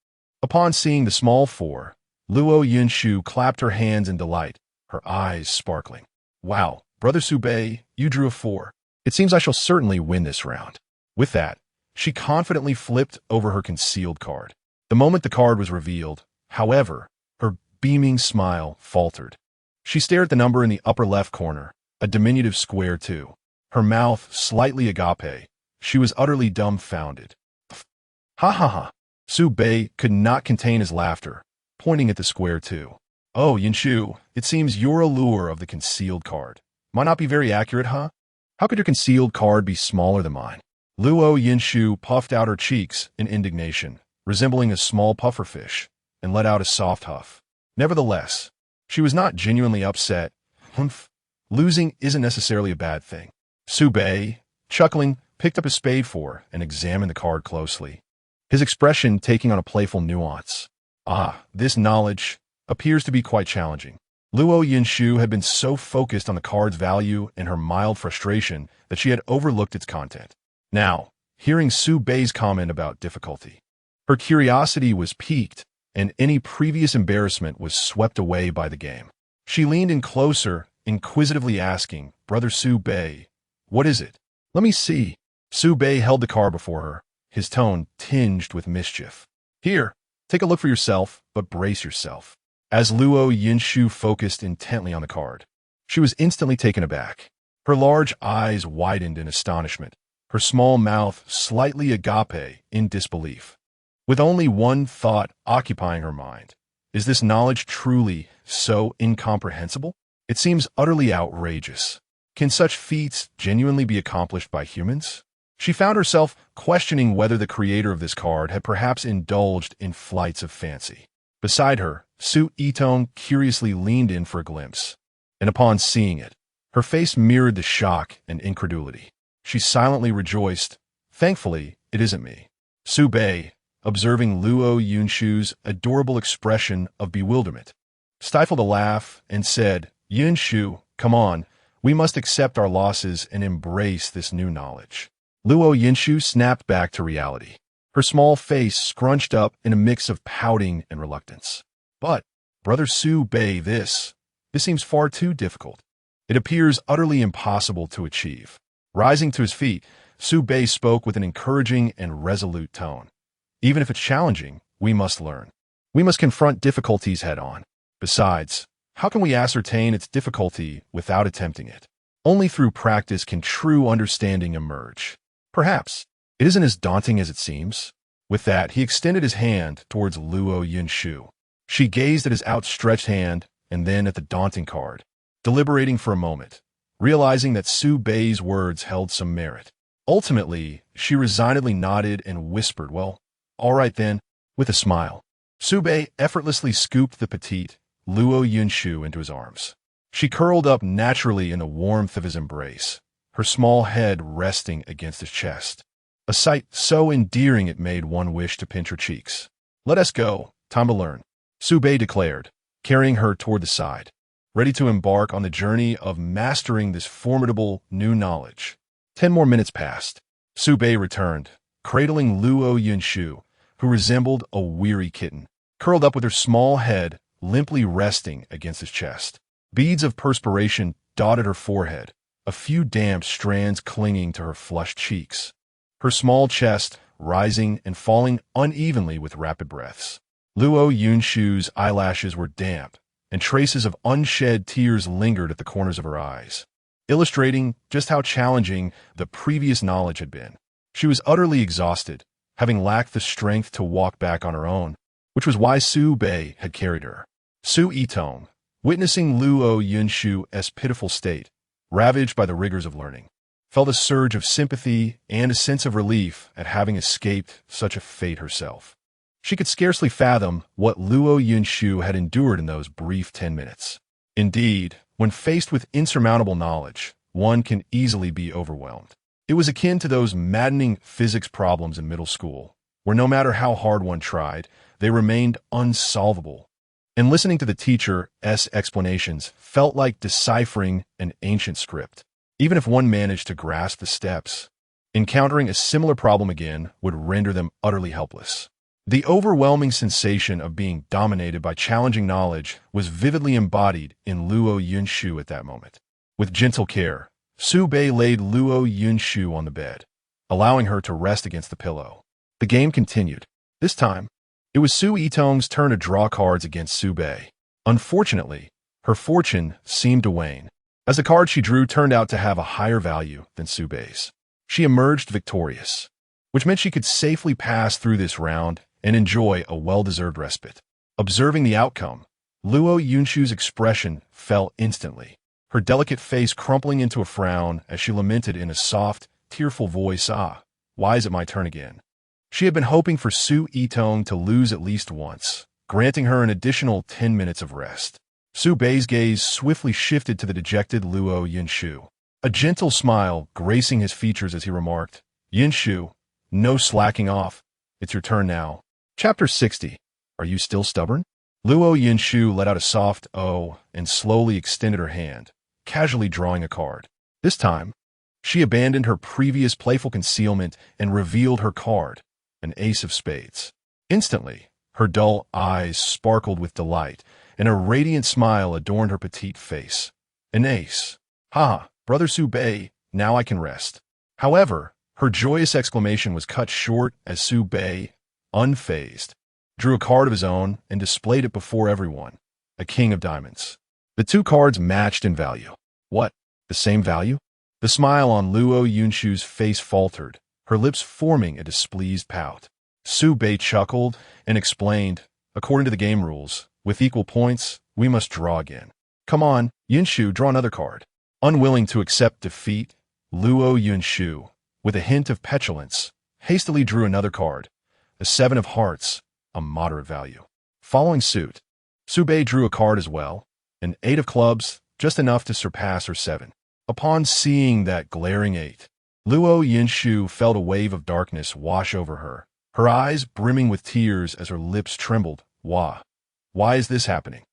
Speaker 1: Upon seeing the small 4, Luo Yunshu clapped her hands in delight, her eyes sparkling. "Wow, Brother Su Bei, you drew a 4. It seems I shall certainly win this round." With that, she confidently flipped over her concealed card. The moment the card was revealed, however, her beaming smile faltered. She stared at the number in the upper left corner, a diminutive square 2. Her mouth slightly agape. She was utterly dumbfounded. "Ha ha ha." Su Bei could not contain his laughter, pointing at the square 2. "Oh, Yunshu, it seems your allure of the concealed card might not be very accurate, huh? How could your concealed card be smaller than mine?" Luo Yunshu puffed out her cheeks in indignation, resembling a small pufferfish, and let out a soft huff. Nevertheless, she was not genuinely upset. Humph. Losing isn't necessarily a bad thing. Su Bei, chuckling, picked up his spade 4 and examined the card closely, his expression taking on a playful nuance. This knowledge appears to be quite challenging. Luo Yunshu had been so focused on the card's value and her mild frustration that she had overlooked its content. Now, hearing Su Bei's comment about difficulty, her curiosity was piqued, and any previous embarrassment was swept away by the game. She leaned in closer, inquisitively asking, "Brother Su Bei, what is it?" "Let me see." Su Bei held the card before her, his tone tinged with mischief. "Here, take a look for yourself, but brace yourself." As Luo Yunshu focused intently on the card, she was instantly taken aback. Her large eyes widened in astonishment, her small mouth slightly agape in disbelief. With only one thought occupying her mind, is this knowledge truly so incomprehensible? It seems utterly outrageous. Can such feats genuinely be accomplished by humans? She found herself questioning whether the creator of this card had perhaps indulged in flights of fancy. Beside her, Su Itong curiously leaned in for a glimpse, and upon seeing it, her face mirrored the shock and incredulity. She silently rejoiced, "Thankfully, it isn't me." Su Bei, observing Luo Yunshu's adorable expression of bewilderment, stifled a laugh and said, "Yunshu, come on, We must accept our losses and embrace this new knowledge. Luo Yinshu snapped back to reality, her small face scrunched up in a mix of pouting and reluctance. But, Brother Su Bei, this seems far too difficult. It appears utterly impossible to achieve. Rising to his feet, Su Bei spoke with an encouraging and resolute tone. Even if it's challenging, we must learn. We must confront difficulties head-on. Besides, how can we ascertain its difficulty without attempting it? Only through practice can true understanding emerge. Perhaps it isn't as daunting as it seems. With that, he extended his hand towards Luo Yinshu. She gazed at his outstretched hand and then at the daunting card, deliberating for a moment, realizing that Su Bei's words held some merit. Ultimately, she resignedly nodded and whispered, "Well, all right then," with a smile. Su Bei effortlessly scooped the petite Luo Yinshu into his arms. She curled up naturally in the warmth of his embrace, her small head resting against his chest. A sight so endearing it made one wish to pinch her cheeks. "Let us go. Time to learn," Su Bei declared, carrying her toward the side, ready to embark on the journey of mastering this formidable new knowledge. 10 more minutes passed. Su Bei returned, cradling Luo Yinshu, who resembled a weary kitten, curled up with her small head limply resting against his chest. Beads of perspiration dotted her forehead, a few damp strands clinging to her flushed cheeks. Her small chest rising and falling unevenly with rapid breaths. Luo Yinshu's eyelashes were damp, and traces of unshed tears lingered at the corners of her eyes, illustrating just how challenging the previous knowledge had been. She was utterly exhausted, having lacked the strength to walk back on her own, which was why Su Bei had carried her. Su Yitong, witnessing Luo Yinshu's pitiful state, ravaged by the rigors of learning, felt a surge of sympathy and a sense of relief at having escaped such a fate herself. She could scarcely fathom what Luo Yinshu had endured in those brief 10 minutes. Indeed, when faced with insurmountable knowledge, one can easily be overwhelmed. It was akin to those maddening physics problems in middle school, where no matter how hard one tried, they remained unsolvable. And listening to the teacher's explanations felt like deciphering an ancient script. Even if one managed to grasp the steps, encountering a similar problem again would render them utterly helpless. The overwhelming sensation of being dominated by challenging knowledge was vividly embodied in Luo Yinshu at that moment. With gentle care, Su Bei laid Luo Yinshu on the bed, allowing her to rest against the pillow. The game continued. This time, it was Su Yitong's turn to draw cards against Su Bei. Unfortunately, her fortune seemed to wane, as the card she drew turned out to have a higher value than Su Bei's. She emerged victorious, which meant she could safely pass through this round and enjoy a well-deserved respite. Observing the outcome, Luo Yinshu's expression fell instantly, her delicate face crumpling into a frown as she lamented in a soft, tearful voice, "Ah, why is it my turn again?" She had been hoping for Su Yitong to lose at least once, granting her an additional 10 minutes of rest. Su Bei's gaze swiftly shifted to the dejected Luo Yinshu, a gentle smile gracing his features as he remarked, "Yinshu, no slacking off. It's your turn now." Chapter 60. Are you still stubborn? Luo Yinshu let out a soft "oh" and slowly extended her hand, casually drawing a card. This time, she abandoned her previous playful concealment and revealed her card, an ace of spades. Instantly, her dull eyes sparkled with delight, and a radiant smile adorned her petite face. An ace. Ha, Brother Su Bei, now I can rest. However, her joyous exclamation was cut short as Su Bei, unfazed, drew a card of his own and displayed it before everyone, a king of diamonds. The two cards matched in value. What? The same value? The smile on Luo Yinshu's face faltered, her lips forming a displeased pout. Su Bei chuckled and explained, "According to the game rules, with equal points, we must draw again. Come on, Yinshu, draw another card." Unwilling to accept defeat, Luo Yinshu, with a hint of petulance, hastily drew another card, a 7 of hearts, a moderate value. Following suit, Su Bei drew a card as well, an 8 of clubs, just enough to surpass her 7. Upon seeing that glaring 8, Luo Yinshu felt a wave of darkness wash over her, her eyes brimming with tears as her lips trembled. Why is this happening?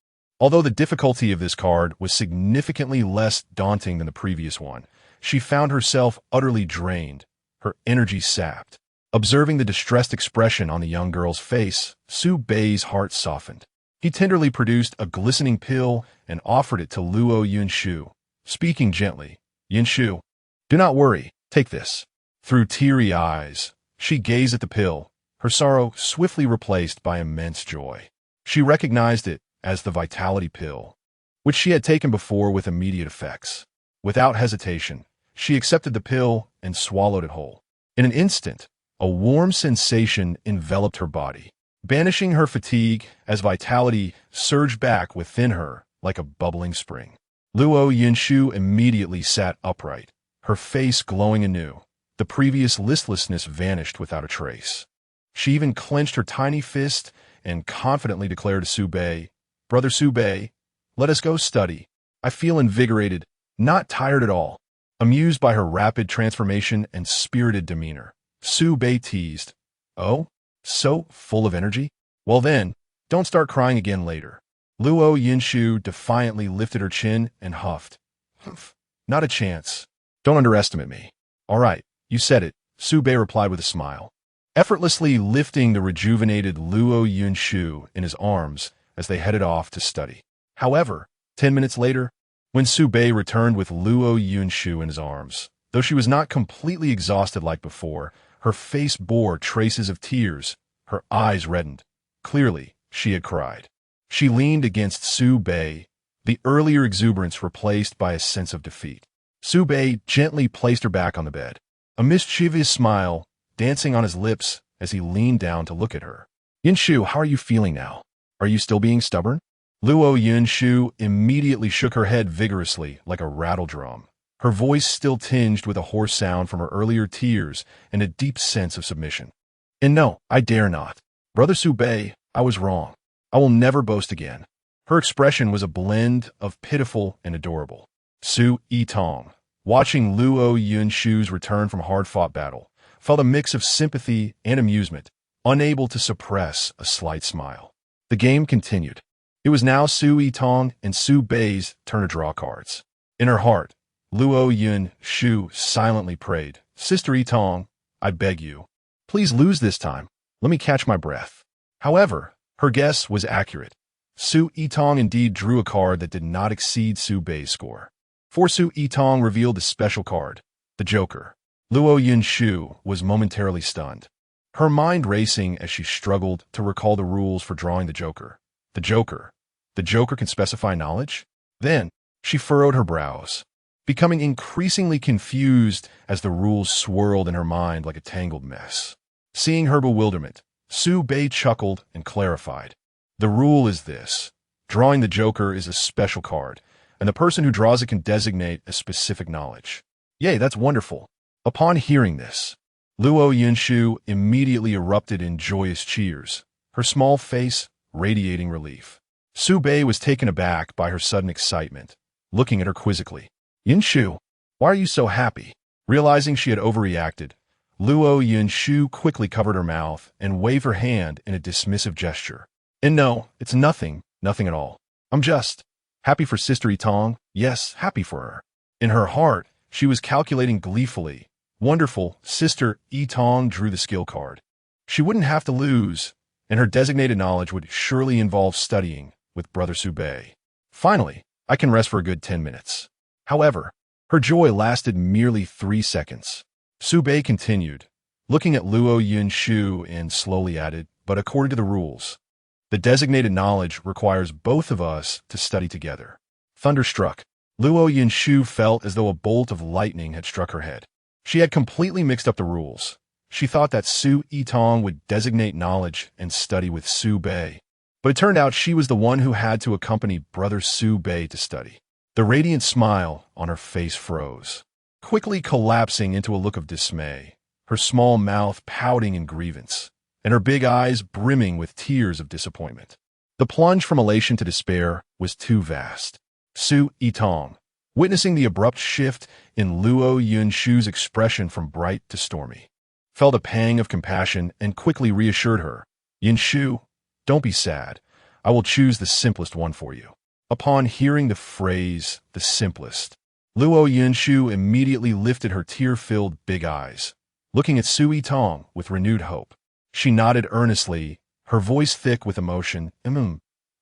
Speaker 1: Although the difficulty of this card was significantly less daunting than the previous one, she found herself utterly drained, her energy sapped. Observing the distressed expression on the young girl's face, Su Bei's heart softened. He tenderly produced a glistening pill and offered it to Luo Yunshu, speaking gently. "Yunshu, do not worry, take this." Through teary eyes, she gazed at the pill, her sorrow swiftly replaced by immense joy. She recognized it as the vitality pill, which she had taken before with immediate effects. Without hesitation, she accepted the pill and swallowed it whole. In an instant, a warm sensation enveloped her body, banishing her fatigue as vitality surged back within her like a bubbling spring. Luo Yunshu immediately sat upright, her face glowing anew. The previous listlessness vanished without a trace. She even clenched her tiny fist and confidently declared to Su Bei, "Brother Su Bei, let us go study. I feel invigorated, not tired at all." Amused by her rapid transformation and spirited demeanor, Su Bei teased, "Oh, so full of energy? Well then, don't start crying again later." Luo Yunshu defiantly lifted her chin and huffed. "Humph, not a chance. Don't underestimate me." "All right, you said it," Su Bei replied with a smile, effortlessly lifting the rejuvenated Luo Yunshu in his arms as they headed off to study. However, 10 minutes later, when Su Bei returned with Luo Yunshu in his arms, though she was not completely exhausted like before, her face bore traces of tears, her eyes reddened. Clearly, she had cried. She leaned against Su Bei, the earlier exuberance replaced by a sense of defeat. Su Bei gently placed her back on the bed, a mischievous smile dancing on his lips as he leaned down to look at her. "Yunshu, how are you feeling now? Are you still being stubborn?" Luo Yunshu immediately shook her head vigorously like a rattle drum, her voice still tinged with a hoarse sound from her earlier tears and a deep sense of submission. "And no, I dare not. Brother Su Bei, I was wrong. I will never boast again." Her expression was a blend of pitiful and adorable. Su Yitong, watching Luo Yunshu's return from hard-fought battle, felt a mix of sympathy and amusement, unable to suppress a slight smile. The game continued. It was now Su Yitong and Su Bei's turn to draw cards. In her heart, Luo Yunshu silently prayed, "Sister Yitong, I beg you, please lose this time. Let me catch my breath." However, her guess was accurate. Su Yitong indeed drew a card that did not exceed Su Bei's score. For Su Yitong revealed a special card, the Joker. Luo Yunshu was momentarily stunned, her mind racing as she struggled to recall the rules for drawing the Joker. The Joker. The Joker can specify knowledge? Then, she furrowed her brows, becoming increasingly confused as the rules swirled in her mind like a tangled mess. Seeing her bewilderment, Su Bei chuckled and clarified. "The rule is this. Drawing the Joker is a special card, and the person who draws it can designate a specific knowledge." "Yay, that's wonderful." Upon hearing this, Luo Yunshu immediately erupted in joyous cheers, her small face radiating relief. Su Bei was taken aback by her sudden excitement, looking at her quizzically. "Yunshu, why are you so happy?" Realizing she had overreacted, Luo Yunshu quickly covered her mouth and waved her hand in a dismissive gesture. "And no, it's nothing at all. I'm just happy for Sister Yitong. Yes, happy for her." In her heart, she was calculating gleefully. Wonderful, Sister Yitong drew the skill card. She wouldn't have to lose, and her designated knowledge would surely involve studying with Brother Su Bei. Finally, I can rest for a good 10 minutes. However, her joy lasted merely 3 seconds. Su Bei continued, looking at Luo Yunshu and slowly added, "But according to the rules, the designated knowledge requires both of us to study together." Thunderstruck, Luo Yunshu felt as though a bolt of lightning had struck her head. She had completely mixed up the rules. She thought that Su Yitong would designate knowledge and study with Su Bei, but it turned out she was the one who had to accompany Brother Su Bei to study. The radiant smile on her face froze, quickly collapsing into a look of dismay, her small mouth pouting in grievance, and her big eyes brimming with tears of disappointment. The plunge from elation to despair was too vast. Su Yitong, witnessing the abrupt shift in Luo Yunshu's expression from bright to stormy, felt a pang of compassion and quickly reassured her. "Yunshu, don't be sad. I will choose the simplest one for you." Upon hearing the phrase, the simplest, Luo Yunshu immediately lifted her tear-filled big eyes, looking at Su Yitong with renewed hope. She nodded earnestly, her voice thick with emotion.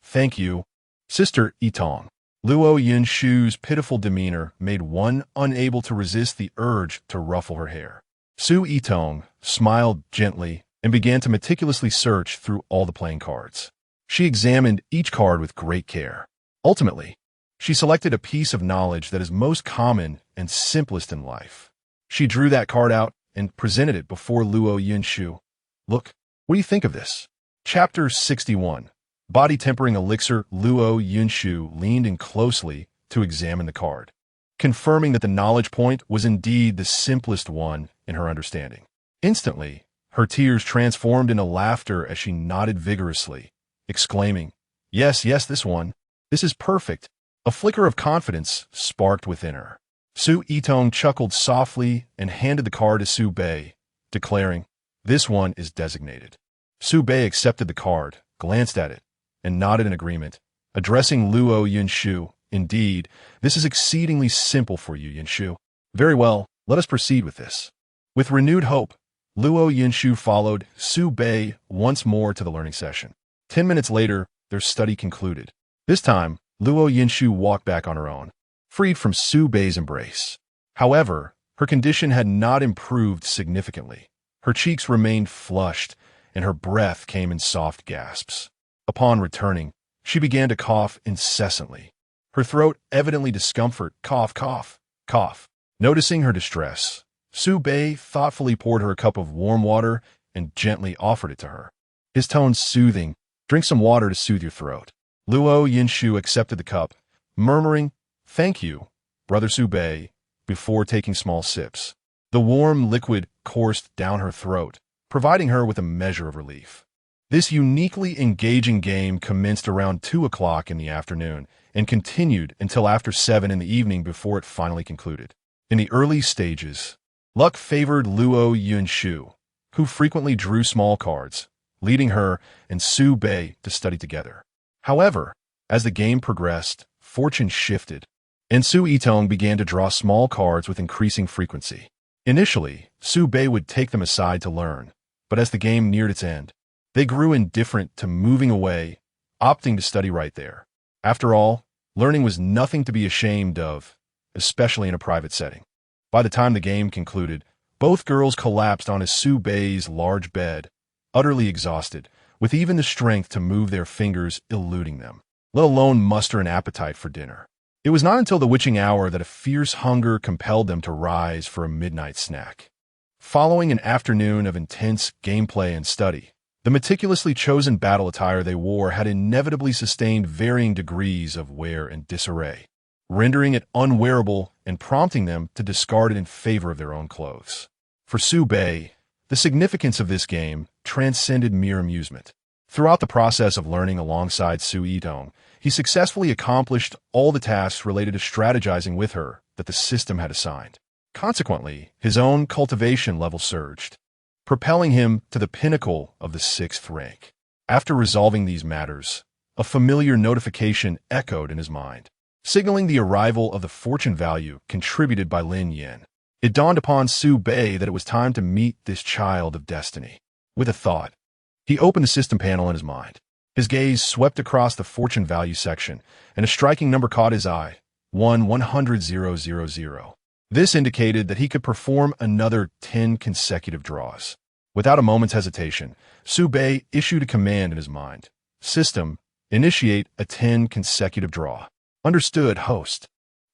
Speaker 1: Thank you, Sister Yitong. Luo Yunshu's pitiful demeanor made one unable to resist the urge to ruffle her hair. Su Yitong smiled gently and began to meticulously search through all the playing cards. She examined each card with great care. Ultimately, she selected a piece of knowledge that is most common and simplest in life. She drew that card out and presented it before Luo Yunshu. Look, what do you think of this? Chapter 61. Body Tempering Elixir. Luo Yunshu leaned in closely to examine the card, confirming that the knowledge point was indeed the simplest one in her understanding. Instantly, her tears transformed into laughter as she nodded vigorously, exclaiming, Yes, this one. This is perfect. A flicker of confidence sparked within her. Su Yitong chuckled softly and handed the card to Su Bei, declaring, This one is designated. Su Bei accepted the card, glanced at it, and nodded in agreement, addressing Luo Yunshu. Indeed, this is exceedingly simple for you, Yunshu. Very well, let us proceed with this. With renewed hope, Luo Yunshu followed Su Bei once more to the learning session. 10 minutes later, their study concluded. This time, Luo Yunshu walked back on her own, freed from Su Bei's embrace. However, her condition had not improved significantly. Her cheeks remained flushed, and her breath came in soft gasps. Upon returning, she began to cough incessantly. Her throat evidently discomfort, cough. Noticing her distress, Su Bei thoughtfully poured her a cup of warm water and gently offered it to her. His tone soothing, Drink some water to soothe your throat. Luo Yunshu accepted the cup, murmuring, Thank you, Brother Su Bei, before taking small sips. The warm liquid coursed down her throat, providing her with a measure of relief. This uniquely engaging game commenced around 2 o'clock in the afternoon and continued until after 7 in the evening before it finally concluded. In the early stages, luck favored Luo Yunshu, who frequently drew small cards, leading her and Su Bei to study together. However, as the game progressed, fortune shifted, and Su Yitong began to draw small cards with increasing frequency. Initially, Su Bei would take them aside to learn, but as the game neared its end, they grew indifferent to moving away, opting to study right there. After all, learning was nothing to be ashamed of, especially in a private setting. By the time the game concluded, both girls collapsed onto Su Bei's large bed, utterly exhausted, with even the strength to move their fingers eluding them, let alone muster an appetite for dinner. It was not until the witching hour that a fierce hunger compelled them to rise for a midnight snack. Following an afternoon of intense gameplay and study, the meticulously chosen battle attire they wore had inevitably sustained varying degrees of wear and disarray, rendering it unwearable and prompting them to discard it in favor of their own clothes. For Su Bei, the significance of this game transcended mere amusement. Throughout the process of learning alongside Su Yitong, he successfully accomplished all the tasks related to strategizing with her that the system had assigned. Consequently, his own cultivation level surged, propelling him to the pinnacle of the 6th rank. After resolving these matters, a familiar notification echoed in his mind, signaling the arrival of the fortune value contributed by Lin Yin. It dawned upon Su Bei that it was time to meet this child of destiny. With a thought, he opened the system panel in his mind. His gaze swept across the fortune value section, and a striking number caught his eye, 100,000. This indicated that he could perform another 10 consecutive draws. Without a moment's hesitation, Su Bei issued a command in his mind. System, initiate a 10 consecutive draw. Understood, host.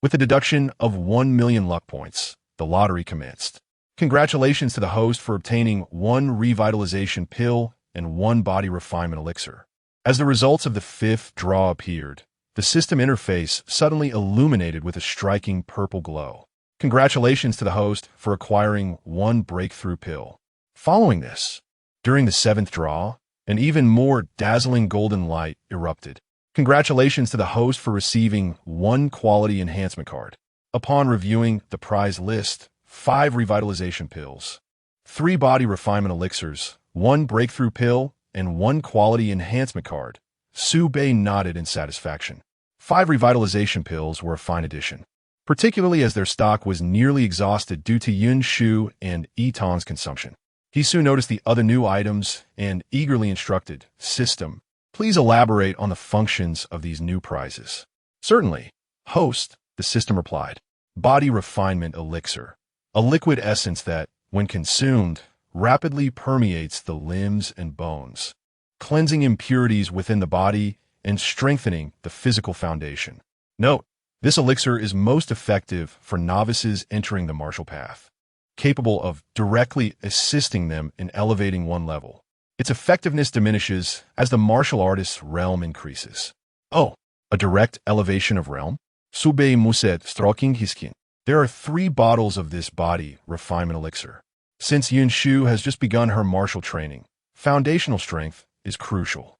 Speaker 1: With a deduction of 1 million luck points, the lottery commenced. Congratulations to the host for obtaining 1 revitalization pill and 1 body refinement elixir. As the results of the 5th draw appeared, the system interface suddenly illuminated with a striking purple glow. Congratulations to the host for acquiring 1 breakthrough pill. Following this, during the 7th draw, an even more dazzling golden light erupted. Congratulations to the host for receiving 1 quality enhancement card. Upon reviewing the prize list, 5 revitalization pills, 3 body refinement elixirs, 1 breakthrough pill, and 1 quality enhancement card, Su Bei nodded in satisfaction. 5 revitalization pills were a fine addition, particularly as their stock was nearly exhausted due to Yun Shu and Yi Tong's consumption. He soon noticed the other new items and eagerly instructed, "System, please elaborate on the functions of these new prizes." "Certainly, host," the system replied. "Body refinement elixir, a liquid essence that, when consumed, rapidly permeates the limbs and bones, cleansing impurities within the body and strengthening the physical foundation. Note, this elixir is most effective for novices entering the martial path, capable of directly assisting them in elevating one level. Its effectiveness diminishes as the martial artist's realm increases." "Oh, a direct elevation of realm?" Sube Muset stroking his skin. "There are 3 bottles of this body refinement elixir. Since Yun Shu has just begun her martial training, foundational strength is crucial.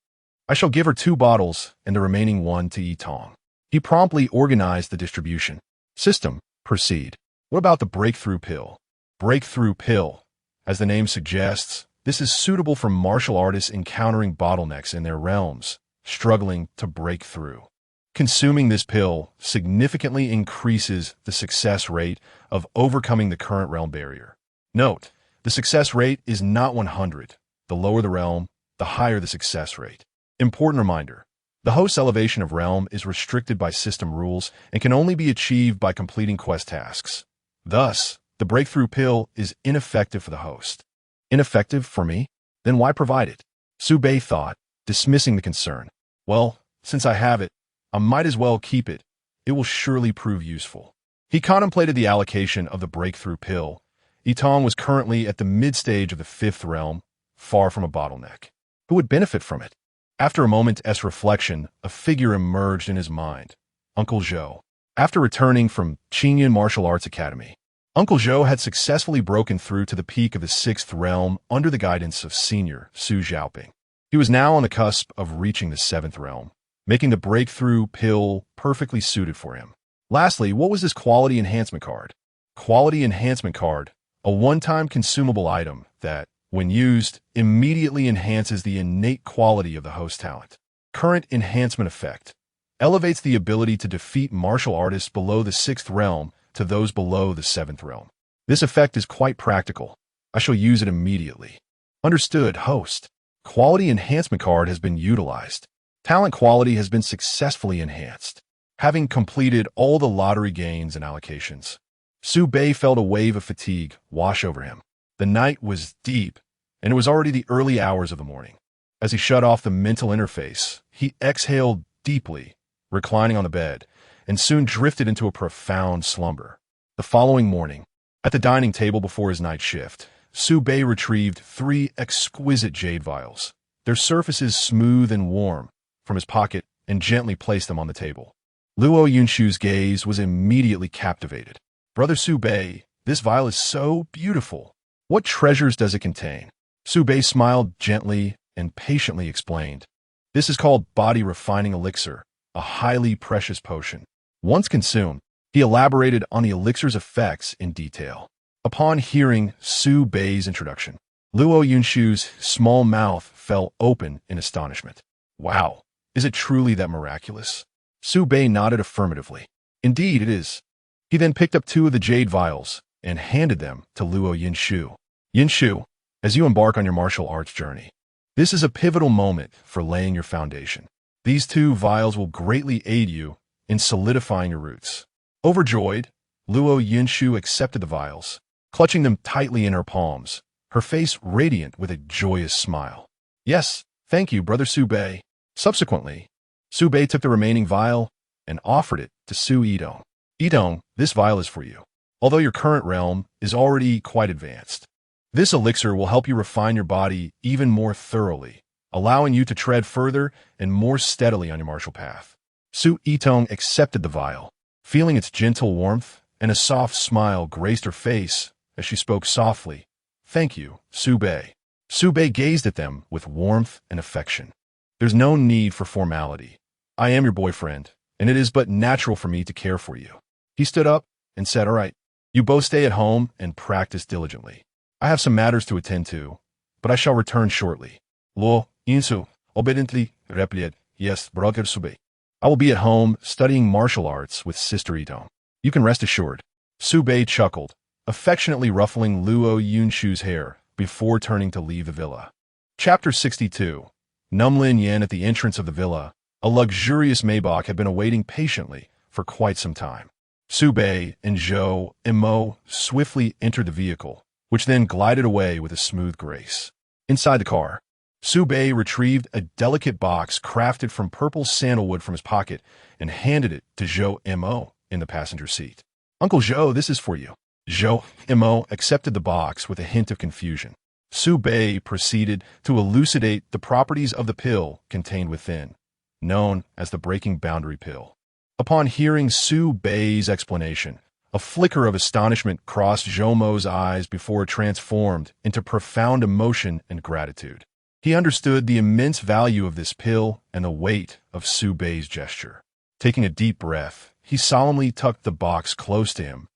Speaker 1: I shall give her 2 bottles and the remaining 1 to Yi Tong." He promptly organized the distribution. "System, proceed. What about the breakthrough pill?" Breakthrough pill. As the name suggests, this is suitable for martial artists encountering bottlenecks in their realms, struggling to break through. Consuming this pill significantly increases the success rate of overcoming the current realm barrier. Note, the success rate is not 100. The lower the realm, the higher the success rate. Important reminder, the host's elevation of realm is restricted by system rules and can only be achieved by completing quest tasks. Thus, the breakthrough pill is ineffective for the host. Ineffective for me? Then why provide it? Sube thought, dismissing the concern. "Well, since I have it, I might as well keep it. It will surely prove useful." He contemplated the allocation of the breakthrough pill. Yi Tong was currently at the mid-stage of the 5th realm, far from a bottleneck. Who would benefit from it? After a moment's reflection, a figure emerged in his mind. Uncle Zhou. After returning from Qingyun Martial Arts Academy, Uncle Zhou had successfully broken through to the peak of the 6th realm under the guidance of Senior Su Xiaoping. He was now on the cusp of reaching the 7th realm, making the breakthrough pill perfectly suited for him. Lastly, what was this quality enhancement card? Quality enhancement card, a one-time consumable item that, when used, immediately enhances the innate quality of the host talent. Current enhancement effect elevates the ability to defeat martial artists below the 6th realm to those below the 7th realm. This effect is quite practical. I shall use it immediately. Understood, host. Quality enhancement card has been utilized. Talent quality has been successfully enhanced. Having completed all the lottery gains and allocations, Su Bei felt a wave of fatigue wash over him. The night was deep, and it was already the early hours of the morning. As he shut off the mental interface, he exhaled deeply, reclining on the bed, and soon drifted into a profound slumber. The following morning, at the dining table before his night shift, Su Bei retrieved 3 exquisite jade vials, their surfaces smooth and warm, from his pocket and gently placed them on the table. Luo Yunshu's gaze was immediately captivated. "Brother Su Bei, this vial is so beautiful. What treasures does it contain?" Su Bei smiled gently and patiently explained. "This is called Body Refining Elixir, a highly precious potion. Once consumed," he elaborated on the elixir's effects in detail. Upon hearing Su Bei's introduction, Luo Yunshu's small mouth fell open in astonishment. "Wow, is it truly that miraculous?" Su Bei nodded affirmatively. "Indeed it is." He then picked up 2 of the jade vials and handed them to Luo Yunshu. "Yunshu, as you embark on your martial arts journey, this is a pivotal moment for laying your foundation. These 2 vials will greatly aid you in solidifying your roots." Overjoyed, Luo Yunshu accepted the vials, clutching them tightly in her palms, her face radiant with a joyous smile. "Yes, thank you, Brother Su Bei." Subsequently, Su Bei took the remaining vial and offered it to Su Yidong. "Yidong, this vial is for you, although your current realm is already quite advanced. This elixir will help you refine your body even more thoroughly, allowing you to tread further and more steadily on your martial path." Su Yitong accepted the vial, feeling its gentle warmth, and a soft smile graced her face as she spoke softly. "Thank you, Su Bei." Su Bei gazed at them with warmth and affection. "There's no need for formality. I am your boyfriend, and it is but natural for me to care for you." He stood up and said, "All right, you both stay at home and practice diligently. I have some matters to attend to, but I shall return shortly." Luo Yinsu obediently replied, "Yes, Brother Su Bei." I will be at home studying martial arts with Sister Ito. You can rest assured. Su Bei chuckled, affectionately ruffling Luo Yunshu's hair before turning to leave the villa. Chapter 62. Numlin Yan. At the entrance of the villa, a luxurious Maybach had been awaiting patiently for quite some time. Su Bei and Zhou Imo swiftly entered the vehicle, which then glided away with a smooth grace. Inside the car, Su Bei retrieved a delicate box crafted from purple sandalwood from his pocket and handed it to Zhou Imo in the passenger seat. Uncle Zhou, this is for you. Zhou Imo accepted the box with a hint of confusion. Su Bei proceeded to elucidate the properties of the pill contained within, known as the breaking boundary pill. Upon hearing Su Bei's explanation, a flicker of astonishment crossed Zhoumo's eyes before it transformed into profound emotion and gratitude. He understood the immense value of this pill and the weight of Su Bei's gesture. Taking a deep breath, he solemnly tucked the box close to him,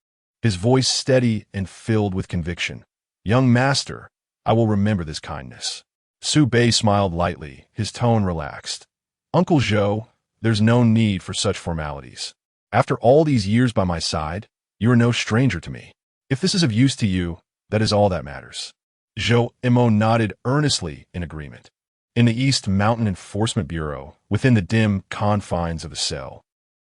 Speaker 1: his voice steady and filled with conviction. Young master, I will remember this kindness. Su Bei smiled lightly, his tone relaxed. Uncle Zhou, there's no need for such formalities. After all these years by my side, you are no stranger to me. If this is of use to you, that is all that matters. Zhou Imo nodded earnestly in agreement. In the East Mountain Enforcement Bureau, within the dim confines of the cell,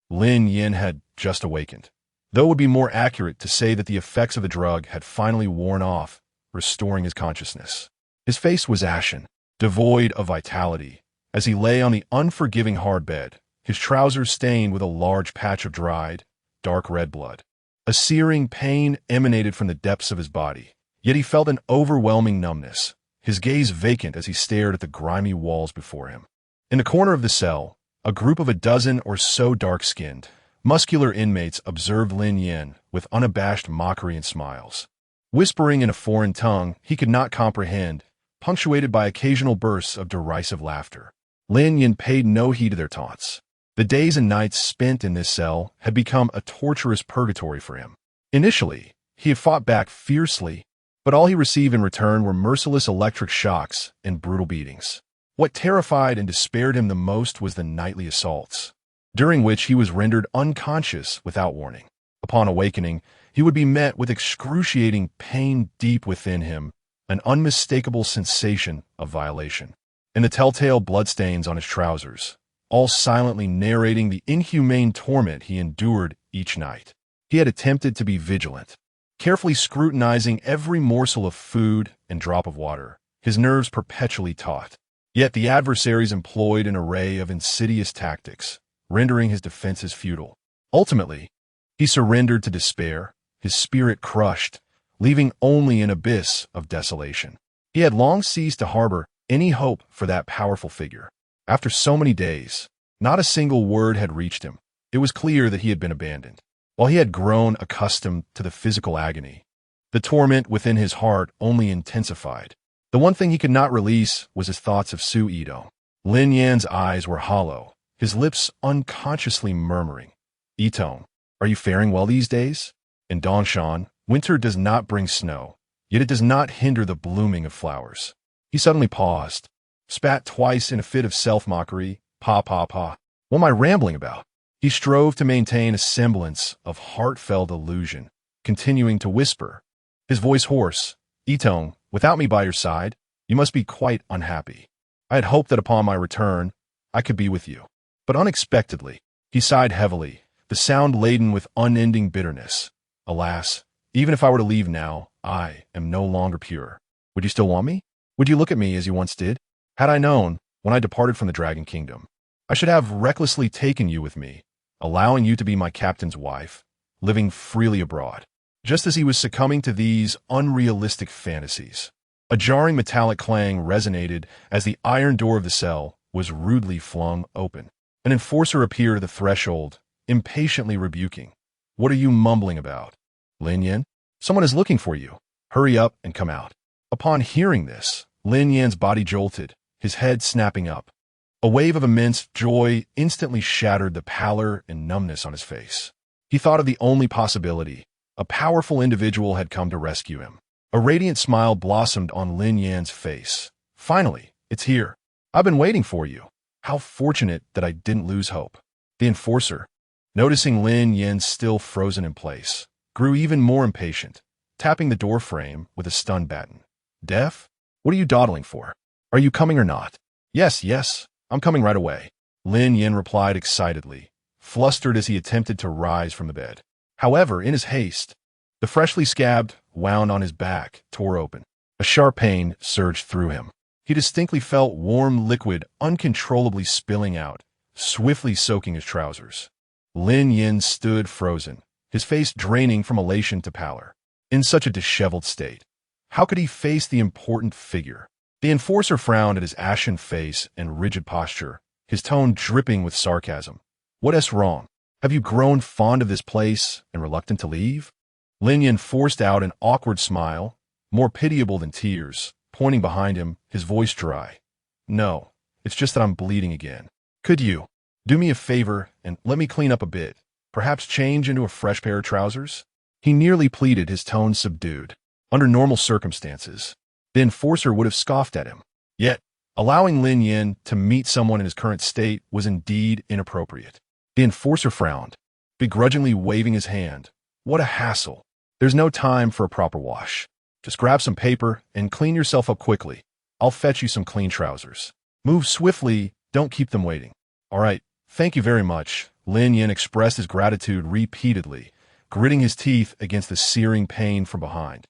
Speaker 1: Lin Yin had just awakened, though it would be more accurate to say that the effects of the drug had finally worn off, restoring his consciousness. His face was ashen, devoid of vitality, as he lay on the unforgiving hard bed, his trousers stained with a large patch of dried, dark red blood. A searing pain emanated from the depths of his body, yet he felt an overwhelming numbness, his gaze vacant as he stared at the grimy walls before him. In the corner of the cell, a group of a dozen or so dark-skinned, muscular inmates observed Lin Yin with unabashed mockery and smiles. Whispering in a foreign tongue he could not comprehend, punctuated by occasional bursts of derisive laughter. Lin Yin paid no heed to their taunts. The days and nights spent in this cell had become a torturous purgatory for him. Initially, he had fought back fiercely, but all he received in return were merciless electric shocks and brutal beatings. What terrified and despaired him the most was the nightly assaults, during which he was rendered unconscious without warning. Upon awakening, he would be met with excruciating pain deep within him, an unmistakable sensation of violation, and the telltale bloodstains on his trousers, all silently narrating the inhumane torment he endured each night. He had attempted to be vigilant, carefully scrutinizing every morsel of food and drop of water, his nerves perpetually taut. Yet the adversaries employed an array of insidious tactics, rendering his defenses futile. Ultimately, he surrendered to despair, his spirit crushed, leaving only an abyss of desolation. He had long ceased to harbor any hope for that powerful figure. After so many days, not a single word had reached him. It was clear that he had been abandoned. While he had grown accustomed to the physical agony, the torment within his heart only intensified. The one thing he could not release was his thoughts of Su Ito. Lin Yan's eyes were hollow, his lips unconsciously murmuring, "Ito, are you faring well these days?" In Dongshan, winter does not bring snow, yet it does not hinder the blooming of flowers. He suddenly paused, spat twice in a fit of self-mockery, "Pa, pa, pa. What am I rambling about?" He strove to maintain a semblance of heartfelt illusion, continuing to whisper, his voice hoarse, "Ito, without me by your side, you must be quite unhappy. I had hoped that upon my return, I could be with you." But unexpectedly, he sighed heavily, the sound laden with unending bitterness. "Alas, even if I were to leave now, I am no longer pure. Would you still want me? Would you look at me as you once did? Had I known, when I departed from the Dragon Kingdom, I should have recklessly taken you with me, allowing you to be my captain's wife, living freely abroad." Just as he was succumbing to these unrealistic fantasies, a jarring metallic clang resonated as the iron door of the cell was rudely flung open. An enforcer appeared at the threshold, impatiently rebuking, "What are you mumbling about? Lin Yan? Someone is looking for you. Hurry up and come out." Upon hearing this, Lin Yan's body jolted, his head snapping up. A wave of immense joy instantly shattered the pallor and numbness on his face. He thought of the only possibility. A powerful individual had come to rescue him. A radiant smile blossomed on Lin Yan's face. "Finally, it's here. I've been waiting for you. How fortunate that I didn't lose hope." The enforcer, noticing Lin Yin still frozen in place, grew even more impatient, tapping the door frame with a stun baton. Deaf? What are you dawdling for? Are you coming or not? Yes, I'm coming right away. Lin Yin replied excitedly, flustered as he attempted to rise from the bed. However, in his haste, the freshly scabbed wound on his back tore open. A sharp pain surged through him. He distinctly felt warm liquid uncontrollably spilling out, swiftly soaking his trousers. Lin Yin stood frozen, his face draining from elation to pallor. In such a disheveled state, how could he face the important figure? The enforcer frowned at his ashen face and rigid posture, his tone dripping with sarcasm. What's wrong? Have you grown fond of this place and reluctant to leave? Lin Yin forced out an awkward smile, more pitiable than tears, pointing behind him, his voice dry. No, it's just that I'm bleeding again. Could you do me a favor and let me clean up a bit? Perhaps change into a fresh pair of trousers? He nearly pleaded, his tone subdued. Under normal circumstances, the enforcer would have scoffed at him. Yet, allowing Lin Yin to meet someone in his current state was indeed inappropriate. The enforcer frowned, begrudgingly waving his hand. What a hassle. There's no time for a proper wash. Just grab some paper and clean yourself up quickly. I'll fetch you some clean trousers. Move swiftly, don't keep them waiting. All right, thank you very much. Lin Yin expressed his gratitude repeatedly, gritting his teeth against the searing pain from behind,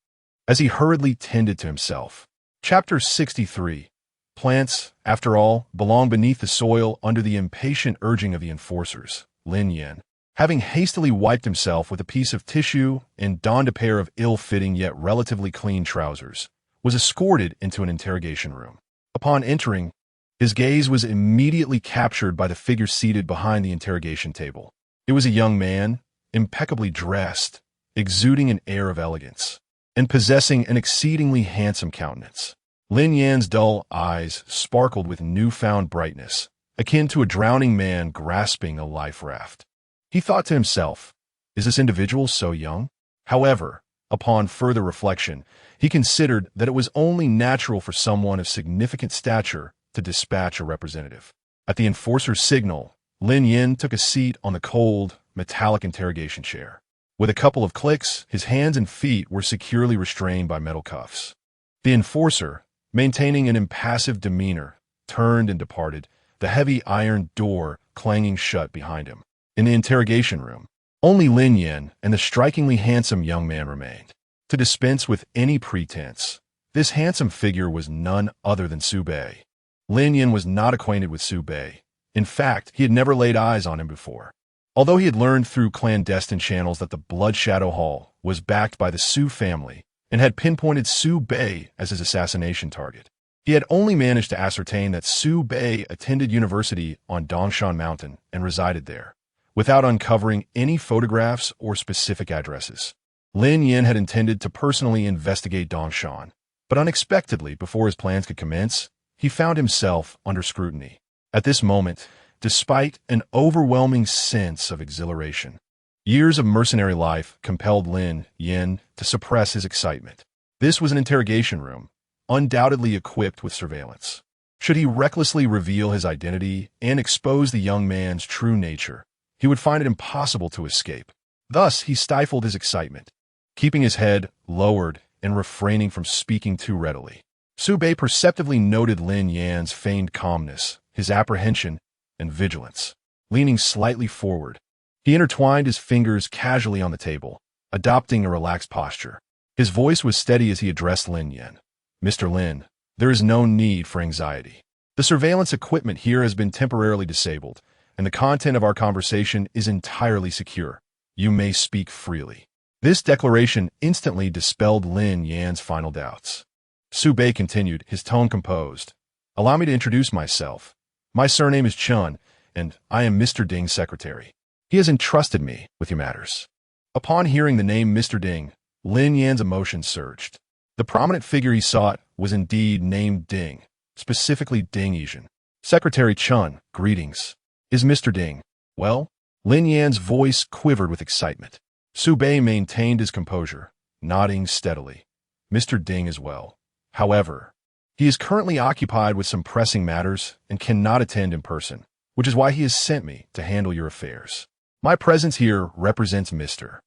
Speaker 1: as he hurriedly tended to himself. Chapter 63. Plants, after all, belong beneath the soil under the impatient urging of the enforcers. Lin Yin, having hastily wiped himself with a piece of tissue and donned a pair of ill-fitting yet relatively clean trousers, was escorted into an interrogation room. Upon entering, his gaze was immediately captured by the figure seated behind the interrogation table. It was a young man, impeccably dressed, exuding an air of elegance, and possessing an exceedingly handsome countenance. Lin Yan's dull eyes sparkled with newfound brightness, akin to a drowning man grasping a life raft. He thought to himself, is this individual so young? However, upon further reflection, he considered that it was only natural for someone of significant stature to dispatch a representative. At the enforcer's signal, Lin Yin took a seat on the cold, metallic interrogation chair. With a couple of clicks, his hands and feet were securely restrained by metal cuffs. The enforcer, maintaining an impassive demeanor, turned and departed, the heavy iron door clanging shut behind him. In the interrogation room, only Lin Yin and the strikingly handsome young man remained. To dispense with any pretense, this handsome figure was none other than Su Bei. Lin Yin was not acquainted with Su Bei. In fact, he had never laid eyes on him before. Although he had learned through clandestine channels that the Blood Shadow Hall was backed by the Su family and had pinpointed Su Bei as his assassination target, he had only managed to ascertain that Su Bei attended university on Dongshan Mountain and resided there, without uncovering any photographs or specific addresses. Lin Yin had intended to personally investigate Dongshan, but unexpectedly, before his plans could commence, he found himself under scrutiny. At this moment, despite an overwhelming sense of exhilaration, years of mercenary life compelled Lin Yin to suppress his excitement. This was an interrogation room, undoubtedly equipped with surveillance. Should he recklessly reveal his identity and expose the young man's true nature, he would find it impossible to escape. Thus, he stifled his excitement, keeping his head lowered and refraining from speaking too readily. Su Bei perceptively noted Lin Yan's feigned calmness, his apprehension, and vigilance. Leaning slightly forward, he intertwined his fingers casually on the table, adopting a relaxed posture. His voice was steady as he addressed Lin Yin. Mr. Lin, there is no need for anxiety. The surveillance equipment here has been temporarily disabled, and the content of our conversation is entirely secure. You may speak freely. This declaration instantly dispelled Lin Yan's final doubts. Su Bei continued, his tone composed. Allow me to introduce myself. My surname is Chun, and I am Mr. Ding's secretary. He has entrusted me with your matters. Upon hearing the name Mr. Ding, Lin Yan's emotions surged. The prominent figure he sought was indeed named Ding, specifically Ding Yijin. Secretary Chun, greetings. Is Mr. Ding well? Lin Yan's voice quivered with excitement. Su Bei maintained his composure, nodding steadily. Mr. Ding is well. However, he is currently occupied with some pressing matters and cannot attend in person. which is why he has sent me to handle your affairs. My presence here represents Mr.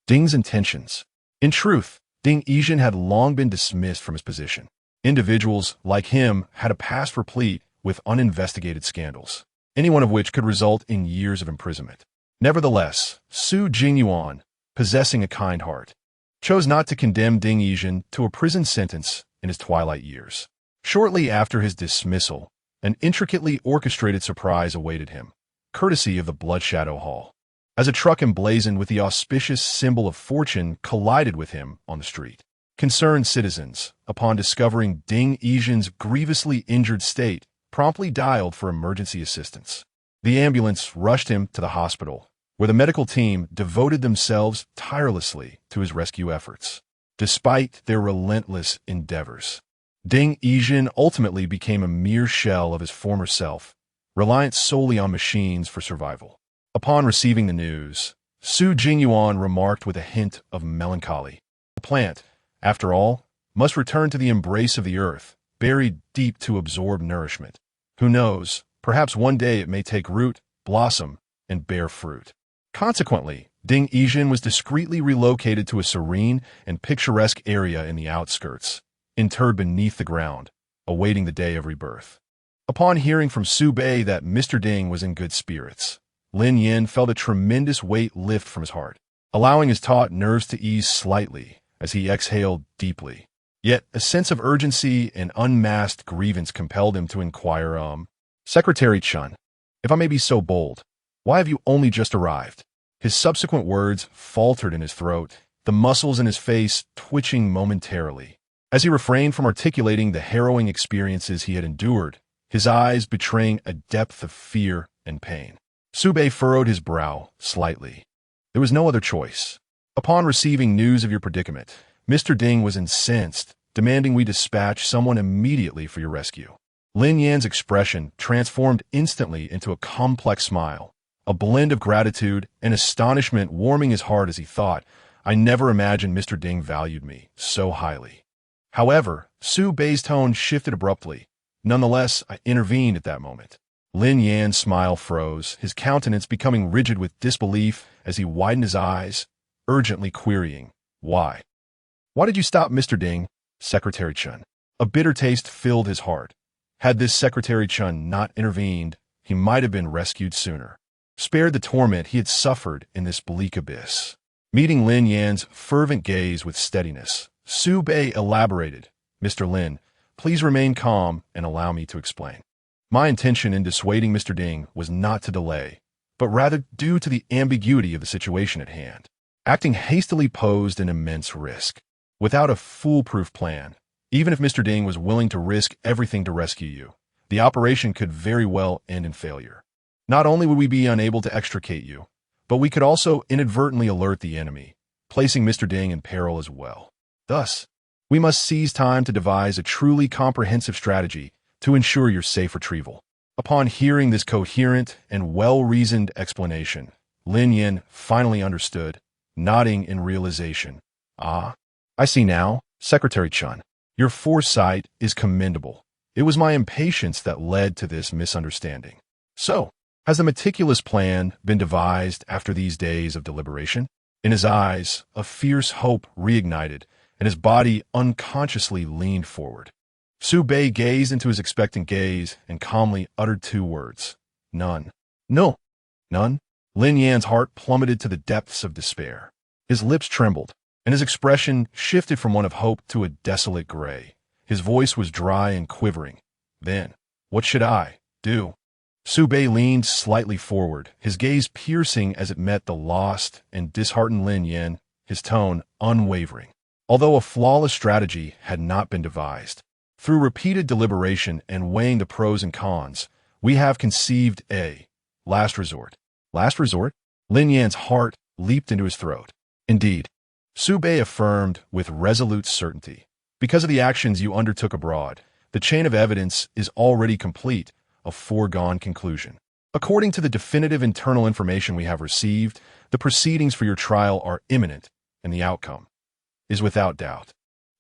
Speaker 1: Ding's intentions. In truth, Ding Yijin had long been dismissed from his position. Individuals like him had a past replete with uninvestigated scandals, any one of which could result in years of imprisonment. Nevertheless, Su Jingyuan, possessing a kind heart, chose not to condemn Ding Yijin to a prison sentence in his twilight years. Shortly after his dismissal, an intricately orchestrated surprise awaited him, courtesy of the Bloodshadow Hall. As a truck emblazoned with the auspicious symbol of fortune collided with him on the street, concerned citizens, upon discovering Ding Yijin's grievously injured state, promptly dialed for emergency assistance. The ambulance rushed him to the hospital, where the medical team devoted themselves tirelessly to his rescue efforts. Despite their relentless endeavors, Ding Yijin ultimately became a mere shell of his former self, reliant solely on machines for survival. Upon receiving the news, Su Jingyuan remarked with a hint of melancholy. The plant, after all, must return to the embrace of the earth, buried deep to absorb nourishment. Who knows, perhaps one day it may take root, blossom, and bear fruit. Consequently, Ding Yijin was discreetly relocated to a serene and picturesque area in the outskirts, interred beneath the ground, awaiting the day of rebirth. Upon hearing from Su Bei that Mr. Ding was in good spirits, Lin Yin felt a tremendous weight lift from his heart, allowing his taut nerves to ease slightly as he exhaled deeply. Yet a sense of urgency and unmasked grievance compelled him to inquire, Secretary Chun, if I may be so bold, why have you only just arrived? His subsequent words faltered in his throat, the muscles in his face twitching momentarily. As he refrained from articulating the harrowing experiences he had endured, his eyes betraying a depth of fear and pain. Su Bei furrowed his brow slightly. There was no other choice. Upon receiving news of your predicament, Mr. Ding was incensed, demanding we dispatch someone immediately for your rescue. Lin Yan's expression transformed instantly into a complex smile, a blend of gratitude and astonishment warming his heart as he thought, I never imagined Mr. Ding valued me so highly. However, Su Bei's tone shifted abruptly. Nonetheless, I intervened at that moment. Lin Yan's smile froze, his countenance becoming rigid with disbelief as he widened his eyes, urgently querying, Why? Why did you stop Mr. Ding, Secretary Chun? A bitter taste filled his heart. Had this Secretary Chun not intervened, he might have been rescued sooner, spared the torment he had suffered in this bleak abyss. Meeting Lin Yan's fervent gaze with steadiness, Su Bei elaborated, Mr. Lin, please remain calm and allow me to explain. My intention in dissuading Mr. Ding was not to delay, but rather due to the ambiguity of the situation at hand. Acting hastily posed an immense risk. Without a foolproof plan, even if Mr. Ding was willing to risk everything to rescue you, the operation could very well end in failure. Not only would we be unable to extricate you, but we could also inadvertently alert the enemy, placing Mr. Ding in peril as well. Thus, we must seize time to devise a truly comprehensive strategy to ensure your safe retrieval. Upon hearing this coherent and well-reasoned explanation, Lin Yin finally understood, nodding in realization. Ah, I see now, Secretary Chun. Your foresight is commendable. It was my impatience that led to this misunderstanding. So, has the meticulous plan been devised after these days of deliberation? In his eyes, a fierce hope reignited, and his body unconsciously leaned forward. Su Bei gazed into his expectant gaze and calmly uttered two words. None. No. None. Lin Yan's heart plummeted to the depths of despair. His lips trembled, and his expression shifted from one of hope to a desolate gray. His voice was dry and quivering. Then, what should I do? Su Bei leaned slightly forward, his gaze piercing as it met the lost and disheartened Lin Yan, his tone unwavering. Although a flawless strategy had not been devised, through repeated deliberation and weighing the pros and cons, we have conceived a last resort. Last resort? Lin Yan's heart leaped into his throat. Indeed, Su Bei affirmed with resolute certainty. Because of the actions you undertook abroad, the chain of evidence is already complete, a foregone conclusion. According to the definitive internal information we have received, the proceedings for your trial are imminent, and the outcome is without doubt.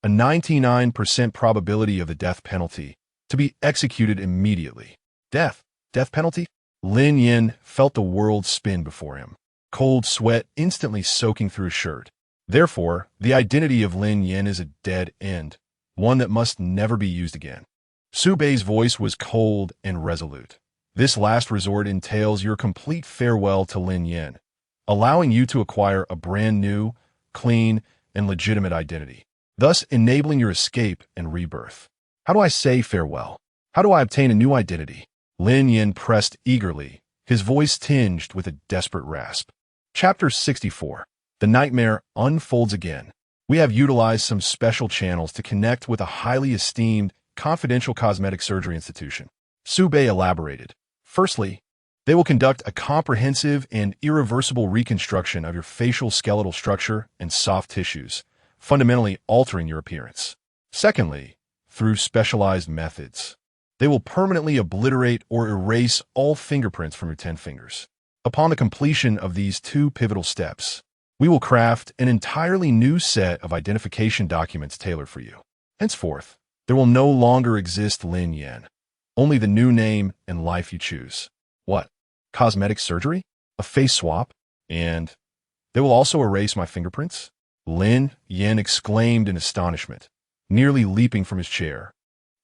Speaker 1: A 99% probability of the death penalty to be executed immediately. Death? Death penalty? Lin Yin felt the world spin before him, cold sweat instantly soaking through his shirt. Therefore, the identity of Lin Yin is a dead end, one that must never be used again. Su Bei's voice was cold and resolute. This last resort entails your complete farewell to Lin Yin, allowing you to acquire a brand new, clean, and legitimate identity, thus enabling your escape and rebirth. How do I say farewell? How do I obtain a new identity? Lin Yin pressed eagerly, his voice tinged with a desperate rasp. Chapter 64. The nightmare unfolds again. We have utilized some special channels to connect with a highly esteemed, confidential cosmetic surgery institution. Su Bei elaborated. Firstly, they will conduct a comprehensive and irreversible reconstruction of your facial skeletal structure and soft tissues, fundamentally altering your appearance. Secondly, through specialized methods, they will permanently obliterate or erase all fingerprints from your 10 fingers. Upon the completion of these two pivotal steps, we will craft an entirely new set of identification documents tailored for you. Henceforth, there will no longer exist Lin Yin, only the new name and life you choose. What? Cosmetic surgery? A face swap? And they will also erase my fingerprints? Lin Yin exclaimed in astonishment, nearly leaping from his chair,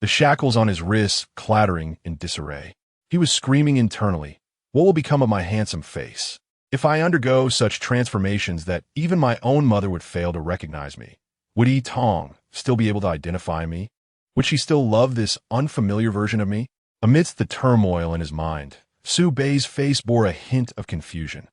Speaker 1: the shackles on his wrists clattering in disarray. He was screaming internally, what will become of my handsome face? If I undergo such transformations that even my own mother would fail to recognize me, would Yi Tong still be able to identify me? Would she still love this unfamiliar version of me? Amidst the turmoil in his mind, Su Bei's face bore a hint of confusion.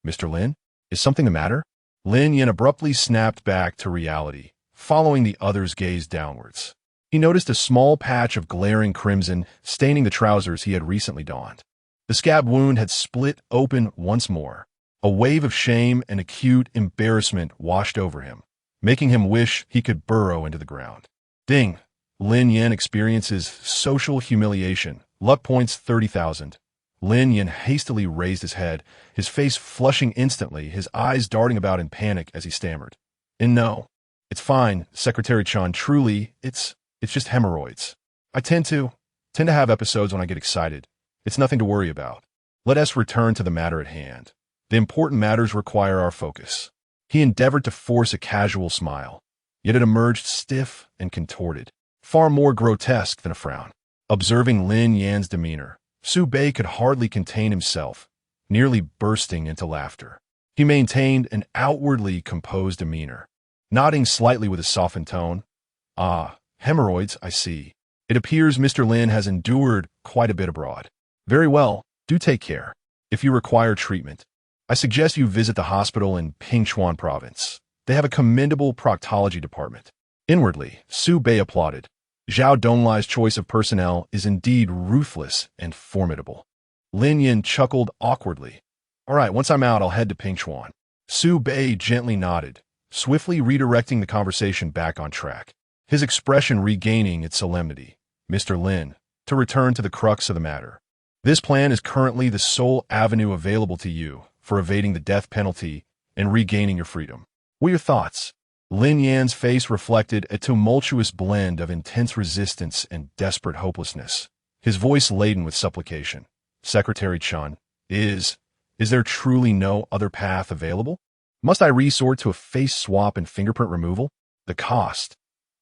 Speaker 1: Mr. Lin, is something the matter? Lin Yin abruptly snapped back to reality, following the other's gaze downwards. He noticed a small patch of glaring crimson staining the trousers he had recently donned. The scab wound had split open once more. A wave of shame and acute embarrassment washed over him, making him wish he could burrow into the ground. Ding! Lin Yin experiences social humiliation. Luck points 30,000. Lin Yin hastily raised his head, his face flushing instantly, his eyes darting about in panic as he stammered. And no, it's fine, Secretary Chun, truly, it's just hemorrhoids. I tend to have episodes when I get excited. It's nothing to worry about. Let us return to the matter at hand. The important matters require our focus. He endeavored to force a casual smile, yet it emerged stiff and contorted, far more grotesque than a frown. Observing Lin Yan's demeanor, Su Bei could hardly contain himself, nearly bursting into laughter. He maintained an outwardly composed demeanor, nodding slightly with a softened tone. Ah, hemorrhoids, I see. It appears Mr. Lin has endured quite a bit abroad. Very well, do take care. If you require treatment, I suggest you visit the hospital in Pingchuan province. They have a commendable proctology department. Inwardly, Su Bei applauded. Zhao Donglai's choice of personnel is indeed ruthless and formidable. Lin Yin chuckled awkwardly. All right, once I'm out, I'll head to Pingchuan. Su Bei gently nodded, swiftly redirecting the conversation back on track, his expression regaining its solemnity. Mr. Lin, to return to the crux of the matter. This plan is currently the sole avenue available to you for evading the death penalty and regaining your freedom. What are your thoughts? Lin Yan's face reflected a tumultuous blend of intense resistance and desperate hopelessness, his voice laden with supplication. Secretary Chun, is there truly no other path available? Must I resort to a face swap and fingerprint removal? The cost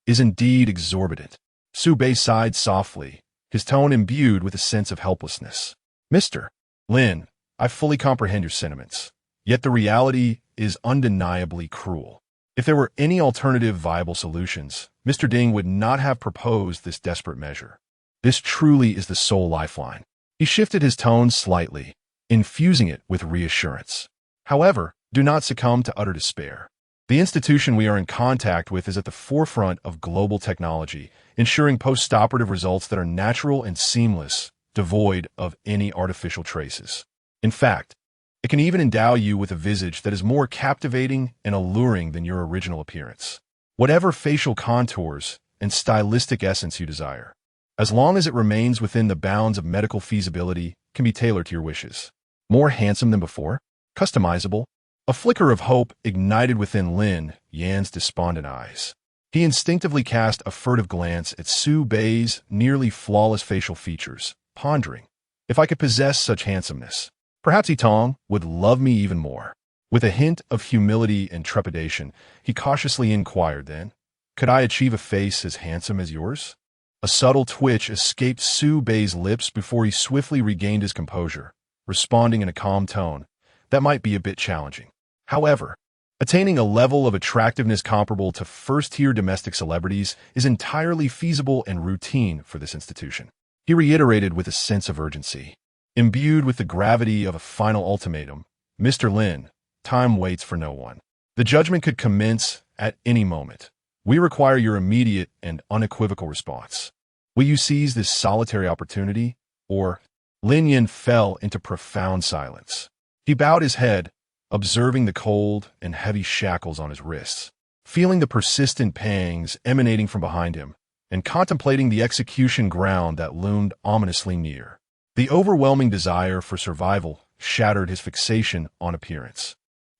Speaker 1: is indeed exorbitant. Su Bei sighed softly, his tone imbued with a sense of helplessness. Mr. Lin, I fully comprehend your sentiments, yet the reality is undeniably cruel. If there were any alternative viable solutions, Mr. Ding would not have proposed this desperate measure. This truly is the sole lifeline. He shifted his tone slightly, infusing it with reassurance. However, do not succumb to utter despair. The institution we are in contact with is at the forefront of global technology, ensuring post-operative results that are natural and seamless, devoid of any artificial traces. In fact, it can even endow you with a visage that is more captivating and alluring than your original appearance. Whatever facial contours and stylistic essence you desire, as long as it remains within the bounds of medical feasibility, can be tailored to your wishes. More handsome than before? Customizable? A flicker of hope ignited within Lin Yan's despondent eyes. He instinctively cast a furtive glance at Su Bei's nearly flawless facial features, pondering, If I could possess such handsomeness, perhaps Yitong would love me even more. With a hint of humility and trepidation, he cautiously inquired then, could I achieve a face as handsome as yours? A subtle twitch escaped Su Bei's lips before he swiftly regained his composure, responding in a calm tone, that might be a bit challenging. However, attaining a level of attractiveness comparable to first-tier domestic celebrities is entirely feasible and routine for this institution. He reiterated with a sense of urgency. Imbued with the gravity of a final ultimatum, Mr. Lin, time waits for no one. The judgment could commence at any moment. We require your immediate and unequivocal response. Will you seize this solitary opportunity, or? Lin Yin fell into profound silence. He bowed his head, observing the cold and heavy shackles on his wrists, feeling the persistent pangs emanating from behind him, and contemplating the execution ground that loomed ominously near. The overwhelming desire for survival shattered his fixation on appearance,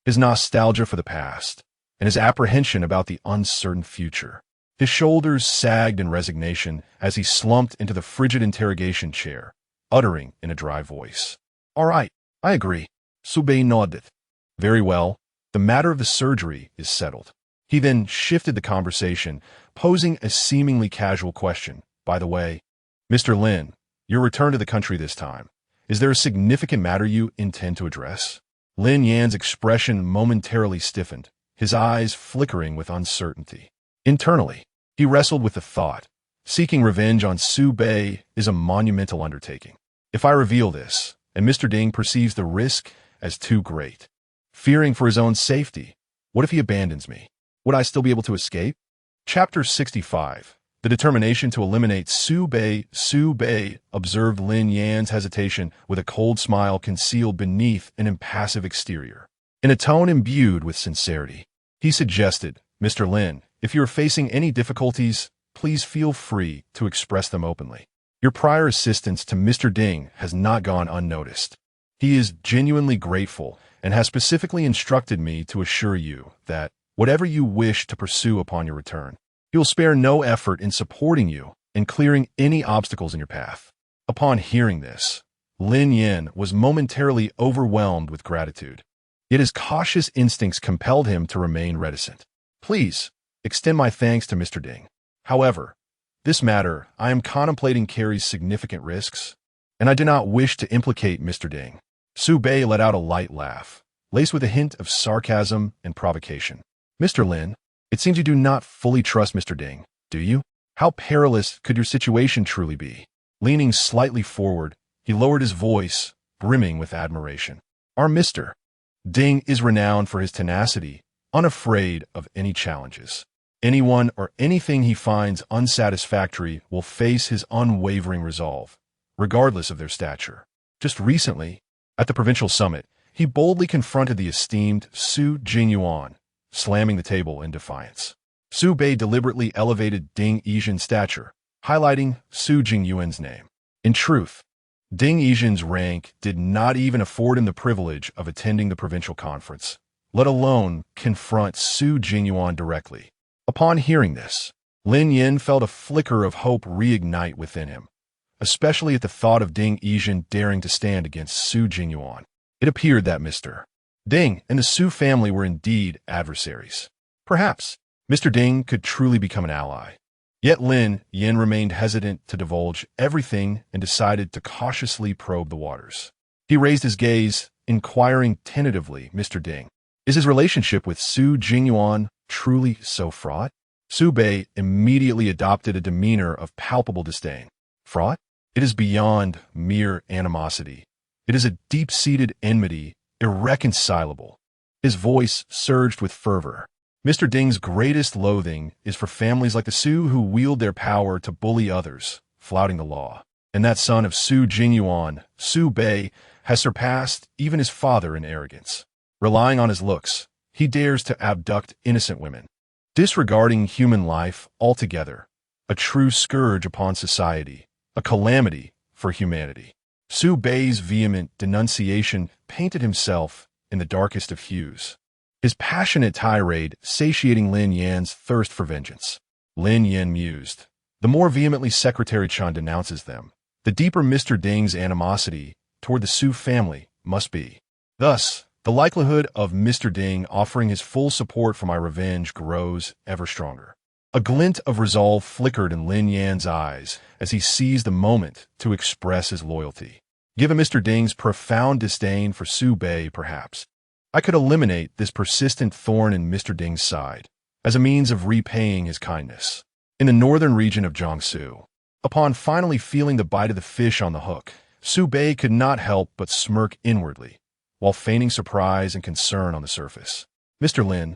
Speaker 1: his nostalgia for the past, and his apprehension about the uncertain future. His shoulders sagged in resignation as he slumped into the frigid interrogation chair, uttering in a dry voice, "All right, I agree." Su Bei nodded. "Very well, the matter of the surgery is settled." He then shifted the conversation, posing a seemingly casual question. "By the way, Mr. Lin, your return to the country this time, is there a significant matter you intend to address?" Lin Yan's expression momentarily stiffened, his eyes flickering with uncertainty. Internally, he wrestled with the thought, seeking revenge on Su Bei is a monumental undertaking. If I reveal this, and Mr. Ding perceives the risk as too great, fearing for his own safety, what if he abandons me? Would I still be able to escape? Chapter 65. The determination to eliminate Su Bei. Su Bei observed Lin Yan's hesitation with a cold smile concealed beneath an impassive exterior. In a tone imbued with sincerity, he suggested, "Mr. Lin, if you are facing any difficulties, please feel free to express them openly. Your prior assistance to Mr. Ding has not gone unnoticed. He is genuinely grateful and has specifically instructed me to assure you that, whatever you wish to pursue upon your return, he will spare no effort in supporting you and clearing any obstacles in your path." Upon hearing this, Lin Yin was momentarily overwhelmed with gratitude. Yet his cautious instincts compelled him to remain reticent. "Please, extend my thanks to Mr. Ding. However, this matter, I am contemplating carries significant risks, and I do not wish to implicate Mr. Ding." Su Bei let out a light laugh, laced with a hint of sarcasm and provocation. "Mr. Lin, it seems you do not fully trust Mr. Ding, do you? How perilous could your situation truly be?" Leaning slightly forward, he lowered his voice, brimming with admiration. "Our Mr. Ding is renowned for his tenacity, unafraid of any challenges. Anyone or anything he finds unsatisfactory will face his unwavering resolve, regardless of their stature. Just recently, at the provincial summit, he boldly confronted the esteemed Su Jingyuan, slamming the table in defiance. Su Bei deliberately elevated Ding Yizhen's stature, highlighting Su Jingyuan's name. In truth, Ding Yizhen's rank did not even afford him the privilege of attending the provincial conference, let alone confront Su Jingyuan directly. Upon hearing this, Lin Yin felt a flicker of hope reignite within him, especially at the thought of Ding Yizhen daring to stand against Su Jingyuan. It appeared that Mr. Ding and the Su family were indeed adversaries. Perhaps Mr. Ding could truly become an ally. Yet Lin Yin remained hesitant to divulge everything and decided to cautiously probe the waters. He raised his gaze, inquiring tentatively, "Mr. Ding, is his relationship with Su Jingyuan truly so fraught?" Su Bei immediately adopted a demeanor of palpable disdain. "Fraught? It is beyond mere animosity. It is a deep-seated enmity, irreconcilable." His voice surged with fervor. "Mr. Ding's greatest loathing is for families like the Su who wield their power to bully others, flouting the law. And that son of Su Jingyuan, Su Bei, has surpassed even his father in arrogance. Relying on his looks, he dares to abduct innocent women, disregarding human life altogether, a true scourge upon society, a calamity for humanity." Su Bei's vehement denunciation painted himself in the darkest of hues, his passionate tirade satiating Lin Yan's thirst for vengeance. Lin Yan mused, "The more vehemently Secretary Chan denounces them, the deeper Mr. Ding's animosity toward the Su family must be. Thus, the likelihood of Mr. Ding offering his full support for my revenge grows ever stronger. A glint of resolve flickered in Lin Yan's eyes as he seized the moment to express his loyalty. Given Mr. Ding's profound disdain for Su Bei, perhaps, I could eliminate this persistent thorn in Mr. Ding's side as a means of repaying his kindness. In the northern region of Jiangsu, upon finally feeling the bite of the fish on the hook, Su Bei could not help but smirk inwardly, while feigning surprise and concern on the surface. Mr. Lin,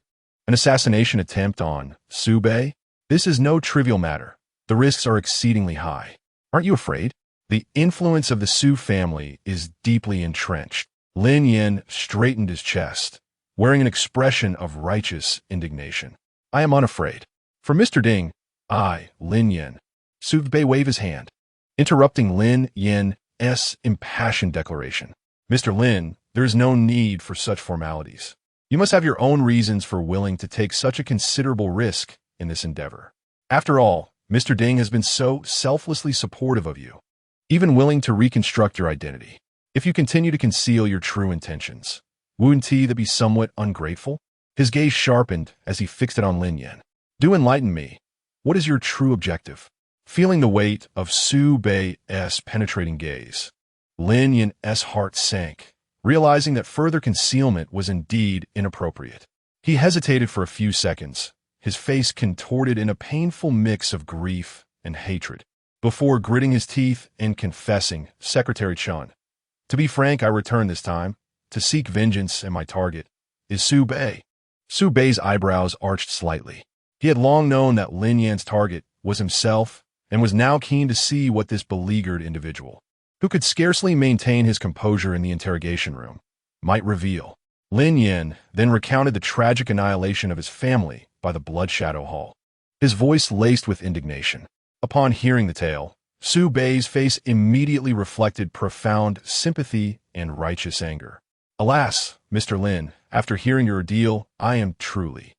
Speaker 1: an assassination attempt on Su Bei? This is no trivial matter. The risks are exceedingly high. Aren't you afraid? The influence of the Su family is deeply entrenched. Lin Yin straightened his chest, wearing an expression of righteous indignation. I am unafraid. For Mr. Ding, I, Lin Yin. Su Bei waved his hand, interrupting Lin Yin's impassioned declaration. Mr. Lin, there is no need for such formalities. You must have your own reasons for willing to take such a considerable risk in this endeavor. After all, Mr. Ding has been so selflessly supportive of you, even willing to reconstruct your identity. If you continue to conceal your true intentions, wouldn't that be somewhat ungrateful? His gaze sharpened as he fixed it on Lin Yin. Do enlighten me. What is your true objective? Feeling the weight of Su Bei's penetrating gaze, Lin Yin's heart sank, realizing that further concealment was indeed inappropriate. He hesitated for a few seconds, his face contorted in a painful mix of grief and hatred, before gritting his teeth and confessing, Secretary Chun, to be frank, I return this time, to seek vengeance, and my target is Su Bei. Su Bei's eyebrows arched slightly. He had long known that Lin Yan's target was himself, and was now keen to see what this beleaguered individual, who could scarcely maintain his composure in the interrogation room, might reveal. Lin Yin then recounted the tragic annihilation of his family by the Blood Shadow Hall, his voice laced with indignation. Upon hearing the tale, Su Bei's face immediately reflected profound sympathy and righteous anger. Alas, Mr. Lin, after hearing your ordeal, I am truly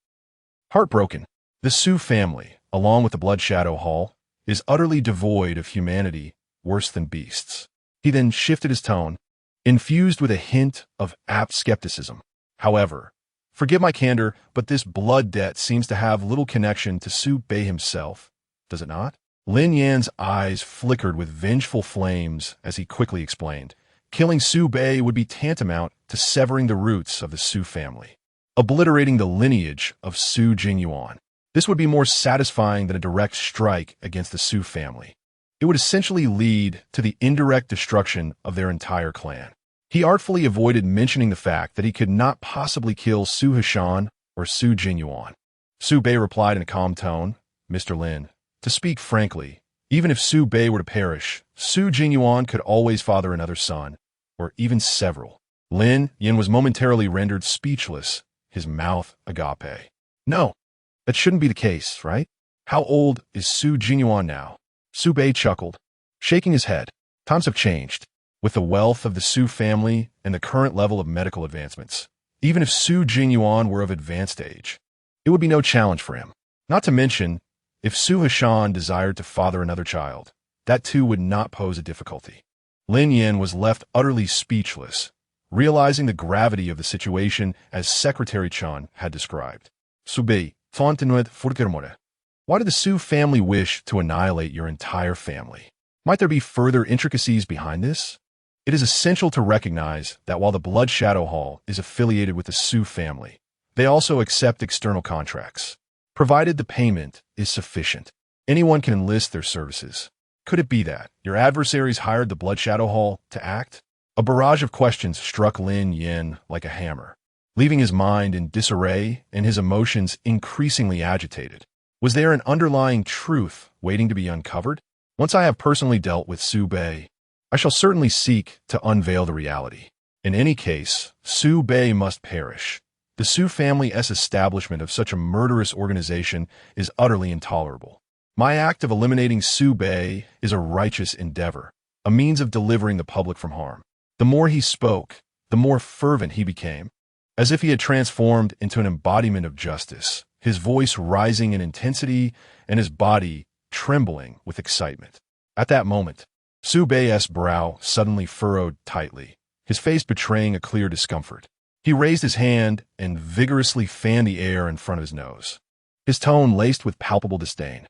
Speaker 1: heartbroken. The Su family, along with the Blood Shadow Hall, is utterly devoid of humanity, worse than beasts. He then shifted his tone, infused with a hint of apt skepticism. However, forgive my candor, but this blood debt seems to have little connection to Su Bei himself, does it not? Lin Yan's eyes flickered with vengeful flames as he quickly explained. Killing Su Bei would be tantamount to severing the roots of the Su family, obliterating the lineage of Su Jinyuan. This would be more satisfying than a direct strike against the Su family. It would essentially lead to the indirect destruction of their entire clan. He artfully avoided mentioning the fact that he could not possibly kill Su Heshan or Su Jinyuan. Su Bei replied in a calm tone, Mr. Lin, to speak frankly, even if Su Bei were to perish, Su Jinyuan could always father another son, or even several. Lin Yin was momentarily rendered speechless, his mouth agape. No, that shouldn't be the case, right? How old is Su Jinyuan now? Su Bei chuckled, shaking his head. Times have changed. With the wealth of the Su family and the current level of medical advancements, even if Su Jinyuan were of advanced age, it would be no challenge for him. Not to mention, if Su Heshan desired to father another child, that too would not pose a difficulty. Lin Yin was left utterly speechless, realizing the gravity of the situation as Secretary Chun had described. Su Bei, why did the Su family wish to annihilate your entire family? Might there be further intricacies behind this? It is essential to recognize that while the Blood Shadow Hall is affiliated with the Su family, they also accept external contracts. Provided the payment is sufficient, anyone can enlist their services. Could it be that your adversaries hired the Blood Shadow Hall to act? A barrage of questions struck Lin Yin like a hammer, leaving his mind in disarray and his emotions increasingly agitated. Was there an underlying truth waiting to be uncovered? Once I have personally dealt with Su Bei, I shall certainly seek to unveil the reality. In any case, Su Bei must perish. The Su family's establishment of such a murderous organization is utterly intolerable. My act of eliminating Su Bei is a righteous endeavor, a means of delivering the public from harm. The more he spoke, the more fervent he became, as if he had transformed into an embodiment of justice, his voice rising in intensity and his body trembling with excitement. At that moment, Su Bei's brow suddenly furrowed tightly, his face betraying a clear discomfort. He raised his hand and vigorously fanned the air in front of his nose, his tone laced with palpable disdain.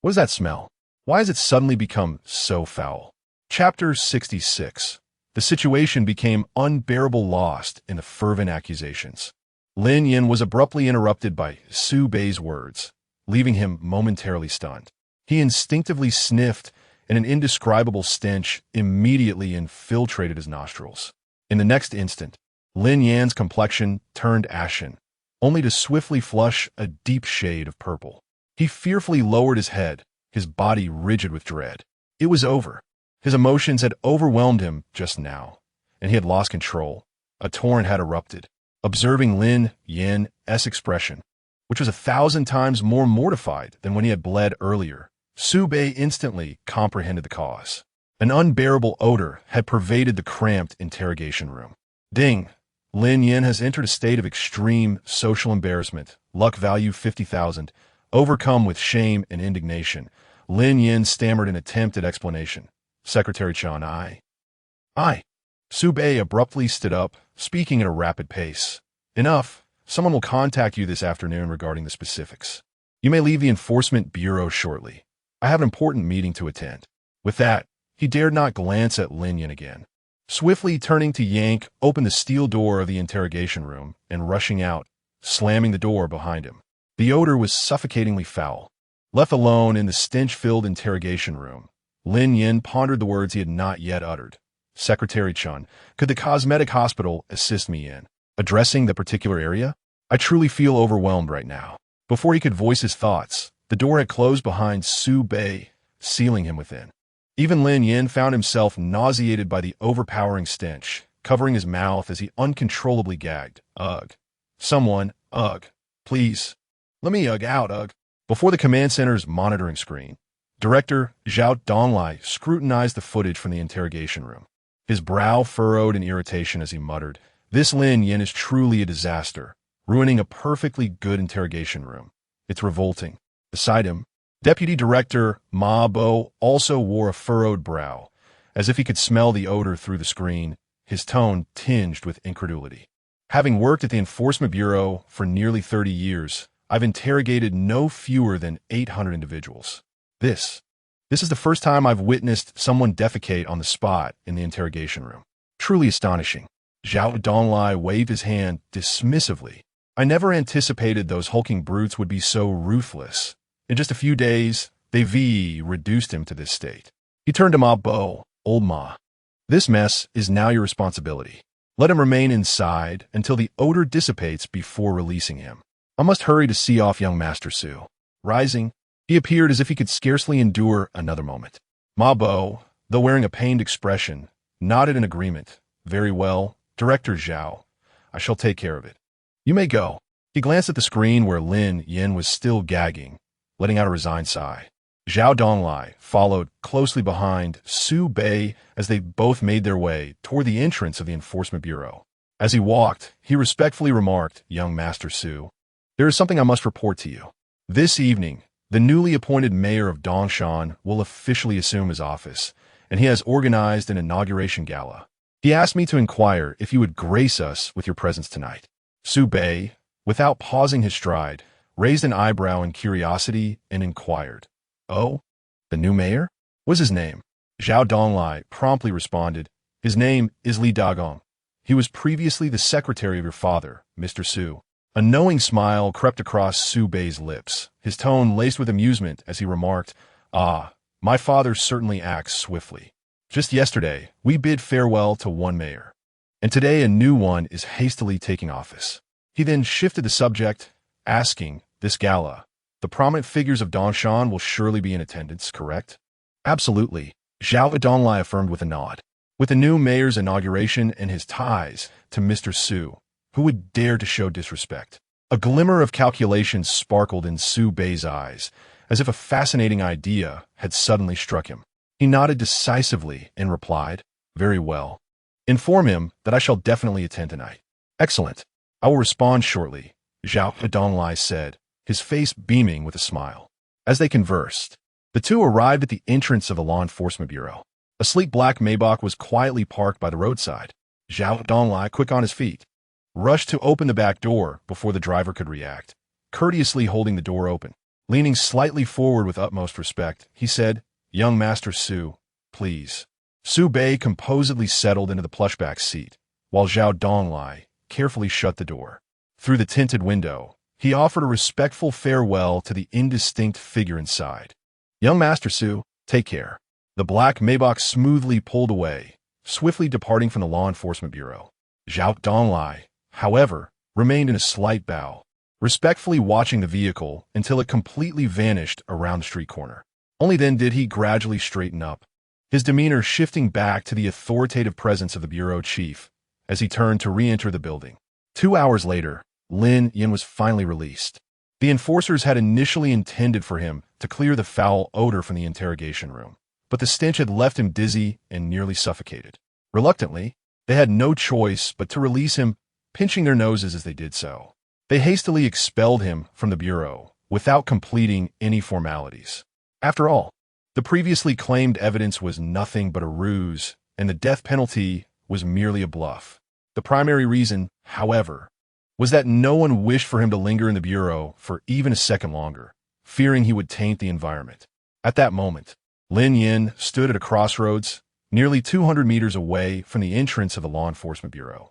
Speaker 1: What does that smell? Why has it suddenly become so foul? Chapter 66. The situation became unbearable, lost in the fervent accusations. Lin Yin was abruptly interrupted by Su Bei's words, leaving him momentarily stunned. He instinctively sniffed, and an indescribable stench immediately infiltrated his nostrils. In the next instant, Lin Yan's complexion turned ashen, only to swiftly flush a deep shade of purple. He fearfully lowered his head, his body rigid with dread. It was over. His emotions had overwhelmed him just now, and he had lost control. A torrent had erupted. Observing Lin Yan's expression, which was 1,000 times more mortified than when he had bled earlier, Su Bei instantly comprehended the cause. An unbearable odor had pervaded the cramped interrogation room. Ding! Lin Yin has entered a state of extreme social embarrassment, luck value 50,000. Overcome with shame and indignation, Lin Yin stammered an attempt at explanation. Secretary Chan, I. Su Bei abruptly stood up, speaking at a rapid pace. Enough. Someone will contact you this afternoon regarding the specifics. You may leave the Enforcement Bureau shortly. I have an important meeting to attend. With that, he dared not glance at Lin Yin again. Swiftly turning to Yank, opened the steel door of the interrogation room and rushing out, slamming the door behind him. The odor was suffocatingly foul. Left alone in the stench-filled interrogation room, Lin Yin pondered the words he had not yet uttered. Secretary Chun, could the cosmetic hospital assist me in addressing the particular area? I truly feel overwhelmed right now. Before he could voice his thoughts, the door had closed behind Su Bei, sealing him within. Even Lin Yin found himself nauseated by the overpowering stench, covering his mouth as he uncontrollably gagged. Ugh. Someone, please. Let me out. Before the command center's monitoring screen, Director Zhao Donglai scrutinized the footage from the interrogation room. His brow furrowed in irritation as he muttered, "This Lin Yin is truly a disaster, ruining a perfectly good interrogation room. It's revolting." Beside him, Deputy Director Ma Bo also wore a furrowed brow, as if he could smell the odor through the screen, his tone tinged with incredulity. Having worked at the Enforcement Bureau for nearly 30 years, I've interrogated no fewer than 800 individuals. This is the first time I've witnessed someone defecate on the spot in the interrogation room. Truly astonishing. Zhao Donglai waved his hand dismissively. I never anticipated those hulking brutes would be so ruthless. In just a few days, they reduced him to this state. He turned to Ma Bo, "Old Ma. This mess is now your responsibility. Let him remain inside until the odor dissipates before releasing him. I must hurry to see off young Master Su." Rising, he appeared as if he could scarcely endure another moment. Ma Bo, though wearing a pained expression, nodded in agreement. "Very well, Director Zhao. I shall take care of it. You may go." He glanced at the screen where Lin Yin was still gagging, letting out a resigned sigh. Zhao Donglai followed closely behind Su Bei as they both made their way toward the entrance of the Enforcement Bureau. As he walked, he respectfully remarked, "Young Master Su, there is something I must report to you. This evening, the newly appointed mayor of Dongshan will officially assume his office, and he has organized an inauguration gala. He asked me to inquire if you would grace us with your presence tonight." Su Bei, without pausing his stride, raised an eyebrow in curiosity and inquired, "Oh, the new mayor? What's his name?" Zhao Donglai promptly responded, "His name is Li Dagong. He was previously the secretary of your father, Mr. Su." A knowing smile crept across Su Bei's lips, his tone laced with amusement as he remarked, "My father certainly acts swiftly. Just yesterday, we bid farewell to one mayor, and today a new one is hastily taking office." He then shifted the subject, asking, "This gala, the prominent figures of Dongshan will surely be in attendance, correct?" "Absolutely," Zhao Donglai affirmed with a nod. With the new mayor's inauguration and his ties to Mr. Su, who would dare to show disrespect? A glimmer of calculation sparkled in Su Bei's eyes, as if a fascinating idea had suddenly struck him. He nodded decisively and replied, "Very well. Inform him that I shall definitely attend tonight." "Excellent. I will respond shortly," Zhao Donglai said, his face beaming with a smile. As they conversed, the two arrived at the entrance of the Law Enforcement Bureau. A sleek black Maybach was quietly parked by the roadside. Zhao Donglai, quick on his feet, rushed to open the back door before the driver could react, courteously holding the door open. Leaning slightly forward with utmost respect, he said, "Young Master Su, please." Su Bei composedly settled into the plushback seat, while Zhao Donglai carefully shut the door. Through the tinted window, he offered a respectful farewell to the indistinct figure inside. "Young Master Su, take care." The black Maybach smoothly pulled away, swiftly departing from the law enforcement bureau. Zhao Donglai, however, remained in a slight bow, respectfully watching the vehicle until it completely vanished around the street corner. Only then did he gradually straighten up, his demeanor shifting back to the authoritative presence of the bureau chief as he turned to re-enter the building. 2 hours later, Lin Yin was finally released. The enforcers had initially intended for him to clear the foul odor from the interrogation room, but the stench had left him dizzy and nearly suffocated. Reluctantly, they had no choice but to release him, pinching their noses as they did so. They hastily expelled him from the bureau without completing any formalities. After all, the previously claimed evidence was nothing but a ruse, and the death penalty was merely a bluff. The primary reason, however, was that no one wished for him to linger in the bureau for even a second longer, fearing he would taint the environment. At that moment, Lin Yin stood at a crossroads, nearly 200 meters away from the entrance of the law enforcement bureau.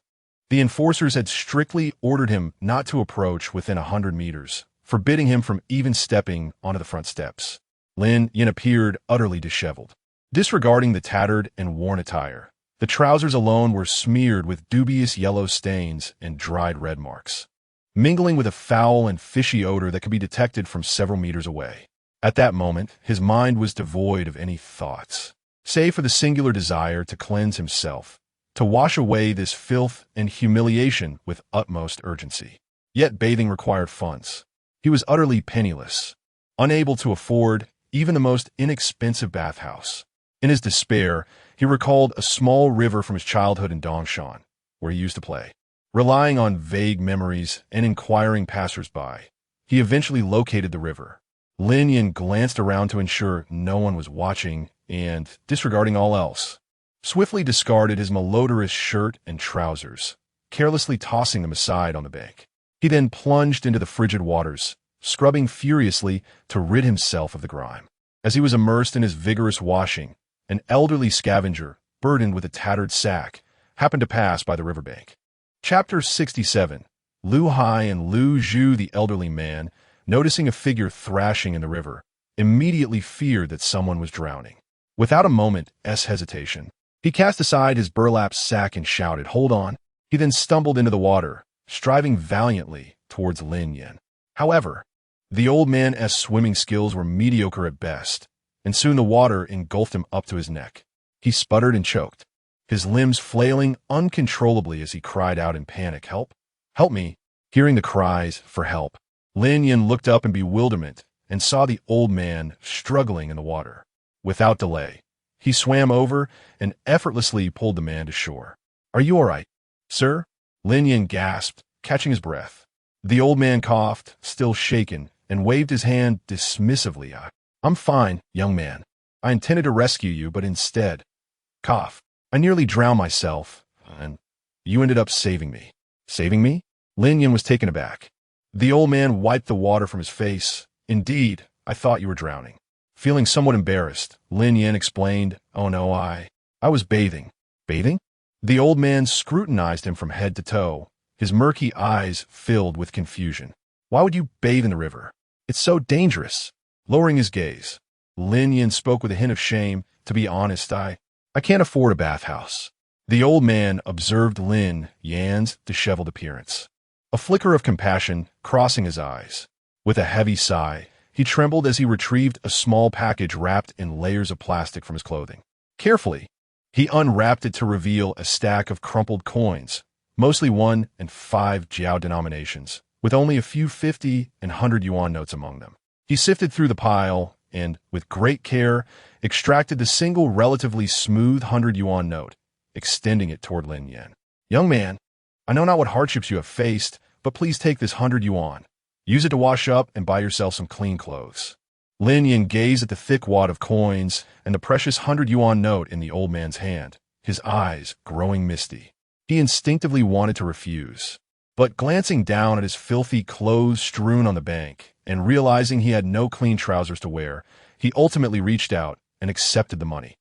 Speaker 1: The enforcers had strictly ordered him not to approach within 100 meters, forbidding him from even stepping onto the front steps. Lin Yin appeared utterly disheveled. Disregarding the tattered and worn attire, the trousers alone were smeared with dubious yellow stains and dried red marks, mingling with a foul and fishy odor that could be detected from several meters away. At that moment, his mind was devoid of any thoughts, save for the singular desire to cleanse himself, to wash away this filth and humiliation with utmost urgency. Yet bathing required funds. He was utterly penniless, unable to afford even the most inexpensive bathhouse. In his despair, he recalled a small river from his childhood in Dongshan, where he used to play. Relying on vague memories and inquiring passers-by, he eventually located the river. Lin Yin glanced around to ensure no one was watching and, disregarding all else, swiftly discarded his malodorous shirt and trousers, carelessly tossing them aside on the bank. He then plunged into the frigid waters, scrubbing furiously to rid himself of the grime. As he was immersed in his vigorous washing, an elderly scavenger, burdened with a tattered sack, happened to pass by the riverbank. Chapter 67. Lu Hai and Lu Zhu, the elderly man, noticing a figure thrashing in the river, immediately feared that someone was drowning. Without a moment's hesitation, he cast aside his burlap sack and shouted, "Hold on." He then stumbled into the water, striving valiantly towards Lin Yin. However, the old man's swimming skills were mediocre at best, and soon the water engulfed him up to his neck. He sputtered and choked, his limbs flailing uncontrollably as he cried out in panic, "Help! Help me!" Hearing the cries for help, Lin Yin looked up in bewilderment and saw the old man struggling in the water. Without delay, he swam over and effortlessly pulled the man to shore. "Are you all right, sir?" Lin Yin gasped, catching his breath. The old man coughed, still shaken, and waved his hand dismissively. "I'm fine, young man. I intended to rescue you, but instead, cough, I nearly drowned myself, and you ended up saving me." "Saving me?" Lin Yin was taken aback. The old man wiped the water from his face. "Indeed, I thought you were drowning." Feeling somewhat embarrassed, Lin Yin explained, "Oh no, I was bathing." "Bathing?" The old man scrutinized him from head to toe, his murky eyes filled with confusion. "Why would you bathe in the river? It's so dangerous." Lowering his gaze, Lin Yin spoke with a hint of shame. "To be honest, I can't afford a bathhouse." The old man observed Lin Yan's disheveled appearance, a flicker of compassion crossing his eyes. With a heavy sigh, he trembled as he retrieved a small package wrapped in layers of plastic from his clothing. Carefully, he unwrapped it to reveal a stack of crumpled coins, mostly 1 and 5 jiao denominations, with only a few 50 and 100 yuan notes among them. He sifted through the pile and, with great care, extracted the single relatively smooth 100 yuan note, extending it toward Lin Yin. "Young man, I know not what hardships you have faced, but please take this 100 yuan. Use it to wash up and buy yourself some clean clothes." Lin Yin gazed at the thick wad of coins and the precious 100 yuan note in the old man's hand, his eyes growing misty. He instinctively wanted to refuse. But glancing down at his filthy clothes strewn on the bank and realizing he had no clean trousers to wear, he ultimately reached out and accepted the money.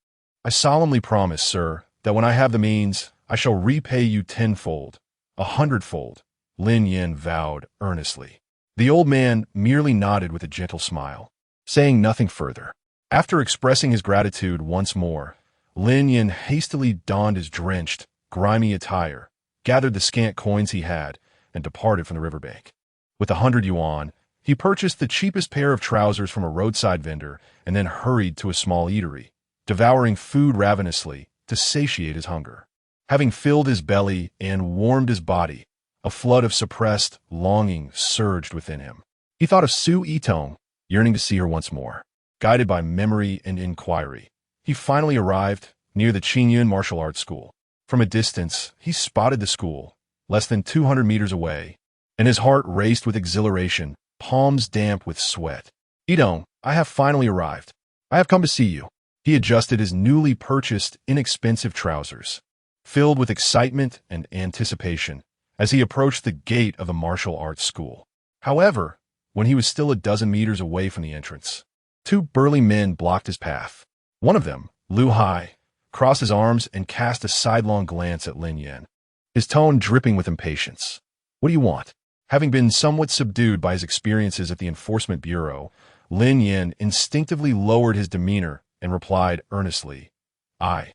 Speaker 1: I solemnly promise, sir, that when I have the means, I shall repay you tenfold, 100-fold, Lin Yin vowed earnestly. The old man merely nodded with a gentle smile, saying nothing further. After expressing his gratitude once more, Lin Yin hastily donned his drenched, grimy attire, gathered the scant coins he had, and departed from the riverbank. With 100 yuan, he purchased the cheapest pair of trousers from a roadside vendor and then hurried to a small eatery, devouring food ravenously to satiate his hunger. Having filled his belly and warmed his body, a flood of suppressed longing surged within him. He thought of Su Yitong, yearning to see her once more. Guided by memory and inquiry, he finally arrived near the Qingyun martial arts school. From a distance, he spotted the school, less than 200 meters away, and his heart raced with exhilaration, palms damp with sweat. Yitong, I have finally arrived. I have come to see you. He adjusted his newly purchased, inexpensive trousers, filled with excitement and anticipation, as he approached the gate of the martial arts school. However, when he was still a dozen meters away from the entrance, two burly men blocked his path. One of them, Lu Hai, crossed his arms and cast a sidelong glance at Lin Yin, his tone dripping with impatience. What do you want? Having been somewhat subdued by his experiences at the Enforcement Bureau, Lin Yin instinctively lowered his demeanor and replied earnestly, I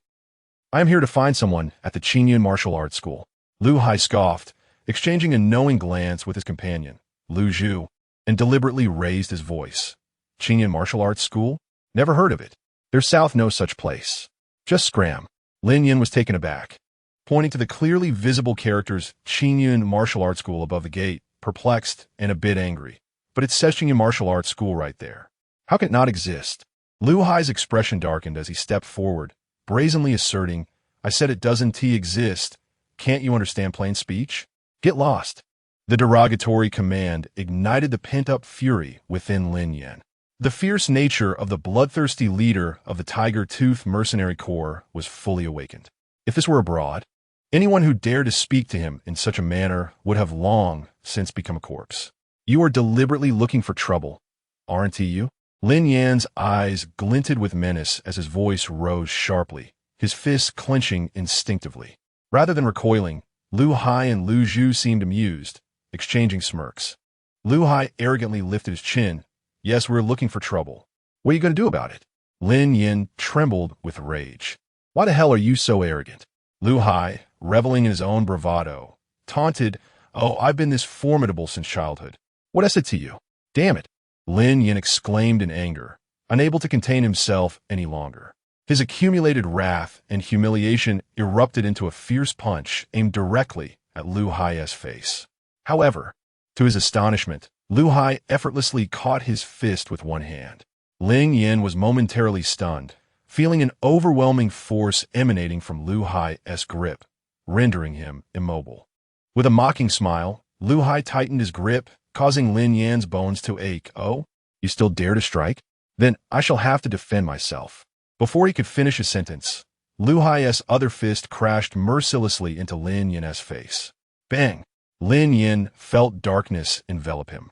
Speaker 1: am here to find someone at the Qingyun Martial Arts School. Lu Hai scoffed, exchanging a knowing glance with his companion, Lu Zhu, and deliberately raised his voice. Qingyun Martial Arts School? Never heard of it. There's south no such place. Just scram. Lin Yin was taken aback, pointing to the clearly visible characters Qingyun Martial Arts School above the gate, perplexed and a bit angry. But it says Qingyun Martial Arts School right there. How can it not exist? Lu Hai's expression darkened as he stepped forward, brazenly asserting, I said it doesn't exist. Can't you understand plain speech? Get lost. The derogatory command ignited the pent-up fury within Lin Yin. The fierce nature of the bloodthirsty leader of the Tiger-Tooth Mercenary Corps was fully awakened. If this were abroad, anyone who dared to speak to him in such a manner would have long since become a corpse. You are deliberately looking for trouble, aren't you? Lin Yan's eyes glinted with menace as his voice rose sharply, his fists clenching instinctively. Rather than recoiling, Lu Hai and Lu Zhu seemed amused, exchanging smirks. Lu Hai arrogantly lifted his chin. Yes, we're looking for trouble. What are you going to do about it? Lin Yin trembled with rage. Why the hell are you so arrogant? Lu Hai, reveling in his own bravado, taunted, Oh, I've been this formidable since childhood. What I said to you? Damn it. Lin Yin exclaimed in anger, unable to contain himself any longer. His accumulated wrath and humiliation erupted into a fierce punch aimed directly at Lu Hai's face. However, to his astonishment, Lu Hai effortlessly caught his fist with one hand. Lin Yin was momentarily stunned, feeling an overwhelming force emanating from Lu Hai's grip, rendering him immobile. With a mocking smile, Lu Hai tightened his grip, causing Lin Yan's bones to ache. Oh, you still dare to strike? Then I shall have to defend myself. Before he could finish his sentence, Lu Hai's other fist crashed mercilessly into Lin Yin's face. Bang! Lin Yin felt darkness envelop him,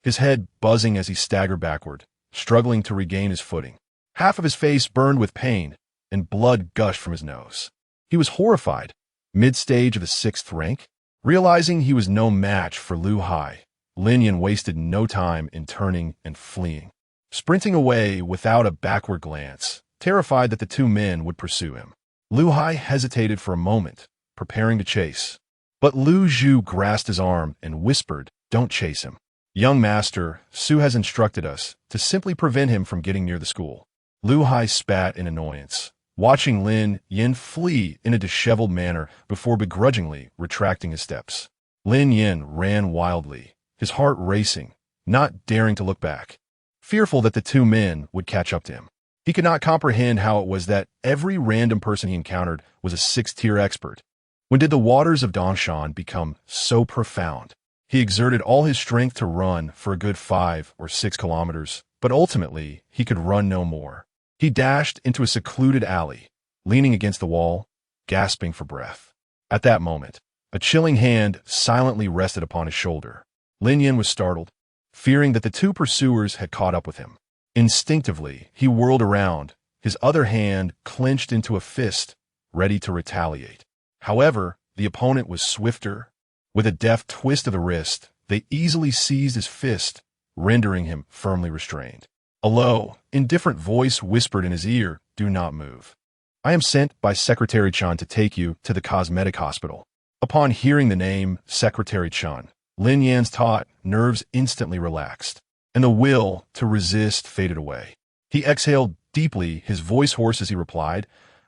Speaker 1: his head buzzing as he staggered backward, struggling to regain his footing. Half of his face burned with pain, and blood gushed from his nose. He was horrified, mid-stage of the 6th rank. Realizing he was no match for Lu Hai, Lin Yin wasted no time in turning and fleeing, sprinting away without a backward glance, terrified that the two men would pursue him. Lu Hai hesitated for a moment, preparing to chase. But Lu Zhu grasped his arm and whispered, Don't chase him. Young master, Su has instructed us to simply prevent him from getting near the school. Lu Hai spat in annoyance, watching Lin Yin flee in a disheveled manner before begrudgingly retracting his steps. Lin Yin ran wildly, his heart racing, not daring to look back, fearful that the two men would catch up to him. He could not comprehend how it was that every random person he encountered was a 6th-tier expert. When did the waters of Dongshan become so profound? He exerted all his strength to run for a good 5 or 6 kilometers, But ultimately, he could run no more. He dashed into a secluded alley, leaning against the wall, gasping for breath. At that moment, a chilling hand silently rested upon his shoulder. Lin Yin was startled, fearing that the two pursuers had caught up with him. Instinctively, he whirled around, his other hand clenched into a fist, ready to retaliate. However, the opponent was swifter. With a deft twist of the wrist, they easily seized his fist, rendering him firmly restrained. A low, indifferent voice whispered in his ear, "Do not move. I am sent by Secretary Chan to take you to the cosmetic hospital." Upon hearing the name Secretary Chan, Lin Yan's taut nerves instantly relaxed, and the will to resist faded away. He exhaled deeply, his voice hoarse as he replied,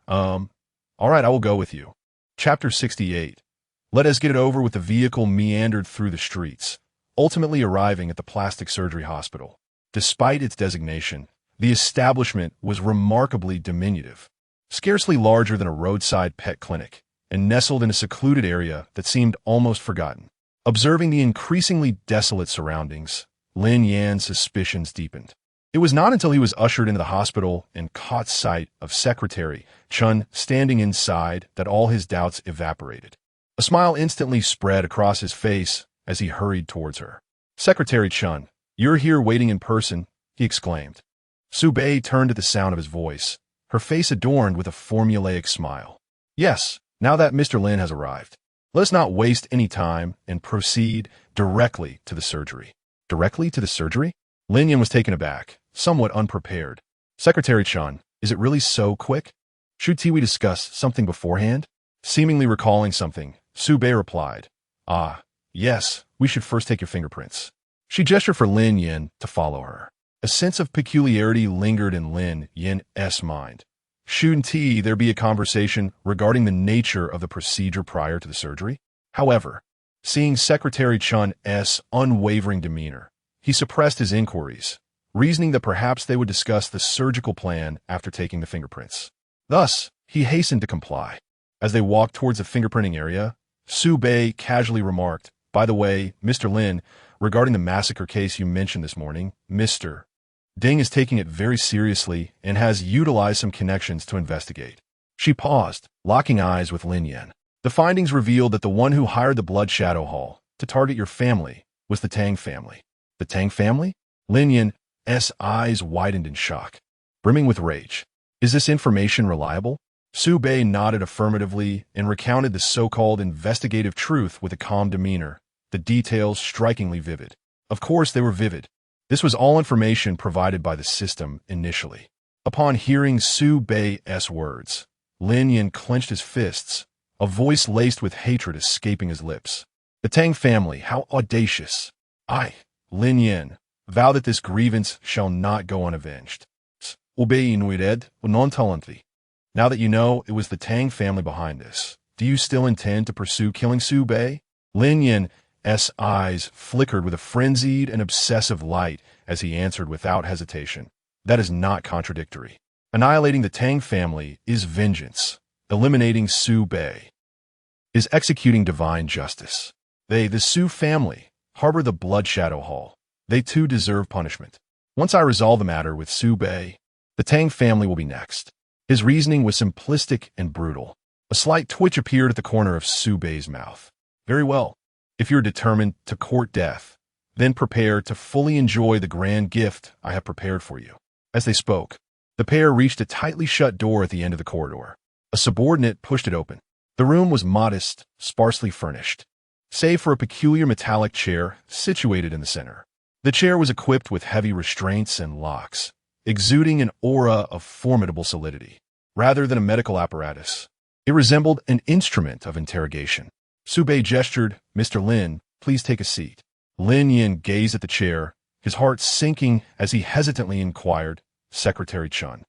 Speaker 1: all right, I will go with you. Chapter 68. Let us get it over with. The vehicle meandered through the streets, ultimately arriving at the plastic surgery hospital. Despite its designation, the establishment was remarkably diminutive, scarcely larger than a roadside pet clinic, and nestled in a secluded area that seemed almost forgotten. Observing the increasingly desolate surroundings, Lin Yan's suspicions deepened. It was not until he was ushered into the hospital and caught sight of Secretary Chun standing inside that all his doubts evaporated. A smile instantly spread across his face as he hurried towards her. "Secretary Chun, you're here waiting in person," he exclaimed. Su Bei turned at the sound of his voice, her face adorned with a formulaic smile. "Yes, now that Mr. Lin has arrived. Let us not waste any time and proceed directly to the surgery." Directly to the surgery? Lin Yin was taken aback, somewhat unprepared. "Secretary Chun, is it really so quick? Should we discuss something beforehand?" Seemingly recalling something, Su Bei replied, "Ah, yes, we should first take your fingerprints." She gestured for Lin Yin to follow her. A sense of peculiarity lingered in Lin Yin's mind. Shouldn't there be a conversation regarding the nature of the procedure prior to the surgery? However, seeing Secretary Chun's unwavering demeanor, he suppressed his inquiries, reasoning that perhaps they would discuss the surgical plan after taking the fingerprints. Thus, he hastened to comply. As they walked towards the fingerprinting area, Su Bei casually remarked, "By the way, Mr. Lin, regarding the massacre case you mentioned this morning, Mr. Ding is taking it very seriously and has utilized some connections to investigate." She paused, locking eyes with Lin Yin. The findings revealed that the one who hired the Blood Shadow Hall to target your family was the Tang family. The Tang family? Lin Yin's eyes widened in shock, brimming with rage. "Is this information reliable?" Su Bei nodded affirmatively and recounted the so-called investigative truth with a calm demeanor, the details strikingly vivid. Of course they were vivid. This was all information provided by the system initially. Upon hearing Su Bei's words, Lin Yin clenched his fists, a voice laced with hatred escaping his lips. "The Tang family, how audacious! I, Lin Yin, vow that this grievance shall not go unavenged. Now that you know it was the Tang family behind this, do you still intend to pursue killing Su Bei?" Lin Yin's eyes flickered with a frenzied and obsessive light as he answered without hesitation. "That is not contradictory. Annihilating the Tang family is vengeance. Eliminating Su Bei is executing divine justice. They, the Su family, harbor the Blood Shadow Hall. They too deserve punishment. Once I resolve the matter with Su Bei, the Tang family will be next." His reasoning was simplistic and brutal. A slight twitch appeared at the corner of Su Bei's mouth. "Very well. If you're determined to court death, then prepare to fully enjoy the grand gift I have prepared for you." As they spoke, the pair reached a tightly shut door at the end of the corridor. A subordinate pushed it open. The room was modest, sparsely furnished, save for a peculiar metallic chair situated in the center. The chair was equipped with heavy restraints and locks, exuding an aura of formidable solidity. Rather than a medical apparatus, it resembled an instrument of interrogation. Su Bei gestured, "Mr. Lin, please take a seat." Lin Yin gazed at the chair, his heart sinking as he hesitantly inquired, "Secretary Chun,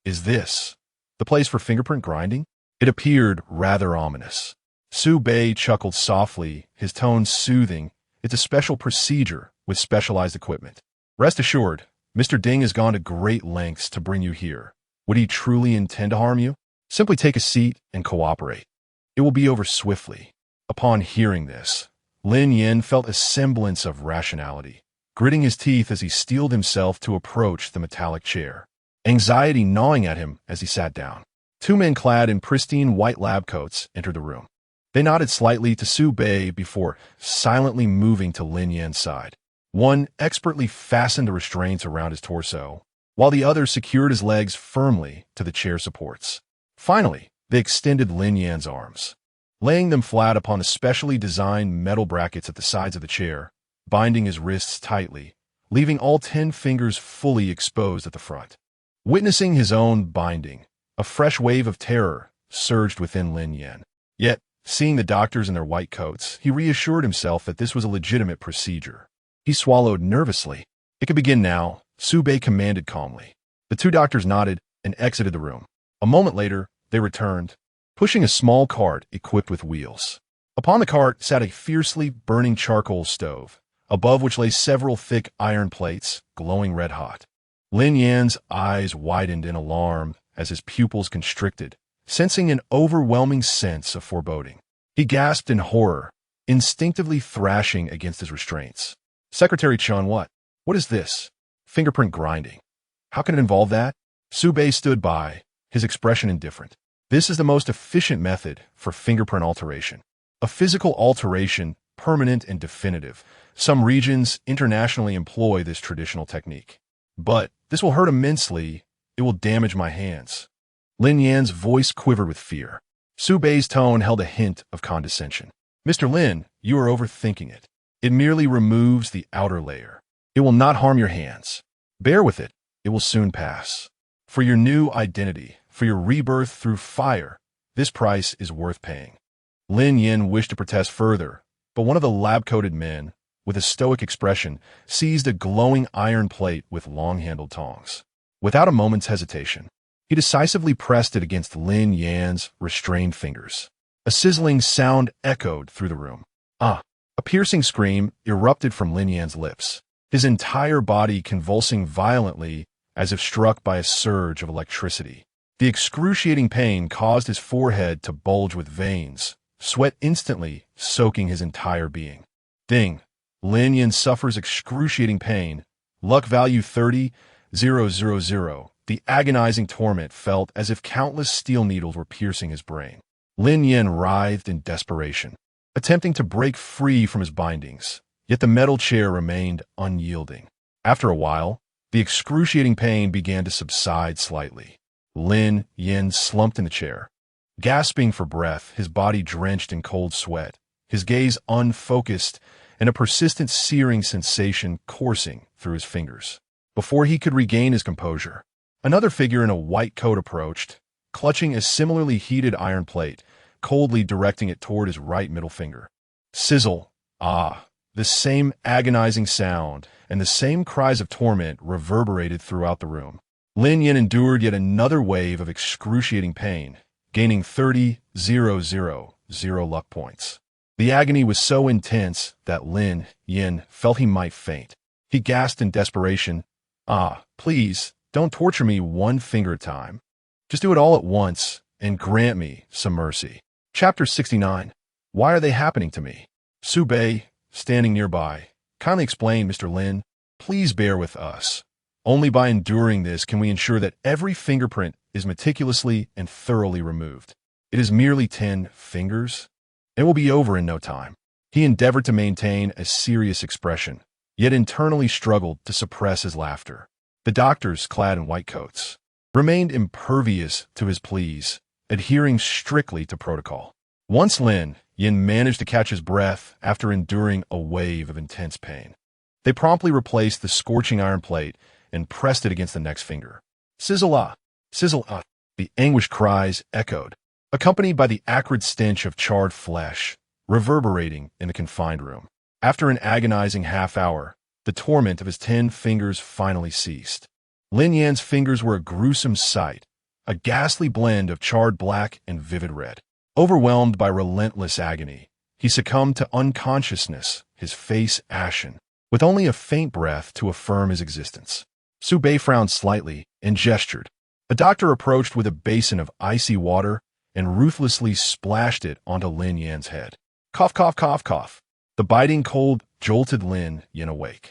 Speaker 1: is this the place for fingerprint grinding?" It appeared rather ominous. Su Bei chuckled softly, his tone soothing. "It's a special procedure with specialized equipment. Rest assured, Mr. Ding has gone to great lengths to bring you here. Would he truly intend to harm you? Simply take a seat and cooperate. It will be over swiftly." Upon hearing this, Lin Yin felt a semblance of rationality. gritting his teeth as he steeled himself to approach the metallic chair, anxiety gnawing at him as he sat down. Two men clad in pristine white lab coats entered the room. They nodded slightly to Su Bei before silently moving to Lin Yan's side. One expertly fastened the restraints around his torso, while the other secured his legs firmly to the chair supports. Finally, they extended Lin Yan's arms, laying them flat upon the specially designed metal brackets at the sides of the chair, binding his wrists tightly, leaving all 10 fingers fully exposed at the front. Witnessing his own binding, a fresh wave of terror surged within Lin Yan. Yet, seeing the doctors in their white coats, he reassured himself that this was a legitimate procedure. He swallowed nervously. "It could begin now," Su Bei commanded calmly. The two doctors nodded and exited the room. A moment later, they returned, pushing a small cart equipped with wheels. Upon the cart sat a fiercely burning charcoal stove, above which lay several thick iron plates, glowing red-hot. Lin Yan's eyes widened in alarm as his pupils constricted, sensing an overwhelming sense of foreboding. He gasped in horror, instinctively thrashing against his restraints. "Secretary Chun, what is this?" Fingerprint grinding. "How can it involve that?" Su Bei stood by, his expression indifferent. "This is the most efficient method for fingerprint alteration. A physical alteration, permanent and definitive. Some regions internationally employ this traditional technique. But this will hurt immensely. It will damage my hands." Lin Yan's voice quivered with fear. Su Bei's tone held a hint of condescension. "Mr. Lin, you are overthinking it. It merely removes the outer layer. It will not harm your hands. Bear with it. It will soon pass. For your new identity, for your rebirth through fire, this price is worth paying." Lin Yan wished to protest further, but one of the lab-coated men, with a stoic expression, seized a glowing iron plate with long-handled tongs. Without a moment's hesitation, he decisively pressed it against Lin Yan's restrained fingers. A sizzling sound echoed through the room. "Ah!" A piercing scream erupted from Lin Yan's lips, his entire body convulsing violently as if struck by a surge of electricity. The excruciating pain caused his forehead to bulge with veins, sweat instantly soaking his entire being. Ding! Lin Yan suffers excruciating pain. Luck value 30,000. The agonizing torment felt as if countless steel needles were piercing his brain. Lin Yan writhed in desperation, attempting to break free from his bindings, yet the metal chair remained unyielding. After a while, the excruciating pain began to subside slightly. Lin Yan slumped in the chair, gasping for breath, his body drenched in cold sweat, his gaze unfocused, and a persistent searing sensation coursing through his fingers. Before he could regain his composure, another figure in a white coat approached, clutching a similarly heated iron plate, coldly directing it toward his right middle finger. Sizzle! Ah! The same agonizing sound and the same cries of torment reverberated throughout the room. Lin Yan endured yet another wave of excruciating pain, gaining 30,000 luck points. The agony was so intense that Lin Yan felt he might faint. He gasped in desperation, "Ah, please, don't torture me one finger at a time. Just do it all at once and grant me some mercy." Chapter 69. Why are they happening to me? Su Bei, standing nearby, kindly explained, "Mr. Lin, please bear with us. Only by enduring this can we ensure that every fingerprint is meticulously and thoroughly removed. It is merely 10 fingers. It will be over in no time." He endeavored to maintain a serious expression, yet internally struggled to suppress his laughter. The doctors, clad in white coats, remained impervious to his pleas, adhering strictly to protocol. Once Lin Yan managed to catch his breath after enduring a wave of intense pain. They promptly replaced the scorching iron plate and pressed it against the next finger. "Sizzle ah! Sizzle ah!" The anguished cries echoed, accompanied by the acrid stench of charred flesh, reverberating in the confined room. After an agonizing half-hour, the torment of his 10 fingers finally ceased. Lin Yan's fingers were a gruesome sight, a ghastly blend of charred black and vivid red. Overwhelmed by relentless agony, he succumbed to unconsciousness, his face ashen, with only a faint breath to affirm his existence. Su Bei frowned slightly and gestured. A doctor approached with a basin of icy water and ruthlessly splashed it onto Lin Yan's head. Cough, cough, cough, cough. The biting cold jolted Lin Yan awake.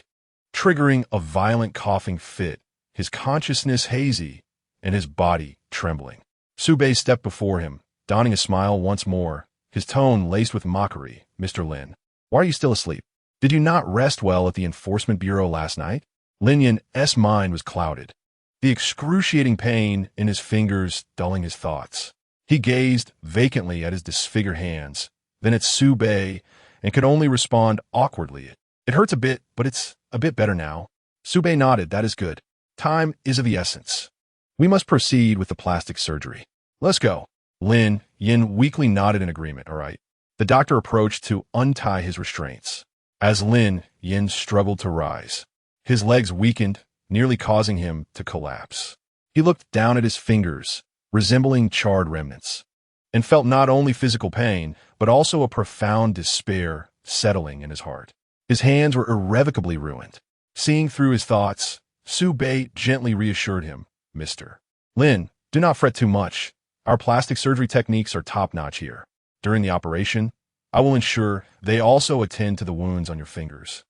Speaker 1: triggering a violent coughing fit, his consciousness hazy and his body trembling. Sube stepped before him, donning a smile once more, his tone laced with mockery. Mr. Lin, why are you still asleep? Did you not rest well at the Enforcement Bureau last night? Lin Yan's mind was clouded, the excruciating pain in his fingers dulling his thoughts. He gazed vacantly at his disfigured hands, then at Sube, and could only respond awkwardly. It hurts a bit, but it's a bit better now. Sube nodded. That is good. Time is of the essence. We must proceed with the plastic surgery. Let's go. Lin Yin weakly nodded in agreement. All right. The doctor approached to untie his restraints. As Lin Yin struggled to rise, his legs weakened, nearly causing him to collapse. He looked down at his fingers, resembling charred remnants, and felt not only physical pain, but also a profound despair settling in his heart. His hands were irrevocably ruined. Seeing through his thoughts, Sube gently reassured him. Mr. Lin, do not fret too much. Our plastic surgery techniques are top-notch here. During the operation, I will ensure they also attend to the wounds on your fingers,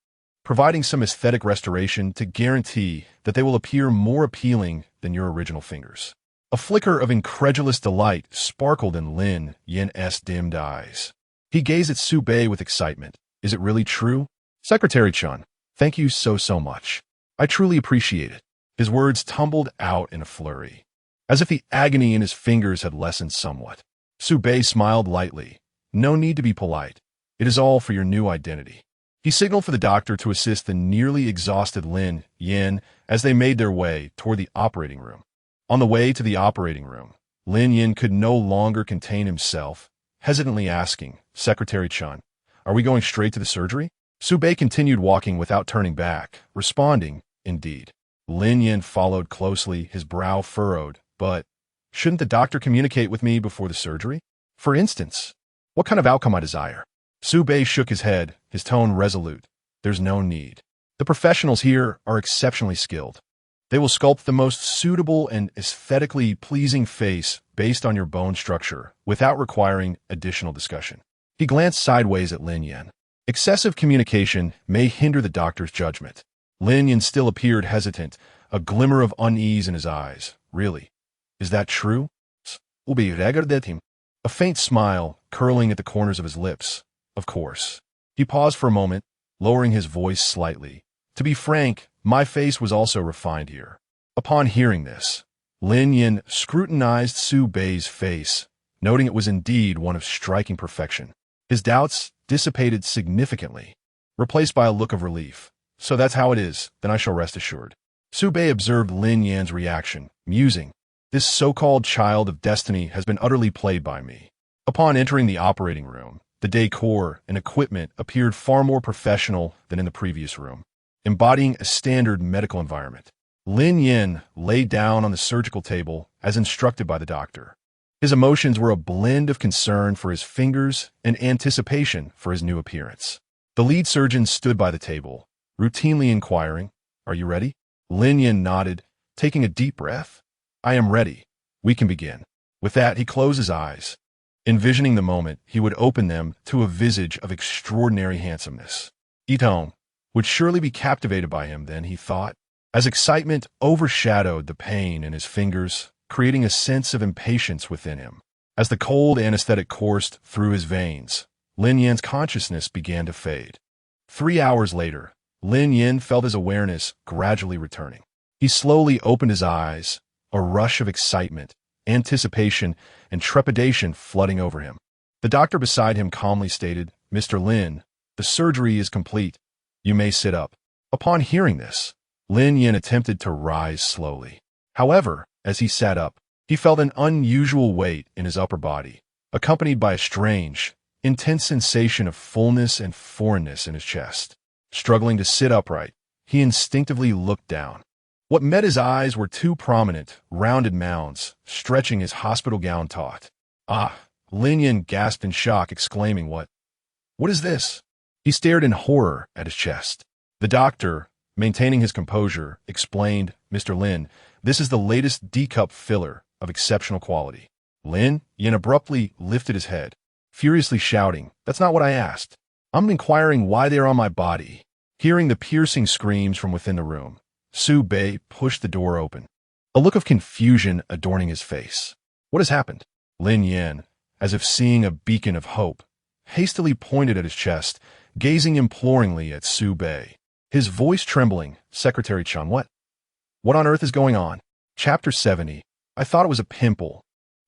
Speaker 1: providing some aesthetic restoration to guarantee that they will appear more appealing than your original fingers. A flicker of incredulous delight sparkled in Lin Yan's dimmed eyes. He gazed at Sube with excitement. Is it really true? Secretary Chun, thank you so much. I truly appreciate it. His words tumbled out in a flurry, as if the agony in his fingers had lessened somewhat. Sube smiled lightly. No need to be polite. It is all for your new identity. He signaled for the doctor to assist the nearly exhausted Lin Yan as they made their way toward the operating room. On the way to the operating room, Lin Yan could no longer contain himself, hesitantly asking, Secretary Chun, are we going straight to the surgery? Sube continued walking without turning back, responding, indeed. Lin Yan followed closely, his brow furrowed. But shouldn't the doctor communicate with me before the surgery? For instance, what kind of outcome I desire? Sube shook his head, his tone resolute. There's no need. The professionals here are exceptionally skilled. They will sculpt the most suitable and aesthetically pleasing face based on your bone structure without requiring additional discussion. He glanced sideways at Lin Yan. Excessive communication may hinder the doctor's judgment. Lin Yan still appeared hesitant, a glimmer of unease in his eyes. Really? Is that true? A faint smile curling at the corners of his lips. Of course. He paused for a moment, lowering his voice slightly. To be frank, my face was also refined here. Upon hearing this, Lin Yan scrutinized Sube's face, noting it was indeed one of striking perfection. His doubts dissipated significantly, replaced by a look of relief. So that's how it is, then I shall rest assured. Sube observed Lin Yan's reaction, musing. This so-called child of destiny has been utterly played by me. Upon entering the operating room, the decor and equipment appeared far more professional than in the previous room, embodying a standard medical environment. Lin Yan lay down on the surgical table as instructed by the doctor. His emotions were a blend of concern for his fingers and anticipation for his new appearance. The lead surgeon stood by the table, routinely inquiring, Are you ready? Lin Yan nodded, taking a deep breath. I am ready. We can begin. With that, he closed his eyes, envisioning the moment he would open them to a visage of extraordinary handsomeness. Itone would surely be captivated by him then, he thought, as excitement overshadowed the pain in his fingers, creating a sense of impatience within him. As the cold anesthetic coursed through his veins, Lin Yan's consciousness began to fade. 3 hours later, Lin Yan felt his awareness gradually returning. He slowly opened his eyes, a rush of excitement, anticipation, and trepidation flooding over him. The doctor beside him calmly stated, Mr. Lin, the surgery is complete. You may sit up. Upon hearing this, Lin Yan attempted to rise slowly. However, as he sat up, he felt an unusual weight in his upper body, accompanied by a strange, intense sensation of fullness and foreignness in his chest. Struggling to sit upright, he instinctively looked down. What met his eyes were 2 prominent, rounded mounds, stretching his hospital gown taut. Ah! Lin Yan gasped in shock, exclaiming, What is this? He stared in horror at his chest. The doctor, maintaining his composure, explained, Mr. Lin, this is the latest D-cup filler of exceptional quality. Lin Yan abruptly lifted his head, furiously shouting, That's not what I asked. I'm inquiring why they are on my body. Hearing the piercing screams from within the room, Su Bei pushed the door open, a look of confusion adorning his face. What has happened? Lin Yan, as if seeing a beacon of hope, hastily pointed at his chest, gazing imploringly at Su Bei. His voice trembling, Secretary Chun, what? What on earth is going on? Chapter 70. I thought it was a pimple.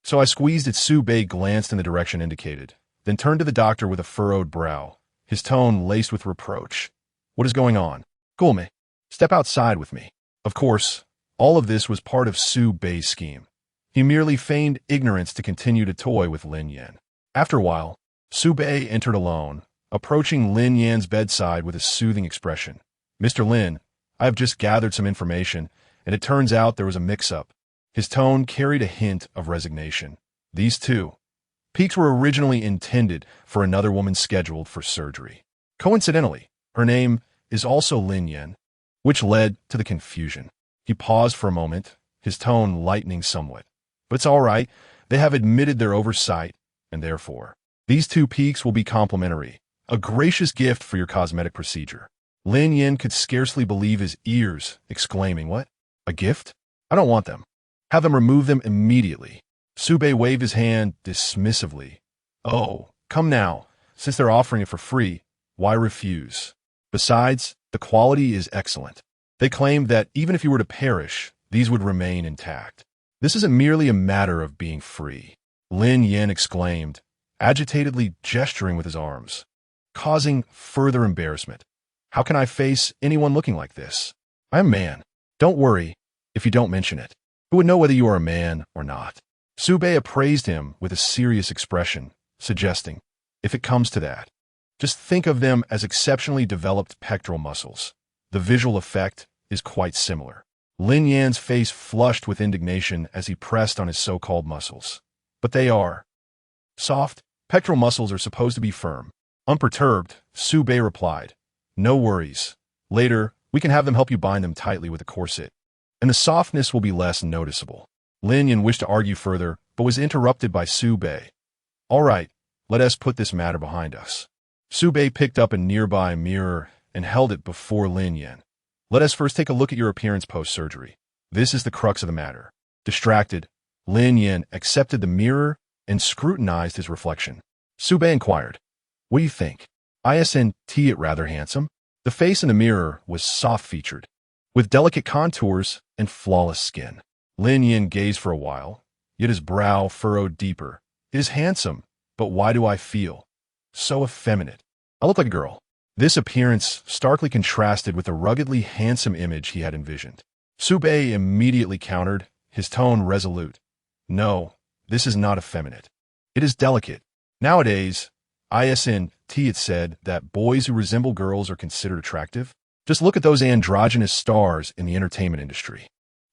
Speaker 1: So I squeezed it. Su Bei glanced in the direction indicated, then turned to the doctor with a furrowed brow, his tone laced with reproach. What is going on? Gulme, step outside with me. Of course, all of this was part of Su Bei's scheme. He merely feigned ignorance to continue to toy with Lin Yan. After a while, Su Bei entered alone, approaching Lin Yan's bedside with a soothing expression. Mr. Lin, I have just gathered some information, and it turns out there was a mix-up. His tone carried a hint of resignation. These two peaks were originally intended for another woman scheduled for surgery. Coincidentally, her name is also Lin Yan, which led to the confusion. He paused for a moment, his tone lightening somewhat. But it's all right. They have admitted their oversight, and therefore, these two peaks will be complementary, a gracious gift for your cosmetic procedure. Lin Yan could scarcely believe his ears, exclaiming, what? A gift? I don't want them. Have them remove them immediately. Su Bei waved his hand dismissively. Oh, come now. Since they're offering it for free, why refuse? Besides, the quality is excellent. They claim that even if you were to perish, these would remain intact. This isn't merely a matter of being free, Lin Yan exclaimed, agitatedly gesturing with his arms, causing further embarrassment. How can I face anyone looking like this? I'm a man. Don't worry if you don't mention it. Who would know whether you are a man or not? Su Bei appraised him with a serious expression, suggesting, if it comes to that, just think of them as exceptionally developed pectoral muscles. The visual effect is quite similar. Lin Yan's face flushed with indignation as he pressed on his so-called muscles. But they are soft. Pectoral muscles are supposed to be firm. Unperturbed, Su Bei replied, no worries. Later, we can have them help you bind them tightly with a corset, and the softness will be less noticeable. Lin Yan wished to argue further, but was interrupted by Su Bei. All right, let us put this matter behind us. Su Bei picked up a nearby mirror and held it before Lin Yan. Let us first take a look at your appearance post-surgery. This is the crux of the matter. Distracted, Lin Yan accepted the mirror and scrutinized his reflection. Su Bei inquired, what do you think? Isn't it rather handsome? The face in the mirror was soft-featured, with delicate contours and flawless skin. Lin Yan gazed for a while, yet his brow furrowed deeper. It is handsome, but why do I feel so effeminate? I look like a girl. This appearance starkly contrasted with the ruggedly handsome image he had envisioned. Su Bei immediately countered, his tone resolute. No, this is not effeminate. It is delicate. Nowadays, it said that boys who resemble girls are considered attractive. Just look at those androgynous stars in the entertainment industry.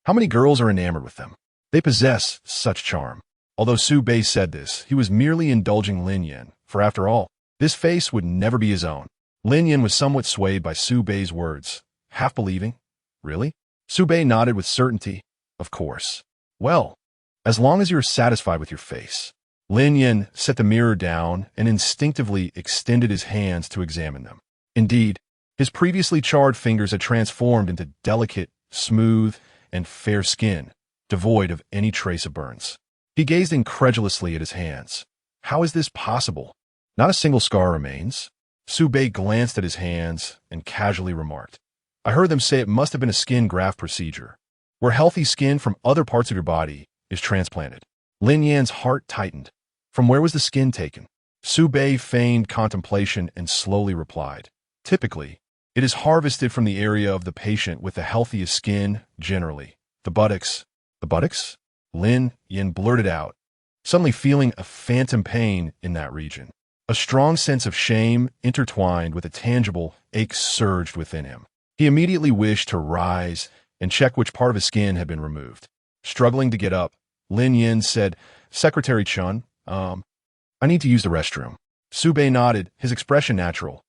Speaker 1: How many girls are enamored with them? They possess such charm. Although Su Bei said this, he was merely indulging Lin Yan, for after all, this face would never be his own. Lin Yan was somewhat swayed by Su Bei's words, half believing, really? Su Bei nodded with certainty, of course. Well, as long as you're satisfied with your face. Lin Yan set the mirror down and instinctively extended his hands to examine them. Indeed, his previously charred fingers had transformed into delicate, smooth, and fair skin, devoid of any trace of burns. He gazed incredulously at his hands. How is this possible? Not a single scar remains. Su Bei glanced at his hands and casually remarked, I heard them say it must have been a skin graft procedure, where healthy skin from other parts of your body is transplanted. Lin Yan's heart tightened. From where was the skin taken? Su Bei feigned contemplation and slowly replied, typically, it is harvested from the area of the patient with the healthiest skin, generally. The buttocks. The buttocks? Lin Yan blurted out, suddenly feeling a phantom pain in that region. A strong sense of shame intertwined with a tangible ache surged within him. He immediately wished to rise and check which part of his skin had been removed. Struggling to get up, Lin Yan said, Secretary Chun, I need to use the restroom. Su Bei nodded, his expression natural.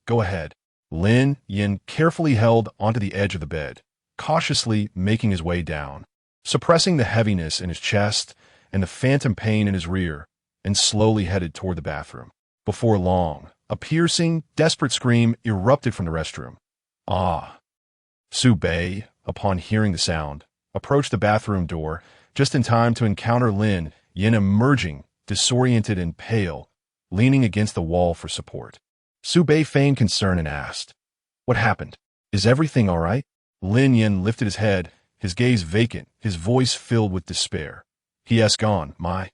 Speaker 1: Go ahead. Lin Yan carefully held onto the edge of the bed, cautiously making his way down, suppressing the heaviness in his chest and the phantom pain in his rear, and slowly headed toward the bathroom. Before long, A piercing, desperate scream erupted from the restroom. Ah! Su Bei, upon hearing the sound, approached the bathroom door just in time to encounter Lin Yin emerging, disoriented and pale, leaning against the wall for support. Su Bei feigned concern and asked, "What happened? Is everything all right?" Lin Yin lifted his head, his gaze vacant, his voice filled with despair. "He has gone. My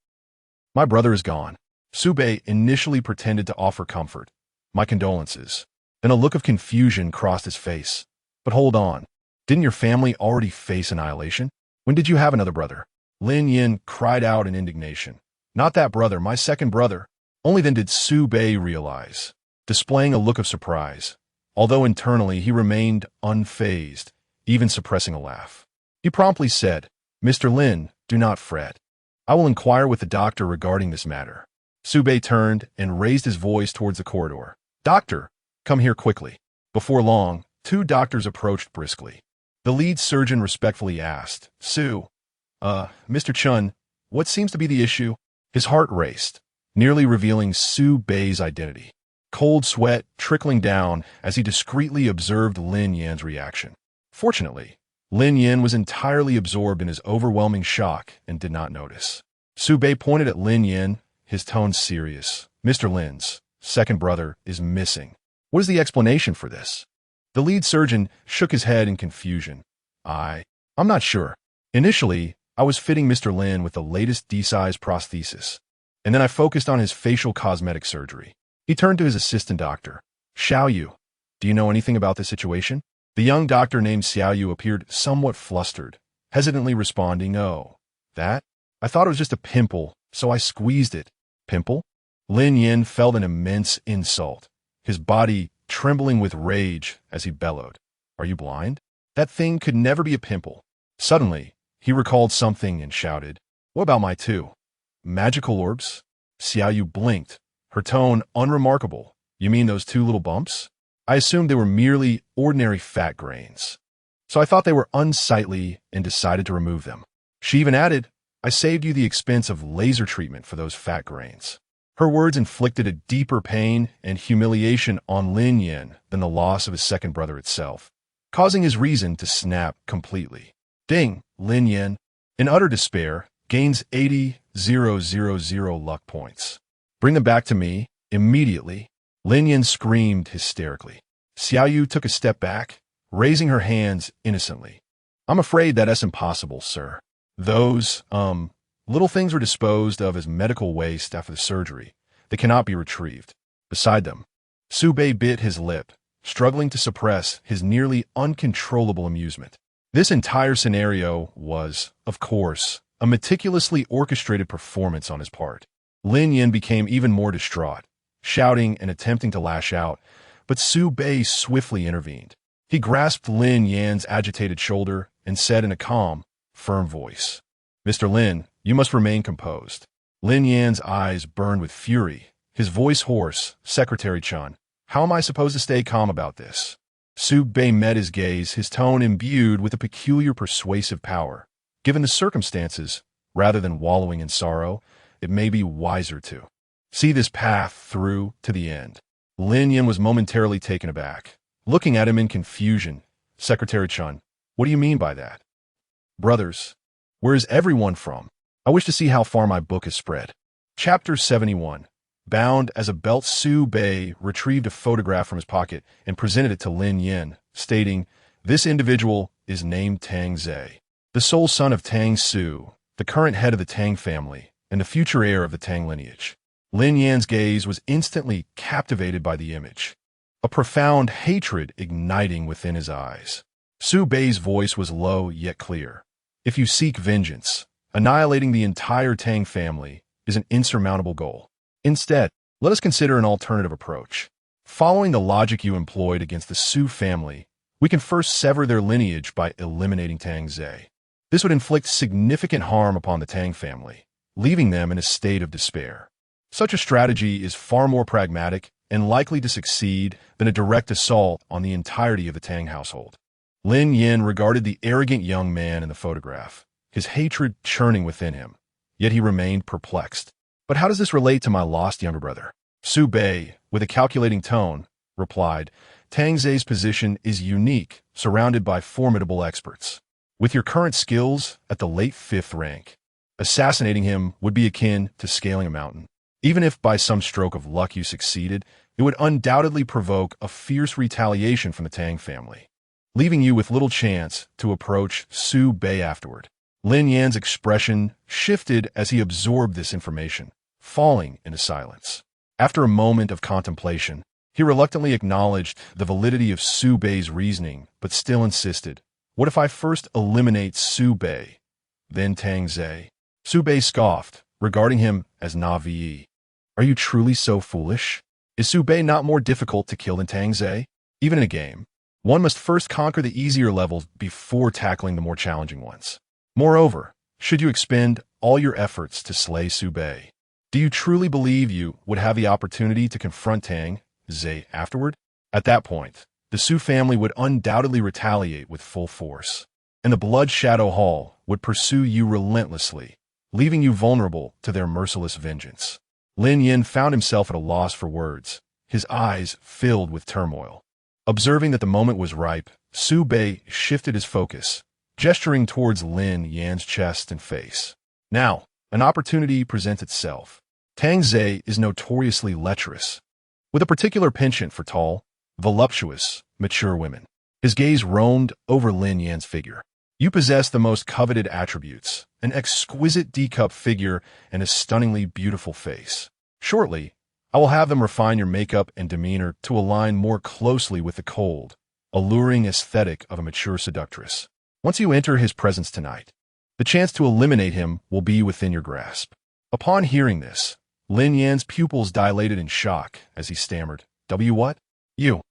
Speaker 1: brother is gone." Su Bei initially pretended to offer comfort. "My condolences." Then a look of confusion crossed his face. "But hold on. Didn't your family already face annihilation? When did you have another brother?" Lin Yin cried out in indignation. "Not that brother, my second brother." Only then did Su Bei realize, displaying a look of surprise, although internally he remained unfazed, even suppressing a laugh. He promptly said, "Mr. Lin, do not fret. I will inquire with the doctor regarding this matter." Su Bei turned and raised his voice towards the corridor. "Doctor, come here quickly." Before long, two doctors approached briskly. The lead surgeon respectfully asked, Mr. Chun, what seems to be the issue?" His heart raced, nearly revealing Su Bei's identity. Cold sweat trickling down as he discreetly observed Lin Yan's reaction. Fortunately, Lin Yan was entirely absorbed in his overwhelming shock and did not notice. Su Bei pointed at Lin Yan, his tone serious. "Mr. Lin's second brother is missing. What is the explanation for this?" The lead surgeon shook his head in confusion. I'm not sure. Initially, I was fitting Mr. Lin with the latest D-size prosthesis, and then I focused on his facial cosmetic surgery." He turned to his assistant doctor. "Xiao Yu, do you know anything about this situation?" The young doctor named Xiao Yu appeared somewhat flustered, hesitantly responding, "Oh, that? I thought it was just a pimple, so I squeezed it." "Pimple?" Lin Yin felt an immense insult, his body trembling with rage as he bellowed. "Are you blind? That thing could never be a pimple." Suddenly, he recalled something and shouted, "What about my two magical orbs?" Xiao Yu blinked, her tone unremarkable. "You mean those two little bumps? I assumed they were merely ordinary fat grains, so I thought they were unsightly and decided to remove them." She even added, "I saved you the expense of laser treatment for those fat grains." Her words inflicted a deeper pain and humiliation on Lin Yin than the loss of his second brother itself, causing his reason to snap completely. Ding! Lin Yin, in utter despair, gains 80,000 luck points. "Bring them back to me, immediately." Lin Yin screamed hysterically. Xiao Yu took a step back, raising her hands innocently. "I'm afraid that's impossible, sir. Those, little things were disposed of as medical waste after the surgery. They cannot be retrieved. Beside them." Su Bei bit his lip, struggling to suppress his nearly uncontrollable amusement. This entire scenario was, of course, a meticulously orchestrated performance on his part. Lin Yin became even more distraught, shouting and attempting to lash out, but Su Bei swiftly intervened. He grasped Lin Yan's agitated shoulder and said in a calm, firm voice, "Mr. Lin, you must remain composed." Lin Yan's eyes burned with fury, his voice hoarse. "Secretary Chun, how am I supposed to stay calm about this?" Su Bei met his gaze, his tone imbued with a peculiar persuasive power. "Given the circumstances, rather than wallowing in sorrow, it may be wiser to see this path through to the end." Lin Yin was momentarily taken aback, looking at him in confusion. "Secretary Chun, what do you mean by that?" "Brothers, where is everyone from? I wish to see how far my book has spread." Chapter 71. Bound as a belt, Su Bei retrieved a photograph from his pocket and presented it to Lin Yin, stating, "This individual is named Tang Zhe, the sole son of Tang Su, the current head of the Tang family, and the future heir of the Tang lineage." Lin Yan's gaze was instantly captivated by the image, a profound hatred igniting within his eyes. Su Bei's voice was low yet clear. "If you seek vengeance, annihilating the entire Tang family is an insurmountable goal. Instead, let us consider an alternative approach. Following the logic you employed against the Su family, we can first sever their lineage by eliminating Tang Zhe. This would inflict significant harm upon the Tang family, leaving them in a state of despair. Such a strategy is far more pragmatic and likely to succeed than a direct assault on the entirety of the Tang household." Lin Yin regarded the arrogant young man in the photograph, his hatred churning within him, yet he remained perplexed. "But how does this relate to my lost younger brother?" Su Bei, with a calculating tone, replied, Tang Zhe's position is unique, surrounded by formidable experts. With your current skills at the late 5th rank, assassinating him would be akin to scaling a mountain. Even if by some stroke of luck you succeeded, it would undoubtedly provoke a fierce retaliation from the Tang family, leaving you with little chance to approach Su Bei afterward. Lin Yan's expression shifted as he absorbed this information, falling into silence. After a moment of contemplation, he reluctantly acknowledged the validity of Su Bei's reasoning, but still insisted, what if I first eliminate Su Bei, then Tang Zhe? Su Bei scoffed, regarding him as Navi. Are you truly so foolish? Is Su Bei not more difficult to kill than Tang Zhe? Even in a game, one must first conquer the easier levels before tackling the more challenging ones. Moreover, should you expend all your efforts to slay Su Bei, do you truly believe you would have the opportunity to confront Tang Zhe afterward? At that point, the Su family would undoubtedly retaliate with full force, and the Blood Shadow Hall would pursue you relentlessly, leaving you vulnerable to their merciless vengeance. Lin Yan found himself at a loss for words, his eyes filled with turmoil. Observing that the moment was ripe, Su Bei shifted his focus, gesturing towards Lin Yan's chest and face. Now, an opportunity presents itself. Tang Zhe is notoriously lecherous, with a particular penchant for tall, voluptuous, mature women. His gaze roamed over Lin Yan's figure. You possess the most coveted attributes, an exquisite D-cup figure and a stunningly beautiful face. Shortly, I will have them refine your makeup and demeanor to align more closely with the cold, alluring aesthetic of a mature seductress. Once you enter his presence tonight, the chance to eliminate him will be within your grasp. Upon hearing this, Lin Yan's pupils dilated in shock as he stammered, What? You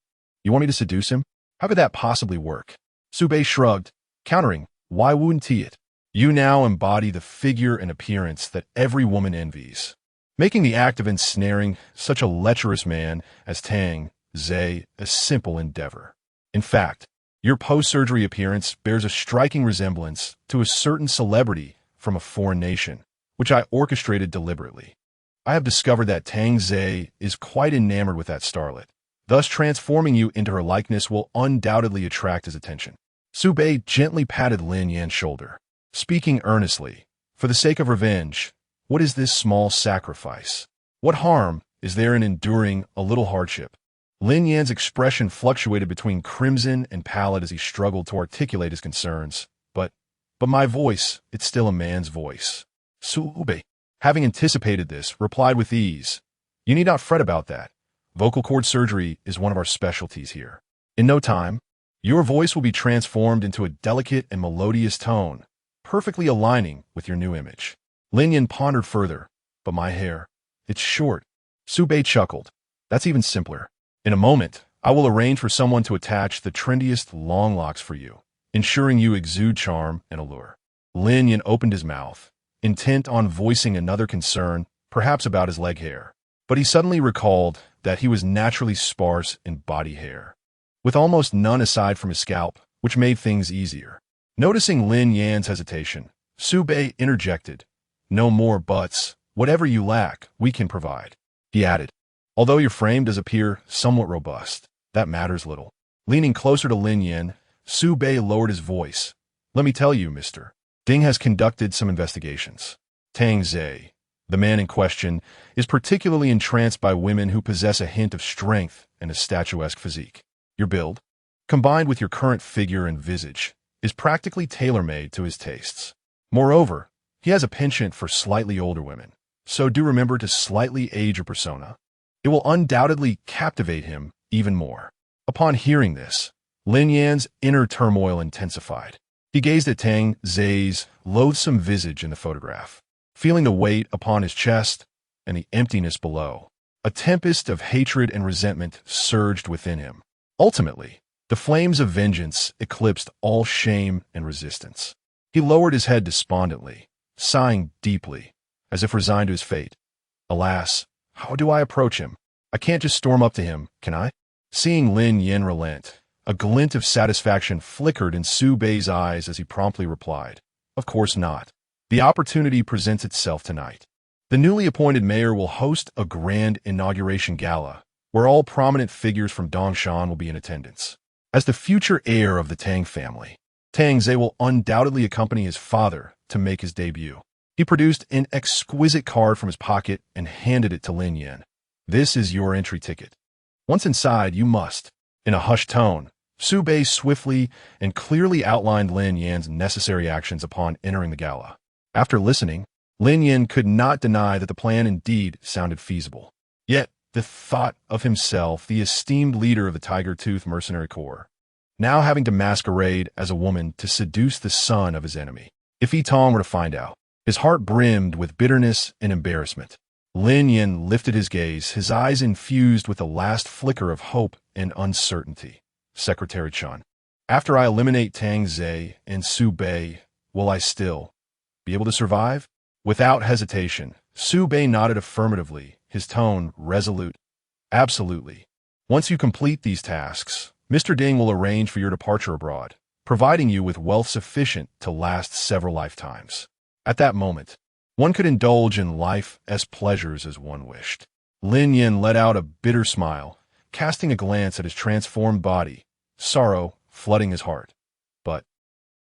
Speaker 1: want me to seduce him? How could that possibly work? Su Bei shrugged, countering, why wouldn't he it? You now embody the figure and appearance that every woman envies, making the act of ensnaring such a lecherous man as Tang Zhe a simple endeavor. In fact, your post-surgery appearance bears a striking resemblance to a certain celebrity from a foreign nation, which I orchestrated deliberately. I have discovered that Tang Zhe is quite enamored with that starlet. Thus, transforming you into her likeness will undoubtedly attract his attention. Su Bei gently patted Lin Yan's shoulder, speaking earnestly, for the sake of revenge, what is this small sacrifice? What harm is there in enduring a little hardship? Lin Yan's expression fluctuated between crimson and pallid as he struggled to articulate his concerns. But my voice, it's still a man's voice. Su Bei, having anticipated this, replied with ease, You need not fret about that. Vocal cord surgery is one of our specialties here. In no time, your voice will be transformed into a delicate and melodious tone, perfectly aligning with your new image. Lin Yan pondered further, but my hair, it's short. Su Bei chuckled. That's even simpler. In a moment, I will arrange for someone to attach the trendiest long locks for you, ensuring you exude charm and allure. Lin Yan opened his mouth, intent on voicing another concern, perhaps about his leg hair. But he suddenly recalled that he was naturally sparse in body hair, with almost none aside from his scalp, which made things easier. Noticing Lin Yan's hesitation, Su Bei interjected, No more buts. Whatever you lack, we can provide. He added, Although your frame does appear somewhat robust, that matters little. Leaning closer to Lin Yan, Su Bei lowered his voice. Let me tell you, Mr. Ding has conducted some investigations. Tang Zhe, the man in question, is particularly entranced by women who possess a hint of strength and a statuesque physique. Your build, combined with your current figure and visage, is practically tailor-made to his tastes. Moreover, he has a penchant for slightly older women, so do remember to slightly age your persona. It will undoubtedly captivate him even more. Upon hearing this, Lin Yan's inner turmoil intensified. He gazed at Tang Zhe's loathsome visage in the photograph, feeling the weight upon his chest and the emptiness below. A tempest of hatred and resentment surged within him. Ultimately, the flames of vengeance eclipsed all shame and resistance. He lowered his head despondently, sighing deeply, as if resigned to his fate. Alas, how do I approach him? I can't just storm up to him, can I? Seeing Lin Yan relent, a glint of satisfaction flickered in Su Bei's eyes as he promptly replied, Of course not. The opportunity presents itself tonight. The newly appointed mayor will host a grand inauguration gala, where all prominent figures from Dongshan will be in attendance. As the future heir of the Tang family, Tang Ze will undoubtedly accompany his father to make his debut. He produced an exquisite card from his pocket and handed it to Lin Yan. This is your entry ticket. Once inside, you must, in a hushed tone, Su Bei swiftly and clearly outlined Lin Yan's necessary actions upon entering the gala. After listening, Lin Yan could not deny that the plan indeed sounded feasible. Yet, the thought of himself, the esteemed leader of the Tiger Tooth Mercenary Corps, now having to masquerade as a woman to seduce the son of his enemy. If Yi Tong were to find out, his heart brimmed with bitterness and embarrassment. Lin Yan lifted his gaze, his eyes infused with the last flicker of hope and uncertainty. Secretary Chun, after I eliminate Tang Ze and Su Bei, will I still be able to survive? Without hesitation, Su Bei nodded affirmatively, his tone resolute. Absolutely. Once you complete these tasks, Mr. Ding will arrange for your departure abroad, providing you with wealth sufficient to last several lifetimes. At that moment, one could indulge in life as pleasures as one wished. Lin Yan let out a bitter smile, casting a glance at his transformed body, sorrow flooding his heart. But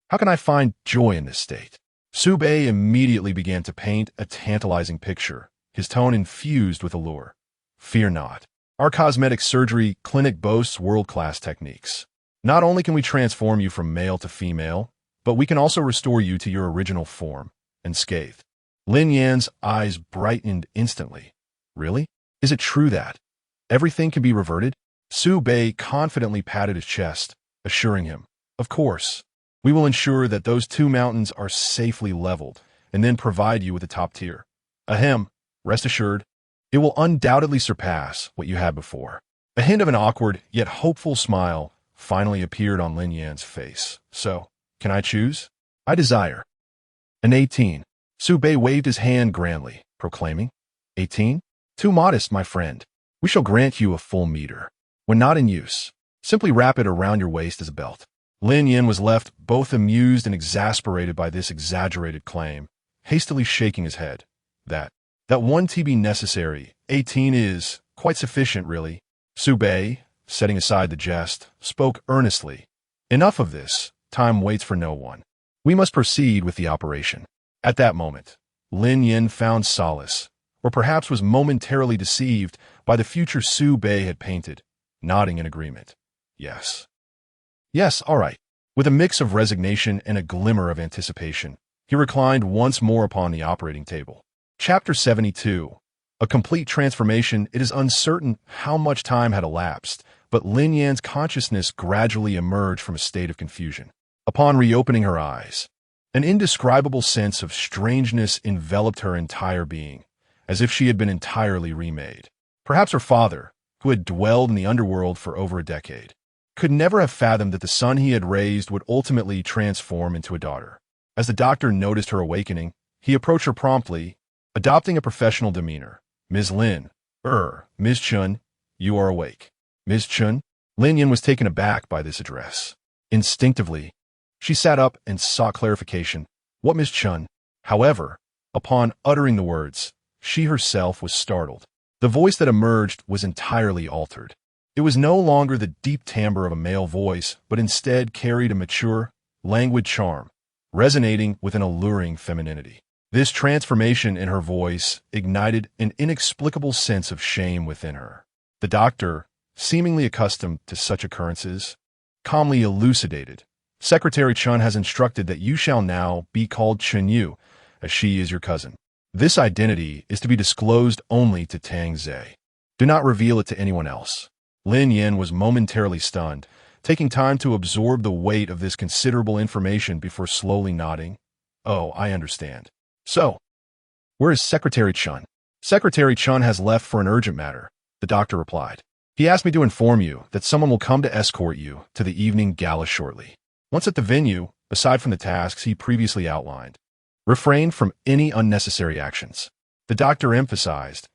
Speaker 1: how can I find joy in this state? Su Bei immediately began to paint a tantalizing picture, his tone infused with allure. Fear not. Our cosmetic surgery clinic boasts world-class techniques. Not only can we transform you from male to female, but we can also restore you to your original form, unscathed. Lin Yan's eyes brightened instantly. Really? Is it true that everything can be reverted? Su Bei confidently patted his chest, assuring him, of course. We will ensure that those two mountains are safely leveled, and then provide you with a top tier. Ahem, rest assured, it will undoubtedly surpass what you had before. A hint of an awkward yet hopeful smile finally appeared on Lin Yan's face. So, can I choose? I desire an 18. Su Bei waved his hand grandly, proclaiming, 18? Too modest, my friend. We shall grant you a full meter. When not in use, simply wrap it around your waist as a belt. Lin Yan was left both amused and exasperated by this exaggerated claim, hastily shaking his head. That one TB necessary, 18 is quite sufficient, really. Su Bei, setting aside the jest, spoke earnestly. Enough of this. Time waits for no one. We must proceed with the operation. At that moment, Lin Yan found solace, or perhaps was momentarily deceived by the future Su Bei had painted, nodding in agreement. Yes. Yes, all right. With a mix of resignation and a glimmer of anticipation, he reclined once more upon the operating table. Chapter 72. A complete transformation. It is uncertain how much time had elapsed, but Lin Yan's consciousness gradually emerged from a state of confusion. Upon reopening her eyes, an indescribable sense of strangeness enveloped her entire being, as if she had been entirely remade. Perhaps her father, who had dwelled in the underworld for over a decade, could never have fathomed that the son he had raised would ultimately transform into a daughter. As the doctor noticed her awakening, he approached her promptly, adopting a professional demeanor. Ms. Lin, Ms. Chun, you are awake. Ms. Chun? Lin Yan was taken aback by this address. Instinctively, she sat up and sought clarification. What Ms. Chun? However, upon uttering the words, she herself was startled. The voice that emerged was entirely altered. It was no longer the deep timbre of a male voice, but instead carried a mature, languid charm, resonating with an alluring femininity. This transformation in her voice ignited an inexplicable sense of shame within her. The doctor, seemingly accustomed to such occurrences, calmly elucidated. Secretary Chun has instructed that you shall now be called Chun Yu, as she is your cousin. This identity is to be disclosed only to Tang Ze. Do not reveal it to anyone else. Lin Yan was momentarily stunned, taking time to absorb the weight of this considerable information before slowly nodding. Oh, I understand. So, where is Secretary Chun? Secretary Chun has left for an urgent matter, the doctor replied. He asked me to inform you that someone will come to escort you to the evening gala shortly. Once at the venue, aside from the tasks he previously outlined, refrain from any unnecessary actions. The doctor emphasized,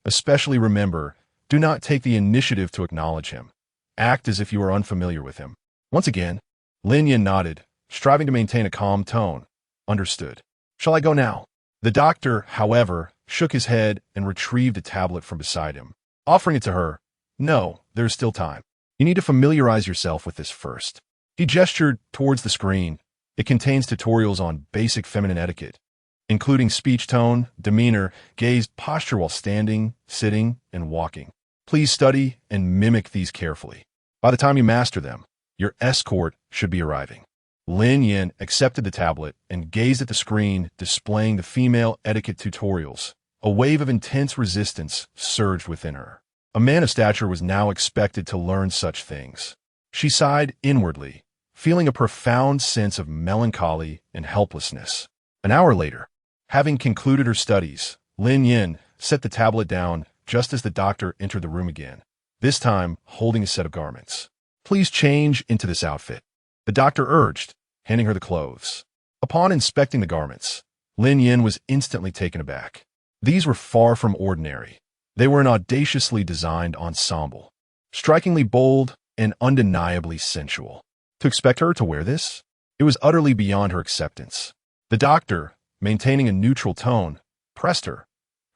Speaker 1: especially remember, do not take the initiative to acknowledge him. Act as if you are unfamiliar with him. Once again, Lin Yan nodded, striving to maintain a calm tone. Understood. Shall I go now? The doctor, however, shook his head and retrieved a tablet from beside him. Offering it to her, No, there's still time. You need to familiarize yourself with this first. He gestured towards the screen. It contains tutorials on basic feminine etiquette, including speech tone, demeanor, gaze, posture while standing, sitting, and walking. Please study and mimic these carefully. By the time you master them, your escort should be arriving. Lin Yin accepted the tablet and gazed at the screen displaying the female etiquette tutorials. A wave of intense resistance surged within her. A man of stature was now expected to learn such things. She sighed inwardly, feeling a profound sense of melancholy and helplessness. An hour later, having concluded her studies, Lin Yin set the tablet down just as the doctor entered the room again, this time holding a set of garments. Please change into this outfit, the doctor urged, handing her the clothes. Upon inspecting the garments, Lin Yin was instantly taken aback. These were far from ordinary. They were an audaciously designed ensemble, strikingly bold and undeniably sensual. To expect her to wear this? It was utterly beyond her acceptance. The doctor, maintaining a neutral tone, pressed her.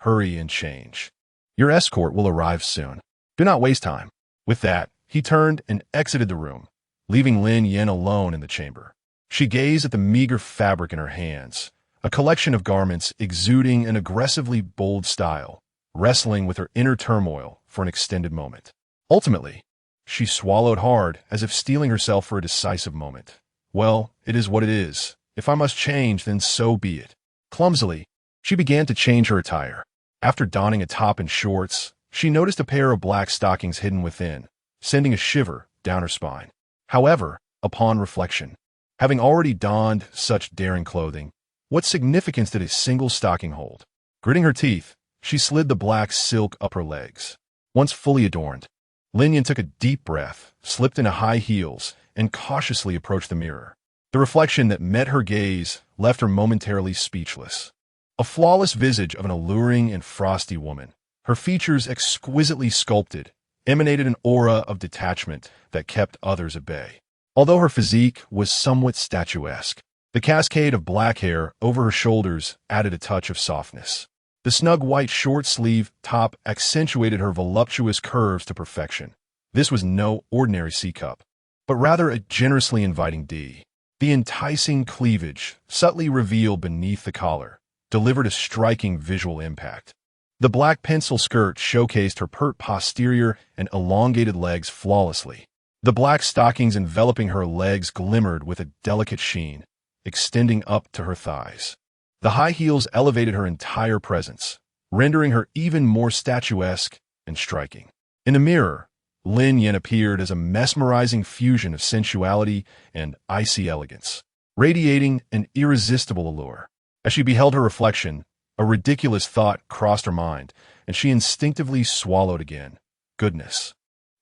Speaker 1: Hurry and change. Your escort will arrive soon. Do not waste time. With that, he turned and exited the room, leaving Lin Yin alone in the chamber. She gazed at the meager fabric in her hands, a collection of garments exuding an aggressively bold style, wrestling with her inner turmoil for an extended moment. Ultimately, she swallowed hard, as if steeling herself for a decisive moment. Well, it is what it is. If I must change, then so be it. Clumsily, she began to change her attire. After donning a top and shorts, she noticed a pair of black stockings hidden within, sending a shiver down her spine. However, upon reflection, having already donned such daring clothing, what significance did a single stocking hold? Gritting her teeth, she slid the black silk up her legs. Once fully adorned, Lin Yin took a deep breath, slipped into high heels, and cautiously approached the mirror. The reflection that met her gaze left her momentarily speechless. A flawless visage of an alluring and frosty woman, her features exquisitely sculpted, emanated an aura of detachment that kept others at bay. Although her physique was somewhat statuesque, the cascade of black hair over her shoulders added a touch of softness. The snug white short-sleeve top accentuated her voluptuous curves to perfection. This was no ordinary C-cup, but rather a generously inviting D. The enticing cleavage, subtly revealed beneath the collar, delivered a striking visual impact. The black pencil skirt showcased her pert posterior and elongated legs flawlessly. The black stockings enveloping her legs glimmered with a delicate sheen, extending up to her thighs. The high heels elevated her entire presence, rendering her even more statuesque and striking. In the mirror, Lin Yin appeared as a mesmerizing fusion of sensuality and icy elegance, radiating an irresistible allure. As she beheld her reflection, a ridiculous thought crossed her mind, and she instinctively swallowed again. Goodness,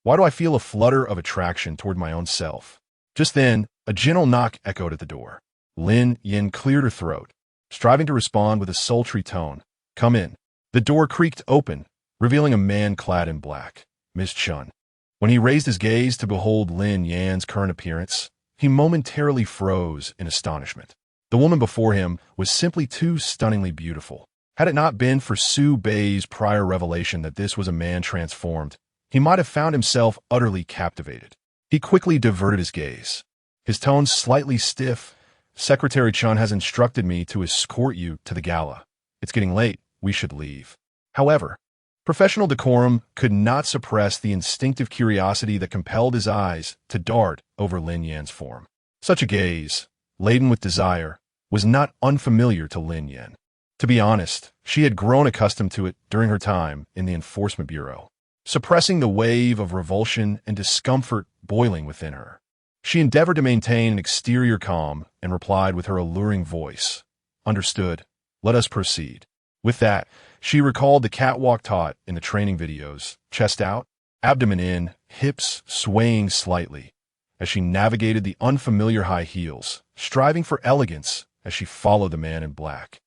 Speaker 1: why do I feel a flutter of attraction toward my own self? Just then, a gentle knock echoed at the door. Lin Yin cleared her throat, striving to respond with a sultry tone. Come in. The door creaked open, revealing a man clad in black, Miss Chun. When he raised his gaze to behold Lin Yan's current appearance, he momentarily froze in astonishment. The woman before him was simply too stunningly beautiful. Had it not been for Su Bei's prior revelation that this was a man transformed, he might have found himself utterly captivated. He quickly diverted his gaze. His tone slightly stiff. Secretary Chun has instructed me to escort you to the gala. It's getting late. We should leave. However, professional decorum could not suppress the instinctive curiosity that compelled his eyes to dart over Lin Yan's form. Such a gaze, laden with desire, was not unfamiliar to Lin Yan. To be honest, she had grown accustomed to it during her time in the Enforcement Bureau, suppressing the wave of revulsion and discomfort boiling within her. She endeavored to maintain an exterior calm and replied with her alluring voice, "Understood. Let us proceed." With that, she recalled the catwalk taught in the training videos, chest out, abdomen in, hips swaying slightly, as she navigated the unfamiliar high heels, striving for elegance as she followed the man in black.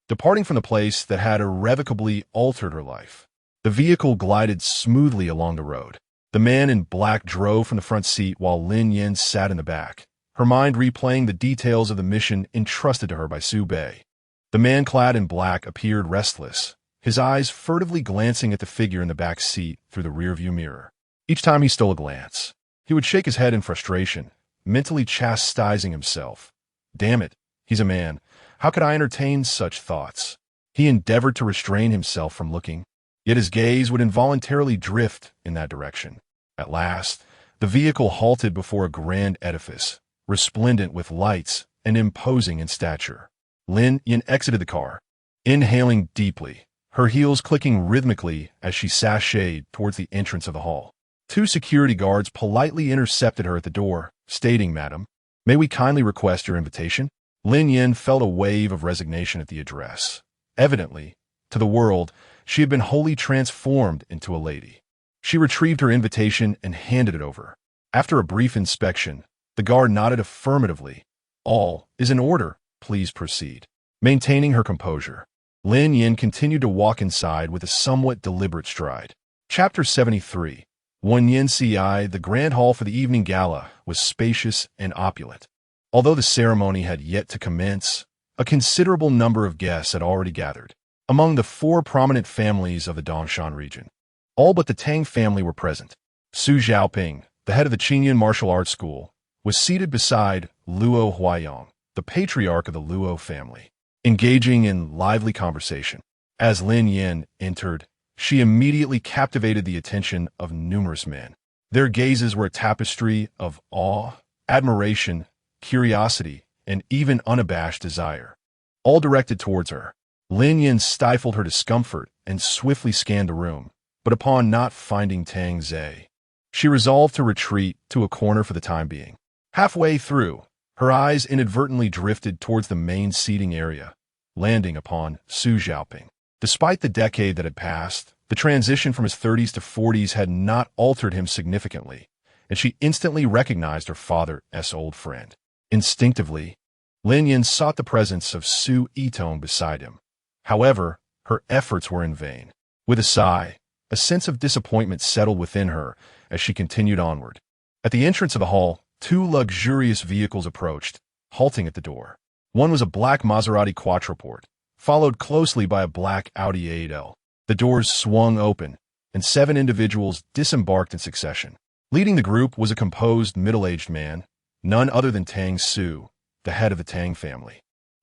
Speaker 1: Departing from the place that had irrevocably altered her life, the vehicle glided smoothly along the road. The man in black drove from the front seat while Lin Yin sat in the back, her mind replaying the details of the mission entrusted to her by Su Bei. The man clad in black appeared restless, his eyes furtively glancing at the figure in the back seat through the rearview mirror. Each time he stole a glance, he would shake his head in frustration, mentally chastising himself. Damn it, he's a man. How could I entertain such thoughts? He endeavored to restrain himself from looking, yet his gaze would involuntarily drift in that direction. At last, the vehicle halted before a grand edifice, resplendent with lights and imposing in stature. Lin Yin exited the car, inhaling deeply, her heels clicking rhythmically as she sashayed towards the entrance of the hall. Two security guards politely intercepted her at the door, stating, "Madam, may we kindly request your invitation?" Lin Yin felt a wave of resignation at the address. Evidently, to the world, she had been wholly transformed into a lady. She retrieved her invitation and handed it over. After a brief inspection, the guard nodded affirmatively. "All is in order. Please proceed." Maintaining her composure, Lin Yin continued to walk inside with a somewhat deliberate stride. Chapter 73. Wen Yin Ci. The grand hall for the evening gala was spacious and opulent. Although the ceremony had yet to commence, a considerable number of guests had already gathered. Among the four prominent families of the Dongshan region, all but the Tang family were present. Su Xiaoping, the head of the Qingyun Martial Arts School, was seated beside Luo Huayong, the patriarch of the Luo family, engaging in lively conversation. As Lin Yin entered, she immediately captivated the attention of numerous men. Their gazes were a tapestry of awe, admiration, curiosity, and even unabashed desire, all directed towards her. Lin Yin stifled her discomfort and swiftly scanned the room, but upon not finding Tang Zhe, she resolved to retreat to a corner for the time being. Halfway through, her eyes inadvertently drifted towards the main seating area, landing upon Su Xiaoping. Despite the decade that had passed, the transition from his 30s to 40s had not altered him significantly, and she instantly recognized her father's old friend. Instinctively, Lin Yin sought the presence of Su Yitong beside him. However, her efforts were in vain. With a sigh, a sense of disappointment settled within her as she continued onward. At the entrance of the hall, two luxurious vehicles approached, halting at the door. One was a black Maserati Quattroporte, followed closely by a black Audi A8L. The doors swung open, and 7 individuals disembarked in succession. Leading the group was a composed, middle-aged man, none other than Tang Su, the head of the Tang family.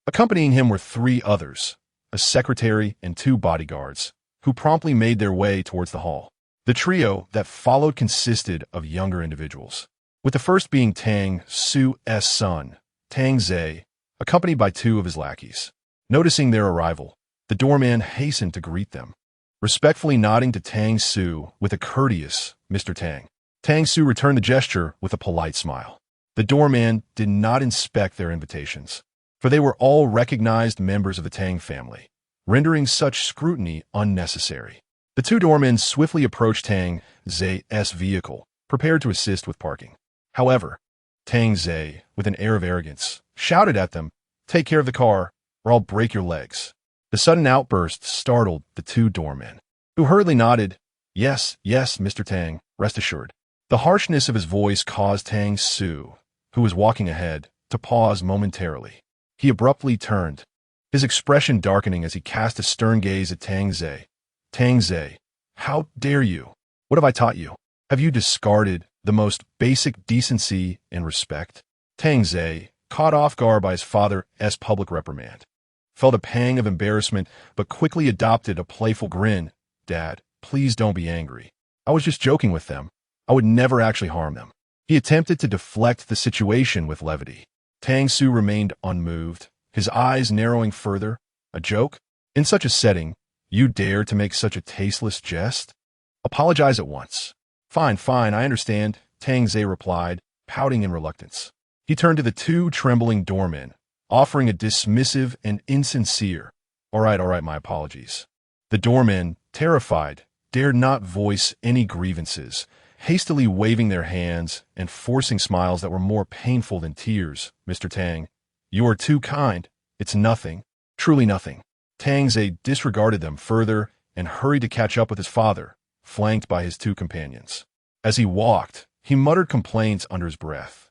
Speaker 1: Accompanying him were 3 others, a secretary and 2 bodyguards, who promptly made their way towards the hall. The trio that followed consisted of younger individuals, with the first being Tang Su's son, Tang Zhe, accompanied by 2 of his lackeys. Noticing their arrival, the doorman hastened to greet them, respectfully nodding to Tang Su with a courteous "Mr. Tang." Tang Su returned the gesture with a polite smile. The doorman did not inspect their invitations, for they were all recognized members of the Tang family, rendering such scrutiny unnecessary. The 2 doormen swiftly approached Tang Zhe's vehicle, prepared to assist with parking. However, Tang Zhe, with an air of arrogance, shouted at them, "Take care of the car, or I'll break your legs." The sudden outburst startled the 2 doormen, who hurriedly nodded, Yes, Mr. Tang, rest assured." The harshness of his voice caused Tang Su, who was walking ahead, to pause momentarily. He abruptly turned, his expression darkening as he cast a stern gaze at Tang Zhe. "Tang Zhe, how dare you? What have I taught you? Have you discarded the most basic decency and respect?" Tang Zhe, caught off guard by his father's public reprimand, felt a pang of embarrassment but quickly adopted a playful grin. "Dad, please don't be angry. I was just joking with them. I would never actually harm them." He attempted to deflect the situation with levity. Tang Su remained unmoved, his eyes narrowing further. "A joke? In such a setting, you dare to make such a tasteless jest? Apologize at once." Fine, I understand," Tang Zhe replied, pouting in reluctance. He turned to the 2 trembling doormen, offering a dismissive and insincere, All right, my apologies." The doormen, terrified, dared not voice any grievances, hastily waving their hands and forcing smiles that were more painful than tears. "Mr. Tang, you are too kind. It's nothing, truly nothing." Tang Zhe disregarded them further and hurried to catch up with his father, flanked by his 2 companions. As he walked, he muttered complaints under his breath,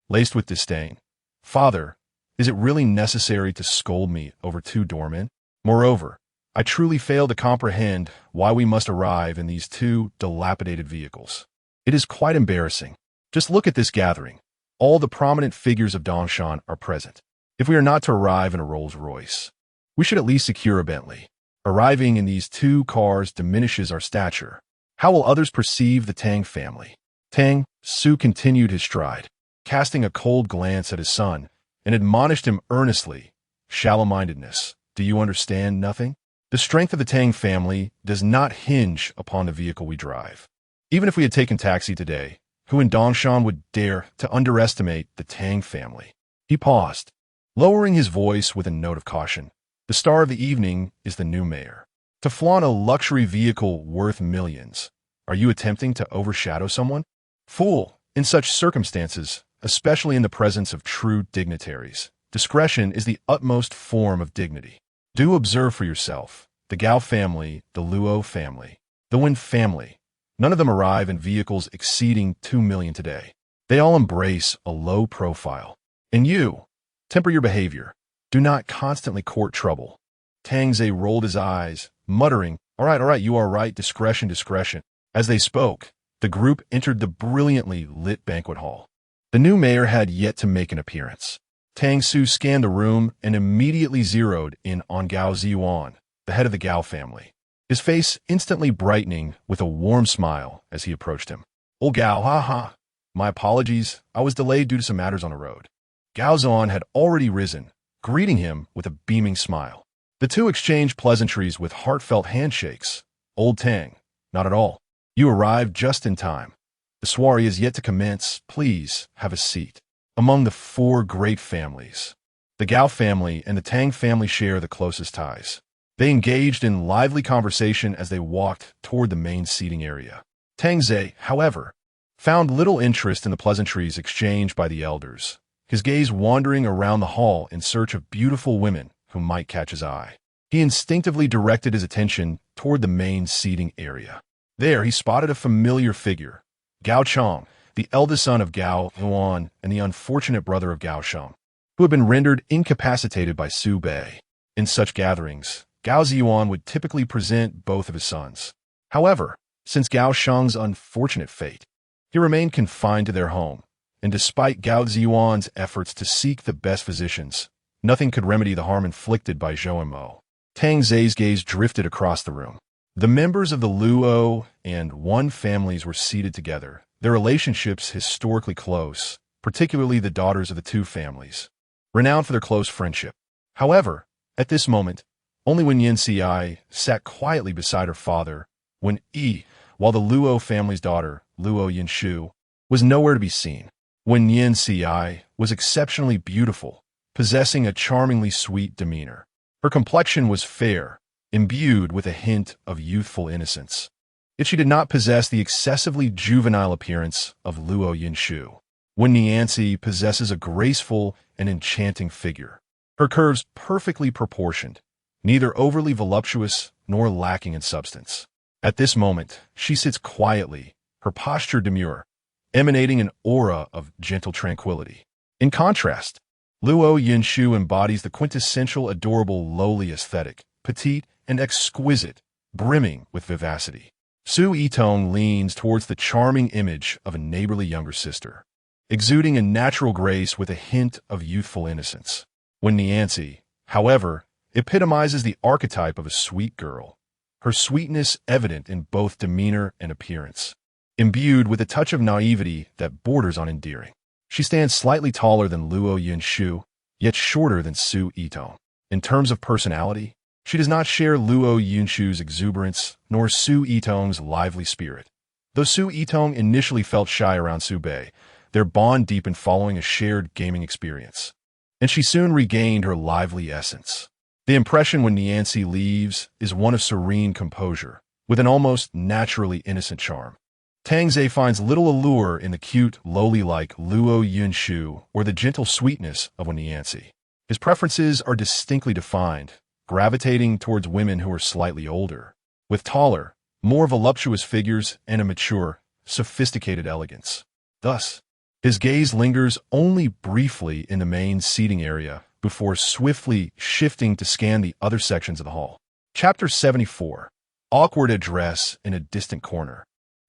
Speaker 1: laced with disdain. "Father, is it really necessary to scold me over 2 doormen? Moreover, I truly fail to comprehend why we must arrive in these 2 dilapidated vehicles." It is quite embarrassing. Just look at this gathering. All the prominent figures of Dongshan are present. If we are not to arrive in a Rolls-Royce, we should at least secure a Bentley. Arriving in these two cars diminishes our stature. How will others perceive the Tang family? Tang Su continued his stride, casting a cold glance at his son, and admonished him earnestly. Shallow-mindedness. Do you understand nothing? The strength of the Tang family does not hinge upon the vehicle we drive. Even if we had taken taxi today, who in Dongshan would dare to underestimate the Tang family? He paused, lowering his voice with a note of caution. The star of the evening is the new mayor. To flaunt a luxury vehicle worth millions, are you attempting to overshadow someone? Fool! In such circumstances, especially in the presence of true dignitaries, discretion is the utmost form of dignity. Do observe for yourself. The Gao family, the Luo family, the Wen family. None of them arrive in vehicles exceeding 2 million today. They all embrace a low profile. And you, temper your behavior. Do not constantly court trouble. Tang Ze rolled his eyes, muttering, all right, you are right, discretion, discretion. As they spoke, the group entered the brilliantly lit banquet hall. The new mayor had yet to make an appearance. Tang Su scanned the room and immediately zeroed in on Gao Ziyuan, the head of the Gao family, his face instantly brightening with a warm smile as he approached him. Oh, Gao, ha. My apologies, I was delayed due to some matters on the road. Gao Ziyuan had already risen, greeting him with a beaming smile. The two exchanged pleasantries with heartfelt handshakes. Old Tang, not at all. You arrived just in time. The soiree is yet to commence. Please have a seat. Among the four great families, the Gao family and the Tang family share the closest ties. They engaged in lively conversation as they walked toward the main seating area. Tang Ze, however, found little interest in the pleasantries exchanged by the elders, his gaze wandering around the hall in search of beautiful women who might catch his eye. He instinctively directed his attention toward the main seating area. There he spotted a familiar figure, Gao Chong, the eldest son of Gao Yuan and the unfortunate brother of Gao Sheng, who had been rendered incapacitated by Su Bei. In such gatherings, Gao Ziyuan would typically present both of his sons. However, since Gao Sheng's unfortunate fate, he remained confined to their home, and despite Gao Ziyuan's efforts to seek the best physicians, nothing could remedy the harm inflicted by Zhou and Mo. Tang Ze's gaze drifted across the room. The members of the Luo and Wen families were seated together, their relationships historically close, particularly the daughters of the two families, renowned for their close friendship. However, at this moment, only Wen Yanci sat quietly beside her father, while the Luo family's daughter, Luo Yinshu, was nowhere to be seen. Wen Yanci was exceptionally beautiful, possessing a charmingly sweet demeanor. Her complexion was fair, imbued with a hint of youthful innocence. Yet she did not possess the excessively juvenile appearance of Luo Yinshu. Wen Yanci possesses a graceful and enchanting figure, her curves perfectly proportioned, neither overly voluptuous nor lacking in substance. At this moment, she sits quietly, her posture demure, emanating an aura of gentle tranquility. In contrast, Luo Yinshu embodies the quintessential adorable lowly aesthetic, petite and exquisite, brimming with vivacity. Su Yitong leans towards the charming image of a neighborly younger sister, exuding a natural grace with a hint of youthful innocence. Wen Yanci, however, epitomizes the archetype of a sweet girl, her sweetness evident in both demeanor and appearance, imbued with a touch of naivety that borders on endearing. She stands slightly taller than Luo Yinshu, yet shorter than Su Yitong. In terms of personality, she does not share Luo Yinshu's exuberance nor Su Yitong's lively spirit. Though Su Yitong initially felt shy around Su Bei, their bond deepened following a shared gaming experience, and she soon regained her lively essence. The impression when Yanci leaves is one of serene composure, with an almost naturally innocent charm. Tang Ze finds little allure in the cute, lowly-like Luo Yinshu or the gentle sweetness of Wen Yanci. His preferences are distinctly defined, gravitating towards women who are slightly older, with taller, more voluptuous figures and a mature, sophisticated elegance. Thus, his gaze lingers only briefly in the main seating area before swiftly shifting to scan the other sections of the hall. Chapter 74. Awkward Address in a Distant Corner.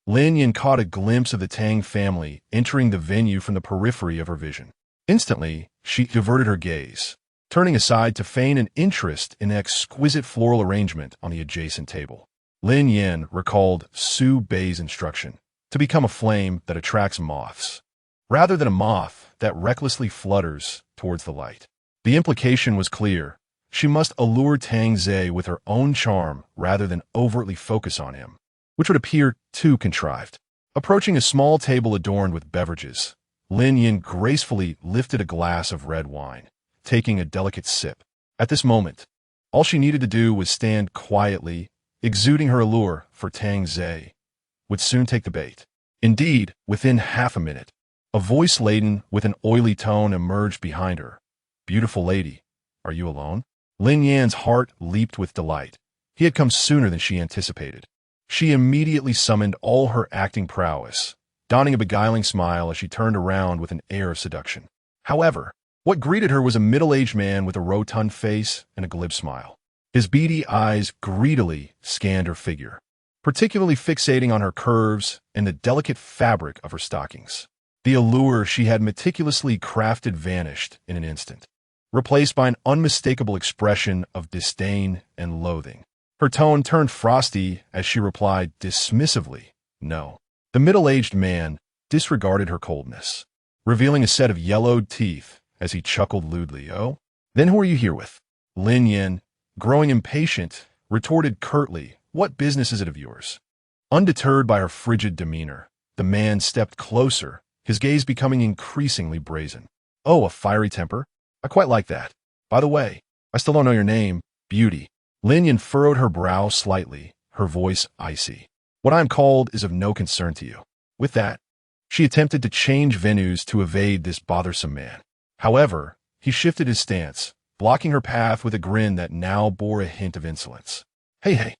Speaker 1: Lin Yin caught a glimpse of the Tang family entering the venue from the periphery of her vision. Instantly, she diverted her gaze, turning aside to feign an interest in the exquisite floral arrangement on the adjacent table. Lin Yin recalled Su Bei's instruction to become a flame that attracts moths, rather than a moth that recklessly flutters towards the light. The implication was clear. She must allure Tang Ze with her own charm rather than overtly focus on him, which would appear too contrived. Approaching a small table adorned with beverages, Lin Yin gracefully lifted a glass of red wine, taking a delicate sip. At this moment, all she needed to do was stand quietly, exuding her allure for Tang Ze would soon take the bait. Indeed, within half a minute, a voice laden with an oily tone emerged behind her. "Beautiful lady, are you alone?" Lin Yan's heart leaped with delight. He had come sooner than she anticipated. She immediately summoned all her acting prowess, donning a beguiling smile as she turned around with an air of seduction. However, what greeted her was a middle-aged man with a rotund face and a glib smile. His beady eyes greedily scanned her figure, particularly fixating on her curves and the delicate fabric of her stockings. The allure she had meticulously crafted vanished in an instant, replaced by an unmistakable expression of disdain and loathing. Her tone turned frosty as she replied dismissively, "No." The middle-aged man disregarded her coldness, revealing a set of yellowed teeth as he chuckled lewdly. "Oh? Then who are you here with?" Lin Yin, growing impatient, retorted curtly, "What business is it of yours?" Undeterred by her frigid demeanor, the man stepped closer, his gaze becoming increasingly brazen. "Oh, a fiery temper? I quite like that. By the way, I still don't know your name, beauty." Lin Yin furrowed her brow slightly, her voice icy. "What I am called is of no concern to you." With that, she attempted to change venues to evade this bothersome man. However, he shifted his stance, blocking her path with a grin that now bore a hint of insolence. Hey,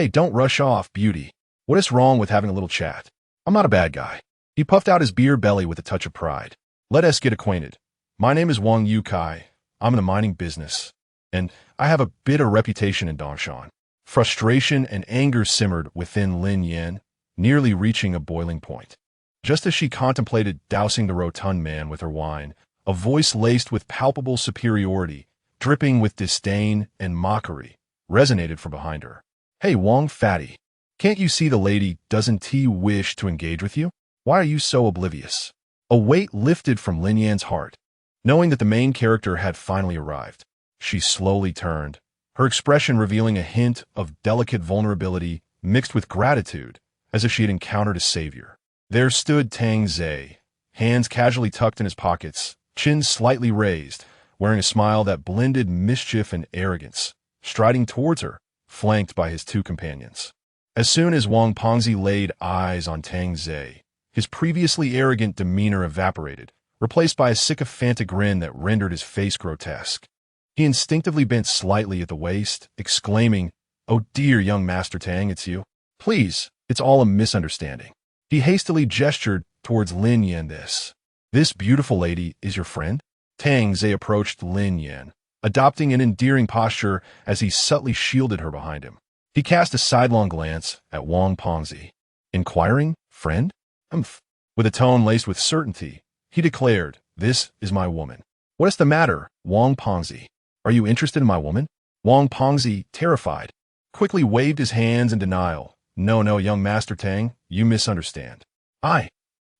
Speaker 1: don't rush off, beauty. What is wrong with having a little chat? I'm not a bad guy." He puffed out his beer belly with a touch of pride. "Let us get acquainted. My name is Wang Yukai. I'm in the mining business, and I have a bit of reputation in Dongshan." Frustration and anger simmered within Lin Yin, nearly reaching a boiling point. Just as she contemplated dousing the rotund man with her wine, a voice laced with palpable superiority, dripping with disdain and mockery, resonated from behind her. "Hey, Wang Fatty, can't you see the lady doesn't wish to engage with you? Why are you so oblivious?" A weight lifted from Lin Yan's heart, knowing that the main character had finally arrived. She slowly turned, her expression revealing a hint of delicate vulnerability mixed with gratitude, as if she had encountered a savior. There stood Tang Ze, hands casually tucked in his pockets, chin slightly raised, wearing a smile that blended mischief and arrogance, striding towards her, flanked by his two companions. As soon as Wang Pengzi laid eyes on Tang Ze, his previously arrogant demeanor evaporated, replaced by a sycophantic grin that rendered his face grotesque. He instinctively bent slightly at the waist, exclaiming, "Oh dear, young Master Tang, it's you. Please, it's all a misunderstanding." He hastily gestured towards Lin Yin. This beautiful lady is your friend?" Tang Ze approached Lin Yin, adopting an endearing posture as he subtly shielded her behind him. He cast a sidelong glance at Wang Pengzi. "Inquiring, friend?" "Humph." With a tone laced with certainty, he declared, "This is my woman." "What is the matter, Wang Pengzi? Are you interested in my woman?" Wang Pengzi, terrified, quickly waved his hands in denial. No, young Master Tang, you misunderstand. I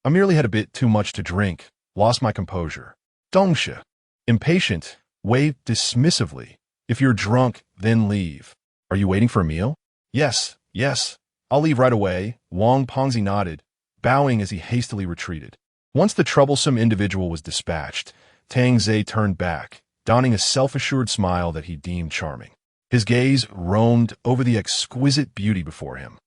Speaker 1: merely had a bit too much to drink, lost my composure." Dongsha, impatient, waved dismissively. "If you're drunk, then leave. Are you waiting for a meal?" Yes, I'll leave right away." Wang Pengzi nodded, bowing as he hastily retreated. Once the troublesome individual was dispatched, Tang Ze turned back, donning a self-assured smile that he deemed charming. His gaze roamed over the exquisite beauty before him,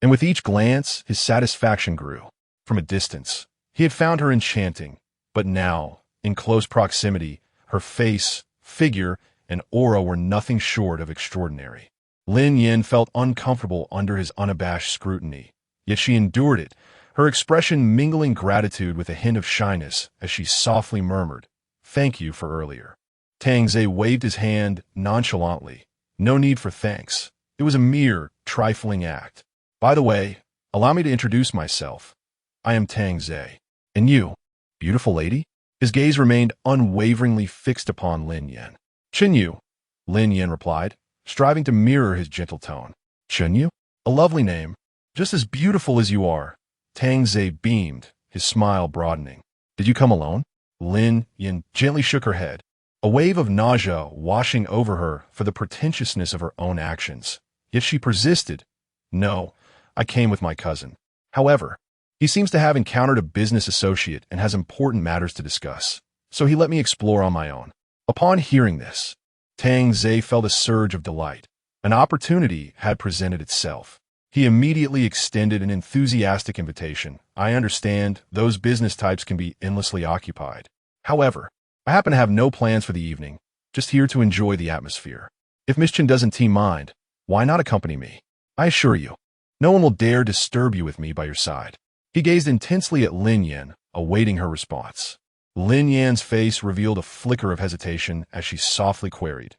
Speaker 1: and with each glance, his satisfaction grew. From a distance, he had found her enchanting, but now, in close proximity, her face, figure, and aura were nothing short of extraordinary. Lin Yin felt uncomfortable under his unabashed scrutiny, yet she endured it, her expression mingling gratitude with a hint of shyness as she softly murmured, "Thank you for earlier." Tang Ze waved his hand nonchalantly. "No need for thanks. It was a mere trifling act. By the way, Allow me to introduce myself. I am Tang Zhe. And you, beautiful lady? His gaze remained unwaveringly fixed upon Lin Yan. Chen Yu, Lin Yan replied, striving to mirror his gentle tone. Chen Yu? A lovely name. Just as beautiful as you are. Tang Zhe beamed, his smile broadening. Did you come alone? Lin Yan gently shook her head, a wave of nausea washing over her for the pretentiousness of her own actions. Yet she persisted. No, I came with my cousin. However, he seems to have encountered a business associate and has important matters to discuss, so he let me explore on my own. Upon hearing this, Tang Zhe felt a surge of delight. An opportunity had presented itself. He immediately extended an enthusiastic invitation. I understand those business types can be endlessly occupied. However, I happen to have no plans for the evening, just here to enjoy the atmosphere. If Miss Chen doesn't mind, why not accompany me? I assure you, no one will dare disturb you with me by your side. He gazed intensely at Lin Yan, awaiting her response. Lin Yan's face revealed a flicker of hesitation as she softly queried,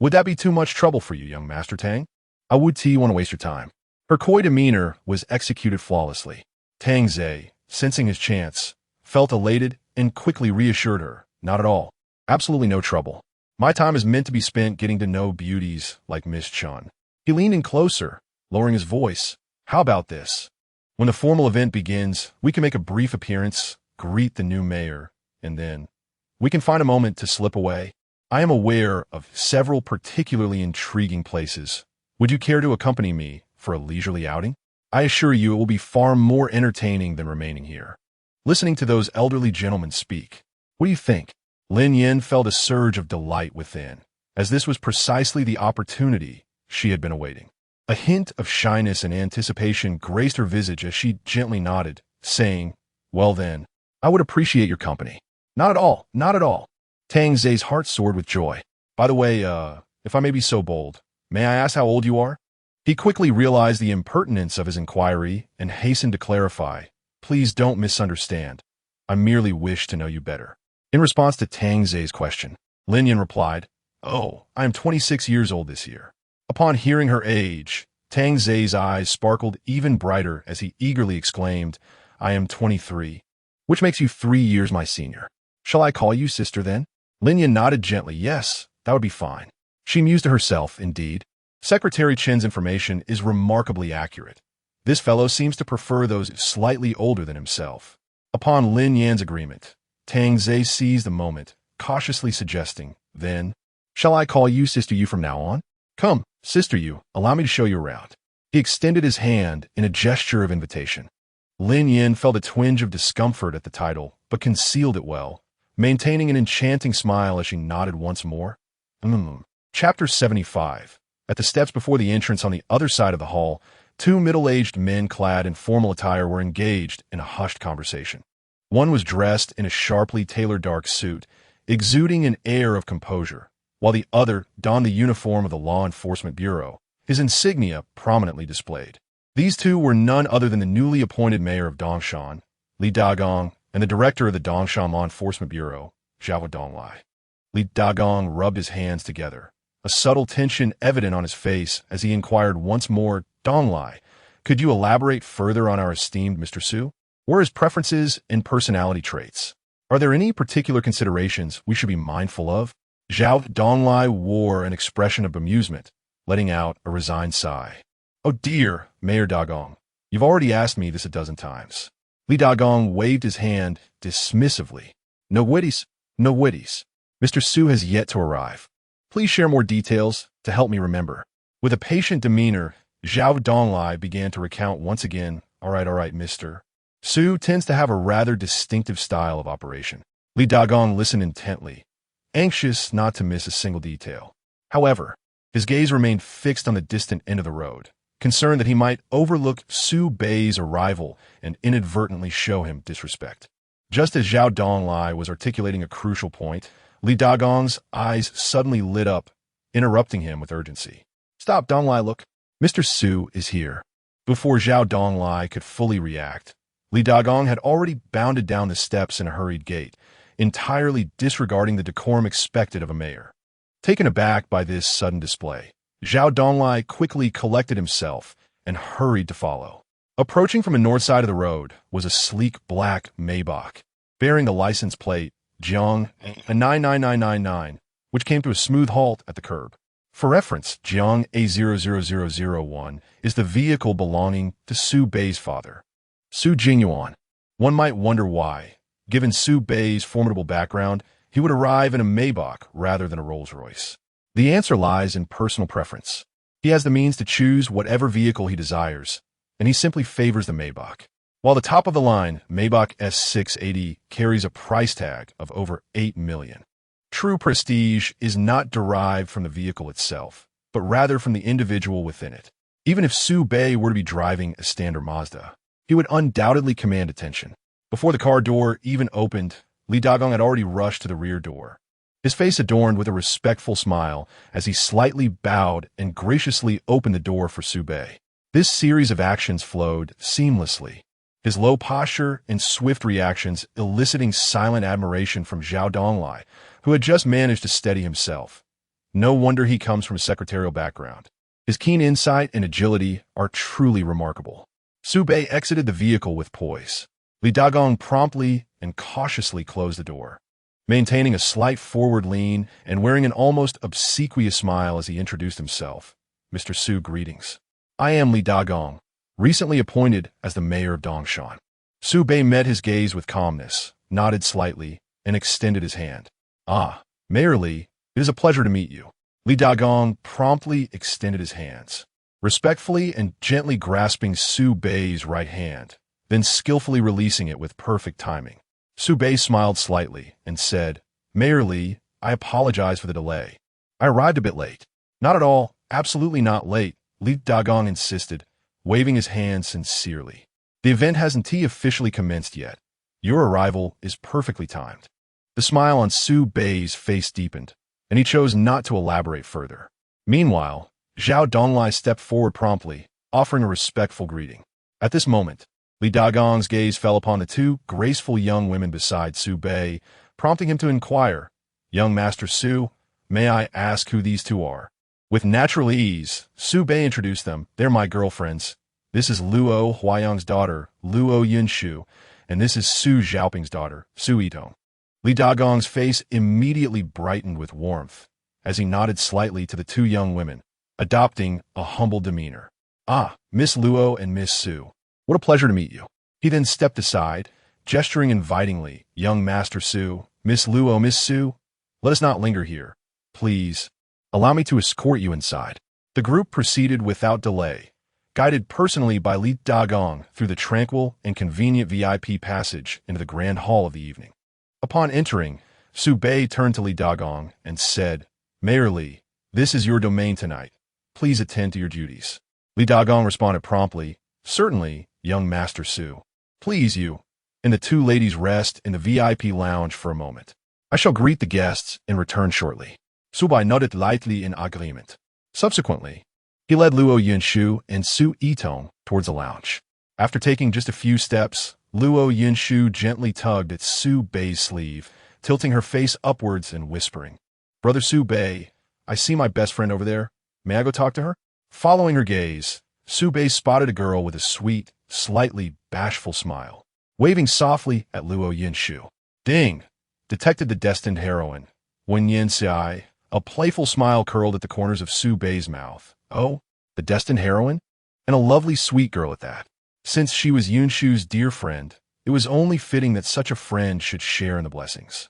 Speaker 1: would that be too much trouble for you, young Master Tang? I would want to waste your time. Her coy demeanor was executed flawlessly. Tang Zhe, sensing his chance, felt elated and quickly reassured her, not at all. Absolutely no trouble. My time is meant to be spent getting to know beauties like Miss Chen. He leaned in closer, lowering his voice. How about this? When the formal event begins, we can make a brief appearance, greet the new mayor, and then we can find a moment to slip away. I am aware of several particularly intriguing places. Would you care to accompany me for a leisurely outing? I assure you it will be far more entertaining than remaining here. Listening to those elderly gentlemen speak. What do you think? Lin Yan felt a surge of delight within, as this was precisely the opportunity she had been awaiting. A hint of shyness and anticipation graced her visage as she gently nodded, saying, well then, I would appreciate your company. Not at all, not at all. Tang Zhe's heart soared with joy. By the way, if I may be so bold, may I ask how old you are? He quickly realized the impertinence of his inquiry and hastened to clarify. Please don't misunderstand. I merely wish to know you better. In response to Tang Zhe's question, Lin Yan replied, oh, I am 26 years old this year. Upon hearing her age, Tang Zhe's eyes sparkled even brighter as he eagerly exclaimed, I am 23, which makes you 3 years my senior. Shall I call you sister then? Lin Yan nodded gently. Yes, that would be fine. She mused to herself, indeed. Secretary Chen's information is remarkably accurate. This fellow seems to prefer those slightly older than himself. Upon Lin Yan's agreement, Tang Zhe seized the moment, cautiously suggesting, then, shall I call you Sister Yu from now on? Come, Sister Yu, allow me to show you around. He extended his hand in a gesture of invitation. Lin Yan felt a twinge of discomfort at the title, but concealed it well, maintaining an enchanting smile as she nodded once more. Chapter 75. At the steps before the entrance on the other side of the hall, two middle-aged men clad in formal attire were engaged in a hushed conversation. One was dressed in a sharply tailored dark suit, exuding an air of composure, while the other donned the uniform of the Law Enforcement Bureau, his insignia prominently displayed. These two were none other than the newly appointed mayor of Dongshan, Li Dagong, and the director of the Dongshan Law Enforcement Bureau, Zhao Donglai. Li Dagong rubbed his hands together, a subtle tension evident on his face as he inquired once more, Donglai, could you elaborate further on our esteemed Mr. Su? What are his preferences and personality traits? Are there any particular considerations we should be mindful of? Zhao Donglai wore an expression of bemusement, letting out a resigned sigh. Oh dear, Mayor Dagong, you've already asked me this a dozen times. Li Dagong waved his hand dismissively. No witties, no witties. Mr. Su has yet to arrive. Please share more details to help me remember. With a patient demeanor, Zhao Donglai began to recount once again, all right, Mr. Su tends to have a rather distinctive style of operation. Li Dagong listened intently, anxious not to miss a single detail. However, his gaze remained fixed on the distant end of the road, concerned that he might overlook Su Bei's arrival and inadvertently show him disrespect. Just as Zhao Donglai was articulating a crucial point, Li Dagong's eyes suddenly lit up, interrupting him with urgency. Stop, Donglai, look. Mr. Su is here. Before Zhao Donglai could fully react, Li Dagong had already bounded down the steps in a hurried gait, entirely disregarding the decorum expected of a mayor. Taken aback by this sudden display, Zhao Donglai quickly collected himself and hurried to follow. Approaching from the north side of the road was a sleek black Maybach, bearing the license plate Jiang 99999, which came to a smooth halt at the curb. For reference, Jiang A00001 is the vehicle belonging to Su Bei's father, Su Jingyuan. One might wonder why, given Su Bei's formidable background, he would arrive in a Maybach rather than a Rolls-Royce. The answer lies in personal preference. He has the means to choose whatever vehicle he desires, and he simply favors the Maybach. While the top-of-the-line Maybach S680 carries a price tag of over $8 million. True prestige is not derived from the vehicle itself, but rather from the individual within it. Even if Su Bei were to be driving a standard Mazda, he would undoubtedly command attention. Before the car door even opened, Li Dagong had already rushed to the rear door, his face adorned with a respectful smile as he slightly bowed and graciously opened the door for Su Bei. This series of actions flowed seamlessly, his low posture and swift reactions eliciting silent admiration from Zhao Donglai, who had just managed to steady himself. No wonder he comes from a secretarial background. His keen insight and agility are truly remarkable. Su Bei exited the vehicle with poise. Li Dagong promptly and cautiously closed the door, maintaining a slight forward lean and wearing an almost obsequious smile as he introduced himself. Mr. Su, greetings. I am Li Dagong, recently appointed as the mayor of Dongshan. Su Bei met his gaze with calmness, nodded slightly, and extended his hand. Ah, Mayor Li, it is a pleasure to meet you. Li Dagong promptly extended his hands, respectfully and gently grasping Su Bei's right hand, then skillfully releasing it with perfect timing. Su Bei smiled slightly and said, Mayor Li, I apologize for the delay. I arrived a bit late. Not at all, absolutely not late, Li Dagong insisted, waving his hand sincerely. The event hasn't officially commenced yet. Your arrival is perfectly timed. The smile on Su Bei's face deepened, and he chose not to elaborate further. Meanwhile, Zhao Donglai stepped forward promptly, offering a respectful greeting. At this moment, Li Dagong's gaze fell upon the two graceful young women beside Su Bei, prompting him to inquire, Young Master Su, may I ask who these two are? With natural ease, Su Bei introduced them. They're my girlfriends. This is Luo Huayang's daughter, Luo Yunshu, and this is Su Xiaoping's daughter, Su Yitong. Li Dagong's face immediately brightened with warmth as he nodded slightly to the two young women, adopting a humble demeanor. Ah, Miss Luo and Miss Su. What a pleasure to meet you. He then stepped aside, gesturing invitingly. Young Master Su, Miss Luo, Miss Su, let us not linger here. Please, allow me to escort you inside. The group proceeded without delay, guided personally by Li Dagong through the tranquil and convenient VIP passage into the grand hall of the evening. Upon entering, Su Bei turned to Li Dagong and said, Mayor Li, this is your domain tonight. Please attend to your duties. Li Dagong responded promptly, Certainly, young Master Su. Please you. And the two ladies rest in the VIP lounge for a moment. I shall greet the guests and return shortly. Su Bei nodded lightly in agreement. Subsequently, he led Luo Yunshu and Su Yitong towards the lounge. After taking just a few steps, Luo Yunshu gently tugged at Su Bei's sleeve, tilting her face upwards and whispering, Brother Su Bei, I see my best friend over there. May I go talk to her? Following her gaze, Su Bei spotted a girl with a sweet, slightly bashful smile, waving softly at Luo Yunshu. Ding! Detected the destined heroine. Wen Yanxiai, a playful smile curled at the corners of Su Bei's mouth. Oh, the destined heroine? And a lovely sweet girl at that. Since she was Yunshu's dear friend, it was only fitting that such a friend should share in the blessings.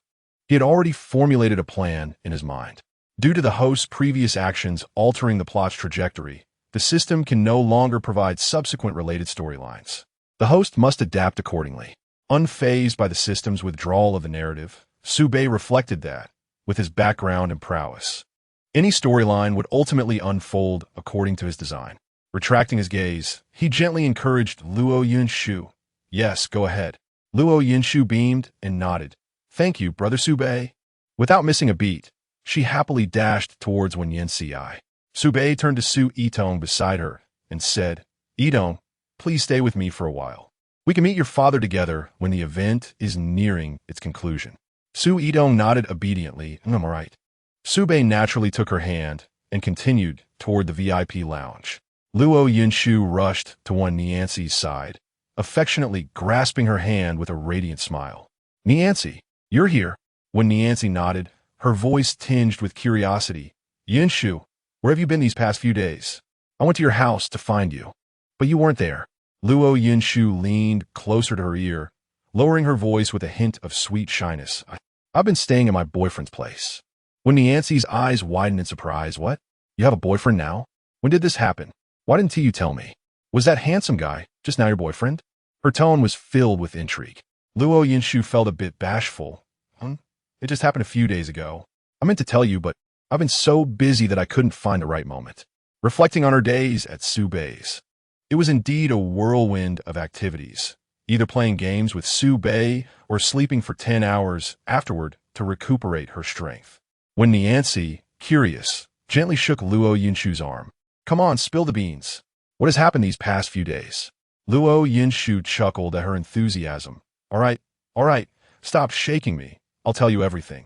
Speaker 1: He had already formulated a plan in his mind. Due to the host's previous actions altering the plot's trajectory, the system can no longer provide subsequent related storylines. The host must adapt accordingly. Unfazed by the system's withdrawal of the narrative, Su Bei reflected that, with his background and prowess, any storyline would ultimately unfold according to his design. Retracting his gaze, he gently encouraged Luo Yunshu. Yes, go ahead. Luo Yunshu beamed and nodded. Thank you, Brother Su Bei. Without missing a beat, she happily dashed towards Wen Yanxiai. Su Bei turned to Su Yitong beside her and said, Yitong, please stay with me for a while. We can meet your father together when the event is nearing its conclusion. Su Yitong nodded obediently. I'm all right. Su Bei naturally took her hand and continued toward the VIP lounge. Luo Yinshu rushed to one Niancy's side, affectionately grasping her hand with a radiant smile. Niancy, you're here. When Niancy nodded, her voice tinged with curiosity. Yinshu, where have you been these past few days? I went to your house to find you, but you weren't there. Luo Yinshu leaned closer to her ear, lowering her voice with a hint of sweet shyness. I've been staying at my boyfriend's place. When Niancy's eyes widened in surprise, what? You have a boyfriend now? When did this happen? Why didn't you tell me? Was that handsome guy just now your boyfriend? Her tone was filled with intrigue. Luo Yinshu felt a bit bashful. It just happened a few days ago. I meant to tell you, but I've been so busy that I couldn't find the right moment. Reflecting on her days at Su Bei's, it was indeed a whirlwind of activities, either playing games with Su Bei or sleeping for 10 hours afterward to recuperate her strength. When Niancy, curious, gently shook Luo Yinshu's arm. Come on, spill the beans. What has happened these past few days? Luo Yinshu chuckled at her enthusiasm. All right, stop shaking me. I'll tell you everything.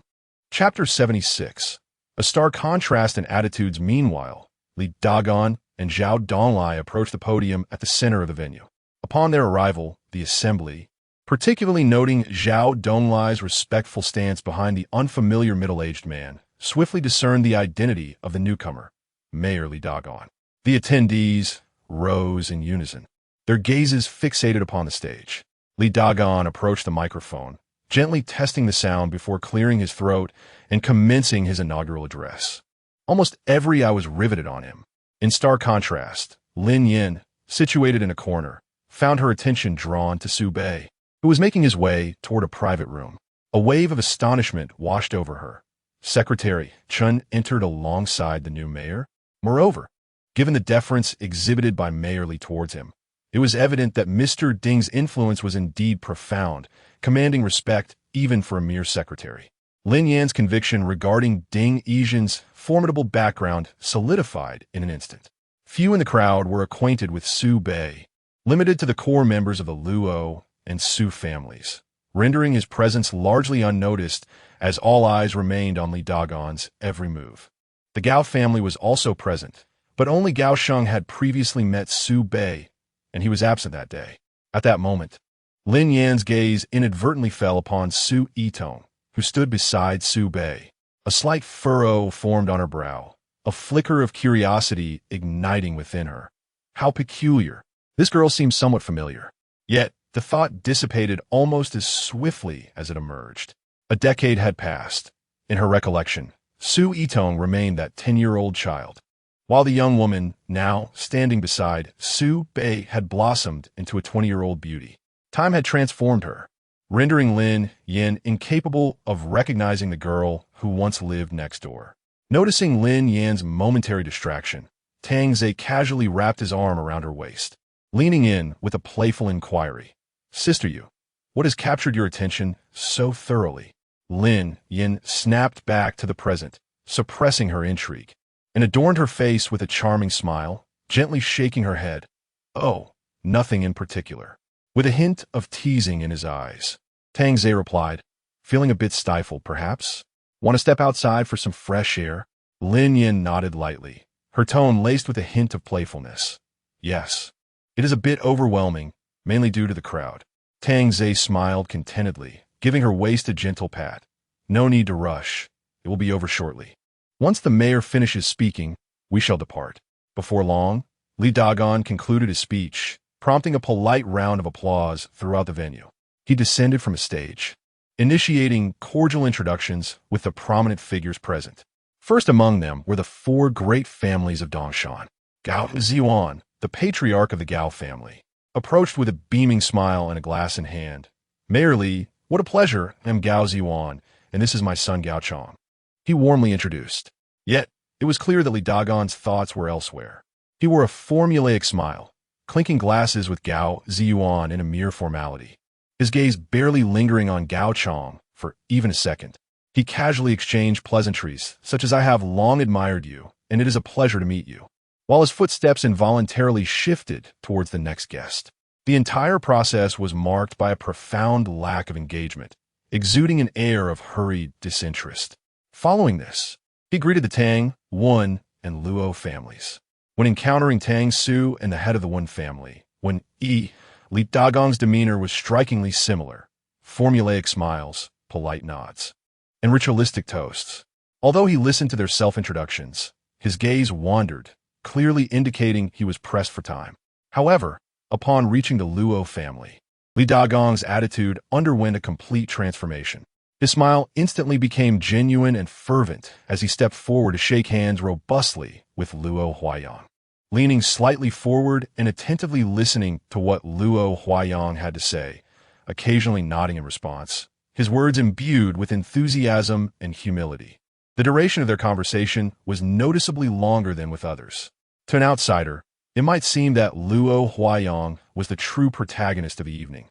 Speaker 1: Chapter 76. A stark contrast in attitudes. Meanwhile, Li Dagon and Zhao Donglai approached the podium at the center of the venue. Upon their arrival, the assembly, particularly noting Zhao Donglai's respectful stance behind the unfamiliar middle-aged man, swiftly discerned the identity of the newcomer, Mayor Li Dagon. The attendees rose in unison, their gazes fixated upon the stage. Li Dagon approached the microphone, gently testing the sound before clearing his throat and commencing his inaugural address. Almost every eye was riveted on him. In stark contrast, Lin Yin, situated in a corner, found her attention drawn to Su Bei, who was making his way toward a private room. A wave of astonishment washed over her. Secretary Chun entered alongside the new mayor. Moreover, given the deference exhibited by Mayor Li towards him, it was evident that Mr. Ding's influence was indeed profound, commanding respect even for a mere secretary. Lin Yan's conviction regarding Ding Yizhen's formidable background solidified in an instant. Few in the crowd were acquainted with Su Bei, limited to the core members of the Luo and Su families, rendering his presence largely unnoticed as all eyes remained on Li Dagon's every move. The Gao family was also present, but only Gao Sheng had previously met Su Bei, and he was absent that day. At that moment, Lin Yan's gaze inadvertently fell upon Su Yitong, who stood beside Su Bei. A slight furrow formed on her brow, a flicker of curiosity igniting within her. How peculiar. This girl seemed somewhat familiar. Yet, the thought dissipated almost as swiftly as it emerged. A decade had passed. In her recollection, Su Yitong remained that 10-year-old child, while the young woman, now standing beside Su Bei, had blossomed into a 20-year-old beauty. Time had transformed her, rendering Lin Yin incapable of recognizing the girl who once lived next door. Noticing Lin Yan's momentary distraction, Tang Zhe casually wrapped his arm around her waist, leaning in with a playful inquiry. Sister Yu, what has captured your attention so thoroughly? Lin Yin snapped back to the present, suppressing her intrigue, and adorned her face with a charming smile, gently shaking her head. Oh, nothing in particular. With a hint of teasing in his eyes, Tang Zhe replied, feeling a bit stifled, perhaps? Want to step outside for some fresh air? Lin Yin nodded lightly, her tone laced with a hint of playfulness. Yes. It is a bit overwhelming, mainly due to the crowd. Tang Zhe smiled contentedly, giving her waist a gentle pat. No need to rush. It will be over shortly. Once the mayor finishes speaking, we shall depart. Before long, Li Dagon concluded his speech, prompting a polite round of applause throughout the venue. He descended from a stage, initiating cordial introductions with the prominent figures present. First among them were the four great families of Dongshan. Gao Ziyuan, the patriarch of the Gao family, approached with a beaming smile and a glass in hand. Mayor Li, what a pleasure. I'm Gao Ziyuan, and this is my son Gao Chong. He warmly introduced. Yet, it was clear that Li Dagon's thoughts were elsewhere. He wore a formulaic smile, clinking glasses with Gao Ziyuan in a mere formality, his gaze barely lingering on Gao Chong for even a second. He casually exchanged pleasantries, such as I have long admired you, and it is a pleasure to meet you, while his footsteps involuntarily shifted towards the next guest. The entire process was marked by a profound lack of engagement, exuding an air of hurried disinterest. Following this, he greeted the Tang, Wen, and Luo families. when encountering Tang Su and the head of the Wen family, when Li Dagong's demeanor was strikingly similar. Formulaic smiles, polite nods, and ritualistic toasts. Although he listened to their self-introductions, his gaze wandered, clearly indicating he was pressed for time. However, upon reaching the Luo family, Li Dagong's attitude underwent a complete transformation. His smile instantly became genuine and fervent as he stepped forward to shake hands robustly with Luo Huayang. Leaning slightly forward and attentively listening to what Luo Huayang had to say, occasionally nodding in response, his words imbued with enthusiasm and humility. The duration of their conversation was noticeably longer than with others. To an outsider, it might seem that Luo Huayang was the true protagonist of the evening,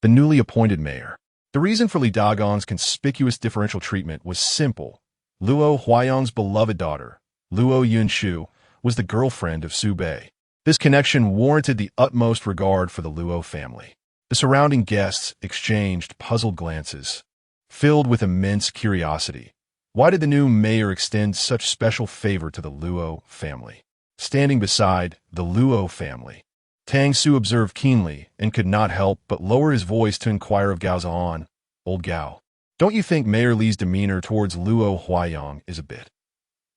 Speaker 1: the newly appointed mayor. The reason for Li Dagong's conspicuous differential treatment was simple. Luo Huayang's beloved daughter, Luo Yunshu, was the girlfriend of Su Bei. This connection warranted the utmost regard for the Luo family. The surrounding guests exchanged puzzled glances, filled with immense curiosity. Why did the new mayor extend such special favor to the Luo family? Standing beside the Luo family, Tang Su observed keenly and could not help but lower his voice to inquire of Gao Zhan. Old Gao, don't you think Mayor Li's demeanor towards Luo Huayang is a bit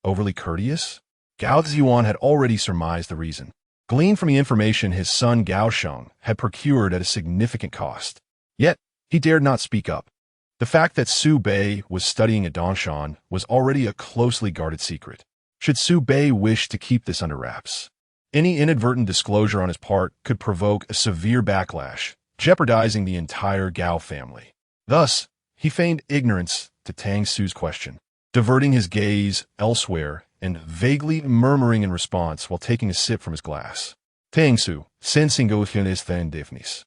Speaker 1: overly courteous? Gao Zhan had already surmised the reason, gleaned from the information his son Gao Sheng had procured at a significant cost. Yet, he dared not speak up. The fact that Su Bei was studying at Dongshan was already a closely guarded secret. Should Su Bei wish to keep this under wraps, any inadvertent disclosure on his part could provoke a severe backlash, jeopardizing the entire Gao family. Thus, he feigned ignorance to Tang Su's question, diverting his gaze elsewhere and vaguely murmuring in response while taking a sip from his glass. Tang Su, sensing Gothun's thandifness,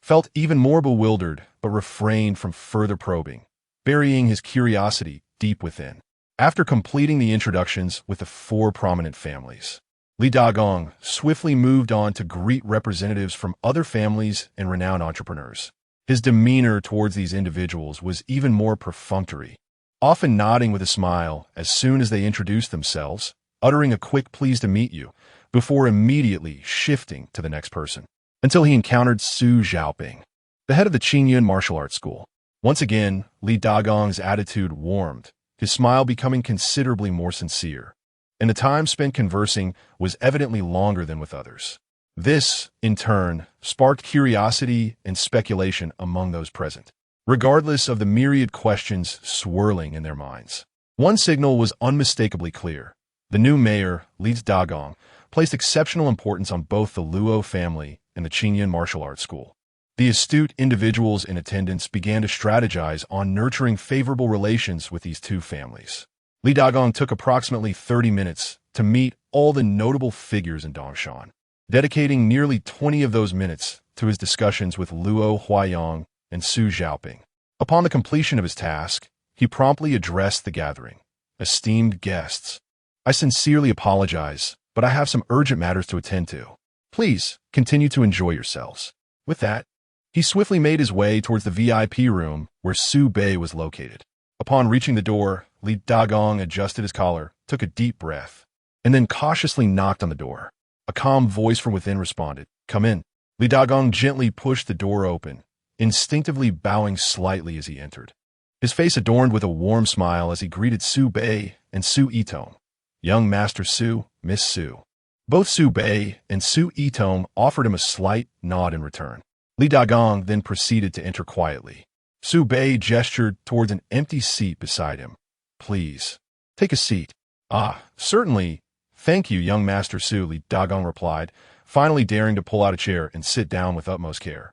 Speaker 1: felt even more bewildered but refrained from further probing, burying his curiosity deep within. After completing the introductions with the four prominent families, Li Dagong swiftly moved on to greet representatives from other families and renowned entrepreneurs. His demeanor towards these individuals was even more perfunctory, often nodding with a smile as soon as they introduced themselves, uttering a quick "pleased to meet you," before immediately shifting to the next person, until he encountered Su Xiaoping, the head of the Qingyun martial arts school. Once again, Li Dagong's attitude warmed, his smile becoming considerably more sincere, and the time spent conversing was evidently longer than with others. This, in turn, sparked curiosity and speculation among those present, regardless of the myriad questions swirling in their minds. One signal was unmistakably clear. The new mayor, Li Dagong, placed exceptional importance on both the Luo family and the Qingyun martial arts school. The astute individuals in attendance began to strategize on nurturing favorable relations with these two families. Li Dagong took approximately 30 minutes to meet all the notable figures in Dongshan, dedicating nearly 20 of those minutes to his discussions with Luo Huayang and Su Xiaoping. Upon the completion of his task, he promptly addressed the gathering. Esteemed guests, I sincerely apologize, but I have some urgent matters to attend to. Please continue to enjoy yourselves. With that, he swiftly made his way towards the VIP room where Su Bei was located. Upon reaching the door, Li Dagong adjusted his collar, took a deep breath, and then cautiously knocked on the door. A calm voice from within responded, "Come in." Li Dagong gently pushed the door open, instinctively bowing slightly as he entered. His face adorned with a warm smile as he greeted Su Bei and Su Yitong. Young Master Su, Miss Su. Both Su Bei and Su Yitong offered him a slight nod in return. Li Dagong then proceeded to enter quietly. Su Bei gestured towards an empty seat beside him. "Please, take a seat." "Ah, certainly. Thank you, young Master Su," Li Dagong replied, finally daring to pull out a chair and sit down with utmost care.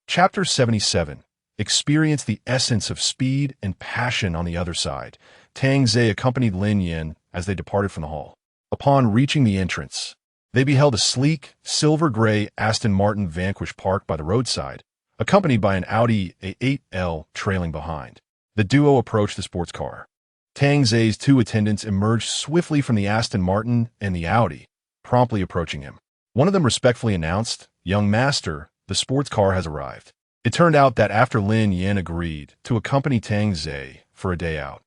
Speaker 1: Chapter 77. Experience the essence of speed and passion on the other side. Tang Zhe accompanied Lin Yin as they departed from the hall. Upon reaching the entrance, they beheld a sleek, silver-gray Aston Martin Vanquish parked by the roadside, accompanied by an Audi A8L trailing behind. The duo approached the sports car. Tang Zhe's two attendants emerged swiftly from the Aston Martin and the Audi, promptly approaching him. One of them respectfully announced, "Young Master, the sports car has arrived." It turned out that after Lin Yin agreed to accompany Tang Zhe for a day out,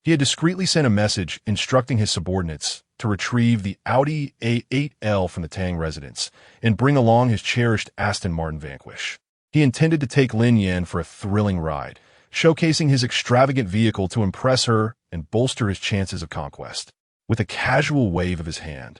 Speaker 1: he had discreetly sent a message instructing his subordinates to retrieve the Audi A8L from the Tang residence and bring along his cherished Aston Martin Vanquish. He intended to take Lin Yan for a thrilling ride, showcasing his extravagant vehicle to impress her and bolster his chances of conquest. With a casual wave of his hand,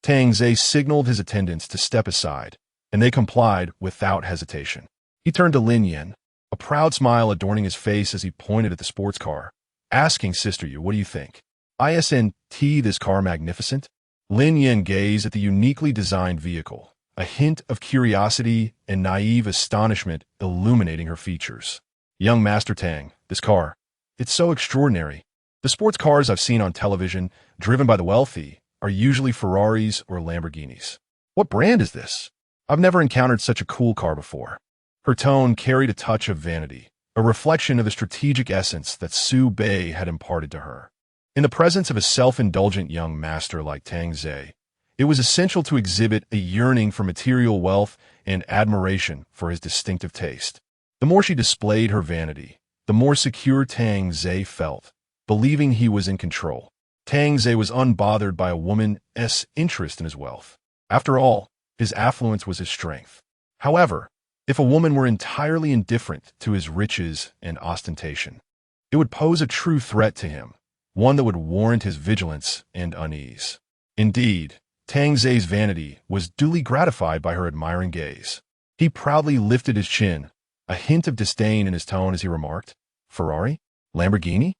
Speaker 1: Tang Zhe signaled his attendants to step aside, and they complied without hesitation. He turned to Lin Yan, a proud smile adorning his face as he pointed at the sports car, asking Sister Yu, "What do you think? Isn't this car magnificent?" Lin Yan gazed at the uniquely designed vehicle, a hint of curiosity and naive astonishment illuminating her features. "Young Master Tang, this car, it's so extraordinary. The sports cars I've seen on television, driven by the wealthy, are usually Ferraris or Lamborghinis. What brand is this? I've never encountered such a cool car before." Her tone carried a touch of vanity, a reflection of the strategic essence that Su Bei had imparted to her. In the presence of a self-indulgent young master like Tang Zhe, it was essential to exhibit a yearning for material wealth and admiration for his distinctive taste. The more she displayed her vanity, the more secure Tang Zhe felt, believing he was in control. Tang Zhe was unbothered by a woman's interest in his wealth. After all, his affluence was his strength. However, if a woman were entirely indifferent to his riches and ostentation, it would pose a true threat to him, one that would warrant his vigilance and unease. Indeed, Tang Zhe's vanity was duly gratified by her admiring gaze. He proudly lifted his chin, a hint of disdain in his tone as he remarked, "Ferrari? Lamborghini?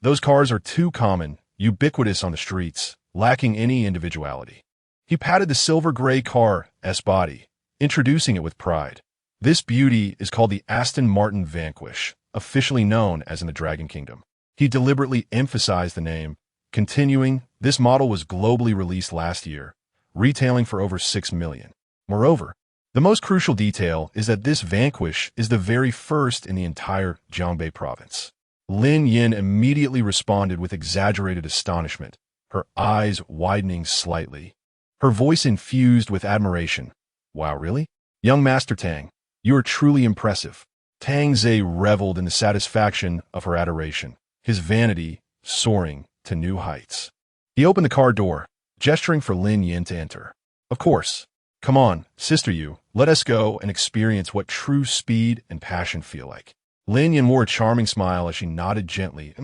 Speaker 1: Those cars are too common, ubiquitous on the streets, lacking any individuality." He patted the silver-gray car's body, introducing it with pride. "This beauty is called the Aston Martin Vanquish, officially known as in the Dragon Kingdom." He deliberately emphasized the name, continuing, "This model was globally released last year, retailing for over 6 million. Moreover, the most crucial detail is that this Vanquish is the very first in the entire Jiangbei province." Lin Yan immediately responded with exaggerated astonishment, her eyes widening slightly. Her voice infused with admiration. "Wow, really? Young Master Tang, you are truly impressive." Tang Zhe reveled in the satisfaction of her adoration, his vanity soaring to new heights. He opened the car door, gesturing for Lin Yan to enter. "Of course. Come on, Sister Yu, let us go and experience what true speed and passion feel like." Lin Yan wore a charming smile as she nodded gently.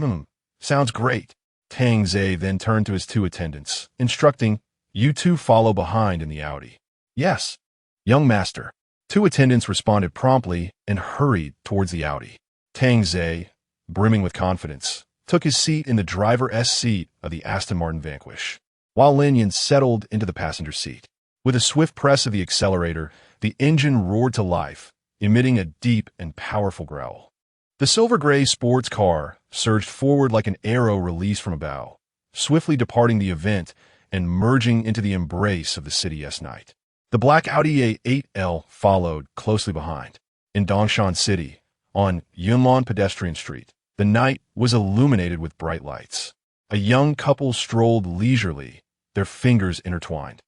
Speaker 1: Sounds great." Tang Zhe then turned to his two attendants, instructing, "You two follow behind in the Audi." "Yes, young master." Two attendants responded promptly and hurried towards the Audi. Tang Zhe, brimming with confidence, took his seat in the driver's seat of the Aston Martin Vanquish, while Lin Yan settled into the passenger seat. With a swift press of the accelerator, the engine roared to life, emitting a deep and powerful growl. The silver-gray sports car surged forward like an arrow released from a bow, swiftly departing the event and merging into the embrace of the city's night. The black Audi A8L followed closely behind. In Dongshan City, on Yunlong Pedestrian Street, the night was illuminated with bright lights. A young couple strolled leisurely, their fingers intertwined.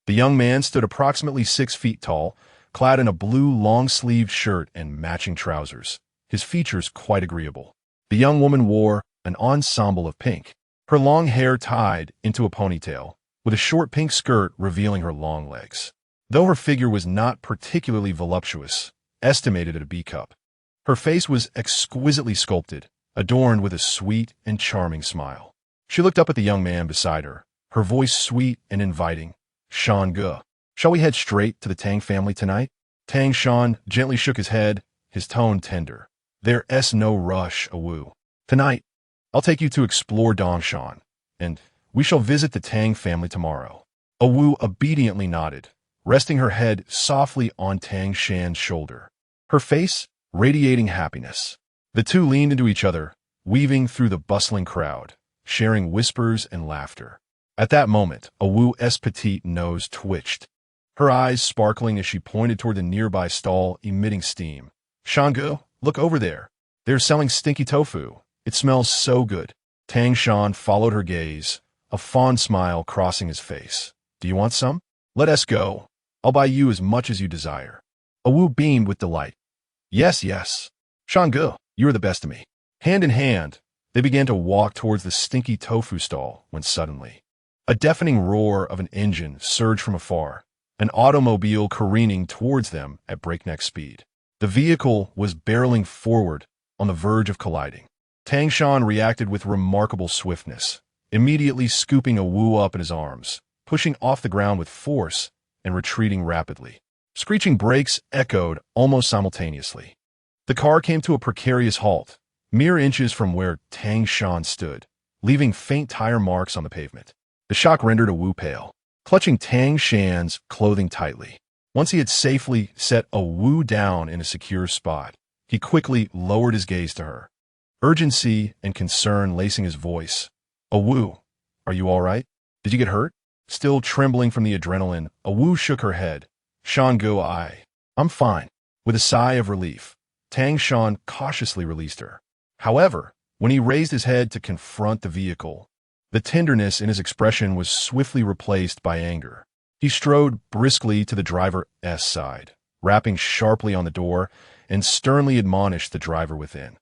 Speaker 1: The young man stood approximately 6 feet tall, clad in a blue long-sleeved shirt and matching trousers, his features quite agreeable. The young woman wore an ensemble of pink, her long hair tied into a ponytail, with a short pink skirt revealing her long legs. Though her figure was not particularly voluptuous, estimated at a B cup, her face was exquisitely sculpted, adorned with a sweet and charming smile. She looked up at the young man beside her, her voice sweet and inviting. "Shan Ge, shall we head straight to the Tang family tonight?" Tang Shan gently shook his head, his tone tender. "There's no rush, Awu. Tonight, I'll take you to explore Dongshan, and we shall visit the Tang family tomorrow." Awu obediently nodded, resting her head softly on Tang Shan's shoulder, her face radiating happiness. The two leaned into each other, weaving through the bustling crowd, sharing whispers and laughter. At that moment, Awu's petite nose twitched, her eyes sparkling as she pointed toward the nearby stall emitting steam. "Shangu, look over there. They're selling stinky tofu. It smells so good." Tang Shan followed her gaze, a fond smile crossing his face. "Do you want some? Let us go. I'll buy you as much as you desire." Awu beamed with delight. Yes. "Shangu, you are the best of me." Hand in hand, they began to walk towards the stinky tofu stall when suddenly, A deafening roar of an engine surged from afar, an automobile careening towards them at breakneck speed. The vehicle was barreling forward on the verge of colliding. Tang Shan reacted with remarkable swiftness, immediately scooping Wu up in his arms, pushing off the ground with force and retreating rapidly. Screeching brakes echoed almost simultaneously. The car came to a precarious halt, mere inches from where Tang Shan stood, leaving faint tire marks on the pavement. The shock rendered Wu pale, clutching Tang Shan's clothing tightly. Once he had safely set Wu down in a secure spot, he quickly lowered his gaze to her, urgency and concern lacing his voice. Wu, are you all right? Did you get hurt? Still trembling from the adrenaline, Wu shook her head. Shangu, I'm fine. With a sigh of relief, Tang Shan cautiously released her. However, when he raised his head to confront the vehicle, the tenderness in his expression was swiftly replaced by anger. He strode briskly to the driver's side, rapping sharply on the door, and sternly admonished the driver within.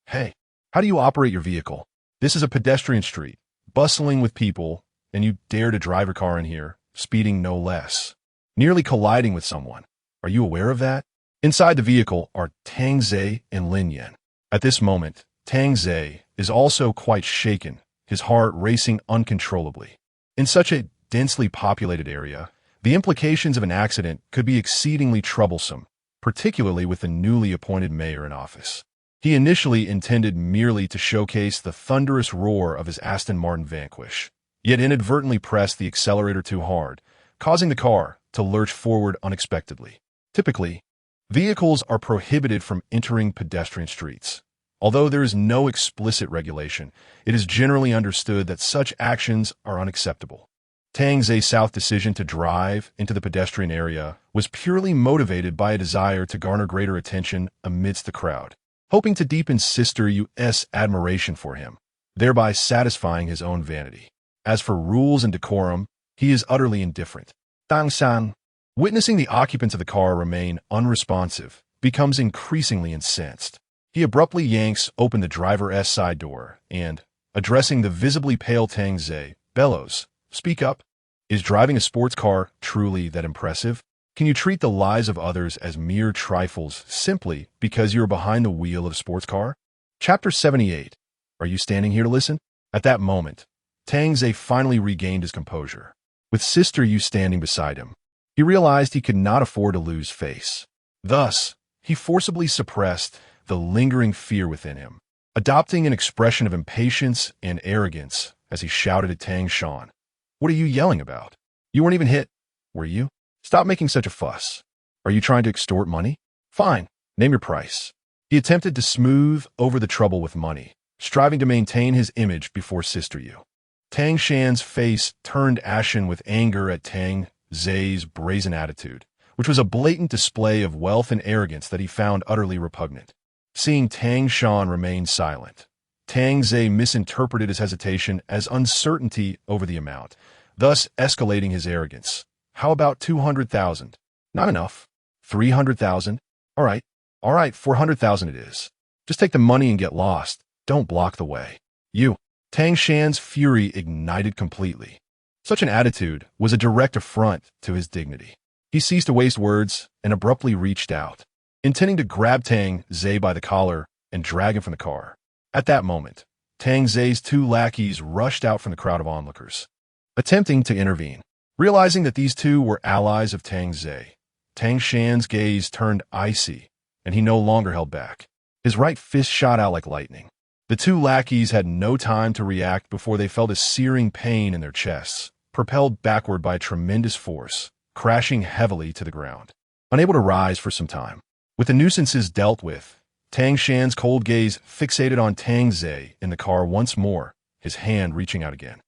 Speaker 1: Hey, how do you operate your vehicle? This is a pedestrian street, bustling with people, and you dare to drive your car in here, speeding no less, nearly colliding with someone. Are you aware of that? Inside the vehicle are Tang Zhe and Lin Yan. At this moment, Tang Zhe is also quite shaken, his heart racing uncontrollably. In such a densely populated area, the implications of an accident could be exceedingly troublesome, particularly with the newly appointed mayor in office. He initially intended merely to showcase the thunderous roar of his Aston Martin Vanquish, yet inadvertently pressed the accelerator too hard, causing the car to lurch forward unexpectedly. Typically, vehicles are prohibited from entering pedestrian streets. Although there is no explicit regulation, it is generally understood that such actions are unacceptable. Tang Ze's South decision to drive into the pedestrian area was purely motivated by a desire to garner greater attention amidst the crowd, hoping to deepen Sister Yu's admiration for him, thereby satisfying his own vanity. As for rules and decorum, he is utterly indifferent. Tang Shan, witnessing the occupants of the car remain unresponsive, becomes increasingly incensed. He abruptly yanks open the driver's side door and, addressing the visibly pale Tang Ze, bellows, "Speak up. Is driving a sports car truly that impressive? Can you treat the lives of others as mere trifles simply because you are behind the wheel of a sports car?" Chapter 78. Are you standing here to listen? At that moment, Tang Ze finally regained his composure. With Sister Yu standing beside him, he realized he could not afford to lose face. Thus, he forcibly suppressed the lingering fear within him, adopting an expression of impatience and arrogance as he shouted at Tang Shan. "What are you yelling about? You weren't even hit, were you? Stop making such a fuss. Are you trying to extort money? Fine, name your price." He attempted to smooth over the trouble with money, striving to maintain his image before Sister Yu. Tang Shan's face turned ashen with anger at Tang Ze's brazen attitude, which was a blatant display of wealth and arrogance that he found utterly repugnant. Seeing Tang Shan remain silent, Tang Ze misinterpreted his hesitation as uncertainty over the amount, thus escalating his arrogance. "How about 200,000? Not enough. 300,000? All right, 400,000 it is. Just take the money and get lost. Don't block the way." You. Tang Shan's fury ignited completely. Such an attitude was a direct affront to his dignity. He ceased to waste words and abruptly reached out, intending to grab Tang Ze by the collar and drag him from the car. At that moment, Tang Ze's two lackeys rushed out from the crowd of onlookers, attempting to intervene. Realizing that these two were allies of Tang Ze, Tang Shan's gaze turned icy, and he no longer held back. His right fist shot out like lightning. The two lackeys had no time to react before they felt a searing pain in their chests, propelled backward by tremendous force, crashing heavily to the ground. Unable to rise for some time, with the nuisances dealt with, Tang Shan's cold gaze fixated on Tang Ze in the car once more, his hand reaching out again.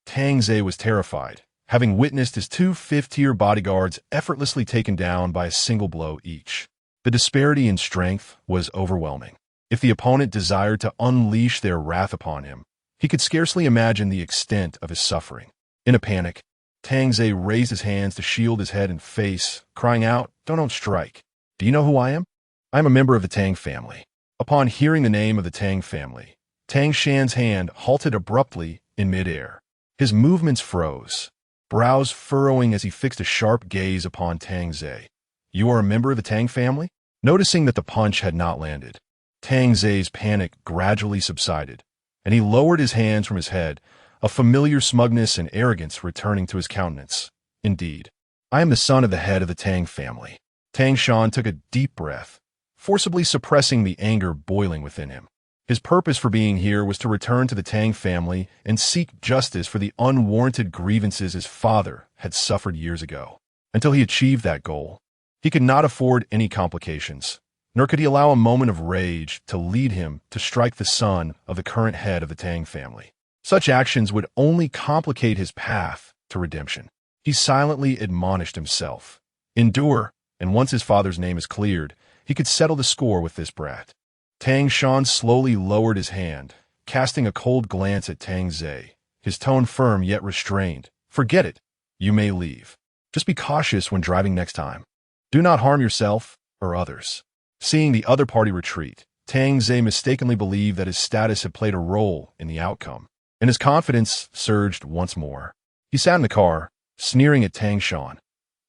Speaker 1: Tang Ze was terrified, having witnessed his two fifth-tier bodyguards effortlessly taken down by a single blow each. The disparity in strength was overwhelming. If the opponent desired to unleash their wrath upon him, he could scarcely imagine the extent of his suffering. In a panic, Tang Ze raised his hands to shield his head and face, crying out, Don't strike. Do you know who I am? I am a member of the Tang family." Upon hearing the name of the Tang family, Tang Shan's hand halted abruptly in midair. His movements froze, brows furrowing as he fixed a sharp gaze upon Tang Ze. "You are a member of the Tang family?" Noticing that the punch had not landed, Tang Ze's panic gradually subsided, and he lowered his hands from his head, a familiar smugness and arrogance returning to his countenance. "Indeed, I am the son of the head of the Tang family." Tang Shan took a deep breath, forcibly suppressing the anger boiling within him. His purpose for being here was to return to the Tang family and seek justice for the unwarranted grievances his father had suffered years ago. Until he achieved that goal, he could not afford any complications, nor could he allow a moment of rage to lead him to strike the son of the current head of the Tang family. Such actions would only complicate his path to redemption. He silently admonished himself. Endure, and once his father's name is cleared, he could settle the score with this brat. Tang Shan slowly lowered his hand, casting a cold glance at Tang Ze, his tone firm yet restrained. "Forget it. You may leave. Just be cautious when driving next time. Do not harm yourself or others." Seeing the other party retreat, Tang Ze mistakenly believed that his status had played a role in the outcome, and his confidence surged once more. He sat in the car, sneering at Tang Shan.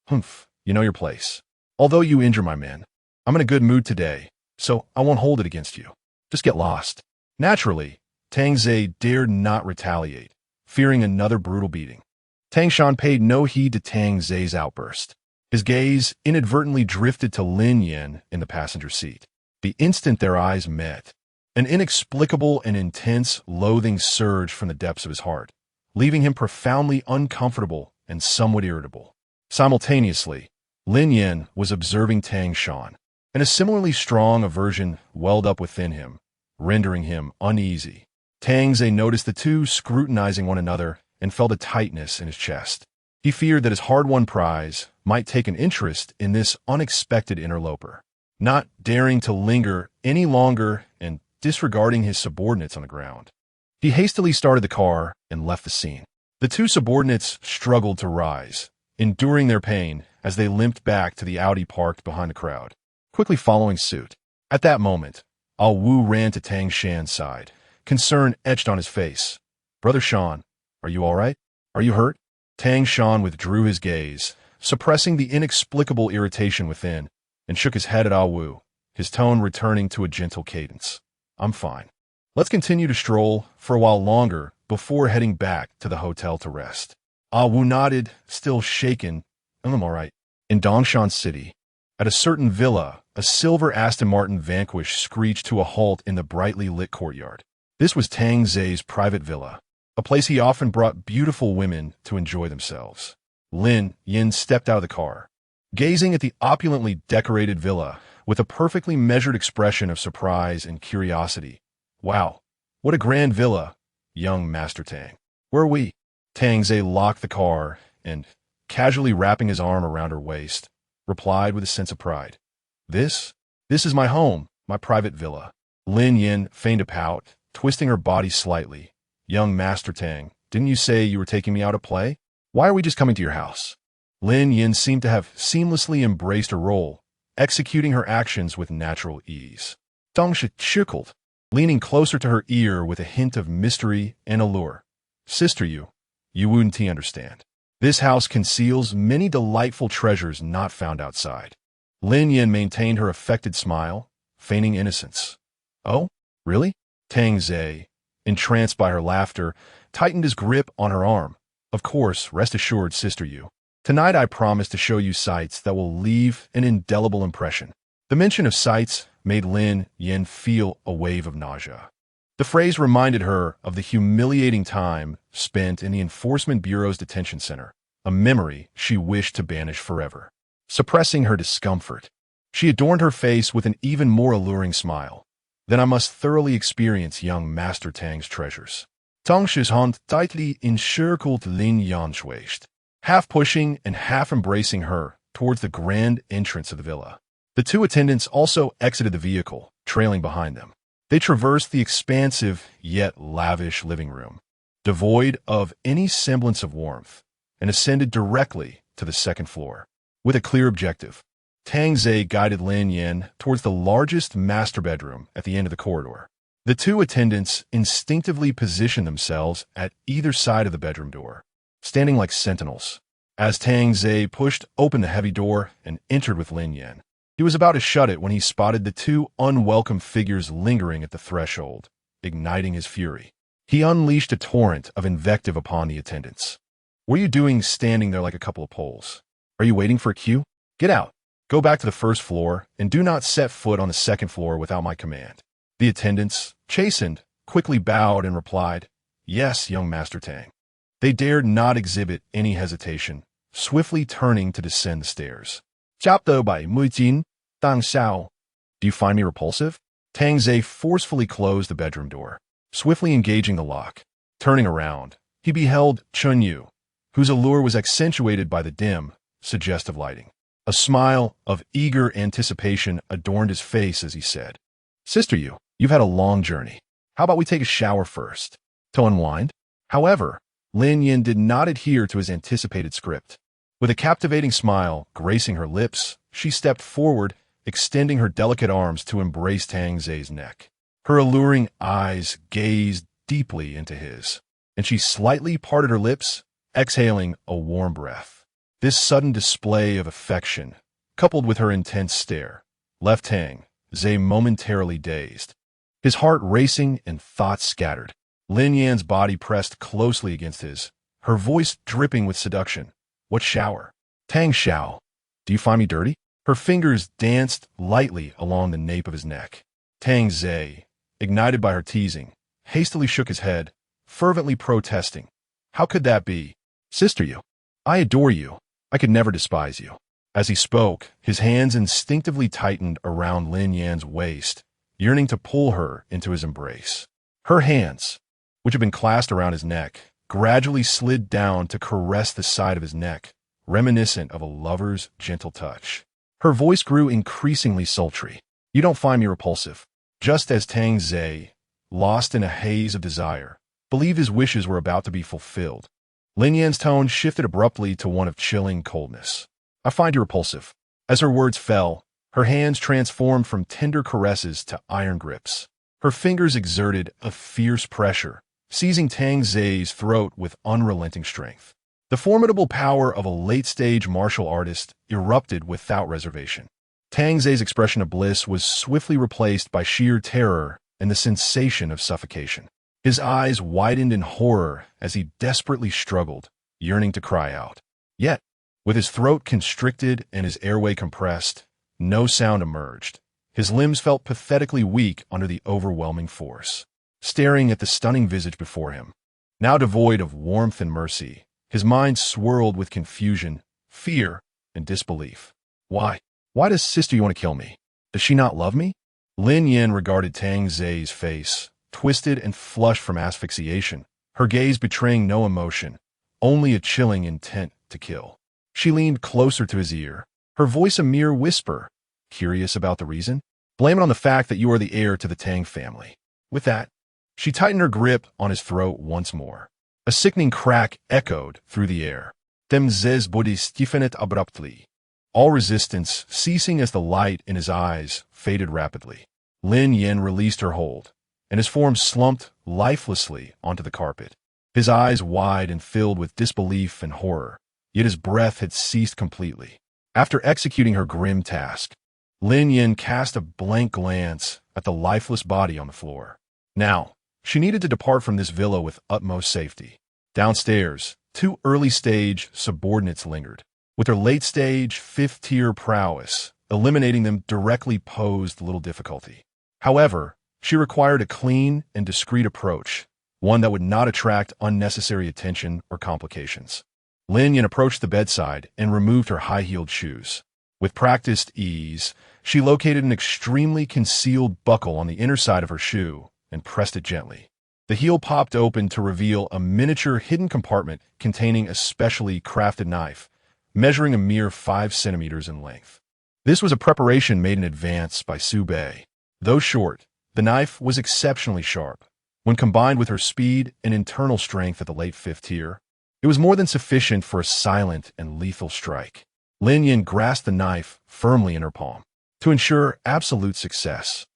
Speaker 1: "Humph, you know your place. Although you injure my men, I'm in a good mood today, so I won't hold it against you. Just get lost." Naturally, Tang Ze dared not retaliate, fearing another brutal beating. Tang Shan paid no heed to Tang Ze's outburst. His gaze inadvertently drifted to Lin Yin in the passenger seat. The instant their eyes met, an inexplicable and intense loathing surged from the depths of his heart, leaving him profoundly uncomfortable and somewhat irritable. Simultaneously, Lin Yin was observing Tang Shan, and a similarly strong aversion welled up within him, rendering him uneasy. Tang Ze noticed the two scrutinizing one another and felt a tightness in his chest. He feared that his hard-won prize might take an interest in this unexpected interloper. Not daring to linger any longer and disregarding his subordinates on the ground, he hastily started the car and left the scene. The two subordinates struggled to rise, enduring their pain as they limped back to the Audi parked behind the crowd, quickly following suit. At that moment, Ao Wu ran to Tang Shan's side, concern etched on his face. "Brother Shan, are you all right? Are you hurt?" Tang Shan withdrew his gaze, suppressing the inexplicable irritation within, and shook his head at Ao Wu, his tone returning to a gentle cadence. "I'm fine. Let's continue to stroll for a while longer before heading back to the hotel to rest." Ao Wu nodded, still shaken. "I'm all right." In Dongshan City, at a certain villa, a silver Aston Martin Vanquish screeched to a halt in the brightly lit courtyard. This was Tang Ze's private villa, a place he often brought beautiful women to enjoy themselves. Lin Yin stepped out of the car, gazing at the opulently decorated villa with a perfectly measured expression of surprise and curiosity. "Wow, what a grand villa, young Master Tang. Where are we?" Tang Ze locked the car and, casually wrapping his arm around her waist, replied with a sense of pride. This is my home, my private villa." Lin Yin feigned a pout, twisting her body slightly. "Young Master Tang, didn't you say you were taking me out to play? Why are we just coming to your house?" Lin Yin seemed to have seamlessly embraced her role, executing her actions with natural ease. Dongsha chuckled, leaning closer to her ear with a hint of mystery and allure. "Sister, you wouldn't understand. This house conceals many delightful treasures not found outside." Lin Yin maintained her affected smile, feigning innocence. "Oh, really?" Tang Ze, entranced by her laughter, tightened his grip on her arm. "Of course, rest assured, sister you. Tonight I promise to show you sights that will leave an indelible impression." The mention of sights made Lin Yin feel a wave of nausea. The phrase reminded her of the humiliating time spent in the Enforcement Bureau's detention center, a memory she wished to banish forever. Suppressing her discomfort, she adorned her face with an even more alluring smile. "Then I must thoroughly experience young Master Tang's treasures." Tangshi's hand tightly encircled Lin Yan's waist, half pushing and half embracing her towards the grand entrance of the villa. The two attendants also exited the vehicle, trailing behind them. They traversed the expansive yet lavish living room, devoid of any semblance of warmth, and ascended directly to the second floor. With a clear objective, Tang Ze guided Lin Yin towards the largest master bedroom at the end of the corridor. The two attendants instinctively positioned themselves at either side of the bedroom door, standing like sentinels. As Tang Zei pushed open the heavy door and entered with Lin Yan, he was about to shut it when he spotted the two unwelcome figures lingering at the threshold, igniting his fury. He unleashed a torrent of invective upon the attendants. "What are you doing standing there like a couple of poles? Are you waiting for a cue? Get out. Go back to the first floor and do not set foot on the second floor without my command." The attendants, chastened, quickly bowed and replied, "Yes, young Master Tang." They dared not exhibit any hesitation, swiftly turning to descend the stairs. Chapter by Muijin, Dang Xiao. Do you find me repulsive? Tang Zei forcefully closed the bedroom door, swiftly engaging the lock. Turning around, he beheld Chun Yu, whose allure was accentuated by the dim, suggestive lighting. A smile of eager anticipation adorned his face as he said, "Sister Yu, you've had a long journey. How about we take a shower first, to unwind?" However, Lin Yin did not adhere to his anticipated script. With a captivating smile gracing her lips, she stepped forward, extending her delicate arms to embrace Tang Zei's neck. Her alluring eyes gazed deeply into his, and she slightly parted her lips, exhaling a warm breath. This sudden display of affection, coupled with her intense stare, left Tang Zei momentarily dazed. His heart racing and thoughts scattered. Lin Yan's body pressed closely against his, her voice dripping with seduction. "What shower? Tang Xiao, do you find me dirty?" Her fingers danced lightly along the nape of his neck. Tang Zei, ignited by her teasing, hastily shook his head, fervently protesting. "How could that be? Sister Yu, I adore you. I could never despise you." As he spoke, his hands instinctively tightened around Lin Yan's waist, yearning to pull her into his embrace. Her hands, which had been clasped around his neck, gradually slid down to caress the side of his neck, reminiscent of a lover's gentle touch. Her voice grew increasingly sultry. "You don't find me repulsive." Just as Tang Zei, lost in a haze of desire, believed his wishes were about to be fulfilled, Lin Yan's tone shifted abruptly to one of chilling coldness. "I find you repulsive." As her words fell, her hands transformed from tender caresses to iron grips. Her fingers exerted a fierce pressure, seizing Tang Zei's throat with unrelenting strength. The formidable power of a late-stage martial artist erupted without reservation. Tang Zei's expression of bliss was swiftly replaced by sheer terror and the sensation of suffocation. His eyes widened in horror as he desperately struggled, yearning to cry out. Yet, with his throat constricted and his airway compressed, no sound emerged. His limbs felt pathetically weak under the overwhelming force. Staring at the stunning visage before him, now devoid of warmth and mercy, his mind swirled with confusion, fear, and disbelief. Why? Why does Sister Yu want to kill me? Does she not love me? Lin Yin regarded Tang Zei's face, twisted and flushed from asphyxiation, her gaze betraying no emotion, only a chilling intent to kill. She leaned closer to his ear, her voice a mere whisper. "Curious about the reason? Blame it on the fact that you are the heir to the Tang family." With that, she tightened her grip on his throat once more. A sickening crack echoed through the air. Dem Zez body stiffened abruptly, all resistance ceasing as the light in his eyes faded rapidly. Lin Yin released her hold, and his form slumped lifelessly onto the carpet. His eyes wide and filled with disbelief and horror, yet his breath had ceased completely. After executing her grim task, Lin Yin cast a blank glance at the lifeless body on the floor. Now, she needed to depart from this villa with utmost safety. Downstairs, two early-stage subordinates lingered. With their late-stage, fifth-tier prowess, eliminating them directly posed little difficulty. However, she required a clean and discreet approach, one that would not attract unnecessary attention or complications. Lin Yin approached the bedside and removed her high-heeled shoes. With practiced ease, she located an extremely concealed buckle on the inner side of her shoe and pressed it gently. The heel popped open to reveal a miniature hidden compartment containing a specially crafted knife, measuring a mere 5 centimeters in length. This was a preparation made in advance by Su Bei. Though short, the knife was exceptionally sharp. When combined with her speed and internal strength at the late 5th tier, it was more than sufficient for a silent and lethal strike. Lin Yin grasped the knife firmly in her palm. To ensure absolute success,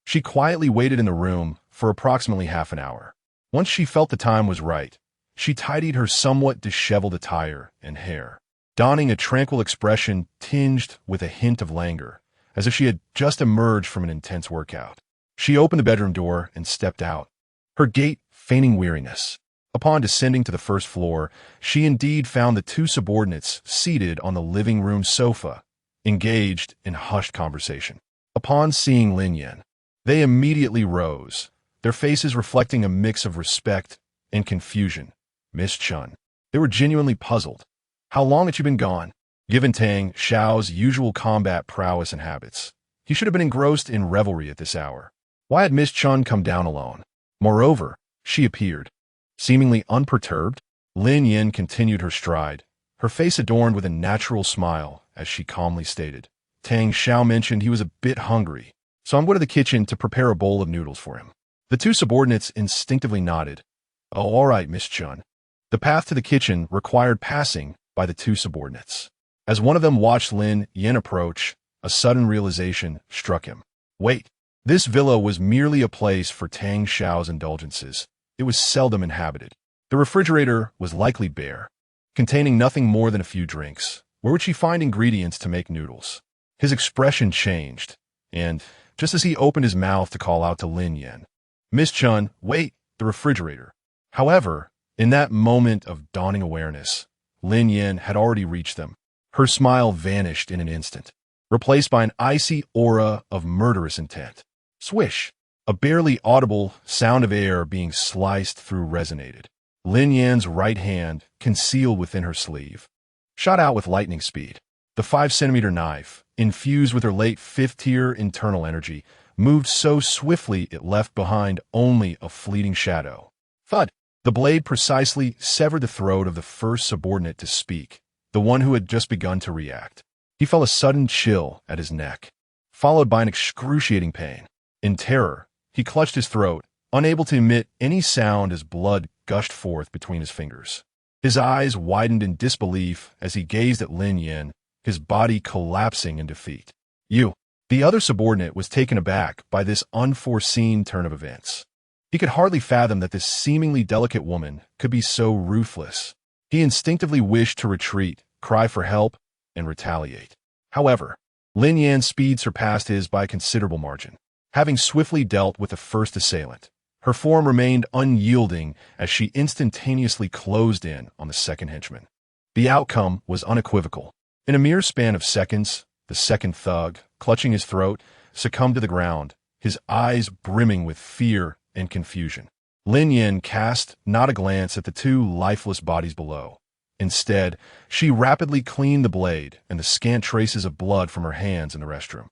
Speaker 1: she quietly waited in the room for approximately half an hour. Once she felt the time was right, she tidied her somewhat disheveled attire and hair, donning a tranquil expression tinged with a hint of languor, as if she had just emerged from an intense workout. She opened the bedroom door and stepped out, her gait feigning weariness. Upon descending to the first floor, she indeed found the two subordinates seated on the living room sofa, engaged in hushed conversation. Upon seeing Lin Yan, they immediately rose, their faces reflecting a mix of respect and confusion. Miss Chun. They were genuinely puzzled. How long had she been gone? Given Tang Xiao's usual combat prowess and habits, he should have been engrossed in revelry at this hour. Why had Miss Chun come down alone? Moreover, she appeared seemingly unperturbed. Lin Yan continued her stride, her face adorned with a natural smile as she calmly stated, Tang Xiao mentioned he was a bit hungry, so I'm going to the kitchen to prepare a bowl of noodles for him. The two subordinates instinctively nodded. Oh, all right, Miss Chun. The path to the kitchen required passing by the two subordinates. As one of them watched Lin Yan approach, a sudden realization struck him. Wait, this villa was merely a place for Tang Xiao's indulgences. It was seldom inhabited. The refrigerator was likely bare, containing nothing more than a few drinks. Where would she find ingredients to make noodles? His expression changed, and just as he opened his mouth to call out to Lin Yan, Miss Chun, wait, the refrigerator. However, in that moment of dawning awareness, Lin Yan had already reached them. Her smile vanished in an instant, replaced by an icy aura of murderous intent. Swish! A barely audible sound of air being sliced through resonated. Lin Yan's right hand, concealed within her sleeve, shot out with lightning speed. The 5-centimeter knife, infused with her late fifth-tier internal energy, moved so swiftly it left behind only a fleeting shadow. Thud! The blade precisely severed the throat of the first subordinate to speak, the one who had just begun to react. He felt a sudden chill at his neck, followed by an excruciating pain. In terror, he clutched his throat, unable to emit any sound as blood gushed forth between his fingers. His eyes widened in disbelief as he gazed at Lin Yan, his body collapsing in defeat. You! The other subordinate was taken aback by this unforeseen turn of events. He could hardly fathom that this seemingly delicate woman could be so ruthless. He instinctively wished to retreat, cry for help, and retaliate. However, Lin Yan's speed surpassed his by a considerable margin. Having swiftly dealt with the first assailant, her form remained unyielding as she instantaneously closed in on the second henchman. The outcome was unequivocal. In a mere span of seconds, the second thug, clutching his throat, succumbed to the ground, his eyes brimming with fear and confusion. Lin Yan cast not a glance at the two lifeless bodies below. Instead, she rapidly cleaned the blade and the scant traces of blood from her hands in the restroom.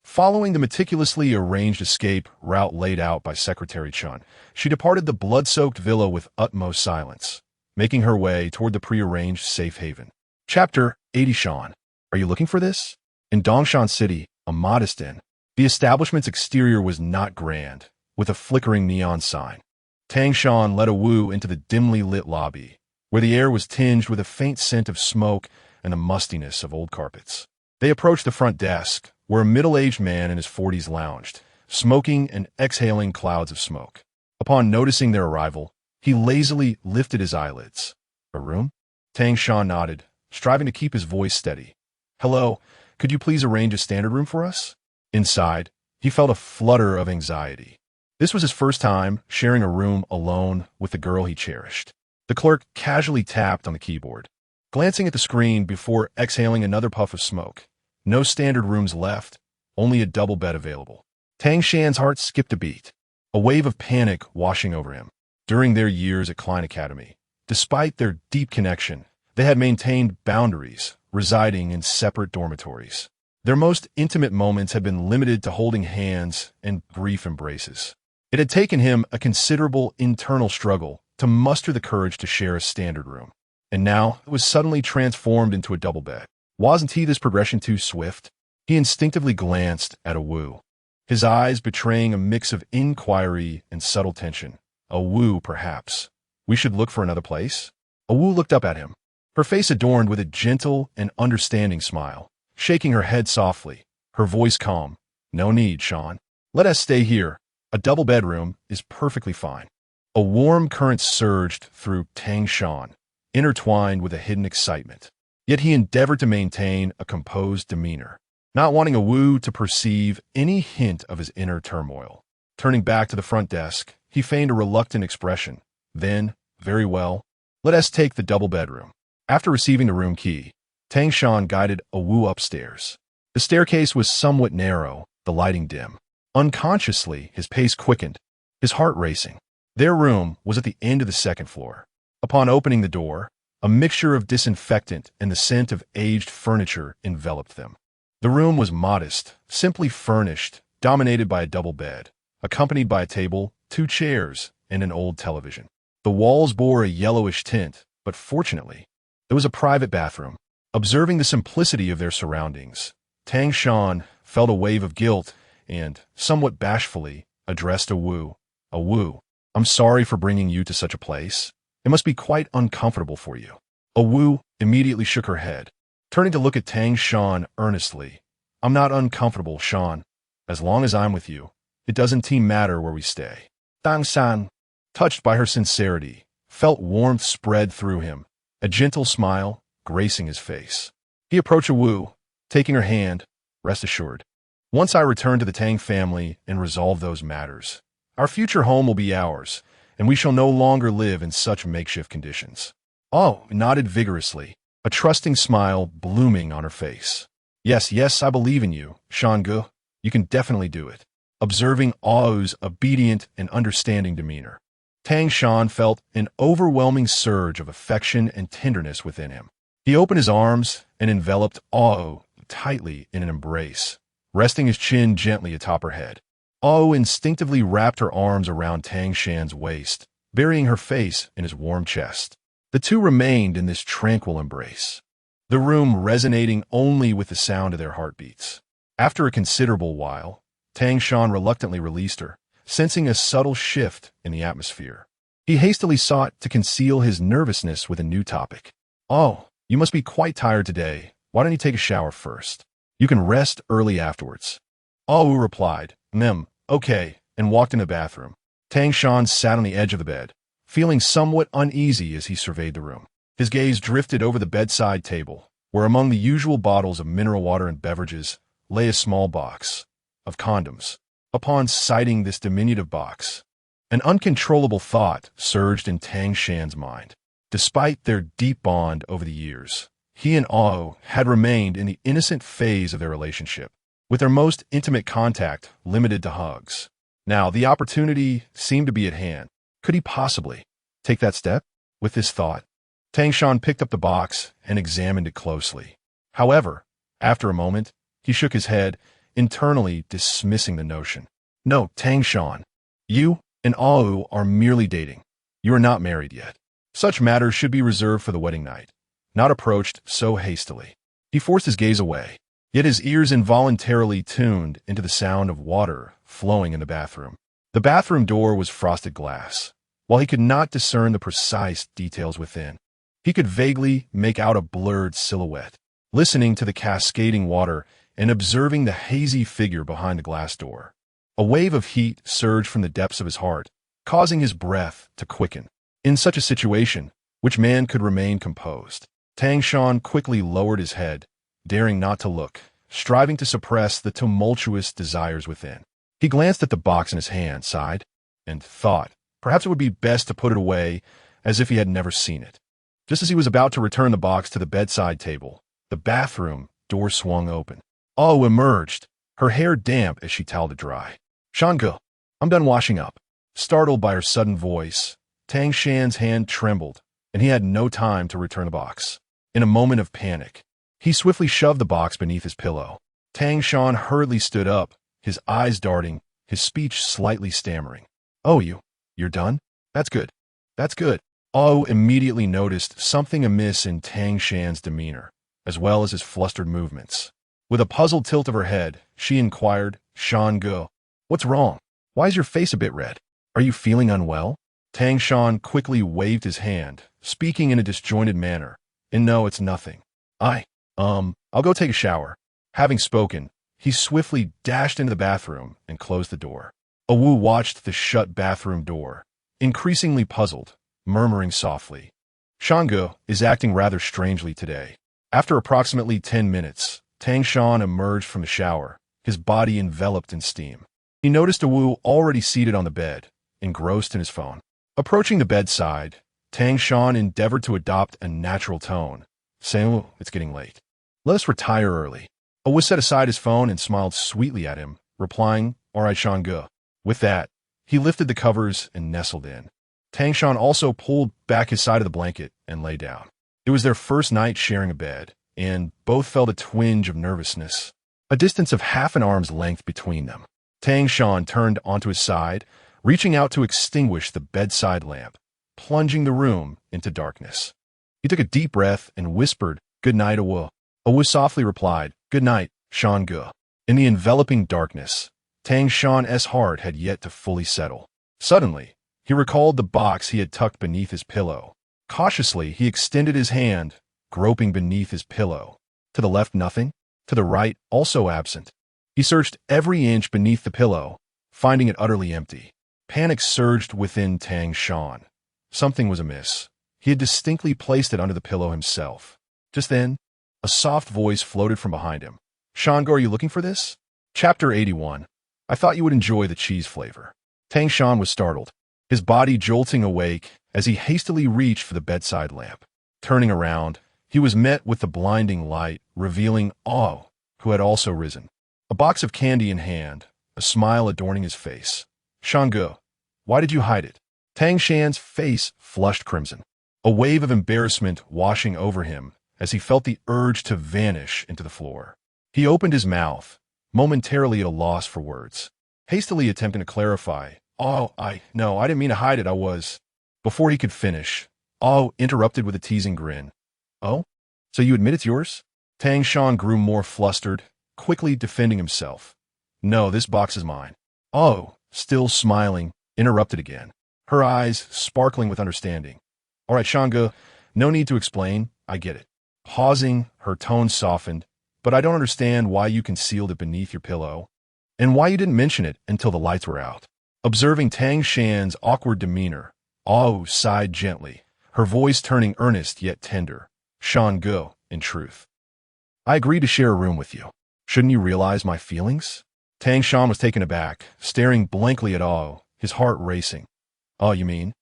Speaker 1: Following the meticulously arranged escape route laid out by Secretary Chun, she departed the blood-soaked villa with utmost silence, making her way toward the prearranged safe haven. Chapter 80. Shan. Are you looking for this? In Dongshan City, a modest inn, the establishment's exterior was not grand, with a flickering neon sign. Tang Shan led a Wu into the dimly lit lobby, where the air was tinged with a faint scent of smoke and the mustiness of old carpets. They approached the front desk, where a middle-aged man in his 40s lounged, smoking and exhaling clouds of smoke. Upon noticing their arrival, he lazily lifted his eyelids. A room? Tang Shan nodded, striving to keep his voice steady. Hello, could you please arrange a standard room for us? Inside, he felt a flutter of anxiety. This was his first time sharing a room alone with the girl he cherished. The clerk casually tapped on the keyboard, glancing at the screen before exhaling another puff of smoke. No standard rooms left, only a double bed available. Tang Shan's heart skipped a beat, a wave of panic washing over him. During their years at Klein Academy, despite their deep connection, they had maintained boundaries, residing in separate dormitories. Their most intimate moments had been limited to holding hands and brief embraces. It had taken him a considerable internal struggle to muster the courage to share a standard room, and now it was suddenly transformed into a double bed. Wasn't this progression too swift? He instinctively glanced at a Wu, his eyes betraying a mix of inquiry and subtle tension. A Wu, perhaps. We should look for another place? A Wu looked up at him, her face adorned with a gentle and understanding smile, shaking her head softly, her voice calm. No need, Shan. Let us stay here. A double bedroom is perfectly fine. A warm current surged through Tang Shan, intertwined with a hidden excitement. Yet he endeavored to maintain a composed demeanor, not wanting a Wu to perceive any hint of his inner turmoil. Turning back to the front desk, he feigned a reluctant expression. Then, very well, let us take the double bedroom. After receiving the room key, Tang Shan guided a Wu upstairs. The staircase was somewhat narrow, the lighting dim. Unconsciously, his pace quickened, his heart racing. Their room was at the end of the second floor. Upon opening the door, a mixture of disinfectant and the scent of aged furniture enveloped them. The room was modest, simply furnished, dominated by a double bed, accompanied by a table, 2 chairs, and an old television. The walls bore a yellowish tint, but fortunately, there was a private bathroom. Observing the simplicity of their surroundings, Tang Shan felt a wave of guilt and, somewhat bashfully, addressed a Wu. A Wu, I'm sorry for bringing you to such a place. It must be quite uncomfortable for you. A Wu immediately shook her head, turning to look at Tang Shan earnestly. I'm not uncomfortable, Shan. As long as I'm with you, it doesn't matter where we stay. Tang Shan, touched by her sincerity, felt warmth spread through him, a gentle smile gracing his face. He approached a Wu, taking her hand. Rest assured, once I return to the Tang family and resolve those matters, our future home will be ours, and we shall no longer live in such makeshift conditions. Oh, nodded vigorously, a trusting smile blooming on her face. Yes, I believe in you, Shangu. You can definitely do it. Observing Ao's obedient and understanding demeanor, Tang Shan felt an overwhelming surge of affection and tenderness within him. He opened his arms and enveloped Ao tightly in an embrace, resting his chin gently atop her head. Ao instinctively wrapped her arms around Tang Shan's waist, burying her face in his warm chest. The two remained in this tranquil embrace, the room resonating only with the sound of their heartbeats. After a considerable while, Tang Shan reluctantly released her, sensing a subtle shift in the atmosphere. He hastily sought to conceal his nervousness with a new topic. Oh, you must be quite tired today. Why don't you take a shower first? You can rest early afterwards. Ao replied, okay, and walked in the bathroom. Tang Shan sat on the edge of the bed, feeling somewhat uneasy as he surveyed the room. His gaze drifted over the bedside table, where among the usual bottles of mineral water and beverages lay a small box of condoms. Upon sighting this diminutive box, an uncontrollable thought surged in Tang Shan's mind. Despite their deep bond over the years, he and Ao had remained in the innocent phase of their relationship, with their most intimate contact limited to hugs. Now, the opportunity seemed to be at hand. Could he possibly take that step? With this thought, Tang Shan picked up the box and examined it closely. However, after a moment, he shook his head, internally dismissing the notion. No, Tang Shan, you and Ao are merely dating. You are not married yet. Such matters should be reserved for the wedding night, not approached so hastily. He forced his gaze away, yet his ears involuntarily tuned into the sound of water flowing in the bathroom. The bathroom door was frosted glass. While he could not discern the precise details within, he could vaguely make out a blurred silhouette. Listening to the cascading water and observing the hazy figure behind the glass door, a wave of heat surged from the depths of his heart, causing his breath to quicken. In such a situation, which man could remain composed? Tang Shan quickly lowered his head, daring not to look, striving to suppress the tumultuous desires within. He glanced at the box in his hand, sighed, and thought perhaps it would be best to put it away as if he had never seen it. Just as he was about to return the box to the bedside table, the bathroom door swung open. Ao emerged, her hair damp as she toweled it dry. Shangu, I'm done washing up. Startled by her sudden voice, Tang Shan's hand trembled, and he had no time to return the box. In a moment of panic, he swiftly shoved the box beneath his pillow. Tang Shan hurriedly stood up, his eyes darting, his speech slightly stammering. Oh, you're done? That's good. That's good. Ao immediately noticed something amiss in Tang Shan's demeanor, as well as his flustered movements. With a puzzled tilt of her head, she inquired, Shangu, what's wrong? Why is your face a bit red? Are you feeling unwell? Tang Shan quickly waved his hand, speaking in a disjointed manner. And no, it's nothing. I'll go take a shower. Having spoken, he swiftly dashed into the bathroom and closed the door. Awu watched the shut bathroom door, increasingly puzzled, murmuring softly. Shangge is acting rather strangely today. After approximately 10 minutes, Tang Shan emerged from the shower, his body enveloped in steam. He noticed Awu already seated on the bed, engrossed in his phone. Approaching the bedside, Tang Shan endeavored to adopt a natural tone, saying, "It's getting late. Let us retire early." Awu set aside his phone and smiled sweetly at him, replying, "All right, Shangge." With that, he lifted the covers and nestled in. Tang Shan also pulled back his side of the blanket and lay down. It was their first night sharing a bed, and both felt a twinge of nervousness, a distance of half an arm's length between them. Tang Shan turned onto his side, reaching out to extinguish the bedside lamp, plunging the room into darkness. He took a deep breath and whispered, "Good night, Awu." Awu softly replied, "Good night, Shangge." In the enveloping darkness, Tang Shan's heart had yet to fully settle. Suddenly, he recalled the box he had tucked beneath his pillow. Cautiously, he extended his hand, groping beneath his pillow. To the left, nothing. To the right, also absent. He searched every inch beneath the pillow, finding it utterly empty. Panic surged within Tang Shan. Something was amiss. He had distinctly placed it under the pillow himself. Just then, a soft voice floated from behind him. "Shangge, are you looking for this?" Chapter 81. I thought you would enjoy the cheese flavor. Tang Shan was startled, his body jolting awake as he hastily reached for the bedside lamp. Turning around, he was met with the blinding light, revealing Awu, who had also risen. A box of candy in hand, a smile adorning his face. "Shangge, why did you hide it?" Tang Shan's face flushed crimson, a wave of embarrassment washing over him as he felt the urge to vanish into the floor. He opened his mouth, momentarily at a loss for words, hastily attempting to clarify. No, I didn't mean to hide it, I was..." Before he could finish, Awu interrupted with a teasing grin. "Oh? So you admit it's yours?" Tang Shan grew more flustered, quickly defending himself. "No, this box is mine." Awu, still smiling, interrupted again, her eyes sparkling with understanding. "All right, Shangge, no need to explain, I get it." Pausing, her tone softened, "But I don't understand why you concealed it beneath your pillow, and why you didn't mention it until the lights were out." Observing Tang Shan's awkward demeanor, Awu sighed gently, her voice turning earnest yet tender. "Shangge, in truth, I agreed to share a room with you. Shouldn't you realize my feelings?" Tang Shan was taken aback, staring blankly at Awu, his heart racing. "Oh, you mean?"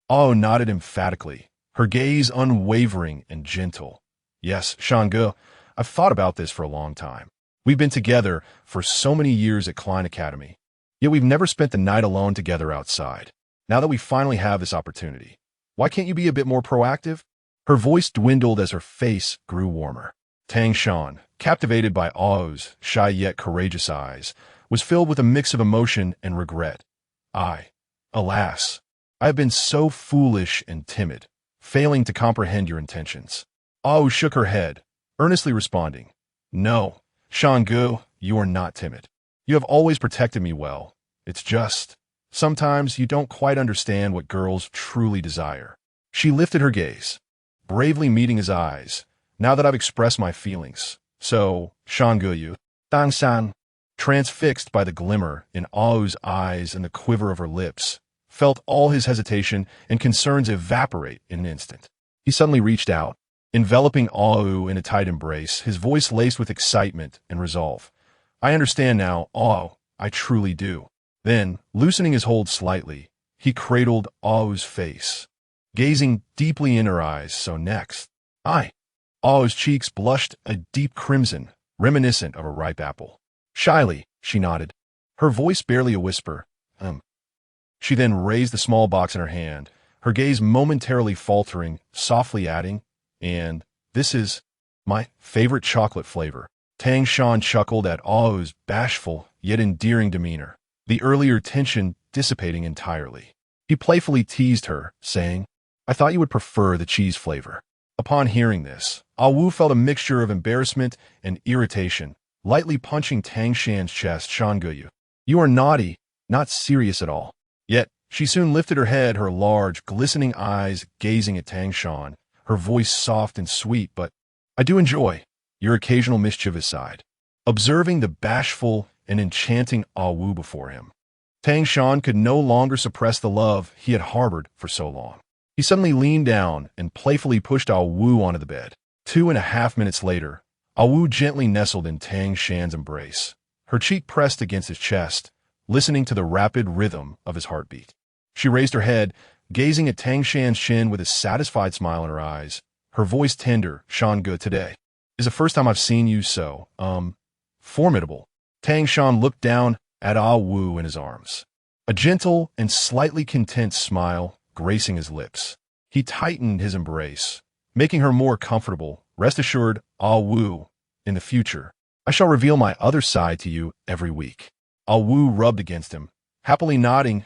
Speaker 1: Awu nodded emphatically, her gaze unwavering and gentle. "Yes, Shangge, I've thought about this for a long time. We've been together for so many years at Klein Academy, yet we've never spent the night alone together outside. Now that we finally have this opportunity, why can't you be a bit more proactive?" Her voice dwindled as her face grew warmer. Tang Shan, captivated by Awu's shy yet courageous eyes, was filled with a mix of emotion and regret. Alas, I have been so foolish and timid, failing to comprehend your intentions." Awu shook her head, earnestly responding, "No, Shangge, you are not timid. You have always protected me well. It's just, sometimes you don't quite understand what girls truly desire." She lifted her gaze, bravely meeting his eyes. "Now that I've expressed my feelings, so, Shangge, you..." Tang Shan, transfixed by the glimmer in Awu's eyes and the quiver of her lips, felt all his hesitation and concerns evaporate in an instant. He suddenly reached out, enveloping Awu in a tight embrace, his voice laced with excitement and resolve. "I understand now, Awu, I truly do." Then, loosening his hold slightly, he cradled Awu's face, gazing deeply in her eyes. "So next, Awu's cheeks blushed a deep crimson, reminiscent of a ripe apple. Shyly, she nodded, her voice barely a whisper. She then raised the small box in her hand, her gaze momentarily faltering, softly adding, "And this is my favorite chocolate flavor." Tang Shan chuckled at Awu's bashful yet endearing demeanor, the earlier tension dissipating entirely. He playfully teased her, saying, "I thought you would prefer the cheese flavor." Upon hearing this, Awu felt a mixture of embarrassment and irritation, lightly punching Tang Shan's chest. "Shangge, you are naughty, not serious at all." Yet, she soon lifted her head, her large, glistening eyes gazing at Tang Shan, her voice soft and sweet. "But I do enjoy your occasional mischievous side." Observing the bashful and enchanting Awu before him, Tang Shan could no longer suppress the love he had harbored for so long. He suddenly leaned down and playfully pushed Ao Wu onto the bed. 2.5 minutes later, Ao Wu gently nestled in Tang Shan's embrace, her cheek pressed against his chest, listening to the rapid rhythm of his heartbeat. She raised her head, gazing at Tang Shan's chin with a satisfied smile in her eyes, her voice tender. "Shan, good today. Is the first time I've seen you so, formidable." Tang Shan looked down at Ao Wu in his arms, a gentle and slightly content smile gracing his lips. He tightened his embrace, making her more comfortable. "Rest assured, Ao Wu, in the future, I shall reveal my other side to you every week." Ao Wu rubbed against him, happily nodding.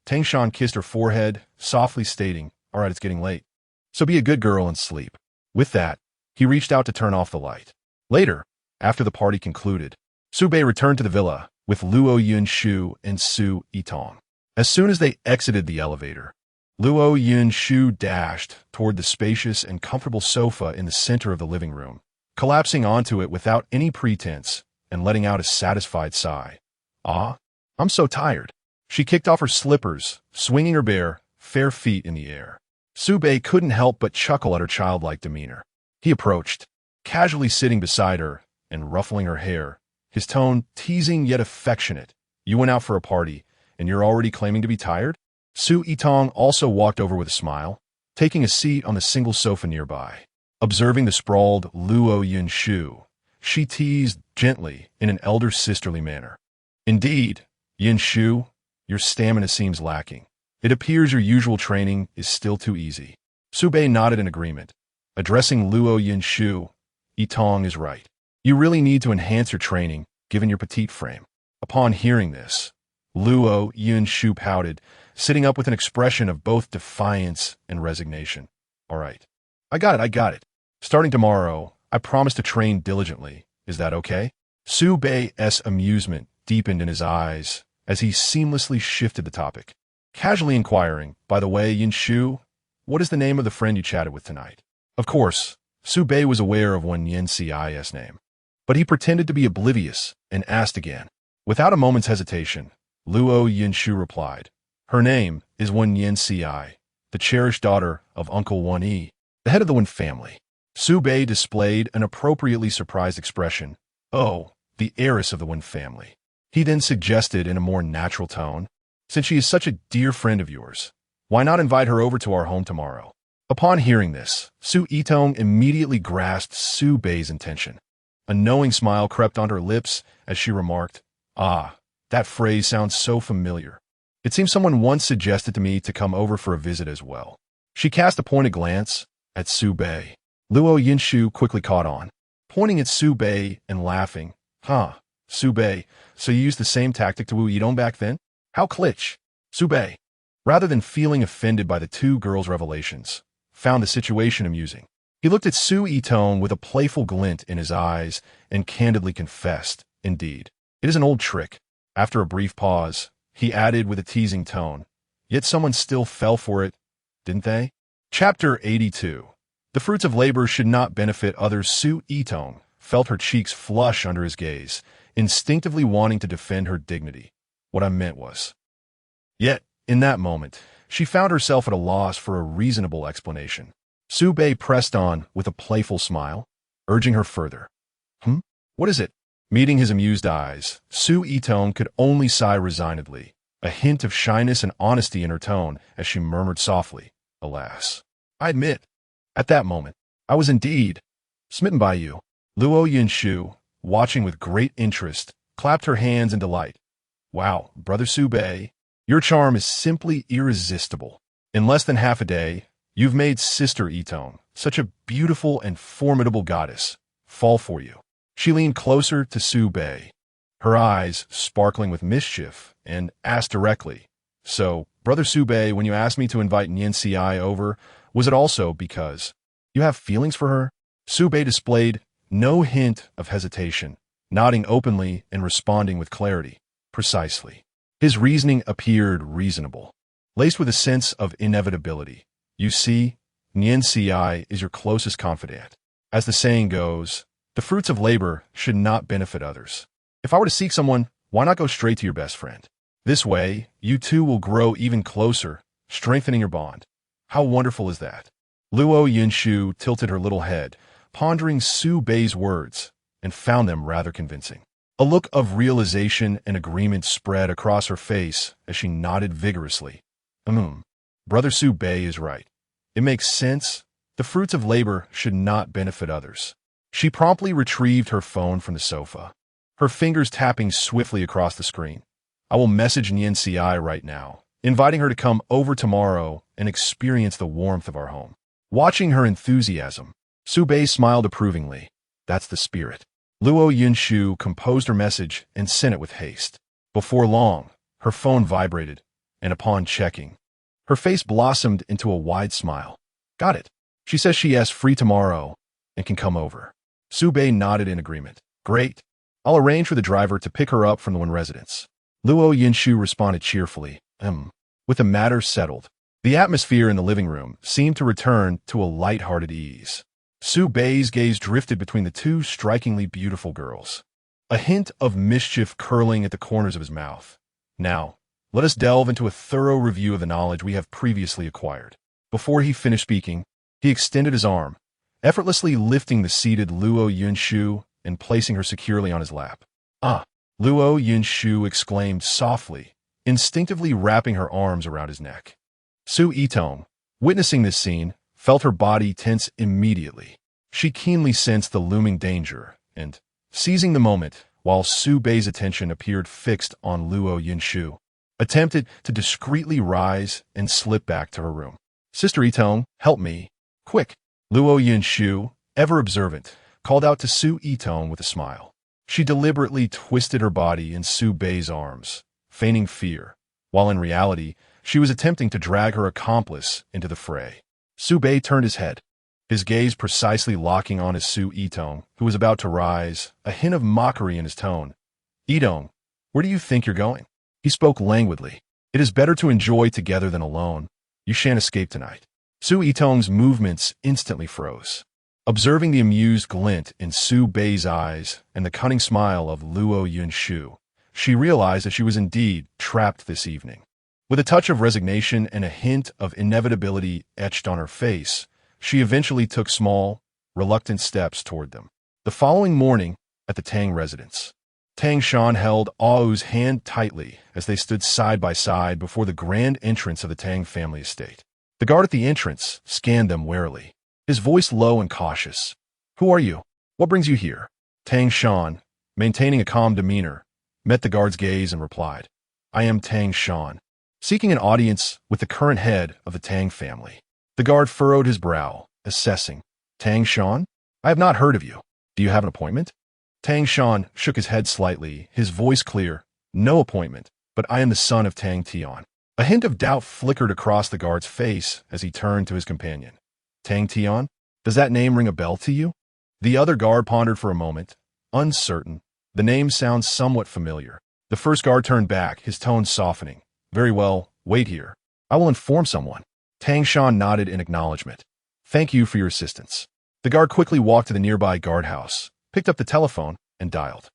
Speaker 1: Tang Shan kissed her forehead, softly stating, "All right, it's getting late, so be a good girl and sleep." With that, he reached out to turn off the light. Later, after the party concluded, Su Bei returned to the villa with Luo Yunshu and Su Yitong. As soon as they exited the elevator, Luo Yunshu dashed toward the spacious and comfortable sofa in the center of the living room, collapsing onto it without any pretense and letting out a satisfied sigh. "Ah, I'm so tired." She kicked off her slippers, swinging her bare, fair feet in the air. Su Bei couldn't help but chuckle at her childlike demeanor. He approached, casually sitting beside her and ruffling her hair, his tone teasing yet affectionate. "You went out for a party, and you're already claiming to be tired?" Su Yitong also walked over with a smile, taking a seat on the single sofa nearby. Observing the sprawled Luo Yunshu, she teased gently in an elder sisterly manner. "Indeed, Yunshu, your stamina seems lacking. It appears your usual training is still too easy." Su Bei nodded in agreement. Addressing Luo Yunshu, "Yitong is right. You really need to enhance your training, given your petite frame." Upon hearing this, Luo Yunshu pouted, sitting up with an expression of both defiance and resignation. "All right. I got it. Starting tomorrow, I promise to train diligently. Is that okay?" Su Bei's amusement deepened in his eyes as he seamlessly shifted the topic, casually inquiring, "By the way, Yunshu, what is the name of the friend you chatted with tonight?" Of course, Su Bei was aware of Wen Yanxi's name, but he pretended to be oblivious and asked again. Without a moment's hesitation, Luo Yunshu replied, "Her name is Wen Yanxi, the cherished daughter of Uncle Wen Yi, the head of the Wen family." Su Bei displayed an appropriately surprised expression. "Oh, the heiress of the Wen family." He then suggested in a more natural tone, "Since she is such a dear friend of yours, why not invite her over to our home tomorrow?" Upon hearing this, Su Yitong immediately grasped Su Bei's intention. A knowing smile crept onto her lips as she remarked, "Ah, that phrase sounds so familiar. It seems someone once suggested to me to come over for a visit as well." She cast a pointed glance at Su Bei. Luo Yunshu quickly caught on, pointing at Su Bei and laughing. "Huh, Su Bei, so you used the same tactic to woo Yitong back then? How klitsch." Su Bei, rather than feeling offended by the two girls' revelations, found the situation amusing. He looked at Su Yitong with a playful glint in his eyes and candidly confessed, "Indeed, it is an old trick." After a brief pause, he added with a teasing tone, "Yet someone still fell for it, didn't they?" Chapter 82. The fruits of labor should not benefit others. Su Yitong felt her cheeks flush under his gaze, instinctively wanting to defend her dignity. What I meant was. Yet, in that moment, she found herself at a loss for a reasonable explanation. Su Bei pressed on with a playful smile, urging her further. What is it?" Meeting his amused eyes, Su Yitong could only sigh resignedly, a hint of shyness and honesty in her tone as she murmured softly, "Alas, I admit, at that moment, I was indeed smitten by you." Luo Yunshu, watching with great interest, clapped her hands in delight. "Wow, Brother Su Bei, your charm is simply irresistible. In less than half a day, you've made Sister Yitong, such a beautiful and formidable goddess, fall for you." She leaned closer to Su Bei, her eyes sparkling with mischief, and asked directly, "So, Brother Su Bei, when you asked me to invite Yanxi over, was it also because you have feelings for her?" Su Bei displayed no hint of hesitation, nodding openly and responding with clarity. "Precisely." His reasoning appeared reasonable, laced with a sense of inevitability. "You see, Yanxi is your closest confidant. As the saying goes, the fruits of labor should not benefit others. If I were to seek someone, why not go straight to your best friend?" This way, you two will grow even closer, strengthening your bond. How wonderful is that? Luo Yinshu tilted her little head, pondering Su Bei's words, and found them rather convincing. A look of realization and agreement spread across her face as she nodded vigorously. Brother Su Bei is right. It makes sense. The fruits of labor should not benefit others. She promptly retrieved her phone from the sofa, her fingers tapping swiftly across the screen. I will message Nian Ci right now, inviting her to come over tomorrow and experience the warmth of our home. Watching her enthusiasm, Su Bei smiled approvingly. That's the spirit. Luo Yinshu composed her message and sent it with haste. Before long, her phone vibrated, and upon checking, her face blossomed into a wide smile. Got it. She says she is free tomorrow and can come over. Su Bei nodded in agreement. Great. I'll arrange for the driver to pick her up from the one residence. Luo Yinshu responded cheerfully. With the matter settled, the atmosphere in the living room seemed to return to a light-hearted ease. Su Bei's gaze drifted between the two strikingly beautiful girls, a hint of mischief curling at the corners of his mouth. Now, let us delve into a thorough review of the knowledge we have previously acquired. Before he finished speaking, he extended his arm, effortlessly lifting the seated Luo Yinshu and placing her securely on his lap. Luo Yinshu exclaimed softly, instinctively wrapping her arms around his neck. Su Yitong, witnessing this scene, felt her body tense immediately. She keenly sensed the looming danger and, seizing the moment, while Su Bei's attention appeared fixed on Luo Yinshu, attempted to discreetly rise and slip back to her room. Sister Yitong, help me. Quick! Luo Yinshu, ever observant, called out to Su Yitong with a smile. She deliberately twisted her body in Su Bei's arms, feigning fear, while in reality, she was attempting to drag her accomplice into the fray. Su Bei turned his head, his gaze precisely locking on his Su Yitong, who was about to rise, a hint of mockery in his tone. Yitong, where do you think you're going? He spoke languidly. It is better to enjoy together than alone. You shan't escape tonight. Su Yitong's movements instantly froze. Observing the amused glint in Su Bei's eyes and the cunning smile of Luo Yinshu, she realized that she was indeed trapped this evening. With a touch of resignation and a hint of inevitability etched on her face, she eventually took small, reluctant steps toward them. The following morning, at the Tang residence, Tang Shan held Ao's hand tightly as they stood side by side before the grand entrance of the Tang family estate. The guard at the entrance scanned them warily, his voice low and cautious. Who are you? What brings you here? Tang Shan, maintaining a calm demeanor, met the guard's gaze and replied, I am Tang Shan, seeking an audience with the current head of the Tang family. The guard furrowed his brow, assessing. Tang Shan? I have not heard of you. Do you have an appointment? Tang Shan shook his head slightly, his voice clear. No appointment, but I am the son of Tang Tian. A hint of doubt flickered across the guard's face as he turned to his companion. Tang Tian? Does that name ring a bell to you? The other guard pondered for a moment, uncertain. The name sounds somewhat familiar. The first guard turned back, his tone softening. Very well, wait here. I will inform someone. Tang Shan nodded in acknowledgement. Thank you for your assistance. The guard quickly walked to the nearby guardhouse, picked up the telephone, and dialed.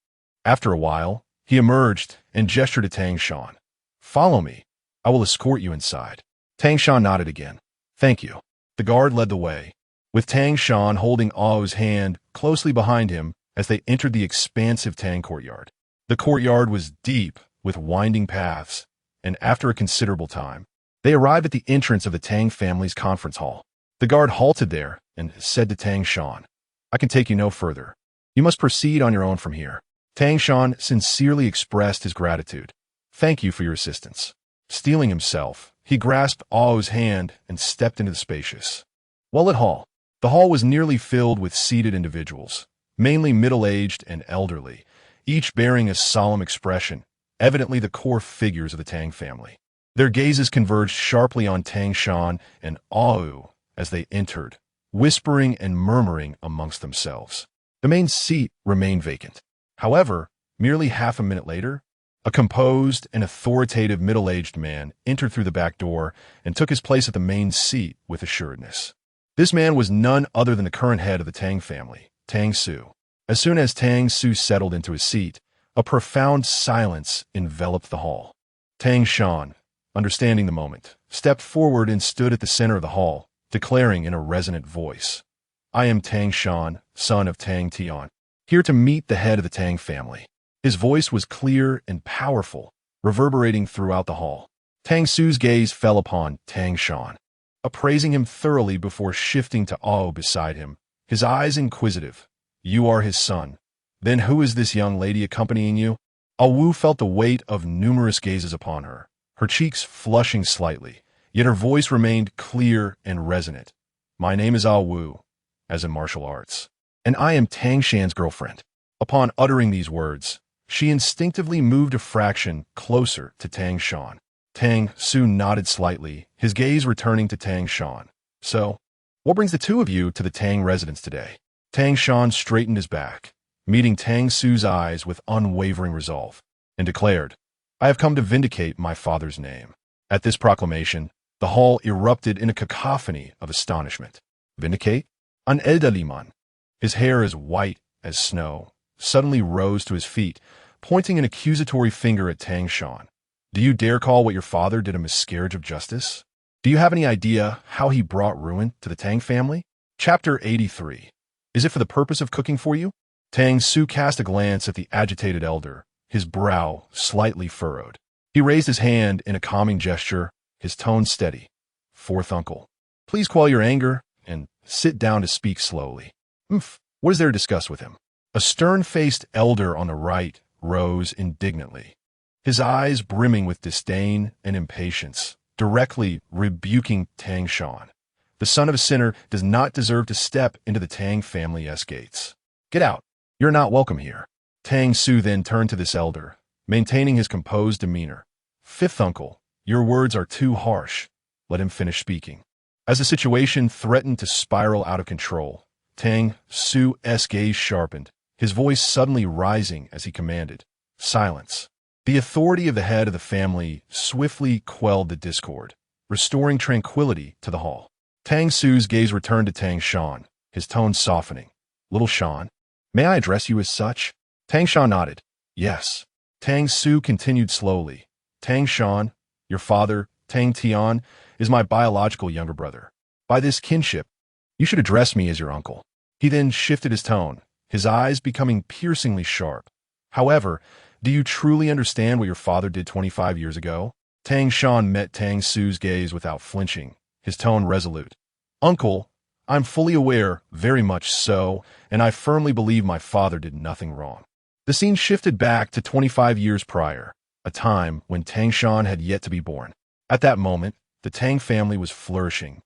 Speaker 1: After a while, he emerged and gestured to Tang Shan. Follow me. I will escort you inside. Tang Shan nodded again. Thank you. The guard led the way, with Tang Shan holding Ao's hand closely behind him as they entered the expansive Tang courtyard. The courtyard was deep with winding paths, and after a considerable time, they arrived at the entrance of the Tang family's conference hall. The guard halted there and said to Tang Shan, I can take you no further. You must proceed on your own from here. Tang Shan sincerely expressed his gratitude. Thank you for your assistance. Steeling himself, he grasped Ao's hand and stepped into the spacious, well-lit hall. The hall was nearly filled with seated individuals, mainly middle-aged and elderly, each bearing a solemn expression, evidently the core figures of the Tang family. Their gazes converged sharply on Tang Shan and Ao as they entered, whispering and murmuring amongst themselves. The main seat remained vacant. However, merely half a minute later, a composed and authoritative middle-aged man entered through the back door and took his place at the main seat with assuredness. This man was none other than the current head of the Tang family, Tang Su. As soon as Tang Su settled into his seat, a profound silence enveloped the hall. Tang Shan, understanding the moment, stepped forward and stood at the center of the hall, declaring in a resonant voice, "I am Tang Shan, son of Tang Tian, here to meet the head of the Tang family." His voice was clear and powerful, reverberating throughout the hall. Tang Su's gaze fell upon Tang Shan, appraising him thoroughly before shifting to Ao beside him, his eyes inquisitive. "You are his son. Then who is this young lady accompanying you?" Ao Wu felt the weight of numerous gazes upon her, her cheeks flushing slightly, yet her voice remained clear and resonant. "My name is Ao Wu, as in martial arts, and I am Tang Shan's girlfriend." Upon uttering these words, she instinctively moved a fraction closer to Tang Shan. Tang Su nodded slightly, his gaze returning to Tang Shan. "So, what brings the two of you to the Tang residence today?" Tang Shan straightened his back, meeting Tang Su's eyes with unwavering resolve, and declared, "I have come to vindicate my father's name." At this proclamation, the hall erupted in a cacophony of astonishment. "Vindicate?" An elderly man, his hair as white as snow, suddenly rose to his feet, pointing an accusatory finger at Tang Shan. "Do you dare call what your father did a miscarriage of justice? Do you have any idea how he brought ruin to the Tang family?" Chapter 83. Is it for the purpose of cooking for you? Tang Su cast a glance at the agitated elder, his brow slightly furrowed. He raised his hand in a calming gesture, his tone steady. "Fourth uncle, please quell your anger and sit down to speak slowly." What is there to discuss with him?" A stern-faced elder on the right rose indignantly, his eyes brimming with disdain and impatience, directly rebuking Tang Shan. "The son of a sinner does not deserve to step into the Tang family's gates. Get out. You're not welcome here." Tang Su then turned to this elder, maintaining his composed demeanor. "Fifth uncle, your words are too harsh. Let him finish speaking." As the situation threatened to spiral out of control, Tang Su's gaze sharpened, his voice suddenly rising as he commanded, "Silence." The authority of the head of the family swiftly quelled the discord, restoring tranquility to the hall. Tang Su's gaze returned to Tang Shan, his tone softening. "Little Shan, may I address you as such?" Tang Shan nodded. "Yes." Tang Su continued slowly. "Tang Shan, your father, Tang Tian, is my biological younger brother. By this kinship, you should address me as your uncle." He then shifted his tone, his eyes becoming piercingly sharp. "However, do you truly understand what your father did 25 years ago?" Tang Shan met Tang Su's gaze without flinching, his tone resolute. "Uncle, I'm fully aware, very much so, and I firmly believe my father did nothing wrong." The scene shifted back to 25 years prior, a time when Tang Shan had yet to be born. At that moment, the Tang family was flourishing,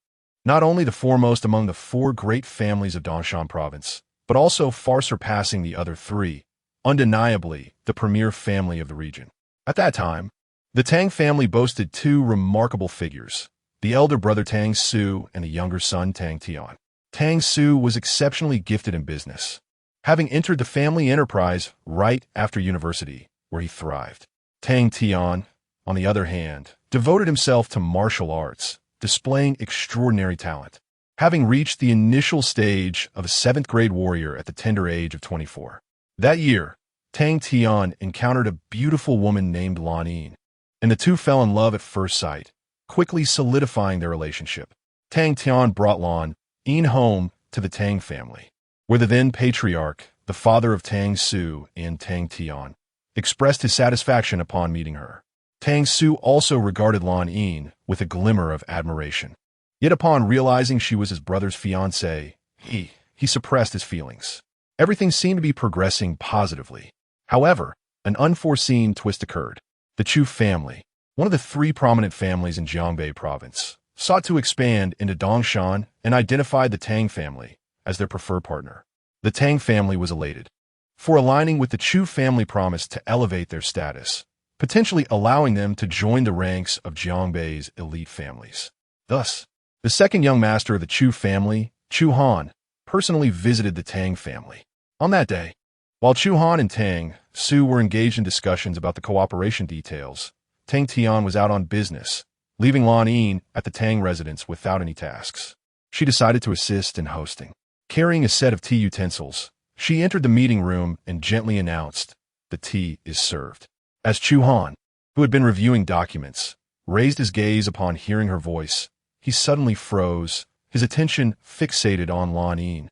Speaker 1: not only the foremost among the four great families of Dongshan province, but also far surpassing the other three, undeniably the premier family of the region. At that time, the Tang family boasted two remarkable figures, the elder brother Tang Su and the younger son Tang Tian. Tang Su was exceptionally gifted in business, having entered the family enterprise right after university, where he thrived. Tang Tian, on the other hand, devoted himself to martial arts, displaying extraordinary talent, having reached the initial stage of a 7th-grade warrior at the tender age of 24. That year, Tang Tian encountered a beautiful woman named Lan Yin, and the two fell in love at first sight, quickly solidifying their relationship. Tang Tian brought Lan Yin home to the Tang family, where the then patriarch, the father of Tang Su and Tang Tian, expressed his satisfaction upon meeting her. Tang Su also regarded Lan Yin with a glimmer of admiration. Yet upon realizing she was his brother's fiancée, he suppressed his feelings. Everything seemed to be progressing positively. However, an unforeseen twist occurred. The Chu family, one of the three prominent families in Jiangbei province, sought to expand into Dongshan and identified the Tang family as their preferred partner. The Tang family was elated, for aligning with the Chu family promise to elevate their status, potentially allowing them to join the ranks of Jiangbei's elite families. Thus, the second young master of the Chu family, Chu Han, personally visited the Tang family. On that day, while Chu Han and Tang Su were engaged in discussions about the cooperation details, Tang Tian was out on business, leaving Lan Yin at the Tang residence without any tasks. She decided to assist in hosting. Carrying a set of tea utensils, she entered the meeting room and gently announced, "The tea is served." As Chu Han, who had been reviewing documents, raised his gaze upon hearing her voice. He suddenly froze, his attention fixated on Lan Yin.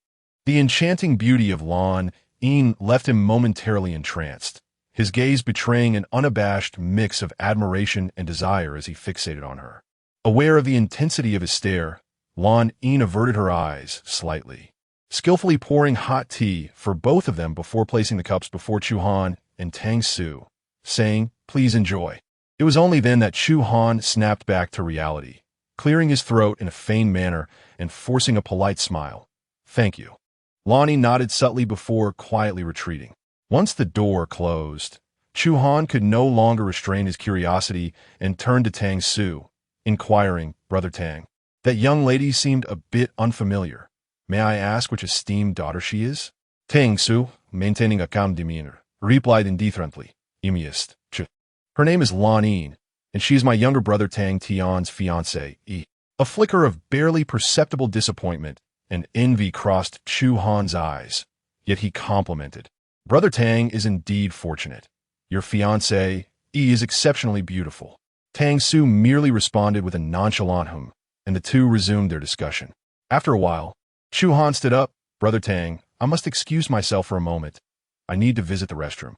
Speaker 1: The enchanting beauty of Lan Yin left him momentarily entranced, his gaze betraying an unabashed mix of admiration and desire as he fixated on her. Aware of the intensity of his stare, Lan Yin averted her eyes slightly, skillfully pouring hot tea for both of them before placing the cups before Chu Han and Tang Su, saying, "Please enjoy." It was only then that Chu Han snapped back to reality, clearing his throat in a feigned manner and forcing a polite smile. "Thank you." Lan Yin nodded subtly before quietly retreating. Once the door closed, Chu Han could no longer restrain his curiosity and turned to Tang Su, inquiring, "Brother Tang, that young lady seemed a bit unfamiliar. May I ask which esteemed daughter she is?" Tang Su, maintaining a calm demeanor, replied indifferently, "Imiest, ch. Her name is Lan Yin, and she is my younger brother Tang Tian's fiancée. A flicker of barely perceptible disappointment and envy crossed Chu Han's eyes, yet he complimented. "Brother Tang is indeed fortunate. Your fiancée, is exceptionally beautiful." Tang Su merely responded with a nonchalant hum, and the two resumed their discussion. After a while, Chu Han stood up. "Brother Tang, I must excuse myself for a moment. I need to visit the restroom."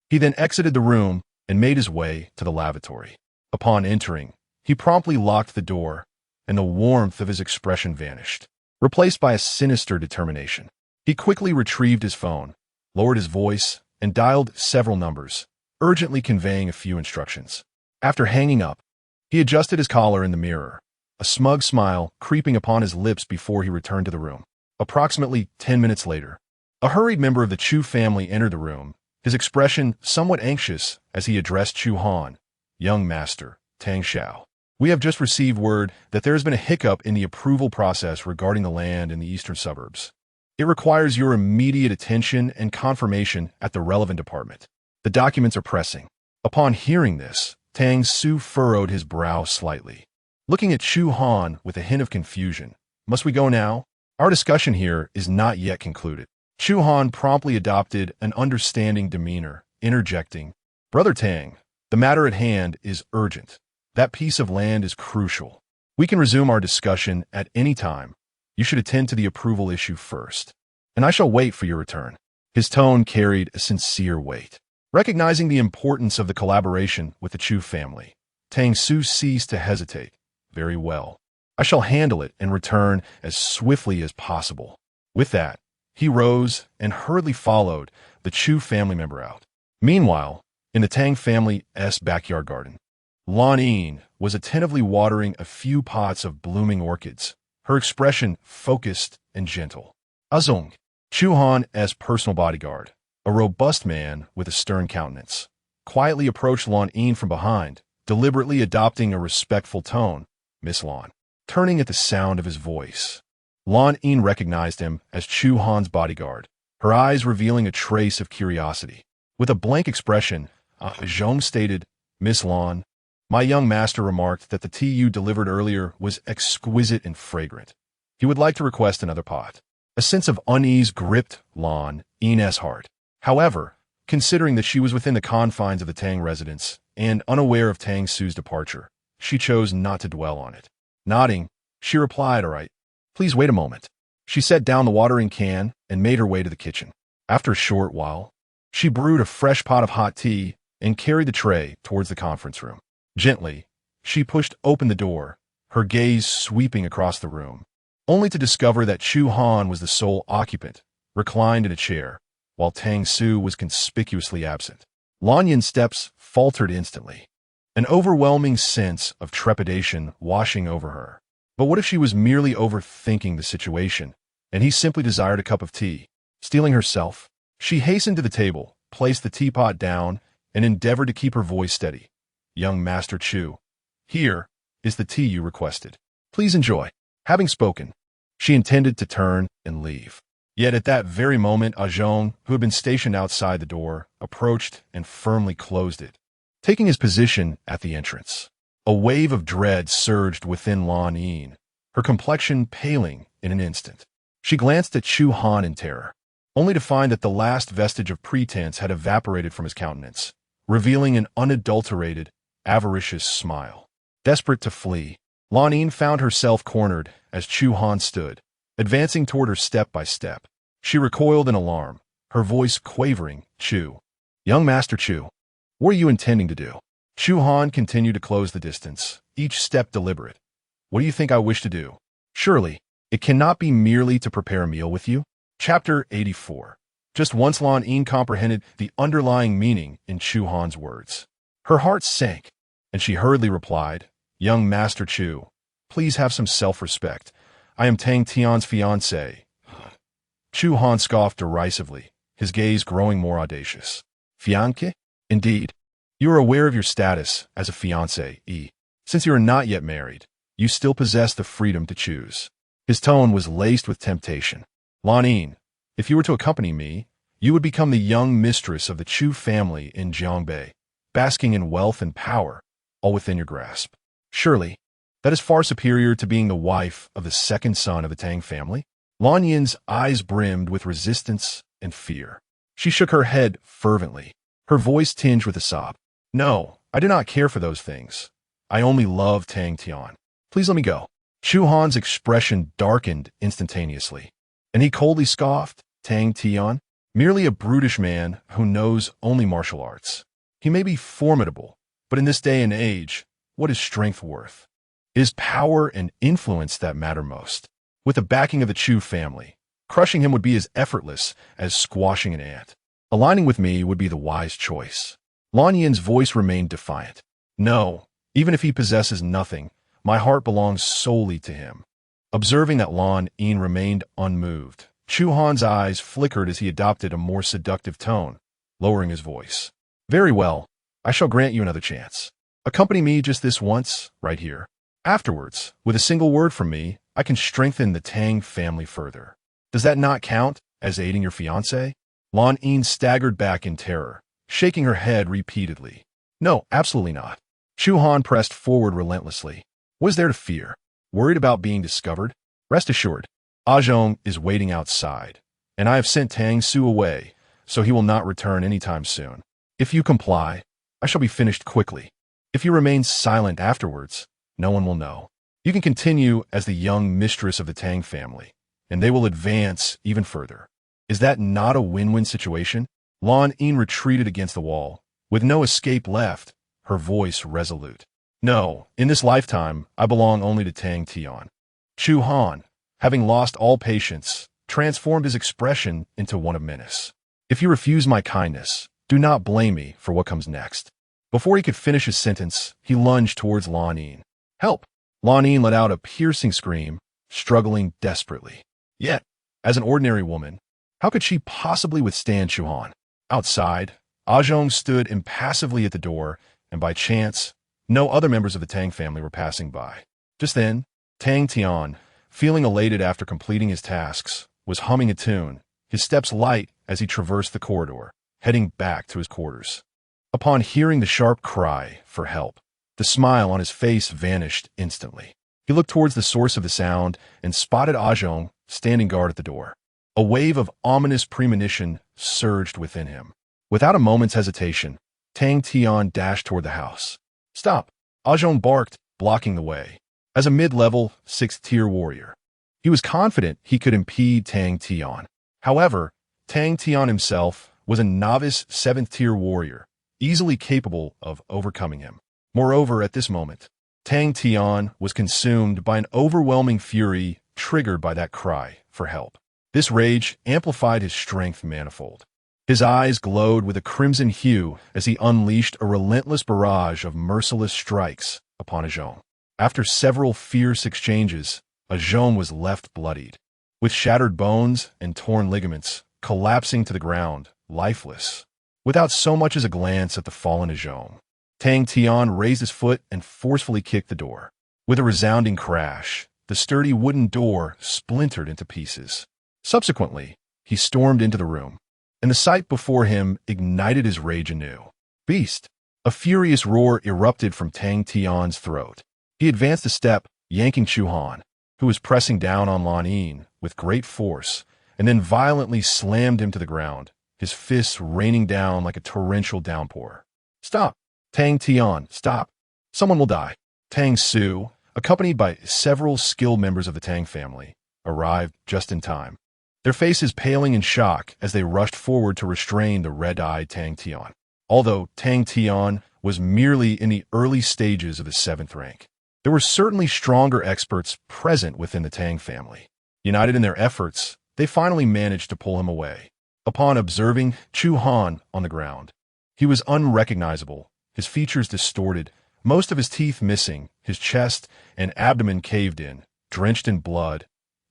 Speaker 1: He then exited the room and made his way to the lavatory. Upon entering, he promptly locked the door, and the warmth of his expression vanished, replaced by a sinister determination. He quickly retrieved his phone, lowered his voice, and dialed several numbers, urgently conveying a few instructions. After hanging up, he adjusted his collar in the mirror, a smug smile creeping upon his lips before he returned to the room. Approximately 10 minutes later, a hurried member of the Chu family entered the room, his expression somewhat anxious as he addressed Chu Han. "Young master, Tang Xiao. We have just received word that there has been a hiccup in the approval process regarding the land in the eastern suburbs. It requires your immediate attention and confirmation at the relevant department. The documents are pressing." Upon hearing this, Tang Su furrowed his brow slightly, looking at Chu Han with a hint of confusion. "Must we go now? Our discussion here is not yet concluded." Chu Han promptly adopted an understanding demeanor, interjecting, "Brother Tang, the matter at hand is urgent. That piece of land is crucial. We can resume our discussion at any time. You should attend to the approval issue first, and I shall wait for your return." His tone carried a sincere weight. Recognizing the importance of the collaboration with the Chu family, Tang Su ceased to hesitate. "Very well. I shall handle it and return as swiftly as possible." With that, he rose and hurriedly followed the Chu family member out. Meanwhile, in the Tang family's backyard garden, Lan Yin was attentively watering a few pots of blooming orchids, her expression focused and gentle. Azong, Chu Han's personal bodyguard, a robust man with a stern countenance, quietly approached Lan Yin from behind, deliberately adopting a respectful tone. "Miss Lan." Turning at the sound of his voice, Lan Yin recognized him as Chu Han's bodyguard, her eyes revealing a trace of curiosity. With a blank expression, Zhong stated, "Miss Lan, my young master remarked that the tea you delivered earlier was exquisite and fragrant. He would like to request another pot." A sense of unease gripped Lan Yin's heart. However, considering that she was within the confines of the Tang residence and unaware of Tang Su's departure, she chose not to dwell on it. Nodding, she replied, "All right. Please wait a moment." She set down the watering can and made her way to the kitchen. After a short while, she brewed a fresh pot of hot tea and carried the tray towards the conference room. Gently, she pushed open the door, her gaze sweeping across the room, only to discover that Chu Han was the sole occupant, reclined in a chair, while Tang Su was conspicuously absent. Lan Yin's steps faltered instantly, an overwhelming sense of trepidation washing over her. But what if she was merely overthinking the situation, and he simply desired a cup of tea? Steeling herself, she hastened to the table, placed the teapot down, and endeavored to keep her voice steady. "Young Master Chu, here is the tea you requested. Please enjoy." Having spoken, she intended to turn and leave. Yet at that very moment, Zhong, who had been stationed outside the door, approached and firmly closed it, taking his position at the entrance. A wave of dread surged within Lan Yin, her complexion paling in an instant. She glanced at Chu Han in terror, only to find that the last vestige of pretense had evaporated from his countenance, revealing an unadulterated, avaricious smile. Desperate to flee, Lan Yin found herself cornered as Chu Han stood, advancing toward her step by step. She recoiled in alarm, her voice quavering. Chu. Young Master Chu. What are you intending to do? Chu Han continued to close the distance, each step deliberate. What do you think I wish to do? Surely, it cannot be merely to prepare a meal with you? Chapter 84. Just once Lan Yin comprehended the underlying meaning in Chu Han's words. Her heart sank, and she hurriedly replied, Young Master Chu, please have some self-respect. I am Tang Tian's fiancé. Chu Han scoffed derisively, his gaze growing more audacious. Fiancé? Indeed. You are aware of your status as a fiancé. Since you are not yet married, you still possess the freedom to choose. His tone was laced with temptation. Lan Yin, if you were to accompany me, you would become the young mistress of the Chu family in Jiangbei, basking in wealth and power, all within your grasp. Surely, that is far superior to being the wife of the second son of the Tang family? Lan Yin's eyes brimmed with resistance and fear. She shook her head fervently, her voice tinged with a sob. No, I do not care for those things. I only love Tang Tian. Please let me go. Chu Han's expression darkened instantaneously, and he coldly scoffed, Tang Tian, merely a brutish man who knows only martial arts. He may be formidable, but in this day and age, what is strength worth? It is power and influence that matter most. With the backing of the Chu family, crushing him would be as effortless as squashing an ant. Aligning with me would be the wise choice. Lan Yin's voice remained defiant. No, even if he possesses nothing, my heart belongs solely to him. Observing that Lan Yin remained unmoved, Chu Han's eyes flickered as he adopted a more seductive tone, lowering his voice. Very well, I shall grant you another chance. Accompany me just this once, right here. Afterwards, with a single word from me, I can strengthen the Tang family further. Does that not count as aiding your fiancé? Lan Yin staggered back in terror, shaking her head repeatedly. No, absolutely not. Chu Han pressed forward relentlessly. What is there to fear? Worried about being discovered? Rest assured, Zhong is waiting outside, and I have sent Tang Su away, so he will not return anytime soon. If you comply, I shall be finished quickly. If you remain silent afterwards, no one will know. You can continue as the young mistress of the Tang family, and they will advance even further. Is that not a win-win situation? Lan Yin retreated against the wall, with no escape left, her voice resolute. No, in this lifetime, I belong only to Tang Tian. Chu Han, having lost all patience, transformed his expression into one of menace. If you refuse my kindness, do not blame me for what comes next. Before he could finish his sentence, he lunged towards Lan Yin. Help! Lan Yin let out a piercing scream, struggling desperately. Yet, as an ordinary woman, how could she possibly withstand Chu Han? Outside, Zhong stood impassively at the door, and by chance, no other members of the Tang family were passing by. Just then, Tang Tian, feeling elated after completing his tasks, was humming a tune, his steps light as he traversed the corridor, heading back to his quarters. Upon hearing the sharp cry for help, the smile on his face vanished instantly. He looked towards the source of the sound and spotted Zhong standing guard at the door. A wave of ominous premonition surged within him. Without a moment's hesitation, Tang Tian dashed toward the house. Stop! Zhong barked, blocking the way. As a mid-level, 6th-tier warrior, he was confident he could impede Tang Tian. However, Tang Tian himself was a novice 7th-tier warrior, easily capable of overcoming him. Moreover, at this moment, Tang Tian was consumed by an overwhelming fury triggered by that cry for help. This rage amplified his strength manifold. His eyes glowed with a crimson hue as he unleashed a relentless barrage of merciless strikes upon Zhong. After several fierce exchanges, Zhong was left bloodied, with shattered bones and torn ligaments, collapsing to the ground, lifeless. Without so much as a glance at the fallen Zhong, Tang Tian raised his foot and forcefully kicked the door. With a resounding crash, the sturdy wooden door splintered into pieces. Subsequently, he stormed into the room, and the sight before him ignited his rage anew. Beast! A furious roar erupted from Tang Tian's throat. He advanced a step, yanking Chu Han, who was pressing down on Lan Yin with great force, and then violently slammed him to the ground, his fists raining down like a torrential downpour. Stop! Tang Tian, stop! Someone will die. Tang Su, accompanied by several skilled members of the Tang family, arrived just in time. Their faces paling in shock as they rushed forward to restrain the red-eyed Tang Tian. Although Tang Tian was merely in the early stages of his 7th rank, there were certainly stronger experts present within the Tang family. United in their efforts, they finally managed to pull him away. Upon observing Chu Han on the ground, he was unrecognizable, his features distorted, most of his teeth missing, his chest and abdomen caved in, drenched in blood,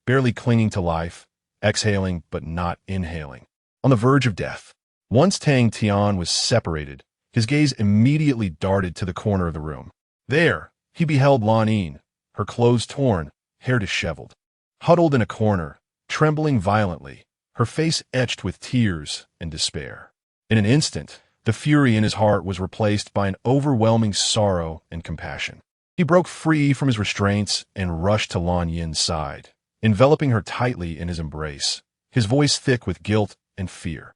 Speaker 1: barely clinging to life, exhaling but not inhaling, on the verge of death. Once Tang Tian was separated, his gaze immediately darted to the corner of the room. There, he beheld Lan Yin, her clothes torn, hair disheveled, huddled in a corner, trembling violently, her face etched with tears and despair. In an instant, the fury in his heart was replaced by an overwhelming sorrow and compassion. He broke free from his restraints and rushed to Lan Yin's side, enveloping her tightly in his embrace, his voice thick with guilt and fear.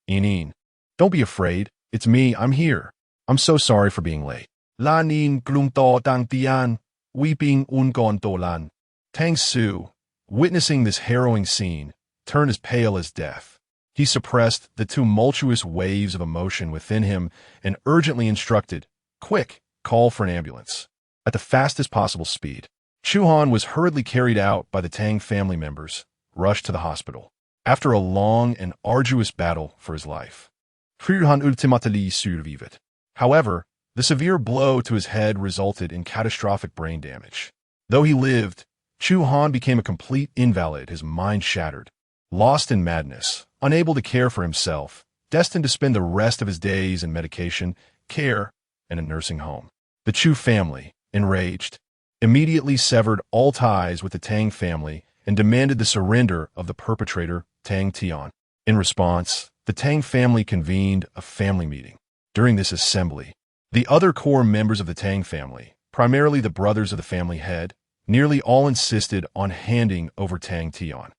Speaker 1: Yin, don't be afraid. It's me. I'm here. I'm so sorry for being late. Lan Yin glung to Tang Tian, weeping gon to Lan. Tang Su, witnessing this harrowing scene, turned as pale as death. He suppressed the tumultuous waves of emotion within him and urgently instructed, "Quick, call for an ambulance." At the fastest possible speed, Chu Han was hurriedly carried out by the Tang family members, rushed to the hospital. After a long and arduous battle for his life, Chu Han ultimately survived. However, the severe blow to his head resulted in catastrophic brain damage. Though he lived, Chu Han became a complete invalid, his mind shattered, lost in madness, unable to care for himself, destined to spend the rest of his days in medication, care, and a nursing home. The Chu family, enraged, immediately severed all ties with the Tang family and demanded the surrender of the perpetrator, Tang Tian. In response, the Tang family convened a family meeting. During this assembly, the other core members of the Tang family, primarily the brothers of the family head, nearly all insisted on handing over Tang Tian.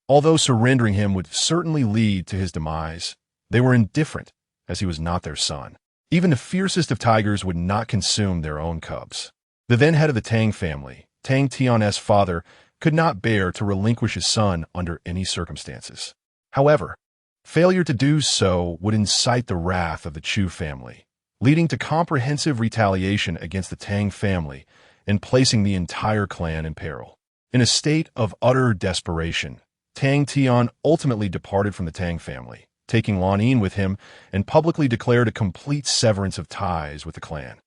Speaker 1: Although surrendering him would certainly lead to his demise, they were indifferent, as he was not their son. Even the fiercest of tigers would not consume their own cubs. The then head of the Tang family, Tang Tian's father, could not bear to relinquish his son under any circumstances. However, failure to do so would incite the wrath of the Chu family, leading to comprehensive retaliation against the Tang family and placing the entire clan in peril. In a state of utter desperation, Tang Tian ultimately departed from the Tang family, taking Lan Yin with him, and publicly declared a complete severance of ties with the clan.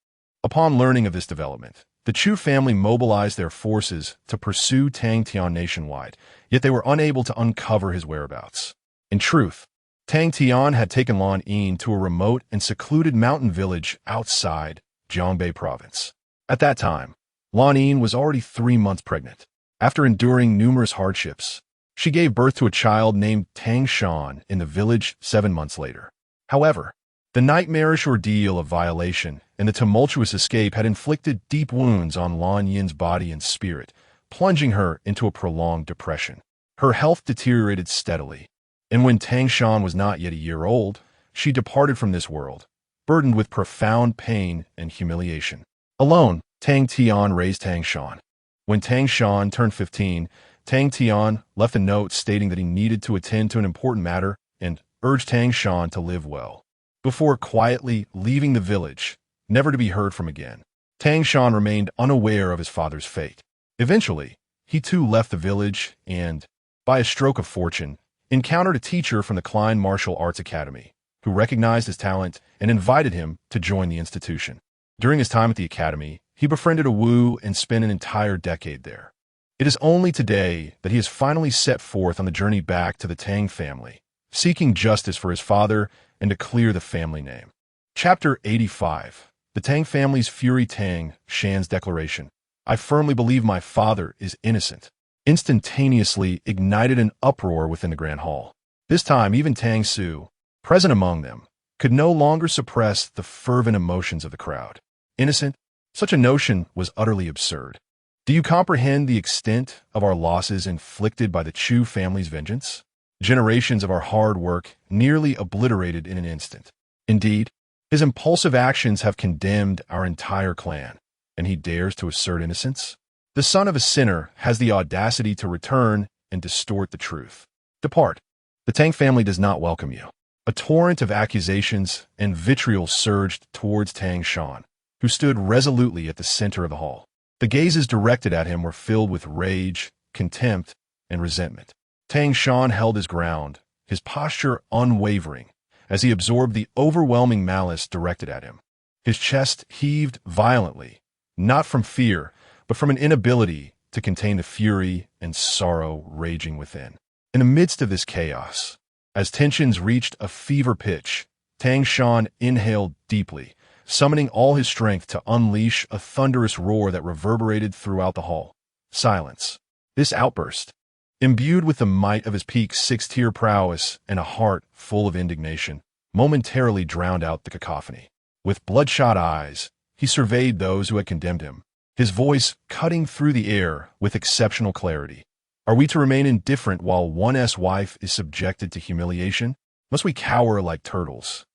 Speaker 1: Upon learning of this development, the Chu family mobilized their forces to pursue Tang Tian nationwide, yet they were unable to uncover his whereabouts. In truth, Tang Tian had taken Lan Yin to a remote and secluded mountain village outside Jiangbei province. At that time, Lan Yin was already 3 months pregnant. After enduring numerous hardships, she gave birth to a child named Tang Shan in the village 7 months later. However, the nightmarish ordeal of violation and the tumultuous escape had inflicted deep wounds on Lan Yin's body and spirit, plunging her into a prolonged depression. Her health deteriorated steadily, and when Tang Shan was not yet a year old, she departed from this world, burdened with profound pain and humiliation. Alone, Tang Tian raised Tang Shan. When Tang Shan turned 15, Tang Tian left a note stating that he needed to attend to an important matter and urged Tang Shan to live well, before quietly leaving the village, never to be heard from again. Tang Shan remained unaware of his father's fate. Eventually, he too left the village and, by a stroke of fortune, encountered a teacher from the Klein Martial Arts Academy, who recognized his talent and invited him to join the institution. During his time at the academy, he befriended a Wu and spent an entire decade there. It is only today that he has finally set forth on the journey back to the Tang family, seeking justice for his father and to clear the family name. Chapter 85. The Tang family's Fury. Tang Shan's declaration, "I firmly believe my father is innocent," instantaneously ignited an uproar within the Grand Hall. This time, even Tang Su, present among them, could no longer suppress the fervent emotions of the crowd. Innocent? Such a notion was utterly absurd. Do you comprehend the extent of our losses inflicted by the Chu family's vengeance? Generations of our hard work nearly obliterated in an instant. Indeed, his impulsive actions have condemned our entire clan. and he dares to assert innocence? The son of a sinner has the audacity to return and distort the truth. Depart. The Tang family does not welcome you. A torrent of accusations and vitriol surged towards Tang Shan, who stood resolutely at the center of the hall. The gazes directed at him were filled with rage, contempt, and resentment. Tang Shan held his ground, his posture unwavering, as he absorbed the overwhelming malice directed at him. His chest heaved violently, not from fear, but from an inability to contain the fury and sorrow raging within. In the midst of this chaos, as tensions reached a fever pitch, Tang Shan inhaled deeply, summoning all his strength to unleash a thunderous roar that reverberated throughout the hall. Silence. This outburst, imbued with the might of his peak six-tier prowess and a heart full of indignation, momentarily drowned out the cacophony. With bloodshot eyes, he surveyed those who had condemned him, his voice cutting through the air with exceptional clarity. Are we to remain indifferent while one's wife is subjected to humiliation? Must we cower like turtles,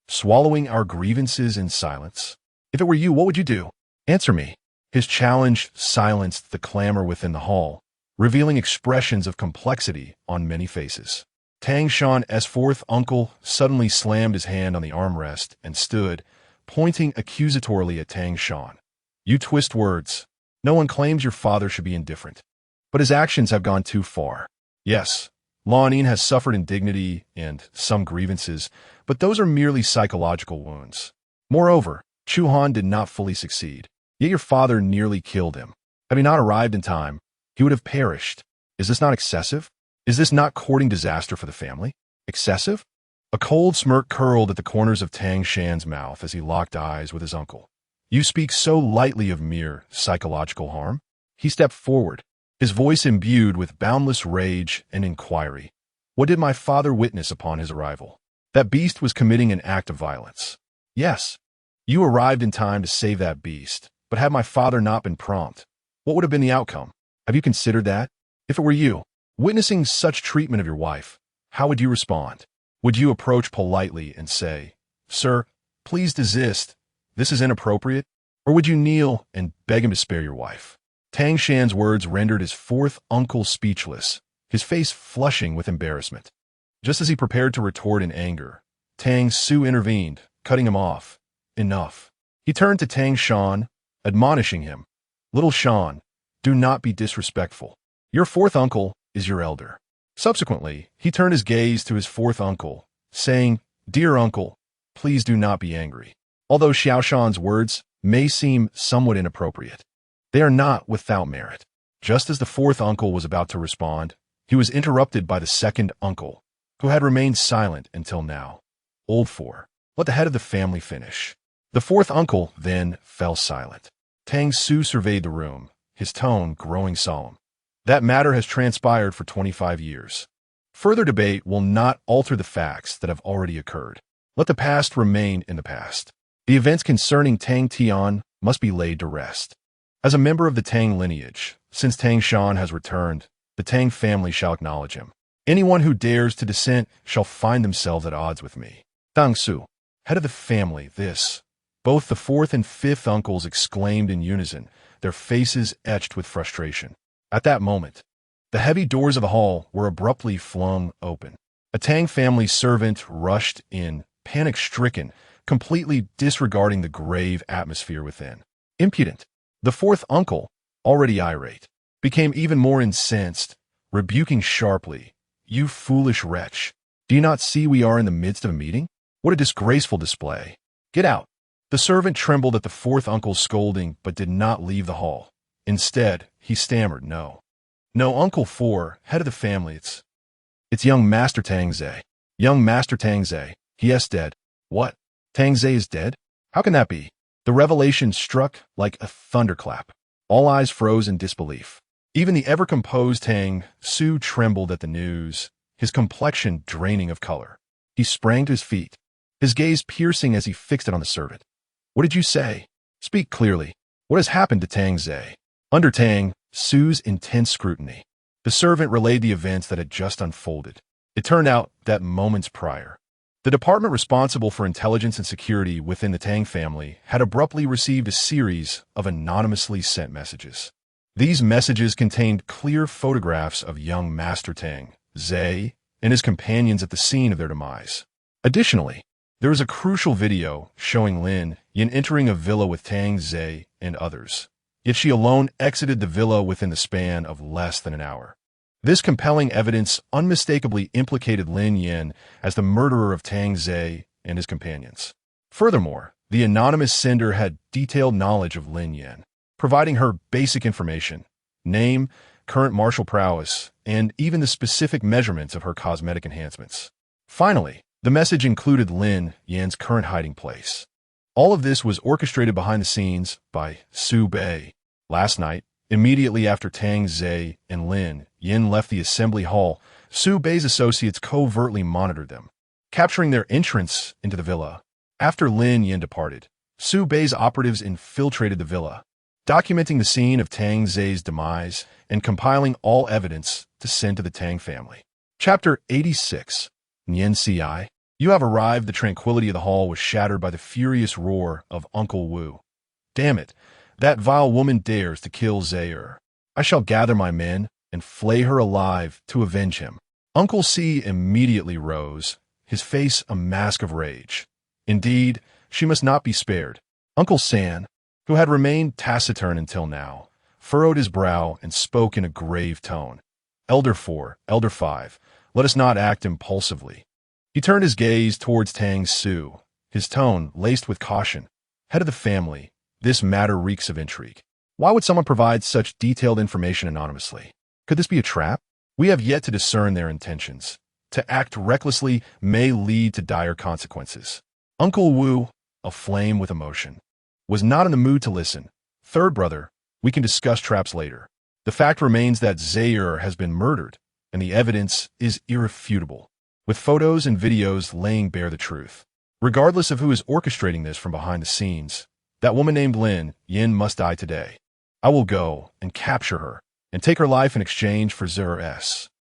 Speaker 1: swallowing our grievances in silence? If it were you, what would you do? Answer me. His challenge silenced the clamor within the hall, revealing expressions of complexity on many faces. Tang Shan's fourth uncle suddenly slammed his hand on the armrest and stood, pointing accusatorily at Tang Shan. You twist words. No one claims your father should be indifferent, but his actions have gone too far. Yes, Laonin has suffered indignity and some grievances, but those are merely psychological wounds. Moreover, Chu Han did not fully succeed, yet your father nearly killed him. Had he not arrived in time, he would have perished. Is this not excessive? Is this not courting disaster for the family? Excessive? A cold smirk curled at the corners of Tang Shan's mouth as he locked eyes with his uncle. You speak so lightly of mere psychological harm. He stepped forward, his voice imbued with boundless rage and inquiry. What did my father witness upon his arrival? That beast was committing an act of violence. Yes, you arrived in time to save that beast, but had my father not been prompt, what would have been the outcome? Have you considered that? If it were you, witnessing such treatment of your wife, how would you respond? Would you approach politely and say, Sir, please desist, this is inappropriate? Or would you kneel and beg him to spare your wife? Tang Shan's words rendered his fourth uncle speechless, his face flushing with embarrassment. Just as he prepared to retort in anger, Tang Su intervened, cutting him off. Enough. He turned to Tang Shan, admonishing him. Little Shan, do not be disrespectful. Your fourth uncle is your elder. Subsequently, he turned his gaze to his fourth uncle, saying, Dear uncle, please do not be angry. Although Xiao Shan's words may seem somewhat inappropriate, they are not without merit. Just as the fourth uncle was about to respond, he was interrupted by the second uncle, who had remained silent until now. Old four, let the head of the family finish. The fourth uncle then fell silent. Tang Su surveyed the room, his tone growing solemn. That matter has transpired for 25 years. Further debate will not alter the facts that have already occurred. Let the past remain in the past. The events concerning Tang Tian must be laid to rest. As a member of the Tang lineage, since Tang Shan has returned, the Tang family shall acknowledge him. Anyone who dares to dissent shall find themselves at odds with me. Tang Su, head of the family, this. Both the fourth and fifth uncles exclaimed in unison, their faces etched with frustration. At that moment, the heavy doors of the hall were abruptly flung open. A Tang family servant rushed in, panic-stricken, completely disregarding the grave atmosphere within. Impudent. The fourth uncle, already irate, became even more incensed, rebuking sharply, You foolish wretch! Do you not see we are in the midst of a meeting? What a disgraceful display! Get out! The servant trembled at the fourth uncle's scolding but did not leave the hall. Instead, he stammered, No. No, Uncle Four, head of the family, it's young Master Tang Zhe. Young Master Tang Zhe, he is dead. What? Tang Zhe is dead? How can that be? The revelation struck like a thunderclap. All eyes froze in disbelief. Even the ever-composed Tang Su trembled at the news, his complexion draining of color. He sprang to his feet, his gaze piercing as he fixed it on the servant. What did you say? Speak clearly. What has happened to Tang Zhe? Under Tang Su's intense scrutiny, the servant relayed the events that had just unfolded. It turned out that moments prior, The department responsible for intelligence and security within the Tang family had abruptly received a series of anonymously sent messages. These messages contained clear photographs of young Master Tang, Zhe, and his companions at the scene of their demise. Additionally, there was a crucial video showing Lin Yin entering a villa with Tang Zhe and others, yet she alone exited the villa within the span of less than an hour. This compelling evidence unmistakably implicated Lin Yin as the murderer of Tang Zhe and his companions. Furthermore, the anonymous sender had detailed knowledge of Lin Yin, providing her basic information, name, current martial prowess, and even the specific measurements of her cosmetic enhancements. Finally, the message included Lin Yin's current hiding place. All of this was orchestrated behind the scenes by Su Bei. Last night, immediately after Tang Zhe and Lin Yin left the assembly hall, Su Bei's associates covertly monitored them, capturing their entrance into the villa. After Lin Yin departed, Su Bei's operatives infiltrated the villa, documenting the scene of Tang Zhe's demise and compiling all evidence to send to the Tang family. Chapter 86. Nian Ci. You have arrived. The tranquility of the hall was shattered by the furious roar of Uncle Wu. Damn it, that vile woman dares to kill Zaire. I shall gather my men and flay her alive to avenge him. Uncle C immediately rose, his face a mask of rage. Indeed, she must not be spared. Uncle San, who had remained taciturn until now, furrowed his brow and spoke in a grave tone. Elder 4, Elder 5, let us not act impulsively. He turned his gaze towards Tang Su, his tone laced with caution. Head of the family, this matter reeks of intrigue. Why would someone provide such detailed information anonymously? Could this be a trap? We have yet to discern their intentions. To act recklessly may lead to dire consequences. Uncle Wu, aflame with emotion, was not in the mood to listen. Third brother, we can discuss traps later. The fact remains that Zaire has been murdered, and the evidence is irrefutable, with photos and videos laying bare the truth. Regardless of who is orchestrating this from behind the scenes, that woman named Lin Yin must die today. I will go and capture her and take her life in exchange for Zaire.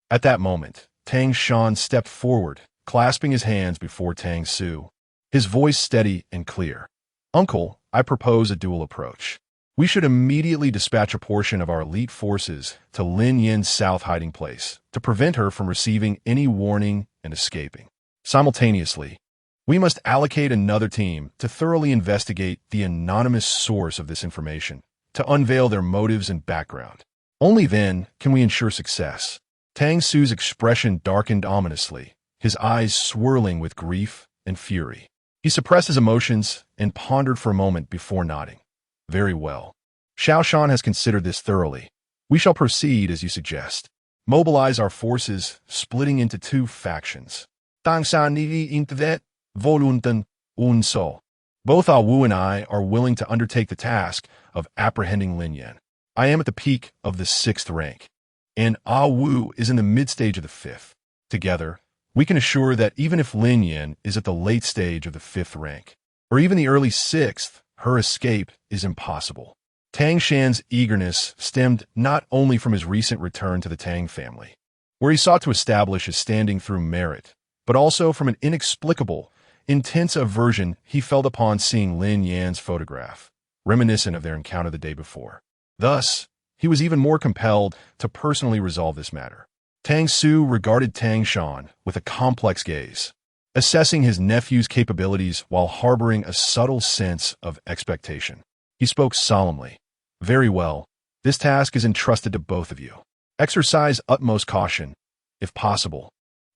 Speaker 1: At that moment, Tang Shan stepped forward, clasping his hands before Tang Su, his voice steady and clear. Uncle, I propose a dual approach. We should immediately dispatch a portion of our elite forces to Lin Yin's south hiding place to prevent her from receiving any warning and escaping. Simultaneously, we must allocate another team to thoroughly investigate the anonymous source of this information, to unveil their motives and background. Only then can we ensure success. Tang Su's expression darkened ominously, his eyes swirling with grief and fury. He suppressed his emotions and pondered for a moment before nodding. Very well. Xiao Shan has considered this thoroughly. We shall proceed as you suggest. Mobilize our forces, splitting into two factions. Both Ah Wu and I are willing to undertake the task of apprehending Lin Yin. I am at the peak of the 6th rank, and Ah Wu is in the mid-stage of the 5th. Together, we can assure that even if Lin Yin is at the late stage of the 5th rank, or even the early 6th, her escape is impossible. Tang Shan's eagerness stemmed not only from his recent return to the Tang family, where he sought to establish his standing through merit, but also from an inexplicable, intense aversion he felt upon seeing Lin Yan's photograph, reminiscent of their encounter the day before. Thus, he was even more compelled to personally resolve this matter. Tang Su regarded Tang Shan with a complex gaze, assessing his nephew's capabilities while harboring a subtle sense of expectation. He spoke solemnly. Very well, this task is entrusted to both of you. Exercise utmost caution, if possible.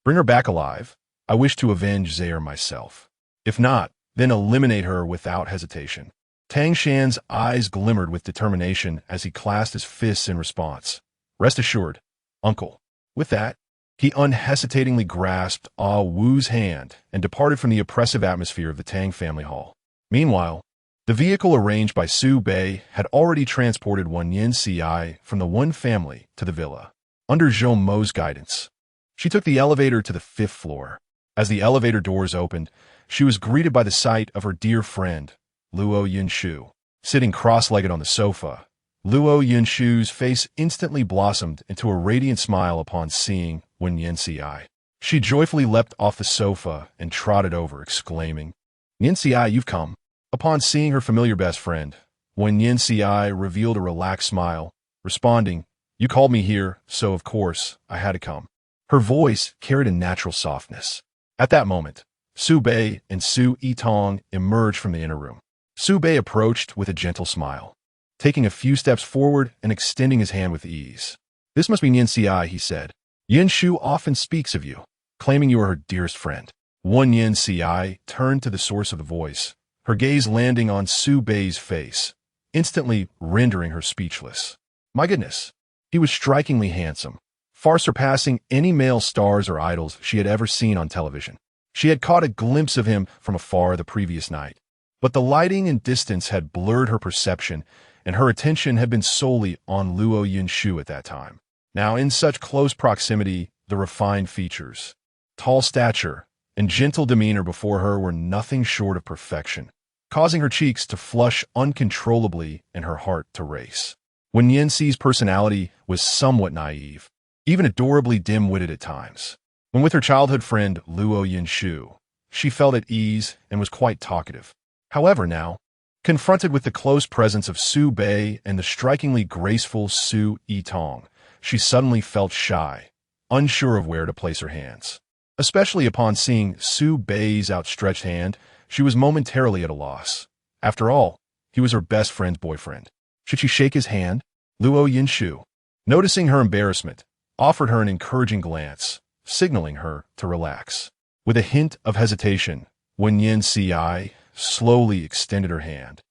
Speaker 1: Bring her back alive. I wish to avenge Zaire myself. If not, then eliminate her without hesitation. Tang Shan's eyes glimmered with determination as he clasped his fists in response. Rest assured, uncle. With that, he unhesitatingly grasped Ah Wu's hand and departed from the oppressive atmosphere of the Tang family hall. Meanwhile, the vehicle arranged by Su Bei had already transported Nian Ci from the Wen family to the villa. Under Zhou Mo's guidance, she took the elevator to the 5th floor. As the elevator doors opened, she was greeted by the sight of her dear friend, Luo Yunshu. Sitting cross-legged on the sofa, Luo Yunshu's face instantly blossomed into a radiant smile upon seeing Nian Ci. She joyfully leapt off the sofa and trotted over, exclaiming, Yin-Si, you've come. Upon seeing her familiar best friend, when Yin-Si revealed a relaxed smile, responding, You called me here, so of course I had to come. Her voice carried a natural softness. At that moment, Su Bei and Su Yitong emerged from the inner room. Su Bei approached with a gentle smile, taking a few steps forward and extending his hand with ease. This must be Yin-Si, he said. Yin Shu often speaks of you, claiming you are her dearest friend. One Yin-Si turned to the source of the voice, her gaze landing on Su Bei's face, instantly rendering her speechless. My goodness, he was strikingly handsome, far surpassing any male stars or idols she had ever seen on television. She had caught a glimpse of him from afar the previous night, but the lighting and distance had blurred her perception, and her attention had been solely on Luo Yinshu at that time. Now, in such close proximity, the refined features, tall stature, and gentle demeanor before her were nothing short of perfection, causing her cheeks to flush uncontrollably and her heart to race. When Yin-Si's personality was somewhat naive, even adorably dim-witted at times. When with her childhood friend Luo Yinshu, she felt at ease and was quite talkative. However, now, confronted with the close presence of Su Bei and the strikingly graceful Su Yitong, she suddenly felt shy, unsure of where to place her hands. Especially upon seeing Su Bei's outstretched hand, she was momentarily at a loss. After all, he was her best friend's boyfriend. Should she shake his hand? Luo Yinshu, noticing her embarrassment, offered her an encouraging glance, signaling her to relax. With a hint of hesitation, when Yin-Si slowly extended her hand,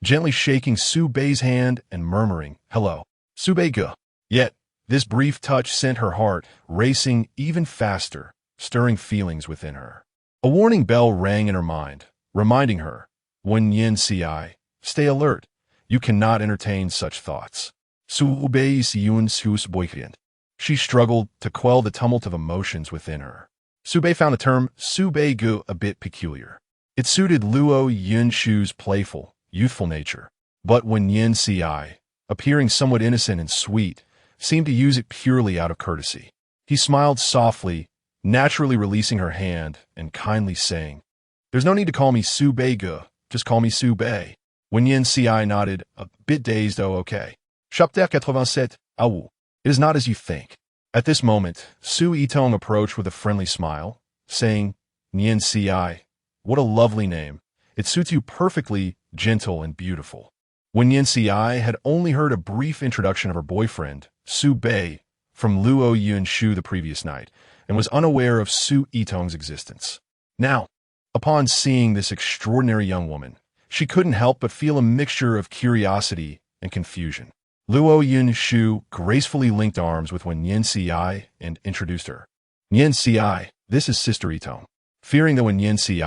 Speaker 1: gently shaking Su Bei's hand and murmuring, Hello, Su Bei-ge. Yet, this brief touch sent her heart racing even faster, stirring feelings within her. A warning bell rang in her mind, reminding her, when Yin-Si, stay alert, you cannot entertain such thoughts. Su Bei's Yun's boyfriend. She struggled to quell the tumult of emotions within her. Su Bei found the term Su Bei-ge a bit peculiar. It suited Luo Yinshu's playful, youthful nature. But when Yin-Si, appearing somewhat innocent and sweet, seemed to use it purely out of courtesy, he smiled softly, naturally releasing her hand and kindly saying, There's no need to call me Su Bei-ge, just call me Su Bei. When Yin-Si nodded, a bit dazed, oh okay. Chapter 87, Awu. It is not as you think. At this moment, Su Yitong approached with a friendly smile, saying, Yin-Si, what a lovely name. It suits you perfectly, gentle and beautiful. When Yin-Si had only heard a brief introduction of her boyfriend, Su Bei, from Luo Yinshu the previous night, and was unaware of Su Yitong's existence. Now, upon seeing this extraordinary young woman, she couldn't help but feel a mixture of curiosity and confusion. Luo Yinshu gracefully linked arms with Yin-Si and introduced her. Yin-Si, this is Sister Yitong. Fearing that Yin-Si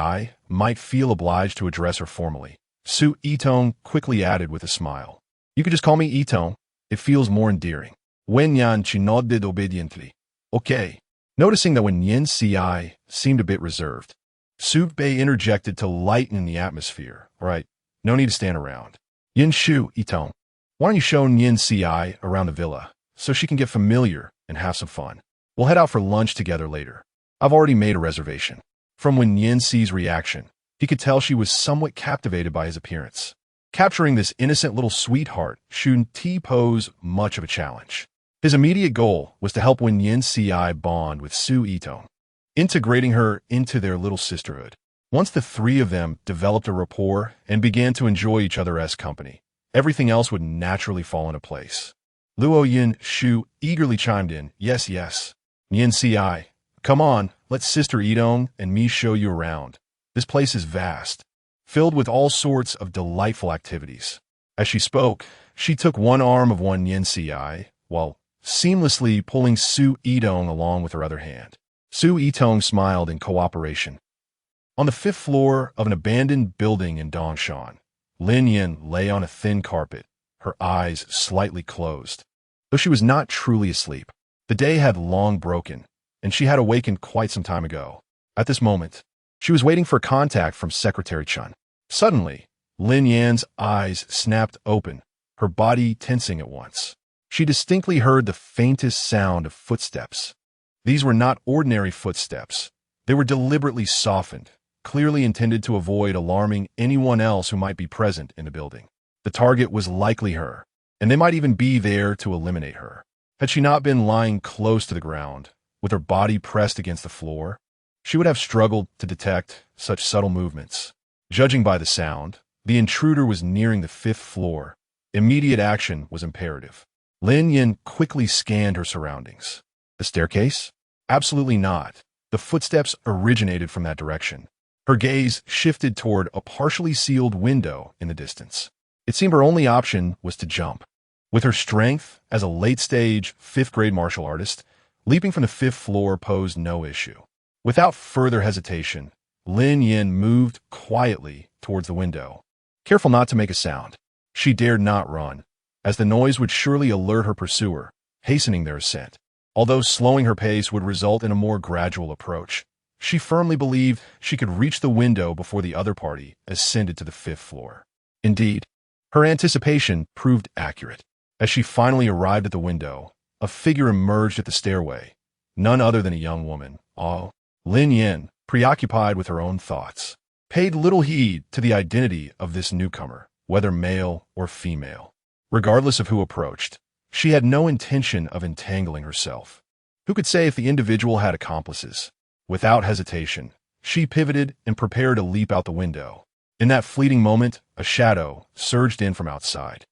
Speaker 1: might feel obliged to address her formally, Su Yitong quickly added with a smile. You could just call me Yitong. It feels more endearing. Wen-Yan nodded obediently. Okay. Noticing that Yin-Si seemed a bit reserved, Su Bei interjected to lighten the atmosphere. All right, no need to stand around. Yinshu, Yitong, why don't you show Yin-Si around the villa so she can get familiar and have some fun? We'll head out for lunch together later. I've already made a reservation. From Yin-Si's reaction, he could tell she was somewhat captivated by his appearance. Capturing this innocent little sweetheart shouldn't pose much of a challenge. His immediate goal was to help Yin-Si bond with Su Yitong, integrating her into their little sisterhood. Once the three of them developed a rapport and began to enjoy each other as company, everything else would naturally fall into place. Luo Yinshu eagerly chimed in, Yes, yes. Yin-Si, come on, let Sister Yitong and me show you around. This place is vast, filled with all sorts of delightful activities. As she spoke, she took one arm of Yin-Si, while seamlessly pulling Su Yitong along with her other hand. Su Yitong smiled in cooperation. On the 5th floor of an abandoned building in Dongshan, Lin Yin lay on a thin carpet, her eyes slightly closed. Though she was not truly asleep, the day had long broken, and she had awakened quite some time ago. At this moment, she was waiting for contact from Secretary Chun. Suddenly, Lin Yan's eyes snapped open, her body tensing at once. She distinctly heard the faintest sound of footsteps, These were not ordinary footsteps. They were deliberately softened, clearly intended to avoid alarming anyone else who might be present in the building. The target was likely her, and they might even be there to eliminate her. Had she not been lying close to the ground, with her body pressed against the floor, she would have struggled to detect such subtle movements. Judging by the sound, the intruder was nearing the 5th floor. Immediate action was imperative. Lin Yin quickly scanned her surroundings. The staircase? Absolutely not. The footsteps originated from that direction. Her gaze shifted toward a partially sealed window in the distance. It seemed her only option was to jump. With her strength as a late-stage 5th-grade martial artist, leaping from the 5th floor posed no issue. Without further hesitation, Lin Yin moved quietly towards the window. Careful not to make a sound, she dared not run, as the noise would surely alert her pursuer, hastening their ascent. Although slowing her pace would result in a more gradual approach, she firmly believed she could reach the window before the other party ascended to the 5th floor. Indeed, her anticipation proved accurate. As she finally arrived at the window, a figure emerged at the stairway, none other than a young woman. Lin Yin, preoccupied with her own thoughts, paid little heed to the identity of this newcomer, whether male or female. Regardless of who approached, she had no intention of entangling herself. Who could say if the individual had accomplices? Without hesitation, she pivoted and prepared to leap out the window. In that fleeting moment, a shadow surged in from outside.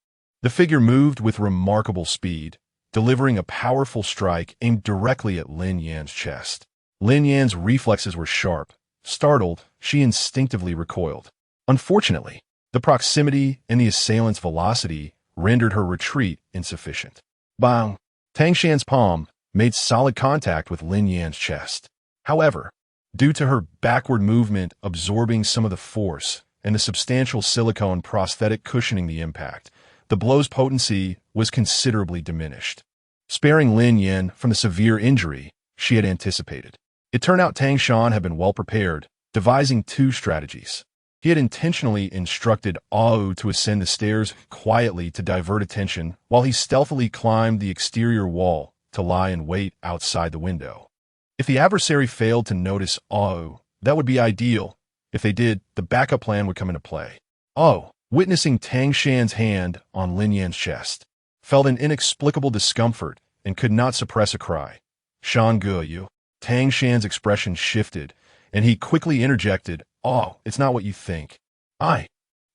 Speaker 1: The figure moved with remarkable speed, delivering a powerful strike aimed directly at Lin Yan's chest. Lin Yan's reflexes were sharp. Startled, she instinctively recoiled. Unfortunately, the proximity and the assailant's velocity rendered her retreat insufficient. Bang! Tang Shan's palm made solid contact with Lin Yan's chest. However, due to her backward movement absorbing some of the force and the substantial silicone prosthetic cushioning the impact, the blow's potency was considerably diminished, sparing Lin Yin from the severe injury she had anticipated. It turned out Tang Shan had been well prepared, devising 2 strategies. He had intentionally instructed Ao to ascend the stairs quietly to divert attention, while he stealthily climbed the exterior wall to lie in wait outside the window. If the adversary failed to notice Ao, that would be ideal. If they did, the backup plan would come into play. Ao, witnessing Tang Shan's hand on Lin Yan's chest, felt an inexplicable discomfort and could not suppress a cry. Shan Ge Yu. Tang Shan's expression shifted, and he quickly interjected, "Oh, it's not what you think."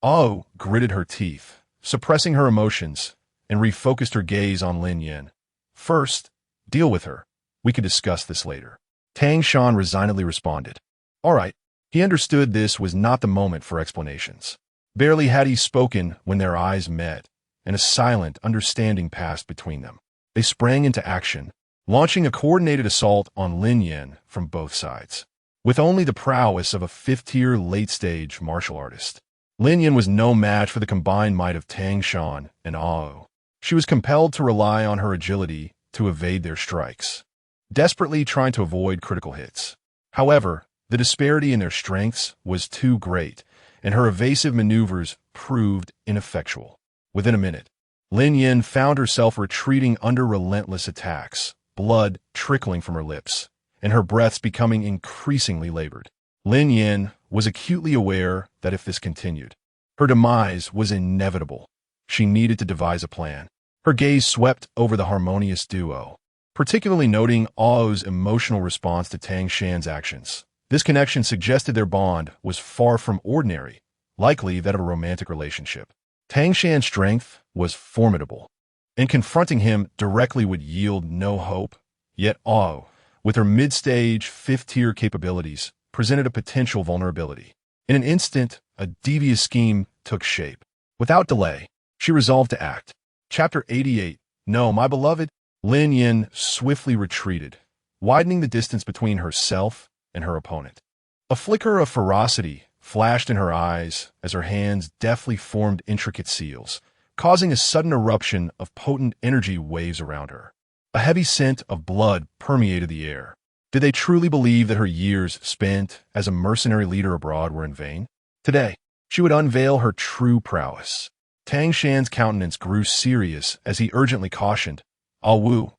Speaker 1: Oh, gritted her teeth, suppressing her emotions, and refocused her gaze on Lin Yin. "First, deal with her. We could discuss this later." Tang Shan resignedly responded. All right. He understood this was not the moment for explanations. Barely had he spoken when their eyes met, and a silent understanding passed between them. They sprang into action, launching a coordinated assault on Lin Yin from both sides. With only the prowess of a 5th-tier late-stage martial artist, Lin Yin was no match for the combined might of Tang Shan and Ao. She was compelled to rely on her agility to evade their strikes, desperately trying to avoid critical hits. However, the disparity in their strengths was too great, and her evasive maneuvers proved ineffectual. Within a minute, Lin Yin found herself retreating under relentless attacks, blood trickling from her lips, and her breaths becoming increasingly labored. Lin Yin was acutely aware that if this continued, her demise was inevitable. She needed to devise a plan. Her gaze swept over the harmonious duo, particularly noting Ao's emotional response to Tang Shan's actions. This connection suggested their bond was far from ordinary, likely that of a romantic relationship. Tang Shan's strength was formidable, and confronting him directly would yield no hope. Yet Ao, with her mid-stage, 5th-tier capabilities, presented a potential vulnerability. In an instant, a devious scheme took shape. Without delay, she resolved to act. Chapter 88. No, my beloved. Lin Yin swiftly retreated, widening the distance between herself and her opponent. A flicker of ferocity flashed in her eyes as her hands deftly formed intricate seals, causing a sudden eruption of potent energy waves around her. A heavy scent of blood permeated the air. Did they truly believe that her years spent as a mercenary leader abroad were in vain? Today, she would unveil her true prowess. Tang Shan's countenance grew serious as he urgently cautioned, "Ah Wu,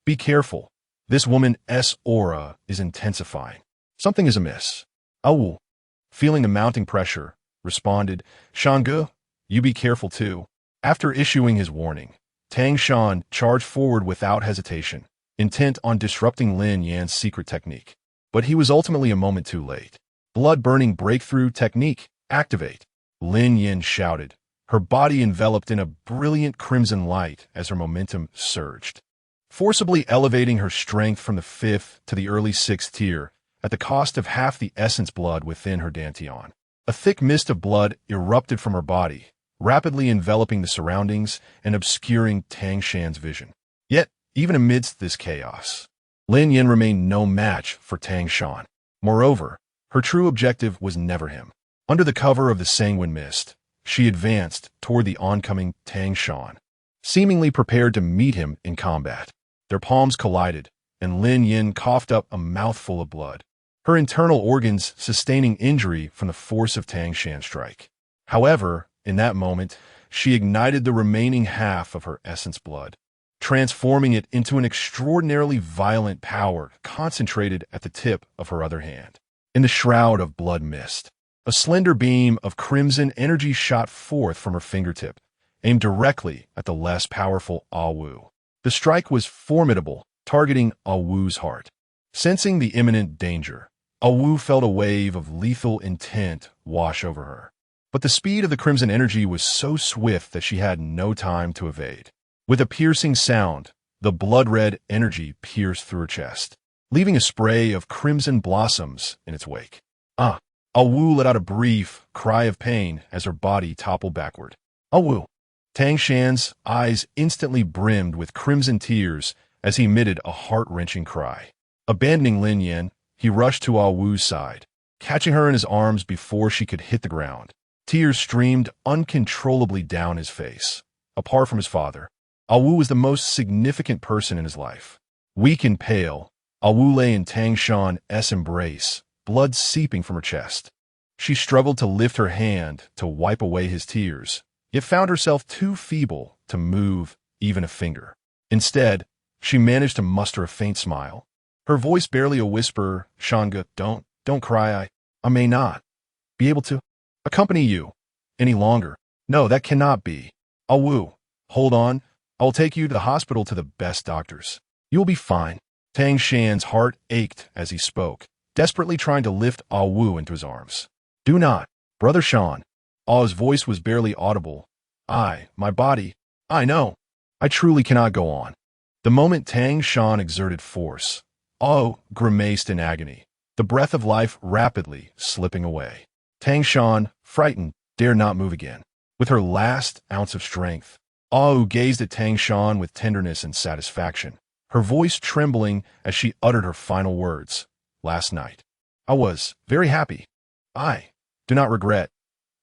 Speaker 1: be careful. This woman's aura is intensifying. Something is amiss. Oh, feeling the mounting pressure, responded, Shang, you be careful too. After issuing his warning, Tang Shan charged forward without hesitation, intent on disrupting Lin Yan's secret technique. But he was ultimately a moment too late. Blood-burning breakthrough technique, activate. Lin Yan shouted, her body enveloped in a brilliant crimson light as her momentum surged, forcibly elevating her strength from the 5th to the early 6th tier at the cost of half the essence blood within her dantian. A thick mist of blood erupted from her body, rapidly enveloping the surroundings and obscuring Tang Shan's vision. Yet, even amidst this chaos, Lin Yan remained no match for Tang Shan. Moreover, her true objective was never him. Under the cover of the sanguine mist, she advanced toward the oncoming Tang Shan, seemingly prepared to meet him in combat. Their palms collided, and Lin Yan coughed up a mouthful of blood, her internal organs sustaining injury from the force of Tang Shan's strike. However, in that moment, she ignited the remaining half of her essence blood, transforming it into an extraordinarily violent power concentrated at the tip of her other hand. In the shroud of blood mist, a slender beam of crimson energy shot forth from her fingertip, aimed directly at the less powerful Awu. The strike was formidable, targeting Awu's heart. Sensing the imminent danger, Awu felt a wave of lethal intent wash over her. But the speed of the crimson energy was so swift that she had no time to evade. With a piercing sound, the blood-red energy pierced through her chest, leaving a spray of crimson blossoms in its wake. Awu let out a brief cry of pain as her body toppled backward. Awu! Tang Shan's eyes instantly brimmed with crimson tears as he emitted a heart-wrenching cry. Abandoning Lin Yan, he rushed to Awu's side, catching her in his arms before she could hit the ground. Tears streamed uncontrollably down his face. Apart from his father, Awu was the most significant person in his life. Weak and pale, Awu lay in Tang Shan's embrace, blood seeping from her chest. She struggled to lift her hand to wipe away his tears, yet found herself too feeble to move even a finger. Instead, she managed to muster a faint smile. Her voice barely a whisper, Shanga, don't cry, I may not be able to accompany you any longer. No, that cannot be. Awu, hold on. I'll take you to the hospital to the best doctors. You'll be fine. Tang Shan's heart ached as he spoke, desperately trying to lift Awu into his arms. Do not, Brother Shan. Aw's voice was barely audible. My body, I know. I truly cannot go on. The moment Tang Shan exerted force, Aw grimaced in agony, the breath of life rapidly slipping away. Tang Shan, frightened, dared not move again. With her last ounce of strength, Aw gazed at Tang Shan with tenderness and satisfaction, her voice trembling as she uttered her final words. Last night, I was very happy. I do not regret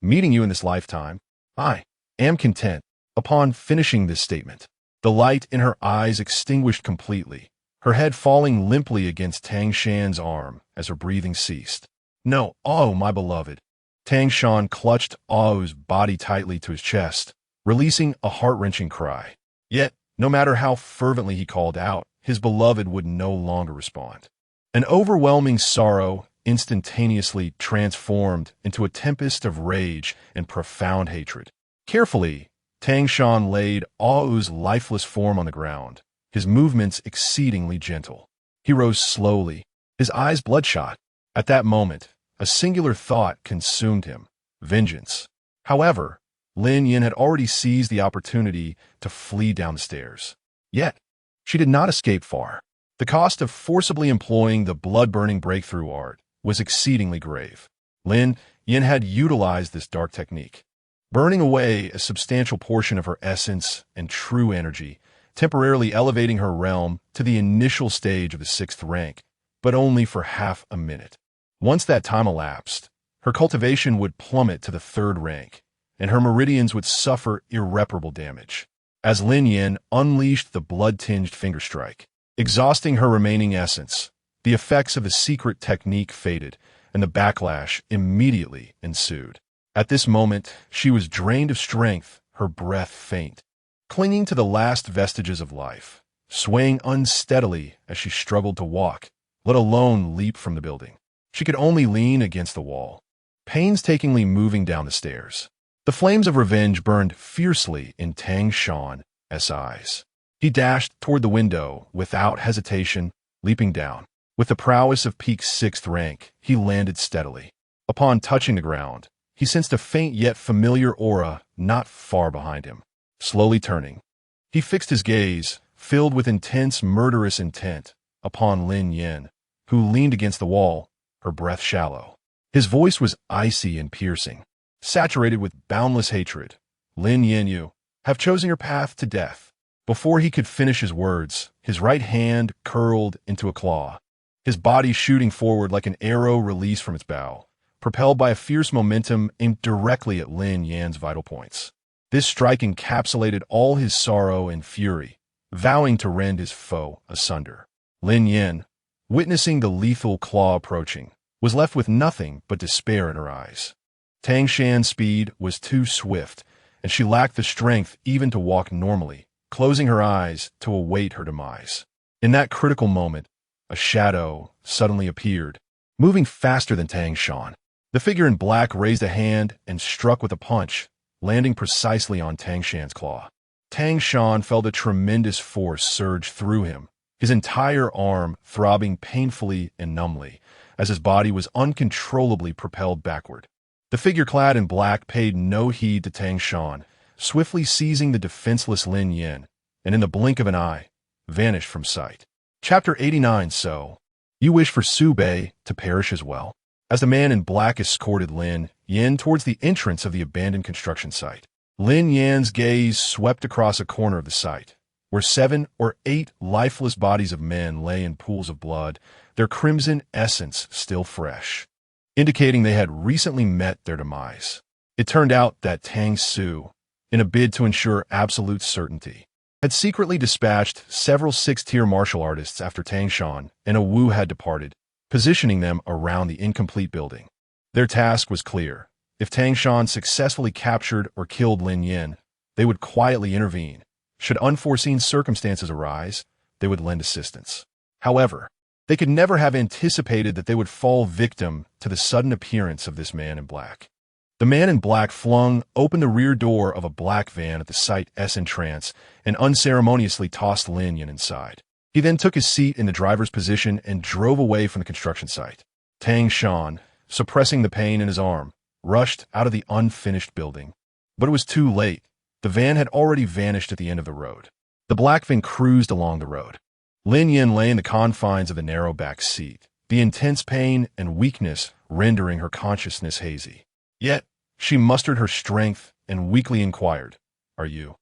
Speaker 1: meeting you in this lifetime. I am content. Upon finishing this statement, the light in her eyes extinguished completely, her head falling limply against Tang Shan's arm as her breathing ceased. No, Aw, my beloved. Tang Shan clutched Aw's body tightly to his chest, releasing a heart-wrenching cry. Yet, no matter how fervently he called out, his beloved would no longer respond. An overwhelming sorrow instantaneously transformed into a tempest of rage and profound hatred. Carefully, Tang Shan laid Aw's lifeless form on the ground, his movements exceedingly gentle. He rose slowly, his eyes bloodshot. At that moment, a singular thought consumed him: vengeance. However, Lin Yan had already seized the opportunity to flee down the stairs. Yet, she did not escape far. The cost of forcibly employing the blood-burning breakthrough art was exceedingly grave. Lin Yan had utilized this dark technique, burning away a substantial portion of her essence and true energy, temporarily elevating her realm to the initial stage of the 6th rank, but only for half a minute. Once that time elapsed, her cultivation would plummet to the 3rd rank, and her meridians would suffer irreparable damage. As Lin Yan unleashed the blood-tinged finger strike, exhausting her remaining essence, the effects of the secret technique faded, and the backlash immediately ensued. At this moment, she was drained of strength, her breath faint. Clinging to the last vestiges of life, swaying unsteadily as she struggled to walk, let alone leap from the building. She could only lean against the wall, painstakingly moving down the stairs. The flames of revenge burned fiercely in Tang Shan's eyes. He dashed toward the window without hesitation, leaping down. With the prowess of peak 6th rank, he landed steadily. Upon touching the ground, he sensed a faint yet familiar aura not far behind him. Slowly turning, he fixed his gaze, filled with intense murderous intent, upon Lin Yin, who leaned against the wall, her breath shallow. His voice was icy and piercing, saturated with boundless hatred. Lin Yin, you have chosen your path to death. Before he could finish his words, his right hand curled into a claw, his body shooting forward like an arrow released from its bow, propelled by a fierce momentum aimed directly at Lin Yan's vital points. This strike encapsulated all his sorrow and fury, vowing to rend his foe asunder. Lin Yan, witnessing the lethal claw approaching, was left with nothing but despair in her eyes. Tang Shan's speed was too swift, and she lacked the strength even to walk normally, closing her eyes to await her demise. In that critical moment, a shadow suddenly appeared, moving faster than Tang Shan. The figure in black raised a hand and struck with a punch, landing precisely on Tang Shan's claw. Tang Shan felt a tremendous force surge through him, his entire arm throbbing painfully and numbly, as his body was uncontrollably propelled backward. The figure clad in black paid no heed to Tang Shan, swiftly seizing the defenseless Lin Yin, and in the blink of an eye, vanished from sight. Chapter 89. So, you wish for Su Bei to perish as well? As the man in black escorted Lin Yin towards the entrance of the abandoned construction site, Lin Yan's gaze swept across a corner of the site, where 7 or 8 lifeless bodies of men lay in pools of blood, their crimson essence still fresh, indicating they had recently met their demise. It turned out that Tang Su, in a bid to ensure absolute certainty, had secretly dispatched several 6th-tier martial artists after Tang Shan and a Wu had departed, positioning them around the incomplete building. Their task was clear. If Tang Shan successfully captured or killed Lin Yin, they would quietly intervene. Should unforeseen circumstances arise, they would lend assistance. However, they could never have anticipated that they would fall victim to the sudden appearance of this man in black. The man in black flung open the rear door of a black van at the site's entrance and unceremoniously tossed Lin Yin inside. He then took his seat in the driver's position and drove away from the construction site. Tang Shan, suppressing the pain in his arm, rushed out of the unfinished building. But it was too late. The van had already vanished at the end of the road. The black van cruised along the road. Lin Yin lay in the confines of the narrow back seat, the intense pain and weakness rendering her consciousness hazy. Yet, she mustered her strength and weakly inquired, "Are you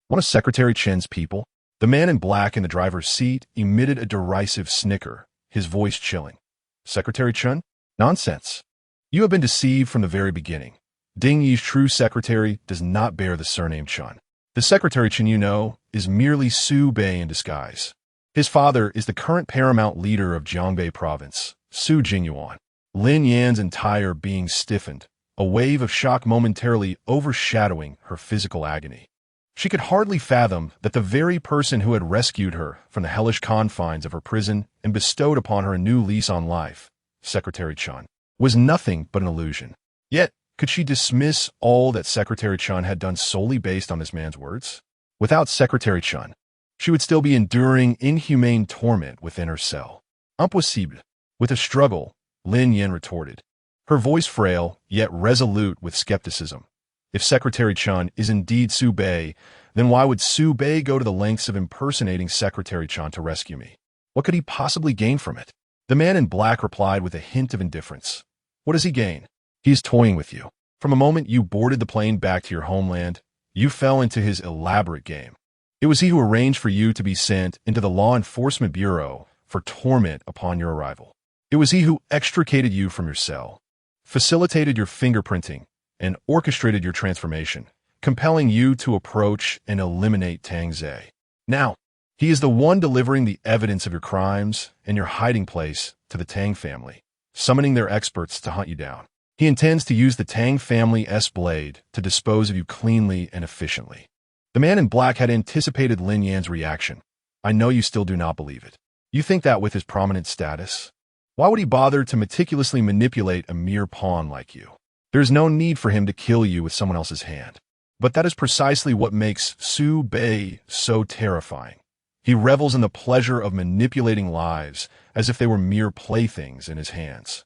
Speaker 1: one of Secretary Chen's people?" The man in black in the driver's seat emitted a derisive snicker, his voice chilling. "Secretary Chen? Nonsense. You have been deceived from the very beginning. Ding Yi's true secretary does not bear the surname Chen. The Secretary Chen you know is merely Su Bei in disguise. His father is the current paramount leader of Jiangbei province, Su Jingyuan." Lin Yan's entire being stiffened, a wave of shock momentarily overshadowing her physical agony. She could hardly fathom that the very person who had rescued her from the hellish confines of her prison and bestowed upon her a new lease on life, Secretary Chen, was nothing but an illusion. Yet, could she dismiss all that Secretary Chen had done solely based on this man's words? Without Secretary Chen, she would still be enduring inhumane torment within her cell. Impossible. With a struggle, Lin Yin retorted, her voice frail, yet resolute with skepticism. If Secretary Chen is indeed Su Bei, then why would Su Bei go to the lengths of impersonating Secretary Chen to rescue me? What could he possibly gain from it? The man in black replied with a hint of indifference. What does he gain? He is toying with you. From the moment you boarded the plane back to your homeland, you fell into his elaborate game. It was he who arranged for you to be sent into the Law Enforcement Bureau for torment upon your arrival. It was he who extricated you from your cell, facilitated your fingerprinting, and orchestrated your transformation, compelling you to approach and eliminate Tang Ze. Now, he is the one delivering the evidence of your crimes and your hiding place to the Tang family, summoning their experts to hunt you down. He intends to use the Tang family's blade to dispose of you cleanly and efficiently. The man in black had anticipated Lin Yan's reaction. I know you still do not believe it. You think that with his prominent status? Why would he bother to meticulously manipulate a mere pawn like you? There is no need for him to kill you with someone else's hand. But that is precisely what makes Su Bei so terrifying. He revels in the pleasure of manipulating lives as if they were mere playthings in his hands.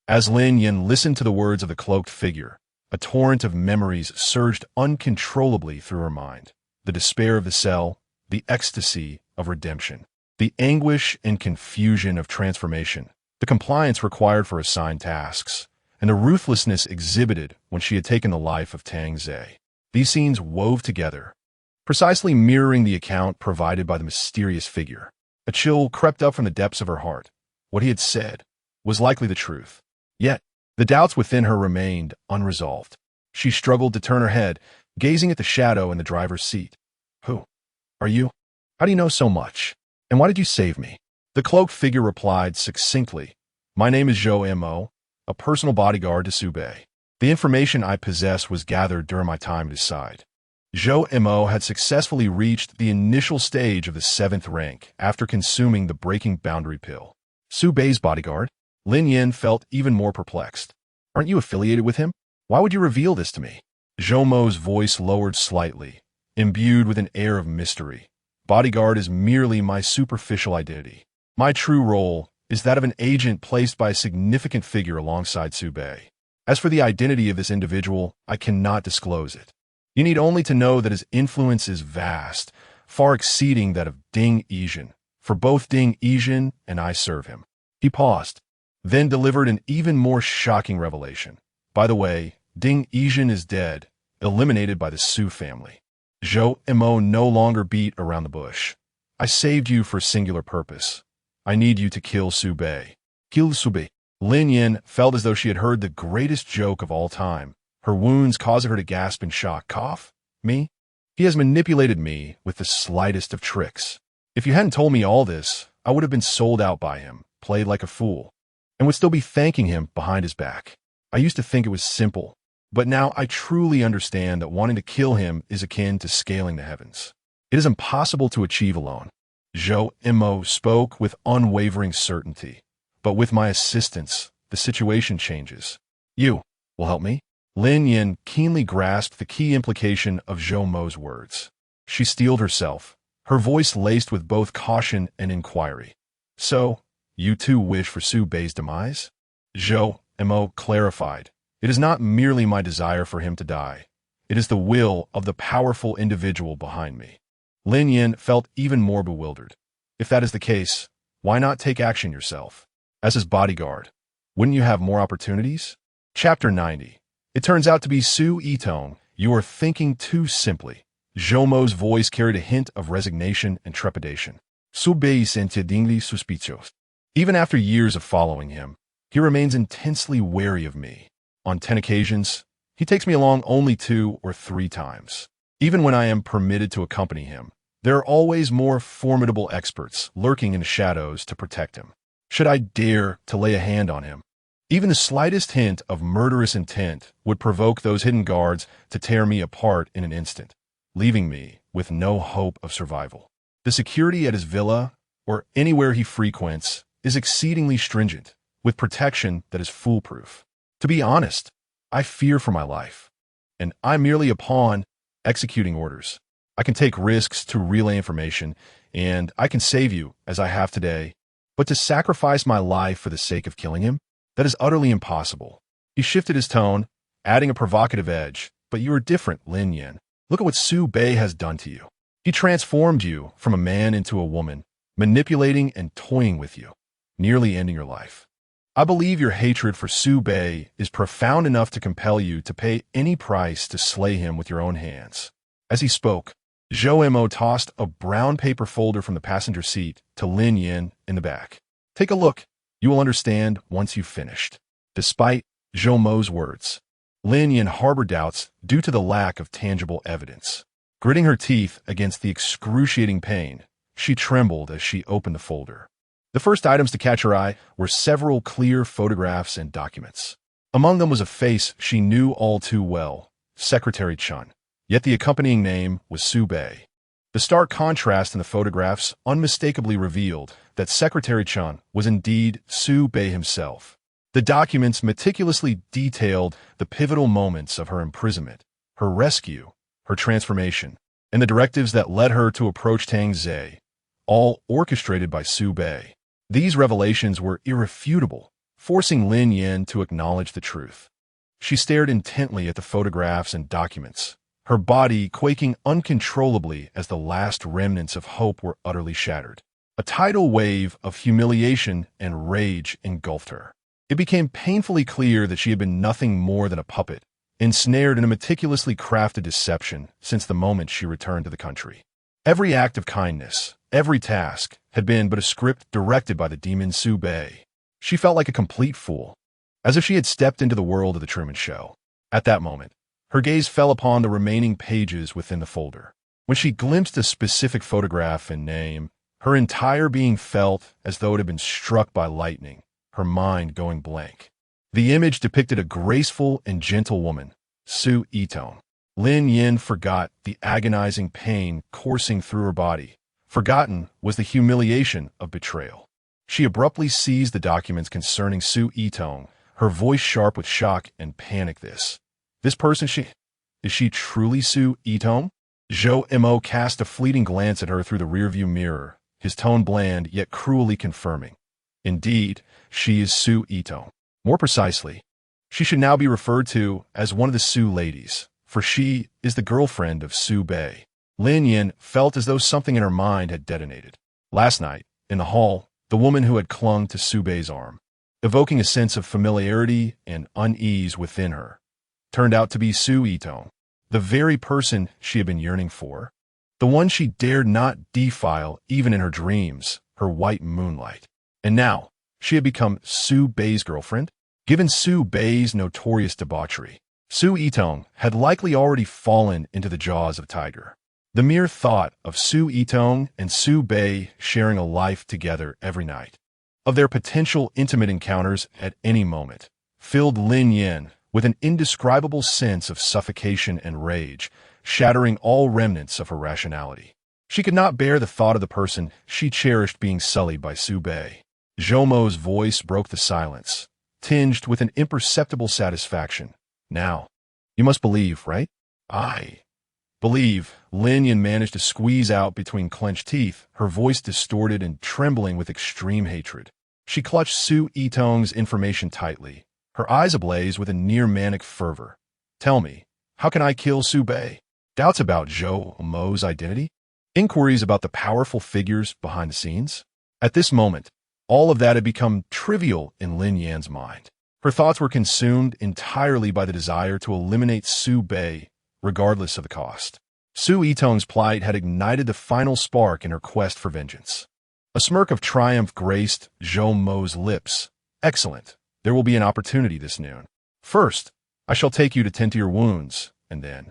Speaker 1: As Lin Yin listened to the words of the cloaked figure, a torrent of memories surged uncontrollably through her mind. The despair of the cell, the ecstasy of redemption, the anguish and confusion of transformation, the compliance required for assigned tasks, and the ruthlessness exhibited when she had taken the life of Tang Zhe. These scenes wove together, precisely mirroring the account provided by the mysterious figure. A chill crept up from the depths of her heart. What he had said was likely the truth. Yet, the doubts within her remained unresolved. She struggled to turn her head, gazing at the shadow in the driver's seat. Who are you? How do you know so much? And why did you save me? The cloaked figure replied succinctly, My name is Zhou Mo, a personal bodyguard to Su Bei. The information I possess was gathered during my time at his side. Zhou Mo had successfully reached the initial stage of the 7th rank after consuming the breaking boundary pill. Su Bei's bodyguard? Lin Yin felt even more perplexed. Aren't you affiliated with him? Why would you reveal this to me? Zhou Mo's voice lowered slightly, imbued with an air of mystery. Bodyguard is merely my superficial identity. My true role is that of an agent placed by a significant figure alongside Su Bei. As for the identity of this individual, I cannot disclose it. You need only to know that his influence is vast, far exceeding that of Ding Yijin, for both Ding Yijin and I serve him. He paused, then delivered an even more shocking revelation. By the way, Ding Yijin is dead, eliminated by the Su family. Zhou Mo no longer beat around the bush. I saved you for a singular purpose. I need you to kill Su Bei. Kill Su Bei. Lin Yin felt as though she had heard the greatest joke of all time. Her wounds caused her to gasp in shock. Cough? Me? He has manipulated me with the slightest of tricks. If you hadn't told me all this, I would have been sold out by him, played like a fool, and would still be thanking him behind his back. I used to think it was simple, but now I truly understand that wanting to kill him is akin to scaling the heavens. It is impossible to achieve alone. Zhou Mo spoke with unwavering certainty. But with my assistance, the situation changes. You will help me? Lin Yin keenly grasped the key implication of Zhou Mo's words. She steeled herself, her voice laced with both caution and inquiry. So, you too wish for Su Bei's demise? Zhou Mo clarified. It is not merely my desire for him to die. It is the will of the powerful individual behind me. Lin Yin felt even more bewildered. If that is the case, why not take action yourself? As his bodyguard, wouldn't you have more opportunities? Chapter 90. It turns out to be Su Yitong. You are thinking too simply. Zhou Mo's voice carried a hint of resignation and trepidation. Su Bei is intensely suspicious. Even after years of following him, he remains intensely wary of me. On 10 occasions, he takes me along only 2 or 3 times. Even when I am permitted to accompany him, there are always more formidable experts lurking in the shadows to protect him. Should I dare to lay a hand on him, even the slightest hint of murderous intent would provoke those hidden guards to tear me apart in an instant, leaving me with no hope of survival. The security at his villa, or anywhere he frequents, is exceedingly stringent, with protection that is foolproof. To be honest, I fear for my life, and I'm merely a pawn executing orders. I can take risks to relay information, and I can save you, as I have today. But to sacrifice my life for the sake of killing him? That is utterly impossible. He shifted his tone, adding a provocative edge. But you are different, Lin Yin. Look at what Su Bei has done to you. He transformed you from a man into a woman, manipulating and toying with you, nearly ending your life. I believe your hatred for Su Bei is profound enough to compel you to pay any price to slay him with your own hands. As he spoke, Zhou Mo tossed a brown paper folder from the passenger seat to Lin Yin in the back. Take a look. You will understand once you've finished. Despite Zhou Mo's words, Lin Yin harbored doubts due to the lack of tangible evidence. Gritting her teeth against the excruciating pain, she trembled as she opened the folder. The first items to catch her eye were several clear photographs and documents. Among them was a face she knew all too well, Secretary Chun. Yet the accompanying name was Su Bei. The stark contrast in the photographs unmistakably revealed that Secretary Chun was indeed Su Bei himself. The documents meticulously detailed the pivotal moments of her imprisonment, her rescue, her transformation, and the directives that led her to approach Tang Zhe, all orchestrated by Su Bei. These revelations were irrefutable, forcing Lin Yin to acknowledge the truth. She stared intently at the photographs and documents, her body quaking uncontrollably as the last remnants of hope were utterly shattered. A tidal wave of humiliation and rage engulfed her. It became painfully clear that she had been nothing more than a puppet, ensnared in a meticulously crafted deception since the moment she returned to the country. Every act of kindness, every task, had been but a script directed by the demon Su Bei. She felt like a complete fool, as if she had stepped into the world of the Truman Show. At that moment, her gaze fell upon the remaining pages within the folder. When she glimpsed a specific photograph and name, her entire being felt as though it had been struck by lightning, her mind going blank. The image depicted a graceful and gentle woman, Su Yitong. Lin Yin forgot the agonizing pain coursing through her body. Forgotten was the humiliation of betrayal. She abruptly seized the documents concerning Su Yitong, her voice sharp with shock and panic. This person, is she truly Su Yitong? Zhou Mo cast a fleeting glance at her through the rearview mirror, his tone bland yet cruelly confirming. Indeed, she is Su Yitong. More precisely, she should now be referred to as one of the Su ladies, for she is the girlfriend of Su Bei. Lin Yin felt as though something in her mind had detonated. Last night, in the hall, the woman who had clung to Su Bei's arm, evoking a sense of familiarity and unease within her, turned out to be Su Yitong, the very person she had been yearning for, the one she dared not defile even in her dreams, her white moonlight. And now, she had become Su Bei's girlfriend? Given Su Bei's notorious debauchery, Su Yitong had likely already fallen into the jaws of a tiger. The mere thought of Su Yitong and Su Bei sharing a life together every night, of their potential intimate encounters at any moment, filled Lin Yin with an indescribable sense of suffocation and rage, shattering all remnants of her rationality. She could not bear the thought of the person she cherished being sullied by Su Bei. Zhou Mo's voice broke the silence, tinged with an imperceptible satisfaction. Now, you must believe, right? I believe, Lin Yin managed to squeeze out between clenched teeth, her voice distorted and trembling with extreme hatred. She clutched Su Yitong's information tightly, her eyes ablaze with a near-manic fervor. Tell me, how can I kill Su Bei? Doubts about Zhou Mo's identity? Inquiries about the powerful figures behind the scenes? At this moment, all of that had become trivial in Lin Yan's mind. Her thoughts were consumed entirely by the desire to eliminate Su Bei, regardless of the cost. Su Yitong's plight had ignited the final spark in her quest for vengeance. A smirk of triumph graced Zhou Mo's lips. Excellent. There will be an opportunity this noon. First, I shall take you to tend to your wounds, and then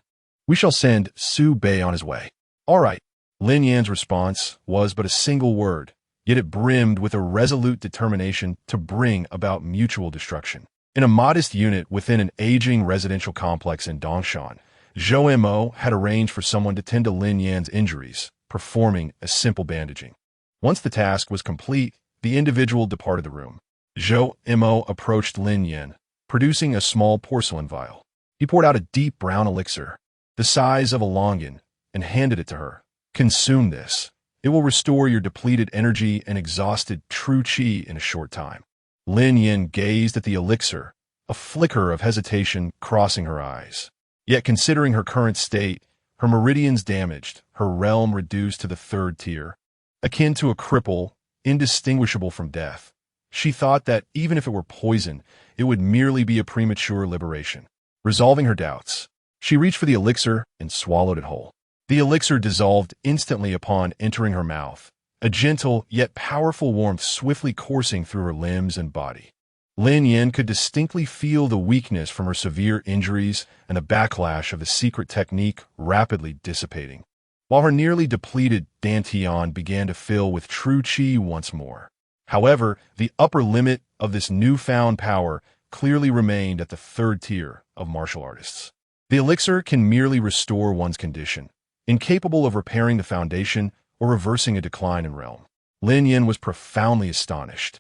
Speaker 1: we shall send Su Bei on his way. All right. Lin Yan's response was but a single word, yet it brimmed with a resolute determination to bring about mutual destruction. In a modest unit within an aging residential complex in Dongshan, Zhou Mo had arranged for someone to tend to Lin Yan's injuries, performing a simple bandaging. Once the task was complete, the individual departed the room. Zhou Mo approached Lin Yan, producing a small porcelain vial. He poured out a deep brown elixir, the size of a longan, and handed it to her. Consume this. It will restore your depleted energy and exhausted true qi in a short time. Lin Yan gazed at the elixir, a flicker of hesitation crossing her eyes. Yet considering her current state, her meridians damaged, her realm reduced to the third tier, akin to a cripple, indistinguishable from death, she thought that even if it were poison, it would merely be a premature liberation. Resolving her doubts, she reached for the elixir and swallowed it whole. The elixir dissolved instantly upon entering her mouth, a gentle yet powerful warmth swiftly coursing through her limbs and body. Lin Yan could distinctly feel the weakness from her severe injuries and the backlash of the secret technique rapidly dissipating, while her nearly depleted dantian began to fill with true qi once more. However, the upper limit of this newfound power clearly remained at the third tier of martial artists. The elixir can merely restore one's condition, incapable of repairing the foundation or reversing a decline in realm. Lin Yin was profoundly astonished.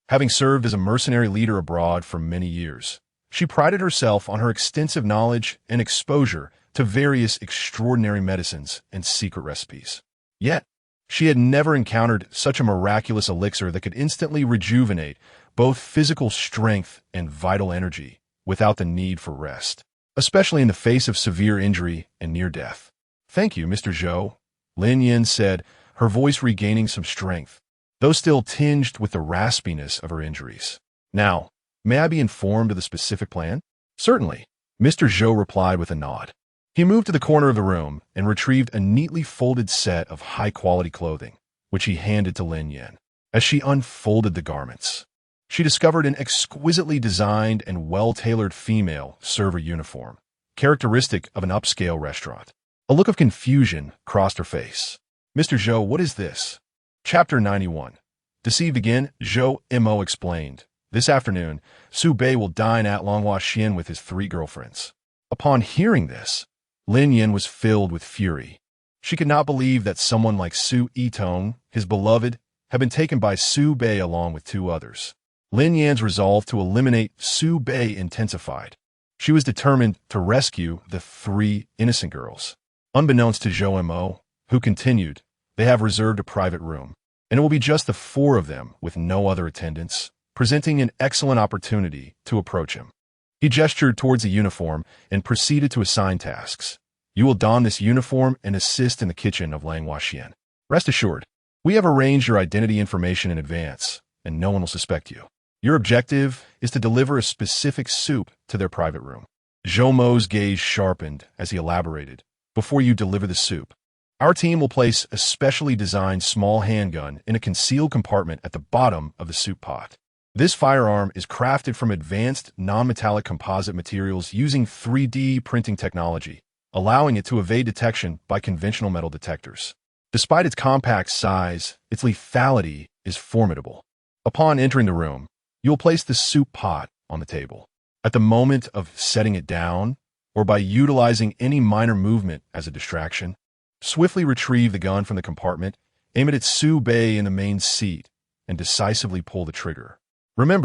Speaker 1: Having served as a mercenary leader abroad for many years, she prided herself on her extensive knowledge and exposure to various extraordinary medicines and secret recipes. Yet, she had never encountered such a miraculous elixir that could instantly rejuvenate both physical strength and vital energy without the need for rest, especially in the face of severe injury and near death. "Thank you, Mr. Zhou," Lin Yin said, her voice regaining some strength, though still tinged with the raspiness of her injuries. "Now, may I be informed of the specific plan?" "Certainly," Mr. Zhou replied with a nod. He moved to the corner of the room and retrieved a neatly folded set of high-quality clothing, which he handed to Lin Yin. As she unfolded the garments, she discovered an exquisitely designed and well-tailored female server uniform, characteristic of an upscale restaurant. A look of confusion crossed her face. "Mr. Zhou, what is this?" Chapter 91. Deceived again, Zhou Mo explained. "This afternoon, Su Bei will dine at Longhua Xian with his 3 girlfriends." Upon hearing this, Lin Yin was filled with fury. She could not believe that someone like Su Yitong, his beloved, had been taken by Su Bei along with 2 others. Lin Yan's resolve to eliminate Su Bei intensified. She was determined to rescue the 3 innocent girls. Unbeknownst to Zhou Mo, who continued, "They have reserved a private room, and it will be just the 4 of them with no other attendants," presenting an excellent opportunity to approach him. He gestured towards the uniform and proceeded to assign tasks. "You will don this uniform and assist in the kitchen of Longhua Xian. Rest assured, we have arranged your identity information in advance, and no one will suspect you. Your objective is to deliver a specific soup to their private room." Zhou Mo's gaze sharpened as he elaborated. "Before you deliver the soup, our team will place a specially designed small handgun in a concealed compartment at the bottom of the soup pot. This firearm is crafted from advanced non-metallic composite materials using 3D printing technology, allowing it to evade detection by conventional metal detectors. Despite its compact size, its lethality is formidable. Upon entering the room, you will place the soup pot on the table. At the moment of setting it down, or by utilizing any minor movement as a distraction, swiftly retrieve the gun from the compartment, aim it at Su Bei in the main seat, and decisively pull the trigger. Remember,